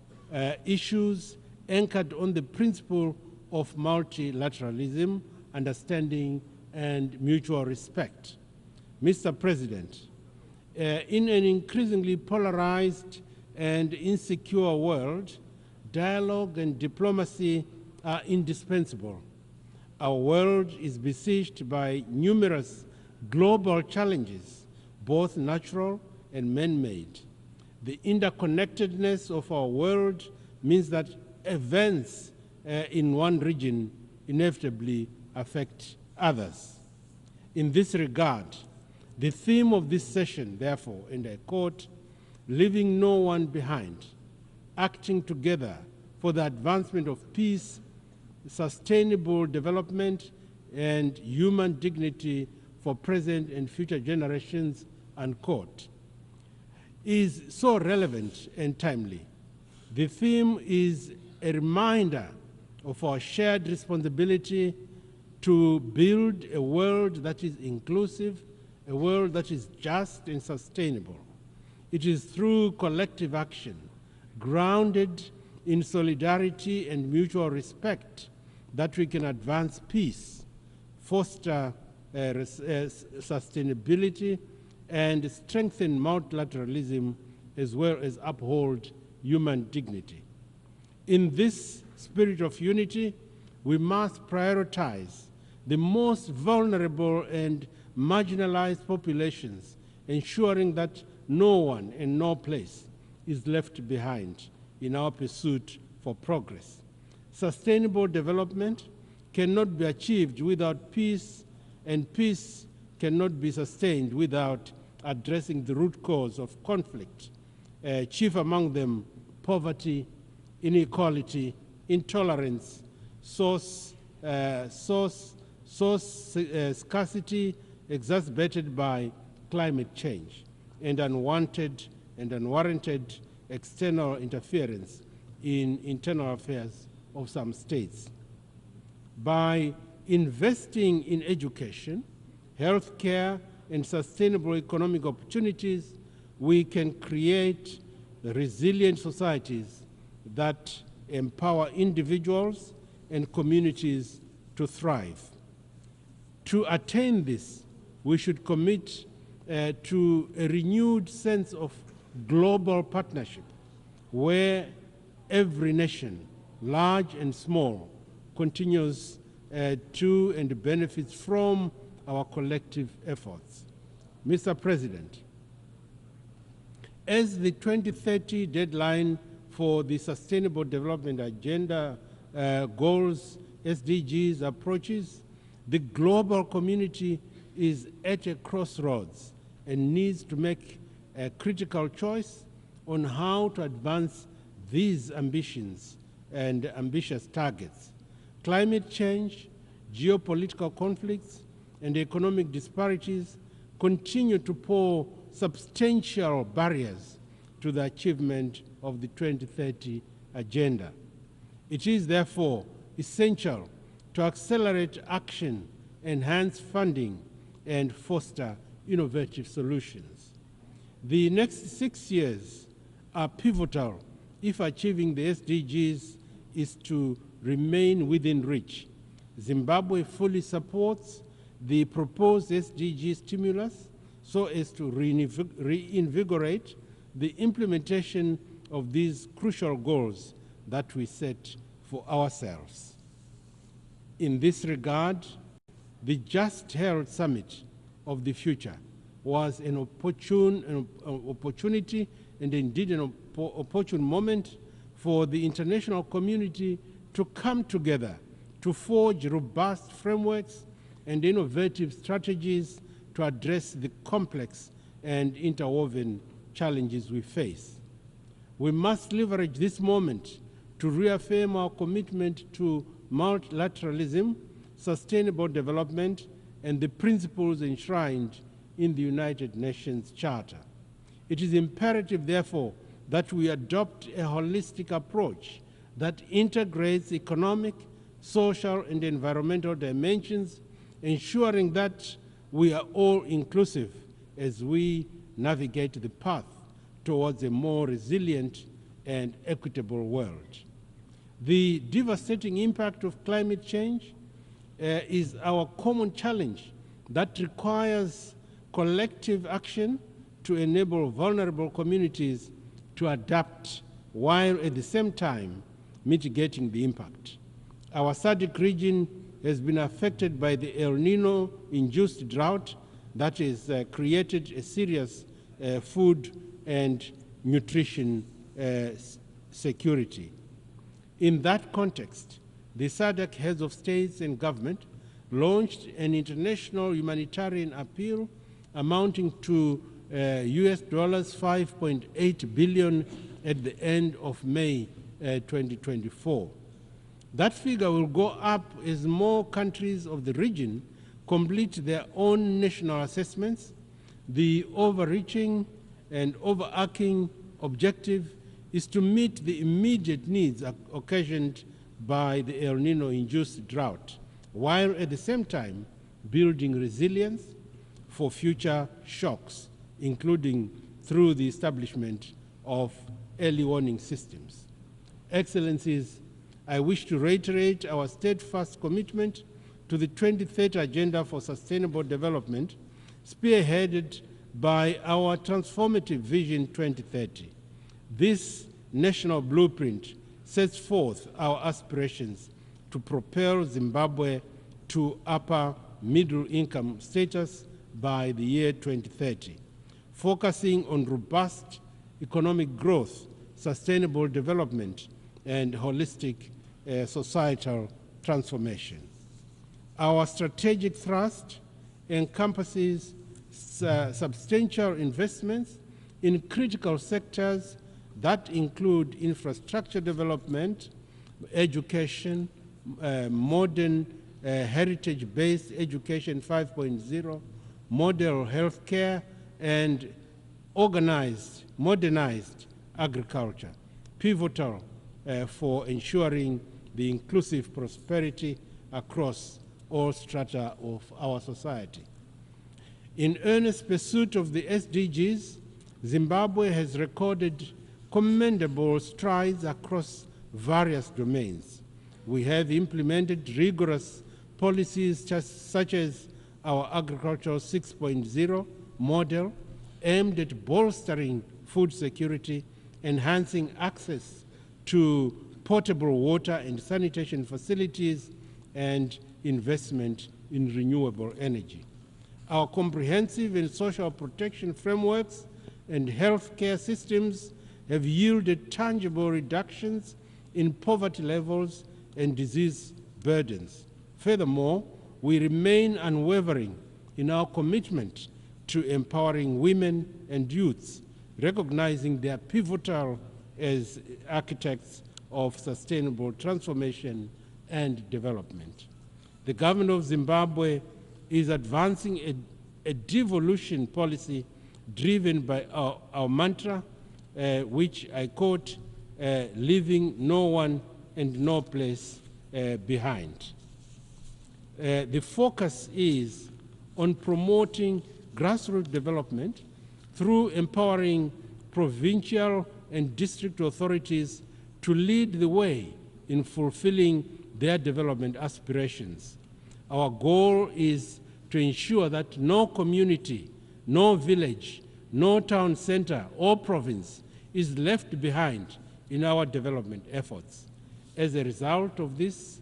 Speaker 16: issues anchored on the principle of multilateralism, understanding, and mutual respect. Mr. President, in an increasingly polarized and insecure world, dialogue and diplomacy are indispensable. Our world is besieged by numerous global challenges, both natural and man-made. The interconnectedness of our world means that events in one region inevitably affect others. In this regard, the theme of this session, therefore, and I quote, "Leaving no one behind, acting together for the advancement of peace, sustainable development, and human dignity for present and future generations," unquote, is so relevant and timely. The theme is a reminder of our shared responsibility to build a world that is inclusive, a world that is just and sustainable. It is through collective action, grounded in solidarity and mutual respect, that we can advance peace, foster sustainability, and strengthen multilateralism, as well as uphold human dignity. In this spirit of unity, we must prioritize the most vulnerable and marginalized populations, ensuring that no one and no place is left behind in our pursuit for progress. Sustainable development cannot be achieved without peace, and peace cannot be sustained without addressing the root cause of conflict, chief among them poverty, inequality, intolerance, scarcity exacerbated by climate change, and unwanted and unwarranted external interference in internal affairs of some states. By investing in education, healthcare, and sustainable economic opportunities, we can create resilient societies that empower individuals and communities to thrive. To attain this, we should commit to a renewed sense of global partnership, where every nation, large and small, continues to and benefits from our collective efforts. Mr. President, as the 2030 deadline for the Sustainable Development Agenda goals, SDGs, approaches, the global community is at a crossroads and needs to make a critical choice on how to advance these ambitions and ambitious targets. Climate change, geopolitical conflicts, and economic disparities continue to pose substantial barriers to the achievement of the 2030 agenda. It is therefore essential to accelerate action, enhance funding, and foster innovative solutions. The next 6 years are pivotal if achieving the SDGs is to remain within reach. Zimbabwe fully supports the proposed SDG stimulus so as to reinvigorate the implementation of these crucial goals that we set for ourselves. In this regard, the just held summit of the future was an opportunity and indeed an opportune moment for the international community to come together to forge robust frameworks and innovative strategies to address the complex and interwoven challenges we face. We must leverage this moment to reaffirm our commitment to multilateralism, sustainable development, and the principles enshrined in the United Nations Charter. It is imperative, therefore, that we adopt a holistic approach that integrates economic, social, and environmental dimensions, ensuring that we are all inclusive as we navigate the path towards a more resilient and equitable world. The devastating impact of climate change is our common challenge that requires collective action to enable vulnerable communities to adapt while at the same time mitigating the impact. Our SADC region has been affected by the El Nino-induced drought that has created a serious food and nutrition security. In that context, the SADC heads of states and government launched an international humanitarian appeal amounting to US $5.8 billion at the end of May 2024. That figure will go up as more countries of the region complete their own national assessments. The overreaching and overarching objective is to meet the immediate needs occasioned by the El Nino-induced drought, while at the same time building resilience for future shocks, including through the establishment of early warning systems. Excellencies, I wish to reiterate our steadfast commitment to the 2030 Agenda for Sustainable Development, spearheaded by our transformative Vision 2030. This national blueprint sets forth our aspirations to propel Zimbabwe to upper middle income status by the year 2030, focusing on robust economic growth, sustainable development, and holistic societal transformation. Our strategic thrust encompasses substantial investments in critical sectors that include infrastructure development, education, modern heritage-based education 5.0, model healthcare, and modernized agriculture, pivotal for ensuring the inclusive prosperity across all strata of our society. In earnest pursuit of the SDGs, Zimbabwe has recorded commendable strides across various domains. We have implemented rigorous policies such as our Agricultural 6.0 model aimed at bolstering food security, enhancing access to potable water and sanitation facilities, and investment in renewable energy. Our comprehensive and social protection frameworks and healthcare systems have yielded tangible reductions in poverty levels and disease burdens. Furthermore, we remain unwavering in our commitment to empowering women and youths, recognizing their pivotal as architects of sustainable transformation and development. The government of Zimbabwe is advancing a devolution policy driven by our mantra, which I quote, leaving no one and no place behind. The focus is on promoting grassroots development through empowering provincial and district authorities to lead the way in fulfilling their development aspirations. Our goal is to ensure that no community, no village, no town center or province is left behind in our development efforts. As a result of this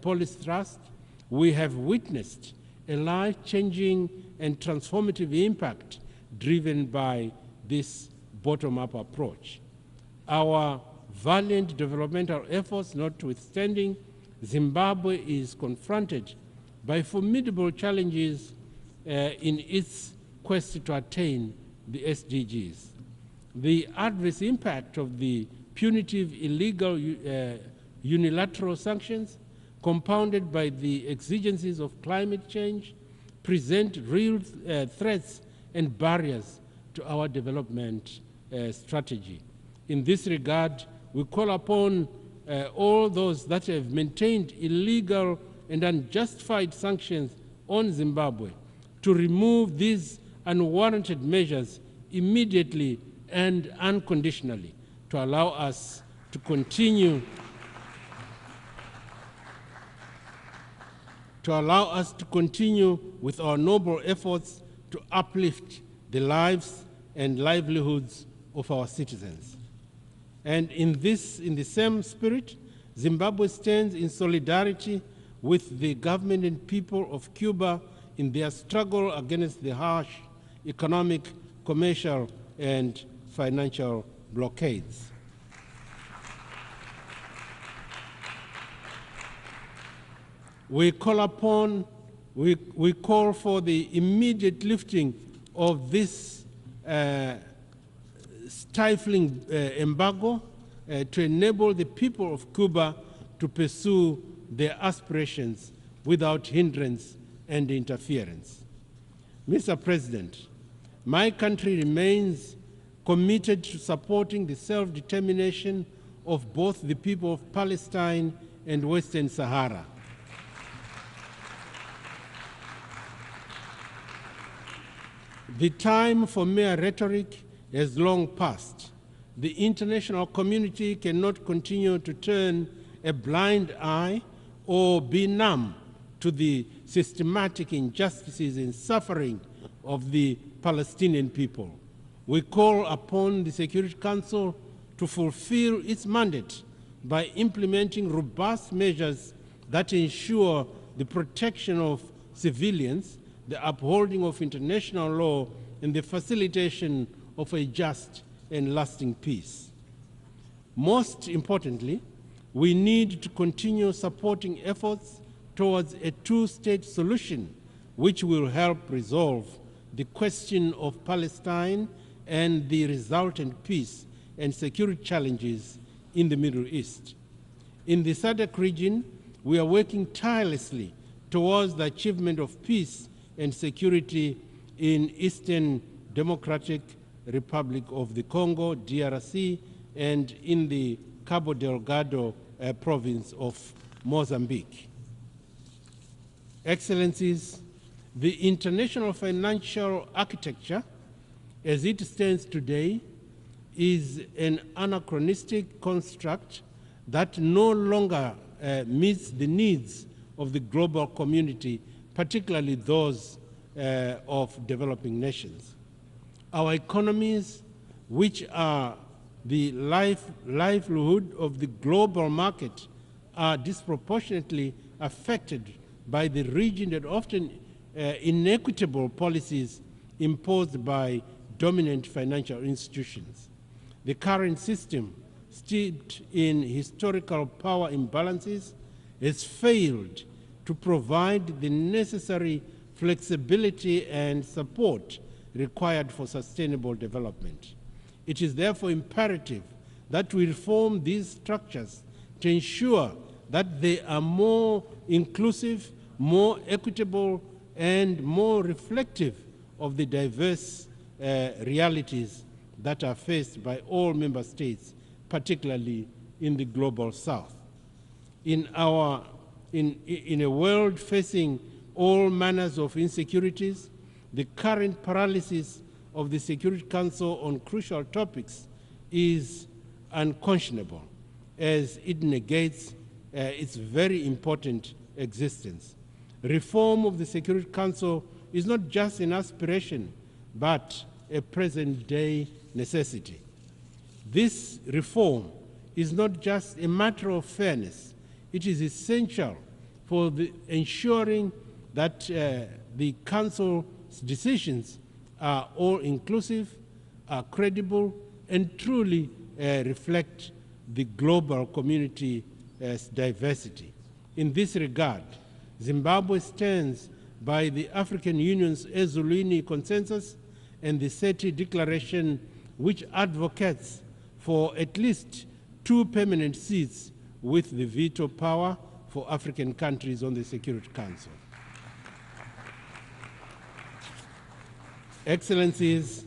Speaker 16: policy thrust, we have witnessed a life-changing and transformative impact driven by this bottom-up approach. Our valiant developmental efforts notwithstanding, Zimbabwe is confronted by formidable challenges in its quest to attain the SDGs. The adverse impact of the punitive, illegal, unilateral sanctions, compounded by the exigencies of climate change, present real threats and barriers to our development strategy. In this regard, we call upon all those that have maintained illegal and unjustified sanctions on Zimbabwe to remove these unwarranted measures immediately and unconditionally to allow us to continue with our noble efforts to uplift the lives and livelihoods of our citizens. And in the same spirit, Zimbabwe stands in solidarity with the government and people of Cuba in their struggle against the harsh economic, commercial, and financial blockades. We call for the immediate lifting of this stifling embargo to enable the people of Cuba to pursue their aspirations without hindrance and interference. Mr. President, my country remains committed to supporting the self-determination of both the people of Palestine and Western Sahara. The time for mere rhetoric has long passed. The international community cannot continue to turn a blind eye or be numb to the systematic injustices and suffering of the Palestinian people. We call upon the Security Council to fulfill its mandate by implementing robust measures that ensure the protection of civilians, the upholding of international law, and the facilitation of a just and lasting peace. Most importantly, we need to continue supporting efforts towards a two-state solution which will help resolve the question of Palestine and the resultant peace and security challenges in the Middle East. In the SADC region, we are working tirelessly towards the achievement of peace and security in Eastern Democratic Republic of the Congo, DRC, and in the Cabo Delgado province of Mozambique. Excellencies, the international financial architecture as it stands today is an anachronistic construct that no longer meets the needs of the global community, particularly those of developing nations. Our economies, which are the livelihood of the global market, are disproportionately affected by the rigid and often inequitable policies imposed by dominant financial institutions. The current system, steeped in historical power imbalances, has failed to provide the necessary flexibility and support required for sustainable development. It is therefore imperative that we reform these structures to ensure that they are more inclusive, more equitable, and more reflective of the diverse realities that are faced by all member states, particularly in the global south. In a world facing all manners of insecurities, the current paralysis of the Security Council on crucial topics is unconscionable, as it negates its very important existence. Reform of the Security Council is not just an aspiration, but a present-day necessity. This reform is not just a matter of fairness. It is essential for ensuring that the Council's decisions are all-inclusive, are credible, and truly reflect the global community's diversity. In this regard, Zimbabwe stands by the African Union's Ezulwini Consensus and the SETI Declaration, which advocates for at least 2 permanent seats with the veto power for African countries on the Security Council. Excellencies,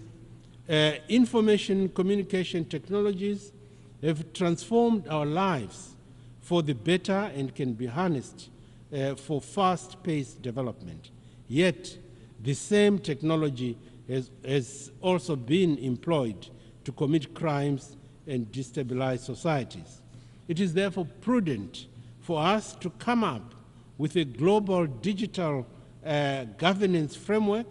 Speaker 16: information communication technologies have transformed our lives for the better and can be harnessed for fast-paced development. Yet, the same technology has also been employed to commit crimes and destabilize societies. It is therefore prudent for us to come up with a global digital governance framework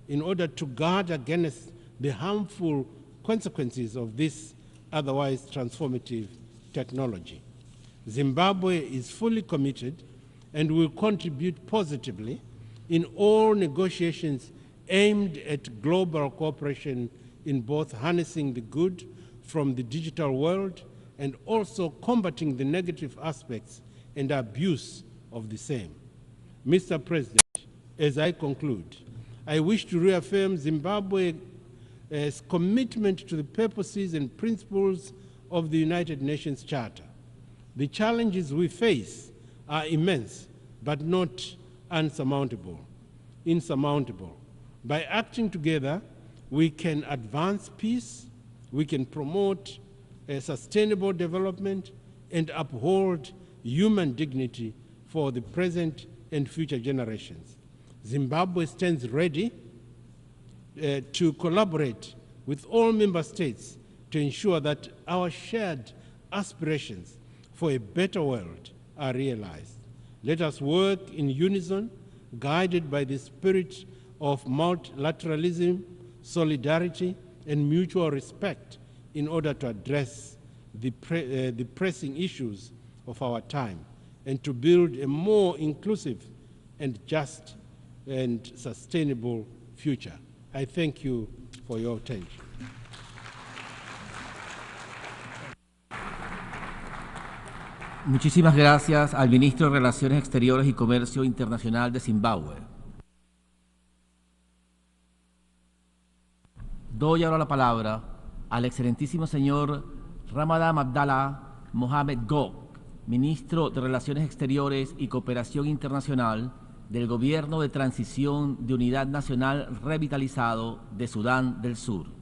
Speaker 16: in order to guard against the harmful consequences of this otherwise transformative technology. Zimbabwe is fully committed and will contribute positively in all negotiations aimed at global cooperation in both harnessing the good from the digital world and also combating the negative aspects and abuse of the same. Mr. President, as I conclude, I wish to reaffirm Zimbabwe's commitment to the purposes and principles of the United Nations Charter. The challenges we face are immense, but not insurmountable. By acting together, we can advance peace, we can promote sustainable development, and uphold human dignity for the present and future generations. Zimbabwe stands ready to collaborate with all member states to ensure that our shared aspirations for a better world are realized. Let us work in unison, guided by the spirit of multilateralism, solidarity, and mutual respect in order to address the pressing issues of our time and to build a more inclusive and just and sustainable future. I thank you for your attention.
Speaker 19: Muchísimas gracias al Ministro de Relaciones Exteriores y Comercio Internacional de Zimbabue. Doy ahora la palabra al excelentísimo señor Ramadan Abdallah Mohamed Gog, Ministro de Relaciones Exteriores y Cooperación Internacional del Gobierno de Transición de Unidad Nacional Revitalizado de Sudán del Sur.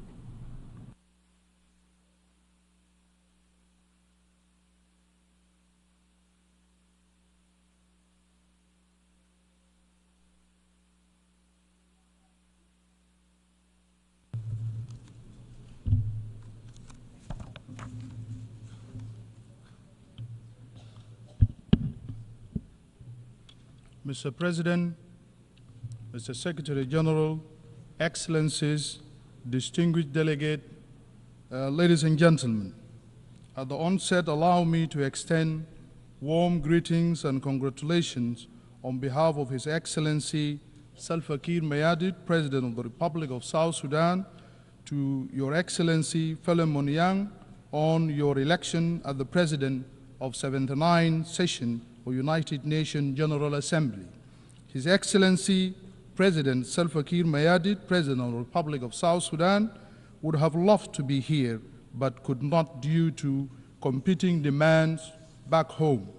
Speaker 7: Mr. President, Mr. Secretary General, Excellencies, distinguished delegate, ladies and gentlemen, at the onset, allow me to extend warm greetings and congratulations on behalf of His Excellency Salva Kiir Mayardit, President of the Republic of South Sudan, to Your Excellency Philemon Yang on your election as the President of 79th Session of United Nations General Assembly. His Excellency President Salva Kiir Mayardit, President of the Republic of South Sudan, would have loved to be here, but could not due to competing demands back home.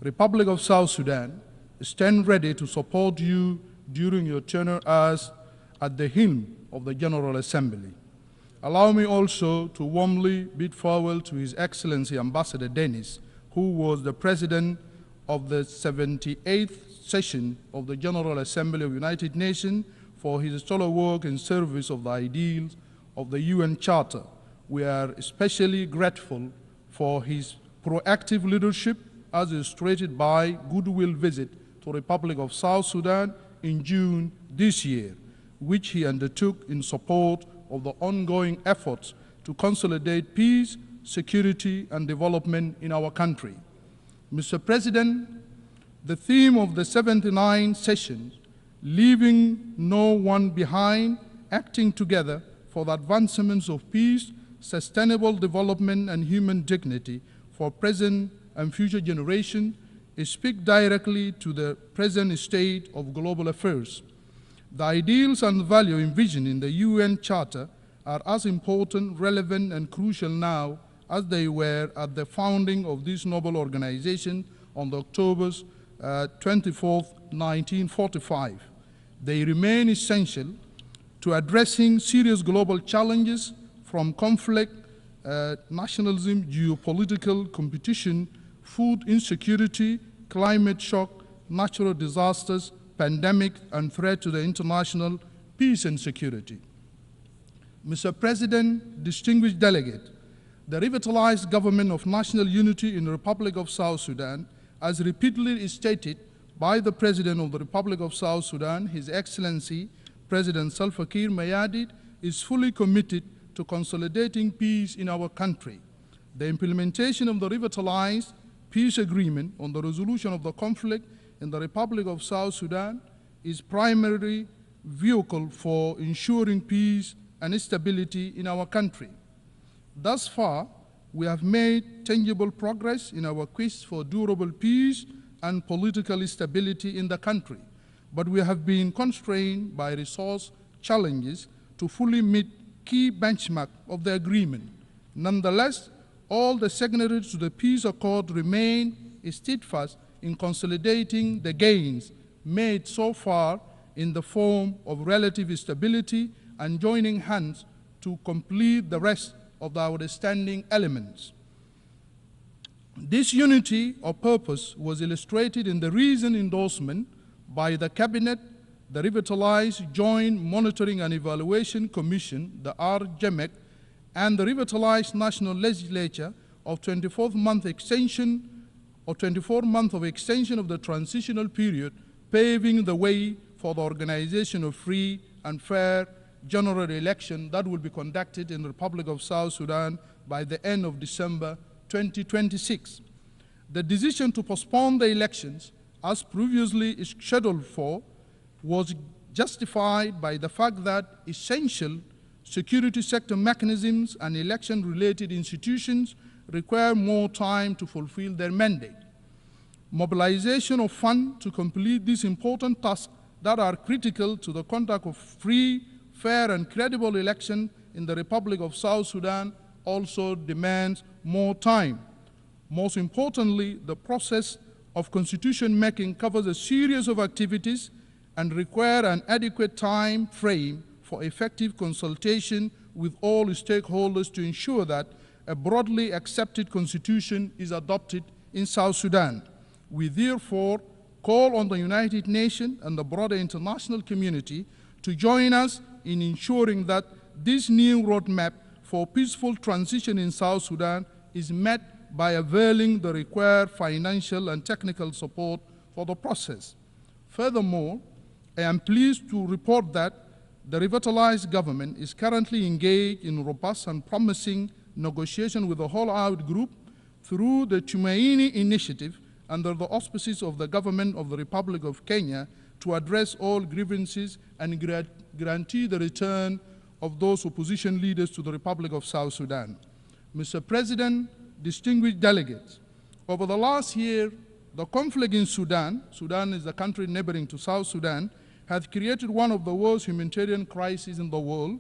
Speaker 7: Republic of South Sudan stand ready to support you during your tenure as at the helm of the General Assembly. Allow me also to warmly bid farewell to His Excellency Ambassador Dennis, who was the President of the 78th session of the General Assembly of United Nations for his stellar work in service of the ideals of the UN Charter. We are especially grateful for his proactive leadership as illustrated by goodwill visit to the Republic of South Sudan in June this year, which he undertook in support of the ongoing efforts to consolidate peace, security, and development in our country. Mr. President, the theme of the 79th session, leaving no one behind, acting together for the advancements of peace, sustainable development, and human dignity for present and future generations, speak directly to the present state of global affairs.
Speaker 1: The ideals and value envisioned in the UN Charter are as important, relevant, and crucial now as they were at the founding of this noble organization on October 24, 1945. They remain essential to addressing serious global challenges from conflict, nationalism, geopolitical competition, food insecurity, climate shock, natural disasters, pandemic, and threat to the international peace and security. Mr. President, distinguished delegate, the revitalized government of national unity in the Republic of South Sudan, as repeatedly stated by the President of the Republic of South Sudan, His Excellency President Salva Kiir Mayardit, is fully committed to consolidating peace in our country. The implementation of the revitalized peace agreement on the resolution of the conflict in the Republic of South Sudan is primary vehicle for ensuring peace and stability in our country. Thus far, we have made tangible progress in our quest for durable peace and political stability in the country, but we have been constrained by resource challenges to fully meet key benchmarks of the agreement. Nonetheless, all the signatories to the peace accord remain steadfast in consolidating the gains made so far in the form of relative stability and joining hands to complete the rest of the outstanding elements. This unity of purpose was illustrated in the recent endorsement by the Cabinet, the revitalized Joint Monitoring and Evaluation Commission, the RJMEC, and the revitalized National Legislature of 24 month extension of the transitional period, paving the way for the organization of free and fair general election that will be conducted in the Republic of South Sudan by the end of December 2026. The decision to postpone the elections, as previously scheduled for, was justified by the fact that essential security sector mechanisms and election-related institutions require more time to fulfill their mandate. Mobilization of funds to complete these important tasks that are critical to the conduct of free, fair, and credible election in the Republic of South Sudan also demands more time. Most importantly, the process of constitution making covers a series of activities and require an adequate time frame for effective consultation with all stakeholders to ensure that a broadly accepted constitution is adopted in South Sudan. We therefore call on the United Nations and the broader international community to join us in ensuring that this new roadmap for peaceful transition in South Sudan is met by availing the required financial and technical support for the process. Furthermore, I am pleased to report that the revitalized government is currently engaged in robust and promising negotiation with the All-Out Group through the Tumaini Initiative under the auspices of the government of the Republic of Kenya to address all grievances and guarantee the return of those opposition leaders to the Republic of South Sudan. Mr. President, distinguished delegates, over the last year, the conflict in Sudan is the country neighboring to South Sudan, has created one of the worst humanitarian crises in the world.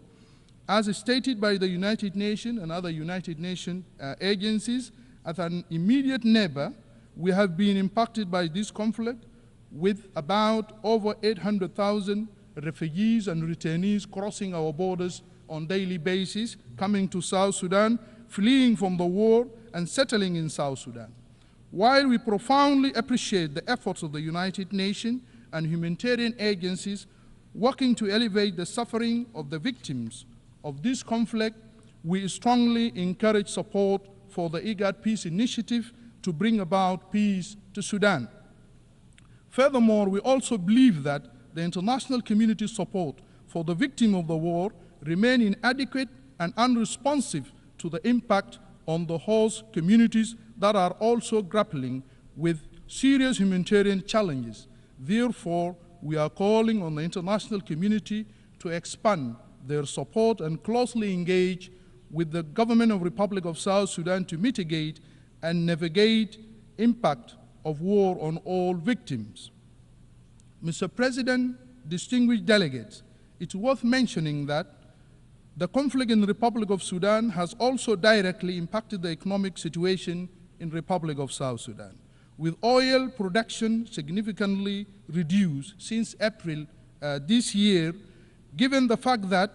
Speaker 1: As stated by the United Nations and other United Nations agencies, as an immediate neighbor, we have been impacted by this conflict with about over 800,000 refugees and returnees crossing our borders on a daily basis, coming to South Sudan, fleeing from the war and settling in South Sudan. While we profoundly appreciate the efforts of the United Nations and humanitarian agencies working to elevate the suffering of the victims of this conflict, we strongly encourage support for the IGAD Peace Initiative to bring about peace to Sudan. Furthermore, we also believe that the international community's support for the victim of the war remain inadequate and unresponsive to the impact on the host communities that are also grappling with serious humanitarian challenges. Therefore, we are calling on the international community to expand their support and closely engage with the government of the Republic of South Sudan to mitigate and navigate impact of war on all victims. Mr. President, distinguished delegates, it's worth mentioning that the conflict in the Republic of Sudan has also directly impacted the economic situation in the Republic of South Sudan, with oil production significantly reduced since April this year, given the fact that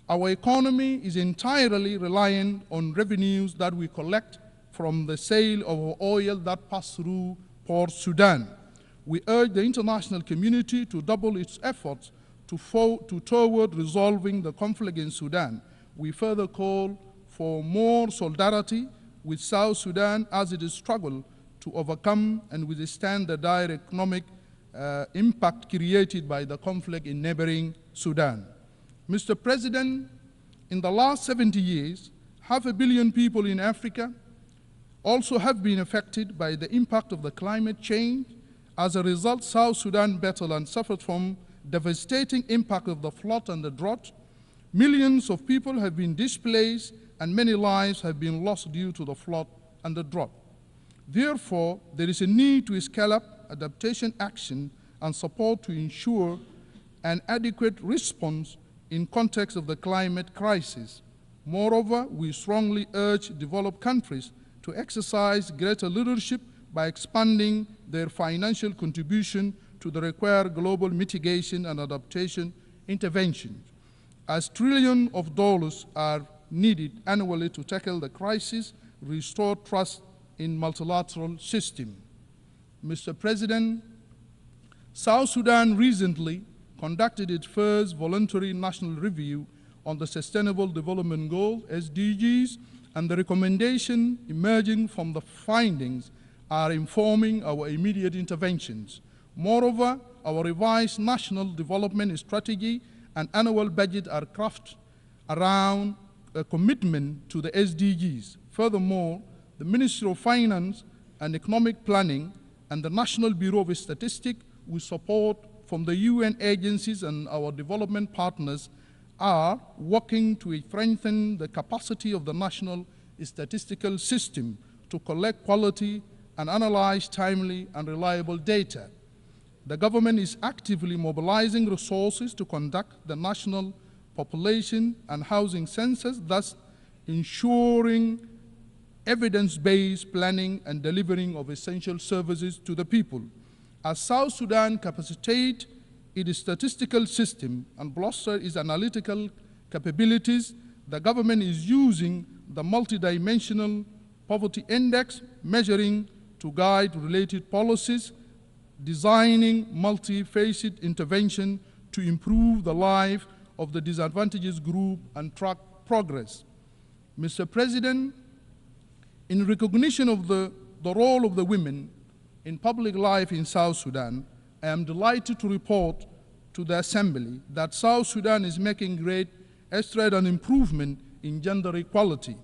Speaker 1: our economy is entirely reliant on revenues that we collect from the sale of oil that pass through Port Sudan. We urge the international community to double its efforts toward resolving the conflict in Sudan. We further call for more solidarity with South Sudan as it is struggled to overcome and withstand the dire economic impact created by the conflict in neighboring Sudan. Mr. President, in the last 70 years, 500 million people in Africa also have been affected by the impact of the climate change. As a result, South Sudan battled and suffered from devastating impact of the flood and the drought. Millions of people have been displaced and many lives have been lost due to the flood and the drought. Therefore, there is a need to scale up adaptation action and support to ensure an adequate response in context of the climate crisis. Moreover, we strongly urge developed countries to exercise greater leadership by expanding their financial contribution to the required global mitigation and adaptation interventions, as trillions of dollars are needed annually to tackle the crisis, restore trust in multilateral system. Mr. President, South Sudan recently conducted its first voluntary national review on the Sustainable Development Goals, SDGs, and the recommendation emerging from the findings are informing our immediate interventions. Moreover, our revised national development strategy and annual budget are crafted around a commitment to the SDGs. Furthermore, the Ministry of Finance and Economic Planning and the National Bureau of Statistics, with support from the UN agencies and our development partners, are working to strengthen the capacity of the national statistical system to collect quality and analyze timely and reliable data. The government is actively mobilizing resources to conduct the national population and housing census, thus ensuring evidence-based planning and delivering of essential services to the people. As South Sudan capacitates its statistical system and bolsters its analytical capabilities, the government is using the multidimensional poverty index measuring to guide related policies, designing multi-faceted intervention to improve the life of the disadvantaged group and track progress. Mr. President, in recognition of the role of the women in public life in South Sudan, I am delighted to report to the Assembly that South Sudan is making great strides and improvement in gender equality.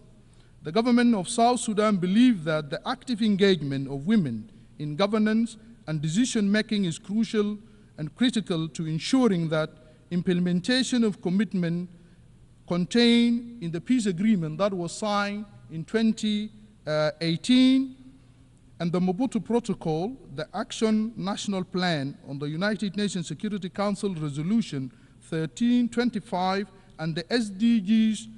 Speaker 1: The government of South Sudan believes that the active engagement of women in governance and decision-making is crucial and critical to ensuring that implementation of commitment contained in the peace agreement that was signed in 2018 and the Mobutu Protocol, the Action National Plan on the United Nations Security Council Resolution 1325 and the SDGs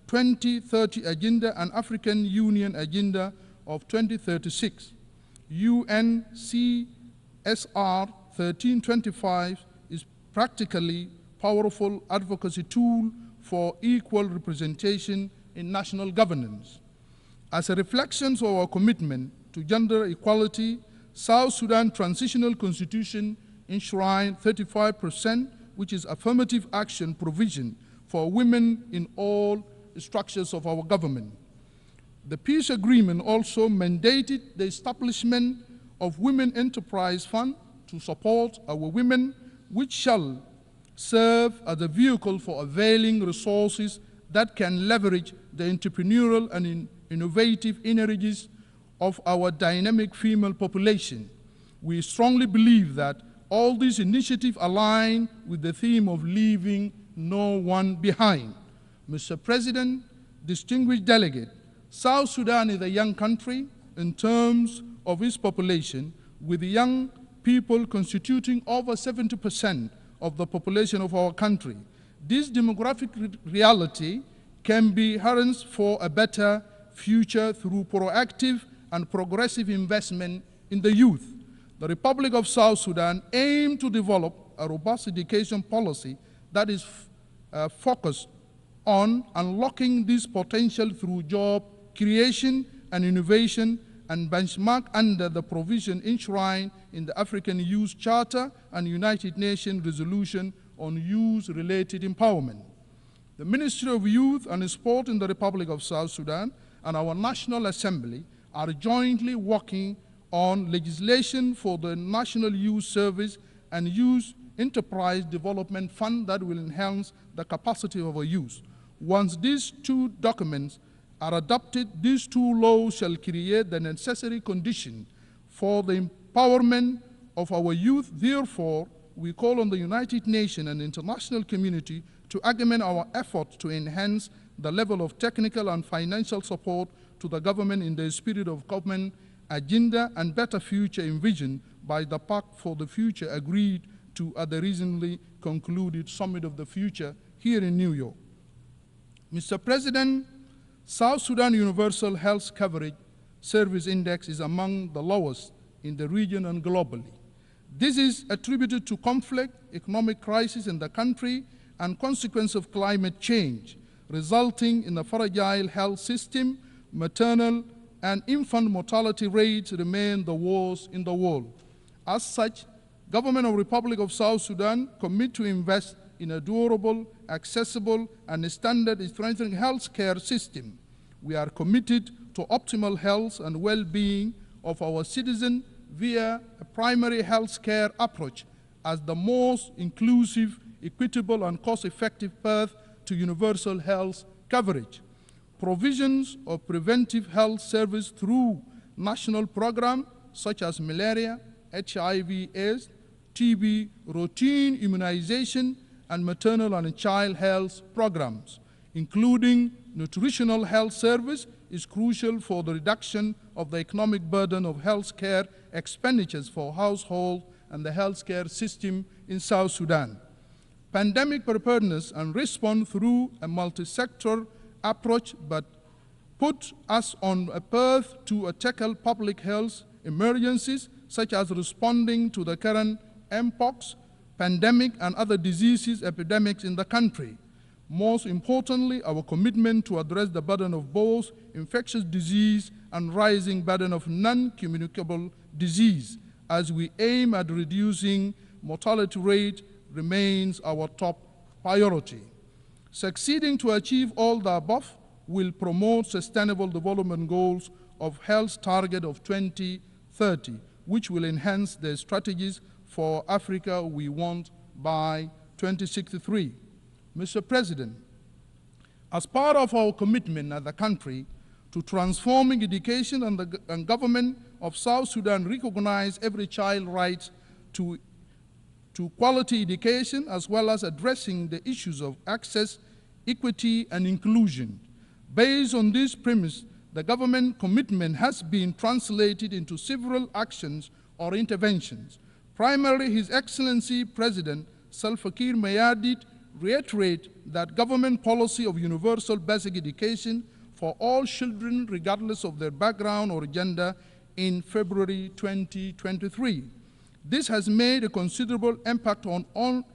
Speaker 1: 2030 Agenda and African Union Agenda of 2036. UNCSR 1325 is practically powerful advocacy tool for equal representation in national governance. As a reflection of our commitment to gender equality, South Sudan Transitional Constitution enshrined 35%, which is affirmative action provision for women in all structures of our government. The peace agreement also mandated the establishment of Women Enterprise Fund to support our women, which shall serve as a vehicle for availing resources that can leverage the entrepreneurial and innovative energies of our dynamic female population. We strongly believe that all these initiatives align with the theme of leaving no one behind. Mr. President, distinguished delegate, South Sudan is a young country in terms of its population, with young people constituting over 70% of the population of our country. This demographic reality can be harnessed for a better future through proactive and progressive investment in the youth. The Republic of South Sudan aims to develop a robust education policy that is focused on unlocking this potential through job creation and innovation, and benchmark under the provision enshrined in the African Youth Charter and United Nations Resolution on Youth-Related Empowerment. The Ministry of Youth and Sport in the Republic of South Sudan and our National Assembly are jointly working on legislation for the National Youth Service and Youth Enterprise Development Fund that will enhance the capacity of our youth. Once these two documents are adopted, these two laws shall create the necessary condition for the empowerment of our youth. Therefore, we call on the United Nations and international community to augment our efforts to enhance the level of technical and financial support to the government in the spirit of government agenda and better future envisioned by the Pact for the Future agreed to at the recently concluded Summit of the Future here in New York. Mr. President, South Sudan Universal Health Coverage Service Index is among the lowest in the region and globally. This is attributed to conflict, economic crisis in the country, and consequence of climate change, resulting in a fragile health system. Maternal and infant mortality rates remain the worst in the world. As such, Government of Republic of South Sudan commit to invest in a durable, accessible, and standard strengthening health care system. We are committed to optimal health and well-being of our citizens via a primary health care approach as the most inclusive, equitable, and cost-effective path to universal health coverage. Provisions of preventive health service through national programs such as malaria, HIV/AIDS, TB, routine immunization, and maternal and child health programs, including nutritional health service, is crucial for the reduction of the economic burden of health care expenditures for households and the health care system in South Sudan. Pandemic preparedness and response through a multi-sector approach but put us on a path to tackle public health emergencies such as responding to the current mpox pandemic and other diseases epidemics in the country. Most importantly, our commitment to address the burden of both infectious disease and rising burden of non-communicable disease as we aim at reducing mortality rate remains our top priority. Succeeding to achieve all the above will promote sustainable development goals of health target of 2030, which will enhance the strategies for Africa we want by 2063. Mr. President, as part of our commitment as a country to transforming education and government of South Sudan recognize every child's right to quality education as well as addressing the issues of access, equity, and inclusion. Based on this premise, the government commitment has been translated into several actions or interventions. Primarily, His Excellency President Salva Kiir Mayardit reiterate that government policy of universal basic education for all children regardless of their background or gender in February 2023. This has made a considerable impact on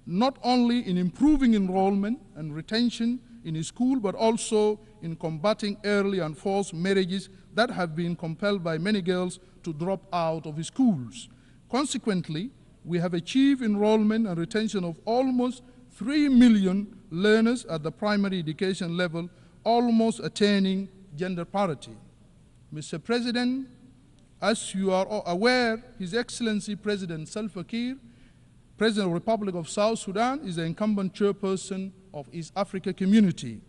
Speaker 1: not only in improving enrollment and retention in school, but also in combating early and forced marriages that have been compelled by many girls to drop out of schools. Consequently, we have achieved enrollment and retention of almost 3 million learners at the primary education level, almost attaining gender parity. Mr. President, as you are aware, His Excellency President Salva Kiir, President of the Republic of South Sudan, is the incumbent chairperson of East Africa Community,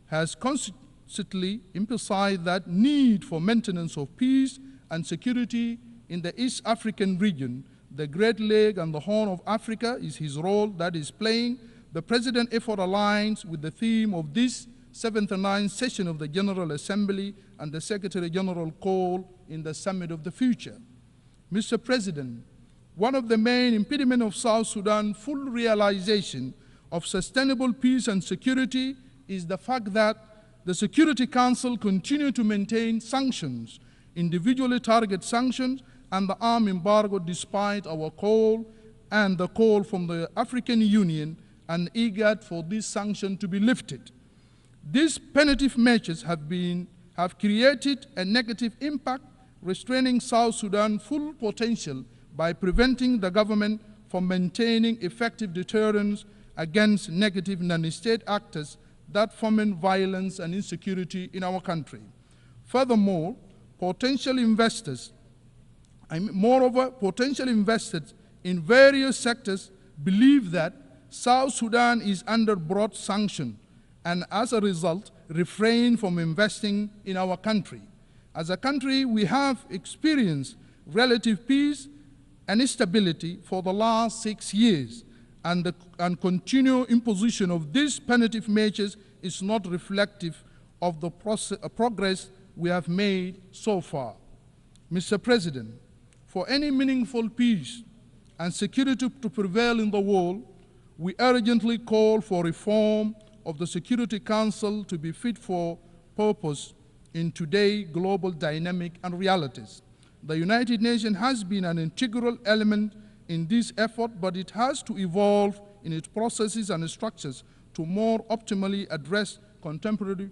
Speaker 1: has constantly emphasized that need for maintenance of peace and security in the East African region. The Great Lake and the Horn of Africa is his role that is playing. The President's effort aligns with the theme of this 7th and 9th session of the General Assembly and the Secretary General call in the Summit of the Future. Mr. President, One of the main impediments of South Sudan's full realization of sustainable peace and security is the fact that the Security Council continues to maintain sanctions, individually targeted sanctions, and the arms embargo despite our call and the call from the African Union and IGAD for this sanction to be lifted. These punitive measures have created a negative impact, restraining South Sudan's full potential by preventing the government from maintaining effective deterrence against negative non-state actors that foment violence and insecurity in our country. Furthermore, potential investors in various sectors believe that South Sudan is under broad sanction and as a result refrain from investing in our country. As a country, we have experienced relative peace and stability for the last 6 years, and continued imposition of these punitive measures is not reflective of the progress we have made so far. Mr. President, for any meaningful peace and security to prevail in the world, we urgently call for reform of the Security Council to be fit for purpose in today's global dynamic and realities. The United Nations has been an integral element in this effort, but it has to evolve in its processes and structures to more optimally address contemporary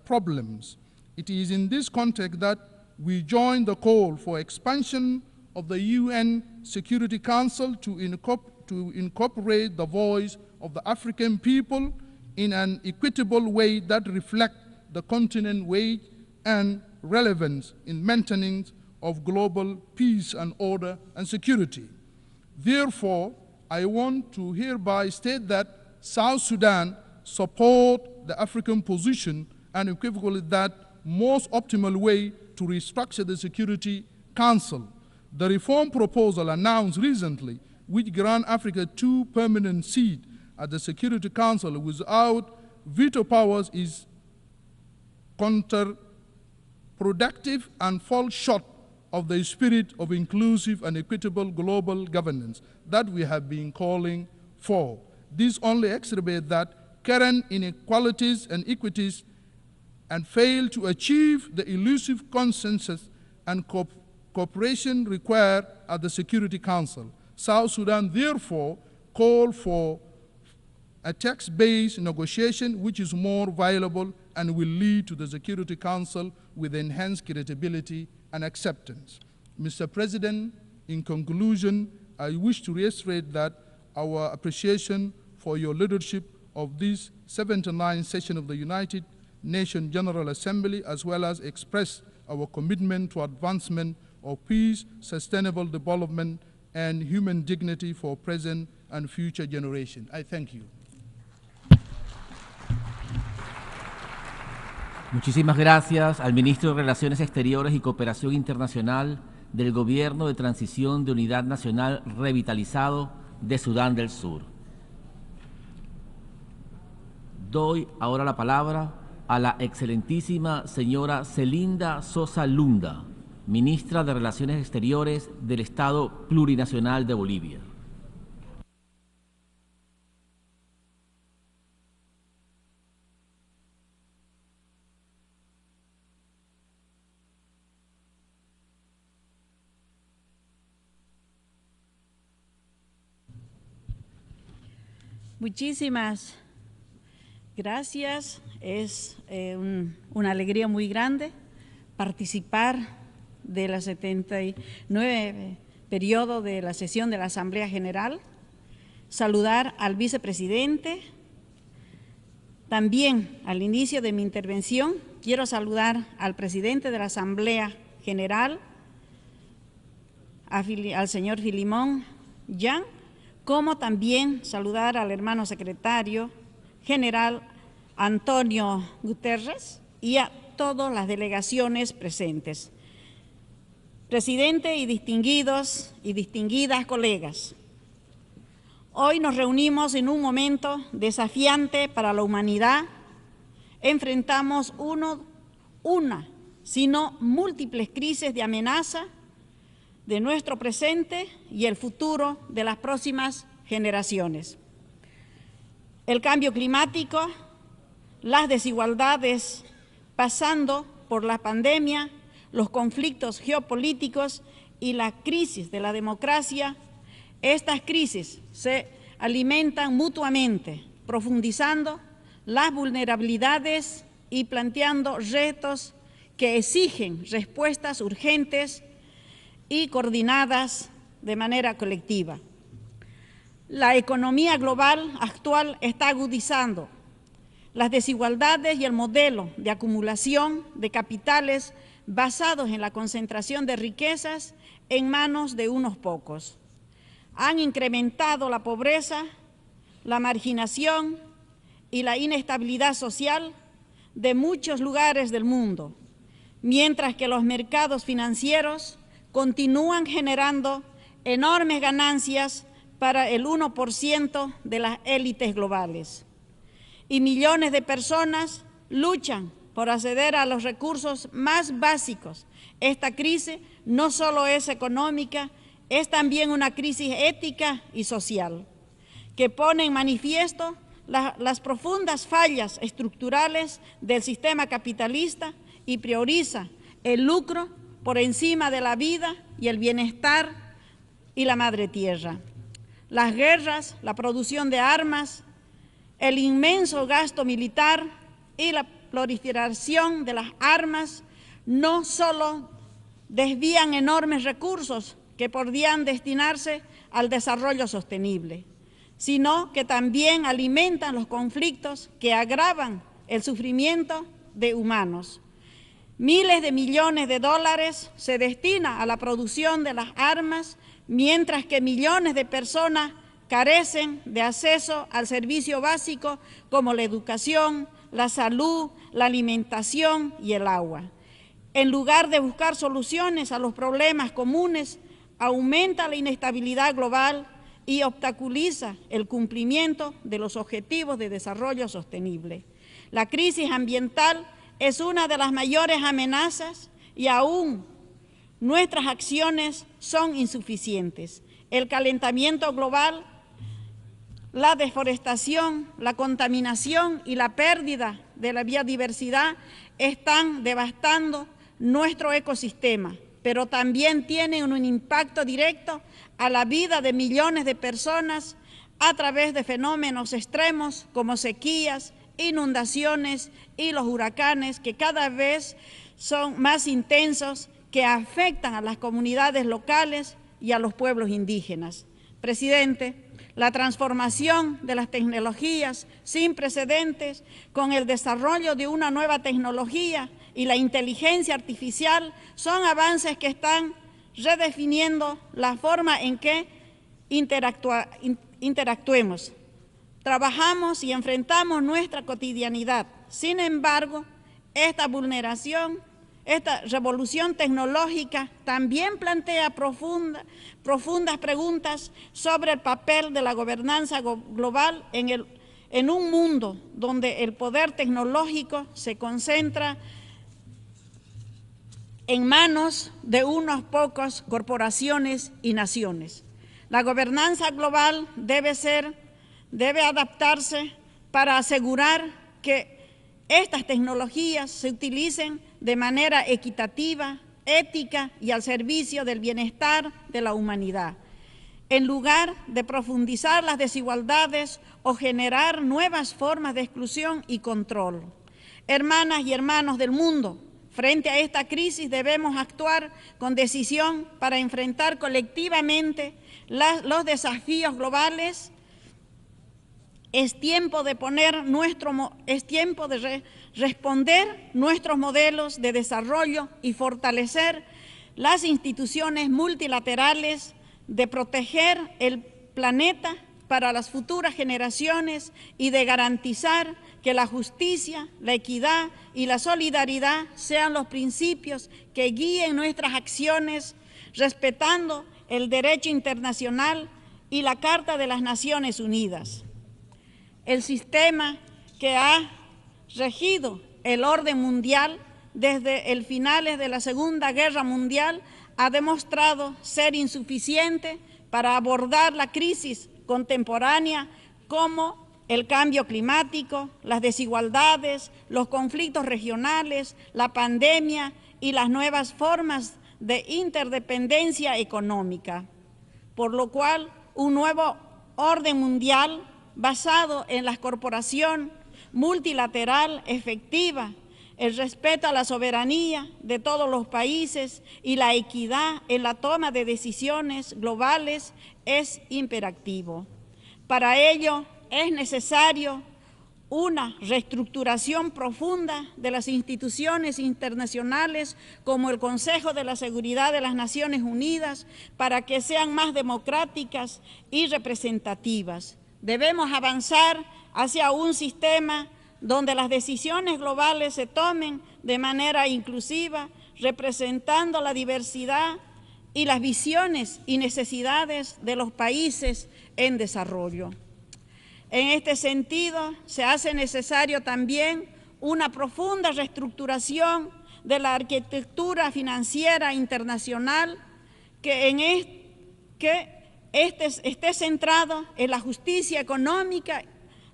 Speaker 1: problems. It is in this context that we join the call for expansion of the UN Security Council to incorporate the voice of the African people in an equitable way that reflects the continent's weight and relevance in maintaining of global peace and order and security. Therefore, I want to hereby state that South Sudan supports the African position and equivocally that most optimal way to restructure the Security Council. The reform proposal announced recently, which grants Africa 2 permanent seats at the Security Council without veto powers, is counterproductive and falls short of the spirit of inclusive and equitable global governance that we have been calling for. This only exacerbates that current inequalities and equities and fail to achieve the elusive consensus and cooperation required at the Security Council. South Sudan therefore called for a text-based negotiation which is more viable and will lead to the Security Council with enhanced credibility and acceptance. Mr. President, in conclusion, I wish to reiterate that our appreciation for your leadership of this 79th session of the United Nations General Assembly, as well as express our commitment to advancement of peace, sustainable development, and human dignity for present and future generations. I thank you.
Speaker 19: Muchísimas gracias al Ministro de Relaciones Exteriores y Cooperación Internacional del Gobierno de Transición de Unidad Nacional Revitalizado de Sudán del Sur. Doy ahora la palabra a la excelentísima señora Celinda Sosa Lunda, Ministra de Relaciones Exteriores del Estado Plurinacional de Bolivia.
Speaker 3: Muchísimas gracias. Es una alegría muy grande participar de la 79 periodo de la sesión de la Asamblea General, saludar al vicepresidente. También al inicio de mi intervención quiero saludar al presidente de la Asamblea General, al señor Filimón Yang, como también saludar al hermano secretario general Antonio Guterres y a todas las delegaciones presentes. Presidente y distinguidos y distinguidas colegas, hoy nos reunimos en un momento desafiante para la humanidad. Enfrentamos sino múltiples crisis de amenaza de nuestro presente y el futuro de las próximas generaciones. El cambio climático, las desigualdades, pasando por la pandemia, los conflictos geopolíticos y la crisis de la democracia, estas crisis se alimentan mutuamente, profundizando las vulnerabilidades y planteando retos que exigen respuestas urgentes y coordinadas de manera colectiva. La economía global actual está agudizando las desigualdades y el modelo de acumulación de capitales basados en la concentración de riquezas en manos de unos pocos. Han incrementado la pobreza, la marginación y la inestabilidad social de muchos lugares del mundo, mientras que los mercados financieros continúan generando enormes ganancias para el 1% de las élites globales. Y millones de personas luchan por acceder a los recursos más básicos. Esta crisis no solo es económica, es también una crisis ética y social, que pone en manifiesto las profundas fallas estructurales del sistema capitalista y prioriza el lucro por encima de la vida y el bienestar y la madre tierra. Las guerras, la producción de armas, el inmenso gasto militar y la proliferación de las armas no solo desvían enormes recursos que podrían destinarse al desarrollo sostenible, sino que también alimentan los conflictos que agravan el sufrimiento de humanos. Miles de millones de dólares se destinan a la producción de las armas, mientras que millones de personas carecen de acceso al servicio básico como la educación, la salud, la alimentación y el agua. En lugar de buscar soluciones a los problemas comunes, aumenta la inestabilidad global y obstaculiza el cumplimiento de los objetivos de desarrollo sostenible. La crisis ambiental es una de las mayores amenazas y aún nuestras acciones son insuficientes. El calentamiento global, la deforestación, la contaminación y la pérdida de la biodiversidad están devastando nuestro ecosistema, pero también tienen un impacto directo a la vida de millones de personas a través de fenómenos extremos como sequías, inundaciones y los huracanes que cada vez son más intensos, que afectan a las comunidades locales y a los pueblos indígenas. Presidente, la transformación de las tecnologías sin precedentes con el desarrollo de una nueva tecnología y la inteligencia artificial son avances que están redefiniendo la forma en que interactuemos, trabajamos y enfrentamos nuestra cotidianidad. Sin embargo, esta revolución tecnológica también plantea profundas preguntas sobre el papel de la gobernanza global en un mundo donde el poder tecnológico se concentra en manos de unos pocos corporaciones y naciones. La gobernanza global debe adaptarse para asegurar que estas tecnologías se utilicen de manera equitativa, ética y al servicio del bienestar de la humanidad, en lugar de profundizar las desigualdades o generar nuevas formas de exclusión y control. Hermanas y hermanos del mundo, frente a esta crisis debemos actuar con decisión para enfrentar colectivamente los desafíos globales. Es tiempo de responder nuestros modelos de desarrollo y fortalecer las instituciones multilaterales, de proteger el planeta para las futuras generaciones y de garantizar que la justicia, la equidad y la solidaridad sean los principios que guíen nuestras acciones, respetando el derecho internacional y la Carta de las Naciones Unidas. El sistema que ha regido el orden mundial desde el finales de la Segunda Guerra Mundial ha demostrado ser insuficiente para abordar la crisis contemporánea como el cambio climático, las desigualdades, los conflictos regionales, la pandemia y las nuevas formas de interdependencia económica, por lo cual un nuevo orden mundial basado en la corporación multilateral efectiva, el respeto a la soberanía de todos los países y la equidad en la toma de decisiones globales es imperativo. Para ello es necesario una reestructuración profunda de las instituciones internacionales como el Consejo de la Seguridad de las Naciones Unidas para que sean más democráticas y representativas. Debemos avanzar hacia un sistema donde las decisiones globales se tomen de manera inclusiva, representando la diversidad y las visiones y necesidades de los países en desarrollo. En este sentido, se hace necesario también una profunda reestructuración de la arquitectura financiera internacional que esté centrado en la justicia económica,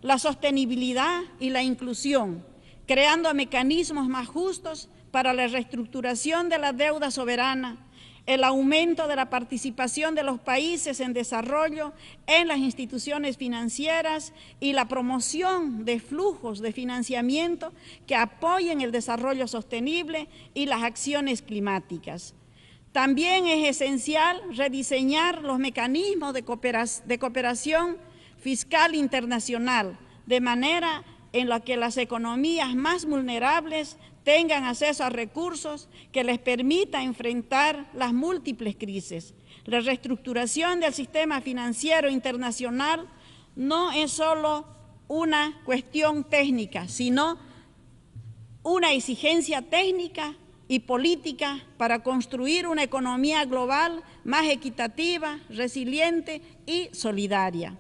Speaker 3: la sostenibilidad y la inclusión, creando mecanismos más justos para la reestructuración de la deuda soberana, el aumento de la participación de los países en desarrollo en las instituciones financieras y la promoción de flujos de financiamiento que apoyen el desarrollo sostenible y las acciones climáticas. También es esencial rediseñar los mecanismos de cooperación fiscal internacional, de manera en la que las economías más vulnerables tengan acceso a recursos que les permita enfrentar las múltiples crisis. La reestructuración del sistema financiero internacional no es solo una cuestión técnica, sino una exigencia técnica y política para construir una economía global más equitativa, resiliente y solidaria.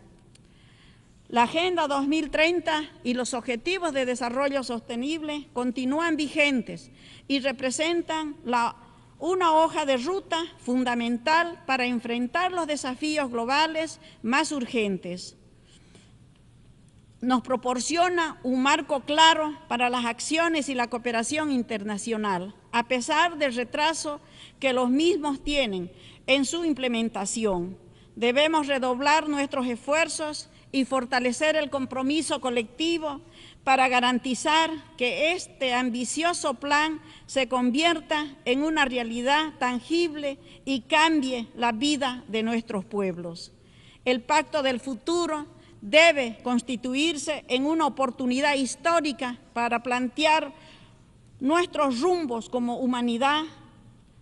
Speaker 3: La Agenda 2030 y los Objetivos de Desarrollo Sostenible continúan vigentes y representan una hoja de ruta fundamental para enfrentar los desafíos globales más urgentes. Nos proporciona un marco claro para las acciones y la cooperación internacional, a pesar del retraso que los mismos tienen en su implementación. Debemos redoblar nuestros esfuerzos y fortalecer el compromiso colectivo para garantizar que este ambicioso plan se convierta en una realidad tangible y cambie la vida de nuestros pueblos. El Pacto del Futuro debe constituirse en una oportunidad histórica para plantear nuestros rumbos como humanidad.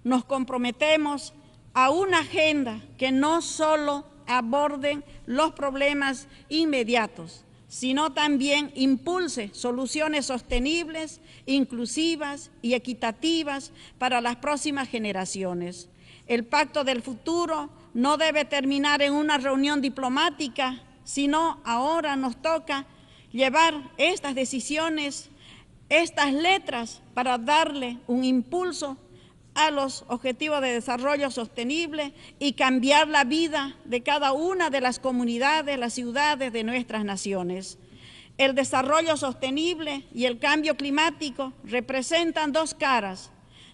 Speaker 3: Nos comprometemos a una agenda que no solo aborden los problemas inmediatos, sino también impulse soluciones sostenibles, inclusivas y equitativas para las próximas generaciones. El Pacto del Futuro no debe terminar en una reunión diplomática, sino ahora nos toca llevar estas decisiones, estas letras, para darle un impulso a los Objetivos de Desarrollo Sostenible y cambiar la vida de cada una de las comunidades, las ciudades de nuestras naciones. El desarrollo sostenible y el cambio climático representan dos caras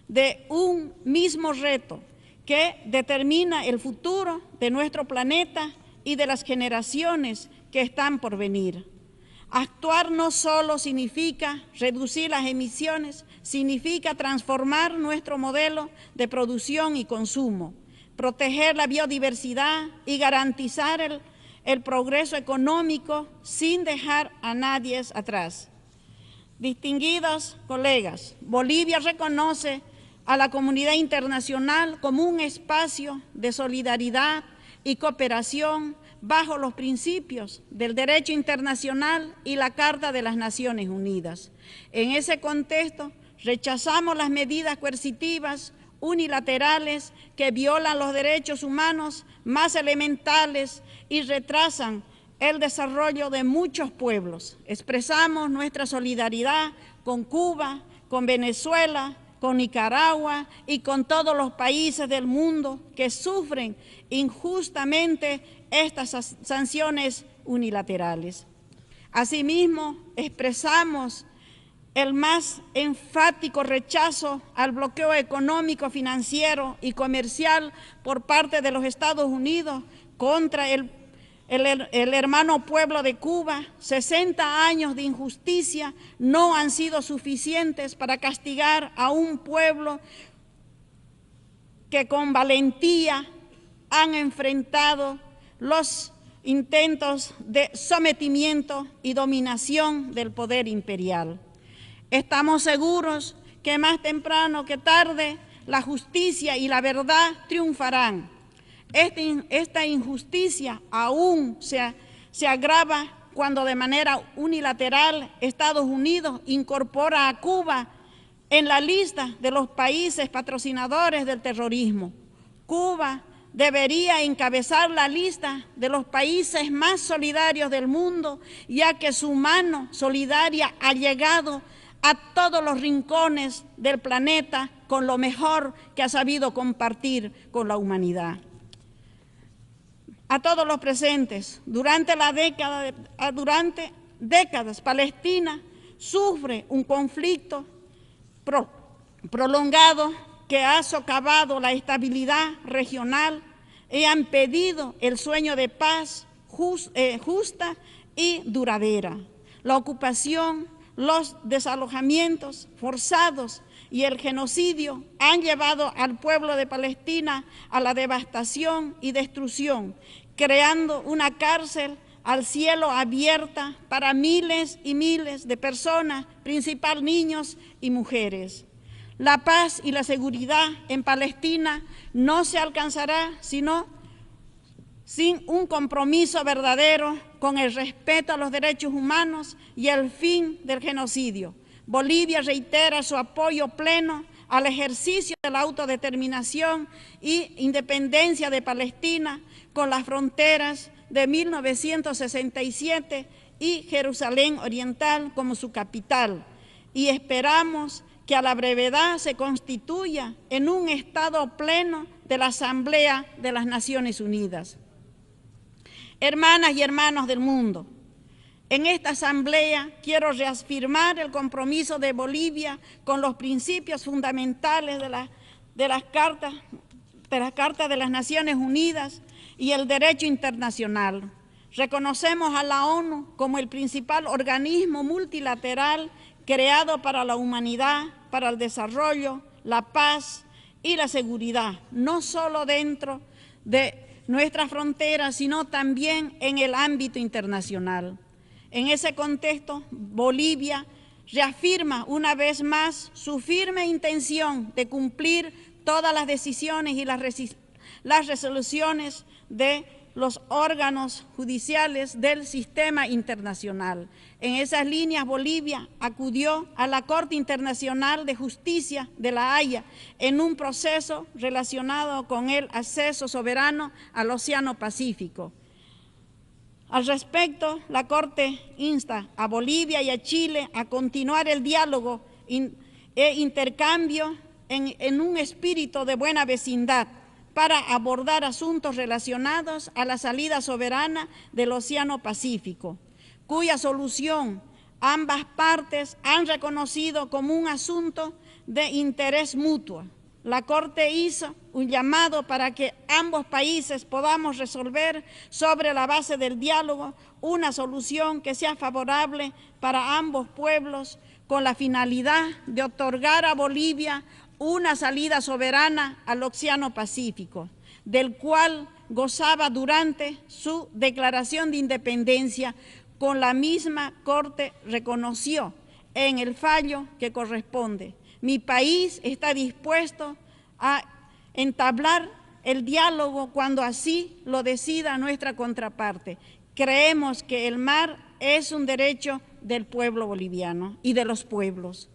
Speaker 3: de un mismo reto que determina el futuro de nuestro planeta y de las generaciones que están por venir. Actuar no solo significa reducir las emisiones, significa transformar nuestro modelo de producción y consumo, proteger la biodiversidad y garantizar el progreso económico sin dejar a nadie atrás. Distinguidos colegas, Bolivia reconoce a la comunidad internacional como un espacio de solidaridad y cooperación bajo los principios del derecho internacional y la Carta de las Naciones Unidas. En ese contexto, rechazamos las medidas coercitivas unilaterales que violan los derechos humanos más elementales y retrasan el desarrollo de muchos pueblos. Expresamos nuestra solidaridad con Cuba, con Venezuela, con Nicaragua y con todos los países del mundo que sufren injustamente estas sanciones unilaterales. Asimismo, expresamos el más enfático rechazo al bloqueo económico, financiero y comercial por parte de los Estados Unidos contra el hermano pueblo de Cuba. 60 años de injusticia no han sido suficientes para castigar a un pueblo que con valentía han enfrentado los intentos de sometimiento y dominación del poder imperial. Estamos seguros que más temprano que tarde la justicia y la verdad triunfarán. Esta injusticia aún se agrava cuando de manera unilateral Estados Unidos incorpora a Cuba en la lista de los países patrocinadores del terrorismo. Cuba debería encabezar la lista de los países más solidarios del mundo, ya que su mano solidaria ha llegado a todos los rincones del planeta con lo mejor que ha sabido compartir con la humanidad. A todos los presentes, durante décadas, Palestina sufre un conflicto prolongado que ha socavado la estabilidad regional y han impedido el sueño de paz justa y duradera. La ocupación, los desalojamientos forzados y el genocidio han llevado al pueblo de Palestina a la devastación y destrucción, creando una cárcel al cielo abierta para miles y miles de personas, principalmente niños y mujeres. La paz y la seguridad en Palestina no se alcanzará sino sin un compromiso verdadero con el respeto a los derechos humanos y el fin del genocidio. Bolivia reitera su apoyo pleno al ejercicio de la autodeterminación e independencia de Palestina con las fronteras de 1967 y Jerusalén Oriental como su capital, y esperamos que a la brevedad se constituya en un Estado pleno de la Asamblea de las Naciones Unidas. Hermanas y hermanos del mundo, en esta asamblea quiero reafirmar el compromiso de Bolivia con los principios fundamentales de la Carta de las Naciones Unidas y el derecho internacional. Reconocemos a la ONU como el principal organismo multilateral creado para la humanidad, para el desarrollo, la paz y la seguridad, no solo dentro de nuestras fronteras, sino también en el ámbito internacional. En ese contexto, Bolivia reafirma una vez más su firme intención de cumplir todas las decisiones y las resoluciones de los órganos judiciales del sistema internacional. En esas líneas, Bolivia acudió a la Corte Internacional de Justicia de La Haya en un proceso relacionado con el acceso soberano al Océano Pacífico. Al respecto, la Corte insta a Bolivia y a Chile a continuar el diálogo e intercambio en un espíritu de buena vecindad para abordar asuntos relacionados a la salida soberana del Océano Pacífico, cuya solución ambas partes han reconocido como un asunto de interés mutuo. La Corte hizo un llamado para que ambos países podamos resolver sobre la base del diálogo una solución que sea favorable para ambos pueblos con la finalidad de otorgar a Bolivia una salida soberana al Océano Pacífico, del cual gozaba durante su declaración de independencia, con la misma Corte reconoció en el fallo que corresponde. Mi país está dispuesto a entablar el diálogo cuando así lo decida nuestra contraparte. Creemos que el mar es un derecho del pueblo boliviano y de los pueblos.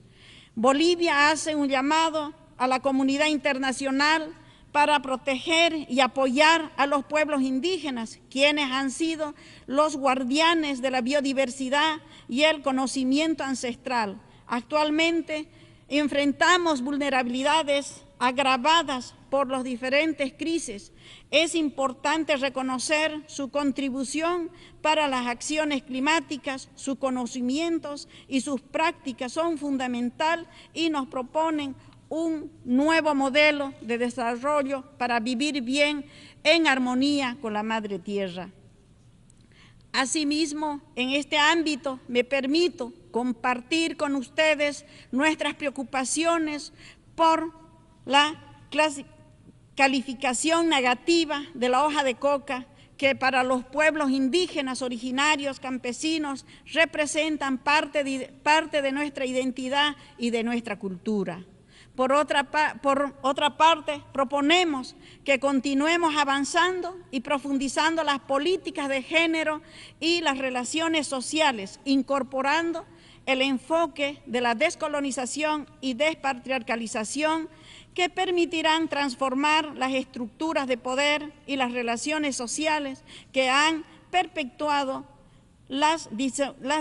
Speaker 3: Bolivia hace un llamado a la comunidad internacional para proteger y apoyar a los pueblos indígenas, quienes han sido los guardianes de la biodiversidad y el conocimiento ancestral. Actualmente, enfrentamos vulnerabilidades agravadas por las diferentes crisis. Es importante reconocer su contribución para las acciones climáticas, sus conocimientos y sus prácticas son fundamentales y nos proponen un nuevo modelo de desarrollo para vivir bien en armonía con la Madre Tierra. Asimismo, en este ámbito me permito compartir con ustedes nuestras preocupaciones por la calificación negativa de la hoja de coca que para los pueblos indígenas originarios campesinos representan parte de nuestra identidad y de nuestra cultura. Por otra parte, proponemos que continuemos avanzando y profundizando las políticas de género y las relaciones sociales, incorporando el enfoque de la descolonización y despatriarcalización que permitirán transformar las estructuras de poder y las relaciones sociales que han perpetuado las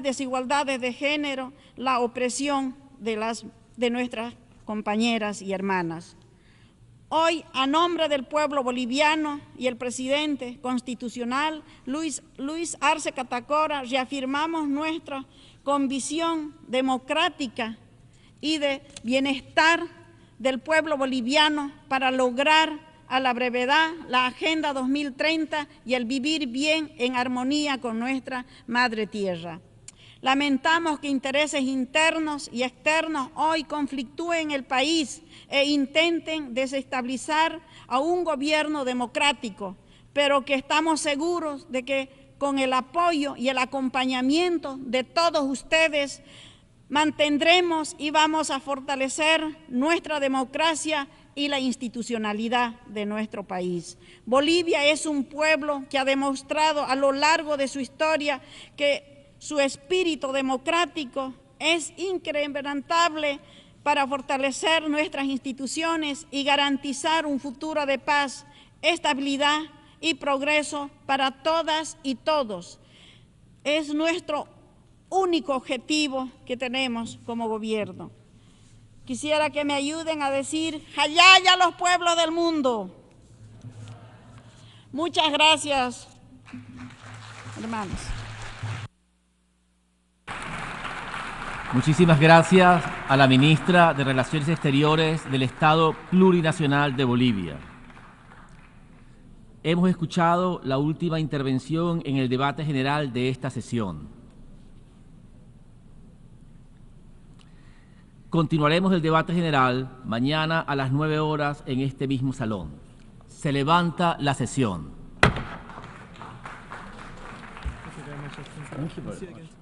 Speaker 3: desigualdades de género, la opresión de nuestras compañeras y hermanas. Hoy, a nombre del pueblo boliviano y el presidente constitucional Luis Arce Catacora, reafirmamos nuestra convicción democrática y de bienestar del pueblo boliviano para lograr a la brevedad la Agenda 2030 y el vivir bien en armonía con nuestra Madre Tierra. Lamentamos que intereses internos y externos hoy conflictúen el país e intenten desestabilizar a un gobierno democrático, pero que estamos seguros de que con el apoyo y el acompañamiento de todos ustedes mantendremos y vamos a fortalecer nuestra democracia y la institucionalidad de nuestro país. Bolivia es un pueblo que ha demostrado a lo largo de su historia que su espíritu democrático es incrementable para fortalecer nuestras instituciones y garantizar un futuro de paz, estabilidad y progreso para todas y todos. Es nuestro único objetivo que tenemos como gobierno. Quisiera que me ayuden a decir ¡Jayaya a los pueblos del mundo! Muchas gracias, hermanos.
Speaker 19: Muchísimas gracias a la ministra de Relaciones Exteriores del Estado Plurinacional de Bolivia. Hemos escuchado la última intervención en el debate general de esta sesión. Continuaremos el debate general mañana a las 9 horas en este mismo salón. Se levanta la sesión.
Speaker 4: Thank you very much.